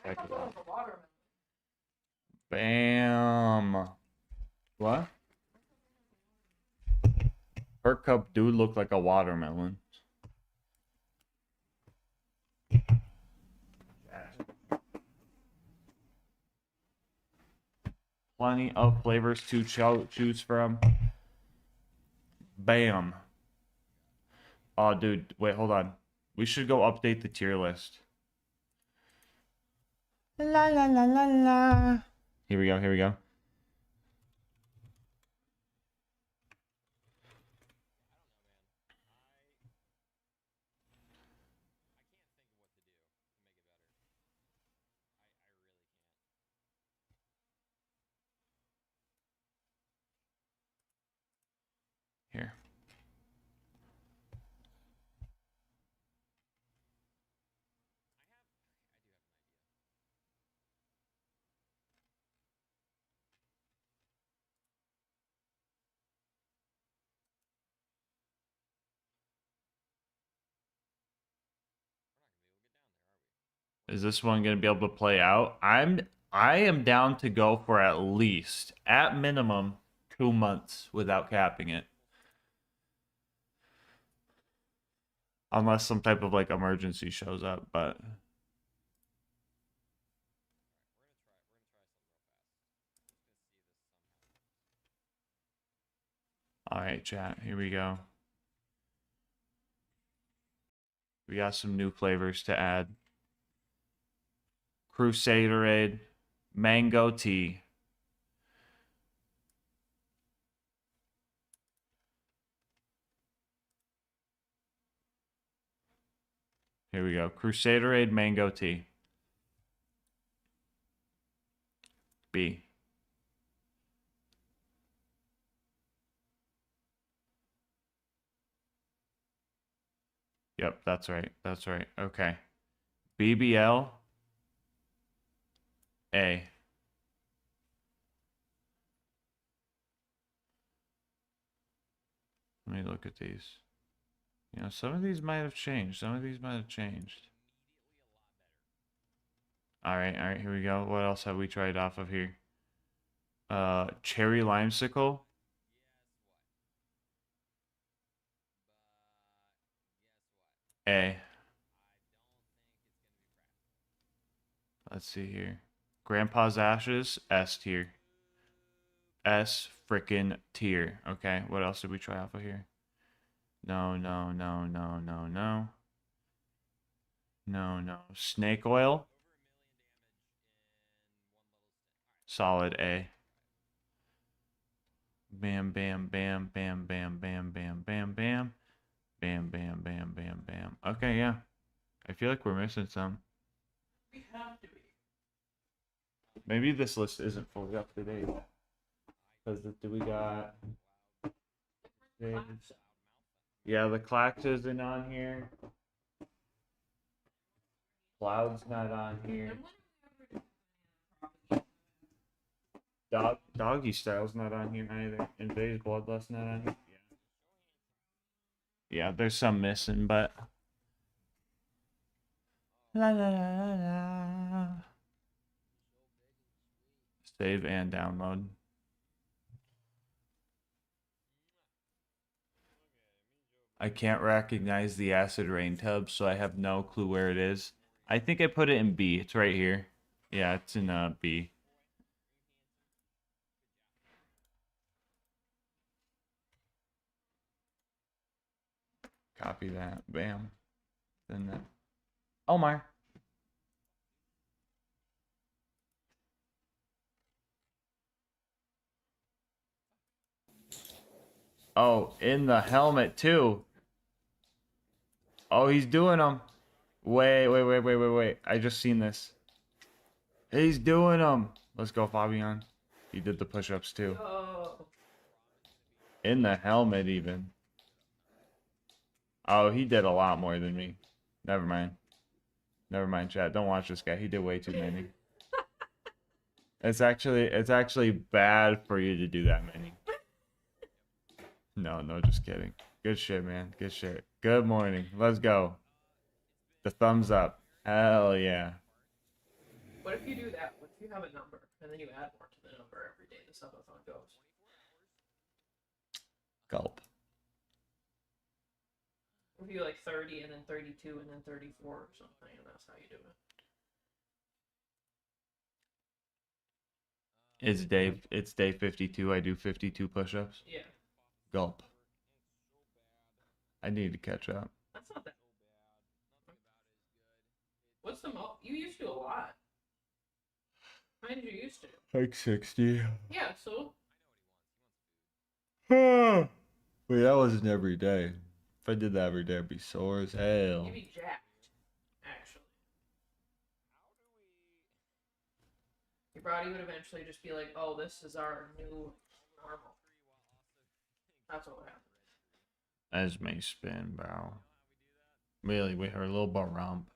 Speaker 1: Check it out. Bam. What? Her cup do look like a watermelon. Plenty of flavors to choose from. Bam. Oh, dude. Wait, hold on. We should go update the tier list. La la la la la. Here we go. Here we go. Here. Is this one going to be able to play out? I am down to go for at least, at minimum, 2 months without capping it. Unless some type of like emergency shows up, but all right, chat. Here we go. We got some new flavors to add. Crusaderade, mango tea. Here we go. Crusaderade, mango tea. B. Yep, that's right. That's right. Okay. BBL A. Let me look at these. You know, some of these might have changed. Some of these might have changed. All right, here we go. What else have we tried off of here? Cherry limesicle. A. Let's see here. Grandpa's Ashes, S tier. S frickin' tier. Okay, what else did we try off of here? No. No. Snake oil. Solid A. Bam, bam, bam, bam, bam, bam, bam, bam, bam. Bam, bam, bam, bam, bam. Okay, yeah. I feel like we're missing some.
Speaker 11: We have to be.
Speaker 1: Maybe this list isn't fully up to date. Because we got... Yeah, the Clax isn't on here. Cloud's not on here. Doggy Style's not on here either. Invaders Bloodlust not on here. Yeah, there's some missing, but... La la la la la. Save and download. I can't recognize the acid rain tub, so I have no clue where it is. I think I put it in B. It's right here. Yeah, it's in B. Copy that. Bam. Then that. Omar. Oh, in the helmet too. Oh, he's doing them. Wait. I just seen this. He's doing them. Let's go, Fabian. He did the push-ups too.
Speaker 11: Oh.
Speaker 1: In the helmet even. Oh, he did a lot more than me. Never mind. Never mind, chat. Don't watch this guy. He did way too many. It's actually bad for you to do that many. No, just kidding. Good shit, man. Good shit. Good morning. Let's go. The thumbs up. Hell yeah.
Speaker 11: What if you do that? What if you have a number and then you add more to the number every day the subathon goes?
Speaker 1: Gulp.
Speaker 11: If you do like 30 and then 32 and then 34 or something, and that's how you do it.
Speaker 1: It's day 52. I do 52 push-ups.
Speaker 11: Yeah.
Speaker 1: Gulp. I need to catch up.
Speaker 11: That's not that. What's the most? You used to do a lot. How many did you used to do?
Speaker 1: Like 60.
Speaker 11: Yeah, so
Speaker 1: But that wasn't every day. If I did that every day, I'd be sore as hell.
Speaker 11: you'd be jacked, actually. Your body would eventually just be like, oh, this is our new normal. That's what would happen.
Speaker 1: Esme spin, bro. Really, with her little rump.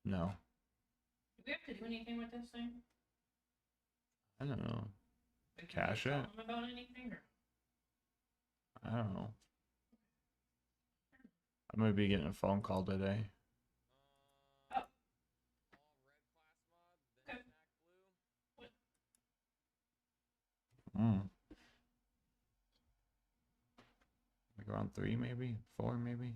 Speaker 1: No.
Speaker 11: Do we have to do anything with this thing?
Speaker 1: I don't know.
Speaker 11: Like,
Speaker 1: Cash
Speaker 11: tell
Speaker 1: it?
Speaker 11: them about anything? Or...
Speaker 1: I don't know. I might be getting a phone call today.
Speaker 11: Oh. Okay. What?
Speaker 1: Like around 3 maybe? 4 maybe?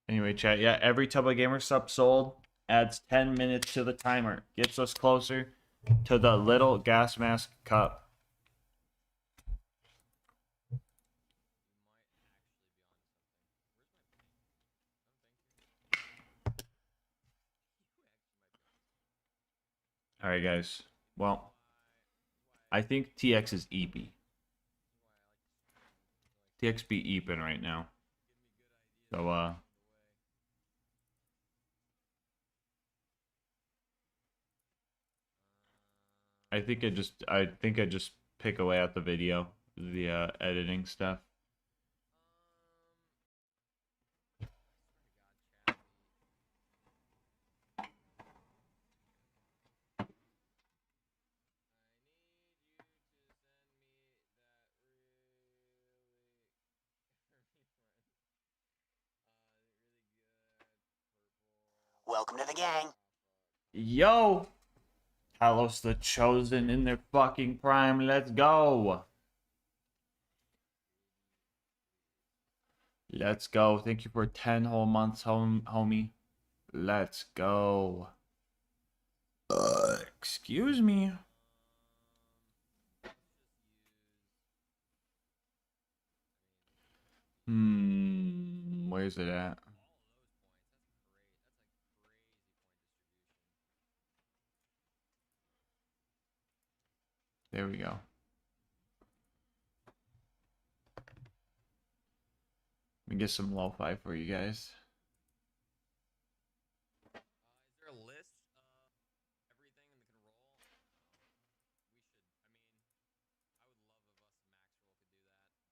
Speaker 1: Anyway, chat, yeah, every Tubbo Gamer sub sold adds 10 minutes to the timer. Gets us closer to the little gas mask cup. Alright, guys. Well, I think TX is eepy. TX be eeping right now. So, I think I just pick away at the video, the editing stuff.
Speaker 10: Welcome to the gang.
Speaker 1: Yo! Talos the Chosen in their fucking prime. Let's go! Let's go. Thank you for 10 whole months, homie. Let's go. Excuse me. Where's it at? There we go. Let me get some lo-fi for you guys.
Speaker 4: Is there a list of everything in the control? We should. I mean, I would love if us and Max Roll could do that, but we just haven't yet.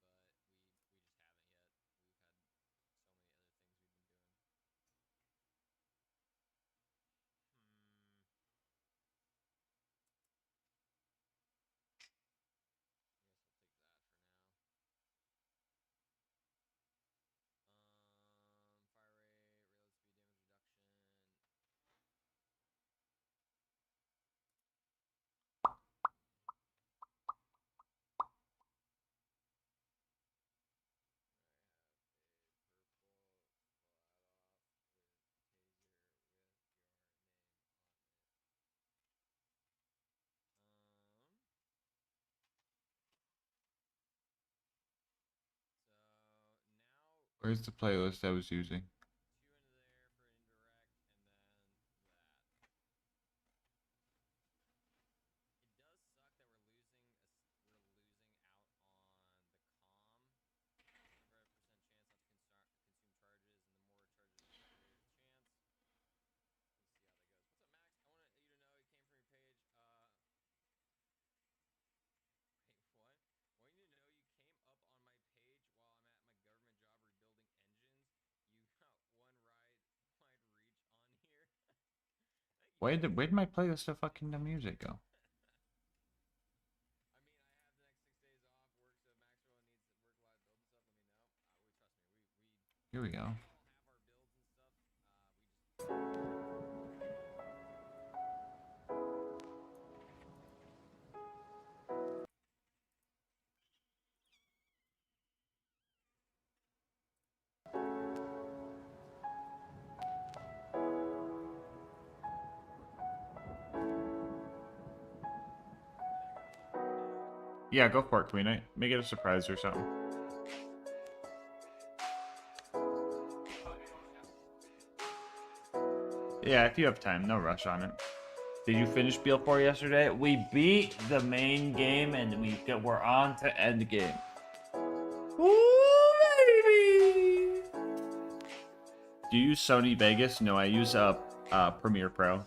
Speaker 4: We've had so many other things we've been doing.
Speaker 1: Where's the playlist I was using? Where'd my playlist of fucking the music go? Here we go. Yeah, go for it, Queen Knight. Make it a surprise or something. Yeah, if you have time, no rush on it. Did you finish BL4 yesterday? We beat the main game and we're on to end game. Ooh, baby! Do you use Sony Vegas? No, I use Premiere Pro.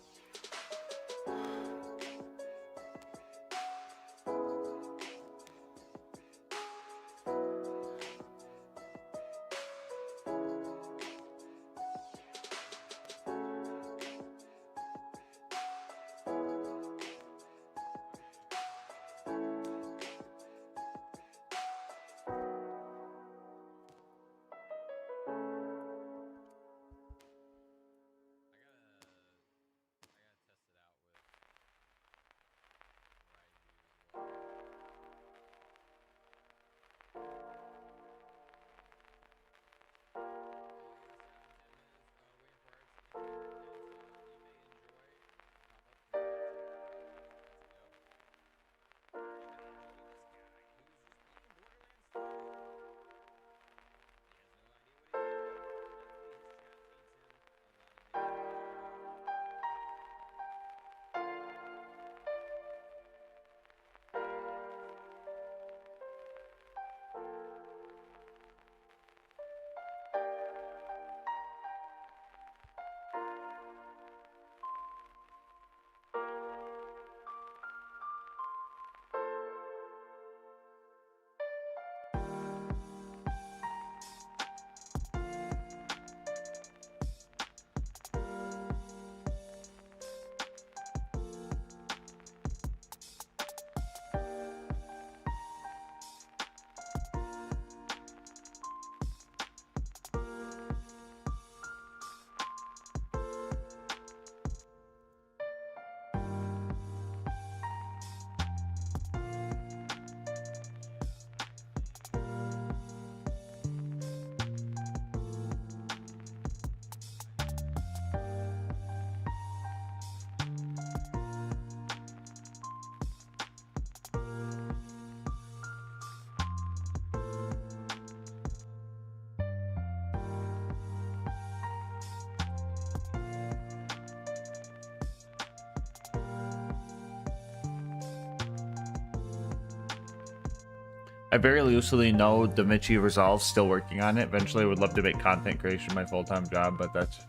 Speaker 1: I very loosely know DaVinci Resolve's still working on it. Eventually, I would love to make content creation my full-time job, but that's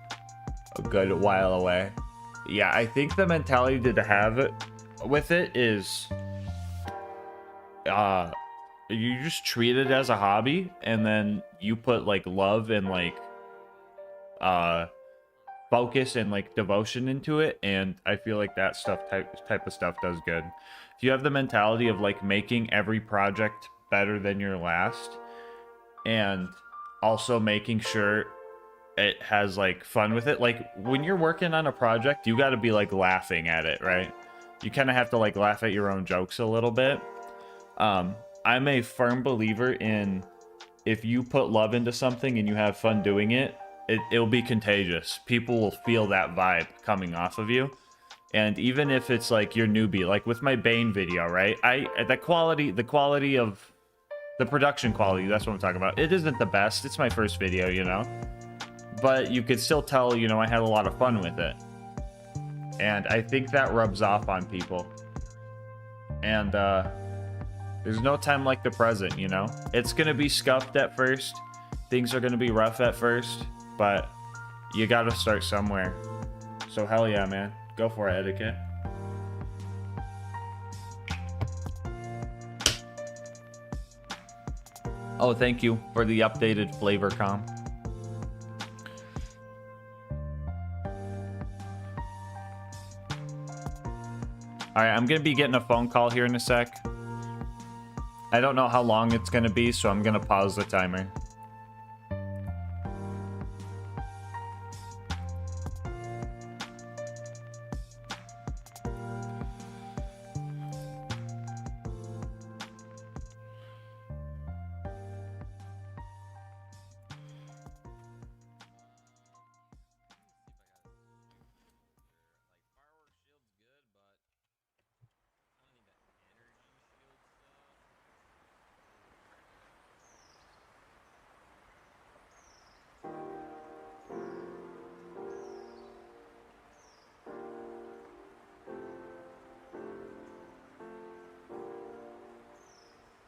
Speaker 1: a good while away. Yeah, I think the mentality to have it with it is, you just treat it as a hobby, and then you put like love and like focus and like devotion into it, and I feel like that type of stuff does good. If you have the mentality of like making every project better than your last, and also making sure it has like fun with it, like when you're working on a project, you got to be like laughing at it, right? You kind of have to like laugh at your own jokes a little bit. I'm a firm believer in, if you put love into something and you have fun doing it, it'll be contagious. People will feel that vibe coming off of you. And even if it's like your newbie, like with my Bane video, right? The quality of the production quality, that's what I'm talking about. It isn't the best. It's my first video, you know? But you could still tell, you know, I had a lot of fun with it. And I think that rubs off on people. And there's no time like the present, you know? It's gonna be scuffed at first. Things are gonna be rough at first, but you gotta start somewhere. So hell yeah, man. Go for it, Etiquette. Oh, thank you for the updated flavor com. Alright, I'm gonna be getting a phone call here in a sec. I don't know how long it's gonna be, so I'm gonna pause the timer.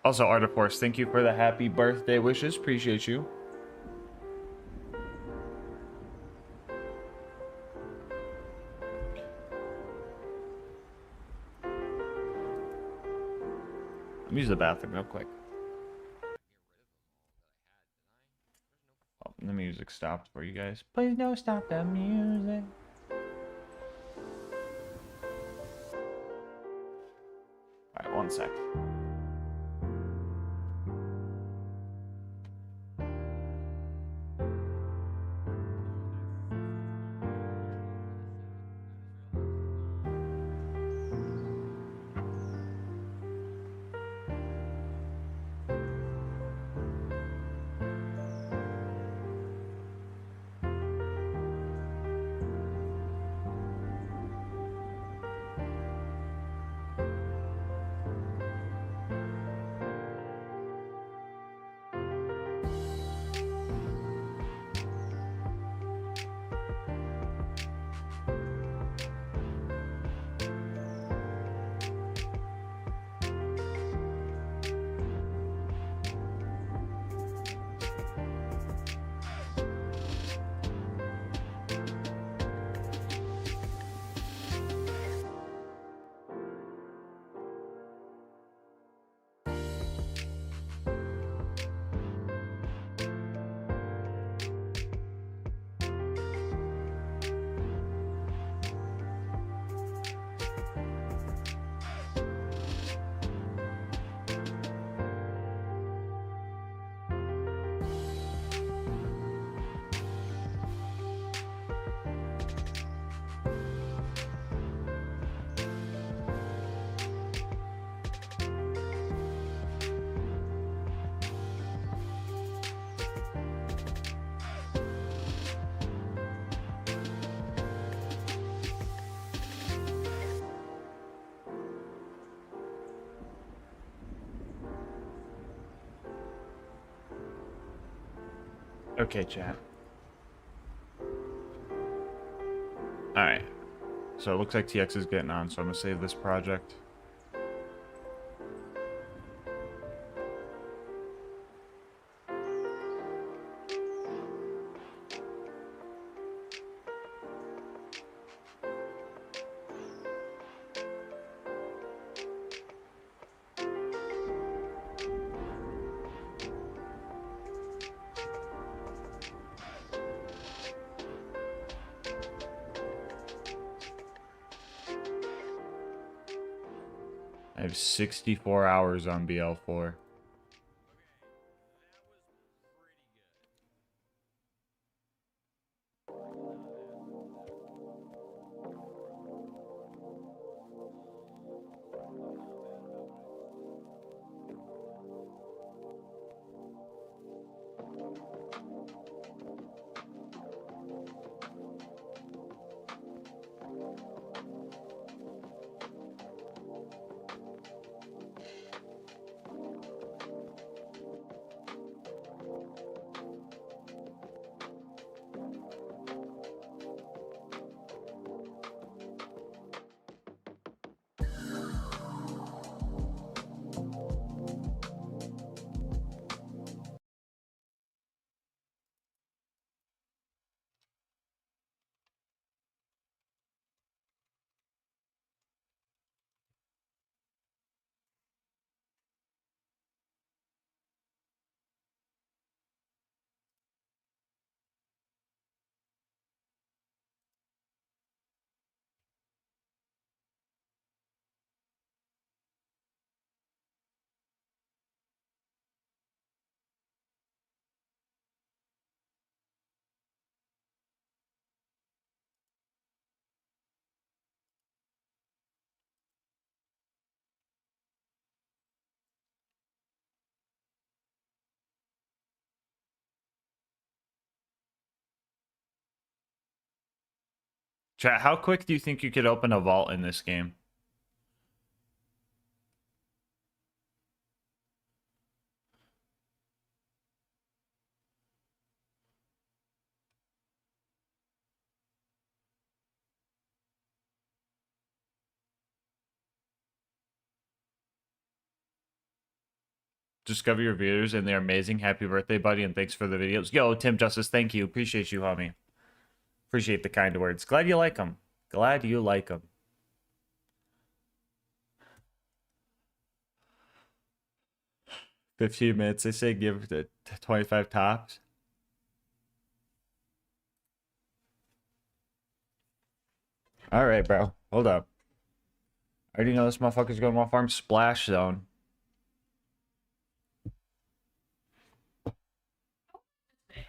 Speaker 2: Also, Art of Force, thank you for the happy birthday wishes. Appreciate you. Let me use the bathroom real quick. Oh, the music stopped for you guys. Please don't stop the music. Alright, 1 sec. Okay, chat. Alright. So it looks like TX is getting on, so I'm gonna save this project. I have 64 hours on BL4. Chat, how quick do you think you could open a vault in this game?
Speaker 1: discover your viewers and they're amazing. Happy birthday, buddy, and thanks for the videos. Yo, Tim Justice, thank you. Appreciate you, homie. Appreciate the kind words. Glad you like them. Glad you like them. $15, they say give it 25 tops. All right, bro. Hold up. I already know this motherfucker's going to farm Splash Zone.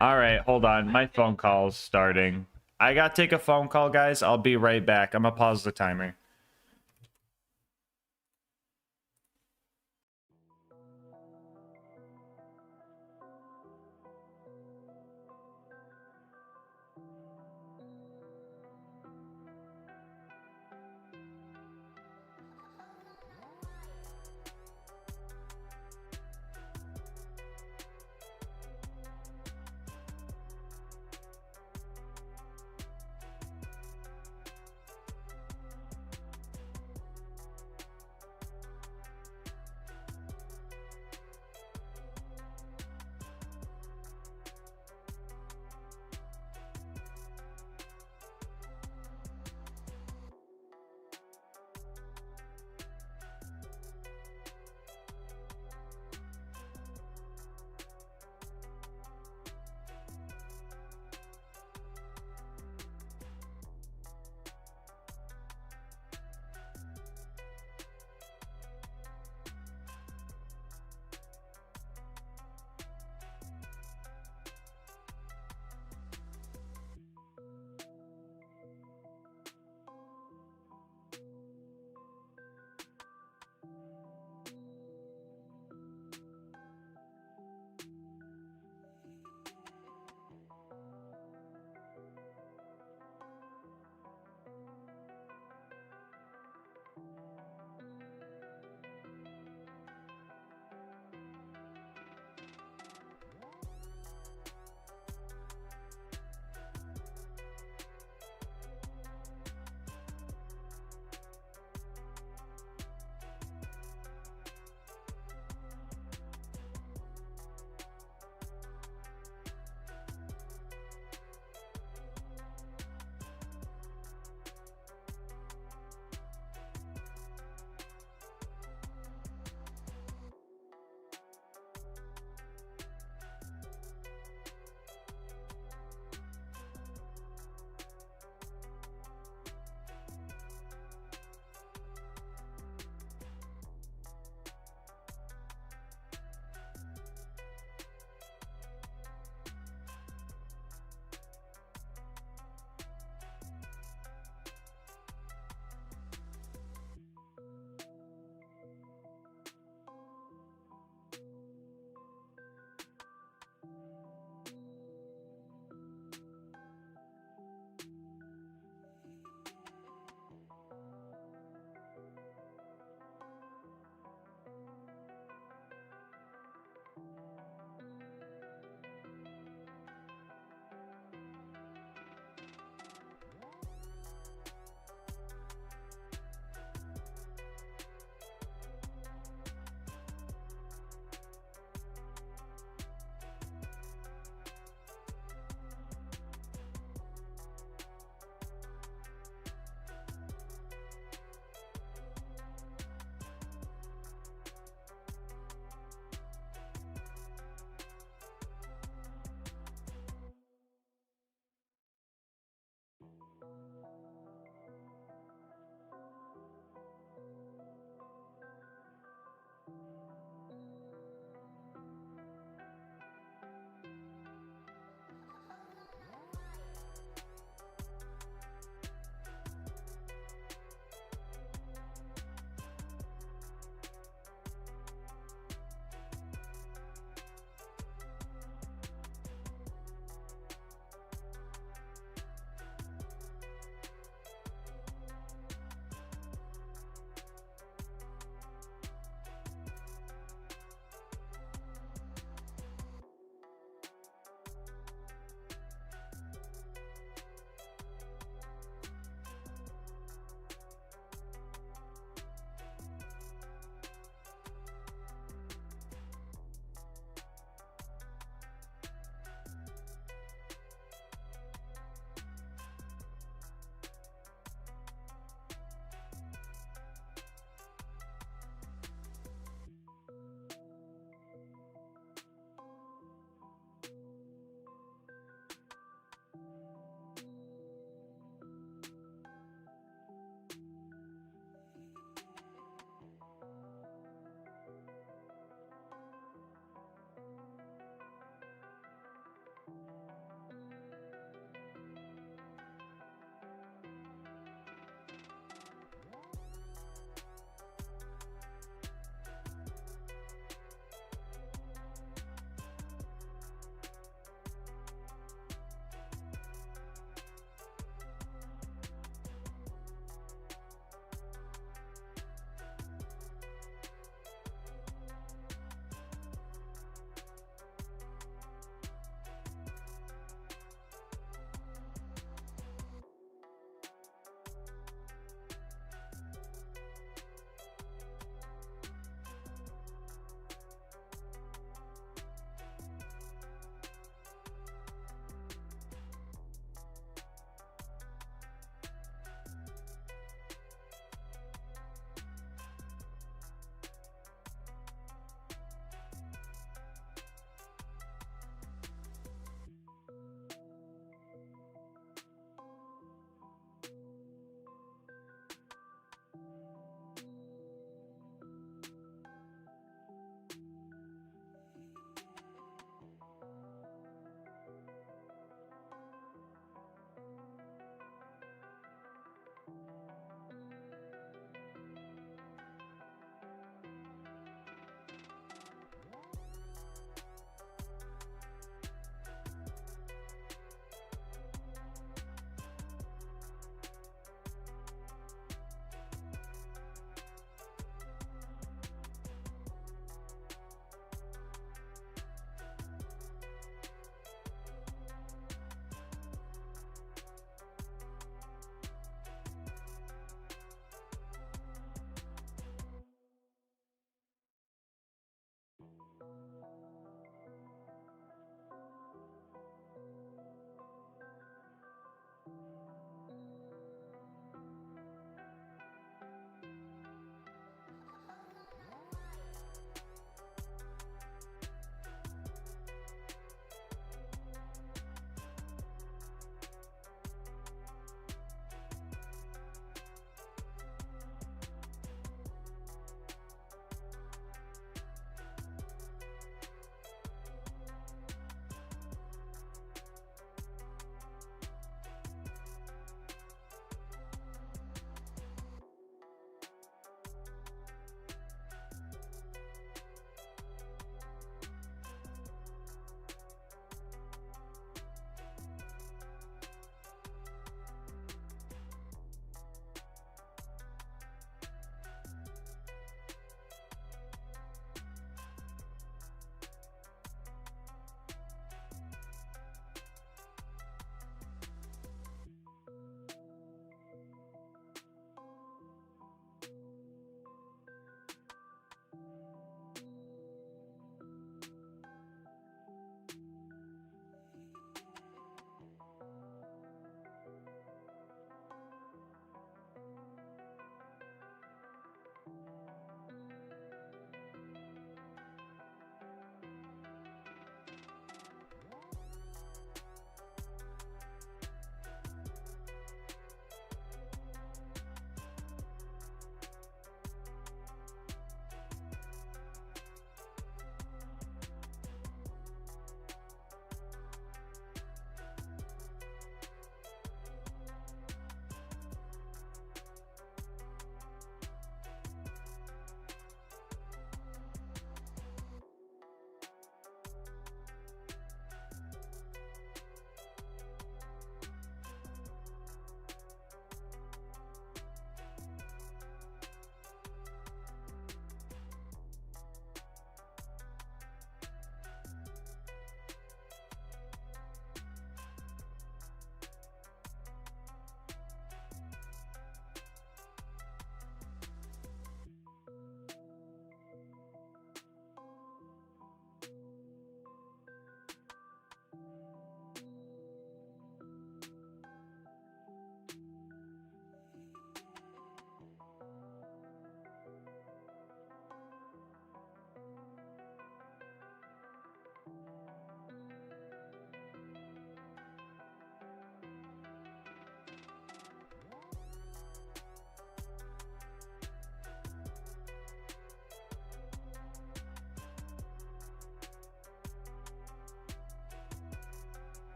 Speaker 1: All right, hold on. My phone call's starting. I got to take a phone call, guys. I'll be right back. I'm going to pause the timer.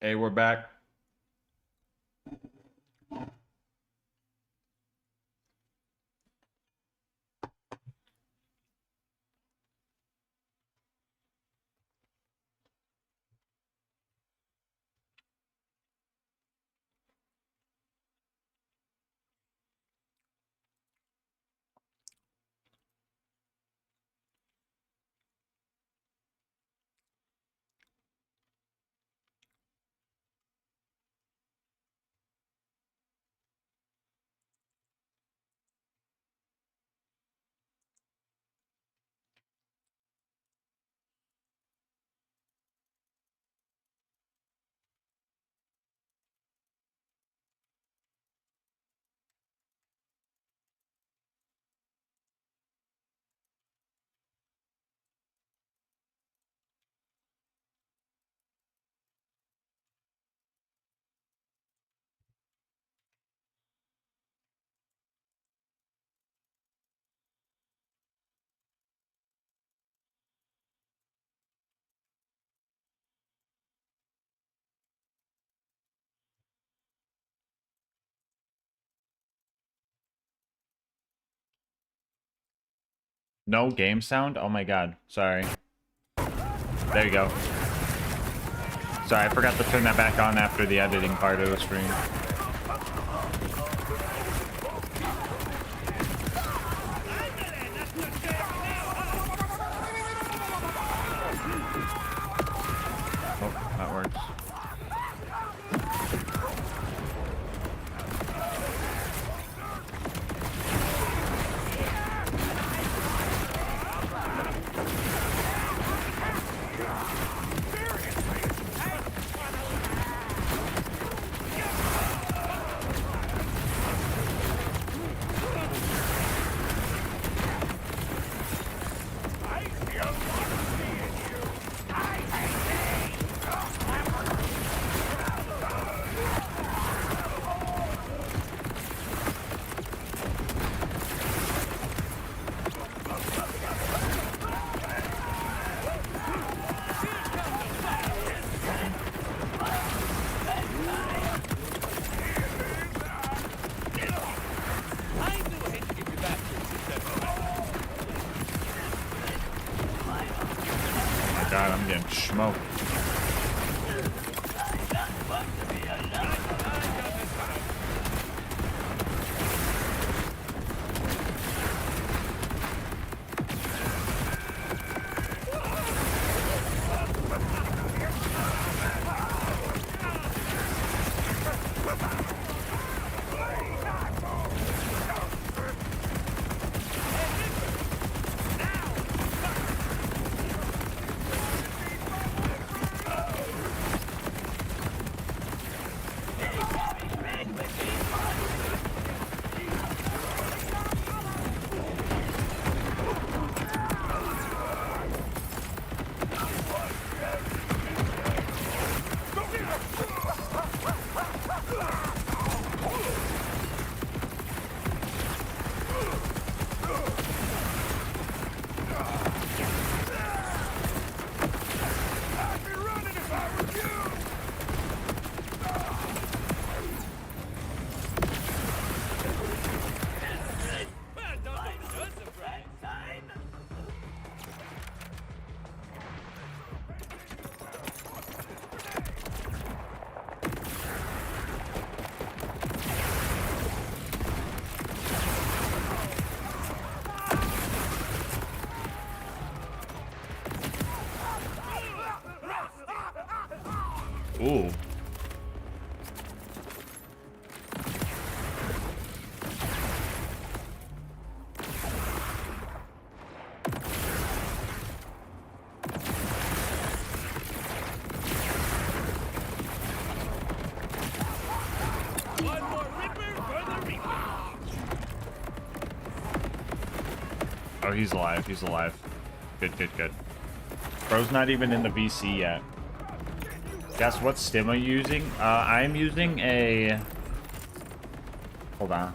Speaker 1: Hey, we're back. No game sound? Oh my god. Sorry. There you go. Sorry, I forgot to turn that back on after the editing part of the stream. Oh, that works. God, I'm getting smoked. Ooh. Oh, he's alive. He's alive. Good, good, good. Bro's not even in the VC yet. Guess what stim are you using? I'm using a... Hold on.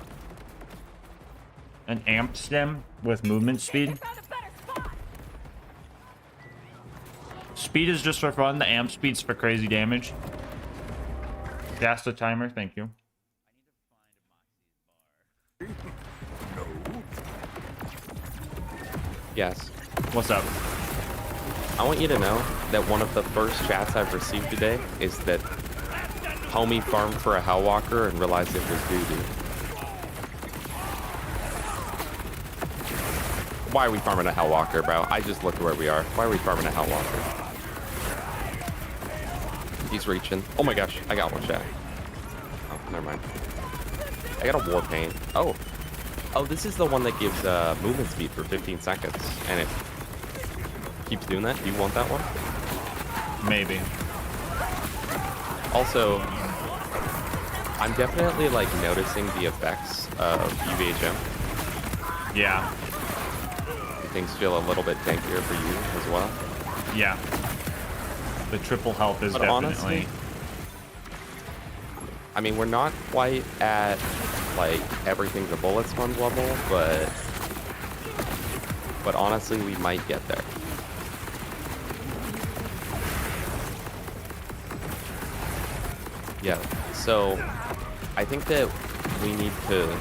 Speaker 1: An amp stim with movement speed. Speed is just for fun. The amp speed's for crazy damage.
Speaker 2: Gas the timer, thank you.
Speaker 18: Yes.
Speaker 2: What's up?
Speaker 18: I want you to know that one of the first chats I've received today is that homie farmed for a Hellwalker and realized it was doo-doo. Why are we farming a Hellwalker, bro? I just looked where we are. Why are we farming a Hellwalker? He's reaching. Oh my gosh, I got one chat. Oh, never mind. I got a war paint. Oh. Oh, this is the one that gives movement speed for 15 seconds. And it keeps doing that. Do you want that one?
Speaker 2: Maybe.
Speaker 18: Also, I'm definitely like noticing the effects of UVHM.
Speaker 2: Yeah.
Speaker 18: Things feel a little bit tankier for you as well.
Speaker 2: Yeah. The triple health is
Speaker 18: But
Speaker 2: definitely.
Speaker 18: honestly, I mean, we're not quite at like everything's a bullet sponge level, but honestly, we might get there. Yeah. So I think that we need to.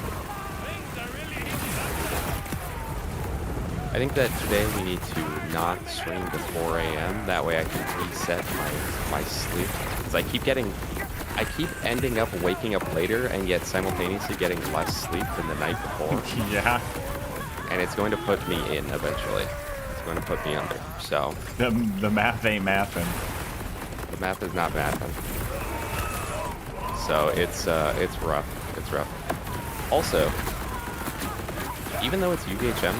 Speaker 18: I think that today we need to not stream to 4 a.m. That way I can reset my sleep. Because I keep ending up waking up later and yet simultaneously getting less sleep than the night before.
Speaker 2: Yeah.
Speaker 18: And it's going to put me in eventually. It's going to put me under. So
Speaker 2: the math ain't mathing.
Speaker 18: The math is not mathing. So it's rough. It's rough. Also, even though it's UVHM.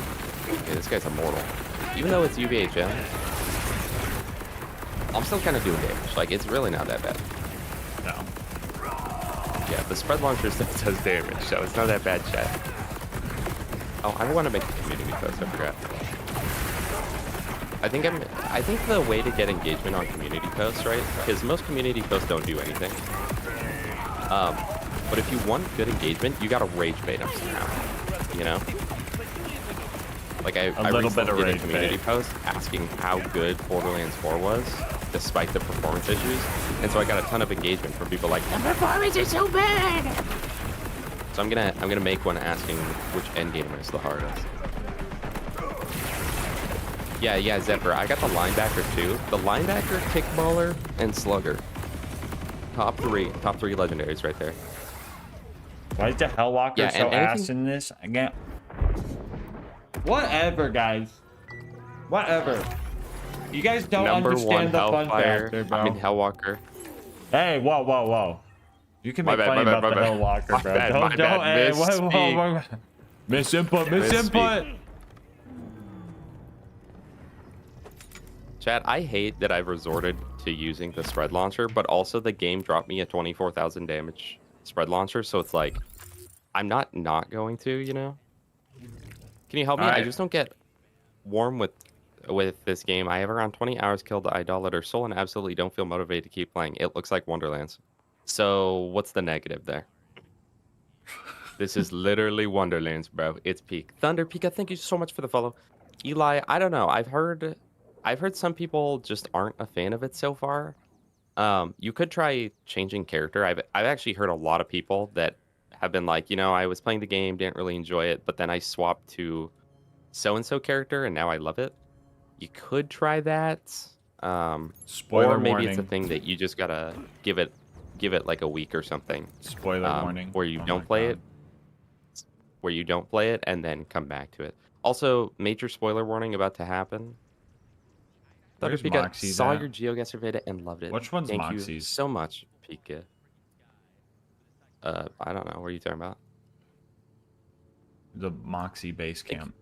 Speaker 18: Yeah, this guy's immortal. Even though it's UVHM, I'm still kind of doing damage. Like, it's really not that bad.
Speaker 2: No.
Speaker 18: Yeah, the spread launcher still does damage, so it's not that bad, chat. Oh, I want to make a community post. I forgot. I think the way to get engagement on community posts, right? Because most community posts don't do anything. But if you want good engagement, you gotta rage bait them somehow. You know? Like I recently did a community post asking how good Borderlands 4 was, despite the performance issues, and so I got a ton of engagement from people like, the performance is so bad. So I'm gonna make one asking which endgamer is the hardest. Yeah, Zephyr. I got the linebacker too. The linebacker, kickballer, and slugger. Top three legendaries right there.
Speaker 2: Why is the Hellwalker so ass in this? Again. Whatever, guys. Whatever. You guys don't understand the fun factor, bro.
Speaker 18: I mean, Hellwalker.
Speaker 2: Hey, whoa. You can make fun about the Hellwalker, bro. Don't. Hey, whoa. Misinput.
Speaker 18: Chat, I hate that I've resorted to using the spread launcher, but also the game dropped me a 24,000 damage spread launcher, so it's like, I'm not going to, you know? Can you help me? I just don't get warm with this game. I have around 20 hours killed the Idolater Soul and absolutely don't feel motivated to keep playing. It looks like Wonderlands. So what's the negative there? This is literally Wonderlands, bro. It's peak. Thunder Pika, thank you so much for the follow. Eli, I don't know. I've heard some people just aren't a fan of it so far. You could try changing character. I've actually heard a lot of people that have been like, you know, I was playing the game, didn't really enjoy it, but then I swapped to so-and-so character and now I love it. You could try that.
Speaker 2: Spoiler
Speaker 18: or maybe
Speaker 2: warning.
Speaker 18: it's a thing that you just gotta give it like a week or something.
Speaker 2: Spoiler warning.
Speaker 18: Where you don't play it. Where you don't play it and then come back to it. Also, major spoiler warning about to happen.
Speaker 2: Where's
Speaker 18: Pika,
Speaker 2: Moxie's
Speaker 18: saw
Speaker 2: at?
Speaker 18: your GeoGuessr video and loved it.
Speaker 2: Which one's
Speaker 18: Thank
Speaker 2: Moxie's?
Speaker 18: you so much, Pika. I don't know. What are you talking about?
Speaker 2: The Moxie base camp.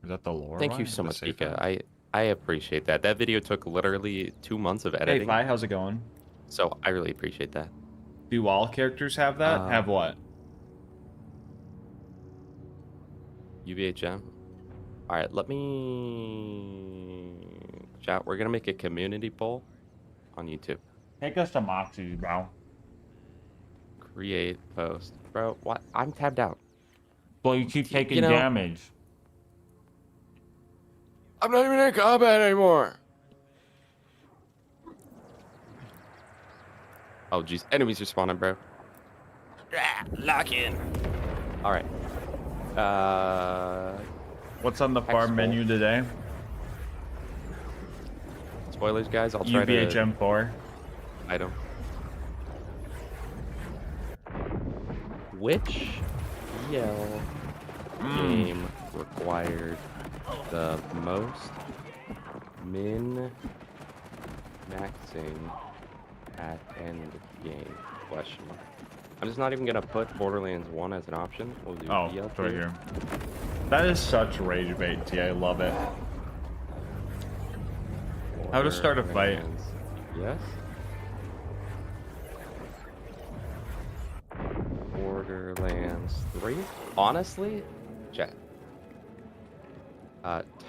Speaker 2: Is that the lore?
Speaker 18: Thank you so much, Pika. I appreciate that. That video took literally 2 months of editing.
Speaker 2: Hey, Vi, how's it going?
Speaker 18: So I really appreciate that.
Speaker 2: Do all characters have that? Have what?
Speaker 18: UVHM. All right, let me chat. We're gonna make a community poll on YouTube.
Speaker 2: Take us to Moxie's, bro.
Speaker 18: Create post, bro. What? I'm tabbed out.
Speaker 2: Well, you keep taking damage.
Speaker 18: I'm not even in combat anymore. Oh, jeez. Enemies are spawning, bro. Lock in. All right.
Speaker 2: What's on the farm menu today?
Speaker 18: Spoilers, guys. I'll try to...
Speaker 2: UBHM4.
Speaker 18: Item. Which EL game required the most min-maxing at end game? Question. I'm just not even gonna put Borderlands 1 as an option. We'll do
Speaker 2: Oh,
Speaker 18: EL
Speaker 2: it's right
Speaker 18: 2.
Speaker 2: here. That is such rage bait, T. I love it. How to start a fight?
Speaker 18: Yes. Borderlands 3. Honestly, chat.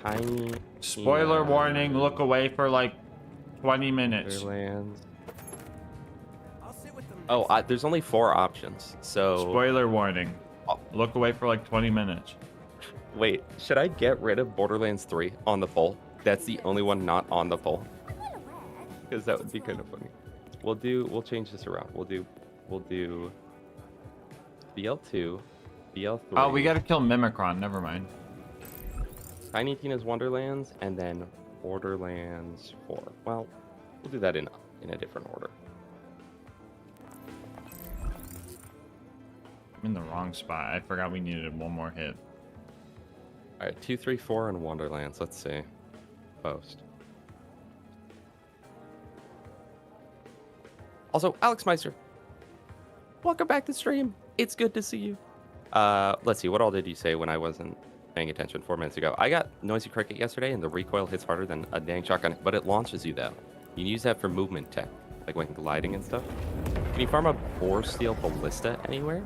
Speaker 18: Tiny.
Speaker 2: Spoiler warning, look away for like 20 minutes.
Speaker 18: Borderlands. Oh, there's only 4 options. So.
Speaker 2: Spoiler warning. Look away for like 20 minutes.
Speaker 18: Wait, should I get rid of Borderlands 3 on the poll? That's the only one not on the poll. Because that would be kind of funny. We'll change this around. We'll do BL2, BL3.
Speaker 2: Oh, we gotta kill Mimicron. Never mind.
Speaker 18: Tiny Tina's Wonderlands, and then Borderlands 4. Well, we'll do that in a different order.
Speaker 2: I'm in the wrong spot. I forgot we needed one more hit.
Speaker 18: All right, 2, 3, 4, and Wonderlands. Let's see. Post. Also, Alex Meister, welcome back to stream. It's good to see you. Let's see. What all did you say when I wasn't paying attention 4 minutes ago? I got Noisy Cricket yesterday, and the recoil hits harder than a dang shotgun, but it launches you, though. You can use that for movement tech, like when gliding and stuff. Can you farm a Bore Steel Ballista anywhere?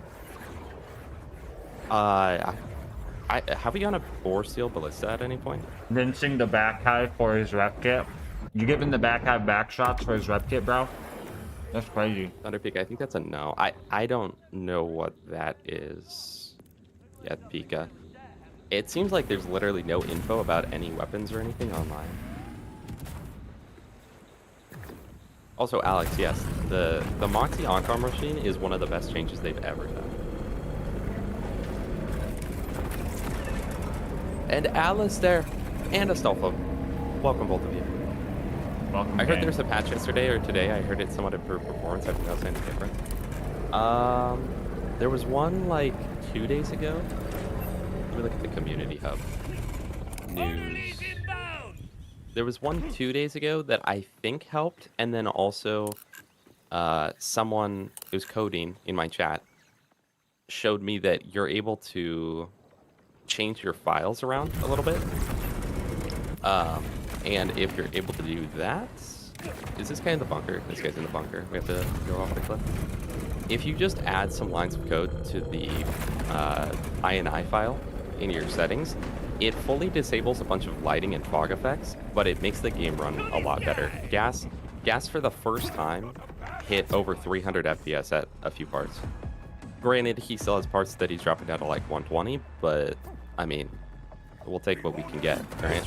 Speaker 18: Have we gone a Bore Steel Ballista at any point?
Speaker 2: Rinsing the back high for his rep kit. You giving the back high back shots for his rep kit, bro? That's crazy.
Speaker 18: Thunderpeak, I think that's a no. I don't know what that is yet, Pika. It seems like there's literally no info about any weapons or anything online. Also, Alex, yes, the Moxie on-call machine is one of the best changes they've ever done. And Alistair and Astolfo, welcome both of you.
Speaker 2: Welcome.
Speaker 18: I heard there's a patch yesterday or today. I heard it somewhat improved performance. I think that was anything different. There was one like 2 days ago. Let me look at the community hub news. There was one 2 days ago that I think helped, and then also someone who's coding in my chat showed me that you're able to change your files around a little bit. And if you're able to do that, is this guy in the bunker? This guy's in the bunker. We have to go off the cliff. If you just add some lines of code to the INI file in your settings, it fully disables a bunch of lighting and fog effects, but it makes the game run a lot better. Gas for the first time hit over 300 FPS at a few parts. Granted, he still has parts that he's dropping down to like 120, but I mean, we'll take what we can get, right?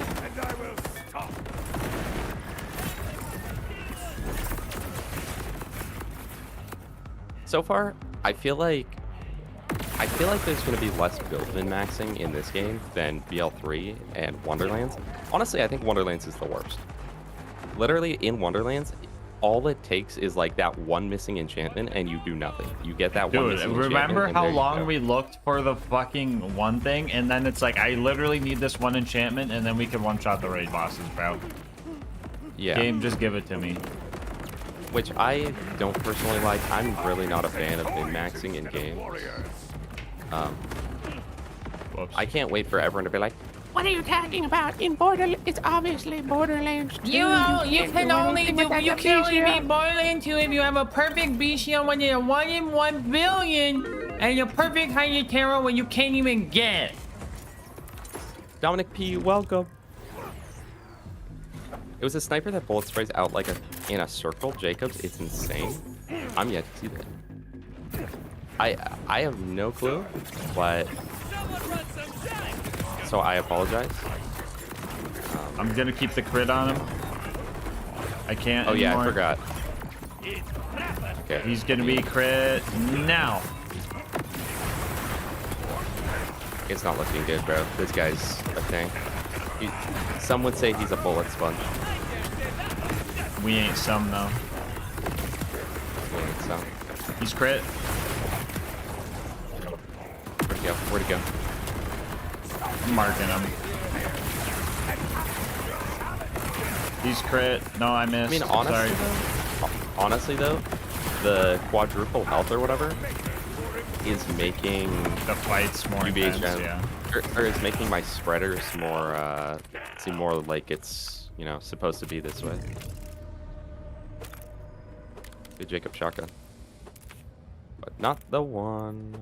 Speaker 14: And I will stop.
Speaker 18: So far, I feel like there's going to be less build-in maxing in this game than BL3 and Wonderlands. Honestly, I think Wonderlands is the worst. Literally, in Wonderlands, all it takes is like that one missing enchantment and you do nothing. You get that one missing enchantment.
Speaker 2: Remember
Speaker 18: and
Speaker 2: how
Speaker 18: there you
Speaker 2: long
Speaker 18: go.
Speaker 2: we looked for the fucking one thing, and then it's like, I literally need this one enchantment, and then we can one-shot the raid bosses, bro.
Speaker 18: Yeah.
Speaker 2: Game, just give it to me.
Speaker 18: Which I don't personally like. I'm really not a fan of min-maxing in games. I can't wait for everyone to be like,
Speaker 8: What are you talking about? In Borderlands, it's obviously Borderlands 2.
Speaker 22: You can only beat Borderlands 2 if you have a perfect BCO when you're 1 in 1 billion, and your perfect high terror when you can't even get.
Speaker 18: Dominic P, welcome. It was a sniper that bullet sprays out like in a circle, Jacobs. It's insane. I'm yet to see that. I have no clue, but so I apologize.
Speaker 2: I'm gonna keep the crit on him. I can't.
Speaker 18: Oh yeah,
Speaker 2: anymore.
Speaker 18: I forgot. Okay.
Speaker 2: He's gonna be crit now.
Speaker 18: It's not looking good, bro. This guy's a tank. Some would say he's a bullet sponge.
Speaker 2: We ain't some though.
Speaker 18: We ain't some.
Speaker 2: He's crit.
Speaker 18: Where'd he go? Where'd he go?
Speaker 2: I'm marking him. He's crit. No, I missed.
Speaker 18: I mean, honestly though, the quadruple health or whatever is making
Speaker 2: the fights more intense, yeah.
Speaker 18: or is making my spreaders more seem more like it's, you know, supposed to be this way. Good Jacob shotgun, but not the one.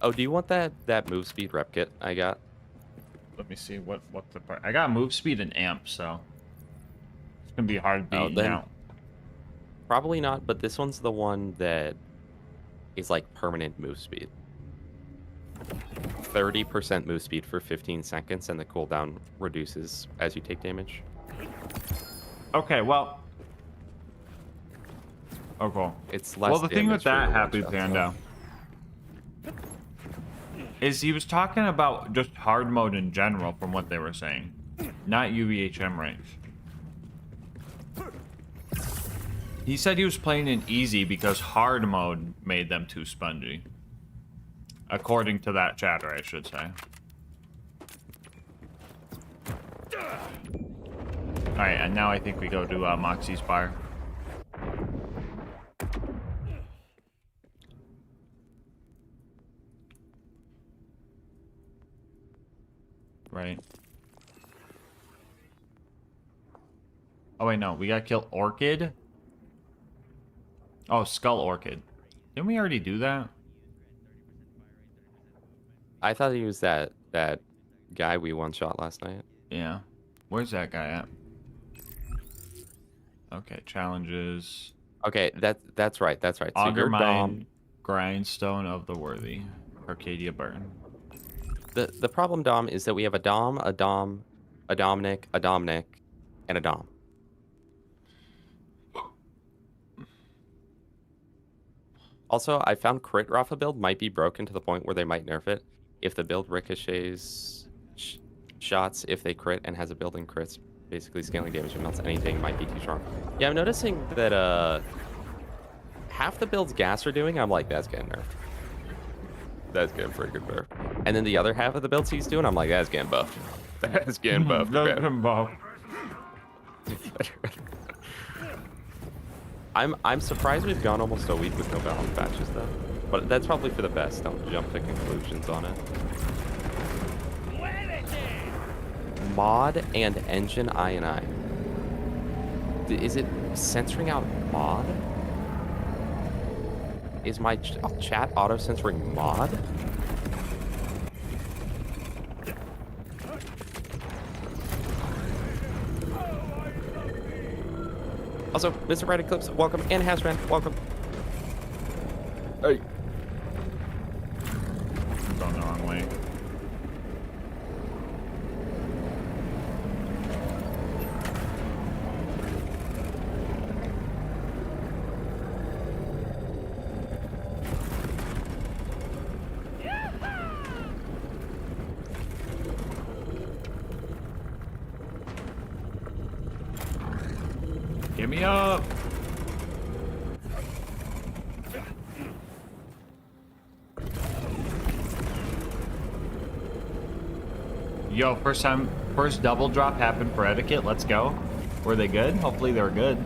Speaker 18: Oh, do you want that move speed rep kit I got?
Speaker 2: Let me see what the part. I got move speed and amp, so it's gonna be hard beating out.
Speaker 18: Probably not, but this one's the one that is like permanent move speed. 30% move speed for 15 seconds, and the cooldown reduces as you take damage.
Speaker 2: Okay, well. Oh, cool.
Speaker 18: It's less.
Speaker 2: Well, the thing with that,
Speaker 18: damage for
Speaker 2: Happy
Speaker 18: one-shots.
Speaker 2: Panda, is he was talking about just hard mode in general from what they were saying, not UVHM ranks. He said he was playing in easy because hard mode made them too spongy. According to that chatter, I should say. Alright, and now I think we go to Moxie's bar. Right. Oh wait, no, we gotta kill Orchid. Oh, Skull Orchid. Didn't we already do that?
Speaker 18: I thought he was that guy we one-shot last night.
Speaker 2: Yeah. Where's that guy at? Okay, challenges.
Speaker 18: Okay, that's right. That's right. So
Speaker 2: Augur
Speaker 18: you're
Speaker 2: Mine,
Speaker 18: Dom.
Speaker 2: Grindstone of the Worthy, Arcadia Burn.
Speaker 18: The problem, Dom, is that we have a Dom, a Dominic, and a Dom. Also, I found crit Rafa build might be broken to the point where they might nerf it. If the build ricochets shots, if they crit and has a build-in crits, basically scaling damage and melts anything, might be too strong. Yeah, I'm noticing that half the builds Gas are doing, I'm like, that's getting nerfed. That's getting freaking nerfed. And then the other half of the builds he's doing, I'm like, that's getting buffed. That's getting buffed.
Speaker 2: That's getting buffed.
Speaker 18: I'm surprised we've gone almost a week with no balance patches though. But that's probably for the best. Don't jump to conclusions on it. Mod and engine I. Is it censoring out mod? Is my chat auto censoring mod? Also, Mr. Bright Eclipse, welcome, and Hasman, welcome. Hey.
Speaker 2: I'm going the wrong way. Get me up! Yo, first double drop happened for Etiquette. Let's go. Were they good? Hopefully they were good.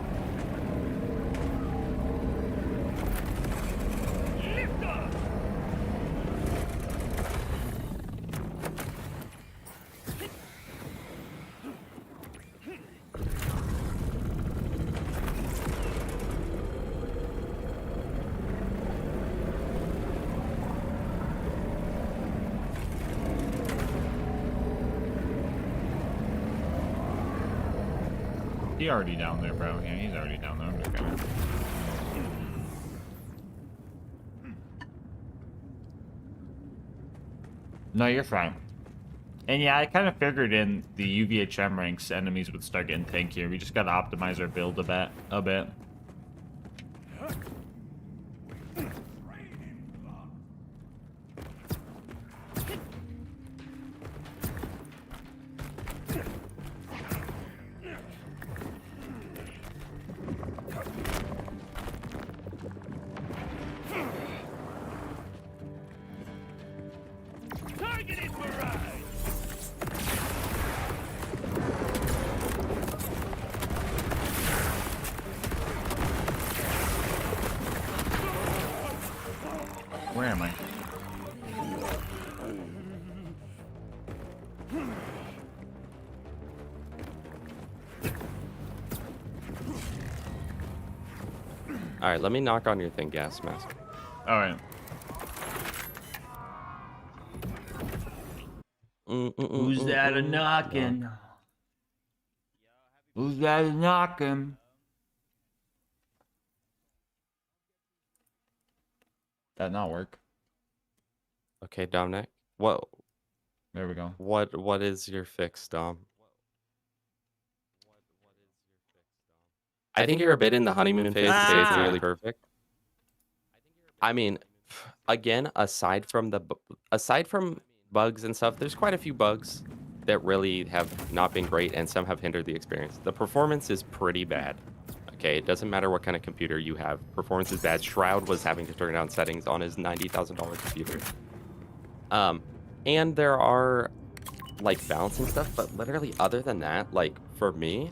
Speaker 2: He already down there, bro. Yeah, he's already down there. I'm just gonna... No, you're fine. And yeah, I kind of figured in the UVHM ranks, enemies would start getting tankier. We just gotta optimize our build a bit. Where am I?
Speaker 18: All right, let me knock on your thing, Gas Mask.
Speaker 2: All right. Who's that a knocking? Who's that a knocking? That not work.
Speaker 18: Okay, Dominic. What?
Speaker 2: There we go.
Speaker 18: What is your fix, Dom? I think you're a bit in the honeymoon phase to say it's nearly perfect. I mean, again, aside from bugs and stuff, there's quite a few bugs that really have not been great, and some have hindered the experience. The performance is pretty bad. Okay, it doesn't matter what kind of computer you have. Performance is bad. Shroud was having to turn down settings on his $90,000 computer. And there are like balancing stuff, but literally other than that, like for me,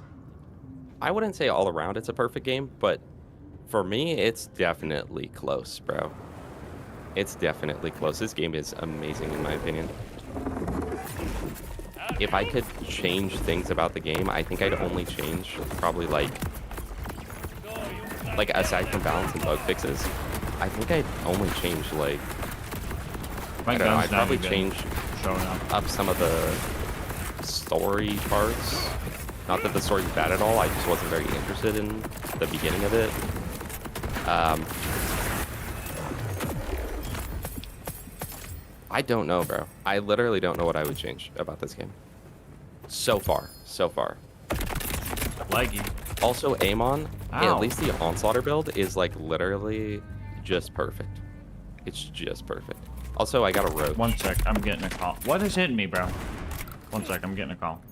Speaker 18: I wouldn't say all around it's a perfect game, but for me, it's definitely close, bro. It's definitely close. This game is amazing in my opinion. If I could change things about the game, I think I'd only change probably like aside from balance and bug fixes, I think I'd only change like I don't know, I'd probably change up some of the story parts. Not that the story's bad at all, I just wasn't very interested in the beginning of it. I don't know, bro. I literally don't know what I would change about this game. So far.
Speaker 2: Leggy.
Speaker 18: Also, Amon, at least the Onslaughter build is like literally just perfect. It's just perfect. Also, I got a roach.
Speaker 2: 1 sec, I'm getting a call. What is hitting me, bro? 1 sec, I'm getting a call.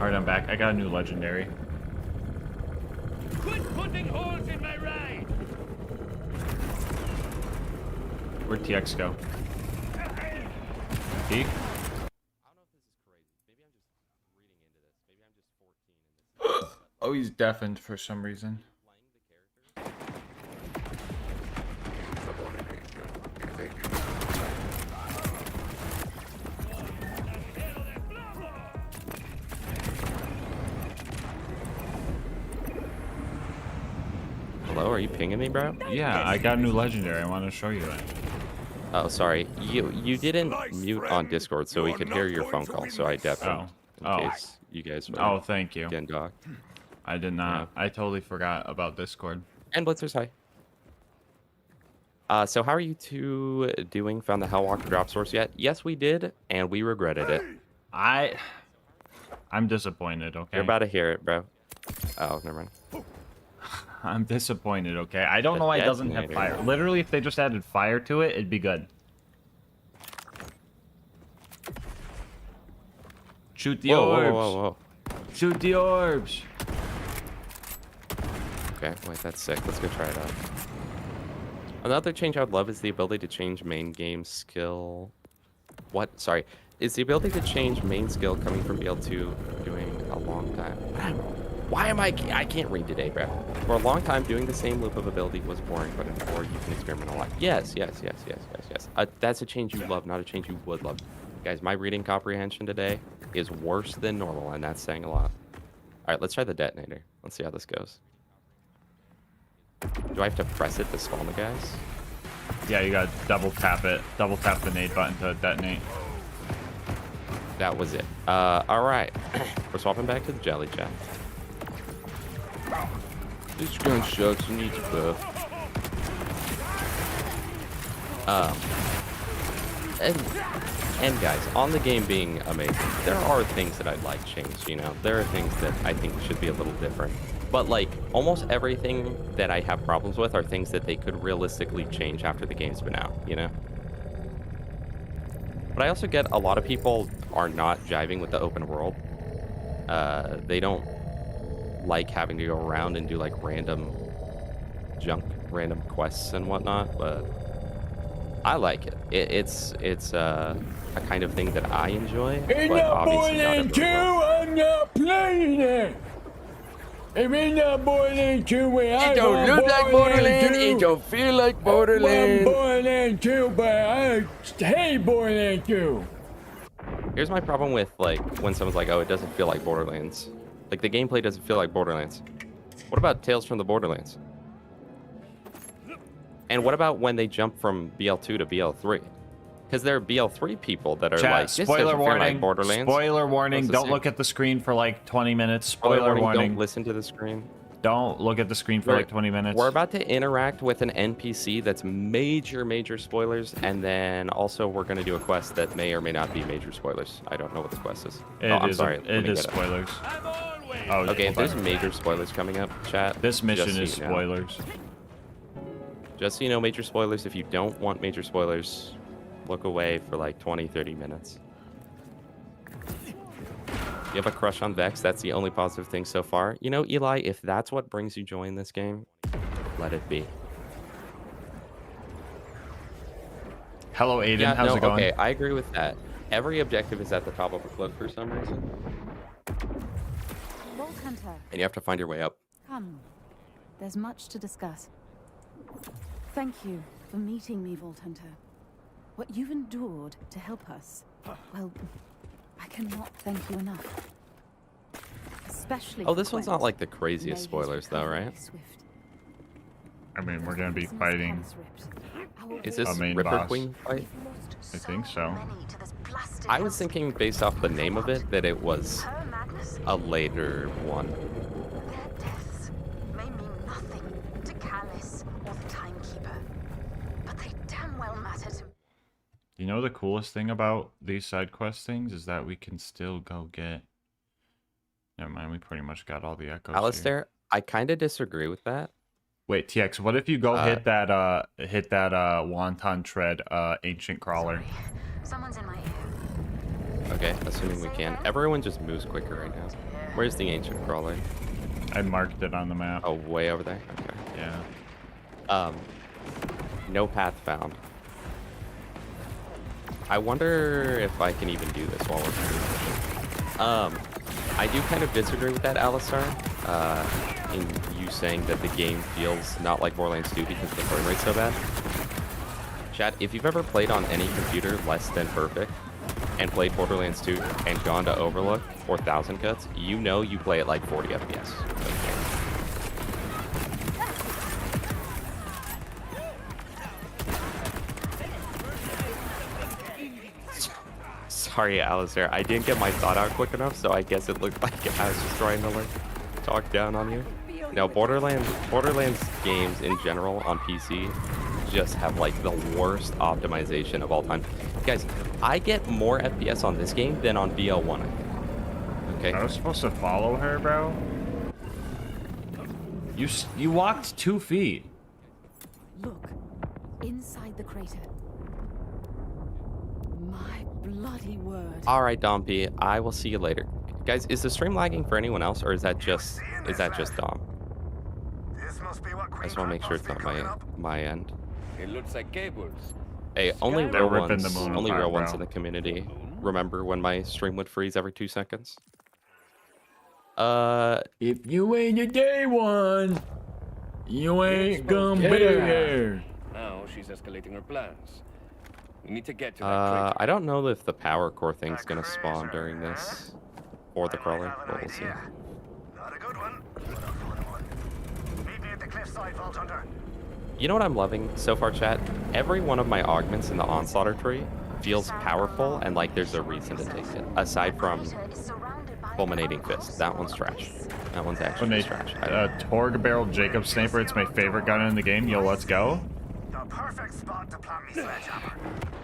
Speaker 2: Alright, I'm back. I got a new legendary.
Speaker 14: Quit putting holes in my ride!
Speaker 2: Where'd TX go? He? Oh, he's deafened for some reason.
Speaker 18: Hello, are you pinging me, bro?
Speaker 2: Yeah, I got a new legendary. I want to show you it.
Speaker 18: Oh, sorry. You didn't mute on Discord, so we could hear your phone call. So I definitely, in case you guys were
Speaker 2: Oh, thank you.
Speaker 18: getting docked.
Speaker 2: I did not.
Speaker 18: Yeah.
Speaker 2: I totally forgot about Discord.
Speaker 18: And Blitzer's hi. So how are you two doing? Found the Hellwalker drop source yet? Yes, we did, and we regretted it.
Speaker 2: I'm disappointed, okay?
Speaker 18: You're about to hear it, bro. Oh, never mind.
Speaker 2: I'm disappointed, okay? I don't know why it doesn't have fire. Literally, if they just added fire to it, it'd be good. Shoot the orbs.
Speaker 18: Whoa.
Speaker 2: Shoot the orbs.
Speaker 18: Okay, wait, that's sick. Let's go try it out. Another change I would love is the ability to change main game skill. What? Sorry. Is the ability to change main skill coming from BL2 doing a long time? Why am I can't read today, bro. For a long time, doing the same loop of ability was boring, but in 4, you can experiment a lot. Yes. That's a change you love, not a change you would love. Guys, my reading comprehension today is worse than normal, and that's saying a lot. All right, let's try the detonator. Let's see how this goes. Do I have to press it to spawn the guys?
Speaker 2: Yeah, you gotta double tap it. Double tap the nade button to detonate.
Speaker 18: That was it. All right. We're swapping back to the jelly chat. This gun sucks. You need to buff. And guys, on the game being amazing, there are things that I'd like changed, you know? There are things that I think should be a little different. But, like, almost everything that I have problems with are things that they could realistically change after the game's been out, you know? But I also get a lot of people are not jiving with the open world. They don't like having to go around and do, like, random quests and whatnot, but I like it. It's a kind of thing that I enjoy, but obviously not everyone will.
Speaker 22: I'm not playing it. If it's not Borderlands 2,
Speaker 18: It don't look like Borderlands, it don't feel like Borderlands.
Speaker 22: Borderlands 2, but I hate Borderlands 2.
Speaker 18: Here's my problem with, like, when someone's like, oh, it doesn't feel like Borderlands. Like, the gameplay doesn't feel like Borderlands. What about Tales from the Borderlands? And what about when they jump from BL2 to BL3? Because there are BL3 people that are like, this
Speaker 2: spoiler warning.
Speaker 18: Like Borderlands.
Speaker 2: Spoiler warning. Don't look at the screen for like 20 minutes. Spoiler warning.
Speaker 18: Don't listen to the screen.
Speaker 2: Don't look at the screen for like 20 minutes.
Speaker 18: We're about to interact with an NPC that's major spoilers, and then also we're going to do a quest that may or may not be major spoilers. I don't know what the quest is. I'm sorry.
Speaker 2: It is spoilers. Oh,
Speaker 18: okay, if there's major spoilers coming up, chat.
Speaker 2: This mission is spoilers.
Speaker 18: Just so you know, major spoilers. If you don't want major spoilers, look away for like 20-30 minutes. You have a crush on Vex? That's the only positive thing so far. You know, Eli, if that's what brings you joy in this game, let it be.
Speaker 2: Hello, Aiden. How's it going?
Speaker 18: Okay, I agree with that. Every objective is at the top of a cliff for some reason.
Speaker 7: Vault Hunter.
Speaker 18: And you have to find your way up.
Speaker 7: Come. There's much to discuss. Thank you for meeting me, Vault Hunter. What you've endured to help us, well, I cannot thank you enough. Especially
Speaker 18: Oh, this one's not like the craziest spoilers though, right?
Speaker 2: I mean, we're gonna be fighting.
Speaker 18: Is this
Speaker 2: a main
Speaker 18: Ripper
Speaker 2: boss.
Speaker 18: Queen fight?
Speaker 2: I think so.
Speaker 18: I was thinking based off the name of it that it was a later one.
Speaker 17: May mean nothing to Callus or the Timekeeper, but they damn well matter to me.
Speaker 2: You know the coolest thing about these side quest things is that we can still go get. Never mind, we pretty much got all the echoes.
Speaker 18: Alistair, I kind of disagree with that.
Speaker 2: Wait, TX, what if you go hit that Wonton Tread ancient crawler?
Speaker 17: Someone's in my ear.
Speaker 18: Okay, assuming we can. Everyone just moves quicker right now. Where's the ancient crawler?
Speaker 2: I marked it on the map.
Speaker 18: Oh, way over there? Okay.
Speaker 2: Yeah.
Speaker 18: No path found. I wonder if I can even do this while we're streaming. I do kind of disagree with that, Alistar, in you saying that the game feels not like Borderlands 2 because the frame rate's so bad. Chat, if you've ever played on any computer less than perfect and played Borderlands 2 and gone to Overlook or 1000 cuts, you know you play at like 40 FPS. Sorry, Alistair. I didn't get my thought out quick enough, so I guess it looked like I was just trying to like talk down on you. No, Borderlands games in general on PC just have like the worst optimization of all time. Guys, I get more FPS on this game than on BL1. I think. Okay.
Speaker 2: I was supposed to follow her, bro. You walked 2 feet.
Speaker 7: Look, inside the crater. My bloody word.
Speaker 18: All right, Dom-P. I will see you later. Guys, is the stream lagging for anyone else, or is that just Dom? I just want to make sure it's not my end.
Speaker 9: It looks like cables.
Speaker 18: Hey, only
Speaker 2: They're
Speaker 18: real
Speaker 2: ripping
Speaker 18: ones,
Speaker 2: the moon
Speaker 18: only
Speaker 2: apart,
Speaker 18: real ones
Speaker 2: bro.
Speaker 18: in the community. Remember when my stream would freeze every 2 seconds?
Speaker 2: If you ain't a day one, you ain't gonna be here.
Speaker 9: Now she's escalating her plans. We need to get to that crater.
Speaker 18: I don't know if the power core thing's gonna spawn during this or the crawler, but we'll see.
Speaker 14: Not a good one. Meet me at the cliffside, Vault Hunter.
Speaker 18: You know what I'm loving so far, chat? Every one of my augments in the Onslaughter tree feels powerful and like there's a reason to take it. Aside from Fulminating Fist. That one's trash. That one's actually trash.
Speaker 2: Torg Barrel Jacob Sniper, it's my favorite gun in the game. Yo, let's go.
Speaker 14: The perfect spot to plant me sledgehammer.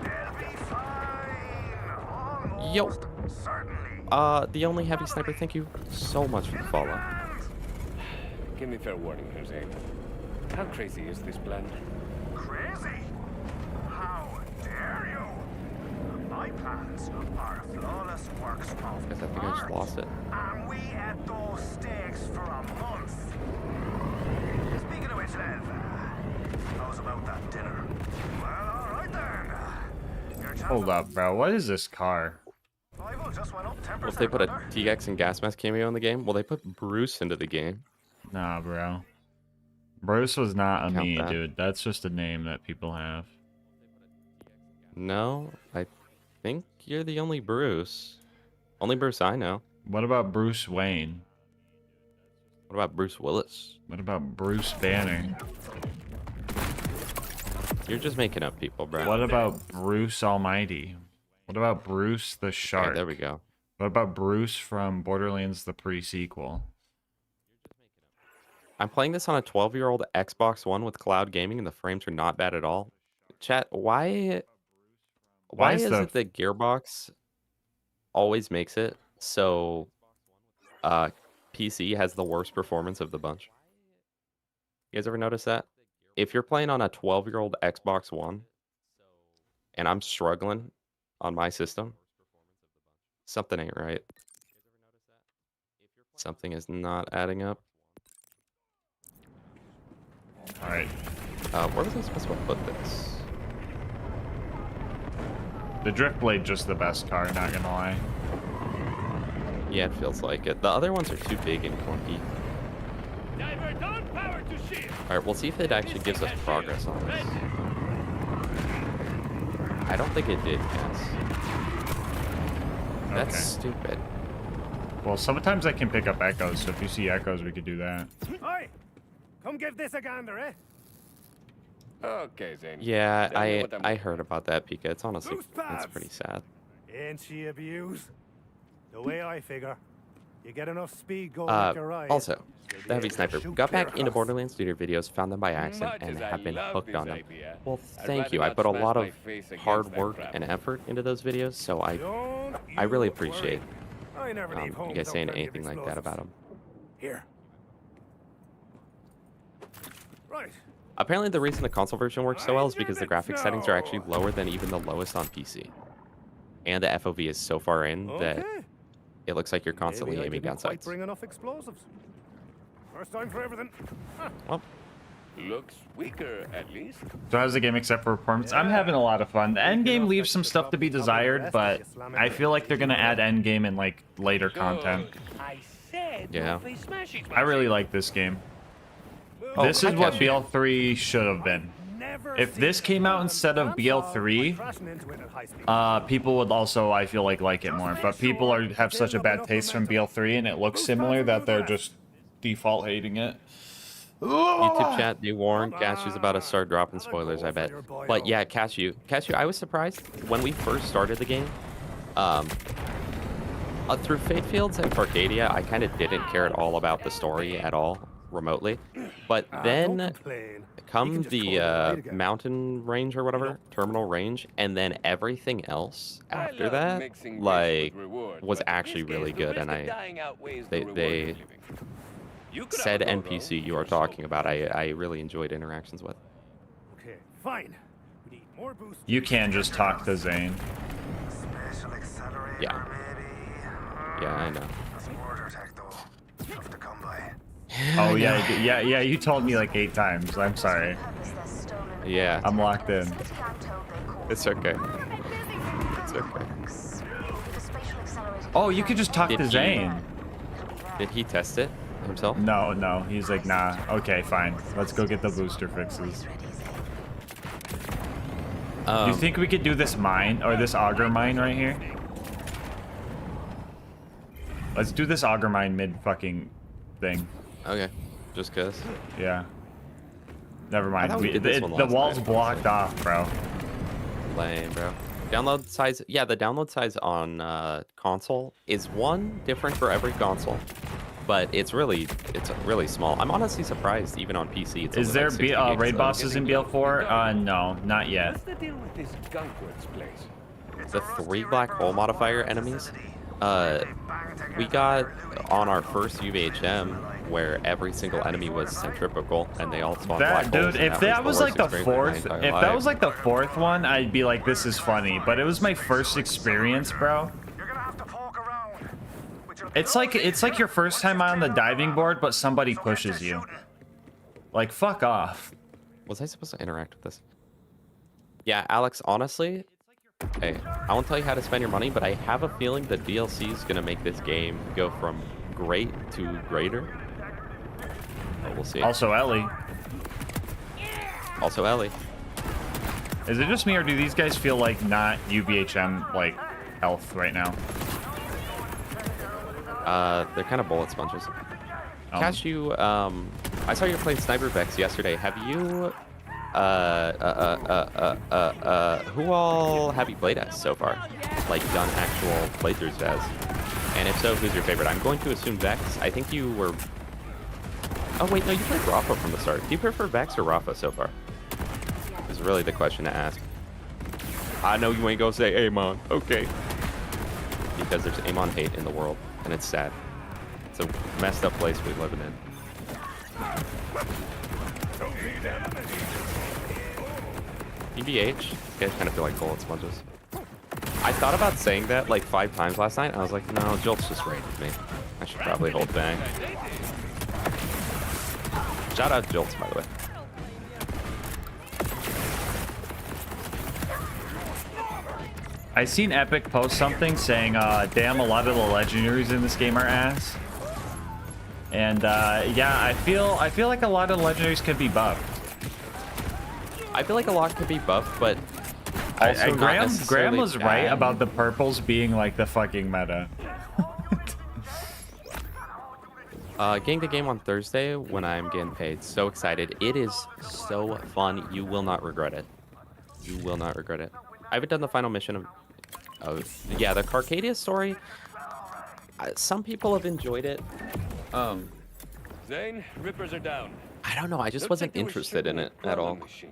Speaker 14: They'll be fine.
Speaker 18: Yo. The only heavy sniper, thank you so much for the follow.
Speaker 9: Give me fair warning, Jose. How crazy is this plan?
Speaker 14: Crazy? How dare you? My plans are flawless works of
Speaker 18: Guess I think I just lost it.
Speaker 14: and we ate those steaks for a month. Speaking of which, Lev, how's about that dinner? Well, all right then. Your chance
Speaker 2: Hold up, bro. What is this car?
Speaker 14: survival just went up 10%.
Speaker 18: Well, if they put a TX and GASMASK cameo in the game, well, they put Bruce into the game.
Speaker 2: Nah, bro. Bruce was not a
Speaker 18: Count
Speaker 2: me,
Speaker 18: that.
Speaker 2: dude. That's just a name that people have.
Speaker 18: No, I think you're the only Bruce. Only Bruce I know.
Speaker 2: What about Bruce Wayne?
Speaker 18: What about Bruce Willis?
Speaker 2: What about Bruce Banner?
Speaker 18: You're just making up people, bro.
Speaker 2: What about Bruce Almighty? What about Bruce the Shark?
Speaker 18: Okay, there we go.
Speaker 2: What about Bruce from Borderlands the pre-sequel?
Speaker 18: I'm playing this on a 12-year-old Xbox One with cloud gaming, and the frames are not bad at all. Chat, why is it that Gearbox always makes it so PC has the worst performance of the bunch? You guys ever notice that? If you're playing on a 12-year-old Xbox One and I'm struggling on my system, something ain't right. Something is not adding up.
Speaker 2: Alright.
Speaker 18: Where was I supposed to put this?
Speaker 2: The Drift Blade just the best car, not gonna lie.
Speaker 18: Yeah, it feels like it. The other ones are too big and clunky. Alright, we'll see if it actually gives us progress on this. I don't think it did, guys. That's stupid.
Speaker 2: Well, sometimes I can pick up echoes, so if you see echoes, we could do that.
Speaker 14: Oi! Come give this a gander, eh?
Speaker 9: Okay, Zane.
Speaker 18: Yeah,
Speaker 9: Tell me what I'm
Speaker 18: I heard about that, Pika. It's honestly,
Speaker 14: Loose
Speaker 18: it's
Speaker 14: pads.
Speaker 18: pretty sad.
Speaker 14: Ain't she abused? The way I figure, you get enough speed going with your ride.
Speaker 18: Also, the Heavy
Speaker 14: able to
Speaker 18: Sniper
Speaker 14: shoot
Speaker 18: got
Speaker 14: clear
Speaker 18: back into
Speaker 14: across.
Speaker 18: Borderlands Studio videos, found them by accident,
Speaker 9: Much
Speaker 18: and
Speaker 9: as I
Speaker 18: have been
Speaker 9: love
Speaker 18: hooked
Speaker 9: this
Speaker 18: on them.
Speaker 9: idea,
Speaker 18: Well,
Speaker 9: I'd
Speaker 18: thank
Speaker 9: rather
Speaker 18: you. I
Speaker 9: not
Speaker 18: put a
Speaker 9: smash
Speaker 18: lot
Speaker 9: my
Speaker 18: of
Speaker 9: face against
Speaker 18: hard
Speaker 9: that
Speaker 18: work
Speaker 9: crap.
Speaker 18: and effort into those videos, so I really appreciate
Speaker 14: I never leave home
Speaker 18: you guys
Speaker 14: without
Speaker 18: saying
Speaker 14: plenty of
Speaker 18: anything like that
Speaker 14: explosives.
Speaker 18: about them.
Speaker 14: Here. Right.
Speaker 18: Apparently, the reason the console version works so well is because the graphics settings are actually lower than even the lowest on PC. And the FOV is so far in that
Speaker 14: Okay.
Speaker 18: it looks like you're constantly
Speaker 14: Maybe I
Speaker 18: aiming
Speaker 14: didn't
Speaker 18: down
Speaker 14: quite
Speaker 18: sights.
Speaker 14: bring enough explosives. First time for everything. Huh.
Speaker 18: Well,
Speaker 9: Looks weaker, at least.
Speaker 2: So how's the game except for performance? I'm having a lot of fun. The end game leaves some stuff to be desired, but I feel like they're gonna add end game in like later content.
Speaker 18: Yeah.
Speaker 2: I really like this game.
Speaker 18: Oh,
Speaker 2: This is what
Speaker 18: Cashew.
Speaker 2: BL3 should have been. If this came out instead of BL3, people would also, I feel like it more. But people have such a bad taste from BL3 and it looks similar that they're just default hating it.
Speaker 18: YouTube chat, they warned Cashew's about to start dropping spoilers, I bet. But yeah, Cashew, I was surprised when we first started the game. Through Fate Fields and Arcadia, I kind of didn't care at all about the story at all, remotely. But then come the mountain range or whatever, terminal range, and then everything else after that, like, was actually really good. And they said NPC you are talking about, I really enjoyed interactions with.
Speaker 14: Okay, fine. We need more boost.
Speaker 2: You can just talk to Zane.
Speaker 14: Special accelerator,
Speaker 18: Yeah. Yeah, I know.
Speaker 14: That's order tech though. Tough to come by.
Speaker 2: Oh yeah, you told me like 8 times. I'm sorry.
Speaker 18: Yeah.
Speaker 2: I'm locked in.
Speaker 18: It's okay. It's okay.
Speaker 2: Oh, you could just talk to Zane.
Speaker 18: Did he test it himself?
Speaker 2: No. He's like, nah. Okay, fine. Let's go get the booster fixes. Do you think we could do this mine or this auger mine right here? Let's do this auger mine mid fucking thing.
Speaker 18: Okay, just cause.
Speaker 2: Yeah. Never mind.
Speaker 18: we did this one
Speaker 2: The
Speaker 18: last
Speaker 2: wall's
Speaker 18: time.
Speaker 2: blocked off, bro.
Speaker 18: Lame, bro. Download size, yeah, the download size on console is different for every console, but it's really small. I'm honestly surprised even on PC. It's
Speaker 2: Is
Speaker 18: only
Speaker 2: there
Speaker 18: like 60 gigs,
Speaker 2: raid
Speaker 18: so-
Speaker 2: bosses in BL4? No, not yet.
Speaker 9: What's the deal with this Gunkworks place?
Speaker 18: The 3 black hole modifier enemies, we got on our first UVHM where every single enemy was centrifugal and they all spawned black holes.
Speaker 2: Dude, if that was like the fourth, if that was like the fourth one, I'd be like, this is funny. But it was my first experience, bro. It's like your first time on the diving board, but somebody pushes you. Like, fuck off.
Speaker 18: Was I supposed to interact with this? Yeah, Alex, honestly, hey, I won't tell you how to spend your money, but I have a feeling that DLC is going to make this game go from great to greater. But we'll see.
Speaker 2: Also, Ellie.
Speaker 18: Also, Ellie.
Speaker 2: Is it just me, or do these guys feel like not UVHM, like, health right now?
Speaker 18: They're kind of bullet sponges. Cashew, I saw you playing Sniper Vex yesterday. Have you, who all have you played as so far? Like, done actual playthroughs as? And if so, who's your favorite? I'm going to assume Vex. I think you were... Oh, wait, no, you played Rafa from the start. Do you prefer Vex or Rafa so far? Is really the question to ask. I know you ain't gonna say Amon. Okay. Because there's Amon hate in the world, and it's sad. It's a messed up place we live in. EBH, you guys kind of feel like bullet sponges. I thought about saying that like 5 times last night. I was like, no, Jolt's just raided me. I should probably hold bang. Shout out Jolts, by the way.
Speaker 2: I seen Epic post something saying, damn, a lot of the legendaries in this game are ass. And yeah, I feel like a lot of legendaries could be buffed.
Speaker 18: I feel like a lot could be buffed, but also not
Speaker 2: Graham
Speaker 18: necessarily
Speaker 2: was
Speaker 18: bad.
Speaker 2: right about the purples being like the fucking meta.
Speaker 18: Getting the game on Thursday when I'm getting paid. So excited. It is so fun. You will not regret it. You will not regret it. I haven't done the final mission of yeah, the Carcadia story. Some people have enjoyed it.
Speaker 9: Zane, Rippers are down.
Speaker 18: I don't know. I just
Speaker 9: Looks
Speaker 18: wasn't
Speaker 9: like they were
Speaker 18: interested in
Speaker 9: shipping
Speaker 18: it
Speaker 9: a
Speaker 18: at all.
Speaker 9: Gorgon machine.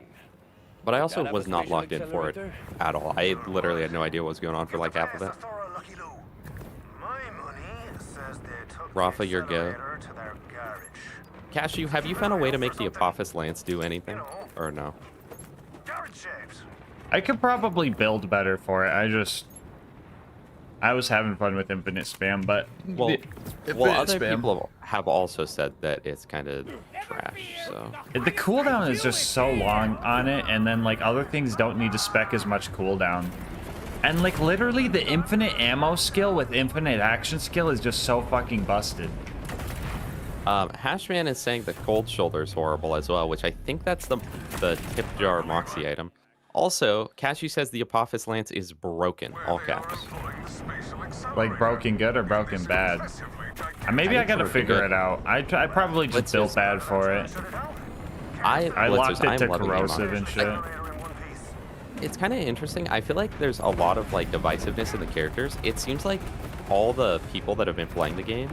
Speaker 18: But I also
Speaker 9: That
Speaker 18: was not
Speaker 9: application
Speaker 18: locked in for it
Speaker 9: accelerator?
Speaker 18: at all. I literally had no idea what was going on for like half of it. Rafa, your go. Cashew, have you found a way to make the Apophis Lance do anything? Or no?
Speaker 2: I could probably build better for it. I was having fun with infinite spam, but
Speaker 18: Well,
Speaker 2: infinite
Speaker 18: other
Speaker 2: spam.
Speaker 18: people have also said that it's kind of trash. So
Speaker 2: The cooldown is just so long on it, and then like other things don't need to spec as much cooldown. And like literally the infinite ammo skill with infinite action skill is just so fucking busted.
Speaker 18: Hashman is saying the cold shoulder is horrible as well, which I think that's the tip jar Moxie item. Also, Cashew says the Apophis Lance is broken, all caps.
Speaker 2: Like broken good or broken bad? Maybe I gotta figure it out. I probably just built bad for it. I locked it to corrosive and shit.
Speaker 18: It's kind of interesting. I feel like there's a lot of like divisiveness in the characters. It seems like all the people that have been playing the game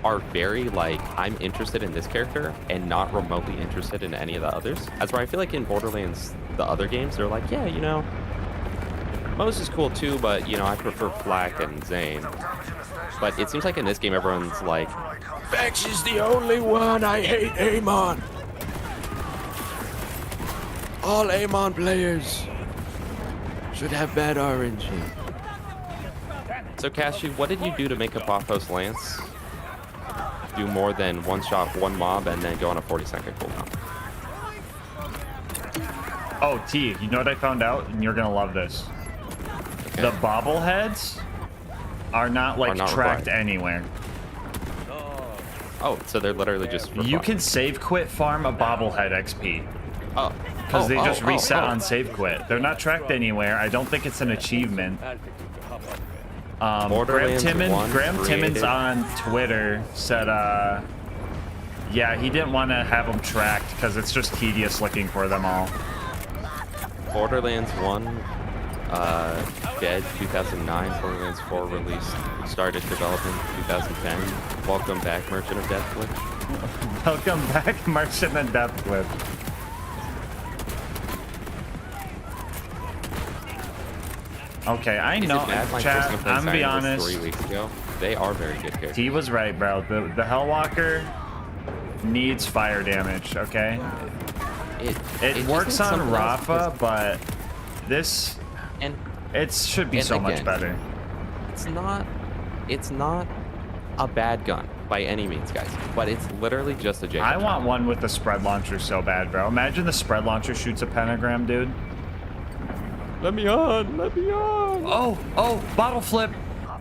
Speaker 18: are very like, I'm interested in this character and not remotely interested in any of the others. As where I feel like in Borderlands, the other games, they're like, yeah, you know, Mose is cool too, but you know, I prefer Flak and Zane. But it seems like in this game, everyone's like,
Speaker 15: Vex is the only one. I hate Amon. All Amon players should have bad RNG.
Speaker 18: So Cashew, what did you do to make Apophos Lance do more than one shot, one mob, and then go on a 40-second cooldown?
Speaker 2: Oh, T, you know what I found out? And you're gonna love this. Okay. The bobbleheads are not like tracked anywhere.
Speaker 18: Oh, so they're literally just for
Speaker 2: You
Speaker 18: fun.
Speaker 2: can save quit farm a bobblehead XP.
Speaker 18: Oh.
Speaker 2: Because they just reset on save quit. They're not tracked anywhere. I don't think it's an achievement. Graham Timmons on Twitter said, yeah, he didn't want to have them tracked because it's just tedious looking for them all.
Speaker 18: Borderlands 1, dead 2009. Borderlands 4 released, started development 2010. Welcome back, Merchant of Deathcliff.
Speaker 2: Welcome back, Merchant of Deathcliff. Okay, I know, chat, I'm gonna be honest.
Speaker 18: 3 weeks ago, they are very good characters.
Speaker 2: T was right, bro. The Hellwalker needs fire damage, okay? It works on Rafa, but this, it should be so much better.
Speaker 18: It's not a bad gun by any means, guys, but it's literally just a Jacob.
Speaker 2: I want one with the spread launcher so bad, bro. Imagine the spread launcher shoots a pentagram, dude.
Speaker 18: Let me on, let me on.
Speaker 2: Oh, bottle flip.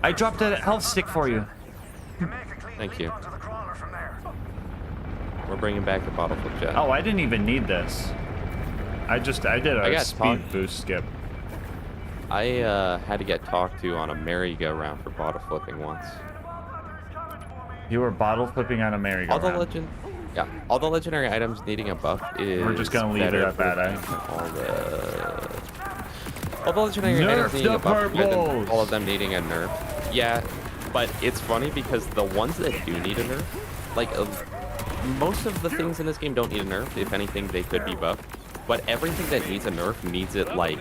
Speaker 2: I dropped a health stick for you.
Speaker 18: Thank you. We're bringing back the bottle flip jet.
Speaker 2: Oh, I didn't even need this. I did a speed boost skip.
Speaker 18: I had to get talked to on a merry-go-round for bottle flipping once.
Speaker 2: You were bottle flipping on a merry-go-round.
Speaker 18: All the legendary items needing a buff is.
Speaker 2: We're just gonna leave it at that, eh?
Speaker 18: All the legendary items needing a buff, than all of them needing a nerf. Yeah, but it's funny because the ones that do need a nerf, like most of the things in this game don't need a nerf. If anything, they could be buffed. But everything that needs a nerf needs it like.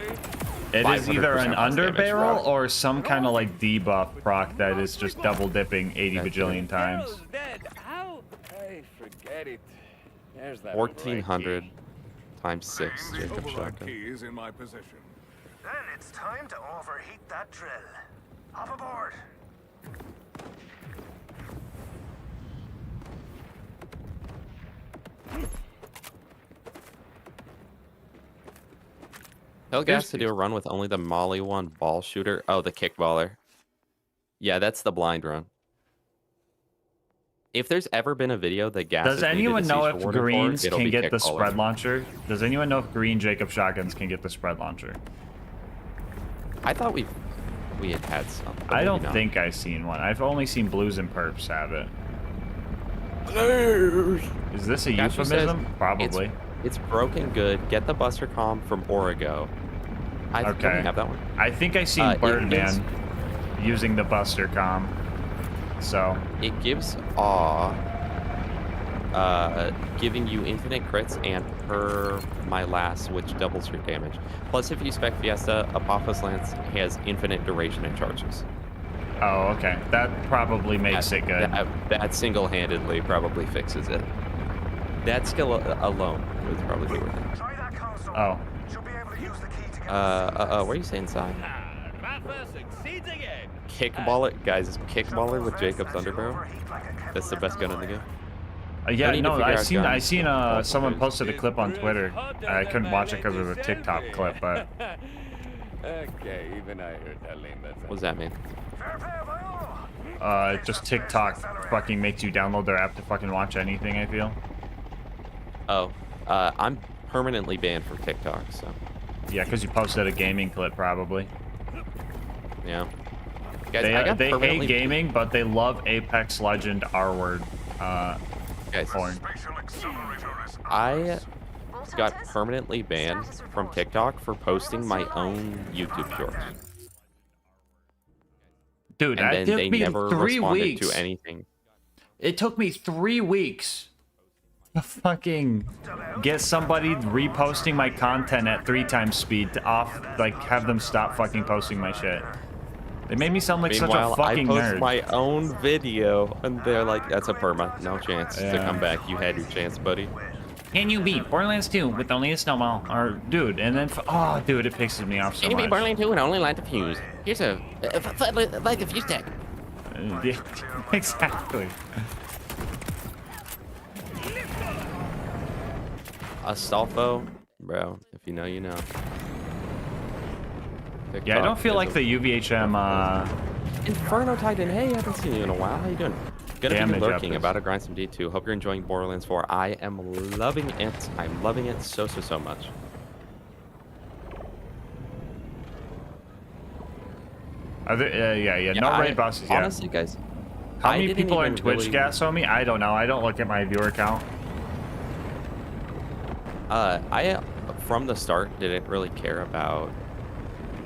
Speaker 2: It is either an underbarrel or some kind of like debuff proc that is just double dipping 80 bajillion times.
Speaker 9: I forget it. There's that
Speaker 18: 1400 times 6 Jacob shotgun.
Speaker 14: Keys in my position. Then it's time to overheat that drill. Hop aboard.
Speaker 18: LilGasmask to do a run with only the Molly 1 ball shooter. Oh, the kickballer. Yeah, that's the blind run. If there's ever been a video that Gas
Speaker 2: does anyone know if greens can get the spread launcher? Does anyone know if green Jacob shotguns can get the spread launcher?
Speaker 18: I thought we had some.
Speaker 2: I don't think I've seen one. I've only seen blues and perps have it. Is this a euphemism? Probably.
Speaker 18: It's broken good. Get the Buster Comm from Origo. Don't we have that one?
Speaker 2: I think I seen Birdman using the Buster Comm. So
Speaker 18: it gives awe, giving you infinite crits and per my last, which doubles your damage. Plus, if you spec Fiesta, Apophos Lance has infinite duration and charges.
Speaker 2: Oh, okay. That probably makes it good.
Speaker 18: That single-handedly probably fixes it. That skill alone would probably be worth it.
Speaker 2: Oh.
Speaker 18: What are you saying, Si? Kickballer, guys, kickballer with Jacob's underbarrel. That's the best gun in the game.
Speaker 2: Yeah,
Speaker 18: need to
Speaker 2: no,
Speaker 18: figure out guns.
Speaker 2: I seen someone posted a clip on Twitter. I couldn't watch it because it was a TikTok clip, but
Speaker 9: Okay, even I heard that lame.
Speaker 18: What does that mean?
Speaker 2: just TikTok fucking makes you download their app to fucking watch anything, I feel.
Speaker 18: Oh, I'm permanently banned from TikTok, so.
Speaker 2: Yeah, because you posted a gaming clip, probably.
Speaker 18: Yeah. Guys, I got
Speaker 2: they
Speaker 18: permanently...
Speaker 2: hate gaming, but they love Apex Legend R-word porn.
Speaker 18: I got permanently banned from TikTok for posting my own YouTube shorts.
Speaker 2: Dude,
Speaker 18: and
Speaker 2: that
Speaker 18: then
Speaker 2: took
Speaker 18: they
Speaker 2: me
Speaker 18: never
Speaker 2: 3
Speaker 18: responded
Speaker 2: weeks.
Speaker 18: to anything.
Speaker 2: It took me 3 weeks to fucking get somebody reposting my content at 3 times speed to have them stop fucking posting my shit. They made me sound like
Speaker 18: Meanwhile,
Speaker 2: such a fucking
Speaker 18: I post
Speaker 2: nerd.
Speaker 18: my own video, and they're like, "That's a perma, no chance to come back. You had your chance, buddy."
Speaker 2: Can you beat Borderlands 2 with only a snowball? Or, dude, and then, oh, dude, it pisses me off so
Speaker 18: Can you
Speaker 2: much.
Speaker 18: beat Borderlands 2 with only light the fuse? Here's a light the fuse tech.
Speaker 2: Yeah, exactly.
Speaker 18: Astolfo, bro, if you know, you know.
Speaker 2: Yeah, I don't feel like the UVHM,
Speaker 18: Inferno Titan, hey, I haven't seen you in a while. How you doing? Gonna be
Speaker 2: Damage
Speaker 18: lurking,
Speaker 2: up
Speaker 18: about to grind some D2. Hope you're enjoying Borderlands 4. I am loving it. I'm loving it so much.
Speaker 2: Are there, yeah, no raid bosses yet.
Speaker 18: Honestly, guys.
Speaker 2: How many people are in Twitch gas on me? I don't know. I don't look at my viewer count.
Speaker 18: I, from the start, didn't really care about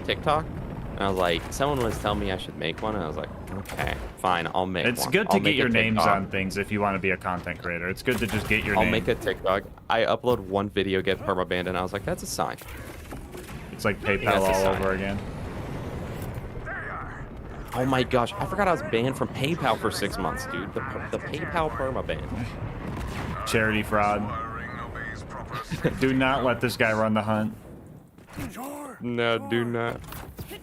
Speaker 18: TikTok. And I was like, someone was telling me I should make one, and I was like, okay, fine, I'll make one.
Speaker 2: It's good to get your names on things if you want to be a content creator. It's good to just get your name.
Speaker 18: I'll make a TikTok. I upload one video, get permabanned, and I was like, that's a sign.
Speaker 2: It's like PayPal all over again.
Speaker 18: Oh my gosh, I forgot I was banned from PayPal for 6 months, dude. The PayPal permaban.
Speaker 2: Charity fraud. Do not let this guy run the hunt.
Speaker 18: No, do not.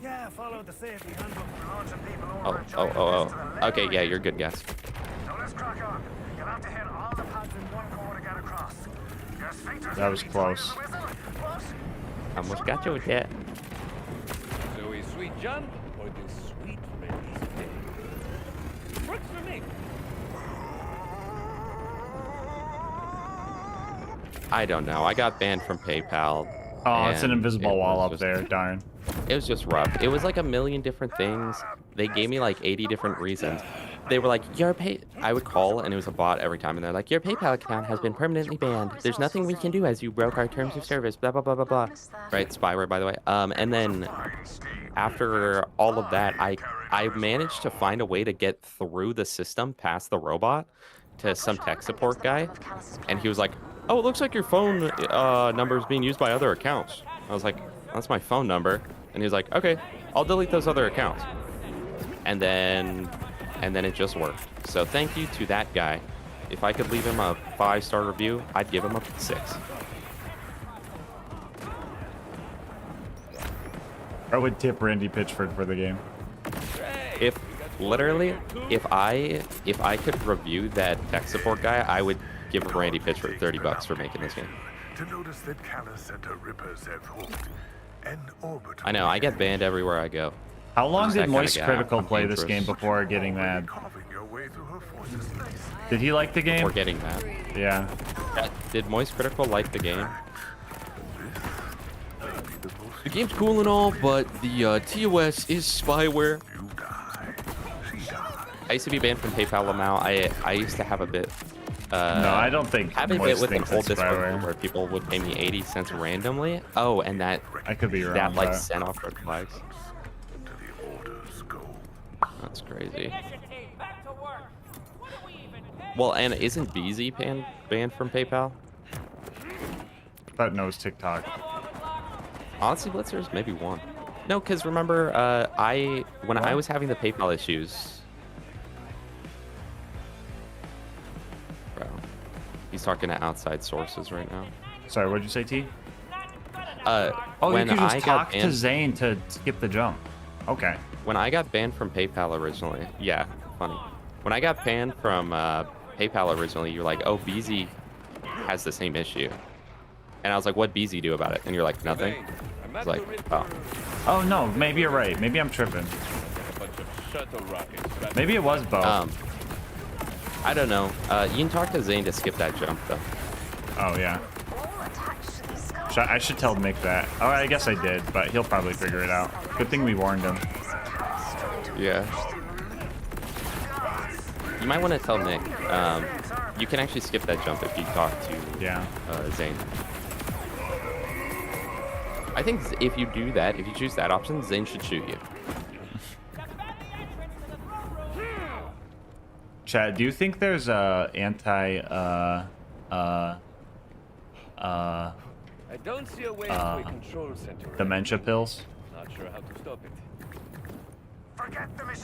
Speaker 14: Yeah, follow the safety handbook for launching people over.
Speaker 18: Oh. Okay, yeah, you're good, guys.
Speaker 14: So let's crack on. You'll have to hit all the pads in one core to get across. Your sphincters
Speaker 2: That was close.
Speaker 18: Almost got you with that.
Speaker 9: So a sweet jump or this sweet release day? Works for me.
Speaker 18: I don't know. I got banned from PayPal.
Speaker 2: Oh, it's an invisible wall up
Speaker 18: just,
Speaker 2: there. Darn.
Speaker 18: It was just rough. It was like a million different things. They gave me like 80 different reasons. They were like, I would call, and it was a bot every time, and they're like, your PayPal account has been permanently banned. There's nothing we can do as you broke our terms of service, blah, blah, blah, blah, blah. Right, spyware, by the way. And then after all of that, I managed to find a way to get through the system past the robot to some tech support guy, and he was like, oh, it looks like your phone number is being used by other accounts. I was like, that's my phone number. And he was like, okay, I'll delete those other accounts. And then it just worked. So thank you to that guy. If I could leave him a 5-star review, I'd give him a 6.
Speaker 2: I would tip Randy Pitchford for the game.
Speaker 18: If I could review that tech support guy, I would give Randy Pitchford $30 for making this game.
Speaker 14: To notice that Callus Center Rippers have hooked an orbital.
Speaker 18: I know, I get banned everywhere I go.
Speaker 2: How long
Speaker 18: Just
Speaker 2: did
Speaker 18: that kinda
Speaker 2: Moist
Speaker 18: guy.
Speaker 2: Critical
Speaker 18: I'm
Speaker 2: play this
Speaker 18: dangerous.
Speaker 2: game before getting mad? Did he like the game?
Speaker 18: Or getting mad.
Speaker 2: Yeah.
Speaker 18: Did Moist Critical like the game? The game's cool and all, but the TOS is spyware. I used to be banned from PayPal now. I used to have a bit.
Speaker 2: No, I don't think
Speaker 18: have a bit
Speaker 2: Moist
Speaker 18: with an
Speaker 2: thinks
Speaker 18: old
Speaker 2: it's
Speaker 18: Discord
Speaker 2: spyware.
Speaker 18: where people would pay me 80 cents randomly. Oh, and that
Speaker 2: I could be wrong.
Speaker 18: that like
Speaker 2: but-
Speaker 18: sent off red flags. That's crazy. Well, and isn't BZ banned from PayPal?
Speaker 2: That knows TikTok.
Speaker 18: Honestly, Blitzers, maybe one. No, because remember, when I was having the PayPal issues. Bro, he's talking to outside sources right now.
Speaker 2: Sorry, what'd you say, T?
Speaker 18: Oh,
Speaker 2: Oh,
Speaker 18: when
Speaker 2: you could just
Speaker 18: I
Speaker 2: talk
Speaker 18: got
Speaker 2: to
Speaker 18: banned,
Speaker 2: Zane to skip the jump. Okay.
Speaker 18: When I got banned from PayPal originally, yeah, funny. When I got banned from PayPal originally, you're like, oh, BZ has the same issue. And I was like, what'd BZ do about it? And you're like, nothing. It's like, oh.
Speaker 2: Oh, no, maybe you're right. Maybe I'm tripping. Maybe it was both.
Speaker 18: I don't know. You can talk to Zane to skip that jump, though.
Speaker 2: Oh, yeah. I should tell Nick that. Oh, I guess I did, but he'll probably figure it out. Good thing we warned him.
Speaker 18: Yeah. You might want to tell Nick. You can actually skip that jump if you talk to Zane. I think if you do that, if you choose that option, Zane should shoot you.
Speaker 2: Chad, do you think there's a
Speaker 9: I don't see a way to a control center.
Speaker 2: dementia pills?
Speaker 9: Not sure how to stop it.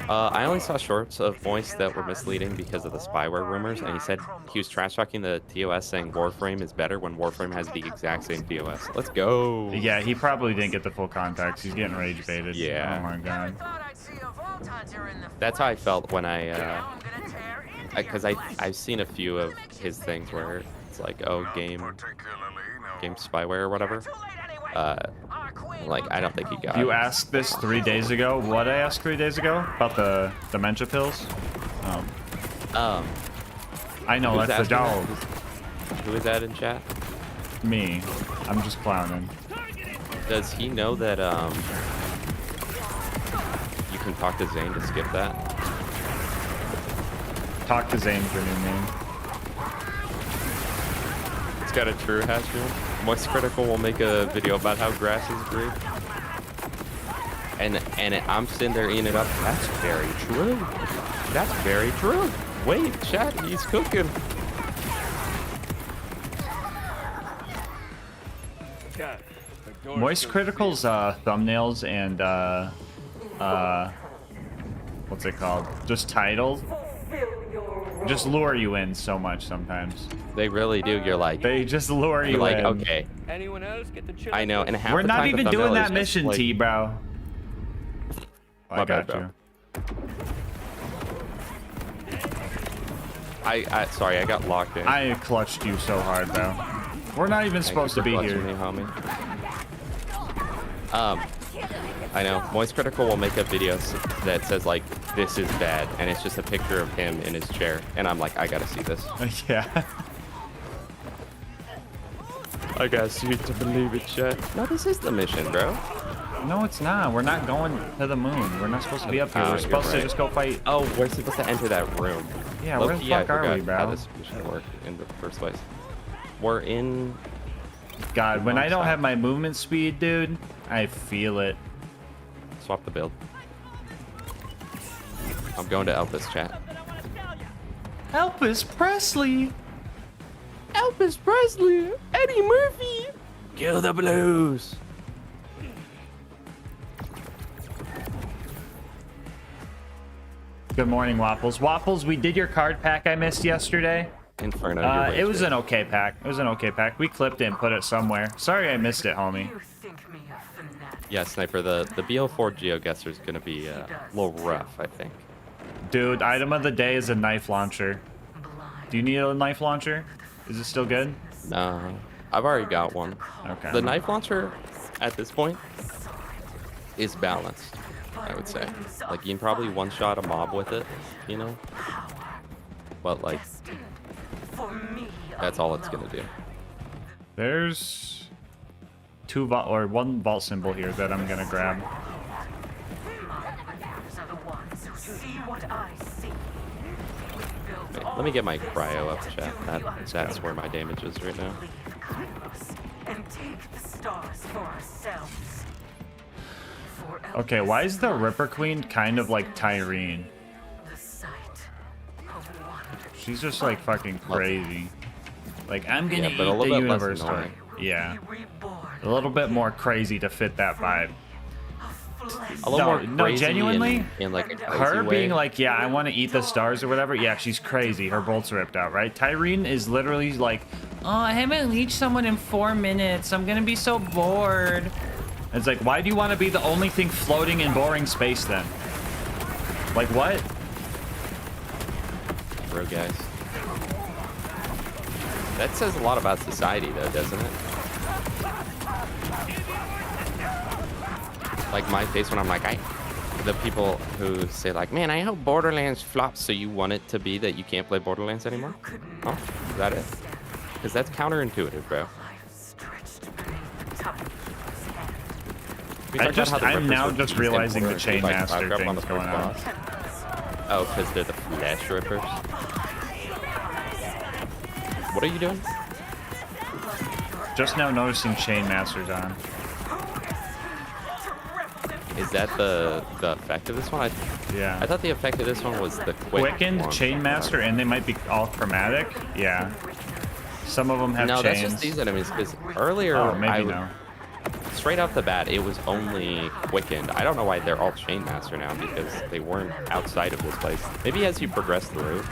Speaker 18: I only saw shorts of Moist that were misleading because of the spyware rumors, and he said he was trash talking the TOS saying Warframe is better when Warframe has the exact same TOS. Let's go.
Speaker 2: Yeah, he probably didn't get the full context. He's getting rage baited.
Speaker 18: Yeah.
Speaker 2: Oh my god.
Speaker 18: That's how I felt when because I've seen a few of his things where it's like, oh, game spyware or whatever. Like, I don't think he got
Speaker 2: You
Speaker 18: it.
Speaker 2: asked this 3 days ago. What I asked 3 days ago about the dementia pills? I know,
Speaker 18: Who's
Speaker 2: that's the
Speaker 18: asking
Speaker 2: dog.
Speaker 18: that? Who is that in chat?
Speaker 2: Me. I'm just clowning.
Speaker 18: Does he know that you can talk to Zane to skip that?
Speaker 2: Talk to Zane's your new name.
Speaker 18: It's got a true hash room. Moist Critical will make a video about how grass is green. And I'm sitting there eating it up. That's very true. That's very true. Wait, chat, he's cooking.
Speaker 2: Moist Critical's thumbnails and what's it called? Just titles. Just lure you in so much sometimes.
Speaker 18: They really do. You're like,
Speaker 2: they just lure you
Speaker 18: like,
Speaker 2: in.
Speaker 18: okay.
Speaker 9: Anyone else get the chill?
Speaker 18: I know, and half
Speaker 2: We're
Speaker 18: the
Speaker 2: not
Speaker 18: time
Speaker 2: even
Speaker 18: the
Speaker 2: doing
Speaker 18: thumbnail
Speaker 2: that
Speaker 18: is just
Speaker 2: mission,
Speaker 18: like,
Speaker 2: T, bro.
Speaker 18: My bad, bro. Sorry, I got locked in.
Speaker 2: I clutched you so hard, bro. We're not even supposed to be here.
Speaker 18: Me, homie. I know. Moist Critical will make a video that says like, this is bad, and it's just a picture of him in his chair, and I'm like, I gotta see this.
Speaker 2: Yeah.
Speaker 18: I gotta see it to believe it, chat. No, this is the mission, bro.
Speaker 2: No, it's not. We're not going to the moon. We're not supposed to be up here. We're supposed to just go fight.
Speaker 18: Oh, we're supposed to enter that room.
Speaker 2: Yeah, where the fuck are we, bro?
Speaker 18: How this mission worked in the first place. We're in.
Speaker 2: God, when I don't have my movement speed, dude, I feel it.
Speaker 18: Swap the build. I'm going to Elvis, chat.
Speaker 2: Elvis Presley.
Speaker 15: Elvis Presley. Eddie Murphy.
Speaker 18: Kill the blues.
Speaker 2: Good morning, Waffles. Waffles, we did your card pack I missed yesterday.
Speaker 18: Inferno.
Speaker 2: It was an okay pack. It was an okay pack. We clipped it and put it somewhere. Sorry I missed it, homie.
Speaker 18: Yeah, Sniper, the BO4 GeoGuessr is going to be a little rough, I think.
Speaker 2: Dude, item of the day is a knife launcher. Do you need a knife launcher? Is it still good?
Speaker 18: No, I've already got one.
Speaker 2: Okay.
Speaker 18: The knife launcher, at this point, is balanced, I would say. Like, you can probably one-shot a mob with it, you know? But, like, that's all it's going to do.
Speaker 2: There's one vault symbol here that I'm gonna grab.
Speaker 18: Wait, let me get my cryo up, chat. That's where my damage is right now.
Speaker 2: Okay, why is the Ripper Queen kind of like Tyrene? She's just like fucking crazy. Like, I'm gonna eat the universe. Yeah. A little bit more crazy to fit that vibe.
Speaker 18: A little more
Speaker 2: no,
Speaker 18: crazy
Speaker 2: genuinely,
Speaker 18: in like a crazy
Speaker 2: her
Speaker 18: way.
Speaker 2: being like, yeah, I want to eat the stars or whatever. Yeah, she's crazy. Her bolt's ripped out, right? Tyrene is literally like, oh, I haven't leached someone in 4 minutes. I'm gonna be so bored. It's like, why do you want to be the only thing floating in boring space then? Like what?
Speaker 18: Bro, guys. That says a lot about society, though, doesn't it? Like my face when I'm like, the people who say like, man, I hope Borderlands flops, so you want it to be that you can't play Borderlands anymore? Oh, is that it? Because that's counterintuitive, bro.
Speaker 2: I'm now just realizing the Chain Master thing's going on.
Speaker 18: Oh, because they're the flesh rippers. What are you doing?
Speaker 2: Just now noticing Chain Master's on.
Speaker 18: Is that the effect of this one?
Speaker 2: Yeah.
Speaker 18: I thought the effect of this one was the
Speaker 2: Quickened,
Speaker 18: one.
Speaker 2: Chain Master, and they might be all chromatic. Yeah. Some of them have
Speaker 18: no,
Speaker 2: chains.
Speaker 18: that's just these enemies. Because earlier, straight off the bat, it was only quickened. I don't know why they're all Chain Master now, because they weren't outside of this place. Maybe as you progress through.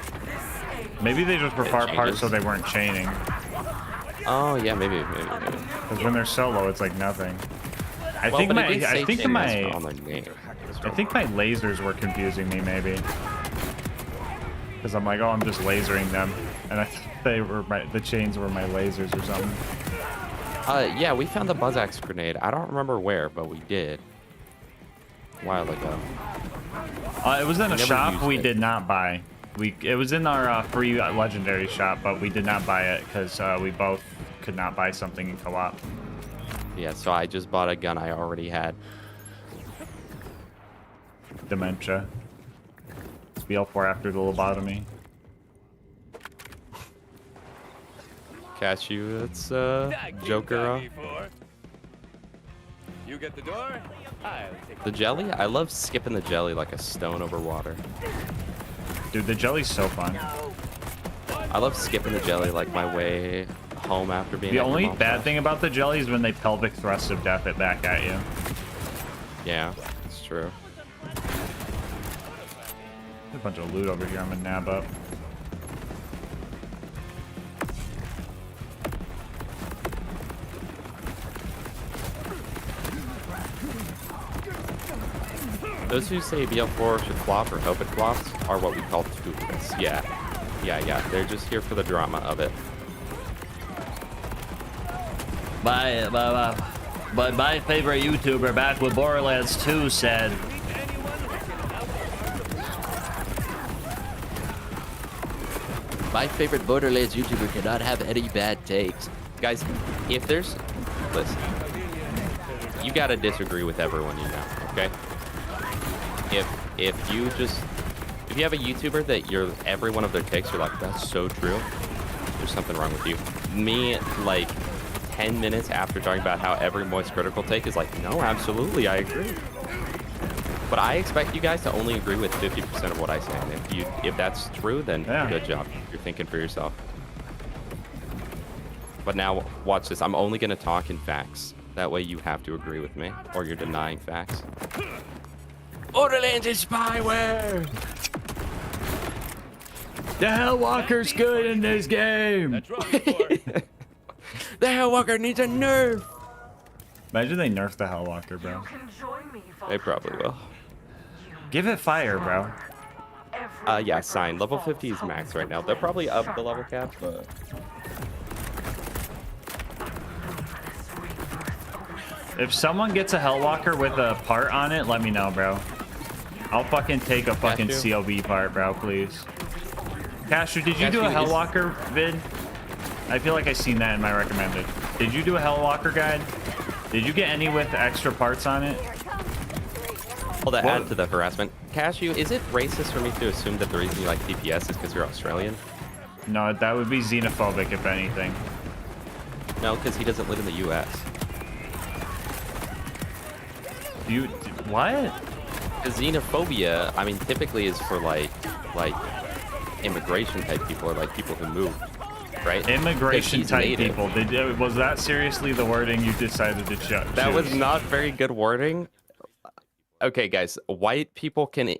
Speaker 2: Maybe they just were far apart so they weren't chaining.
Speaker 18: Oh yeah, maybe.
Speaker 2: Because when they're solo, it's like nothing. I think my lasers were confusing me maybe. Because I'm like, oh, I'm just lasering them, and I thought the chains were my lasers or something.
Speaker 18: Yeah, we found the Buzz Axe grenade. I don't remember where, but we did. A while ago.
Speaker 2: It was in a shop we did not buy. It was in our free legendary shop, but we did not buy it because we both could not buy something in co-op.
Speaker 18: Yeah, so I just bought a gun I already had.
Speaker 2: Dementia. It's BL4 after the lobotomy.
Speaker 18: Cashew, it's Joker.
Speaker 9: You get the door. I'll take
Speaker 18: the jelly? I love skipping the jelly like a stone over water.
Speaker 2: Dude, the jelly's so fun.
Speaker 18: I love skipping the jelly like my way home after being.
Speaker 2: The only bad thing about the jelly is when they pelvic thrust of death it back at you.
Speaker 18: Yeah, it's true.
Speaker 2: There's a bunch of loot over here I'm gonna nab up.
Speaker 18: Those who say BL4 should flop or hope it flops are what we call tourists. Yeah. They're just here for the drama of it.
Speaker 2: But my favorite YouTuber back with Borderlands 2 said,
Speaker 15: my favorite Borderlands YouTuber cannot have any bad takes.
Speaker 18: Guys, if there's... Listen. You gotta disagree with everyone you know, okay? If you have a YouTuber that every one of their takes are like, that's so true, there's something wrong with you. Me, like 10 minutes after talking about how every Moist Critical take is like, no, absolutely, I agree. But I expect you guys to only agree with 50% of what I say. And if that's true, then good job. You're thinking for yourself. But now, watch this. I'm only gonna talk in facts. That way you have to agree with me, or you're denying facts.
Speaker 15: Borderlands is spyware!
Speaker 2: The Hellwalker's good in this game!
Speaker 9: That's right.
Speaker 15: The Hellwalker needs a nerf!
Speaker 2: Imagine they nerf the Hellwalker, bro.
Speaker 18: They probably will.
Speaker 2: Give it fire, bro.
Speaker 18: Yeah, sign. Level 50 is max right now. They'll probably up the level cap, but...
Speaker 2: If someone gets a Hellwalker with a part on it, let me know, bro. I'll fucking take a fucking CLB part, bro, please. Cashew, did you do a Hellwalker vid? I feel like I seen that in my recommended. Did you do a Hellwalker guide? Did you get any with extra parts on it?
Speaker 18: Well, to add to the harassment, Cashew, is it racist for me to assume that the reason you like TPS is because you're Australian?
Speaker 2: No, that would be xenophobic, if anything.
Speaker 18: No, because he doesn't live in the U.S.
Speaker 2: What?
Speaker 18: Because xenophobia, I mean, typically is for like immigration type people or like people who moved, right?
Speaker 2: Immigration type people. Was that seriously the wording you decided to choose?
Speaker 18: That was not very good wording. Okay, guys, white people can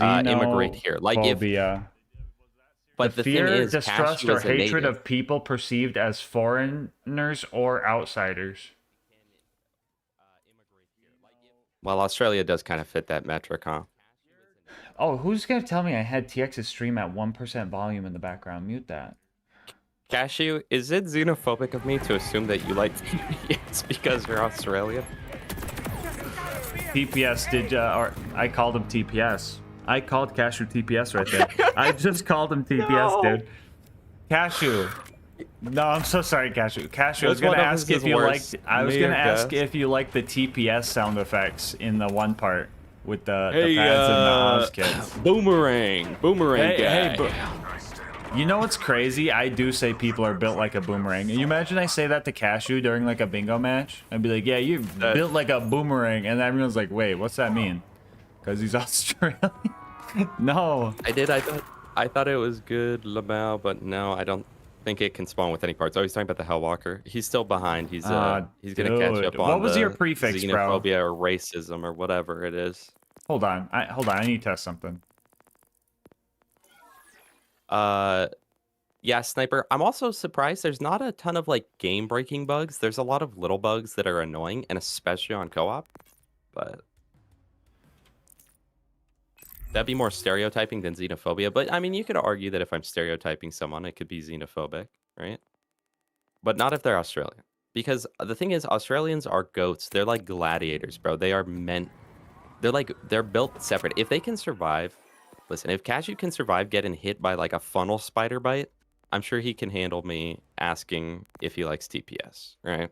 Speaker 18: immigrate here. Like if. But the
Speaker 2: fear,
Speaker 18: thing is,
Speaker 2: distrust, or hatred of people perceived as foreigners or outsiders.
Speaker 18: Well, Australia does kind of fit that metric, huh?
Speaker 2: Oh, who's gonna tell me I had TX's stream at 1% volume in the background? Mute that.
Speaker 18: Cashew, is it xenophobic of me to assume that you like TPS because you're Australian?
Speaker 2: TPS did, or I called him TPS. I called Cashew TPS right there. I just called him TPS, dude. Cashew. No, I'm so sorry, Cashew. Cashew, I was gonna ask if you liked. I was gonna ask if you liked the TPS sound effects in the one part with the pads and the Oz kids.
Speaker 18: Boomerang guy.
Speaker 2: You know what's crazy? I do say people are built like a boomerang. And you imagine I say that to Cashew during like a bingo match? I'd be like, yeah, you're built like a boomerang. And everyone's like, wait, what's that mean? Because he's Australian? No.
Speaker 18: I thought it was good, Lamau, but no, I don't think it can spawn with any parts. Oh, he's talking about the Hellwalker. He's still behind. He's gonna catch up on
Speaker 2: what was your prefix, bro?
Speaker 18: xenophobia or racism or whatever it is.
Speaker 2: Hold on. I need to test something.
Speaker 18: Yeah, Sniper. I'm also surprised there's not a ton of like game breaking bugs. There's a lot of little bugs that are annoying, and especially on co-op. But that'd be more stereotyping than xenophobia. But I mean, you could argue that if I'm stereotyping someone, it could be xenophobic, right? But not if they're Australian. Because the thing is, Australians are goats. They're like gladiators, bro. They're built separate. If they can survive, listen, if Cashew can survive getting hit by like a funnel spider bite, I'm sure he can handle me asking if he likes TPS, right?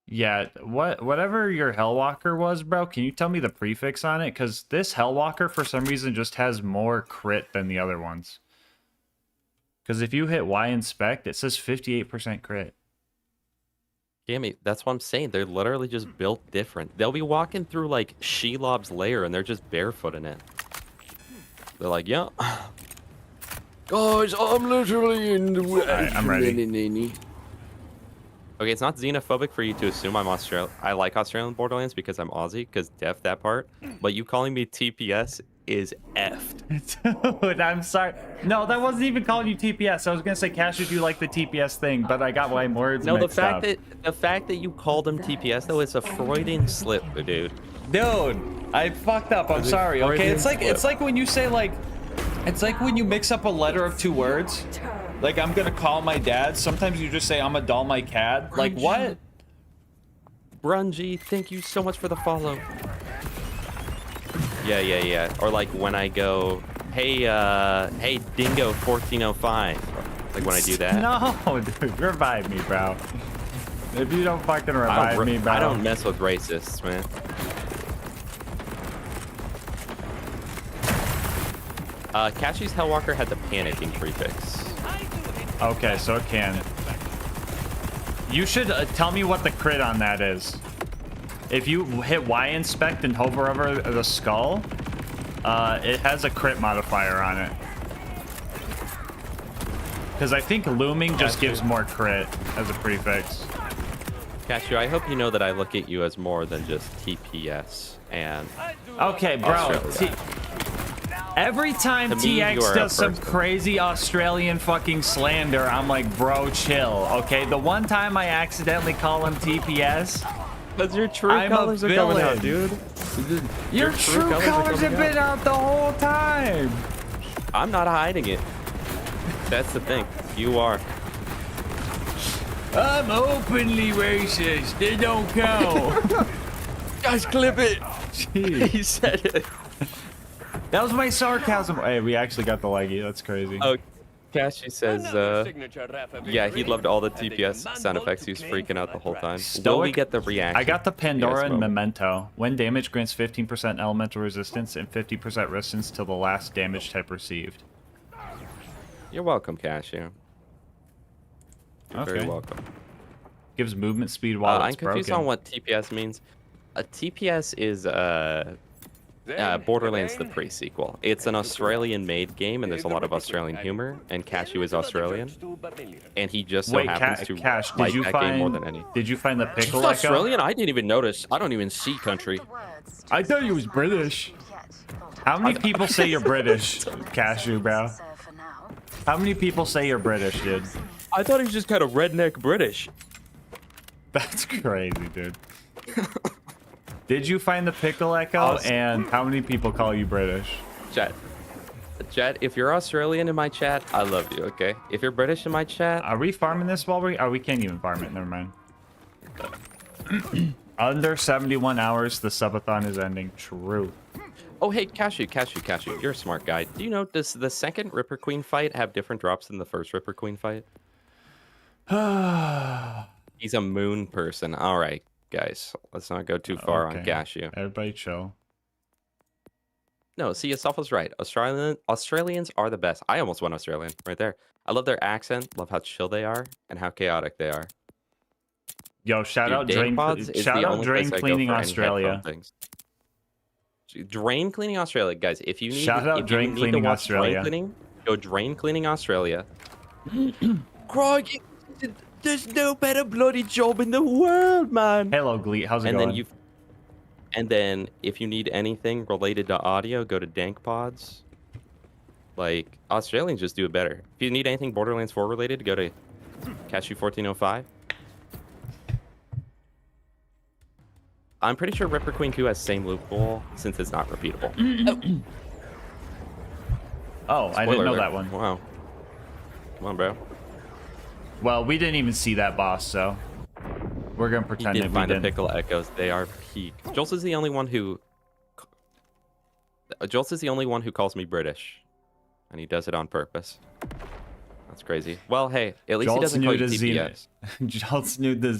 Speaker 2: Yeah, whatever your Hellwalker was, bro, can you tell me the prefix on it? Because this Hellwalker, for some reason, just has more crit than the other ones. Because if you hit Y inspect, it says 58% crit.
Speaker 18: Gammy, that's what I'm saying. They're literally just built different. They'll be walking through like Shelob's lair and they're just barefoot in it. They're like, yeah.
Speaker 15: Guys, I'm literally in the way.
Speaker 2: Alright, I'm ready.
Speaker 18: Okay, it's not xenophobic for you to assume I'm Australian. I like Australian Borderlands because I'm Aussie, because def that part. But you calling me TPS is effed.
Speaker 2: Dude, I'm sorry. No, that wasn't even calling you TPS. I was gonna say, Cashew, do you like the TPS thing? But I got my words
Speaker 18: mixed
Speaker 2: up.
Speaker 18: The fact that you called him TPS though is a Freudian slip, dude.
Speaker 2: Dude, I fucked up. I'm sorry. Okay, it's like when you say like, it's like when you mix up a letter of two words. Like I'm gonna call my dad. Sometimes you just say I'm a doll my cat. Like what?
Speaker 18: Brungy, thank you so much for the follow. Yeah. Or like when I go, hey Dingo 1405. Like when I do that.
Speaker 2: No, dude, revive me, bro. If you don't fucking revive me, bro.
Speaker 18: I don't mess with racists, man. Cashew's Hellwalker had the panicking prefix.
Speaker 2: Okay, so it can. You should tell me what the crit on that is. If you hit Y inspect and hover over the skull, it has a crit modifier on it. Because I think looming just gives more crit as a prefix.
Speaker 18: Cashew, I hope you know that I look at you as more than just TPS and.
Speaker 2: Okay, bro. Every time TX does some crazy Australian fucking slander, I'm like, bro, chill. Okay, the one time I accidentally call him TPS,
Speaker 18: because your true colors are coming out, dude.
Speaker 2: Your true colors have been out the whole time.
Speaker 18: I'm not hiding it. That's the thing. You are.
Speaker 2: I'm openly racist. They don't count.
Speaker 15: Guys, clip it.
Speaker 2: Jeez.
Speaker 18: He said it.
Speaker 2: That was my sarcasm. Hey, we actually got the leggy. That's crazy.
Speaker 18: Oh, Cashy says, yeah, he loved all the TPS sound effects. He was freaking out the whole time. Will we get the reaction?
Speaker 2: I got the Pandora and Memento. When damage grants 15% elemental resistance and 50% resistance till the last damage type received.
Speaker 18: You're welcome, Cashew. You're very welcome.
Speaker 2: Gives movement speed while it's
Speaker 18: I'm confused
Speaker 2: broken.
Speaker 18: on what TPS means. A TPS is Borderlands the pre-sequel. It's an Australian-made game, and there's a lot of Australian humor. And Cashew is Australian, and he just so happens to like that game more than any.
Speaker 2: Did you find the pickle?
Speaker 18: He's Australian? I didn't even notice. I don't even see country.
Speaker 2: I thought he was British. How many people say you're British, Cashew, bro? How many people say you're British, dude?
Speaker 18: I thought he was just kind of redneck British.
Speaker 2: That's crazy, dude. Did you find the pickle echo? And how many people call you British?
Speaker 18: Chat, if you're Australian in my chat, I love you, okay? If you're British in my chat...
Speaker 2: Are we farming this while we... Oh, we can't even farm it. Never mind. Under 71 hours, the subathon is ending. True.
Speaker 18: Oh, hey, Cashew. You're a smart guy. Do you know, does the second Ripper Queen fight have different drops than the first Ripper Queen fight? He's a moon person. All right, guys. Let's not go too far on Cashew.
Speaker 2: Everybody chill.
Speaker 18: No, see, Asafa's right. Australians are the best. I almost went Australian right there. I love their accent, love how chill they are, and how chaotic they are.
Speaker 2: Yo, shout
Speaker 18: Dude,
Speaker 2: out Drain Cleaning Australia.
Speaker 18: Drain Cleaning Australia, guys. If you need,
Speaker 2: shout out Drain Cleaning Australia.
Speaker 18: Go Drain Cleaning Australia. Crikey, there's no better bloody job in the world, man.
Speaker 2: Hello, Glee. How's it going?
Speaker 18: And then if you need anything related to audio, go to Dank Pods. Like, Australians just do it better. If you need anything Borderlands 4 related, go to Cashew 1405. I'm pretty sure Ripper Queen 2 has same loophole since it's not repeatable.
Speaker 2: Oh, I didn't know that one.
Speaker 18: Wow. Come on, bro.
Speaker 2: Well, we didn't even see that boss, so we're gonna pretend that we
Speaker 18: find the
Speaker 2: didn't.
Speaker 18: pickle echoes. They are peak. Jules is the only one who calls me British, and he does it on purpose. That's crazy. Well, hey, at least he doesn't call you TPS.
Speaker 2: Jolt's knew the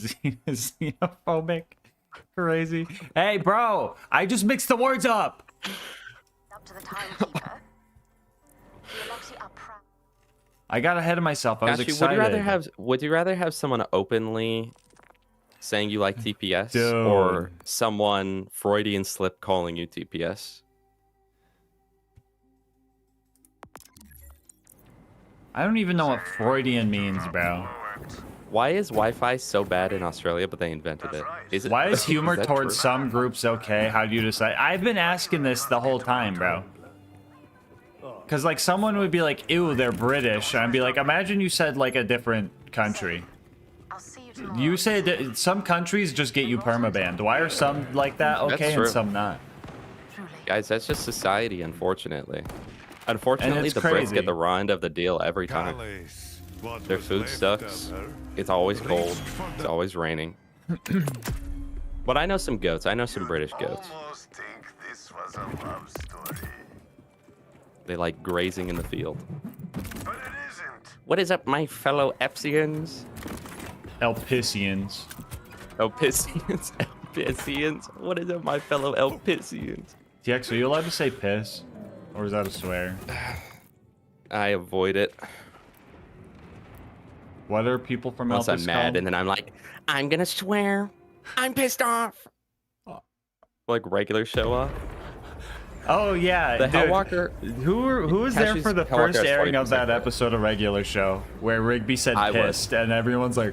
Speaker 2: xenophobic. Crazy. Hey, bro, I just mixed the words up.
Speaker 17: Up to the timekeeper.
Speaker 2: I got ahead of myself. I was
Speaker 18: Actually,
Speaker 2: excited.
Speaker 18: would you rather have someone openly saying you like TPS
Speaker 2: Dude.
Speaker 18: or someone Freudian slip calling you TPS?
Speaker 2: I don't even know what Freudian means, bro.
Speaker 18: Why is Wi-Fi so bad in Australia, but they invented it?
Speaker 2: Why is humor
Speaker 18: that
Speaker 2: towards
Speaker 18: true?
Speaker 2: some groups okay? How do you decide? I've been asking this the whole time, bro. Because, like, someone would be like, ew, they're British. And I'd be like, imagine you said, like, a different country. You say that some countries just get you permabanned. Why are some like that okay and some not?
Speaker 18: Guys, that's just society, unfortunately. Unfortunately,
Speaker 2: it's
Speaker 18: the
Speaker 2: crazy.
Speaker 18: Brits get the raw end of the deal every time. Their food sucks. It's always cold. It's always raining. But I know some goats. I know some British goats.
Speaker 14: Almost think this was a love story.
Speaker 18: They like grazing in the field.
Speaker 14: But it isn't.
Speaker 18: What is up, my fellow Epsians?
Speaker 2: Elpisians.
Speaker 18: Elpisians? Elpisians? What is up, my fellow Elpisians?
Speaker 2: TX, are you allowed to say piss? Or is that a swear?
Speaker 18: I avoid it.
Speaker 2: What are people from
Speaker 18: Once
Speaker 2: Elpis
Speaker 18: I'm mad,
Speaker 2: called?
Speaker 18: and then I'm like, I'm gonna swear. I'm pissed off. Like regular show off.
Speaker 2: Oh yeah,
Speaker 18: The
Speaker 2: dude.
Speaker 18: Hellwalker.
Speaker 2: Who was there
Speaker 18: Cashew's
Speaker 2: for the
Speaker 18: Hellwalker
Speaker 2: first
Speaker 18: has
Speaker 2: airing of
Speaker 18: 40%
Speaker 2: that
Speaker 18: crit.
Speaker 2: episode of Regular Show where Rigby said
Speaker 18: I was.
Speaker 2: pissed and everyone's like,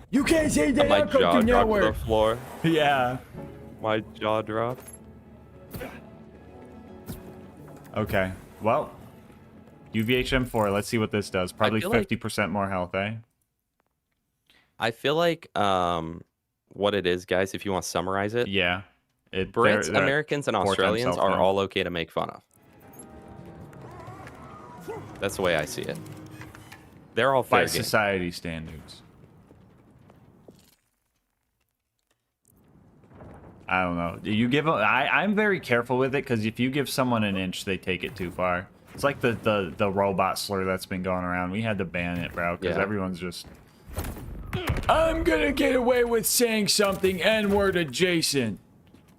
Speaker 2: "You can't say that
Speaker 18: My
Speaker 2: on
Speaker 18: jaw
Speaker 2: Cartoon
Speaker 18: dropped to the
Speaker 2: Network."
Speaker 18: floor.
Speaker 2: Yeah.
Speaker 18: My jaw dropped.
Speaker 2: Okay. Well, UVHM4. Let's see what this does. Probably
Speaker 18: feel like-
Speaker 2: 50% more health, eh?
Speaker 18: I feel like what it is, guys, if you want to summarize it.
Speaker 2: Yeah.
Speaker 18: Brits,
Speaker 2: they're
Speaker 18: Americans, and
Speaker 2: 4 times
Speaker 18: Australians
Speaker 2: health
Speaker 18: are
Speaker 2: now.
Speaker 18: all okay to make fun of. That's the way I see it. They're all fair
Speaker 2: by
Speaker 18: game.
Speaker 2: society standards. I don't know. You give I'm very careful with it because if you give someone an inch, they take it too far. It's like the robot slur that's been going around. We had to ban it, bro, because
Speaker 18: Yeah.
Speaker 2: everyone's just. I'm gonna get away with saying something N-word adjacent.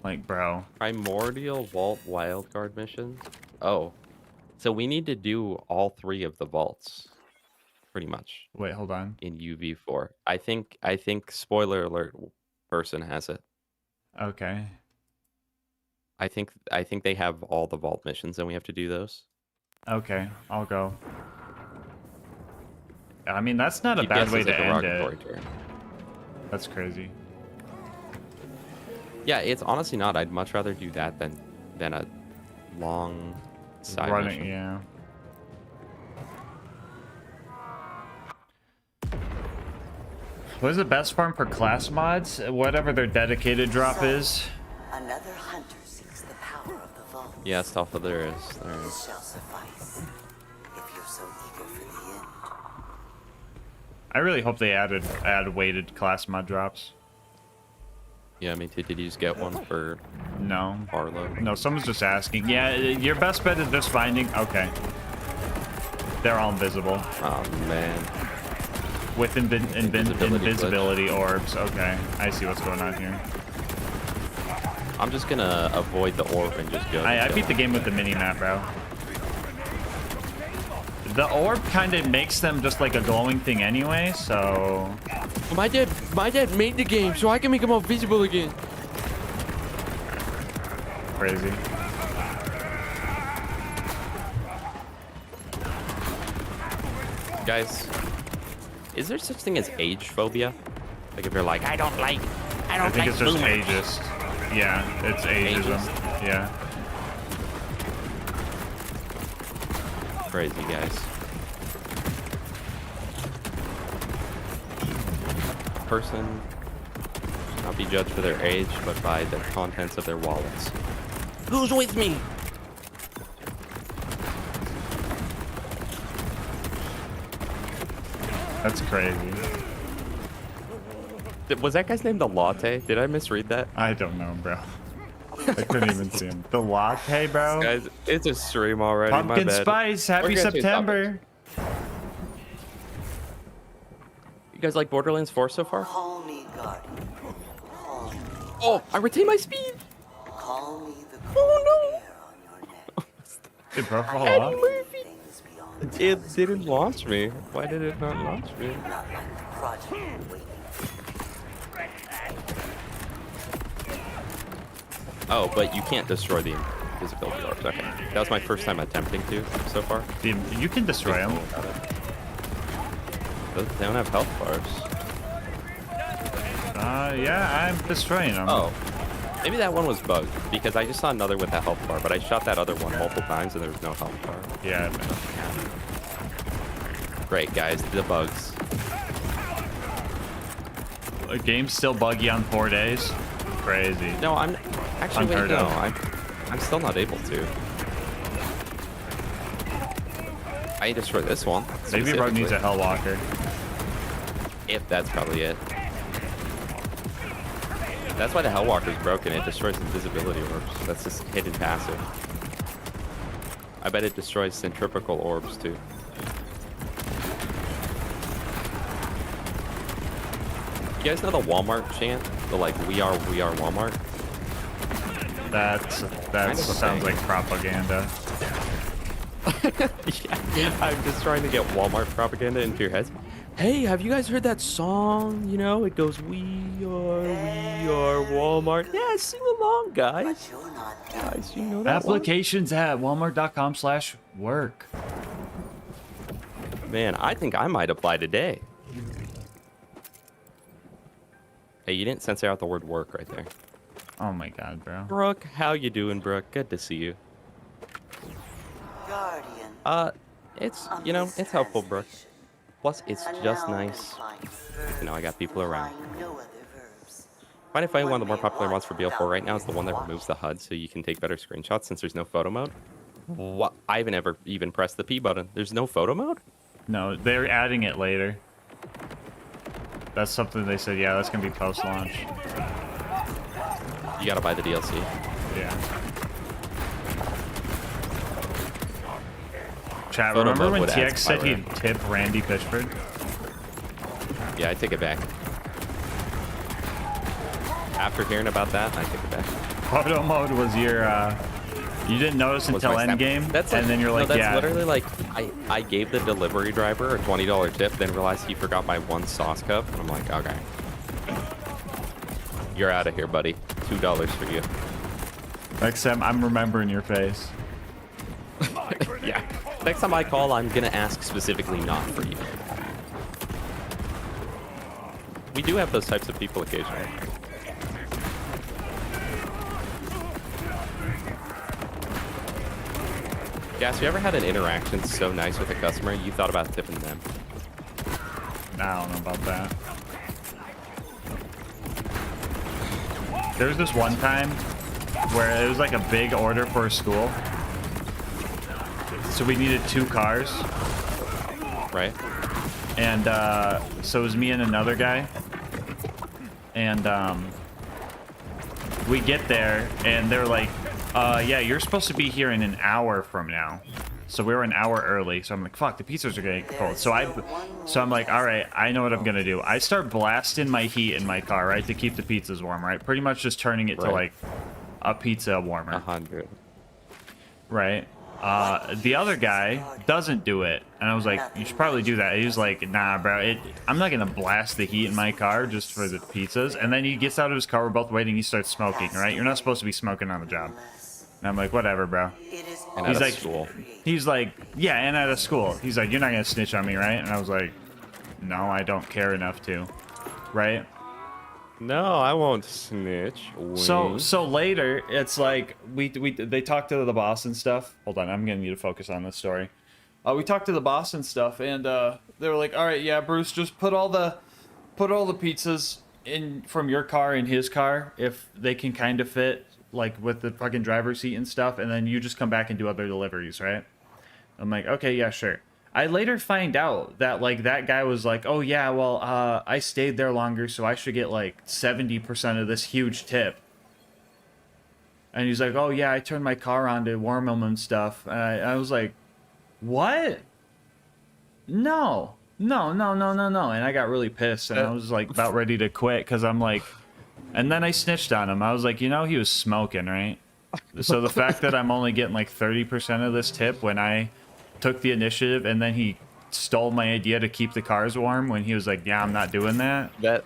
Speaker 2: Like, bro.
Speaker 18: Primordial Vault wildcard missions. Oh, so we need to do all 3 of the vaults, pretty much.
Speaker 2: Wait, hold on.
Speaker 18: In UV4, I think spoiler alert person has it.
Speaker 2: Okay.
Speaker 18: I think they have all the vault missions, and we have to do those.
Speaker 2: Okay, I'll go. I mean, that's not a bad
Speaker 18: TPS
Speaker 2: way
Speaker 18: is
Speaker 2: to
Speaker 18: a
Speaker 2: end
Speaker 18: derogatory
Speaker 2: it.
Speaker 18: term.
Speaker 2: That's crazy.
Speaker 18: Yeah, it's honestly not. I'd much rather do that than a long side
Speaker 2: Running,
Speaker 18: mission.
Speaker 2: yeah. What is the best farm for class mods? Whatever their dedicated drop is.
Speaker 10: Another hunter seeks the power of the vault.
Speaker 18: Yeah, stuff that there is. There
Speaker 10: This
Speaker 18: is.
Speaker 10: shall suffice. If you're so eager for the end.
Speaker 2: I really hope they add weighted class mod drops.
Speaker 18: Yeah, me too. Did you just get one for
Speaker 2: No.
Speaker 18: Arlo?
Speaker 2: No, someone's just asking. Yeah, your best bet is just finding. Okay. They're all invisible.
Speaker 18: Oh man.
Speaker 2: With
Speaker 18: Invisibility
Speaker 2: invisibility orbs. Okay, I see what's going on here.
Speaker 18: I'm just gonna avoid the orb and just go.
Speaker 2: I beat the game with the mini map, bro. The orb kind of makes them just like a glowing thing anyway, so.
Speaker 15: My dad made the game, so I can make them all visible again.
Speaker 2: Crazy.
Speaker 18: Guys, is there such thing as age phobia? Like if you're like, I don't like
Speaker 2: I think it's just
Speaker 18: boomers.
Speaker 2: ageist. Yeah, it's ageism.
Speaker 18: Ageist?
Speaker 2: Yeah.
Speaker 18: Crazy guys. Person should not be judged for their age, but by the contents of their wallets. Who's with me?
Speaker 2: That's crazy.
Speaker 18: Was that guy's name the Latte? Did I misread that?
Speaker 2: I don't know, bro. I couldn't even see him. The latte, bro.
Speaker 18: Guys, it's a stream already. my
Speaker 2: Pumpkin
Speaker 18: bad.
Speaker 2: spice.
Speaker 18: We're
Speaker 2: Happy
Speaker 18: gonna change
Speaker 2: September.
Speaker 18: topics. You guys like Borderlands 4 so far?
Speaker 10: Call me guardian. Call me.
Speaker 18: Oh, I retained my speed.
Speaker 10: Call me the
Speaker 18: Oh
Speaker 2: Did bro fall
Speaker 18: Eddie
Speaker 2: off?
Speaker 18: Murphy. It didn't launch me. Why did it not launch me?
Speaker 10: Not like the project we're waiting.
Speaker 18: Oh, but you can't destroy the invisibility orbs. Okay, that was my first time attempting to so far.
Speaker 2: Dude, you can destroy them.
Speaker 18: They don't have health bars.
Speaker 2: Yeah, I'm destroying them.
Speaker 18: Oh, maybe that one was bugged because I just saw another with a health bar, but I shot that other one multiple times and there was no health bar.
Speaker 2: Yeah.
Speaker 18: Great guys, the bugs.
Speaker 2: A game's still buggy on 4 days. Crazy.
Speaker 18: No, I'm actually wait,
Speaker 2: Unheard
Speaker 18: no,
Speaker 2: of.
Speaker 18: I'm still not able to. I destroy this one.
Speaker 2: Maybe bro needs a Hellwalker.
Speaker 18: If that's probably it. That's why the Hellwalker's broken. It destroys invisibility orbs. That's just hidden passive. I bet it destroys centripetal orbs too. You guys know the Walmart chant? The like, we are Walmart?
Speaker 2: That
Speaker 18: Kind of a
Speaker 2: sounds
Speaker 18: thing.
Speaker 2: like propaganda.
Speaker 18: Yeah, I'm just trying to get Walmart propaganda into your heads. Hey, have you guys heard that song? You know, it goes, we are Walmart. Yeah, sing along, guys. Guys, you know that one?
Speaker 2: Applications at walmart.com/work.
Speaker 18: Man, I think I might apply today. Hey, you didn't censor out the word work right there.
Speaker 2: Oh my god, bro.
Speaker 18: Brooke, how you doing, Brooke? Good to see you.
Speaker 10: Guardian.
Speaker 18: It's, you know, it's helpful, Brooke. Plus, it's just nice. You know, I got people around. Find if one of the more popular mods for BL4 right now is the one that removes the HUD so you can take better screenshots since there's no photo mode. What? I haven't ever even pressed the P button. There's no photo mode?
Speaker 2: No, they're adding it later. That's something they said, yeah, that's gonna be post-launch.
Speaker 18: You gotta buy the DLC.
Speaker 2: Yeah. Chat,
Speaker 18: Photo
Speaker 2: remember
Speaker 18: mode
Speaker 2: when
Speaker 18: would add
Speaker 2: TX said
Speaker 18: spyware.
Speaker 2: he'd tip Randy Pitchford?
Speaker 18: Yeah, I take it back. After hearing about that, I take it back.
Speaker 2: Photo mode was your, you didn't notice
Speaker 18: Was
Speaker 2: until
Speaker 18: my snap-
Speaker 2: endgame,
Speaker 18: That's
Speaker 2: and
Speaker 18: like-
Speaker 2: then you're
Speaker 18: no,
Speaker 2: like,
Speaker 18: that's
Speaker 2: yeah.
Speaker 18: literally like, I gave the delivery driver a $20 tip, then realized he forgot my one sauce cup. I'm like, okay. You're out of here, buddy. $2 for you.
Speaker 2: Next time, I'm remembering your face.
Speaker 18: Yeah. Next time I call, I'm gonna ask specifically not for you. We do have those types of people occasionally. Gas, you ever had an interaction so nice with a customer you thought about tipping them?
Speaker 2: I don't know about that. There was this one time where it was like a big order for a school. So we needed 2 cars.
Speaker 18: Right.
Speaker 2: And so it was me and another guy. And we get there and they're like, yeah, you're supposed to be here in an hour from now. So we were an hour early. So I'm like, fuck, the pizzas are getting cold. So I'm like, all right, I know what I'm gonna do. I start blasting my heat in my car, right, to keep the pizzas warm, right? Pretty much just turning it to like a pizza warmer.
Speaker 18: 100.
Speaker 2: Right. The other guy doesn't do it, and I was like, you should probably do that. He was like, nah, bro, I'm not gonna blast the heat in my car just for the pizzas. And then he gets out of his car, we're both waiting, he starts smoking, right? You're not supposed to be smoking on the job. And I'm like, whatever, bro.
Speaker 18: And
Speaker 2: He's
Speaker 18: at
Speaker 2: like,
Speaker 18: school.
Speaker 2: he's like, yeah, and at a school. He's like, you're not gonna snitch on me, right? And I was like, no, I don't care enough to, right?
Speaker 18: No, I won't snitch.
Speaker 2: So later, it's like they talked to the boss and stuff. Hold on, I'm gonna need to focus on this story. We talked to the boss and stuff, and they were like, "All right, yeah, Bruce, just put all the pizzas in from your car in his car if they can kind of fit, like with the fucking driver's seat and stuff, and then you just come back and do other deliveries, right?" I'm like, "Okay, yeah, sure." I later find out that, like, that guy was like, oh, yeah, well, I stayed there longer, so I should get, like, 70% of this huge tip. And he's like, oh, yeah, I turned my car on to warm them and stuff. And I was like, what? No. And I got really pissed, and I was, like, about ready to quit, because I'm like... And then I snitched on him. I was like, you know, he was smoking, right? So the fact that I'm only getting, like, 30% of this tip when I... took the initiative, and then he stole my idea to keep the cars warm when he was like, yeah, I'm not doing that.
Speaker 18: That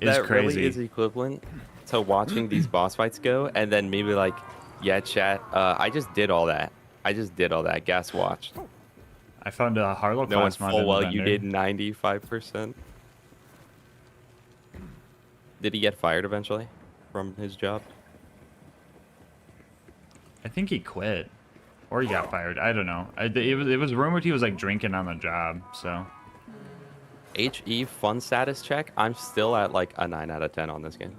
Speaker 2: crazy.
Speaker 18: Really is equivalent to watching these boss fights go, and then maybe like, yeah, chat, I just did all that. Gas watched.
Speaker 2: I found a Harlow
Speaker 18: Knowing
Speaker 2: class mod.
Speaker 18: full well you did 95%. Did he get fired eventually from his job?
Speaker 2: I think he quit. Or he got fired. I don't know. It was rumored he was like drinking on the job. So.
Speaker 18: HE fun status check. I'm still at like a 9 out of 10 on this game.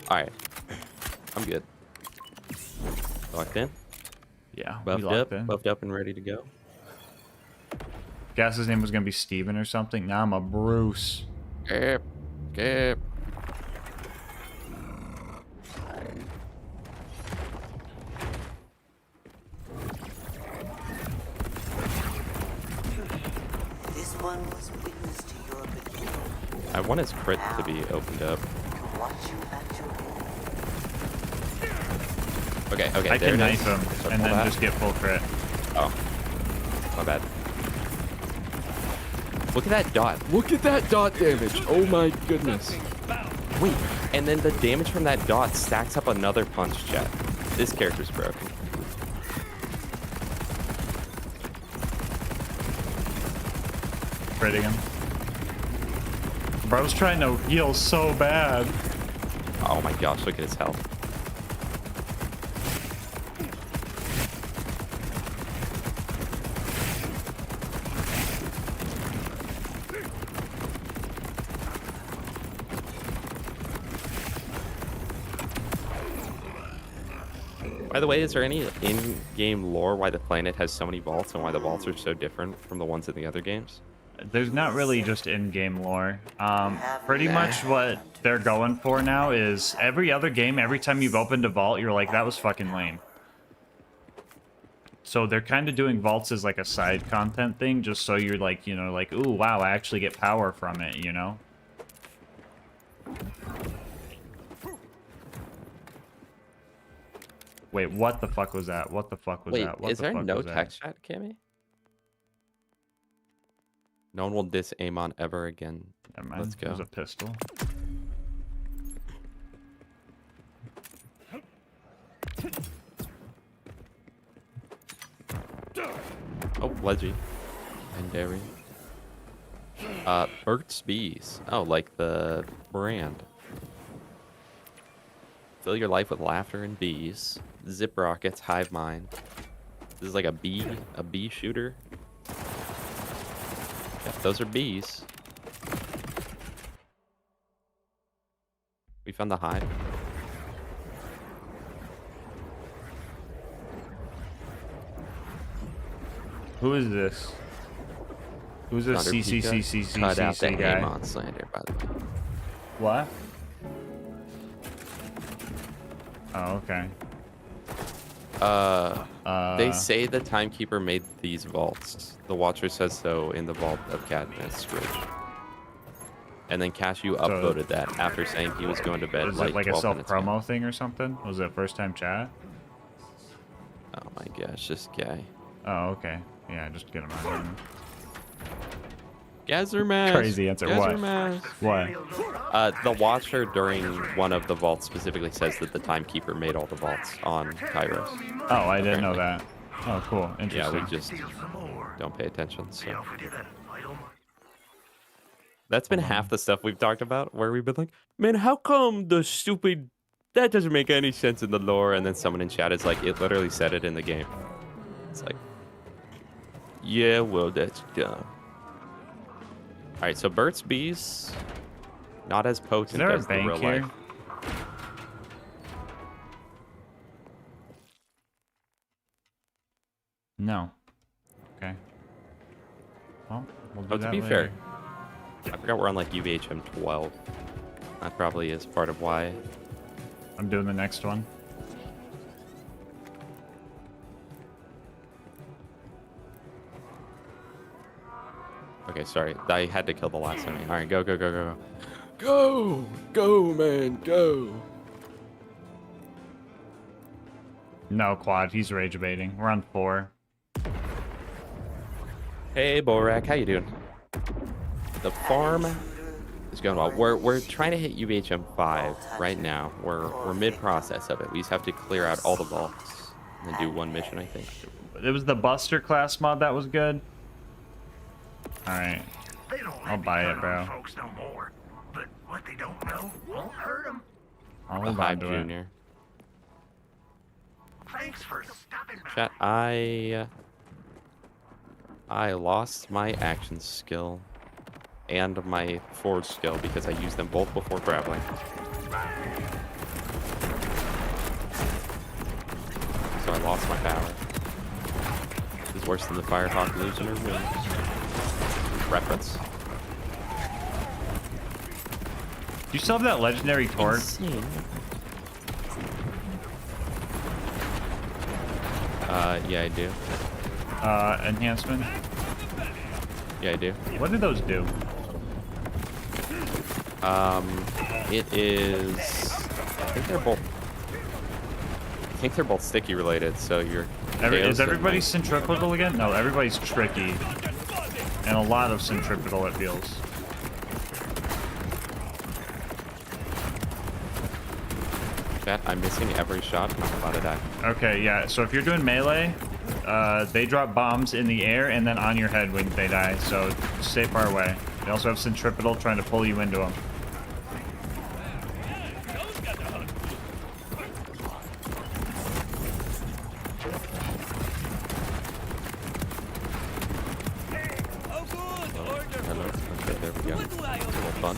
Speaker 18: All right, I'm good. Locked in.
Speaker 2: Yeah.
Speaker 18: Buffed up and ready to go.
Speaker 2: Gas's name was gonna be Steven or something. Now I'm a Bruce.
Speaker 18: Yep. I want his crit to be opened up. Okay,
Speaker 2: I can knife him and then just get full crit.
Speaker 18: Oh, my bad. Look at that dot. Look at that dot damage. Oh my goodness. Wait, and then the damage from that dot stacks up another punch, chat. This character's broken.
Speaker 2: Critting him. Bro's trying to heal so bad.
Speaker 18: Oh my gosh, look at his health. By the way, is there any in-game lore why the planet has so many vaults and why the vaults are so different from the ones in the other games?
Speaker 2: There's not really just in-game lore. Pretty much what they're going for now is every other game, every time you've opened a vault, you're like, that was fucking lame. So they're kind of doing vaults as like a side content thing, just so you're like, you know, like, ooh, wow, I actually get power from it, you know? Wait, what the fuck was that? What the fuck was that? What
Speaker 18: Is there no text chat, Kimmy? No one will diss Amon ever again.
Speaker 2: Never mind.
Speaker 18: Let's go.
Speaker 2: There's a pistol.
Speaker 18: Oh, Leggy. And Dairy. Burt's Bees. Oh, like the brand. Fill your life with laughter and bees. Zip rockets, hive mind. This is like a bee shooter. Yep, those are bees. We found the hive.
Speaker 1: Who is this? Who's this
Speaker 18: Thunder Pika cut out the
Speaker 1: CCCCCC guy?
Speaker 18: Amon slander, by the way.
Speaker 1: What? Oh, okay.
Speaker 18: They say the Timekeeper made these vaults. The Watcher says so in the vault of GASMASK'S fridge. And then Cashew upvoted that after saying he was going to bed
Speaker 1: Was
Speaker 18: like
Speaker 1: it like a
Speaker 18: 12 minutes
Speaker 1: self-promo thing or something? Was it first time chat?
Speaker 18: Oh my gosh, this guy.
Speaker 1: Oh, okay. Yeah, just get him out of here.
Speaker 18: GASMASK.
Speaker 1: Crazy answer. What?
Speaker 18: GASMASK.
Speaker 1: What?
Speaker 18: The Watcher during one of the vaults specifically says that the Timekeeper made all the vaults on Kairos.
Speaker 1: Oh, I didn't know that. Oh, cool. Interesting.
Speaker 18: Yeah, we just don't pay attention. So that's been half the stuff we've talked about, where we've been like, man, how come the stupid... That doesn't make any sense in the lore. And then someone in chat is like, it literally said it in the game. It's like, yeah, well, that's dumb. All right, so Burt's Bees, not as potent
Speaker 1: there a
Speaker 18: as the
Speaker 1: bank
Speaker 18: real
Speaker 1: here?
Speaker 18: life.
Speaker 1: No. Okay. Well, we'll do
Speaker 18: Oh, to
Speaker 1: that
Speaker 18: be
Speaker 1: later.
Speaker 18: fair, I forgot we're on like UVHM 12. That probably is part of why.
Speaker 1: I'm doing the next one.
Speaker 18: Okay, sorry. I had to kill the last enemy. All right, go, go, go, go, go.
Speaker 15: Go! Go, man, go!
Speaker 1: No, Quad. He's rage baiting. We're on 4.
Speaker 18: Hey, Borak, how you doing? The farm is going well. We're trying to hit UVHM 5 right now. We're mid-process of it. We just have to clear out all the vaults and then do one mission, I think.
Speaker 1: It was the Buster class mod that was good. Alright. I'll buy it, bro.
Speaker 14: Folks no more, but what they don't know won't hurt them.
Speaker 1: I'll
Speaker 18: The
Speaker 1: hold
Speaker 18: Hive
Speaker 1: on to it.
Speaker 18: Junior.
Speaker 14: Thanks for stopping by.
Speaker 18: Chat, I lost my action skill and my forge skill because I used them both before traveling. So I lost my power. This is worse than the Firehawk losing her wings. Reference.
Speaker 1: Do you still have that legendary torque?
Speaker 18: Insane. Yeah, I do.
Speaker 1: Enhancement?
Speaker 18: Yeah, I do.
Speaker 1: What do those do?
Speaker 18: It is... I think they're both sticky related, so you're...
Speaker 1: Is everybody centripetal again? No, everybody's tricky. And a lot of centripetal, it feels.
Speaker 18: Chat, I'm missing every shot and I'm about to die.
Speaker 1: Okay, yeah, so if you're doing melee, they drop bombs in the air and then on your head when they die, so stay far away. They also have centripetal trying to pull you into them.
Speaker 18: Hello. Okay, there we go. It's a little fun.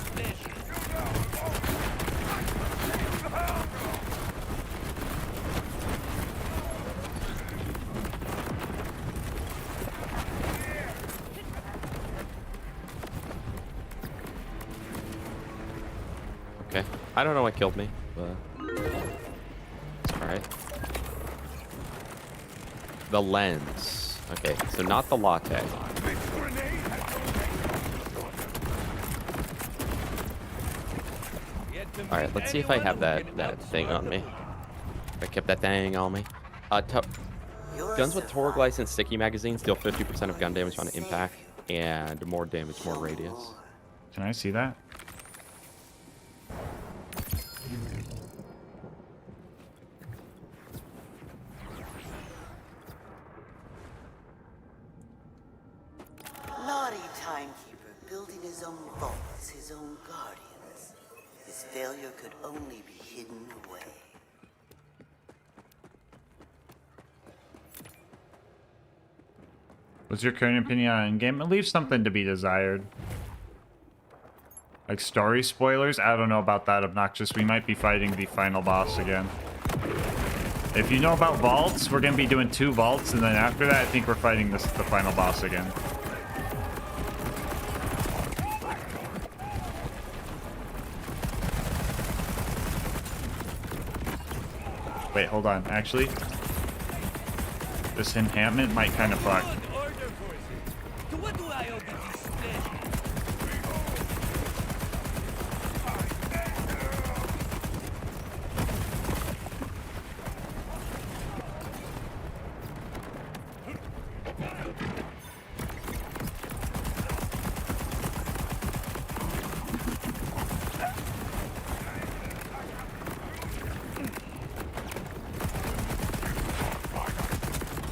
Speaker 18: Okay. I don't know what killed me, but it's alright. The lens. Okay, so not the latte. Alright, let's see if I have that thing on me. I kept that thing on me. Guns with Torg license sticky magazines deal 50% of gun damage on impact and more damage, more radius.
Speaker 1: Can I see that?
Speaker 10: Naughty timekeeper building his own vaults, his own guardians. His failure could only be hidden away.
Speaker 1: What's your current opinion on in-game? It leaves something to be desired. Like story spoilers? I don't know about that, Obnoxious. We might be fighting the final boss again.
Speaker 2: If you know about vaults, we're gonna be doing 2 vaults, and then after that, I think we're fighting the final boss again. Wait, hold on. Actually, this enhancement might kind of fuck.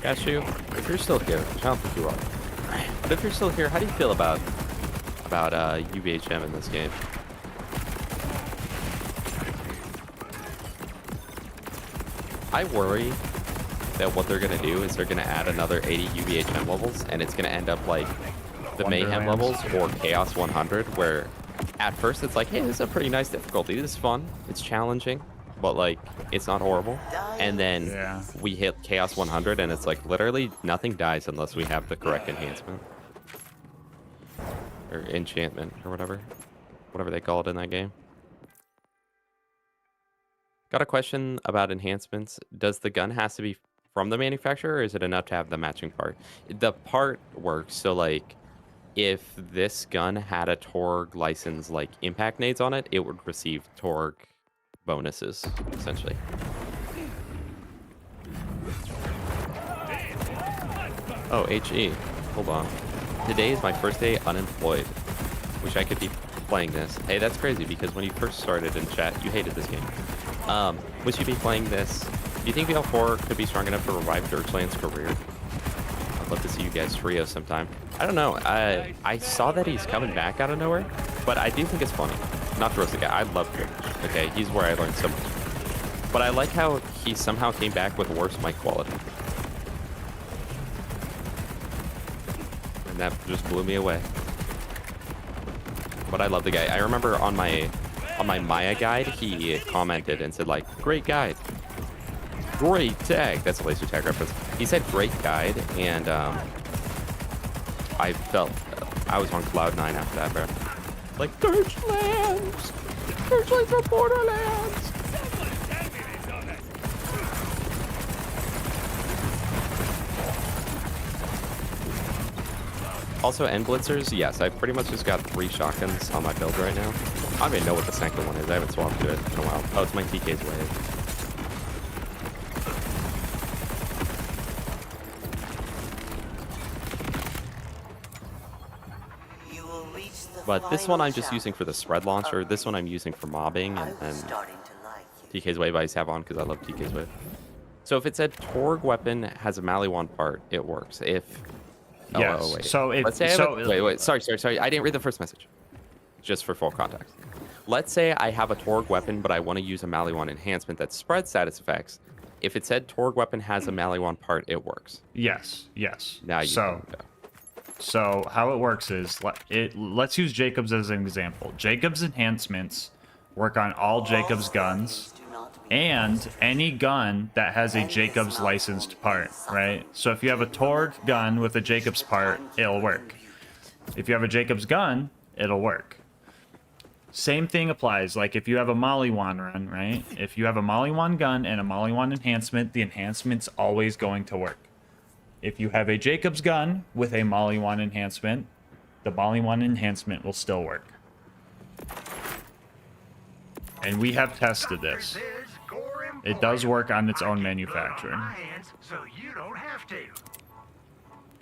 Speaker 18: Got you. If you're still here, which I don't think you are. But if you're still here, how do you feel about UVHM in this game? I worry that what they're gonna do is they're gonna add another 80 UVHM levels, and it's gonna end up like the Mayhem levels or Chaos 100, where at first it's like, hey, this is a pretty nice difficulty. This is fun. It's challenging, but like it's not horrible. And then we hit Chaos 100, and it's like literally nothing dies unless we have the correct enhancement or enchantment or whatever they call it in that game. Got a question about enhancements. Does the gun has to be from the manufacturer, or is it enough to have the matching part? The part works. So like if this gun had a Torg license like impact nades on it, it would receive Torg bonuses essentially. Oh, HE. Hold on. Today is my first day unemployed. Wish I could be playing this. Hey, that's crazy because when you first started in chat, you hated this game. Wish you'd be playing this. Do you think BL4 could be strong enough to revive Dirtland's career? I'd love to see you guys trio sometime. I don't know. I saw that he's coming back out of nowhere, but I do think it's funny. Not to roast the guy. I love Twitch. Okay, he's where I learned so much. But I like how he somehow came back with worse mic quality. And that just blew me away. But I love the guy. I remember on my Maya guide, he commented and said like, great guide. Great tag. That's a laser tag reference. He said great guide, and I felt I was on cloud 9 after that, bro. Like, Dirtlands! Dirtlands are Borderlands! Also, end blitzers, yes, I pretty much just got 3 shotguns on my build right now. I don't even know what the second one is. I haven't swapped to it in a while. Oh, it's my TK's wave. But this one I'm just using for the spread launcher. This one I'm using for mobbing, and then TK's wave I just have on because I love TK's wave. So if it said Torg weapon has a Maliwan part, it works. If
Speaker 2: yes.
Speaker 18: Oh, wait.
Speaker 2: So if
Speaker 18: Let's say wait. Sorry. I didn't read the first message. Just for full context. Let's say I have a Torg weapon, but I want to use a Maliwan enhancement that spreads status effects. If it said Torg weapon has a Maliwan part, it works.
Speaker 2: Yes.
Speaker 18: Now you can go.
Speaker 2: So how it works is, let's use Jacobs as an example. Jacobs enhancements work on all Jacobs guns and any gun that has a Jacobs licensed part, right? So if you have a Torg gun with a Jacobs part, it'll work. If you have a Jacobs gun, it'll work. Same thing applies. Like if you have a Maliwan run, right? If you have a Maliwan gun and a Maliwan enhancement, the enhancement's always going to work. If you have a Jacobs gun with a Maliwan enhancement, the Maliwan enhancement will still work. And we have tested this. It does work on its own manufacturing.
Speaker 14: So you don't have to.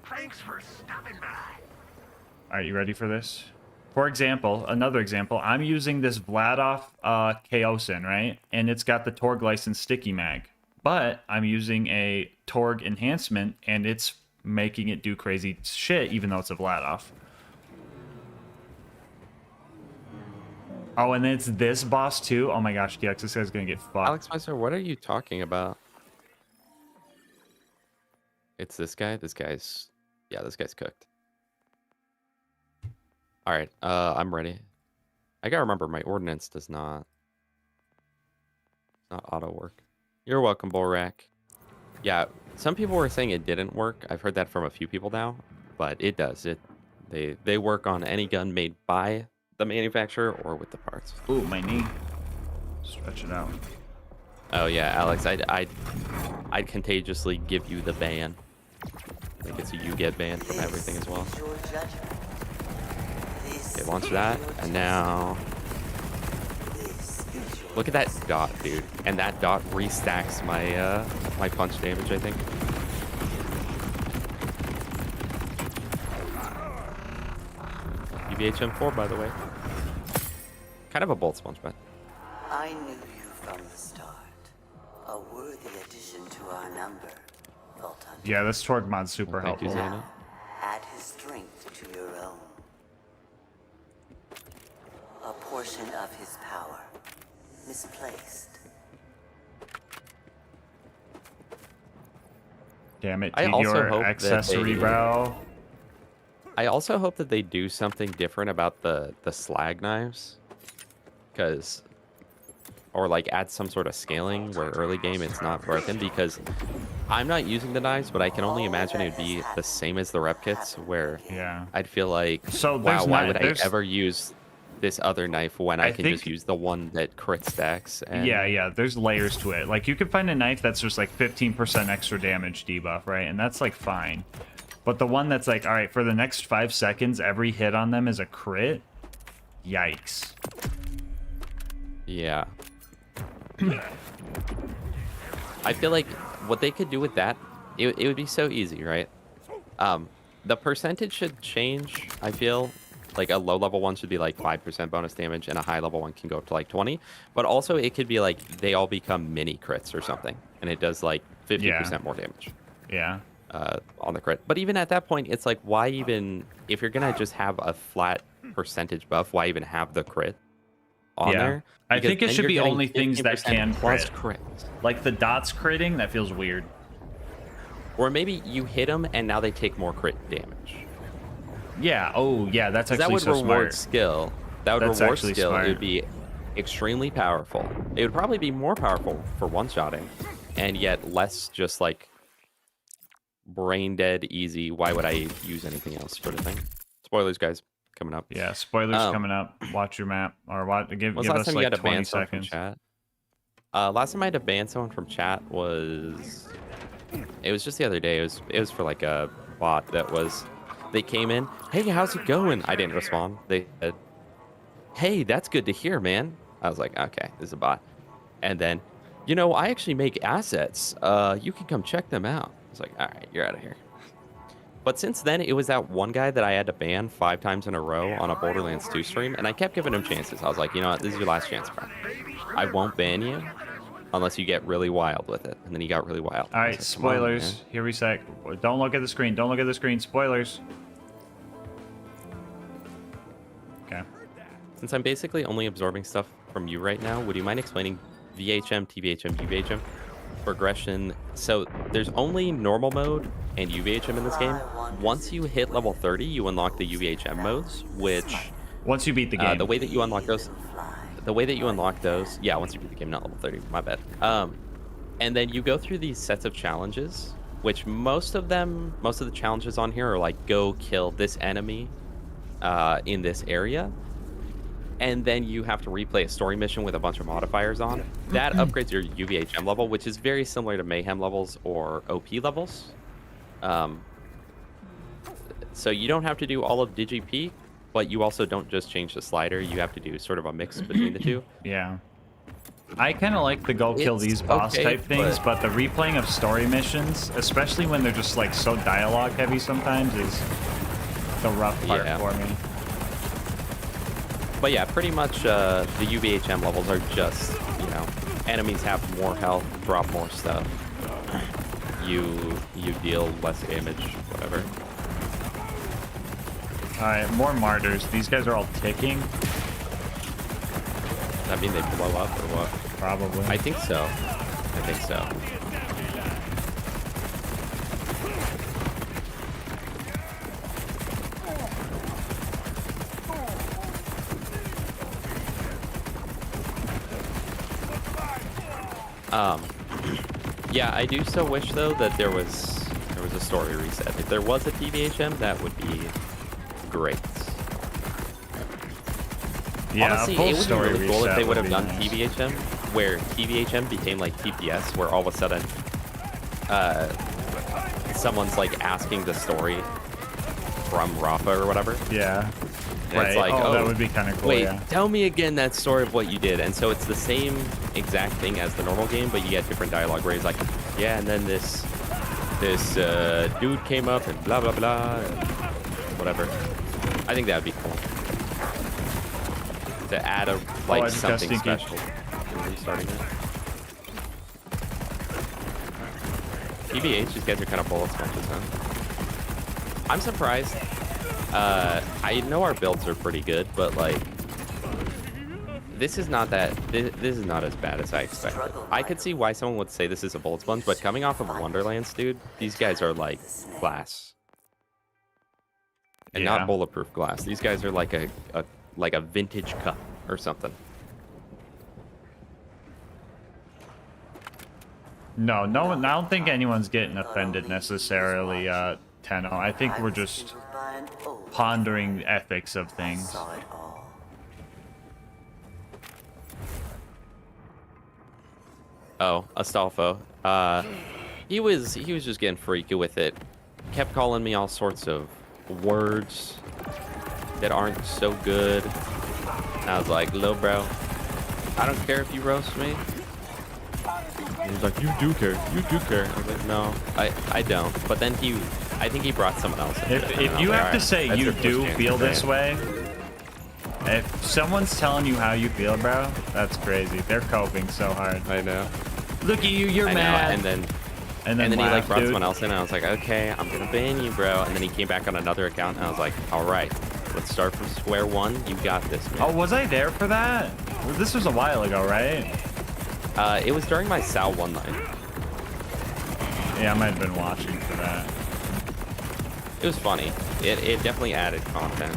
Speaker 14: Thanks for stopping by.
Speaker 2: Alright, you ready for this? For example, another example, I'm using this Vladov Chaosin, right? And it's got the Torg license sticky mag. But I'm using a Torg enhancement, and it's making it do crazy shit, even though it's a Vladov. Oh, and then it's this boss too? Oh my gosh, DX, this guy's gonna get fucked.
Speaker 18: Alex Meister, what are you talking about? It's this guy? This guy's cooked. Alright, I'm ready. I gotta remember my ordnance does not auto work. You're welcome, Borak. Yeah, some people were saying it didn't work. I've heard that from a few people now, but it does. They work on any gun made by the manufacturer or with the parts.
Speaker 2: Ooh, my knee. Stretch it out.
Speaker 18: Oh yeah, Alex, I'd contagiously give you the ban. Like it's a you get banned from everything as well. Okay, launch that, and now look at that dot, dude. And that dot restacks my my punch damage, I think. UVHM4, by the way. Kind of a bolt sponge, but.
Speaker 10: I knew you from the start. A worthy addition to our number, Voltan.
Speaker 2: Yeah, this torque mod's super
Speaker 18: Thank you,
Speaker 2: helpful.
Speaker 18: Xana.
Speaker 10: Add his strength to your own. A portion of his power. Misplaced.
Speaker 2: Damn it,
Speaker 18: I also
Speaker 2: your
Speaker 18: hope that
Speaker 2: accessory,
Speaker 18: they-
Speaker 2: bro.
Speaker 18: I also hope that they do something different about the slag knives, because, or like add some sort of scaling where early game it's not broken, because I'm not using the knives, but I can only imagine it would be the same as the rep kits, where I'd feel like,
Speaker 2: So
Speaker 18: wow,
Speaker 2: there's
Speaker 18: why
Speaker 2: not-
Speaker 18: would I
Speaker 2: there's-
Speaker 18: ever use this other knife when I can
Speaker 2: think-
Speaker 18: just use the one that crit stacks? And
Speaker 2: Yeah, there's layers to it. Like, you could find a knife that's just like 15% extra damage debuff, right? And that's like fine. But the one that's like, all right, for the next 5 seconds, every hit on them is a crit. Yikes.
Speaker 18: Yeah. I feel like what they could do with that, it would be so easy, right? The percentage should change, I feel. Like a low level one should be like 5% bonus damage and a high level one can go up to like 20. But also it could be like they all become mini crits or something. And it does like 50% more damage.
Speaker 2: Yeah.
Speaker 18: On the crit. But even at that point, it's like, why even, if you're going to just have a flat percentage buff, why even have the crit on there?
Speaker 2: I
Speaker 18: Because
Speaker 2: think it
Speaker 18: then
Speaker 2: should
Speaker 18: you're
Speaker 2: be
Speaker 18: getting
Speaker 2: only things that
Speaker 18: 15%
Speaker 2: can
Speaker 18: plus
Speaker 2: crit.
Speaker 18: crits.
Speaker 2: Like the dots critting, that feels weird.
Speaker 18: Or maybe you hit them and now they take more crit damage.
Speaker 2: Yeah, oh yeah, that's
Speaker 18: 'Cause
Speaker 2: actually
Speaker 18: that would
Speaker 2: so
Speaker 18: reward
Speaker 2: smart.
Speaker 18: skill. That would
Speaker 2: That's
Speaker 18: reward
Speaker 2: actually
Speaker 18: skill.
Speaker 2: smart.
Speaker 18: It would be extremely powerful. It would probably be more powerful for one-shotting, and yet less just like brain dead easy. Why would I use anything else sort of thing? Spoilers, guys, coming up.
Speaker 2: Yeah, spoilers coming up. Watch your map, or give
Speaker 18: When's
Speaker 2: us
Speaker 18: last time you
Speaker 2: like
Speaker 18: had to
Speaker 2: 20
Speaker 18: ban someone from
Speaker 2: seconds.
Speaker 18: chat? Last time I had to ban someone from chat was, it was just the other day. It was for like a bot that was, they came in, hey, how's it going? I didn't respond. They said, hey, that's good to hear, man. I was like, okay, this is a bot. And then, you know, I actually make assets. You can come check them out. I was like, all right, you're out of here. But since then, it was that one guy that I had to ban 5 times in a row on a Borderlands 2 stream, and I kept giving him chances. I was like, you know what, this is your last chance, bro. I won't ban you unless you get really wild with it. And then he got really wild.
Speaker 2: All
Speaker 18: I
Speaker 2: right,
Speaker 18: was like, "Come on, man."
Speaker 2: spoilers. Here we say, don't look at the screen. Don't look at the screen. Spoilers. Okay.
Speaker 18: Since I'm basically only absorbing stuff from you right now, would you mind explaining VHM, TVHM, UVHM progression? So there's only normal mode and UVHM in this game. Once you hit level 30, you unlock the UVHM modes, which
Speaker 2: once you beat the game,
Speaker 18: the way that you unlock those, yeah, once you beat the game, not level 30, my bad. And then you go through these sets of challenges, which most of the challenges on here are like, go kill this enemy in this area. And then you have to replay a story mission with a bunch of modifiers on. That upgrades your UVHM level, which is very similar to Mayhem levels or OP levels. So you don't have to do all of DigiP, but you also don't just change the slider. You have to do sort of a mix between the two.
Speaker 2: Yeah. I kind of like the go kill these boss type things, but the replaying of story missions, especially when they're just like so dialogue heavy sometimes, is the rough part for me.
Speaker 18: But yeah, pretty much the UVHM levels are just, you know, enemies have more health, drop more stuff. You deal less damage, whatever.
Speaker 2: Alright, more martyrs. These guys are all ticking.
Speaker 18: Does that mean they blow up or what?
Speaker 2: Probably.
Speaker 18: I think so. I think so. Yeah, I do still wish though that there was a story reset. If there was a TVHM, that would be great.
Speaker 2: Yeah,
Speaker 18: honestly,
Speaker 2: a full
Speaker 18: it would be
Speaker 2: story
Speaker 18: really cool if
Speaker 2: reset
Speaker 18: they would have
Speaker 2: be
Speaker 18: done
Speaker 2: nice.
Speaker 18: TVHM, where TVHM became like TPS, where all of a sudden, someone's like asking the story from Rafa or whatever.
Speaker 2: Yeah.
Speaker 18: And
Speaker 2: Right.
Speaker 18: it's like,
Speaker 2: Oh, that would be kind of cool.
Speaker 18: Wait,
Speaker 2: Yeah.
Speaker 18: tell me again that story of what you did. And so it's the same exact thing as the normal game, but you get different dialogue where he's like, yeah, and then this dude came up and blah blah blah, and whatever. I think that'd be cool to add a
Speaker 2: I
Speaker 18: like
Speaker 2: just got
Speaker 18: something
Speaker 2: stinky.
Speaker 18: special in restarting it. TBH, these guys are kind of bullet sponges, huh? I'm surprised. I know our builds are pretty good, but like, this is not that. This is not as bad as I expected. I could see why someone would say this is a bullet sponge, but coming off of Wonderlands, dude, these guys are like glass, and
Speaker 2: Yeah.
Speaker 18: not bulletproof glass. These guys are like a vintage cup or something.
Speaker 2: No, I don't think anyone's getting offended necessarily, Tenno. I think we're just pondering the ethics of things.
Speaker 18: Oh, Astolfo. He was just getting freaky with it. Kept calling me all sorts of words that aren't so good. And I was like, "Lil bro, I don't care if you roast me." And he's like, "You do care. You do care." I was like, "No, I don't." But then I think he brought someone else in.
Speaker 2: If you have to say you do feel this way, if someone's telling you how you feel, bro, that's crazy. They're coping so hard.
Speaker 18: I know.
Speaker 2: Look at you, you're
Speaker 18: I know,
Speaker 2: mad.
Speaker 18: and then he like
Speaker 2: laugh,
Speaker 18: brought
Speaker 2: dude.
Speaker 18: someone else in, and I was like, "Okay, I'm gonna ban you, bro." And then he came back on another account, and I was like, "All right, let's start from square one. You got this, man."
Speaker 2: Oh, was I there for that? Well, this was a while ago, right?
Speaker 18: It was during my Sal 1 night.
Speaker 2: Yeah, I might have been watching for that.
Speaker 18: It was funny. It definitely added content.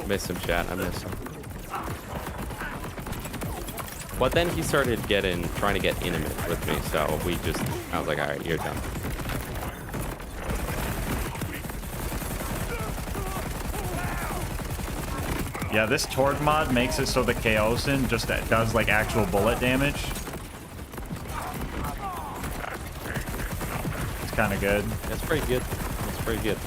Speaker 18: Miss him, chat. I miss him. But then he started trying to get intimate with me, so I was like, all right, you're done.
Speaker 2: Yeah, this Tord mod makes it so the Chaosin just does like actual bullet damage. It's kind of good.
Speaker 18: That's pretty good. That's pretty good.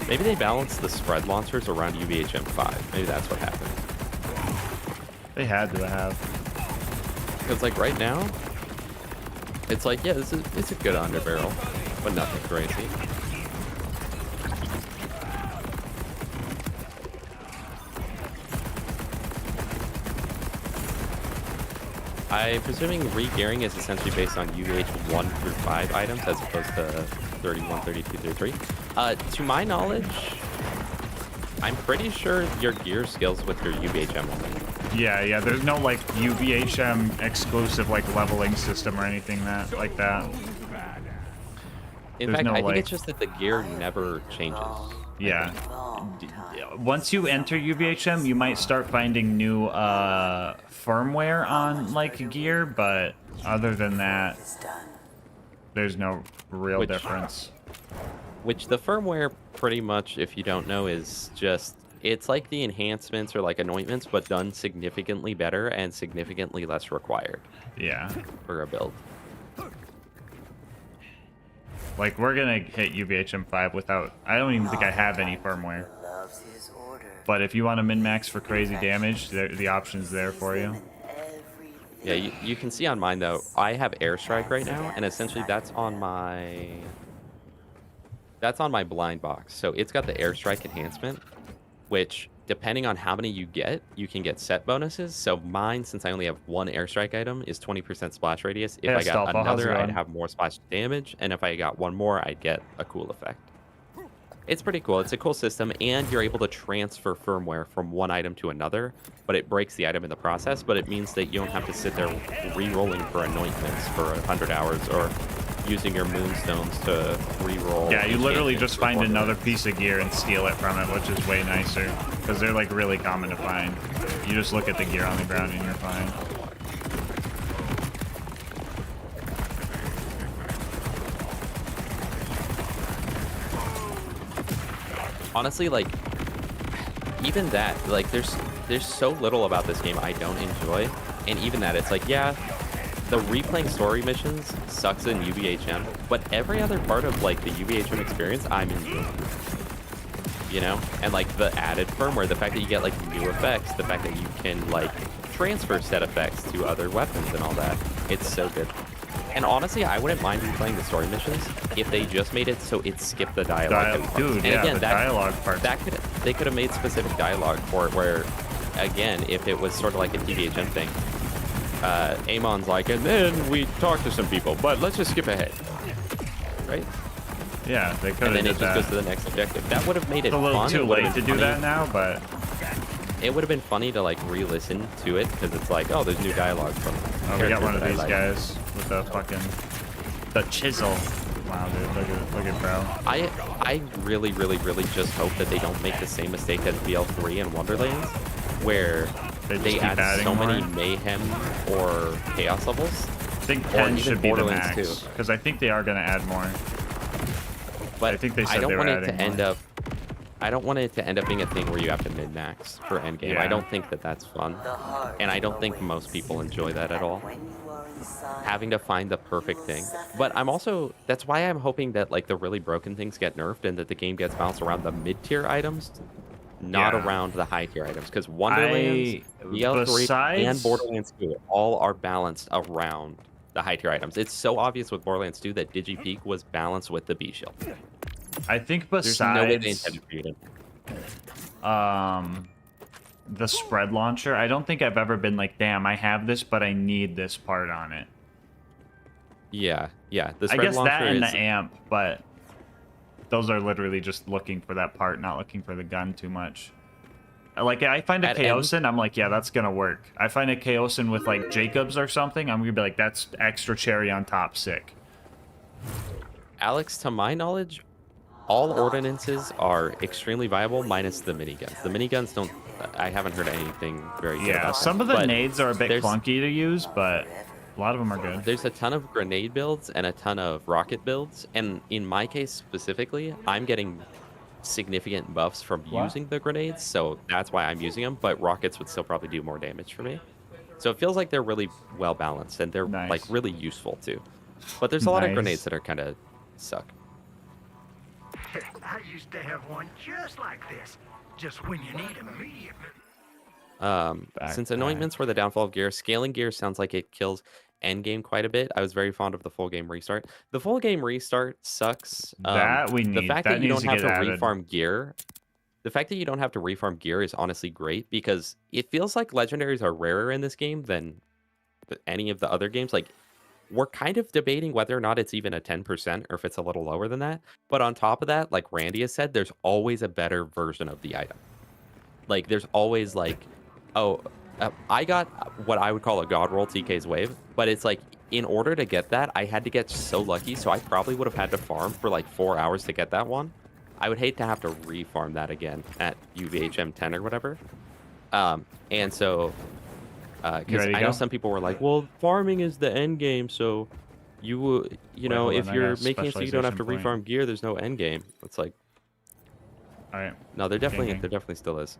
Speaker 18: Maybe they balanced the spread launchers around UVHM 5. Maybe that's what happened.
Speaker 2: They had to have.
Speaker 18: Because like right now, it's like, yeah, it's a good underbarrel, but nothing crazy. I'm presuming re-gearing is essentially based on UVH 1 through 5 items as opposed to 31, 32, 33. To my knowledge, I'm pretty sure your gear scales with your UVHM only.
Speaker 2: Yeah, there's no like UVHM exclusive like leveling system or anything like that.
Speaker 18: In
Speaker 2: There's
Speaker 18: fact,
Speaker 2: no,
Speaker 18: I think
Speaker 2: like-
Speaker 18: it's just that the gear never changes.
Speaker 2: Yeah. Once you enter UVHM, you might start finding new firmware on like gear, but other than that, there's no real difference.
Speaker 18: Which the firmware pretty much, if you don't know, is just, it's like the enhancements or like anointments, but done significantly better and significantly less required.
Speaker 2: Yeah.
Speaker 18: For a build.
Speaker 2: Like we're gonna hit UVHM 5 without. I don't even think I have any firmware. But if you want to min-max for crazy damage, the option's there for you.
Speaker 18: Yeah, you can see on mine though, I have airstrike right now, and essentially that's on my blind box. So it's got the airstrike enhancement, which depending on how many you can get set bonuses. So mine, since I only have one airstrike item, is 20% splash radius. If
Speaker 2: Hey,
Speaker 18: I got
Speaker 2: Astolfo, how's it
Speaker 18: another, I'd
Speaker 2: going?
Speaker 18: have more splash damage, and if I got one more, I'd get a cool effect. It's pretty cool. It's a cool system, and you're able to transfer firmware from one item to another, but it breaks the item in the process, but it means that you don't have to sit there re-rolling for anointments for 100 hours or using your moonstones to re-roll.
Speaker 2: Yeah, you literally just find
Speaker 18: perform.
Speaker 2: another piece of gear and steal it from it, which is way nicer. Because they're like really common to find. You just look at the gear on the ground and you're fine.
Speaker 18: Honestly, like, even that, like, there's so little about this game I don't enjoy, and even that, it's like, yeah, the replaying story missions sucks in UVHM, but every other part of, like, the UVHM experience, I'm enjoying. You know? And, like, the added firmware, the fact that you get, like, new effects, the fact that you can, like, transfer set effects to other weapons and all that, it's so good. And honestly, I wouldn't mind replaying the story missions if they just made it so it skipped the dialogue.
Speaker 2: Dude,
Speaker 18: and
Speaker 2: yeah,
Speaker 18: again,
Speaker 2: the
Speaker 18: that,
Speaker 2: dialogue part.
Speaker 18: They could have made specific dialogue for it where, again, if it was sort of like a TVHM thing, Amon's like, and then we talk to some people, but let's just skip ahead. Right?
Speaker 2: Yeah, they could have.
Speaker 18: And then
Speaker 2: did
Speaker 18: it just
Speaker 2: that.
Speaker 18: goes to the next objective. That would have made it
Speaker 2: It's a little
Speaker 18: fun.
Speaker 2: too
Speaker 18: It would've
Speaker 2: late to
Speaker 18: been
Speaker 2: do
Speaker 18: funny.
Speaker 2: that now, but
Speaker 18: It would have been funny to like re-listen to it because it's like, oh, there's new dialogue from.
Speaker 2: we got
Speaker 18: characters
Speaker 2: one of
Speaker 18: that I
Speaker 2: these
Speaker 18: like.
Speaker 2: guys with the fucking the chisel. Wow, dude, look at bro.
Speaker 18: I really just hope that they don't make the same mistake as BL3 and Wonderlands, where
Speaker 2: They just
Speaker 18: they
Speaker 2: keep
Speaker 18: add
Speaker 2: adding
Speaker 18: so many
Speaker 2: more.
Speaker 18: mayhem or chaos levels.
Speaker 2: I think
Speaker 18: or
Speaker 2: 10
Speaker 18: even
Speaker 2: should be the
Speaker 18: Borderlands
Speaker 2: max
Speaker 18: 2.
Speaker 2: because I think they are gonna add more.
Speaker 18: But
Speaker 2: I think they said
Speaker 18: I don't
Speaker 2: they were
Speaker 18: want it to
Speaker 2: adding
Speaker 18: end
Speaker 2: more.
Speaker 18: up. I don't want it to end up being a thing where you have to min-max for endgame.
Speaker 2: Yeah.
Speaker 18: I don't think that that's fun, and I don't think most people enjoy that at all. Having to find the perfect thing. But I'm also, that's why I'm hoping that like the really broken things get nerfed and that the game gets bounced around the mid-tier items, not
Speaker 2: Yeah.
Speaker 18: around the high-tier items. Because Wonderlands, BL3, and
Speaker 2: besides-
Speaker 18: Borderlands 2 all are balanced around the high-tier items. It's so obvious with Borderlands 2 that DigiPeak was balanced with the B shield.
Speaker 2: I think
Speaker 18: There's no way they
Speaker 2: besides
Speaker 18: intended for you to.
Speaker 2: the spread launcher, I don't think I've ever been like, damn, I have this, but I need this part on it.
Speaker 18: Yeah. The
Speaker 2: I
Speaker 18: spread
Speaker 2: guess
Speaker 18: launcher
Speaker 2: that and
Speaker 18: is,
Speaker 2: the amp, but those are literally just looking for that part, not looking for the gun too much. Like, I find a
Speaker 18: At
Speaker 2: Chaosin, I'm like, yeah, that's gonna work. I find a Chaosin with, like, Jacobs or something, I'm gonna be like, that's extra cherry on top, sick.
Speaker 18: Alex, to my knowledge, all ordinances are extremely viable, minus the miniguns. The miniguns don't. I haven't heard anything very good
Speaker 2: Yeah,
Speaker 18: about
Speaker 2: some
Speaker 18: them,
Speaker 2: of the
Speaker 18: but
Speaker 2: nades are a bit
Speaker 18: there's-
Speaker 2: clunky to use, but a lot of them are good.
Speaker 18: There's a ton of grenade builds and a ton of rocket builds, and in my case specifically, I'm getting significant buffs from
Speaker 2: What?
Speaker 18: using the grenades, so that's why I'm using them, but rockets would still probably do more damage for me. So it feels like they're really well balanced, and they're
Speaker 2: Nice.
Speaker 18: like really useful too. But there's a lot of
Speaker 2: Nice.
Speaker 18: grenades that are kind of suck.
Speaker 14: I used to have one just like this, just when you need immediate.
Speaker 18: Since anointments were the downfall of gear, scaling gear sounds like it kills endgame quite a bit. I was very fond of the full game restart. The full game restart sucks.
Speaker 2: That we
Speaker 18: The
Speaker 2: need.
Speaker 18: fact
Speaker 2: That
Speaker 18: that you
Speaker 2: needs
Speaker 18: don't
Speaker 2: to
Speaker 18: have
Speaker 2: get
Speaker 18: to
Speaker 2: added.
Speaker 18: refarm gear. The fact that you don't have to refarm gear is honestly great because it feels like legendaries are rarer in this game than any of the other games. Like, we're kind of debating whether or not it's even a 10% or if it's a little lower than that. But on top of that, like Randy has said, there's always a better version of the item. Like, there's always like, I got what I would call a God roll TK's wave, but it's like, in order to get that, I had to get so lucky, so I probably would have had to farm for like 4 hours to get that one. I would hate to have to refarm that again at UVHM 10 or whatever. And so, because
Speaker 2: ready to
Speaker 18: I know
Speaker 2: go?
Speaker 18: some people were like, well, farming is the end game, so you know,
Speaker 2: hold
Speaker 18: if
Speaker 2: on, I
Speaker 18: you're
Speaker 2: got a
Speaker 18: making it so you don't have to
Speaker 2: specialization
Speaker 18: refarm
Speaker 2: point.
Speaker 18: gear, there's no end game. It's like,
Speaker 2: All right.
Speaker 18: no, there definitely
Speaker 2: Gang.
Speaker 18: still is.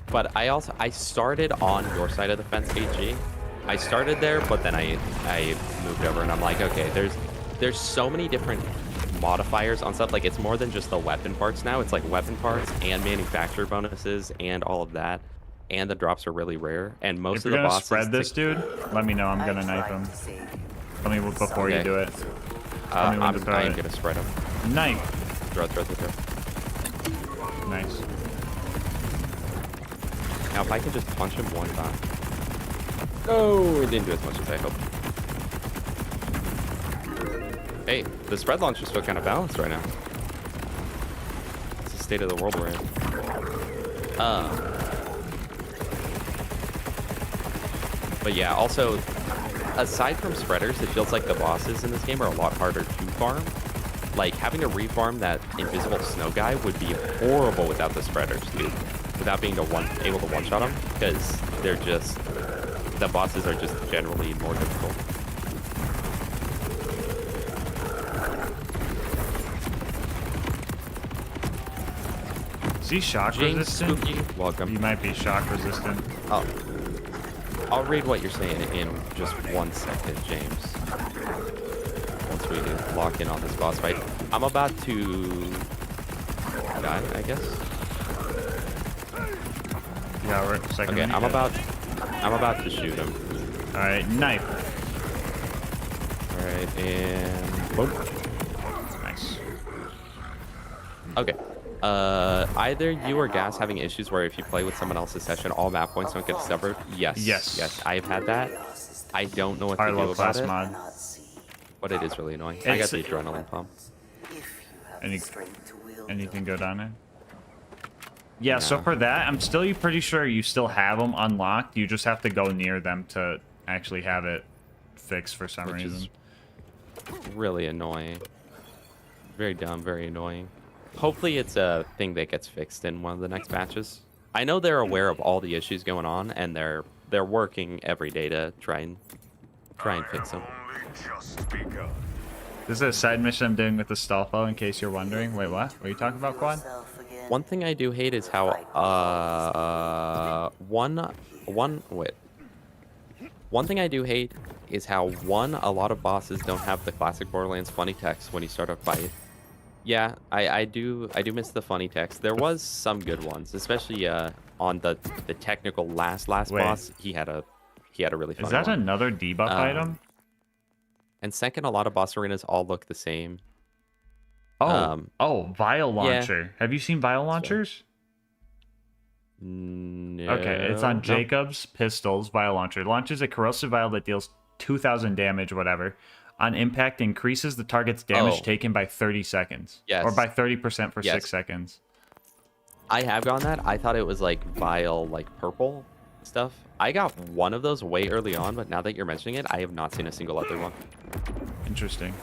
Speaker 18: But I started on your side of the fence, AG. I started there, but then I moved over, and I'm like, okay, there's so many different modifiers on stuff. Like, it's more than just the weapon parts now. It's like weapon parts and manufacturer bonuses and all of that. And the drops are really rare. And most
Speaker 2: If
Speaker 18: of
Speaker 2: you're
Speaker 18: the
Speaker 2: gonna
Speaker 18: bosses
Speaker 2: spread this, dude, let me know. I'm gonna knife him. Tell me before you
Speaker 18: Okay.
Speaker 2: do it. Tell me when to throw
Speaker 18: I am
Speaker 2: it.
Speaker 18: gonna spread them.
Speaker 2: Knife.
Speaker 18: Throw.
Speaker 2: Nice.
Speaker 18: Now, if I can just punch him one time. Oh, it didn't do as much as I hoped. Hey, the spread launchers feel kind of balanced right now. It's the state of the world we're in. But yeah, also, aside from spreaders, it feels like the bosses in this game are a lot harder to farm. Like, having to re-farm that invisible snow guy would be horrible without the spreaders, dude. Without being able to one-shot them, because they're just... The bosses are just generally more difficult.
Speaker 2: Is he shock
Speaker 18: James
Speaker 2: resistant?
Speaker 18: Spooky, welcome.
Speaker 2: You might be shock resistant.
Speaker 18: Oh. I'll read what you're saying in just 1 second, James. Once we lock in on this boss fight. I'm about to die, I guess.
Speaker 2: Yeah, we're second.
Speaker 18: Okay, I'm about to shoot him.
Speaker 2: Alright, knife.
Speaker 18: Alright, and boom.
Speaker 2: Nice.
Speaker 18: Okay. Either you or Gas having issues where if you play with someone else's session, all map points don't get discovered? Yes.
Speaker 2: Yes.
Speaker 18: I've had that. I don't know what to do about it.
Speaker 2: mod.
Speaker 18: But it is really annoying. I got the adrenaline pump.
Speaker 2: Anything go down there? Yeah, so for that, I'm still pretty sure you still have them unlocked. You just have to go near them to actually have it fixed for some reason.
Speaker 18: Is really annoying. Very dumb, very annoying. Hopefully it's a thing that gets fixed in one of the next patches. I know they're aware of all the issues going on, and they're working every day to try and fix them.
Speaker 2: This is a side mission I'm doing with the Stalfo, in case you're wondering. Wait, what? What are you talking about, Quad?
Speaker 18: One thing I do hate is how One thing I do hate is how a lot of bosses don't have the classic Borderlands funny text when you start a fight. Yeah, I do miss the funny text. There was some good ones, especially on the technical last boss. He had a really funny one.
Speaker 2: Is that another debuff item?
Speaker 18: And second, a lot of boss arenas all look the same.
Speaker 2: Vial launcher.
Speaker 18: Yeah.
Speaker 2: Have you seen vial launchers?
Speaker 18: No.
Speaker 2: Okay, it's on Jacob's pistols. Vial launcher launches a corrosive vial that deals 2,000 damage, whatever. On impact, increases the target's damage taken by 30 seconds.
Speaker 18: Yes.
Speaker 2: Or by 30% for 6 seconds.
Speaker 18: I have gotten that. I thought it was like vial, like purple stuff. I got one of those way early on, but now that you're mentioning it, I have not seen a single other one.
Speaker 2: Interesting.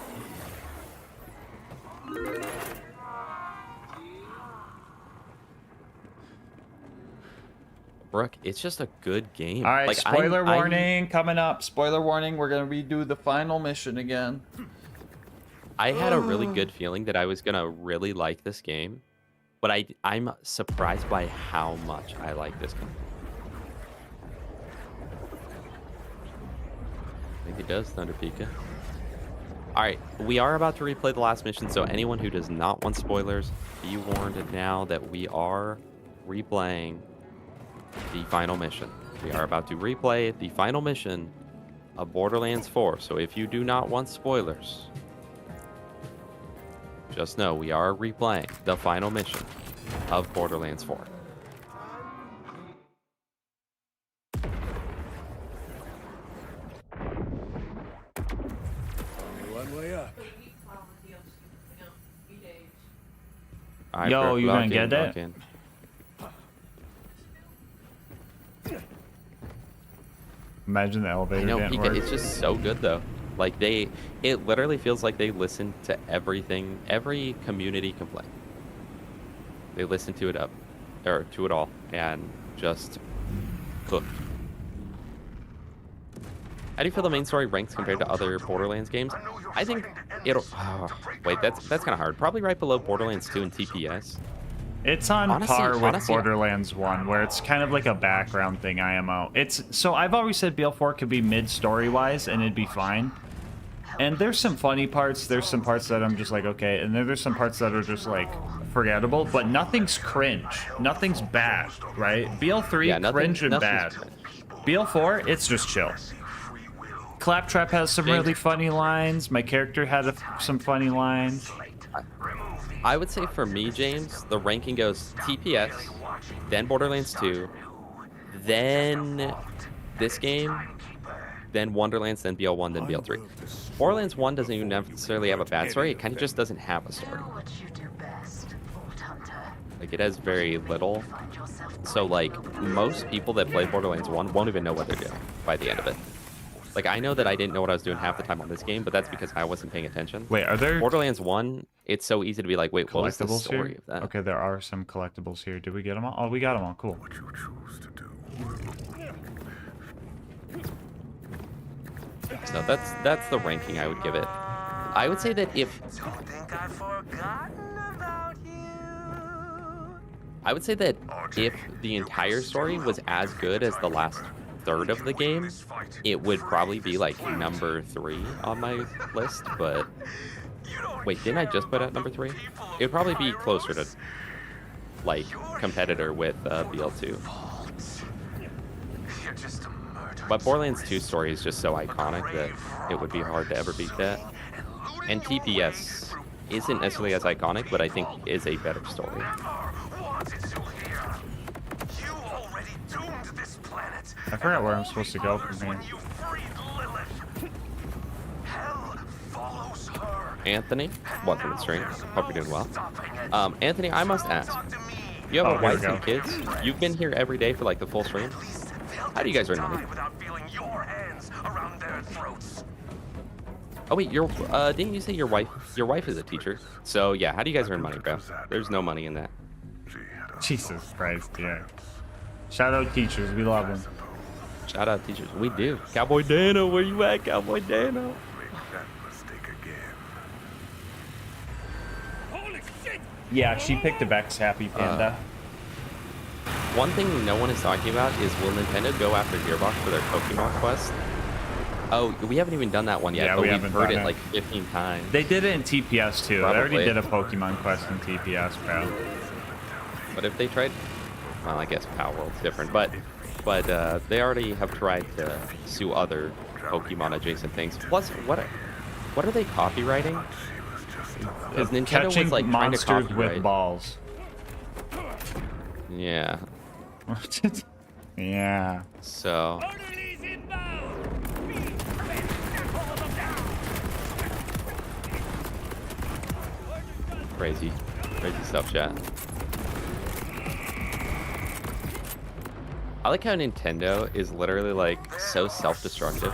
Speaker 18: Brooke, it's just a good game.
Speaker 2: All right,
Speaker 18: like,
Speaker 2: spoiler warning coming up. Spoiler warning, we're going to redo the final mission again.
Speaker 18: I had a really good feeling that I was going to really like this game, but I'm surprised by how much I like this game. I think it does, Thunder Pika. All right, we are about to replay the last mission, so anyone who does not want spoilers, be warned now that we are replaying the final mission. We are about to replay the final mission of Borderlands 4, so if you do not want spoilers, just know we are replaying the final mission of Borderlands 4.
Speaker 9: One way up.
Speaker 18: Right,
Speaker 2: Yo,
Speaker 18: Brooke,
Speaker 2: you
Speaker 18: lock
Speaker 2: gonna
Speaker 18: in,
Speaker 2: get
Speaker 18: lock
Speaker 2: that?
Speaker 18: in.
Speaker 2: Imagine the elevator.
Speaker 18: I know,
Speaker 2: didn't
Speaker 18: Pika,
Speaker 2: work.
Speaker 18: it's just so good though. Like it literally feels like they listen to everything, every community complaint. They listen to it to it all, and just cooked. How do you feel the main story ranks compared to other Borderlands games? I think it'll. Wait, that's kind of hard. Probably right below Borderlands 2 and TPS.
Speaker 2: It's on par with Borderlands 1, where it's kind of like a background thing, IMO. So I've always said BL4 could be mid story-wise, and it'd be fine. And there's some funny parts, there's some parts that I'm just like, okay, and then there's some parts that are just like forgettable, but nothing's cringe. Nothing's bad, right? BL3, cringe and bad. BL4, it's just chill. Claptrap has some really funny lines. My character had some funny lines.
Speaker 18: I would say for me, James, the ranking goes TPS, then Borderlands 2, then this game, then Wonderlands, then BL1, then BL3. Borderlands 1 doesn't even necessarily have a bad story. It kind of just doesn't have a story. Like, it has very little. So, like, most people that play Borderlands 1 won't even know what they're doing by the end of it. Like, I know that I didn't know what I was doing half the time on this game, but that's because I wasn't paying attention.
Speaker 2: Wait, are there
Speaker 18: Borderlands 1, it's so easy to be like, wait, what was the
Speaker 2: collectibles
Speaker 18: story
Speaker 2: here?
Speaker 18: of that?
Speaker 2: Okay, there are some collectibles here. Did we get them all? Oh, we got them all. Cool.
Speaker 18: So that's the ranking I would give it. I would say that if the entire story was as good as the last third of the game, it would probably be like number 3 on my list. But wait, didn't I just put it at number 3? It would probably be closer to like competitor with BL2. But Borderlands 2 story is just so iconic that it would be hard to ever beat that. And TPS isn't necessarily as iconic, but I think is a better story.
Speaker 2: I forgot where I'm supposed to go from here.
Speaker 18: Anthony, welcome to the stream. Hope you're doing well. Anthony, I must ask, you have a wife and kids? You've been here every day for like the full stream? How do you guys earn money? Oh wait, didn't you say your wife is a teacher? So yeah, how do you guys earn money, bro? There's no money in that.
Speaker 2: Jesus Christ, yeah. Shout out teachers, we love them.
Speaker 18: Shout out teachers, we do. Cowboy Dano, where you at, Cowboy Dano?
Speaker 2: Yeah, she picked a Vex Happy Panda.
Speaker 18: One thing no one is talking about is will Nintendo go after Gearbox for their Pokemon Quest? Oh, we haven't even done that one yet,
Speaker 2: Yeah,
Speaker 18: but
Speaker 2: we
Speaker 18: we've
Speaker 2: haven't
Speaker 18: heard
Speaker 2: done
Speaker 18: it
Speaker 2: it.
Speaker 18: like 15 times.
Speaker 2: They did it in TPS too. They already
Speaker 18: Probably.
Speaker 2: did a Pokemon Quest in TPS, bro.
Speaker 18: But if they tried, well, I guess Power World's different, but they already have tried to sue other Pokemon adjacent things. Plus, what are they copywriting? Because Nintendo
Speaker 2: Catching
Speaker 18: was like trying to
Speaker 2: monsters
Speaker 18: copyright.
Speaker 2: with balls.
Speaker 18: Yeah.
Speaker 2: Yeah.
Speaker 18: So. Crazy stuff, chat. I like how Nintendo is literally like so self-destructive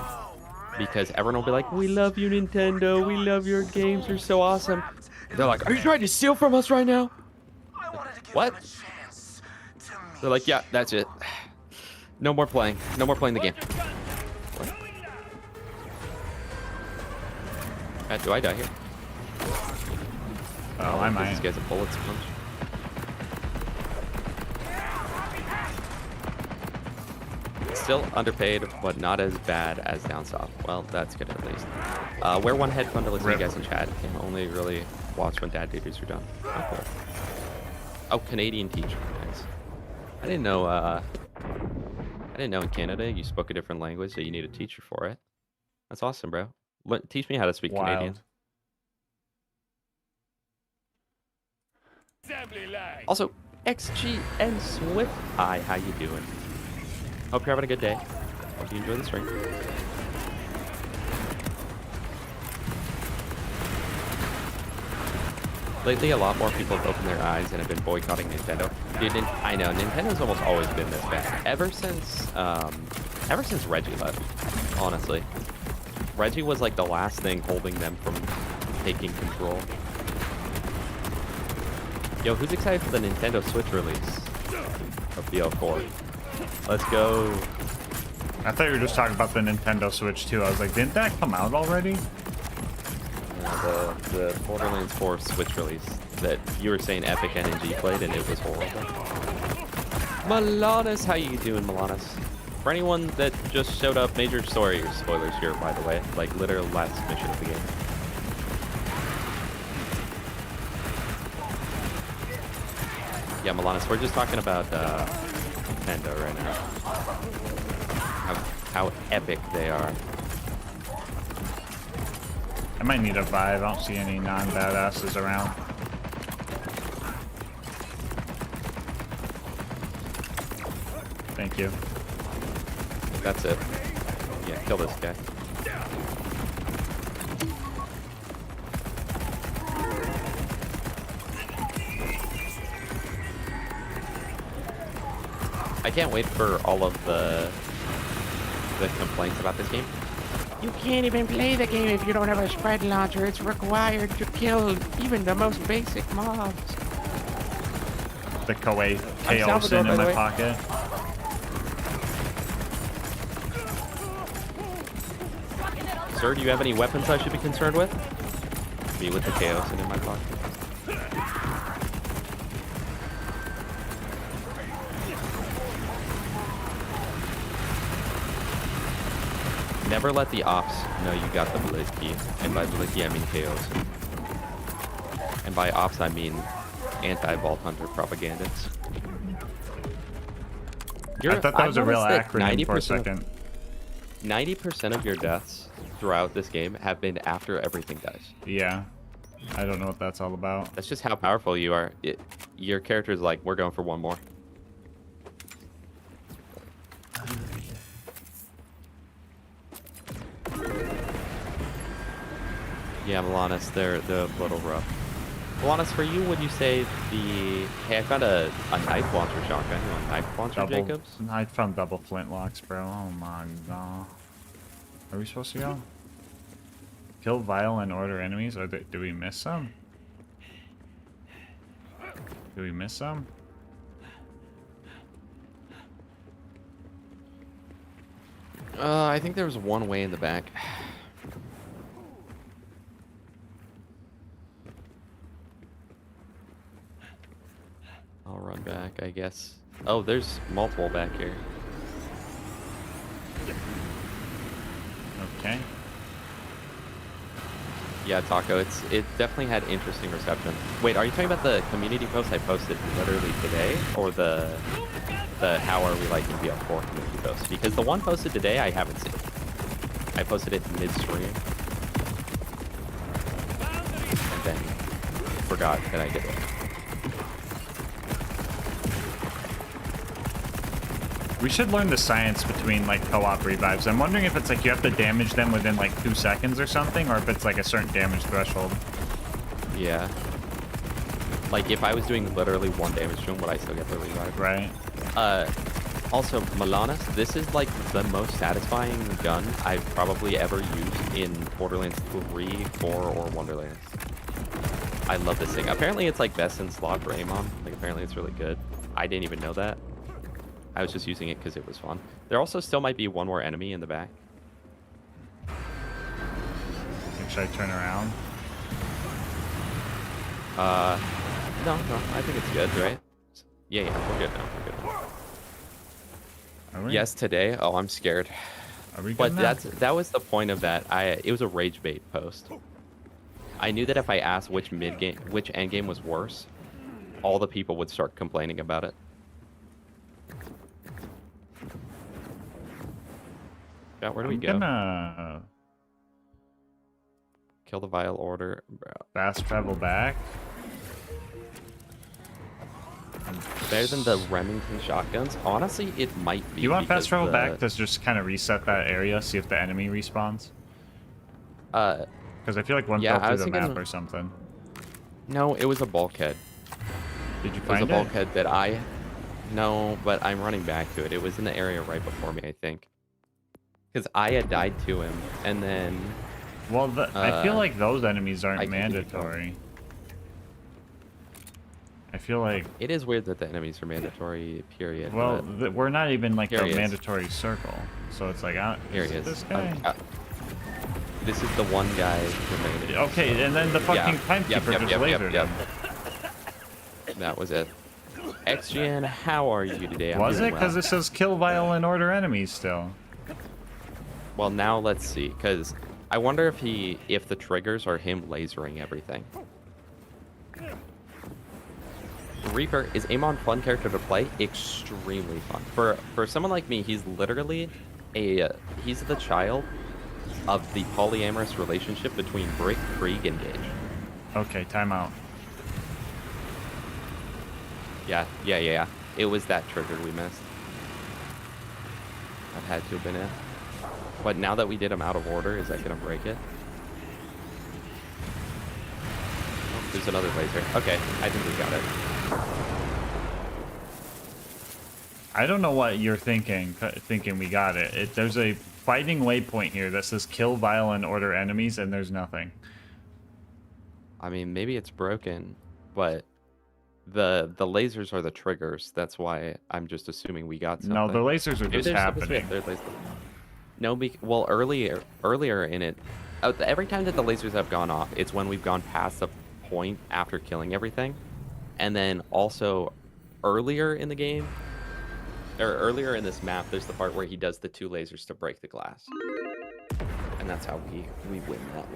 Speaker 18: because everyone will be like, "We love you, Nintendo. We love your games. You're so awesome." They're like, "Are you trying to steal from us right now?" What? They're like, "Yeah, that's it. No more playing. No more playing the game." What? Do I die here?
Speaker 2: Oh, I might.
Speaker 18: This guy's a bullet sponge. Still underpaid, but not as bad as down south. Well, that's good at least. Wear one headphone to listen to you guys in chat. Can only really watch when dad duties are done. Oh, cool. Oh, Canadian teacher. Nice. I didn't know in Canada you spoke a different language, so you need a teacher for it. That's awesome, bro. Teach me how to speak Canadian. Also, XG and Swift. Hi, how you doing? Hope you're having a good day. Hope you enjoy the stream. Lately, a lot more people have opened their eyes and have been boycotting Nintendo. Dude, I know Nintendo's almost always been this bad. Ever since Reggie left, honestly. Reggie was like the last thing holding them from taking control. Yo, who's excited for the Nintendo Switch release of BL4? Let's go.
Speaker 2: I thought you were just talking about the Nintendo Switch too. I was like, didn't that come out already?
Speaker 18: The Borderlands 4 Switch release that you were saying Epic NNG played and it was horrible. Milanis, how you doing, Milanis? For anyone that just showed up, major story spoilers here, by the way. Like, literal last mission of the game. Yeah, Milanis, we're just talking about Nintendo right now. How epic they are.
Speaker 2: I might need a vibe. I don't see any non-badasses around. Thank you.
Speaker 18: That's it. Yeah, kill this guy. I can't wait for all of the complaints about this game.
Speaker 8: You can't even play the game if you don't have a spread launcher. It's required to kill even the most basic mobs.
Speaker 2: The Chaosin in my pocket.
Speaker 18: Sir, do you have any weapons I should be concerned with? Me with the Chaosin in my pocket. Never let the ops know you got the Blitzkey. And by Blitzkey, I mean Chaosin. And by ops, I mean anti-Vault Hunter propagandists.
Speaker 2: I thought that was a real acronym for a second.
Speaker 18: 90% of your deaths throughout this game have been after everything dies.
Speaker 2: Yeah. I don't know what that's all about.
Speaker 18: That's just how powerful you are. Your character is like, we're going for one more. Yeah, Milanis, they're a little rough. Milanis, for you, would you say the... Hey, I found a knife launcher shotgun. You want a knife launcher, Jacobs?
Speaker 2: I found double flintlocks, bro. Oh my god. Are we supposed to go? Kill violent order enemies? Or do we miss some? Do we miss some?
Speaker 18: I think there was one way in the back. I'll run back, I guess. Oh, there's multiple back here.
Speaker 2: Okay.
Speaker 18: Yeah, Taco, it definitely had interesting reception. Wait, are you talking about the community post I posted literally today, or the how are we liking BL4 community post? Because the one posted today I haven't seen. I posted it midstream, and then forgot that I did it.
Speaker 2: We should learn the science between like co-op revives. I'm wondering if it's like you have to damage them within like 2 seconds or something, or if it's like a certain damage threshold.
Speaker 18: Yeah. Like if I was doing literally 1 damage to him, would I still get the revive?
Speaker 2: Right.
Speaker 18: Also, Milanis, this is like the most satisfying gun I've probably ever used in Borderlands 3, 4, or Wonderlands. I love this thing. Apparently it's like best in slot for Amon. Like apparently it's really good. I didn't even know that. I was just using it because it was fun. There also still might be one more enemy in the back.
Speaker 2: Should I turn around?
Speaker 18: No, I think it's good, right? Yeah, we're good now. We're good now.
Speaker 2: Are we?
Speaker 18: Yes, today. Oh, I'm scared.
Speaker 2: Are we good
Speaker 18: But
Speaker 2: now?
Speaker 18: that was the point of that. It was a rage bait post. I knew that if I asked which end game was worse, all the people would start complaining about it. Yeah, where do we go?
Speaker 2: Gonna
Speaker 18: kill the vile order, bro.
Speaker 2: Fast travel back.
Speaker 18: Better than the Remington shotguns. Honestly, it might be.
Speaker 2: You want fast travel back to just kind of reset that area, see if the enemy respawns? Because I feel like one fell through the map or something.
Speaker 18: No, it was a bulkhead.
Speaker 2: Did you find it?
Speaker 18: It was a bulkhead that No, but I'm running back to it. It was in the area right before me, I think. Because I had died to him, and then...
Speaker 2: Well, I feel like those enemies aren't mandatory. I feel like...
Speaker 18: It is weird that the enemies are mandatory, period.
Speaker 2: Well, we're not even like the
Speaker 18: Here he is.
Speaker 2: mandatory circle. So it's like,
Speaker 18: Here he is.
Speaker 2: This guy?
Speaker 18: This is the one guy remaining.
Speaker 2: Okay, and then the fucking timekeeper just lasered him.
Speaker 18: That was it. XGN, how are you today?
Speaker 2: Was it? Because it says kill violent order enemies still.
Speaker 18: Well, now let's see, because I wonder if the triggers are him lasering everything. Reaper, is Amon fun character to play? Extremely fun. For someone like me, he's literally he's the child of the polyamorous relationship between Brick, Krieg, and Gage.
Speaker 2: Okay, timeout.
Speaker 18: Yeah. It was that trigger we missed. That had to have been it. But now that we did them out of order, is that going to break it? Oh, there's another laser. Okay, I think we got it.
Speaker 2: I don't know what you're thinking we got it. There's a fighting waypoint here that says kill violent order enemies, and there's nothing.
Speaker 18: I mean, maybe it's broken, but the lasers are the triggers. That's why I'm just assuming we got something.
Speaker 2: No, the lasers are
Speaker 18: Maybe
Speaker 2: just
Speaker 18: there's supposed to be a
Speaker 2: happening.
Speaker 18: third laser. No, well, earlier in it, every time that the lasers have gone off, it's when we've gone past the point after killing everything. And then also earlier in the game, or earlier in this map, there's the part where he does the 2 lasers to break the glass. And that's how we win that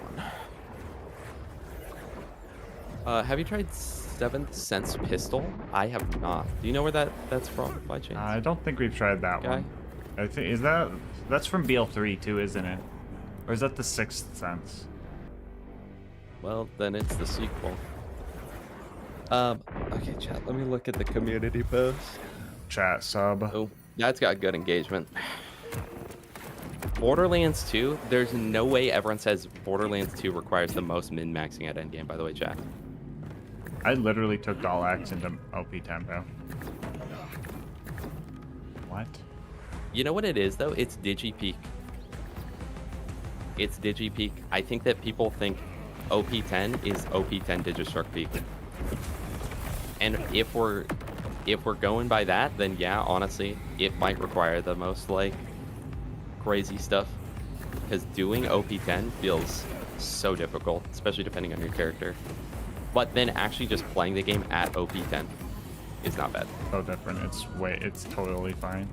Speaker 18: one. Have you tried 7th Sense Pistol? I have not. Do you know where that's from by chance?
Speaker 2: I don't think we've tried that one. I think that's from BL3 too, isn't it? Or is that the 6th Sense?
Speaker 18: Well, then it's the sequel. Okay, chat. Let me look at the community post.
Speaker 2: Chat sub.
Speaker 18: Oh, that's got good engagement. Borderlands 2. There's no way everyone says Borderlands 2 requires the most min-maxing at endgame. By the way, chat.
Speaker 2: I literally took Dalax into OP tempo. What?
Speaker 18: You know what it is though? It's DigiPeak. It's DigiPeak. I think that people think OP10 is OP10 Digistruct Peak. And if we're going by that, then yeah, honestly, it might require the most like crazy stuff. Because doing OP10 feels so difficult, especially depending on your character. But then actually just playing the game at OP10 is not bad.
Speaker 2: So different. It's totally fine.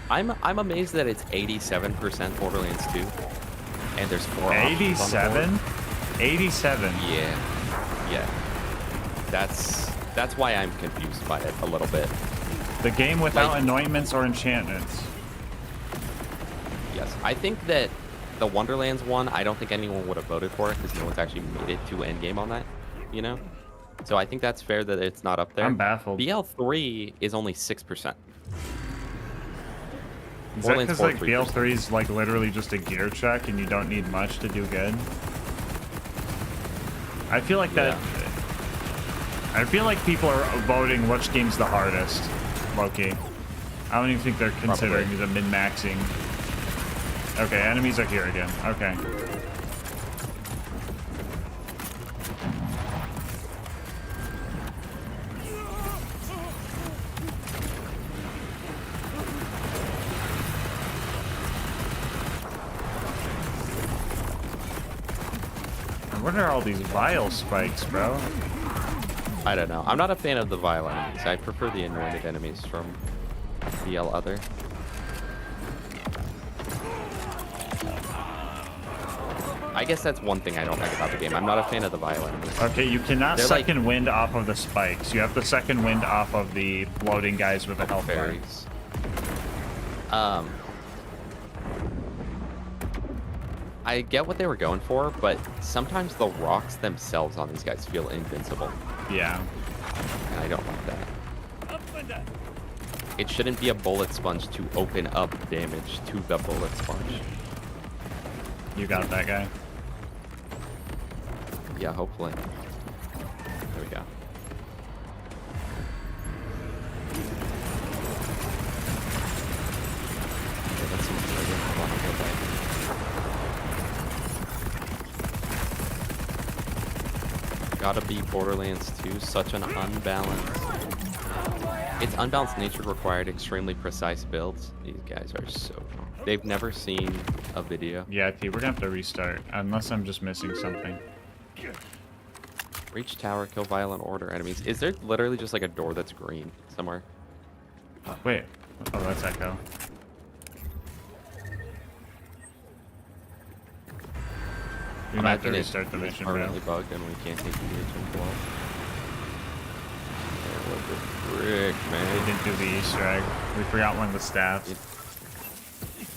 Speaker 18: I'm amazed that it's 87% Borderlands 2, and there's 4 options on the board.
Speaker 2: 87?
Speaker 18: Yeah. That's why I'm confused by it a little bit.
Speaker 2: The game without
Speaker 18: Like-
Speaker 2: anointments or enchantments.
Speaker 18: Yes, I think that the Wonderlands one, I don't think anyone would have voted for it because no one's actually made it to endgame on that, you know? So I think that's fair that it's not up there.
Speaker 2: I'm baffled.
Speaker 18: BL3 is only 6%.
Speaker 2: Is that because like BL3 is like literally just a gear check and you don't need much to do good? I feel like that. I feel like people are voting which game's the hardest, Loki. I don't even think they're considering the min-maxing. Okay, enemies are here again. Okay. What are all these vile spikes, bro?
Speaker 18: I don't know. I'm not a fan of the vile enemies. I prefer the anointed enemies from BL Other. I guess that's one thing I don't like about the game. I'm not a fan of the vile enemies.
Speaker 2: Okay, you cannot
Speaker 18: They're
Speaker 2: second wind off of the spikes. You have to second wind off of the floating guys with the health bar.
Speaker 18: Berries. I get what they were going for, but sometimes the rocks themselves on these guys feel invincible.
Speaker 2: Yeah.
Speaker 18: And I don't like that. It shouldn't be a bullet sponge to open up damage to the bullet sponge.
Speaker 2: You got that guy.
Speaker 18: Yeah, hopefully. There we go. Okay, that seems really good. Hold on, I'll go back. Gotta be Borderlands 2, such an unbalanced. Its unbalanced nature required extremely precise builds. These guys are so. They've never seen a video.
Speaker 2: Yeah, T, we're gonna have to restart, unless I'm just missing something.
Speaker 18: Reach tower, kill violent order enemies. Is there literally just like a door that's green somewhere?
Speaker 2: Wait. Oh, that's Echo. We might have to
Speaker 18: Imagine
Speaker 2: restart the
Speaker 18: it's
Speaker 2: mission, bro.
Speaker 18: permanently bugged and we can't take the mission blow. Frick, man.
Speaker 2: We didn't do the Easter egg. We forgot one of the stats.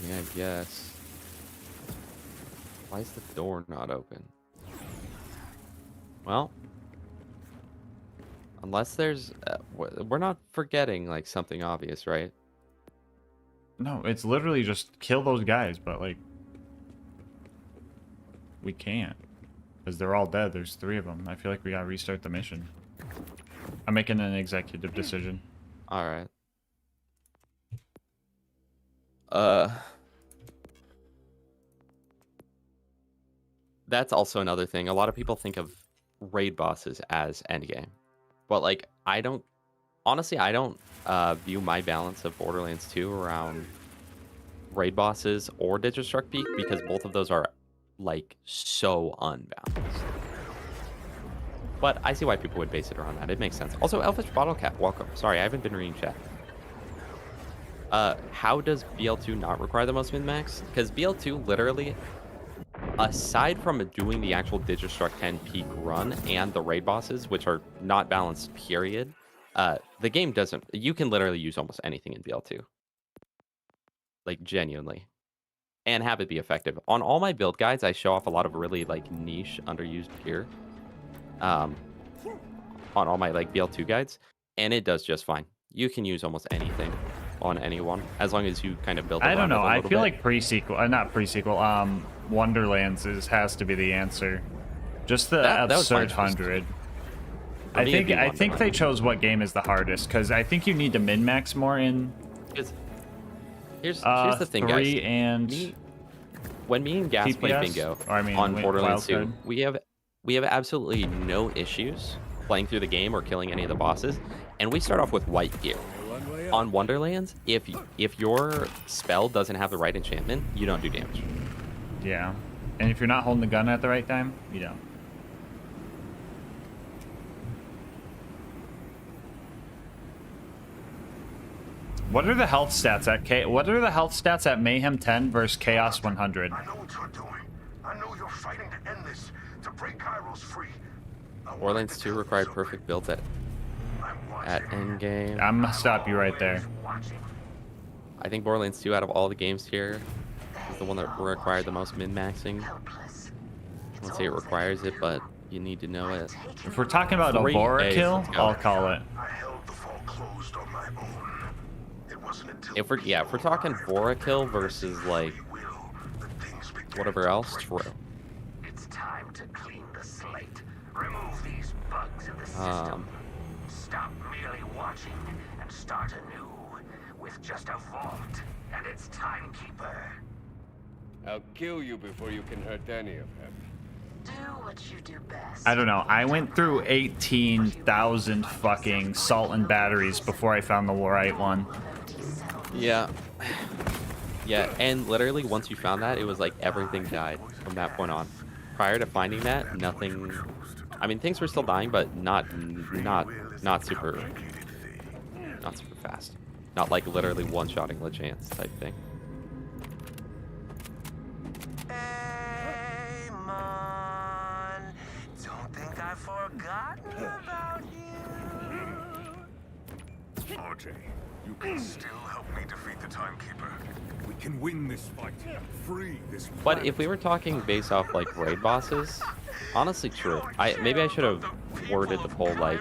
Speaker 18: Yeah, I guess. Why is the door not open? Well, unless there's... we're not forgetting, like, something obvious, right?
Speaker 2: No, it's literally just kill those guys, but, like... We can't. Because they're all dead. There's 3 of them. I feel like we gotta restart the mission. I'm making an executive decision.
Speaker 18: Alright. That's also another thing. A lot of people think of raid bosses as endgame. But, like, I don't... Honestly, I don't view my balance of Borderlands 2 around raid bosses or Digistruct Peak because both of those are, like, so unbalanced. But I see why people would base it around that. It makes sense. Also, Elfish Bottle Cap, welcome. Sorry, I haven't been reading chat. How does BL2 not require the most min-max? Because BL2 literally, aside from doing the actual Digistruct 10 peak run and the raid bosses, which are not balanced, period, the game doesn't... You can literally use almost anything in BL2. Like, genuinely. And have it be effective. On all my build guides, I show off a lot of really, like, niche, underused gear. On all my, like, BL2 guides. And it does just fine. You can use almost anything on anyone, as long as you kind of build
Speaker 2: I don't know. I feel
Speaker 18: bit.
Speaker 2: like pre-sequel... not pre-sequel. Wonderlands has to be the answer. Just the absurd 100. I think they chose what game is the hardest, because I think you need to min-max more in...
Speaker 18: Here's the thing, guys.
Speaker 2: 3 and...
Speaker 18: When me and Gas play bingo on Borderlands 2, we have absolutely no issues playing through the game or killing any of the bosses, and we start off with white gear. On Wonderlands, if your spell doesn't have the right enchantment, you don't do damage.
Speaker 2: Yeah. And if you're not holding the gun at the right time, you don't. What are the health stats at What are the health stats at Mayhem 10 versus Chaos 100?
Speaker 14: I know what you're doing. I know you're fighting to end this, to break Kairos free.
Speaker 18: Borderlands 2 required perfect builds at endgame.
Speaker 2: I'm gonna stop you right there.
Speaker 18: I think Borderlands 2 out of all the games here is the one that required the most min-maxing. I won't say it requires it, but you need to know it.
Speaker 2: If we're talking about a Bora kill, I'll call it.
Speaker 18: If we're talking Bora kill versus like whatever else, true.
Speaker 14: It's time to clean the slate. Remove these bugs in the system. Stop merely watching and start anew with just a vault and its timekeeper.
Speaker 9: I'll kill you before you can hurt any of them.
Speaker 14: Do what you do best.
Speaker 2: I don't know. I went through 18,000 fucking salt and batteries before I found the right one.
Speaker 18: Yeah. Yeah, and literally once you found that, it was like everything died from that point on. Prior to finding that, nothing... I mean, things were still dying, but not super fast. Not like literally one-shotting LilGasmask type thing.
Speaker 14: Hey, man. Don't think I've forgotten about you.
Speaker 20: RJ, you can still help me defeat the Timekeeper. We can win this fight. Free this
Speaker 18: But if we were talking based off like raid bosses, honestly true. Maybe I should have worded the poll like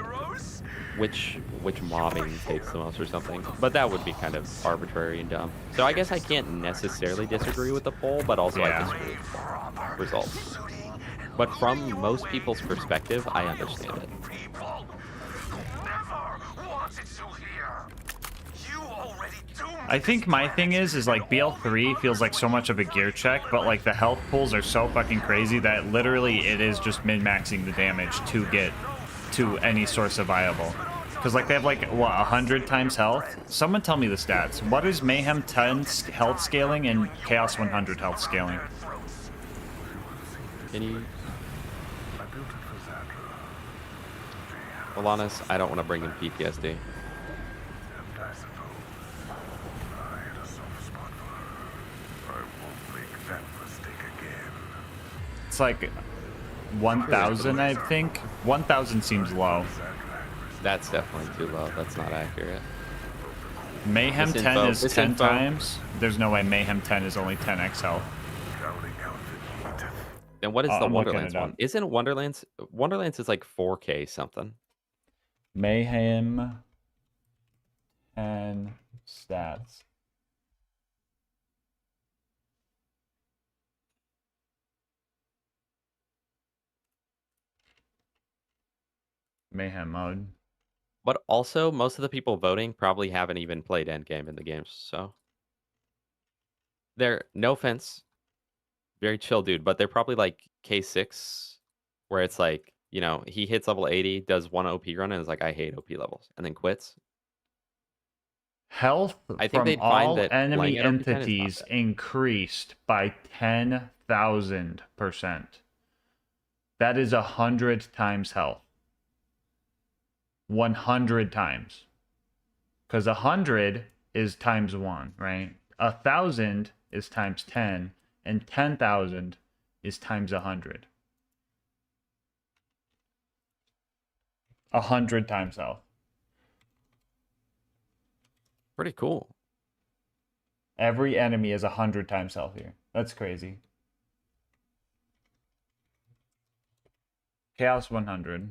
Speaker 18: which mobbing takes the most or something. But that would be kind of arbitrary and dumb. So I guess I can't necessarily disagree with the poll, but also I disagree with the results. But from most people's perspective, I understand it.
Speaker 2: I think my thing is like BL3 feels like so much of a gear check, but like the health pools are so fucking crazy that literally it is just min-maxing the damage to get to any source of viable. Because like they have like, what, 100 times health? Someone tell me the stats. What is Mayhem 10 health scaling and Chaos 100 health scaling?
Speaker 18: Can you... Well, honest, I don't want to bring in PTSD.
Speaker 2: It's like 1,000, I think. 1,000 seems low.
Speaker 18: That's definitely too low. That's not accurate.
Speaker 2: Mayhem
Speaker 18: This
Speaker 2: 10
Speaker 18: info-
Speaker 2: is
Speaker 18: this
Speaker 2: 10
Speaker 18: info-
Speaker 2: times. There's no way Mayhem 10 is only 10x health.
Speaker 18: And what is
Speaker 2: Oh,
Speaker 18: the
Speaker 2: I'm looking
Speaker 18: Wonderlands
Speaker 2: it up.
Speaker 18: one? Isn't Wonderlands is like 4K something.
Speaker 2: Mayhem 10 stats. Mayhem mode.
Speaker 18: But also, most of the people voting probably haven't even played Endgame in the games, so they're, no offense, very chill dude, but they're probably like K6, where it's like, you know, he hits level 80, does one OP run, and is like, I hate OP levels, and then quits.
Speaker 2: Health
Speaker 18: I think
Speaker 2: from
Speaker 18: they'd find
Speaker 2: all
Speaker 18: that
Speaker 2: enemy
Speaker 18: playing at OP 10 is not
Speaker 2: entities increased by 10,000%. That is 100 times health. 100 times. Because 100 is times 1, right? 1,000 is times 10, and 10,000 is times 100. 100 times health.
Speaker 18: Pretty cool.
Speaker 2: Every enemy is 100 times healthier. That's crazy. Chaos 100.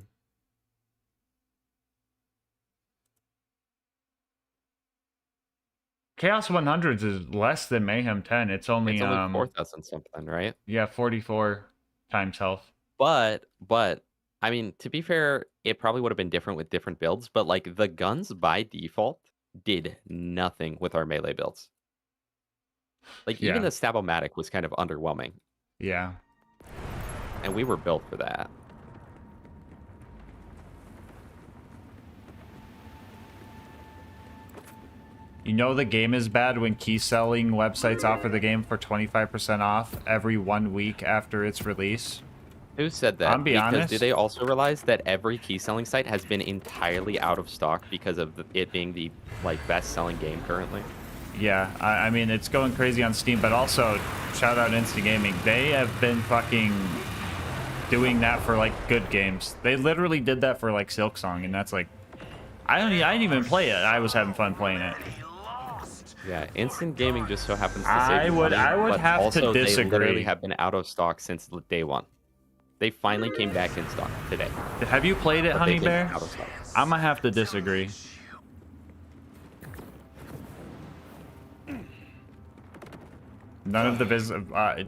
Speaker 2: Chaos 100s is less than Mayhem 10. It's only
Speaker 18: 4,000 something, right?
Speaker 2: Yeah, 44 times health.
Speaker 18: But I mean, to be fair, it probably would have been different with different builds, but like the guns by default did nothing with our melee builds. Like even
Speaker 2: Yeah.
Speaker 18: the Stab-O-Matic was kind of underwhelming.
Speaker 2: Yeah.
Speaker 18: And we were built for that.
Speaker 2: You know the game is bad when key selling websites offer the game for 25% off every 1 week after its release.
Speaker 18: Who said that?
Speaker 2: I'm be
Speaker 18: because
Speaker 2: honest.
Speaker 18: do they also realize that every key selling site has been entirely out of stock because of it being the like best selling game currently?
Speaker 2: Yeah, I mean, it's going crazy on Steam, but also, shout out Instant Gaming. They have been fucking doing that for, like, good games. They literally did that for, like, Silksong, and that's, like... I didn't even play it. I was having fun playing it.
Speaker 18: Yeah, Instant Gaming just so happens to save
Speaker 2: I
Speaker 18: you
Speaker 2: would
Speaker 18: money, but
Speaker 2: have to
Speaker 18: also They
Speaker 2: disagree.
Speaker 18: literally have been out of stock since day one. They finally came back in stock today.
Speaker 2: Have you played it,
Speaker 18: But
Speaker 2: Honey
Speaker 18: they've been
Speaker 2: Bear?
Speaker 18: out of stock.
Speaker 2: I'm gonna have to disagree. None of the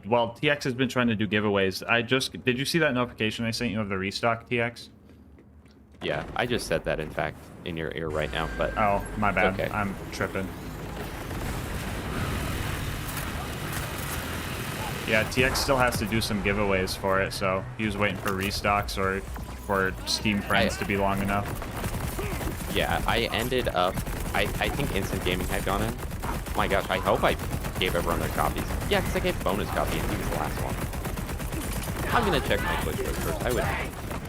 Speaker 2: well, TX has been trying to do giveaways. Did you see that notification I sent you of the restock, TX?
Speaker 18: Yeah, I just said that, in fact, in your ear right now, but...
Speaker 2: Oh, my bad.
Speaker 18: Okay.
Speaker 2: I'm tripping. Yeah, TX still has to do some giveaways for it, so he was waiting for restocks or for Steam Friends to be long enough.
Speaker 18: Yeah, I ended up... I think Instant Gaming had gone in. My gosh, I hope I gave everyone their copies. Yeah, because I gave bonus copy and he was the last one. I'm gonna check my Twitch first.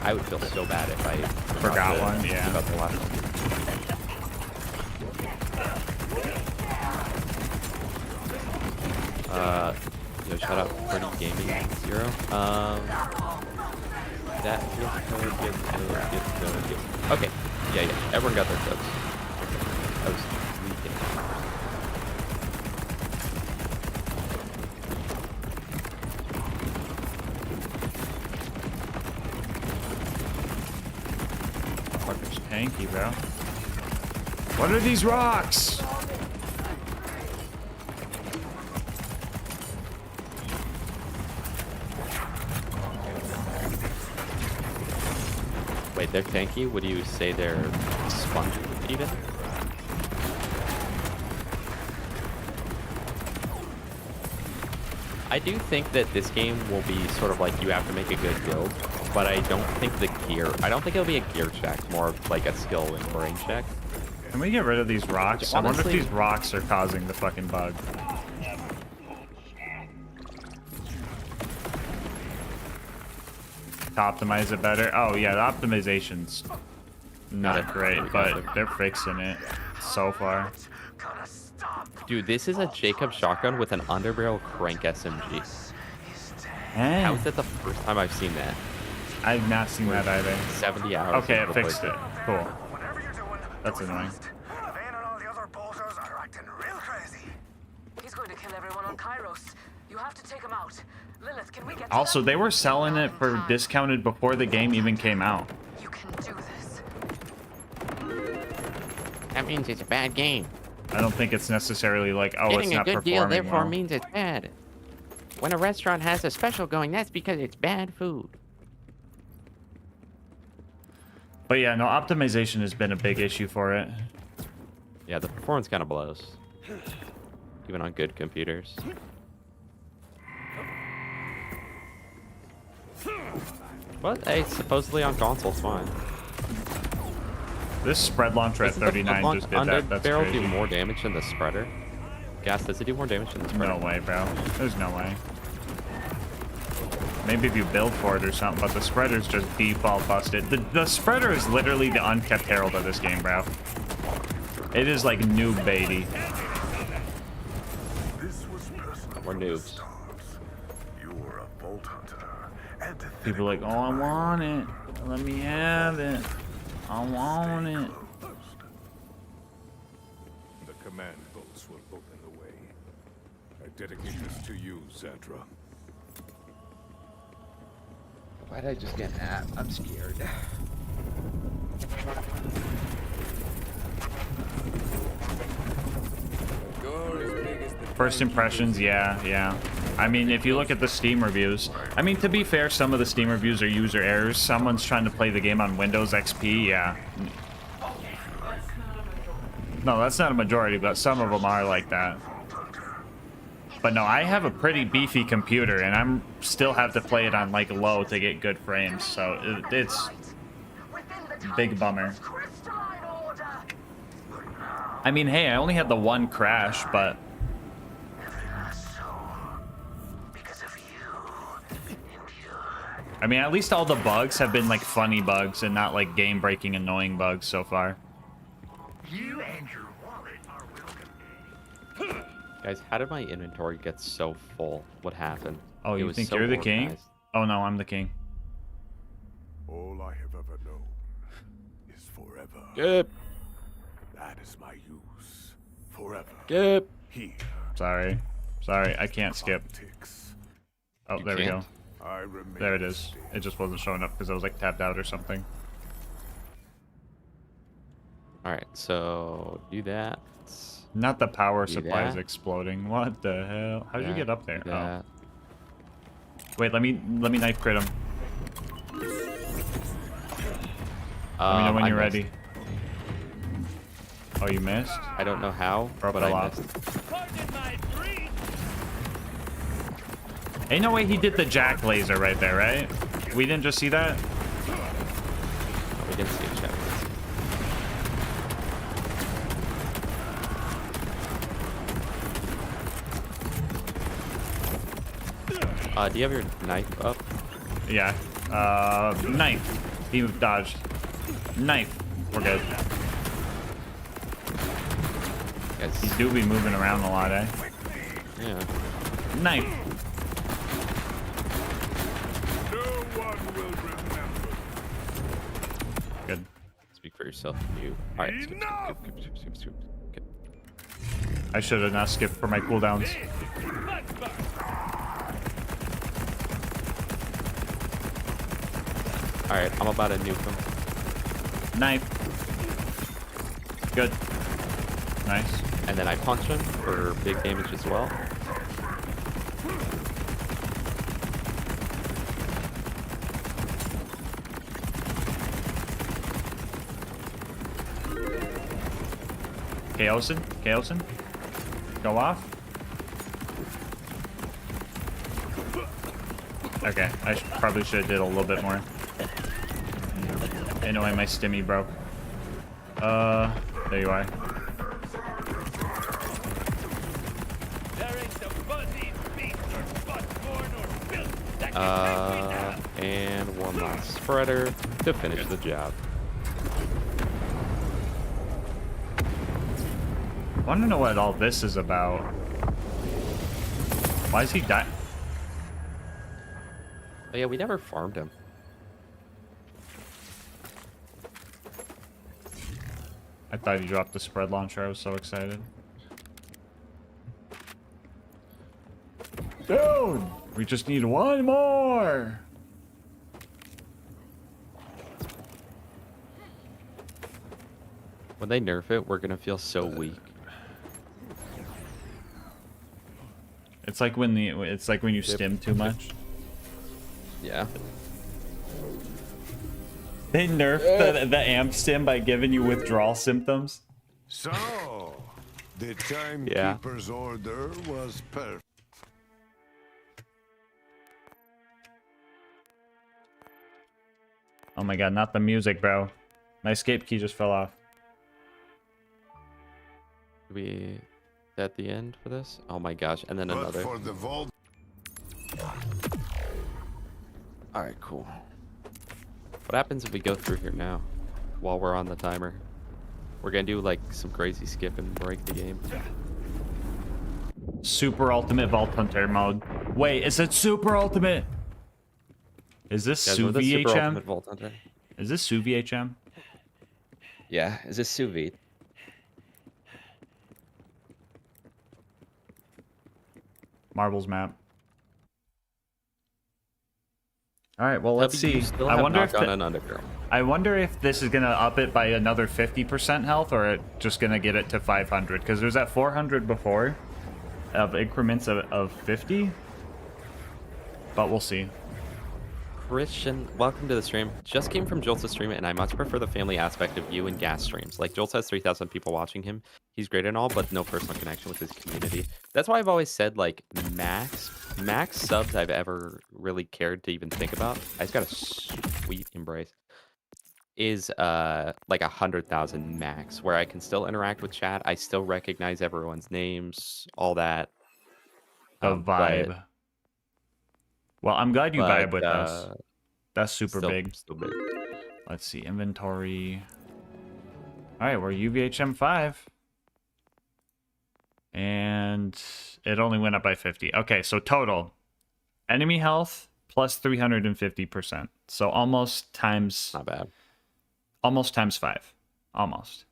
Speaker 18: I would feel so bad if I
Speaker 2: Forgot one, yeah.
Speaker 18: About the last one. Yo, shut up, Pretty Gaming 0. That feels good. Okay, yeah, everyone got their codes. I was tweaking.
Speaker 2: Fucker's tanky, bro. What are these rocks?
Speaker 18: Wait, they're tanky? Would you say they're spongy, even? I do think that this game will be sort of like you have to make a good build, but I don't think it'll be a gear check, more of like a skill and brain check.
Speaker 2: Can we get rid of these rocks? I wonder
Speaker 18: Honestly-
Speaker 2: if these rocks are causing the fucking bug. To optimize it better. Oh yeah, the optimization's not great, but they're fixing it so far.
Speaker 18: Dude, this is a Jacob shotgun with an underbarrel crank SMG.
Speaker 2: Eh.
Speaker 18: How is that the first time I've seen that?
Speaker 2: I've not seen that either.
Speaker 18: 70 hours.
Speaker 2: Okay,
Speaker 18: of
Speaker 2: it fixed it.
Speaker 18: playthrough.
Speaker 2: Cool. That's annoying.
Speaker 14: Vane and all the other bolters are acting real crazy.
Speaker 17: He's going to kill everyone on Kairos. You have to take him out. Lilith, can we get
Speaker 2: Also, they were selling it for discounted before the game even came out.
Speaker 17: You can do this.
Speaker 8: That means it's a bad game.
Speaker 2: I don't think it's necessarily like, oh, it's
Speaker 8: Getting a
Speaker 2: not
Speaker 8: good deal
Speaker 2: performing
Speaker 8: therefore
Speaker 2: well.
Speaker 8: means it's bad. When a restaurant has a special going, that's because it's bad food.
Speaker 2: But yeah, no, optimization has been a big issue for it.
Speaker 18: Yeah, the performance kind of blows. Even on good computers. But hey, supposedly on console, it's fine.
Speaker 2: This spread launcher at 39 just did that. That's
Speaker 18: barrel
Speaker 2: crazy.
Speaker 18: do more damage than the spreader? Gas, does it do more damage than the spreader?
Speaker 2: No way, bro. There's no way. Maybe if you build for it or something, but the spreader's just default busted. The spreader is literally the unkept herald of this game, bro. It is like noob baity.
Speaker 18: We're noobs.
Speaker 14: You were a bolt hunter.
Speaker 2: People are like, oh, I want it. Let me have it. I want it.
Speaker 9: The command bolts will open the way. I dedicate this to you, Zadra.
Speaker 6: Why'd I just get that? I'm scared.
Speaker 2: First impressions, yeah. I mean, if you look at the Steam reviews, I mean, to be fair, some of the Steam reviews are user errors. Someone's trying to play the game on Windows XP, yeah. No, that's not a majority, but some of them are like that. But no, I have a pretty beefy computer, and I'm still have to play it on like low to get good frames, so it's big bummer. I mean, hey, I only had the one crash, but I mean, at least all the bugs have been like funny bugs and not like game-breaking annoying bugs so far.
Speaker 14: You and your wallet are welcome.
Speaker 18: Guys, how did my inventory get so full? What happened?
Speaker 2: Oh,
Speaker 18: It
Speaker 2: you
Speaker 18: was
Speaker 2: think
Speaker 18: so
Speaker 2: you're the king?
Speaker 18: organized.
Speaker 2: Oh no, I'm the king.
Speaker 9: All I have ever known is forever.
Speaker 18: Good.
Speaker 9: That is my use. Forever.
Speaker 18: Good.
Speaker 9: Here.
Speaker 2: Sorry, I can't skip. Oh,
Speaker 18: You
Speaker 2: there we go.
Speaker 18: can't?
Speaker 9: I remain
Speaker 2: There it is. It just wasn't showing up because I was like tapped out or something.
Speaker 18: Alright, so do that.
Speaker 2: Not the power
Speaker 18: Do
Speaker 2: supply is
Speaker 18: that.
Speaker 2: exploding. What the hell? How'd you
Speaker 18: That,
Speaker 2: get up there?
Speaker 18: do
Speaker 2: Oh.
Speaker 18: that.
Speaker 2: Wait, let me knife crit him. Let me know when
Speaker 18: I
Speaker 2: you're
Speaker 18: missed.
Speaker 2: ready. Oh, you missed?
Speaker 18: I don't know how,
Speaker 2: Or
Speaker 18: but
Speaker 2: fell
Speaker 18: I
Speaker 2: off.
Speaker 18: missed.
Speaker 2: Ain't no way he did the jack laser right there, right? We didn't just see that?
Speaker 18: We didn't see a check. Do you have your knife up?
Speaker 2: Yeah. Knife. He dodged. Knife. We're good.
Speaker 18: Yes.
Speaker 2: He do be moving around a lot, eh?
Speaker 18: Yeah.
Speaker 2: Knife.
Speaker 9: No one will remember.
Speaker 2: Good.
Speaker 18: Speak for yourself, you. Alright, skip.
Speaker 2: I should have not skipped for my cooldowns.
Speaker 18: Alright, I'm about to nuke him.
Speaker 2: Knife. Good. Nice.
Speaker 18: And then I punch him for big damage as well.
Speaker 2: Chaosin. Go off. Okay, I probably should have did a little bit more. Anyway, my stimmy broke. There you are.
Speaker 18: And one last spreader to finish the job.
Speaker 2: I want to know what all this is about. Why is he dying?
Speaker 18: Oh yeah, we never farmed him.
Speaker 2: I thought you dropped the spread launcher. I was so excited. Dude, we just need one more.
Speaker 18: When they nerf it, we're gonna feel so weak.
Speaker 2: It's like when you stim too much.
Speaker 18: Yeah.
Speaker 2: They nerfed the amp stim by giving you withdrawal symptoms.
Speaker 16: So, the timekeeper's order was perfect.
Speaker 2: Oh my god, not the music, bro. My escape key just fell off.
Speaker 18: We at the end for this? Oh my gosh, and then another.
Speaker 16: For the vault.
Speaker 18: Alright, cool. What happens if we go through here now? While we're on the timer. We're gonna do like some crazy skip and break the game.
Speaker 2: Super ultimate Vault Hunter mode. Wait, is it super ultimate? Is this
Speaker 18: Guys,
Speaker 2: sous
Speaker 18: we're the super
Speaker 2: VHM?
Speaker 18: ultimate Vault Hunter.
Speaker 2: Is this sous VHM?
Speaker 18: Yeah, is this sous vide?
Speaker 2: Marbles map. All right, well let's
Speaker 18: W,
Speaker 2: see.
Speaker 18: you still
Speaker 2: I
Speaker 18: have
Speaker 2: wonder
Speaker 18: not
Speaker 2: if
Speaker 18: gone an underground.
Speaker 2: I wonder if this is gonna up it by another 50% health, or it just gonna get it to 500. Because there's that 400 before, of increments of 50. But we'll see.
Speaker 18: Christian, welcome to the stream. Just came from Jolt's stream, and I much prefer the family aspect of you and Gas streams. Like, Jolt has 3,000 people watching him. He's great and all, but no personal connection with his community. That's why I've always said, like, max subs I've ever really cared to even think about. I just got a sweet embrace. Is like 100,000 max, where I can still interact with chat. I still recognize everyone's names, all that.
Speaker 2: The vibe. Well, I'm glad you vibe with us. That's super big.
Speaker 18: Still big.
Speaker 2: Let's see, inventory. All right, we're UVHM 5. And it only went up by 50. Okay, so total. Enemy health plus 350%. So almost times...
Speaker 18: Not bad.
Speaker 2: Almost times 5. Almost.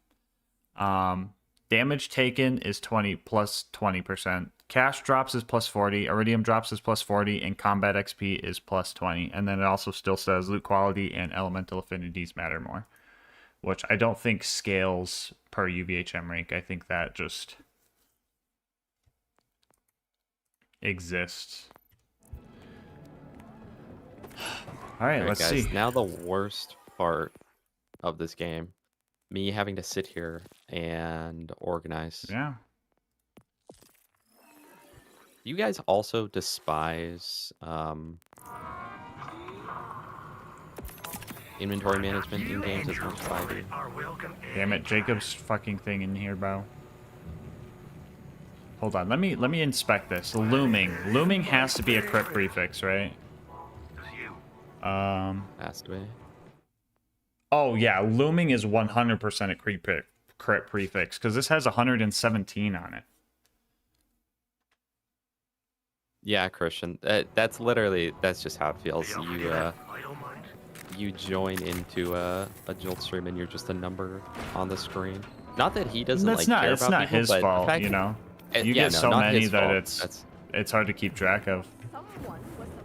Speaker 2: Damage taken is 20 plus 20%. Cash drops is plus 40. Iridium drops is plus 40. And combat XP is plus 20. And then it also still says loot quality and elemental affinities matter more. Which I don't think scales per UVHM rank. I think that just exists. Alright, let's
Speaker 18: guys,
Speaker 2: see.
Speaker 18: Now the worst part of this game. Me having to sit here and organize.
Speaker 2: Yeah.
Speaker 18: You guys also despise inventory management in games as much as I do.
Speaker 2: Damn it, Jacob's fucking thing in here, bro. Hold on, let me inspect this. Looming. Looming has to be a crypt prefix, right?
Speaker 18: Has to be.
Speaker 2: Oh yeah, looming is 100% a crypt prefix because this has 117 on it.
Speaker 18: Yeah, Christian. That's just how it feels. You join into a Jolt stream and you're just a number on the screen. Not that he doesn't
Speaker 2: That's
Speaker 18: like
Speaker 2: not,
Speaker 18: care
Speaker 2: it's
Speaker 18: about
Speaker 2: not
Speaker 18: people,
Speaker 2: his
Speaker 18: but
Speaker 2: fault,
Speaker 18: the fact
Speaker 2: you know.
Speaker 18: that-
Speaker 2: You
Speaker 18: yeah,
Speaker 2: get
Speaker 18: no,
Speaker 2: so
Speaker 18: not
Speaker 2: many
Speaker 18: his
Speaker 2: that
Speaker 18: fault.
Speaker 2: it's hard to keep track of.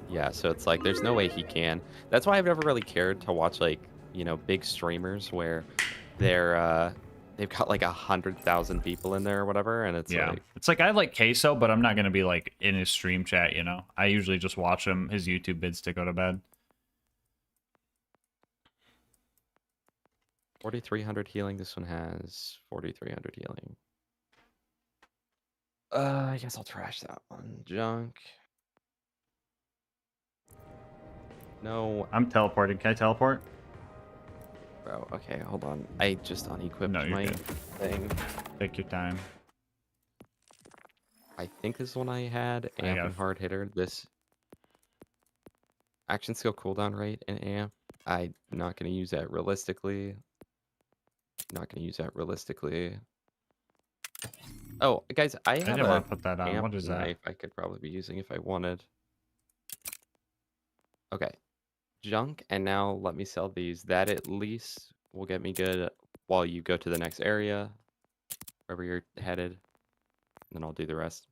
Speaker 18: Yeah, so it's like there's no way he can. That's why I've never really cared to watch like, big streamers where they've got like 100,000 people in there or whatever, and it's like
Speaker 2: it's like I like Queso, but I'm not gonna be like in his stream chat, you know. I usually just watch his YouTube vids to go to bed.
Speaker 18: 4,300 healing. This one has 4,300 healing. I guess I'll trash that one. Junk. No.
Speaker 2: I'm teleporting. Can I teleport?
Speaker 18: Bro, okay, hold on. I just unequipped my
Speaker 2: good.
Speaker 18: thing.
Speaker 2: Take your time.
Speaker 18: I think this one I had.
Speaker 2: I
Speaker 18: Amp
Speaker 2: got
Speaker 18: and hard hitter. This action skill cooldown rate and amp. I'm not going to use that realistically. Oh, guys, I have
Speaker 2: didn't
Speaker 18: a
Speaker 2: want to put that on.
Speaker 18: amp
Speaker 2: What is that?
Speaker 18: knife I could probably be using if I wanted. Okay. Junk, and now let me sell these. That at least will get me good while you go to the next area, wherever you're headed, and then I'll do the rest.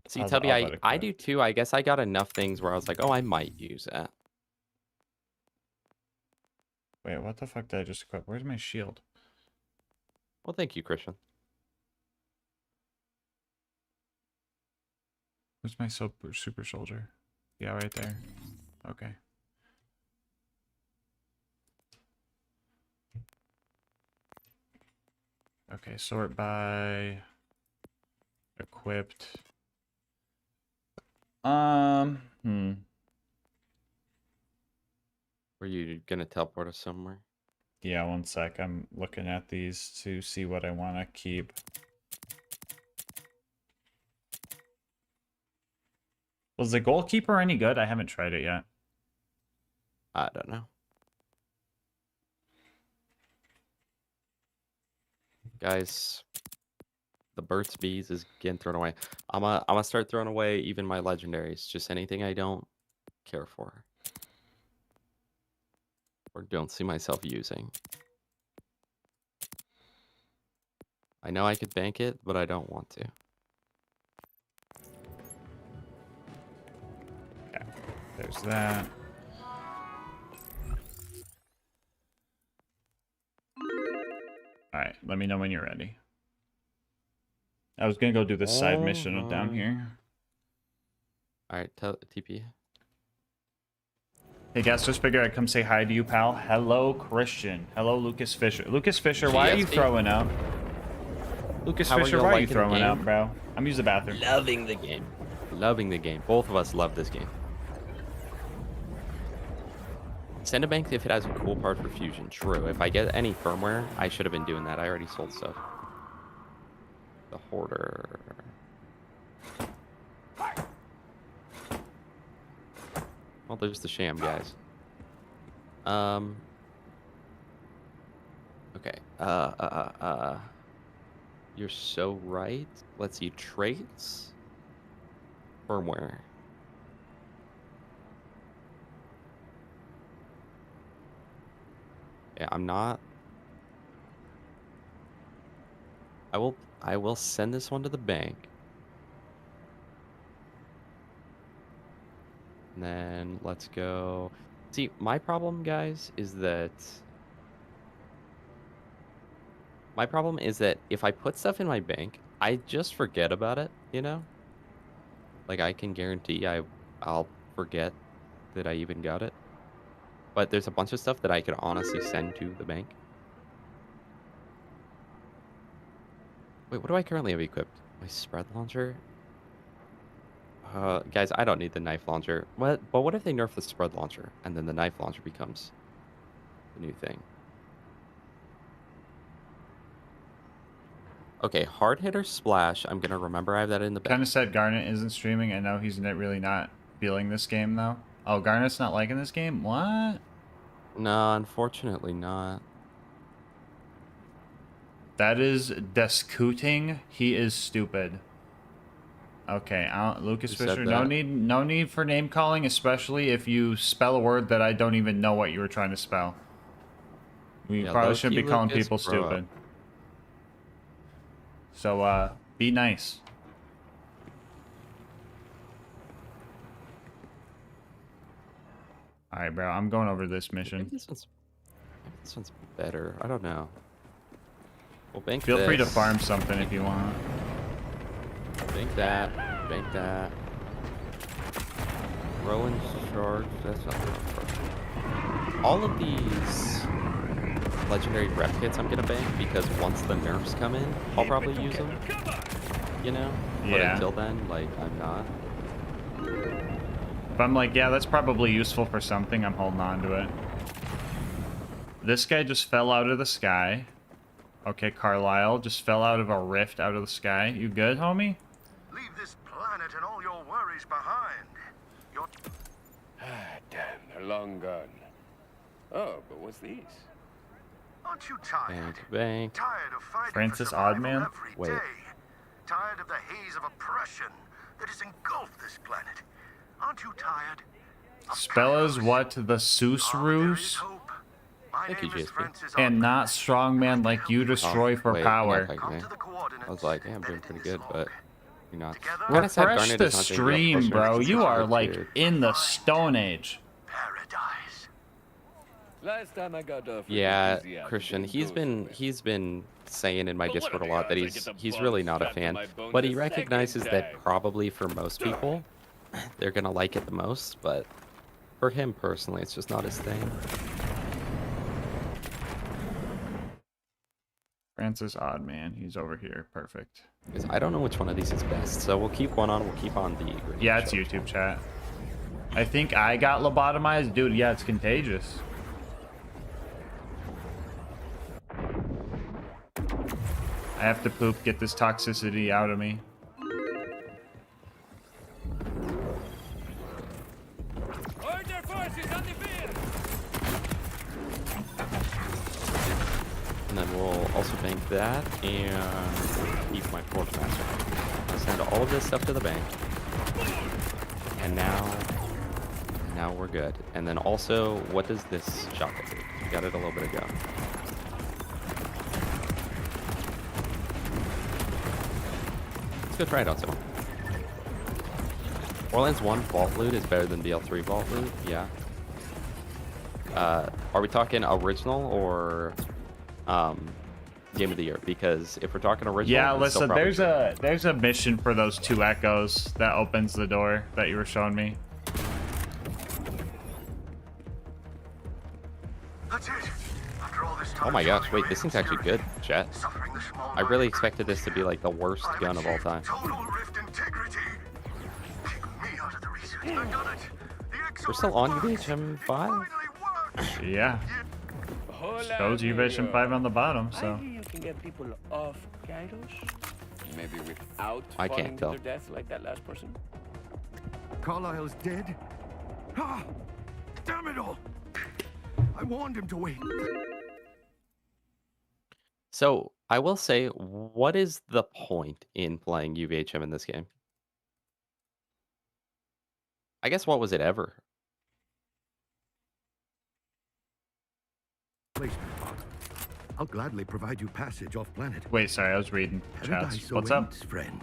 Speaker 18: See, Tubby, I do too. I guess I got enough things where I was like, oh, I might use that.
Speaker 2: Wait, what the fuck did I just equip? Where's my shield?
Speaker 18: Well, thank you, Christian.
Speaker 2: Where's my super soldier? Yeah, right there. Okay. Okay, sort by equipped.
Speaker 18: Were you gonna teleport us somewhere?
Speaker 2: Yeah, one sec. I'm looking at these to see what I want to keep. Was the goalkeeper any good? I haven't tried it yet.
Speaker 18: I don't know. Guys, the Burt's Bees is getting thrown away. I'm gonna start throwing away even my legendaries. Just anything I don't care for. Or don't see myself using. I know I could bank it, but I don't want to.
Speaker 2: Okay, there's that. Alright, let me know when you're ready. I was gonna go do this side mission down here.
Speaker 18: Alright, TP.
Speaker 2: Hey guys, just figured I'd come say hi to you, pal. Hello, Christian. Hello, Lucas Fisher. Lucas Fisher, why are you throwing up? Lucas Fisher, why are you throwing up, bro? I'm using the bathroom.
Speaker 18: Loving the game. Loving the game. Both of us love this game. Send a bank if it has a cool part for fusion. True. If I get any firmware, I should have been doing that. I already sold stuff. The hoarder. Well, there's the sham, guys. Okay. You're so right. Let's see. Traits. Firmware. Yeah, I'm not. I will send this one to the bank. And then let's go. See, my problem, guys, is that if I put stuff in my bank, I just forget about it, you know? Like, I can guarantee I'll forget that I even got it. But there's a bunch of stuff that I could honestly send to the bank. Wait, what do I currently have equipped? My spread launcher? Guys, I don't need the knife launcher. But what if they nerf the spread launcher and then the knife launcher becomes the new thing? Okay, hard hitter splash. I'm gonna remember I have that in the back.
Speaker 2: Kind of said Garnet isn't streaming. I know he's really not feeling this game though. Oh, Garnet's not liking this game? What?
Speaker 18: No, unfortunately not.
Speaker 2: That is discuting. He is stupid. Okay, Lucas Fisher, no need for name calling, especially if you spell a word that I don't even know what you were trying to spell. We probably shouldn't be calling people stupid. So, be nice. Alright, bro, I'm going over this mission.
Speaker 18: Maybe this one's better. I don't know. We'll bank
Speaker 2: Feel free to farm something if you want.
Speaker 18: Bank that. Bank that. Rowan's charge. That's not good. All of these legendary rep kits I'm gonna bank because once the nerfs come in, I'll probably use them. You know? But until then, like, I'm not.
Speaker 2: But I'm like, yeah, that's probably useful for something. I'm holding on to it. This guy just fell out of the sky. Okay, Carlisle just fell out of a rift out of the sky. You good, homie?
Speaker 5: Leave this planet and all your worries behind.
Speaker 9: Damn, they're long gone. Oh, but what's these?
Speaker 5: Aren't you tired?
Speaker 18: Bank.
Speaker 5: Tired of fighting
Speaker 2: Francis
Speaker 5: for survival
Speaker 2: Oddman?
Speaker 5: every
Speaker 18: Wait.
Speaker 5: day? Tired of the haze of oppression that has engulfed this planet? Aren't you tired?
Speaker 2: Spell is what? The Seuss Roos?
Speaker 18: Thank you, GSP.
Speaker 2: And not strongman like you destroy for
Speaker 18: wait,
Speaker 2: power.
Speaker 18: you're not thanking me. I was like, yeah, I'm doing pretty good, but you're not.
Speaker 2: Refresh the stream, bro. You are like in the Stone Age.
Speaker 9: Last time I got off.
Speaker 18: Yeah, Christian, he's been saying in my Discord a lot that he's really not a fan, but he recognizes that probably for most people, they're gonna like it the most, but for him personally, it's just not his thing.
Speaker 2: Francis Odd Man, he's over here. Perfect.
Speaker 18: I don't know which one of these is best, so we'll keep one on. We'll keep on the.
Speaker 2: Yeah, it's YouTube chat. I think I got lobotomized, dude. Yeah, it's contagious. I have to poop, get this toxicity out of me.
Speaker 9: Order forces on the field.
Speaker 18: And then we'll also bank that and keep my Force Master. I'll send all of this stuff to the bank. And now we're good. And then also, what does this shotgun do? We got it a little bit ago. Let's go try it out, so. Orleans 1 vault loot is better than BL3 vault loot, yeah. Are we talking original or game of the year? Because if we're talking original,
Speaker 2: yeah, listen, there's a mission for those 2 echoes that opens the door that you were showing me.
Speaker 18: Oh my gosh, wait, this thing's actually good, chat. I really expected this to be like the worst gun of all time. We're still on UVHM 5?
Speaker 2: Yeah. Shows UVHM 5 on the bottom, so.
Speaker 9: You can get people off Gyros, maybe without
Speaker 18: I
Speaker 9: falling
Speaker 18: can't
Speaker 9: to
Speaker 18: tell.
Speaker 9: their death like that last person.
Speaker 5: Carlisle's dead? Ah! Damn it all! I warned him to wait.
Speaker 18: So, I will say, what is the point in playing UVHM in this game? I guess what was it ever?
Speaker 5: Placement, Bob. I'll gladly provide you passage off planet.
Speaker 2: Wait, sorry, I was reading chats.
Speaker 5: Paradise
Speaker 2: What's up?
Speaker 5: awaits, friend.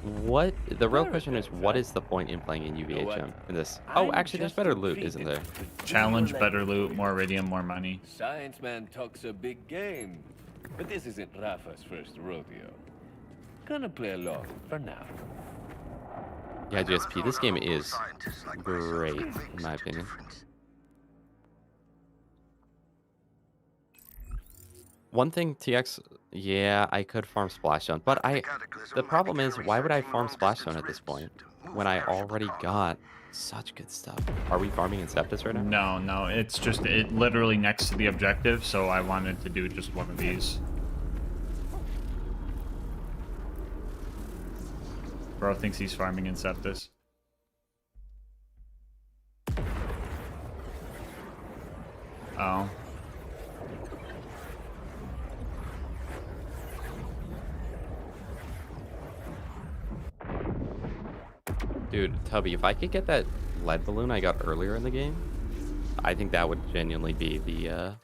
Speaker 18: What? The real question is, what is the point in playing in UVHM in this? Oh, actually, there's better loot, isn't there?
Speaker 2: Challenge, better loot, more iridium, more money.
Speaker 9: Science man talks a big game, but this isn't Rafa's first rodeo. Gonna play along for now.
Speaker 18: Yeah, GSP, this game is great, in my opinion. One thing, TX, yeah, I could farm Splashdown, but the problem is, why would I farm Splashdown at this point when I already got such good stuff? Are we farming Inceptus right now?
Speaker 2: No, it's just literally next to the objective, so I wanted to do just one of these. Bro thinks he's farming Inceptus. Oh.
Speaker 18: Dude, Tubby, if I could get that lead balloon I got earlier in the game, I think that would genuinely be the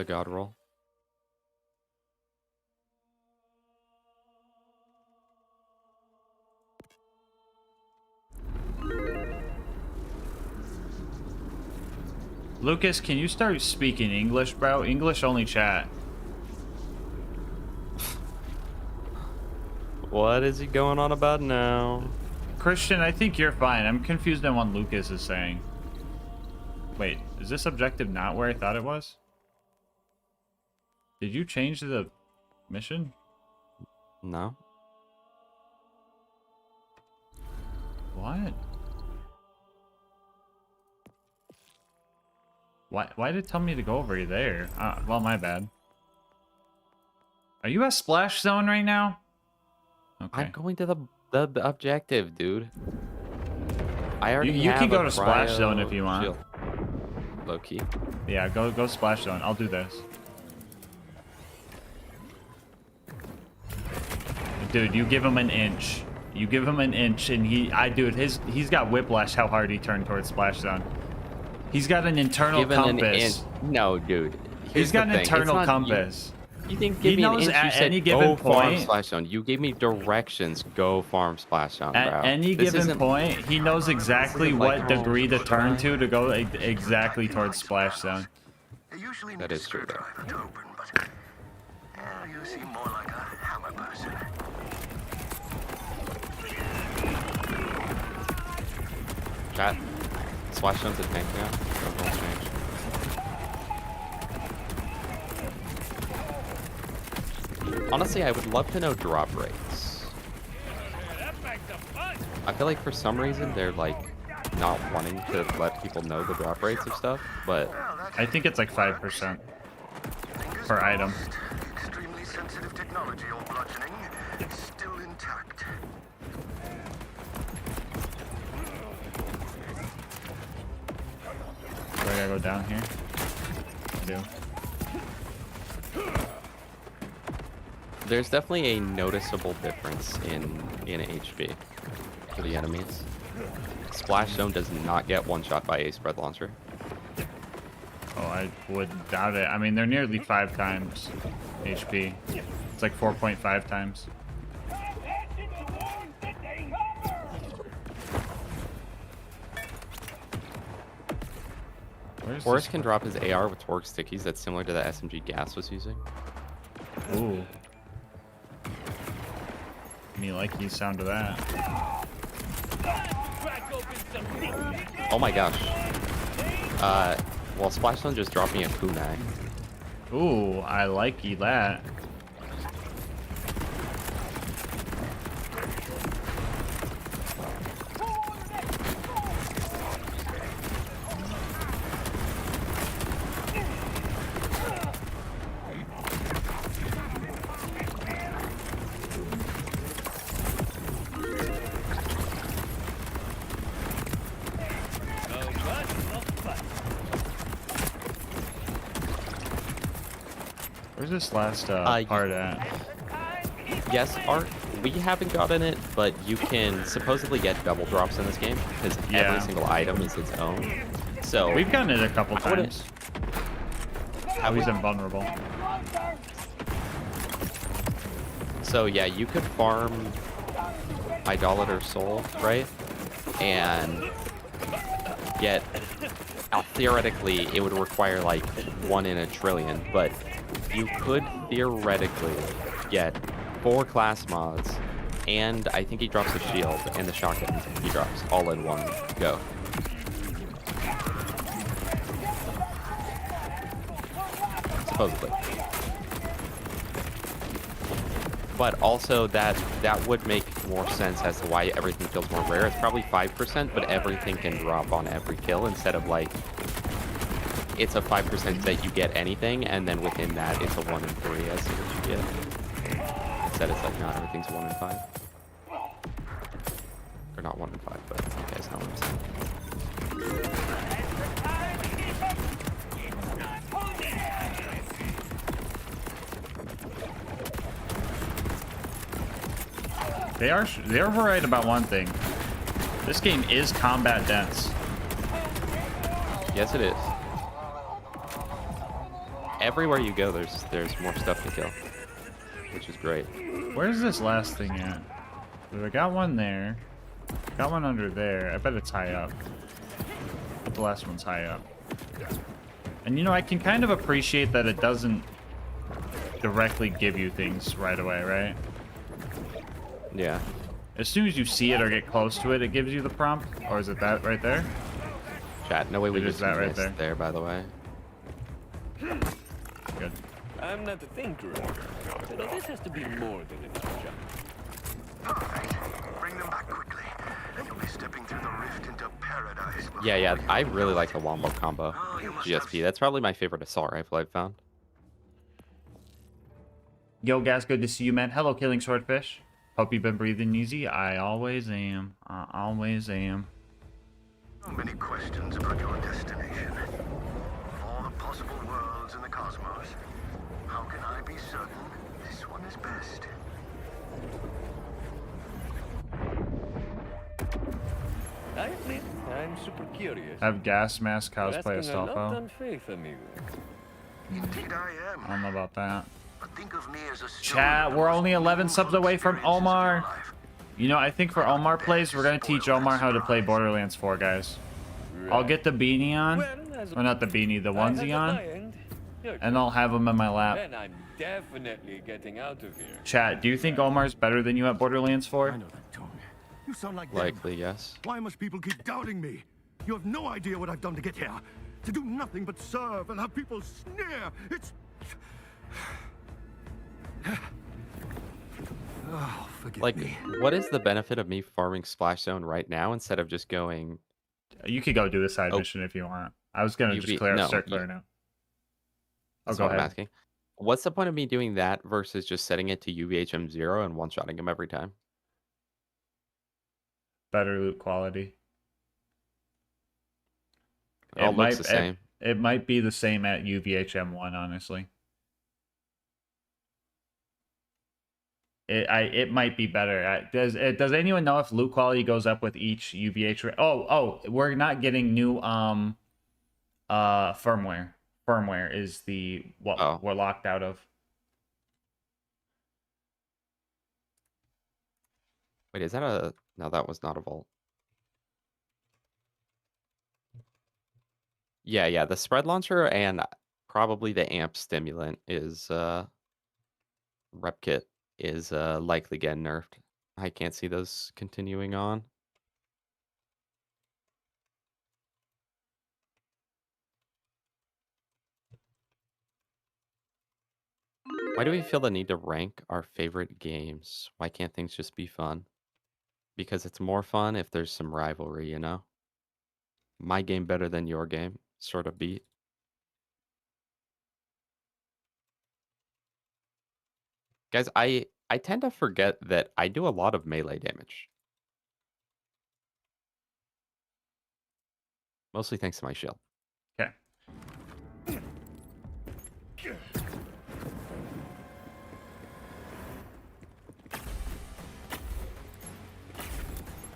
Speaker 18: god roll.
Speaker 2: Lucas, can you start speaking English, bro? English only chat.
Speaker 18: What is he going on about now?
Speaker 2: Christian, I think you're fine. I'm confused on what Lucas is saying. Wait, is this objective not where I thought it was? Did you change the mission?
Speaker 18: No.
Speaker 2: What? Why did it tell me to go over there? Well, my bad. Are you at Splash Zone right now? Okay.
Speaker 18: I'm going to the objective, dude. I already
Speaker 2: You
Speaker 18: have
Speaker 2: can go
Speaker 18: a
Speaker 2: to Splash
Speaker 18: cryo
Speaker 2: Zone if you want.
Speaker 18: shield. Low key.
Speaker 2: Yeah, go Splash Zone. I'll do this. Dude, you give him an inch. You give him an inch, and he's got whiplash how hard he turned towards Splash Zone. He's got an internal compass.
Speaker 18: No, dude.
Speaker 2: He's got an internal compass.
Speaker 18: You didn't give me an inch. You said go farm splash zone. You gave me directions. Go farm splash zone, bro.
Speaker 2: At any given point, he knows exactly what degree to turn to go exactly towards splash zone.
Speaker 18: That is true, though.
Speaker 14: You seem more like a hammer person.
Speaker 18: Chat. Splash zone's a tank now. Don't change. Honestly, I would love to know drop rates. I feel like for some reason they're like not wanting to let people know the drop rates of stuff, but
Speaker 2: I think it's like 5% per item.
Speaker 14: Extremely sensitive technology on bludgeoning is still intact.
Speaker 2: Do I gotta go down here? I do.
Speaker 18: there's definitely a noticeable difference in HP for the enemies. Splash Zone does not get one shot by a spread launcher.
Speaker 2: Oh, I would doubt it. I mean, they're nearly 5 times HP. It's like 4.5 times.
Speaker 18: Forrest can drop his AR with torque stickies that's similar to the SMG Gas was using.
Speaker 2: Ooh. Me like the sound of that.
Speaker 18: Oh my gosh. Well, Splash Zone just dropped me a kunai.
Speaker 2: Ooh, I like that. Where's this last part at?
Speaker 18: Yes, Art, we haven't gotten it, but you can supposedly get double drops in this game because every single item is its own. So
Speaker 2: we've gotten it a couple times. Always invulnerable.
Speaker 18: So yeah, you could farm Idolater Soul, right? And get theoretically it would require like 1 in a trillion, but you could theoretically get 4 class mods, and I think he drops the shield and the shotgun he drops all in one go. Supposedly. But also that would make more sense as to why everything feels more rare. It's probably 5%, but everything can drop on every kill instead of like it's a 5% that you get anything, and then within that, it's a 1 in 3 as soon as you get. Instead, it's like not everything's 1 in 5. Or not 1 in 5, but you guys know what I'm saying.
Speaker 2: They're right about one thing. This game is combat dense.
Speaker 18: Yes, it is. Everywhere you go, there's more stuff to kill, which is great.
Speaker 2: Where's this last thing at? I got one there. Got one under there. I bet it's high up. But the last one's high up. And you know, I can kind of appreciate that it doesn't directly give you things right away, right?
Speaker 18: Yeah.
Speaker 2: As soon as you see it or get close to it, it gives you the prompt? Or is it that right there?
Speaker 18: Chat, no way we just
Speaker 2: that right
Speaker 18: missed there, by the way.
Speaker 2: Good.
Speaker 9: I'm not a thinker, but this has to be more than a job.
Speaker 14: Bring them back quickly, and you'll be stepping through the rift into paradise.
Speaker 18: Yeah, I really like the Wombo combo GSP. That's probably my favorite assault rifle I've found.
Speaker 2: Yo, Gas, good to see you, man. Hello, Killing Swordfish. Hope you've been breathing easy. I always am. I always am.
Speaker 14: So many questions about your destination. Of all the possible worlds in the cosmos, how can I be certain this one is best?
Speaker 9: I admit, I'm super curious.
Speaker 2: Have GASMASK
Speaker 9: You're
Speaker 2: cosplay
Speaker 9: asking a lot
Speaker 2: Astolfo?
Speaker 9: on faith, amigo.
Speaker 20: Indeed I am.
Speaker 2: I don't know about that.
Speaker 20: But think of me as a
Speaker 2: Chat, we're only 11 subs away from Omar. You know, I think for Omar plays, we're going to teach Omar how to play Borderlands 4, guys. I'll get the beanie on. Or not the beanie, the onesie on. And I'll have him in my lap.
Speaker 9: Then I'm definitely getting out of here.
Speaker 2: Chat, do you think Omar's better than you at Borderlands 4?
Speaker 5: I know that tone. You sound like them.
Speaker 18: Likely, yes.
Speaker 5: Why must people keep doubting me? You have no idea what I've done to get here. To do nothing but serve and have people sneer. It's... Oh, forgive
Speaker 18: Like,
Speaker 5: me.
Speaker 18: what is the benefit of me farming Splash Zone right now instead of just going...
Speaker 2: You could go do a side mission if you want. I was going to just clear out Circular now. Oh,
Speaker 18: That's
Speaker 2: go
Speaker 18: what I'm
Speaker 2: ahead.
Speaker 18: asking. What's the point of me doing that versus just setting it to UVHM 0 and one-shotting him every time?
Speaker 2: Better loot quality.
Speaker 18: It all looks the same.
Speaker 2: It might be the same at UVHM 1, honestly. It might be better. Does anyone know if loot quality goes up with each UVH? Oh, we're not getting new firmware. Firmware is what we're locked out of.
Speaker 18: Wait, is that a... No, that was not a vault. Yeah, the spread launcher and probably the amp stimulant is rep kit is likely getting nerfed. I can't see those continuing on. Why do we feel the need to rank our favorite games? Why can't things just be fun? Because it's more fun if there's some rivalry, you know? My game better than your game, sort of beat. Guys, I tend to forget that I do a lot of melee damage. Mostly thanks to my shield.
Speaker 2: Okay.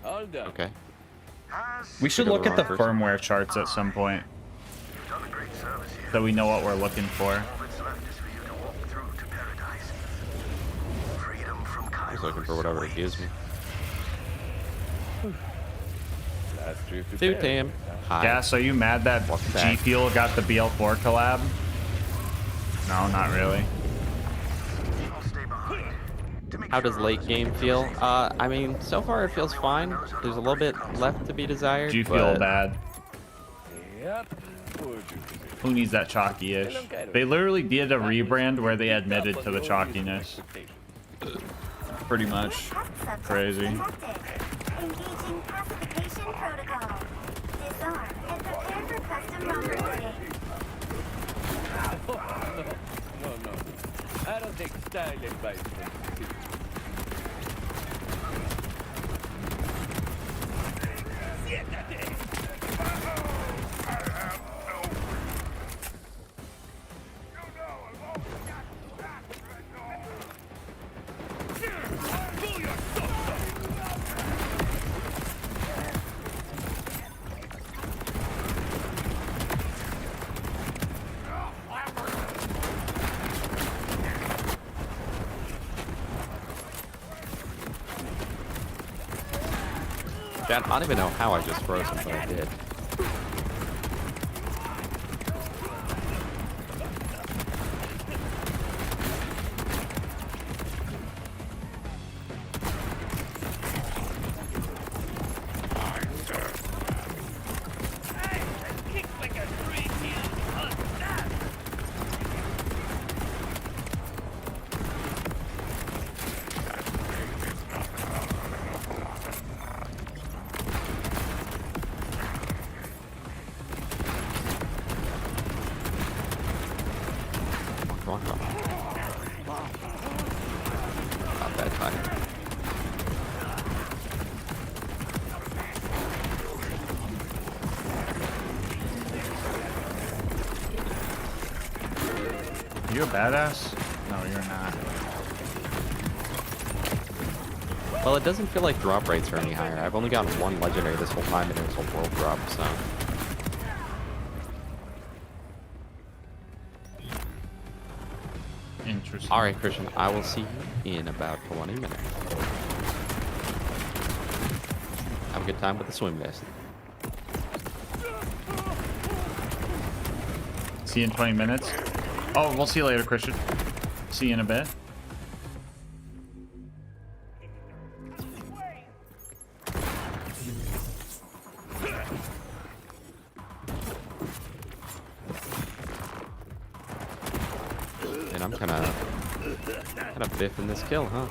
Speaker 9: All done.
Speaker 18: Okay.
Speaker 2: We should look at the firmware charts at some point, so we know what we're looking for.
Speaker 18: I was looking for whatever it gives me. Suit him. Hi.
Speaker 2: Gas, are you mad that G Fuel got the BL4 collab? No, not really.
Speaker 18: How does late game feel? I mean, so far it feels fine. There's a little bit left to be desired.
Speaker 2: G Fuel
Speaker 18: but...
Speaker 2: bad. Who needs that chalky-ish? They literally did a rebrand where they admitted to the chalkiness. Pretty much. Crazy.
Speaker 12: Engaging pacification protocol. Disarm and prepare for custom rumble escape.
Speaker 9: No. I don't take style advice from people.
Speaker 18: Chat, I don't even know how I just froze him, but I did. Not that time.
Speaker 2: You a badass? No, you're not.
Speaker 18: Well, it doesn't feel like drop rates are any higher. I've only gotten one legendary this whole time, and it was a world drop, so.
Speaker 2: Interesting.
Speaker 18: Alright, Christian, I will see you in about 20 minutes. Have a good time with the swim lesson.
Speaker 2: See you in 20 minutes. Oh, we'll see you later, Christian. See you in a bit.
Speaker 18: And I'm kind of biffing this kill, huh?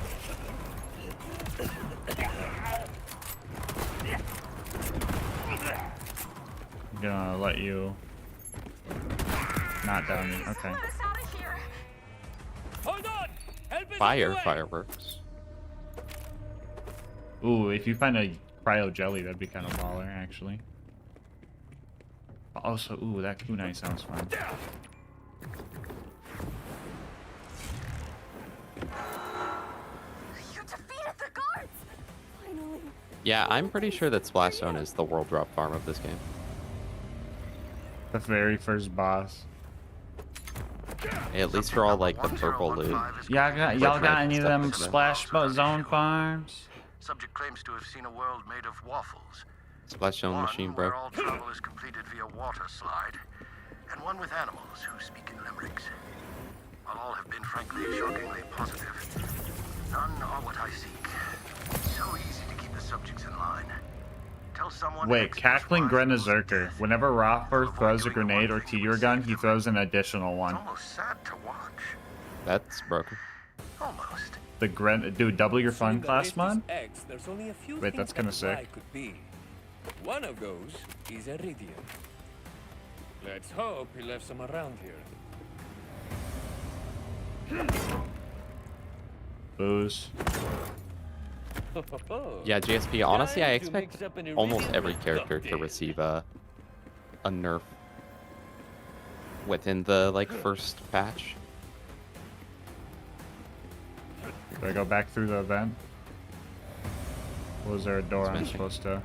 Speaker 2: I'm gonna let you not down you. Okay.
Speaker 18: Fireworks.
Speaker 2: Ooh, if you find a cryo jelly, that'd be kind of baller, actually. Also, ooh, that kunai sounds fun.
Speaker 18: Yeah, I'm pretty sure that Splash Zone is the world drop farm of this game.
Speaker 2: The very first boss.
Speaker 18: At least for all like the purple loot.
Speaker 2: Y'all got any of them Splash Zone farms?
Speaker 14: Subject claims to have seen a world made of waffles.
Speaker 18: Splash Zone machine, bro.
Speaker 14: Where all travel is completed via water slide, and one with animals who speak in limericks. While all have been frankly shockingly positive, none are what I seek. So easy to keep the subjects in line. Tell someone.
Speaker 2: Wait, Cackling Grenazerker. Whenever Rothberg throws a grenade or tear gun, he throws an additional one.
Speaker 14: Almost sad to watch.
Speaker 18: That's broken.
Speaker 14: Almost.
Speaker 2: The dude, double your fun class mod?
Speaker 9: There's only a few
Speaker 2: Wait, that's kind of sick.
Speaker 9: could be. One of those is Iridium. Let's hope he left some around here.
Speaker 2: Booze.
Speaker 18: Yeah, GSP, honestly, I expect almost every character to receive a nerf within the, like, first patch.
Speaker 2: Do I go back through the event? Was there a door I'm supposed to...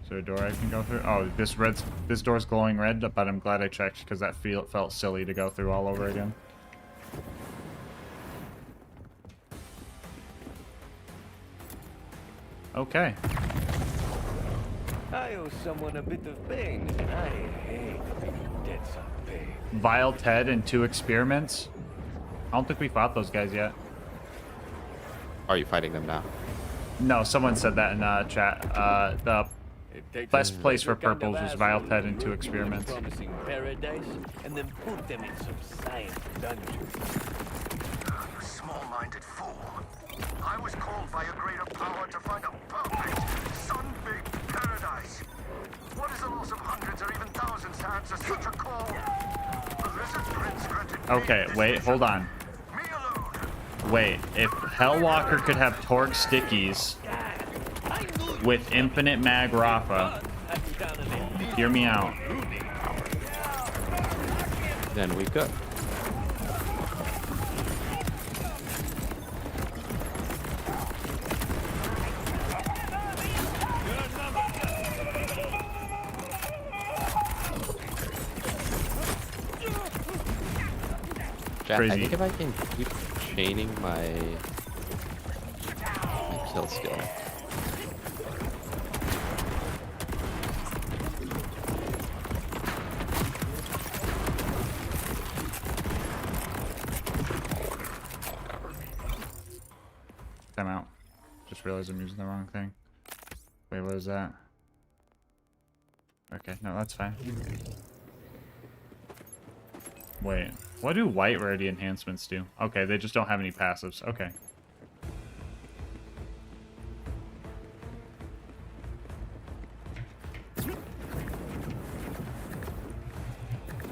Speaker 2: Is there a door I can go through? Oh, this door's glowing red, but I'm glad I checked because that felt silly to go through all over again. Okay.
Speaker 9: I owe someone a bit of pain, and I hate being debts unpaid.
Speaker 2: Vile Ted and 2 experiments. I don't think we fought those guys yet.
Speaker 18: Are you fighting them now?
Speaker 2: No, someone said that in chat. The best place for purples was Vile Ted and 2 experiments.
Speaker 9: Promising paradise, and then put them in some science dungeon.
Speaker 14: You small-minded fool. I was called by a greater power to find a perfect, sun-baked paradise. What is the loss of hundreds or even thousands to answer such a call? The lizard prince granted me
Speaker 2: Okay, wait, hold on. Wait, if Hellwalker could have torque stickies with infinite mag Rafa, hear me out.
Speaker 18: Then we could. Jack, I think if I can keep chaining my kill skill.
Speaker 2: Time out. Just realized I'm using the wrong thing. Wait, what is that? Okay, no, that's fine. Wait, what do white rarity enhancements do? Okay, they just don't have any passives. Okay.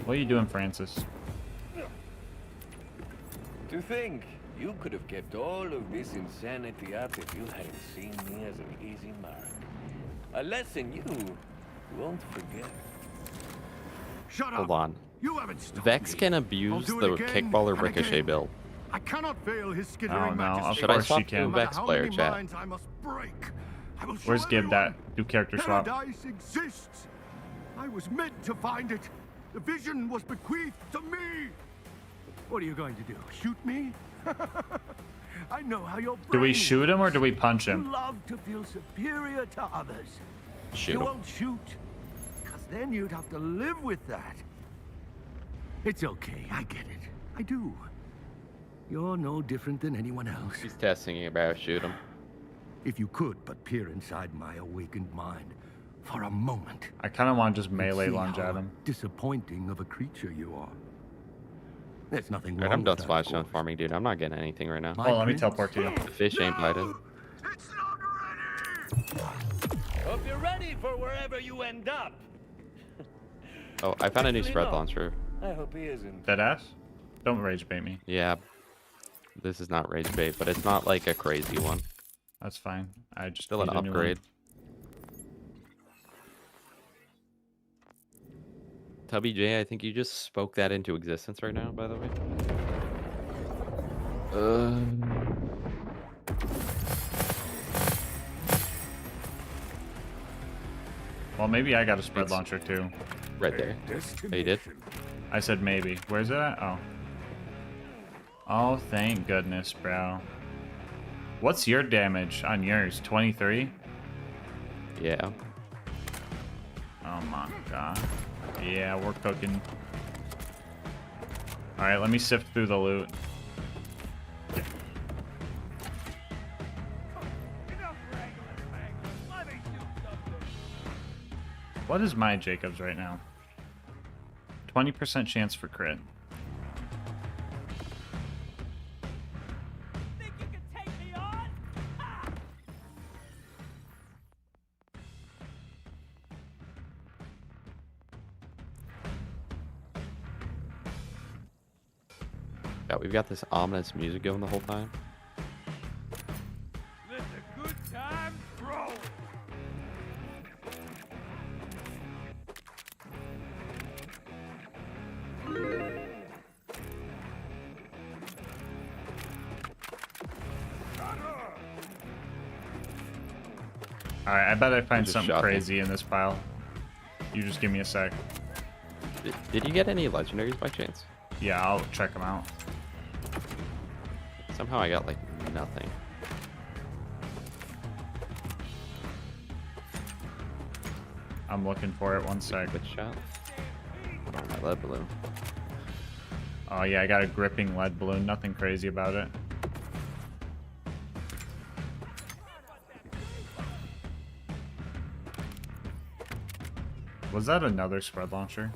Speaker 2: What are you doing, Francis?
Speaker 9: To think, you could have kept all of this insanity up if you hadn't seen me as an easy mark. A lesson you won't forget.
Speaker 18: Hold on. Vex can abuse the kickballer ricochet build
Speaker 5: I cannot fail his
Speaker 2: Oh
Speaker 5: skittering
Speaker 2: no, of
Speaker 5: majesty.
Speaker 18: Should I
Speaker 2: course
Speaker 18: swap
Speaker 2: she
Speaker 18: to
Speaker 2: can.
Speaker 18: Vex
Speaker 5: How
Speaker 18: player
Speaker 5: many
Speaker 18: chat?
Speaker 5: minds I must break. I will show
Speaker 2: Where's Gib
Speaker 5: everyone
Speaker 2: that? Do character swap.
Speaker 5: Paradise exists. I was meant to find it. The vision was bequeathed to me. What are you going to do? Shoot me? I know how your
Speaker 2: Do we
Speaker 5: brain
Speaker 2: shoot him or do we punch
Speaker 5: You
Speaker 2: him?
Speaker 5: love to feel superior to others.
Speaker 18: Shoot
Speaker 5: You
Speaker 18: him.
Speaker 5: won't shoot, because then you'd have to live with that. It's okay, I get it. I do. You're no different than anyone else.
Speaker 18: He's testing you about shoot him.
Speaker 5: If you could but peer inside my awakened mind for a moment.
Speaker 2: I kind of want to just
Speaker 5: you'd
Speaker 2: melee
Speaker 5: see
Speaker 2: lunge
Speaker 5: how
Speaker 2: at him.
Speaker 5: disappointing of a creature you are. There's nothing
Speaker 18: Alright,
Speaker 5: wrong
Speaker 18: I'm done
Speaker 5: with that,
Speaker 18: splash
Speaker 5: of
Speaker 18: zone
Speaker 5: course.
Speaker 18: farming, dude. I'm not getting anything right now.
Speaker 2: Oh, let me teleport to you.
Speaker 18: The fish ain't biting.
Speaker 9: Hope you're ready for wherever you end up.
Speaker 18: Oh, I found a new
Speaker 9: Actually,
Speaker 18: spread
Speaker 9: no.
Speaker 18: launcher.
Speaker 9: I hope he isn't.
Speaker 2: Dead ass? Don't rage bait me.
Speaker 18: Yeah. This is not rage bait, but it's not like a crazy one.
Speaker 2: That's fine. I just
Speaker 18: Still an
Speaker 2: need a new one.
Speaker 18: upgrade. Tubby J, I think you just spoke that into existence right now, by the way.
Speaker 2: Well, maybe I got a spread launcher too.
Speaker 18: Right there. Oh, you did?
Speaker 2: I said maybe. Where's it at? Oh. Oh, thank goodness, bro. What's your damage on yours? 23?
Speaker 18: Yeah.
Speaker 2: Oh my god. Yeah, we're cooking. Alright, let me sift through the loot. What is my Jacobs right now? 20% chance for crit.
Speaker 18: Yeah, we've got this ominous music going the whole time.
Speaker 9: Let the good times roll.
Speaker 2: Alright, I bet I find
Speaker 18: just
Speaker 2: something
Speaker 18: shot me.
Speaker 2: crazy in this pile. You just give me a sec.
Speaker 18: Did you get any legendaries by chance?
Speaker 2: Yeah, I'll check them out.
Speaker 18: Somehow I got like nothing.
Speaker 2: I'm looking for it. One sec.
Speaker 18: Good shot. Oh, my lead balloon.
Speaker 2: Oh yeah, I got a gripping lead balloon. Nothing crazy about it. Was that another spread launcher?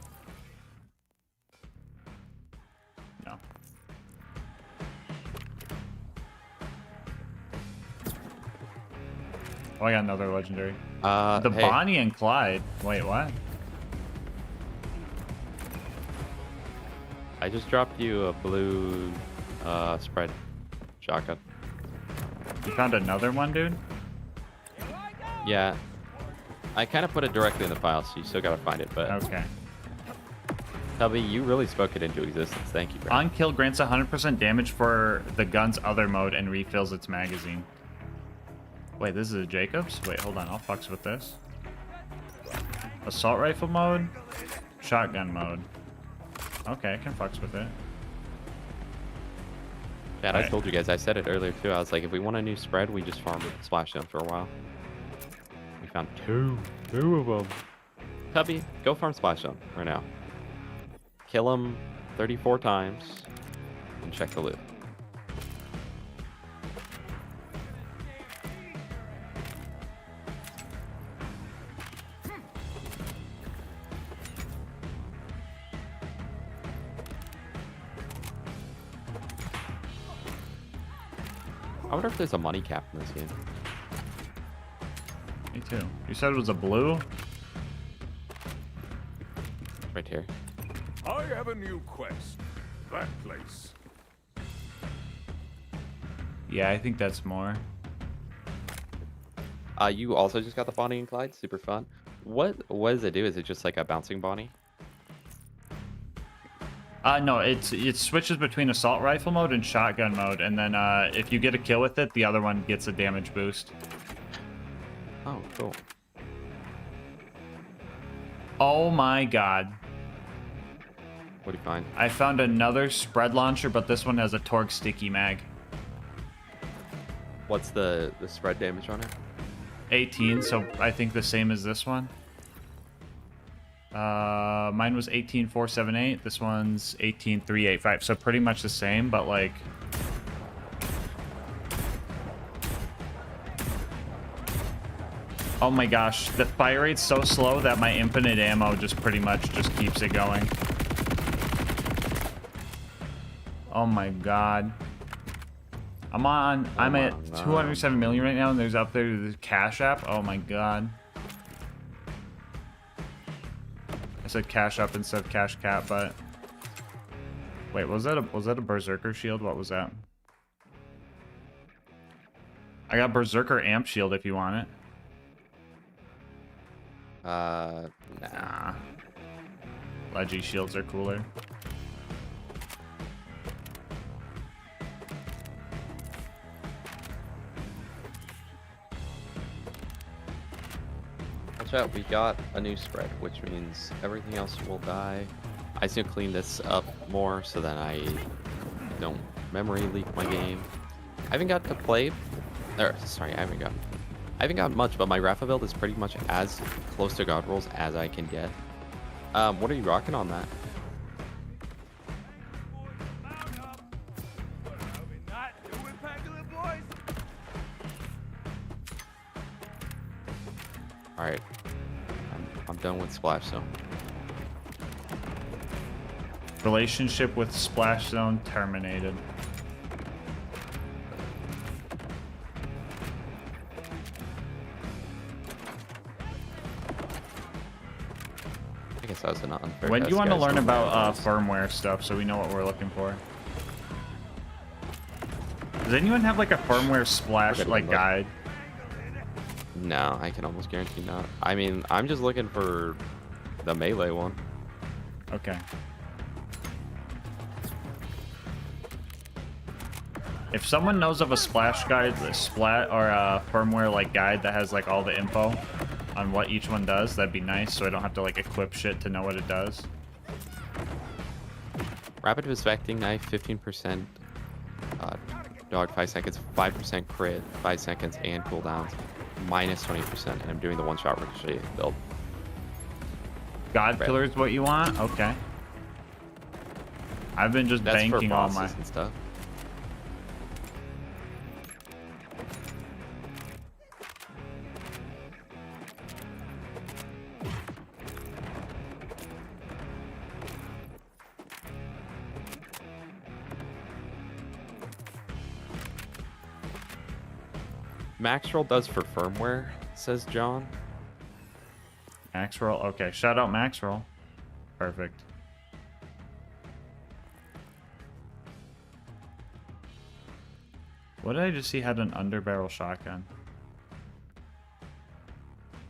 Speaker 2: No. Oh, I got another legendary. The
Speaker 18: Hey.
Speaker 2: Bonnie and Clyde. Wait, what?
Speaker 18: I just dropped you a blue spread shotgun.
Speaker 2: You found another one, dude?
Speaker 18: Yeah. I kind of put it directly in the file, so you still gotta find it, but...
Speaker 2: Okay.
Speaker 18: Tubby, you really spoke it into existence. Thank you, bro.
Speaker 2: On kill grants 100% damage for the gun's other mode and refills its magazine. Wait, this is a Jacobs? Wait, hold on. I'll fucks with this. Assault rifle mode? Shotgun mode. Okay, I can fucks with it.
Speaker 18: Yeah, I told you guys, I said it earlier too. I was like, if we want a new spread, we just farm splash zone for a while. We found two of them. Tubby, go farm splash zone right now. Kill him 34 times and check the loot. I wonder if there's a money cap in this game.
Speaker 2: Me too. You said it was a blue?
Speaker 18: Right here.
Speaker 16: I have a new quest. That place.
Speaker 2: Yeah, I think that's more.
Speaker 18: You also just got the Bonnie and Clyde. Super fun. What does it do? Is it just like a bouncing Bonnie?
Speaker 2: No, it switches between assault rifle mode and shotgun mode, and then if you get a kill with it, the other one gets a damage boost.
Speaker 18: Oh, cool.
Speaker 2: Oh my god.
Speaker 18: What do you find?
Speaker 2: I found another spread launcher, but this one has a Torgue sticky mag.
Speaker 18: What's the spread damage on it?
Speaker 2: 18, so I think the same as this one. Mine was 18,478. This one's 18,385. So pretty much the same, but like... Oh my gosh, the fire rate's so slow that my infinite ammo just pretty much just keeps it going. Oh my god. I'm at 207 million right now, and there's up there the Cash App. Oh my god. I said Cash Up instead of Cash Cap, but wait, was that a Berserker shield? What was that? I got Berserker Amp Shield if you want it.
Speaker 18: Nah.
Speaker 2: Leggy shields are cooler.
Speaker 18: Watch out, we got a new spread, which means everything else will die. I just need to clean this up more so that I don't memory leak my game. I haven't got to play, sorry, I haven't got much, but my Rafa build is pretty much as close to God rolls as I can get. What are you rocking on that? Alright. I'm done with Splash Zone.
Speaker 2: Relationship with Splash Zone terminated.
Speaker 18: I guess that was an unfair
Speaker 2: When do you
Speaker 18: test,
Speaker 2: want to
Speaker 18: guys.
Speaker 2: learn
Speaker 18: Don't
Speaker 2: about
Speaker 18: worry.
Speaker 2: firmware stuff so we know what we're looking for? Does anyone have like a firmware splash like guide?
Speaker 18: No, I can almost guarantee not. I mean, I'm just looking for the melee one.
Speaker 2: Okay. If someone knows of a splash guide, a splat or a firmware like guide that has like all the info on what each one does, that'd be nice, so I don't have to like equip shit to know what it does.
Speaker 18: Rapid Inspecting Knife, 15% dodge 5 seconds, 5% crit, 5 seconds, and cooldowns, minus 20%, and I'm doing the one-shot ricochet build.
Speaker 2: God Killer is what you want? Okay. I've been just
Speaker 18: That's for
Speaker 2: banking all
Speaker 18: bosses
Speaker 2: my...
Speaker 18: and stuff. Max roll does for firmware, says John.
Speaker 2: Max roll? Okay, shout out Max roll. Perfect. What did I just see had an underbarrel shotgun?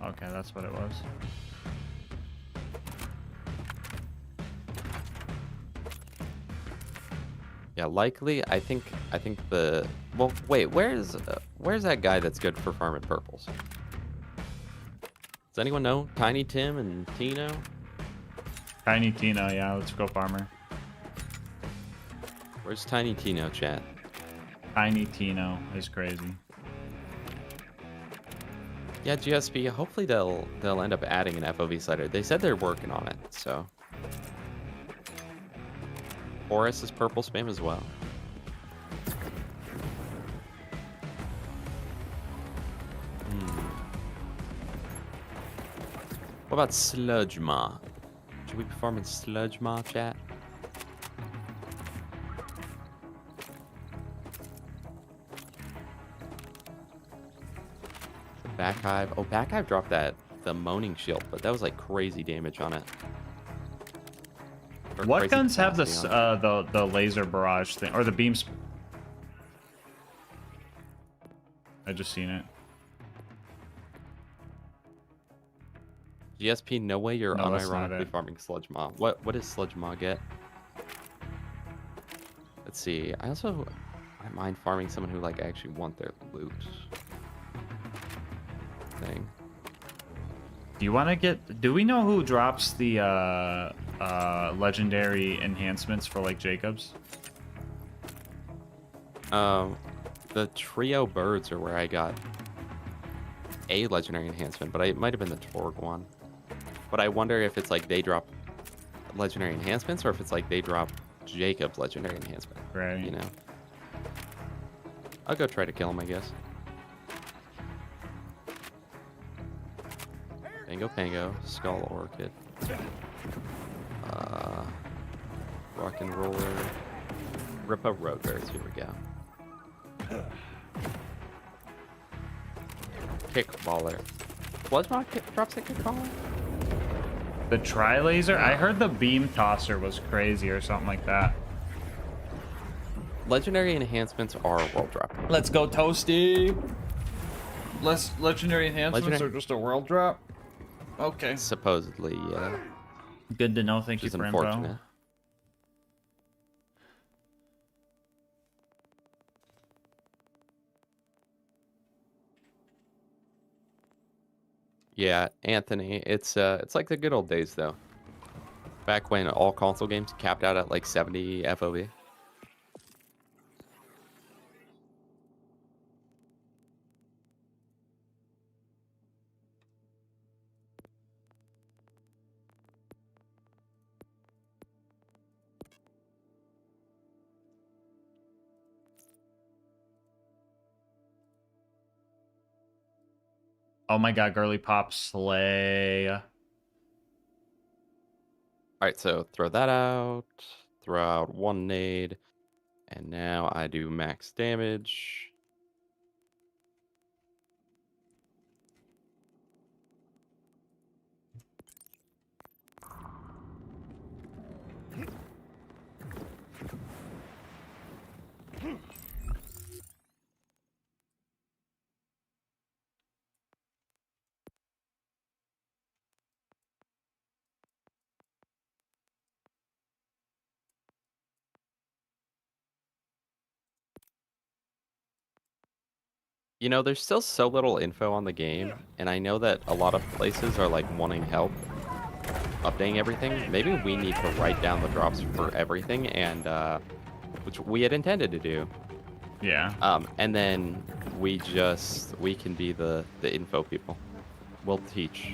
Speaker 2: Okay, that's what it was.
Speaker 18: Yeah, likely. I think the well. Wait, where's that guy that's good for farming purples? Does anyone know? Tiny Tim and Tino.
Speaker 2: Tiny Tino, yeah. Let's go farmer.
Speaker 18: Where's Tiny Tino, chat?
Speaker 2: Tiny Tino is crazy.
Speaker 18: Yeah, GSP. Hopefully they'll end up adding an FOV slider. They said they're working on it, so. Horus is purple spam as well. What about Sludge Maw? Should we be farming Sludge Maw, chat? Back Hive. Oh, Back Hive dropped the Moaning Shield, but that was like crazy damage on it. Or
Speaker 2: What
Speaker 18: crazy
Speaker 2: guns have this
Speaker 18: capacity on it.
Speaker 2: the laser barrage thing or the beams? I just seen it.
Speaker 18: GSP, no way you're
Speaker 2: No, that's not
Speaker 18: unironically
Speaker 2: it.
Speaker 18: farming Sludge Maw. What does Sludge Maw get? Let's see. I also wouldn't mind farming someone who like actually want their loot thing.
Speaker 2: Do you want to get? Do we know who drops the legendary enhancements for like Jacobs?
Speaker 18: The trio birds are where I got a legendary enhancement, but it might have been the Torg one. But I wonder if it's like they drop legendary enhancements or if it's like they drop Jacob's legendary enhancement.
Speaker 2: Right.
Speaker 18: You know. I'll go try to kill him, I guess. Pango Pango, Skull Orchid. Rock and Roller. Ripa Roadbears, here we go. Kickballer. Bloodmark drops a kickballer?
Speaker 2: The Tri-Laser? I heard the Beam Tosser was crazy or something like that.
Speaker 18: Legendary enhancements are world drop.
Speaker 2: Let's go, Toasty! Legendary enhancements are just a world drop? Okay.
Speaker 18: Supposedly, yeah.
Speaker 2: Good to know. Thank you
Speaker 18: Which is
Speaker 2: for
Speaker 18: unfortunate.
Speaker 2: info.
Speaker 18: Yeah, Anthony, it's like the good old days though. Back when all console games capped out at like 70 FOV.
Speaker 2: Oh my god, Girly Pop slay.
Speaker 18: Alright, so throw that out. Throw out one nade. And now I do max damage. You know, there's still so little info on the game, and I know that a lot of places are like wanting help updating everything. Maybe we need to write down the drops for everything, and which we had intended to do.
Speaker 2: Yeah.
Speaker 18: And then we can be the info people. We'll teach.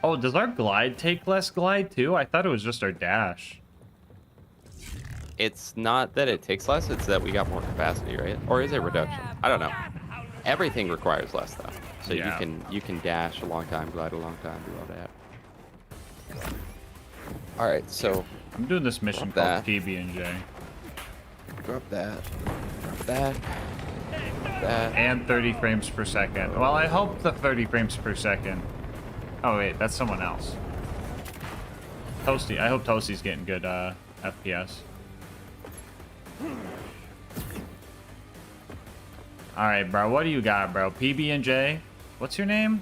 Speaker 2: Oh, does our glide take less glide too? I thought it was just our dash.
Speaker 18: It's not that it takes less, it's that we got more capacity, right? Or is it reduction? I don't know. Everything requires less though. So
Speaker 2: Yeah.
Speaker 18: you can dash a long time, glide a long time, do all that. Alright, so
Speaker 2: I'm doing this mission called PB&J.
Speaker 18: Drop that. Drop that. Drop that.
Speaker 2: And 30 frames per second. Well, I hope the 30 frames per second. Oh wait, that's someone else. Toasty. I hope Toasty's getting good FPS. Alright, bro. What do you got, bro? PB&J? What's your name?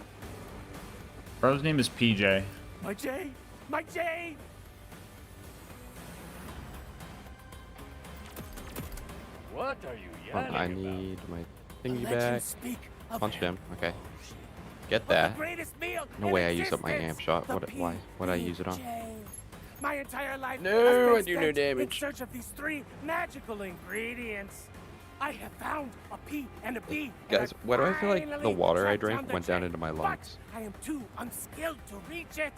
Speaker 2: Bro's name is PJ.
Speaker 5: My J! My J!
Speaker 9: What are you
Speaker 18: Hold
Speaker 9: yelling
Speaker 18: on, I
Speaker 9: about?
Speaker 18: need my thingy
Speaker 5: The
Speaker 18: back.
Speaker 5: legends speak of
Speaker 18: Punched him. Okay. Get
Speaker 5: the
Speaker 18: that.
Speaker 5: greatest meal
Speaker 18: No
Speaker 5: in
Speaker 18: way I used up my
Speaker 5: existence,
Speaker 18: amp shot.
Speaker 5: the
Speaker 18: Why would I use it on?
Speaker 5: PJ. My entire life
Speaker 18: No,
Speaker 5: has
Speaker 18: I
Speaker 5: been
Speaker 18: do no
Speaker 5: spent
Speaker 18: damage.
Speaker 5: in search of these three magical ingredients. I have found a P and a B. and
Speaker 18: Guys, why do I feel like the
Speaker 5: finally
Speaker 18: water I
Speaker 5: tracked
Speaker 18: drank
Speaker 5: down the
Speaker 18: went down
Speaker 5: J,
Speaker 18: into my
Speaker 5: but
Speaker 18: lungs?
Speaker 5: I am too unskilled to reach it.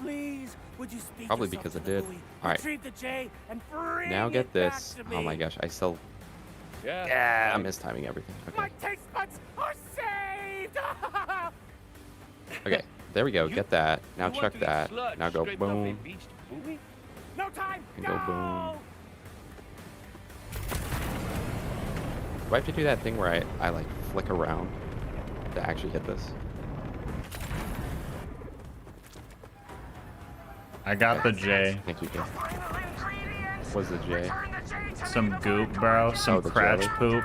Speaker 5: Please, would you speak
Speaker 18: Probably
Speaker 5: yourself
Speaker 18: because
Speaker 5: to
Speaker 18: I
Speaker 5: the
Speaker 18: did.
Speaker 5: buoy,
Speaker 18: Alright.
Speaker 5: retrieve the J, and bring
Speaker 18: Now get
Speaker 5: it back
Speaker 18: this.
Speaker 5: to
Speaker 18: Oh my
Speaker 5: me.
Speaker 18: gosh, I still.
Speaker 9: Yeah.
Speaker 18: Yeah, I'm mistiming everything.
Speaker 5: My
Speaker 18: Okay.
Speaker 5: taste buds are saved.
Speaker 18: Okay, there we go. Get that. Now
Speaker 9: You want
Speaker 18: chuck
Speaker 9: to eat
Speaker 18: that.
Speaker 9: sludge
Speaker 18: Now go
Speaker 9: straight from a
Speaker 18: boom.
Speaker 9: beached buoy?
Speaker 5: No time.
Speaker 18: And go boom. Do I have to do that thing where I like flick around to actually hit this?
Speaker 2: I got the J.
Speaker 18: Thank you, Jeff. What's the J?
Speaker 2: Some goop, bro. Some
Speaker 18: the
Speaker 2: cratch
Speaker 18: jelly.
Speaker 2: poop.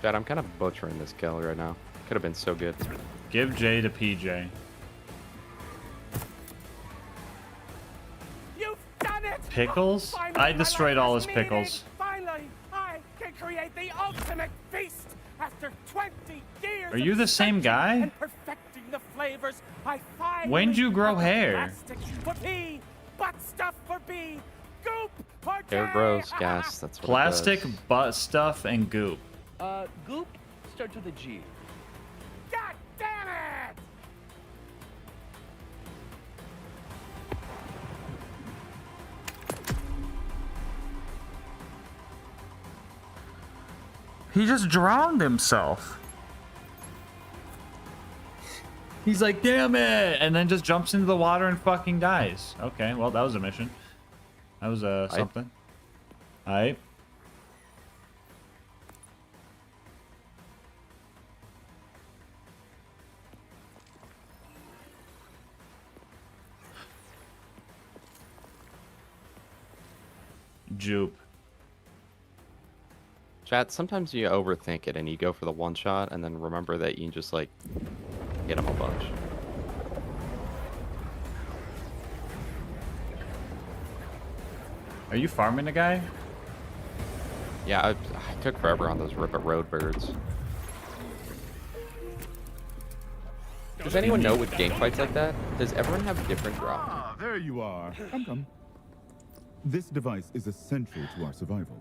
Speaker 18: Dad, I'm kind of butchering this kill right now. Could have been so good.
Speaker 2: Give J to PJ.
Speaker 5: You've done it!
Speaker 2: Pickles?
Speaker 5: Finally,
Speaker 2: I
Speaker 5: my
Speaker 2: destroyed
Speaker 5: life
Speaker 2: all
Speaker 5: is
Speaker 2: his pickles.
Speaker 5: meaning. Finally, I can create the ultimate feast after 20 years.
Speaker 2: Are you
Speaker 5: of
Speaker 2: the same
Speaker 5: searching
Speaker 2: guy?
Speaker 5: And perfecting the flavors. I finally
Speaker 2: When'd you grow
Speaker 5: have the
Speaker 2: hair?
Speaker 5: Plastic for P, butt stuff for B, goop for J.
Speaker 18: Hair grows, gas. That's what
Speaker 2: Plastic,
Speaker 18: it does.
Speaker 2: butt stuff, and goop.
Speaker 6: Goop starts with a G.
Speaker 5: God damn it!
Speaker 2: He just drowned himself. He's like, damn it! And then just jumps into the water and fucking dies. Okay, well, that was a mission. That was something. Alright. Jupe.
Speaker 18: Chat, sometimes you overthink it and you go for the one shot and then remember that you can just like hit him a bunch.
Speaker 2: Are you farming a guy?
Speaker 18: Yeah, I took forever on those Ripper Road birds. Does anyone know with game fights like that? Does everyone have different drops?
Speaker 13: Ah, there you are. Come. This device is essential to our survival.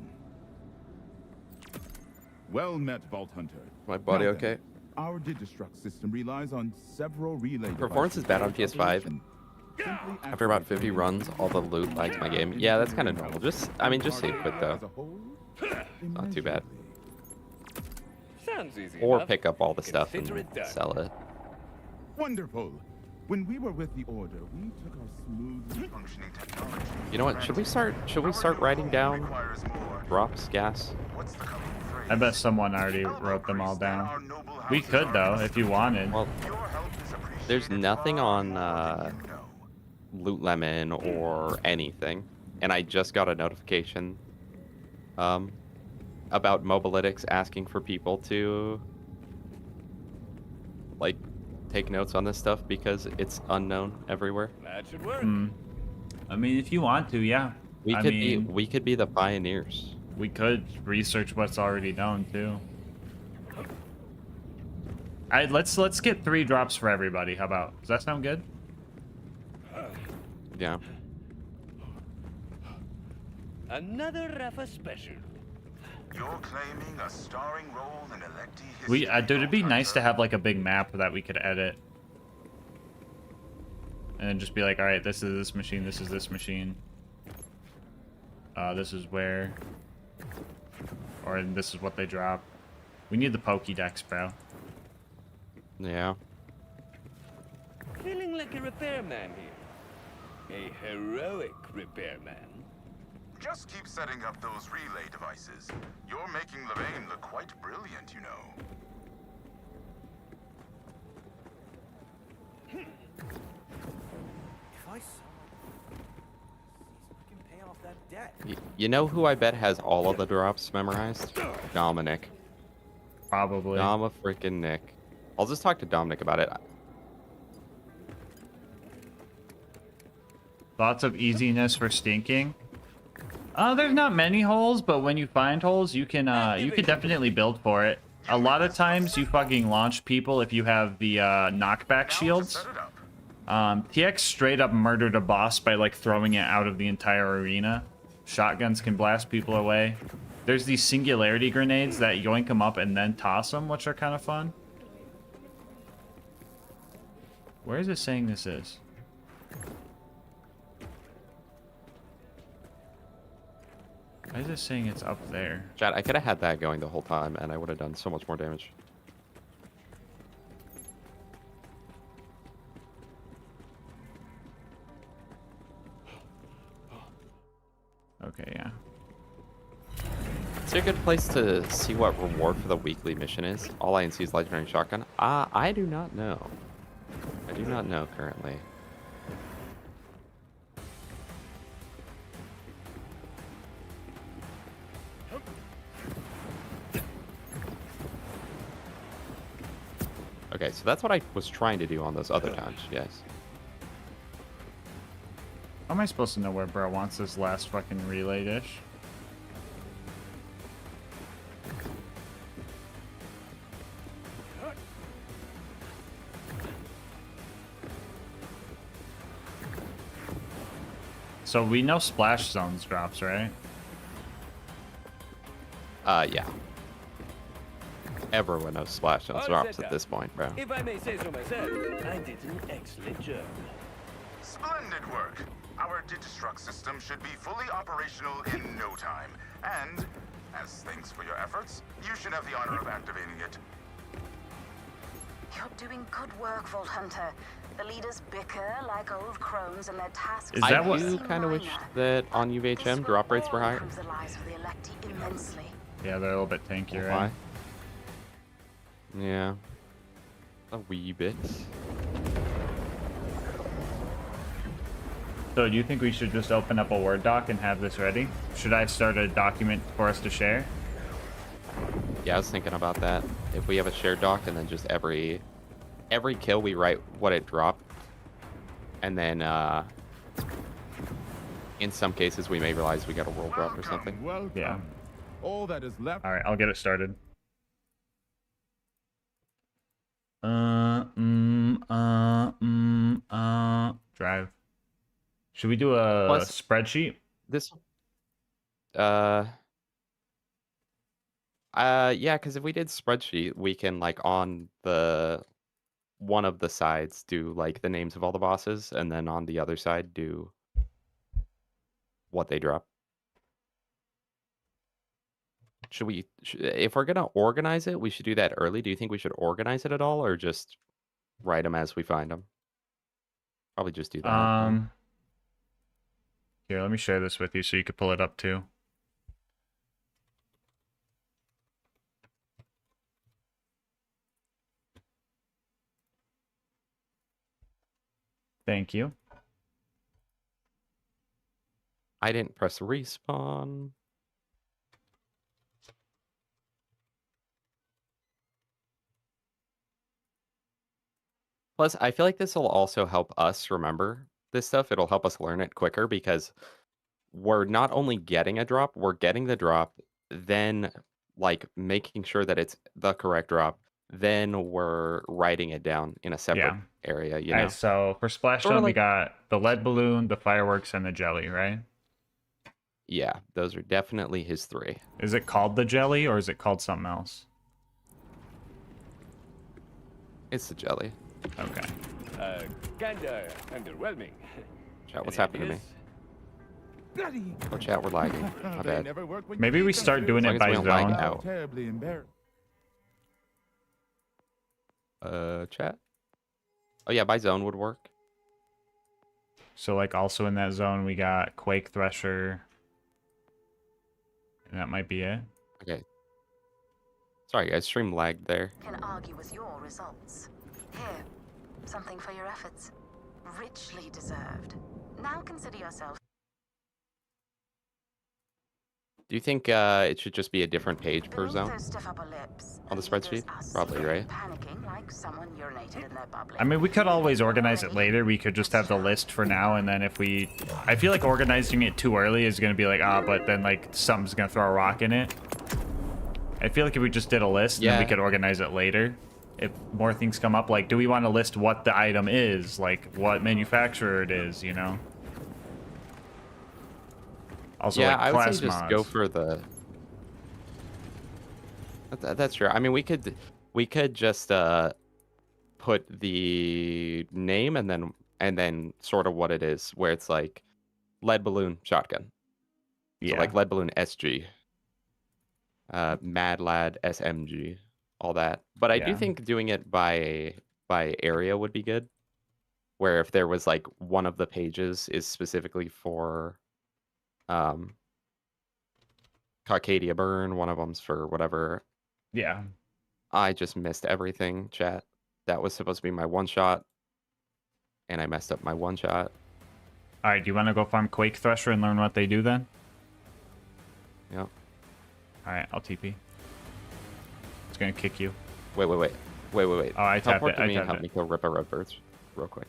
Speaker 13: Well met, Vault Hunter.
Speaker 18: My body
Speaker 13: Now then,
Speaker 18: okay?
Speaker 13: Our Digistruct system relies on several relay
Speaker 18: Performance is bad on PS5. After about 50 runs, all the loot lags my game. Yeah, that's kind of normal. Just save quit though. Not too bad.
Speaker 9: Sounds easy
Speaker 18: Or
Speaker 9: enough.
Speaker 18: pick up all the stuff and
Speaker 9: Consider it done.
Speaker 18: sell it.
Speaker 13: Wonderful. When we were with the Order, we took our smoothly functioning technology.
Speaker 18: You know what? Should we start writing down drops, gas?
Speaker 2: I bet someone already wrote them all down. We could though, if you wanted.
Speaker 18: Well, there's nothing on Loot Lemon or anything, and I just got a notification about Mobalytics asking for people to like take notes on this stuff because it's unknown everywhere.
Speaker 9: That should work.
Speaker 2: I mean, if you want to, yeah.
Speaker 18: We could be the pioneers.
Speaker 2: We could research what's already known too. Alright, let's get 3 drops for everybody. How about? Does that sound good?
Speaker 18: Yeah.
Speaker 9: Another Rafa special.
Speaker 13: You're claiming a starring role in electee history.
Speaker 2: Dude, it'd be nice to have like a big map that we could edit. And then just be like, alright, this is this machine, this is this machine. This is where. Or this is what they drop. We need the Pokédex, bro.
Speaker 18: Yeah.
Speaker 9: Feeling like a repairman here. A heroic repairman.
Speaker 13: Just keep setting up those relay devices. You're making Lorraine look quite brilliant, you know.
Speaker 3: If I can pay off that debt.
Speaker 18: You know who I bet has all of the drops memorized? Dominic.
Speaker 2: Probably.
Speaker 18: Freaking Nick. I'll just talk to Dominic about it.
Speaker 2: Lots of easiness for stinking. There's not many holes, but when you find holes, you can definitely build for it. A lot of times you fucking launch people if you have the knockback shields. TX straight up murdered a boss by like throwing it out of the entire arena. Shotguns can blast people away. There's these singularity grenades that yoink them up and then toss them, which are kind of fun. Where is it saying this is? Why is it saying it's up there?
Speaker 18: Chat, I could have had that going the whole time, and I would have done so much more damage.
Speaker 2: Okay, yeah.
Speaker 18: Is there a good place to see what reward for the weekly mission is? All I can see is legendary shotgun. I do not know. I do not know currently. Okay, so that's what I was trying to do on those other times, yes.
Speaker 2: How am I supposed to know where bro wants this last fucking relay dish? So we know splash zones drops, right?
Speaker 18: Yeah. Everyone knows splash zones drops at this point, bro.
Speaker 9: If I may say so myself, I did an excellent job.
Speaker 13: Splendid work. Our Digistruct system should be fully operational in no time. And, as thanks for your efforts, you should have the honor of activating it.
Speaker 17: You're doing good work, Vault Hunter. The leaders bicker like old crones and their tasks.
Speaker 18: Is that what you kind of wish that on UVHM drop rates were higher?
Speaker 17: Improves the lives of the electee immensely.
Speaker 2: Yeah, they're a little bit tankier,
Speaker 18: Why?
Speaker 2: right?
Speaker 18: Yeah. A wee bit.
Speaker 2: So do you think we should just open up a Word doc and have this ready? Should I start a document for us to share?
Speaker 18: Yeah, I was thinking about that. If we have a shared doc and then just every kill we write what it dropped. And then in some cases we may realize we got a world drop or something.
Speaker 16: Welcome.
Speaker 2: Yeah.
Speaker 16: All that is left.
Speaker 2: Alright, I'll get it started. Drive. Should we do a spreadsheet?
Speaker 18: This yeah, because if we did spreadsheet, we can like on the one of the sides do like the names of all the bosses, and then on the other side do what they drop. Should we, if we're gonna organize it, we should do that early. Do you think we should organize it at all, or just write them as we find them? Probably just do that.
Speaker 2: Here, let me share this with you so you could pull it up too. Thank you.
Speaker 18: I didn't press respawn. Plus, I feel like this will also help us remember this stuff. It'll help us learn it quicker because we're not only getting a drop, we're getting the drop, then like making sure that it's the correct drop, then we're writing it down in a separate area, you know?
Speaker 2: Alright, so for Splashdown, we got the lead balloon, the fireworks, and the jelly, right?
Speaker 18: Yeah, those are definitely his three.
Speaker 2: Is it called the jelly, or is it called something else?
Speaker 18: It's the jelly.
Speaker 2: Okay.
Speaker 9: Kinda underwhelming.
Speaker 18: Chat, what's happening to me? Oh, chat, we're lagging. My bad.
Speaker 2: Maybe we start doing it by zone.
Speaker 18: Out.
Speaker 16: Terribly embarrassed.
Speaker 18: Chat? Oh yeah, by zone would work.
Speaker 2: So like also in that zone we got Quake Thresher. And that might be it.
Speaker 18: Okay. Sorry guys, stream lagged there.
Speaker 17: Can argue with your results. Here, something for your efforts. Richly deserved. Now consider yourself.
Speaker 18: Do you think it should just be a different page per zone? On the spreadsheet? Probably, right?
Speaker 17: Panicking like someone urinated in their bubbly.
Speaker 2: I mean, we could always organize it later. We could just have the list for now, and then if we... I feel like organizing it too early is going to be like, but then like something's going to throw a rock in it. I feel like if we just did a list, then we could organize it later. If more things come up, like, do we want to list what the item is? Like, what manufacturer it is, you know? Also,
Speaker 18: yeah,
Speaker 2: like,
Speaker 18: I would say
Speaker 2: plasmas.
Speaker 18: just go for the... That's true. I mean, we could just put the name and then sort of what it is, where it's like lead balloon shotgun. So like lead balloon SG, Mad Lad SMG, all that. But I do think doing it by area would be good. Where if there was like one of the pages is specifically for Carcadia Burn, one of them's for whatever.
Speaker 2: Yeah.
Speaker 18: I just missed everything, chat. That was supposed to be my one shot. And I messed up my one shot.
Speaker 2: Alright, do you want to go farm Quake Thresher and learn what they do then?
Speaker 18: Yep.
Speaker 2: Alright, I'll TP. It's gonna kick you.
Speaker 18: Wait. Wait.
Speaker 2: Oh, I tapped
Speaker 18: Teleport
Speaker 2: it.
Speaker 18: to
Speaker 2: I
Speaker 18: me and
Speaker 2: tapped
Speaker 18: help
Speaker 2: it.
Speaker 18: me kill Ripper Redbirds real quick.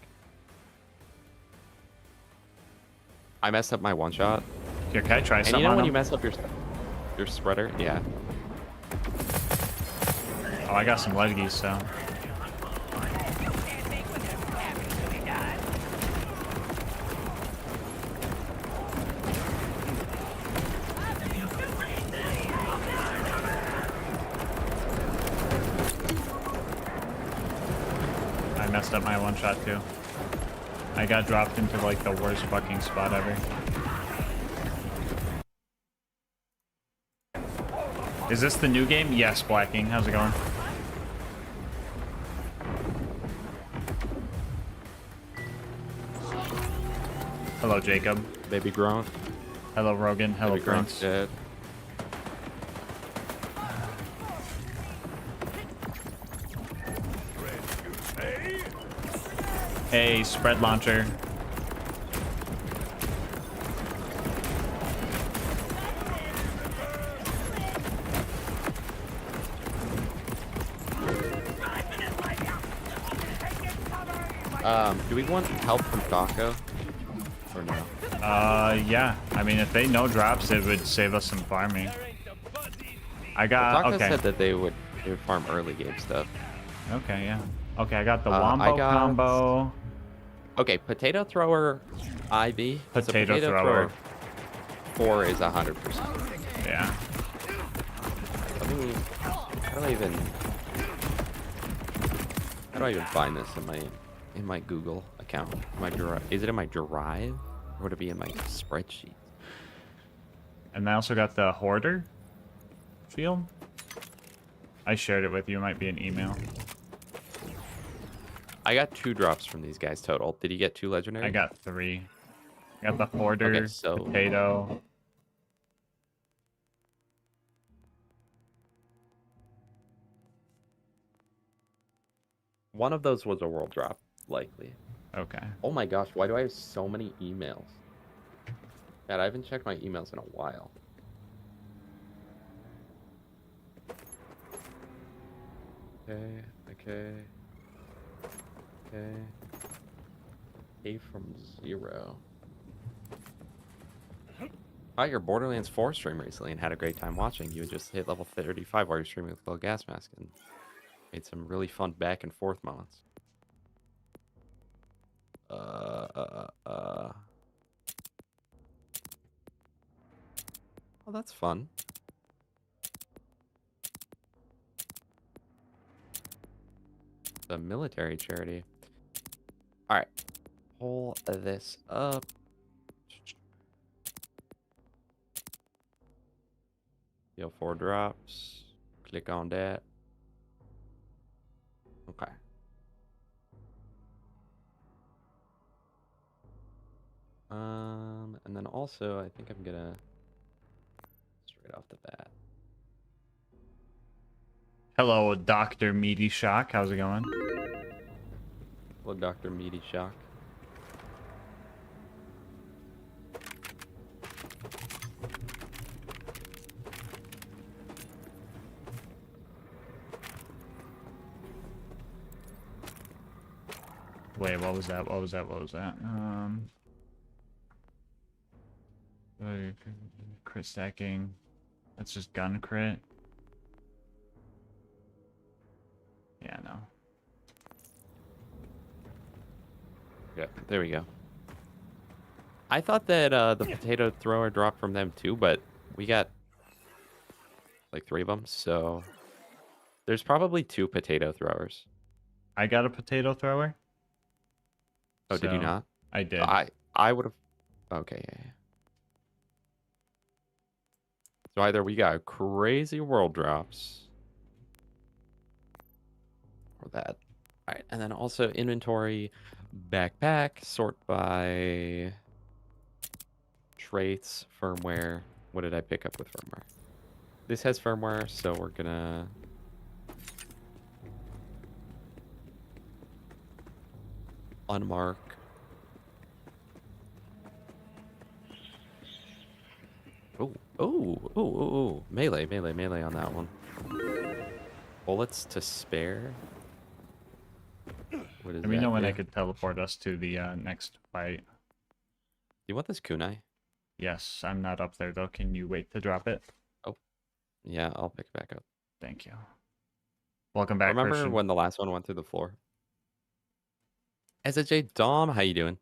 Speaker 18: I messed up my one shot.
Speaker 2: Here, can I try
Speaker 18: And
Speaker 2: something
Speaker 18: you know
Speaker 2: on
Speaker 18: when
Speaker 2: him?
Speaker 18: you mess up your spreader? Yeah.
Speaker 2: Oh, I got some leggies, so. I messed up my one shot too. I got dropped into like the worst fucking spot ever. Is this the new game? Yes, Blacking. How's it going? Hello, Jacob.
Speaker 18: Baby Gronk.
Speaker 2: Hello, Rogan. Hello,
Speaker 18: Baby
Speaker 2: Prince.
Speaker 18: Gronk's dead.
Speaker 2: Hey, spread launcher.
Speaker 18: Do we want help from Taco? Or no?
Speaker 2: Yeah. I mean, if they no drops, it would save us some farming. I got,
Speaker 18: Taco
Speaker 2: okay.
Speaker 18: said that they would farm early game stuff.
Speaker 2: Okay, yeah. Okay, I got the Wombo
Speaker 18: got-
Speaker 2: combo.
Speaker 18: Okay, potato thrower, IB. So
Speaker 2: Potato thrower.
Speaker 18: 4 is 100%.
Speaker 2: Yeah.
Speaker 18: Let me. How do I even find this in my Google account? My drive. Is it in my drive, or would it be in my spreadsheet?
Speaker 2: And I also got the hoarder shield. I shared it with you. It might be an email.
Speaker 18: I got 2 drops from these guys total. Did you get 2 legendaries?
Speaker 2: I got 3. I got the hoarder,
Speaker 18: Okay, so
Speaker 2: potato.
Speaker 18: one of those was a world drop, likely.
Speaker 2: Okay.
Speaker 18: Oh my gosh, why do I have so many emails? God, I haven't checked my emails in a while. Okay. A from 0. Hi, your Borderlands 4 stream recently and had a great time watching. You had just hit level 35 while you're streaming with LilGasmask and made some really fun back and forth moments. Oh, that's fun. The military charity. All right, pull this up. Deal 4 drops. Click on that. Okay. And then also, I think I'm gonna straight off the bat.
Speaker 2: Hello, Dr. Meaty Shock. How's it going?
Speaker 18: Hello, Dr. Meaty Shock.
Speaker 2: Wait, what was that? What was that? Crit stacking. That's just gun crit. Yeah, no.
Speaker 18: Yeah, there we go. I thought that the potato thrower dropped from them too, but we got like 3 of them, so there's probably 2 potato throwers.
Speaker 2: I got a potato thrower.
Speaker 18: Oh, did you
Speaker 2: So,
Speaker 18: not?
Speaker 2: I did.
Speaker 18: I would have. Okay, yeah. So either we got crazy world drops or that. All right, and then also inventory, backpack, sort by traits, firmware. What did I pick up with firmware? This has firmware, so we're gonna unmark. Oh, melee on that one. Bullets to spare. What is
Speaker 2: Let me
Speaker 18: that
Speaker 2: know when
Speaker 18: do?
Speaker 2: I could teleport us to the next fight.
Speaker 18: You want this kunai?
Speaker 2: Yes, I'm not up there though. Can you wait to drop it?
Speaker 18: Oh, yeah, I'll pick it back up.
Speaker 2: Thank you. Welcome back,
Speaker 18: Remember
Speaker 2: Christian.
Speaker 18: when the last one went through the floor? SJ Dom, how you doing?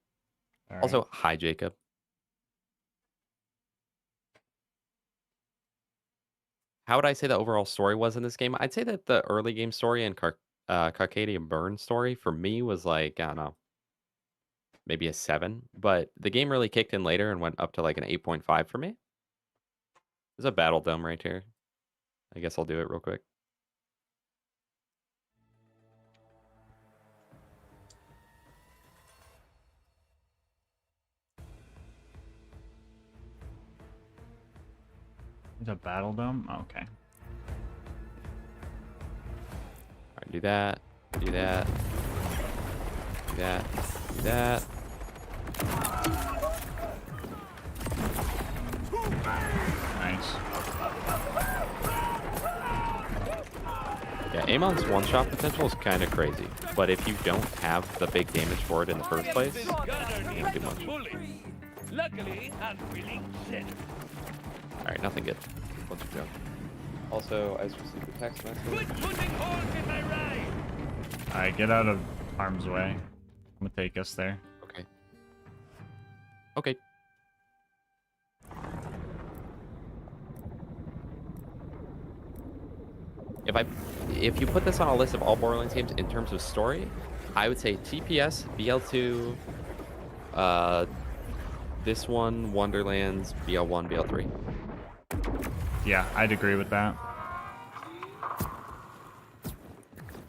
Speaker 2: All
Speaker 18: Also,
Speaker 2: right.
Speaker 18: hi Jacob. How would I say the overall story was in this game? I'd say that the early game story and Carcadian Burn story for me was like, I don't know, maybe a 7. But the game really kicked in later and went up to like an 8.5 for me. There's a battle dome right here. I guess I'll do it real quick.
Speaker 2: The battle dome? Okay.
Speaker 18: Alright, do that. Do that. Do that. Do that.
Speaker 2: Nice.
Speaker 18: Yeah, Amon's one-shot potential is kind of crazy. But if you don't have the big damage for it in the first place, you can't do much.
Speaker 9: Luckily, I'm feeling sick.
Speaker 18: Alright, nothing good. Bunch of junk. Also, I just received a text message.
Speaker 9: Quit putting holes in my ride.
Speaker 2: Alright, get out of harm's way. I'm gonna take us there.
Speaker 18: Okay. Okay. If you put this on a list of all Borderlands games in terms of story, I would say TPS, BL2, this one, Wonderlands, BL1, BL3.
Speaker 2: Yeah, I'd agree with that.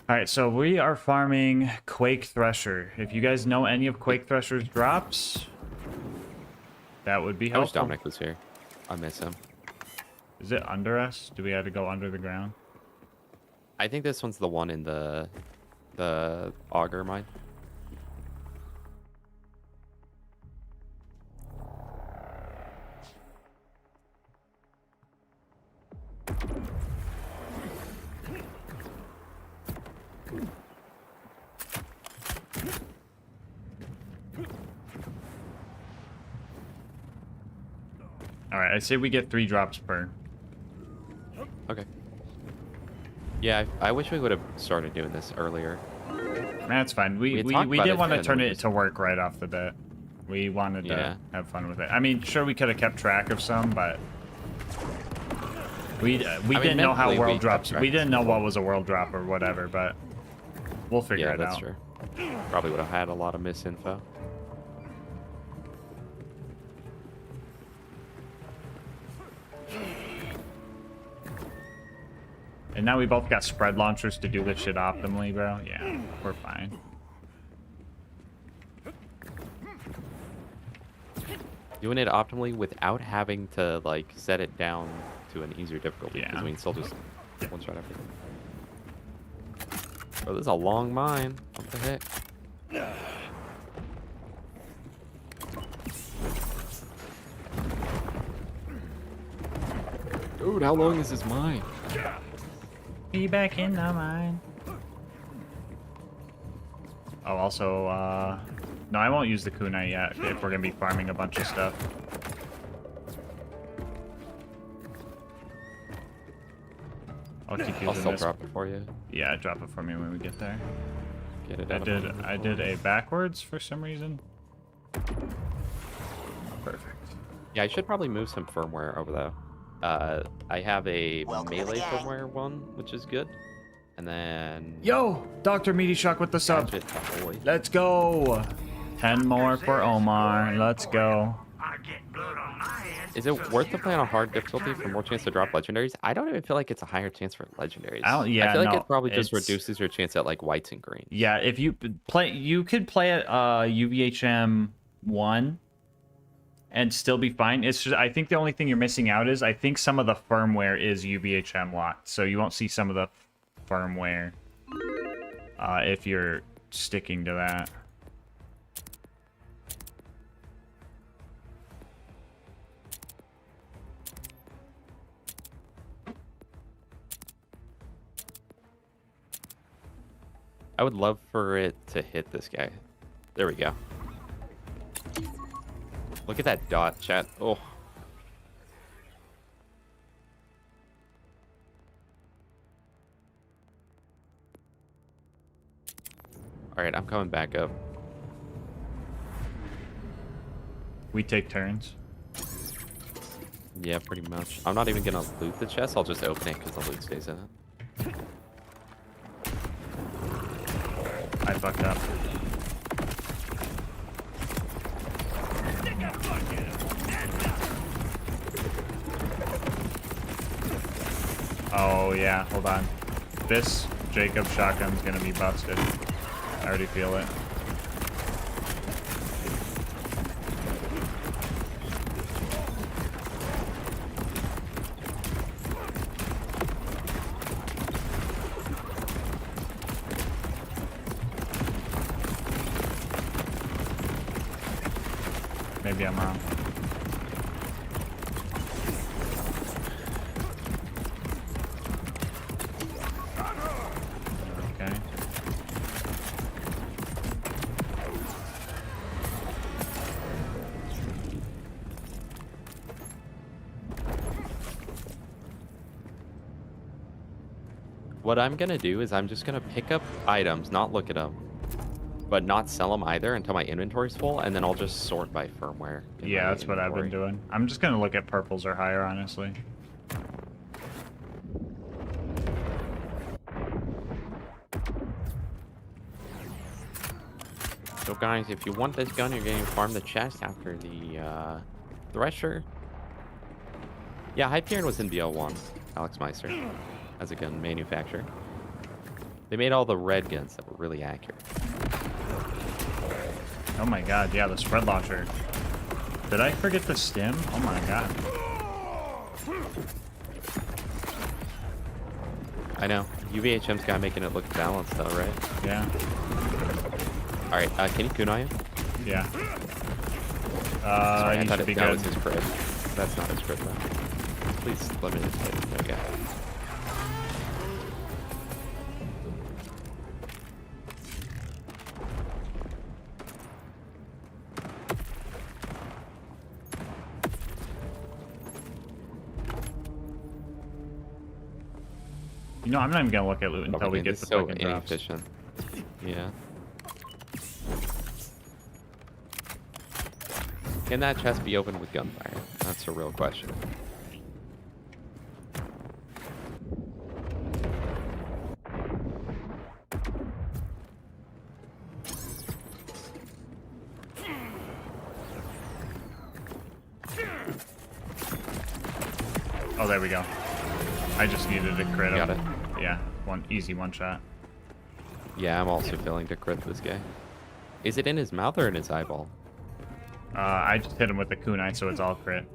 Speaker 2: Alright, so we are farming Quake Thresher. If you guys know any of Quake Thresher's drops, that would be
Speaker 18: I wish
Speaker 2: helpful.
Speaker 18: Dominic was here. I miss him.
Speaker 2: Is it under us? Do we have to go under the ground?
Speaker 18: I think this one's the one in the auger mine.
Speaker 2: Alright, I say we get 3 drops per.
Speaker 18: Okay. Yeah, I wish we would have started doing this earlier.
Speaker 2: That's fine. We didn't want to turn it to work right off the bat. We wanted to have fun with it. I mean, sure, we could have kept track of some, but we didn't know how world drops. We didn't know what was a world drop or whatever, but we'll figure it out.
Speaker 18: Yeah, that's true. Probably would have had a lot of misinfo.
Speaker 2: And now we both got spread launchers to do this shit optimally, bro. Yeah, we're fine.
Speaker 18: Doing it optimally without having to like set it down to an easier difficulty because we can still just one-shot everything. Oh, this is a long mine. What the heck? Dude, how long is this mine?
Speaker 2: Be back in the mine. Oh, also, no, I won't use the kunai yet if we're gonna be farming a bunch of stuff. I'll keep using
Speaker 18: I'll still
Speaker 2: this.
Speaker 18: drop it for you.
Speaker 2: Yeah, drop it for me when we get there.
Speaker 18: Get it.
Speaker 2: I did a backwards for some reason. Perfect.
Speaker 18: Yeah, I should probably move some firmware over though. I have a melee firmware one, which is good. And then...
Speaker 2: Yo! Dr. Meaty Shock with the sub. Let's go! 10 more for Omar. Let's go.
Speaker 18: Is it worth to play on a hard difficulty for more chance to drop legendaries? I don't even feel like it's a higher chance for legendaries. I feel like it probably just reduces your chance at like whites and greens.
Speaker 2: Yeah, if you play, you could play at UVHM 1 and still be fine. It's just, I think the only thing you're missing out is I think some of the firmware is UVHM locked, so you won't see some of the firmware if you're sticking to that.
Speaker 18: would love for it to hit this guy. There we go. Look at that dot, chat. Oh. Alright, I'm coming back up.
Speaker 2: We take turns.
Speaker 18: Yeah, pretty much. I'm not even gonna loot the chest, I'll just open it because the loot stays in it.
Speaker 2: I fucked up. Oh yeah, hold on. This Jacob shotgun's gonna be busted. I already feel it. Maybe I'm wrong. Okay.
Speaker 18: What I'm gonna do is I'm just gonna pick up items, not look at them, but not sell them either until my inventory's full, and then I'll just sort by firmware.
Speaker 2: Yeah, that's what I've been doing. I'm just gonna look at purples or higher, honestly.
Speaker 18: So guys, if you want this gun, you're going to farm the chest after the Thresher. Yeah, Hyperion was in BL1, Alex Meister, as a gun manufacturer. They made all the red guns that were really accurate.
Speaker 2: Oh my god, yeah, the spread launcher. Did I forget the stim? Oh my god.
Speaker 18: I know. UVHM's got making it look balanced though, right?
Speaker 2: Yeah.
Speaker 18: Alright, can you kunai him?
Speaker 2: Yeah.
Speaker 18: Sorry, I
Speaker 2: he
Speaker 18: thought
Speaker 2: should be
Speaker 18: that
Speaker 2: good.
Speaker 18: was his crit. That's not his crit though. Please let me just hit. There we go.
Speaker 2: You know, I'm not even gonna look at loot until we
Speaker 18: man,
Speaker 2: get
Speaker 18: this
Speaker 2: the
Speaker 18: is so
Speaker 2: fucking drops.
Speaker 18: inefficient. Yeah. Can that chest be opened with gunfire? That's a real question.
Speaker 2: Oh, there we go. I just needed a crit.
Speaker 18: Got it.
Speaker 2: Yeah, easy one shot.
Speaker 18: Yeah, I'm also feeling to crit this guy. Is it in his mouth or in his eyeball?
Speaker 2: I just hit him with the kunai, so it's all crit.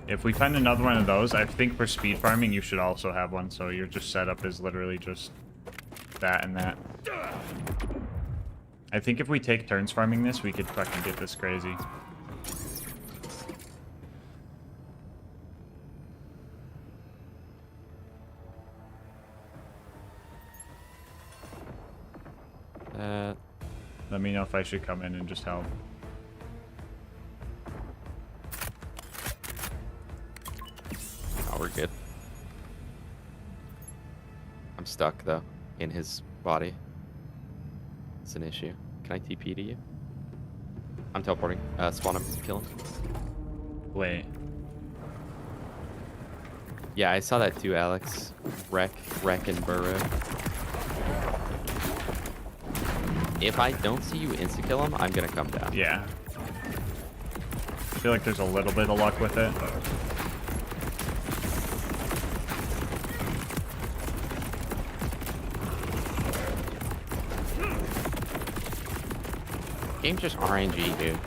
Speaker 2: If we find another one of those, I think for speed farming, you should also have one. So your just setup is literally just that and that. I think if we take turns farming this, we could fucking get this crazy. Let me know if I should come in and just help.
Speaker 18: Oh, we're good. I'm stuck, though, in his body. It's an issue. Can I TP to you? I'm teleporting. Spawn him. Kill him.
Speaker 2: Wait.
Speaker 18: Yeah, I saw that too, Alex. Wreck and burrow. If I don't see you insta-kill him, I'm gonna come down.
Speaker 2: Yeah. I feel like there's a little bit of luck with it.
Speaker 18: Game's just RNG, dude.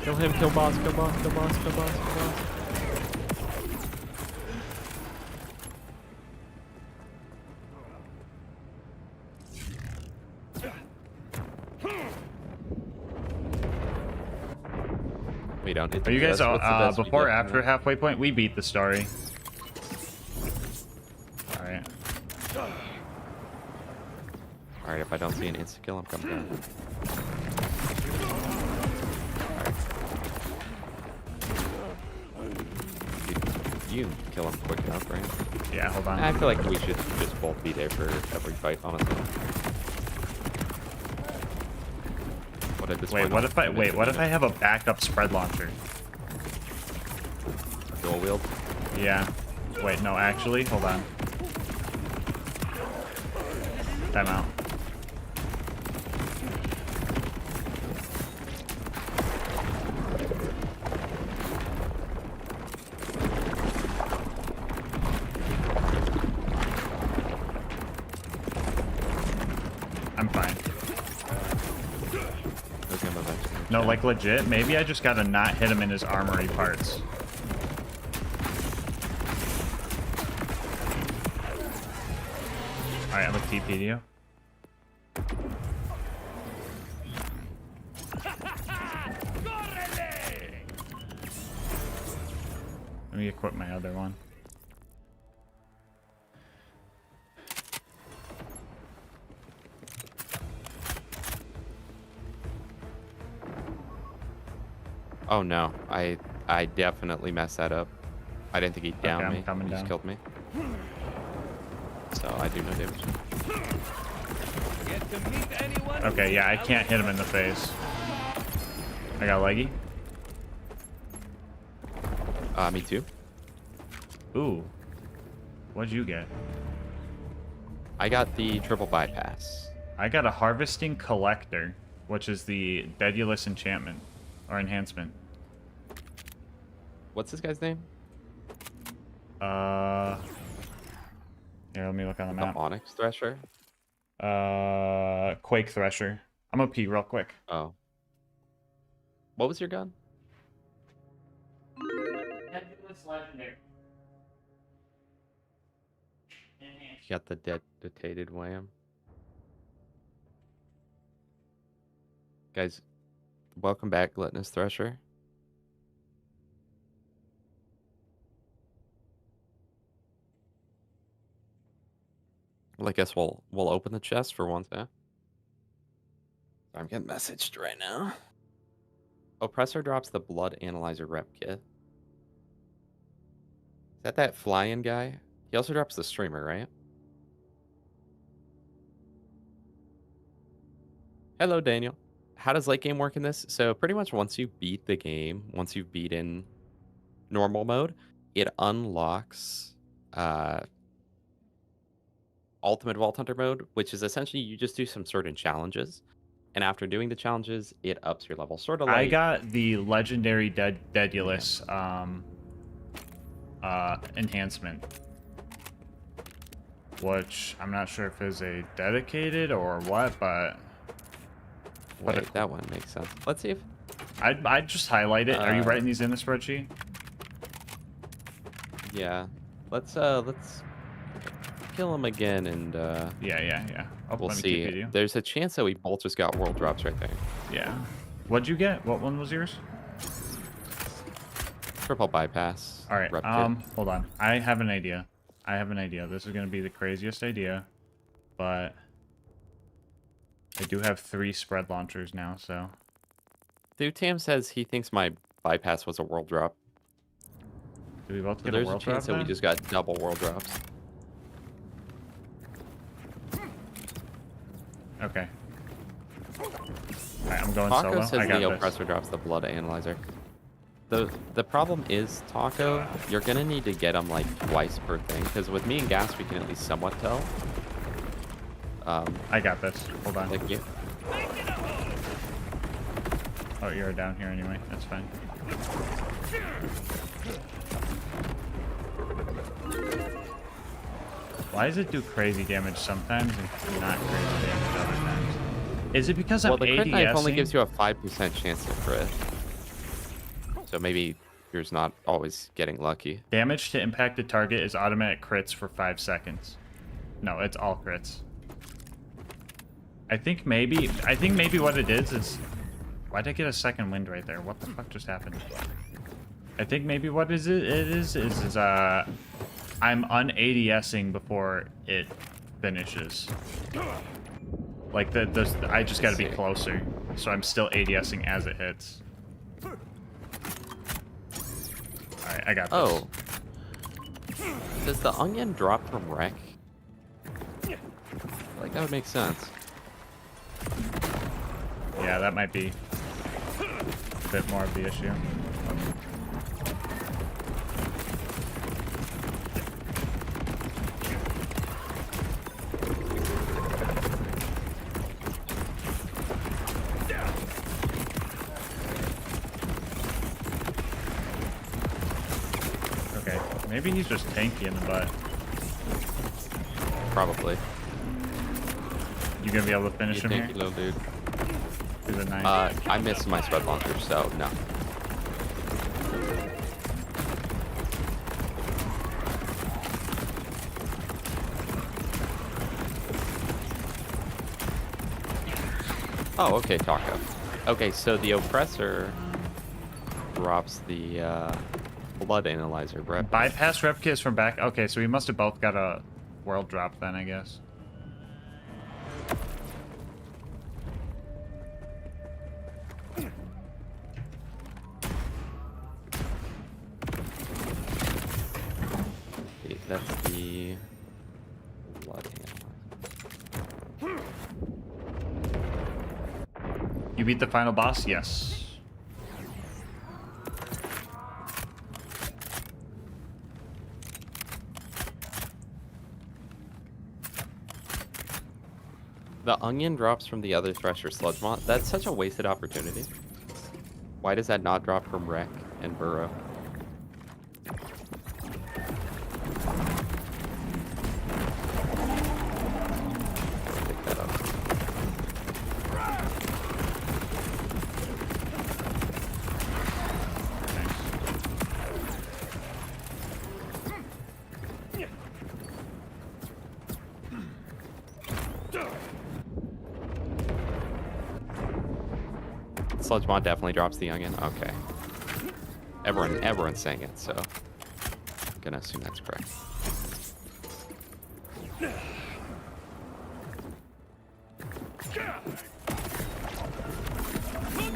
Speaker 18: Kill him, kill boss, kill boss, kill boss, kill boss, kill boss. We don't need to
Speaker 1: Are you guys
Speaker 18: guess. What's the best we
Speaker 1: before or
Speaker 18: get from
Speaker 1: after
Speaker 18: it?
Speaker 1: halfway point? We beat the story. All right.
Speaker 18: All right, if I don't see an insta kill, I'm coming down. You can kill him quick enough, right?
Speaker 1: Yeah, hold on.
Speaker 18: I feel like we should just both be there for every fight, honestly. What at this
Speaker 1: Wait,
Speaker 18: point,
Speaker 1: what if I have a backup spread launcher?
Speaker 18: Dual wield?
Speaker 1: Yeah. Wait, no, actually, hold on. Time out. I'm fine. No, like legit, maybe I just gotta not hit him in his armory parts. Alright, I'm a TP to you. Let me equip my other one.
Speaker 18: Oh no, I definitely messed that up. I didn't think he downed
Speaker 1: I'm
Speaker 18: me.
Speaker 1: coming
Speaker 18: He just
Speaker 1: down.
Speaker 18: killed me. So I do no damage.
Speaker 1: Okay, yeah, I can't hit him in the face. I got leggy.
Speaker 18: Me too.
Speaker 1: Ooh. What'd you get?
Speaker 18: I got the triple bypass.
Speaker 1: I got a harvesting collector, which is the Dedulous enchantment or enhancement.
Speaker 18: What's this guy's name?
Speaker 1: Here, let me look on the
Speaker 18: The
Speaker 1: map.
Speaker 18: Onyx Thresher?
Speaker 1: Quake Thresher. I'm gonna pee real quick.
Speaker 18: Oh. What was your gun?
Speaker 1: Dedulous legendary.
Speaker 18: You got the detonated wham. Guys, welcome back, Gluttonous Thresher. Well, I guess we'll open the chest for once, yeah? I'm getting messaged right now. Oppressor drops the Blood Analyzer rep kit. Is that fly-in guy? He also drops the streamer, right? Hello, Daniel. How does late game work in this? So pretty much once you beat the game, once you've beaten normal mode, it unlocks Ultimate Vault Hunter mode, which is essentially you just do some certain challenges. And after doing the challenges, it ups your level. Sort of like...
Speaker 1: I got the legendary Dedulous enhancement, which I'm not sure if is a dedicated or what, but
Speaker 18: Wait, that one makes sense. Let's see if...
Speaker 1: I'd just highlight it. Are you writing these in the spreadsheet?
Speaker 18: Yeah. Let's kill him again and
Speaker 1: yeah. Oh,
Speaker 18: we'll
Speaker 1: let me
Speaker 18: see.
Speaker 1: TP you.
Speaker 18: There's a chance that we both just got world drops right there.
Speaker 1: Yeah. What'd you get? What one was yours?
Speaker 18: Triple bypass.
Speaker 1: All right.
Speaker 18: Rep kit.
Speaker 1: Hold on. I have an idea. This is gonna be the craziest idea, but I do have 3 spread launchers now, so.
Speaker 18: Dude, Tam says he thinks my bypass was a world drop.
Speaker 1: Do we both
Speaker 18: So
Speaker 1: get
Speaker 18: there's
Speaker 1: a world
Speaker 18: a chance
Speaker 1: drop
Speaker 18: that we
Speaker 1: then?
Speaker 18: just got double world drops.
Speaker 1: Okay. Alright, I'm going
Speaker 18: Taco
Speaker 1: solo.
Speaker 18: says
Speaker 1: I got
Speaker 18: the
Speaker 1: this.
Speaker 18: oppressor drops the blood analyzer. The problem is, Taco, you're gonna need to get them like twice per thing, because with me and Gas we can at least somewhat tell.
Speaker 1: I got this. Hold on.
Speaker 18: Thank you.
Speaker 1: Oh, you're down here anyway. That's fine. Why does it do crazy damage sometimes and not crazy damage other times? Is it because I'm
Speaker 18: Well, the crit knife only
Speaker 1: ADSing?
Speaker 18: gives you a 5% chance to crit. So maybe you're not always getting lucky.
Speaker 1: Damage to impacted target is automatic crits for 5 seconds. No, it's all crits. I think maybe what it is
Speaker 2: Why'd I get a second wind right there? What the fuck just happened? I think maybe what is I'm un-ADSing before it finishes. Like I just gotta be closer. So I'm still ADSing as it hits. Alright, I got this.
Speaker 18: Oh. Does the onion drop from wreck? Like, that would make sense.
Speaker 2: Yeah, that might be a bit more of the issue. Okay, maybe he's just tanky in the butt.
Speaker 18: Probably.
Speaker 2: You gonna be able to finish him here?
Speaker 18: Tanky little dude.
Speaker 2: He's a 9.
Speaker 18: I missed my spread launcher, so no. Oh, okay, Taco. Okay, so the oppressor drops the blood analyzer, Brett.
Speaker 2: Bypass replicas from back. Okay, so we must have both got a world drop then, I guess.
Speaker 18: Okay, that's the blood analyzer.
Speaker 2: You beat the final boss? Yes.
Speaker 18: The onion drops from the other Thresher Sludge Mod. That's such a wasted opportunity. Why does that not drop from Wreck and Burrow? Pick that up. Sludge Mod definitely drops the onion. Okay. Everyone's saying it, so I'm gonna assume that's correct.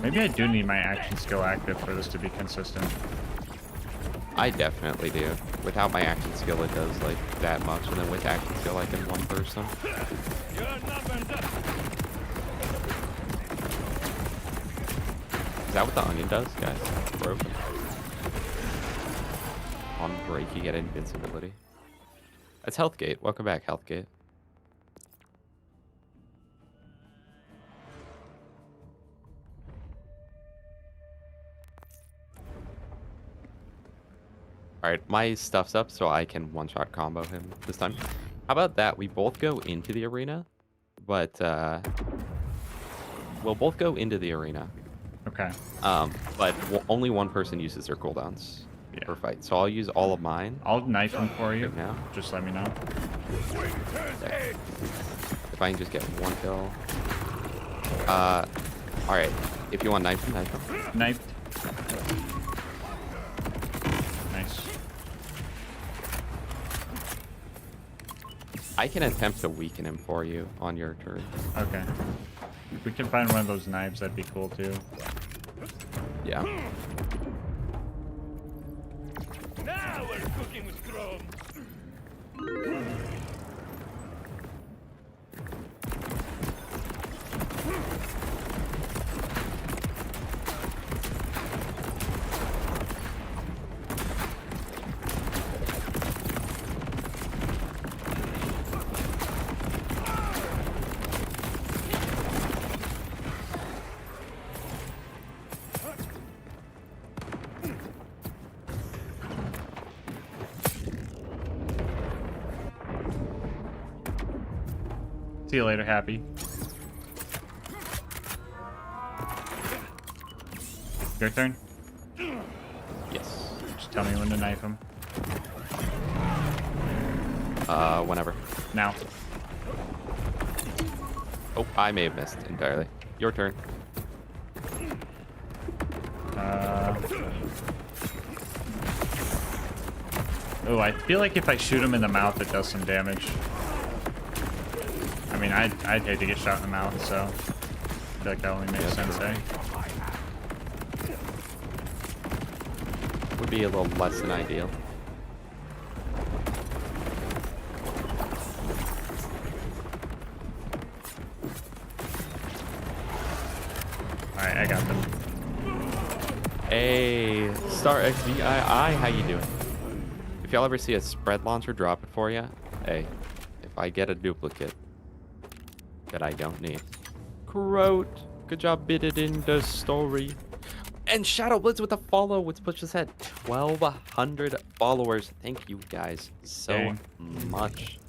Speaker 2: Maybe I do need my action skill active for this to be consistent.
Speaker 18: I definitely do. Without my action skill, it does like that much, and then with action skill, I can one person. Is that what the onion does, guys? Broken. On break, you get invincibility. That's Healthgate. Welcome back, Healthgate. Alright, my stuff's up so I can one-shot combo him this time. How about that? We both go into the arena, but we'll both go into the arena.
Speaker 2: Okay.
Speaker 18: But only one person uses their cooldowns per fight. So I'll use all of mine.
Speaker 2: I'll knife him for you.
Speaker 18: Right now.
Speaker 2: Just let me know.
Speaker 18: There. If I can just get one kill. Alright. If you want knife him, knife him.
Speaker 2: Knifed. Nice.
Speaker 18: I can attempt to weaken him for you on your turn.
Speaker 2: Okay. If we can find one of those knives, that'd be cool too.
Speaker 18: Yeah.
Speaker 5: Now we're cooking with crumbs.
Speaker 2: See you later, Happy. Your turn?
Speaker 18: Yes.
Speaker 2: Just tell me when to knife him.
Speaker 18: Whenever.
Speaker 2: Now.
Speaker 18: Oh, I may have missed entirely. Your turn.
Speaker 2: Oh, I feel like if I shoot him in the mouth, it does some damage. I mean, I'd hate to get shot in the mouth, so I feel like that only makes sense, eh?
Speaker 18: Would be a little less than ideal.
Speaker 2: Alright, I got them.
Speaker 18: Hey, Star XVII, how you doing? If y'all ever see a spread launcher, drop it for ya. Hey, if I get a duplicate that I don't need. Croat, good job bidded in the story. And Shadow Blitz with a follow, which puts us at 1,200 followers. Thank you guys so much.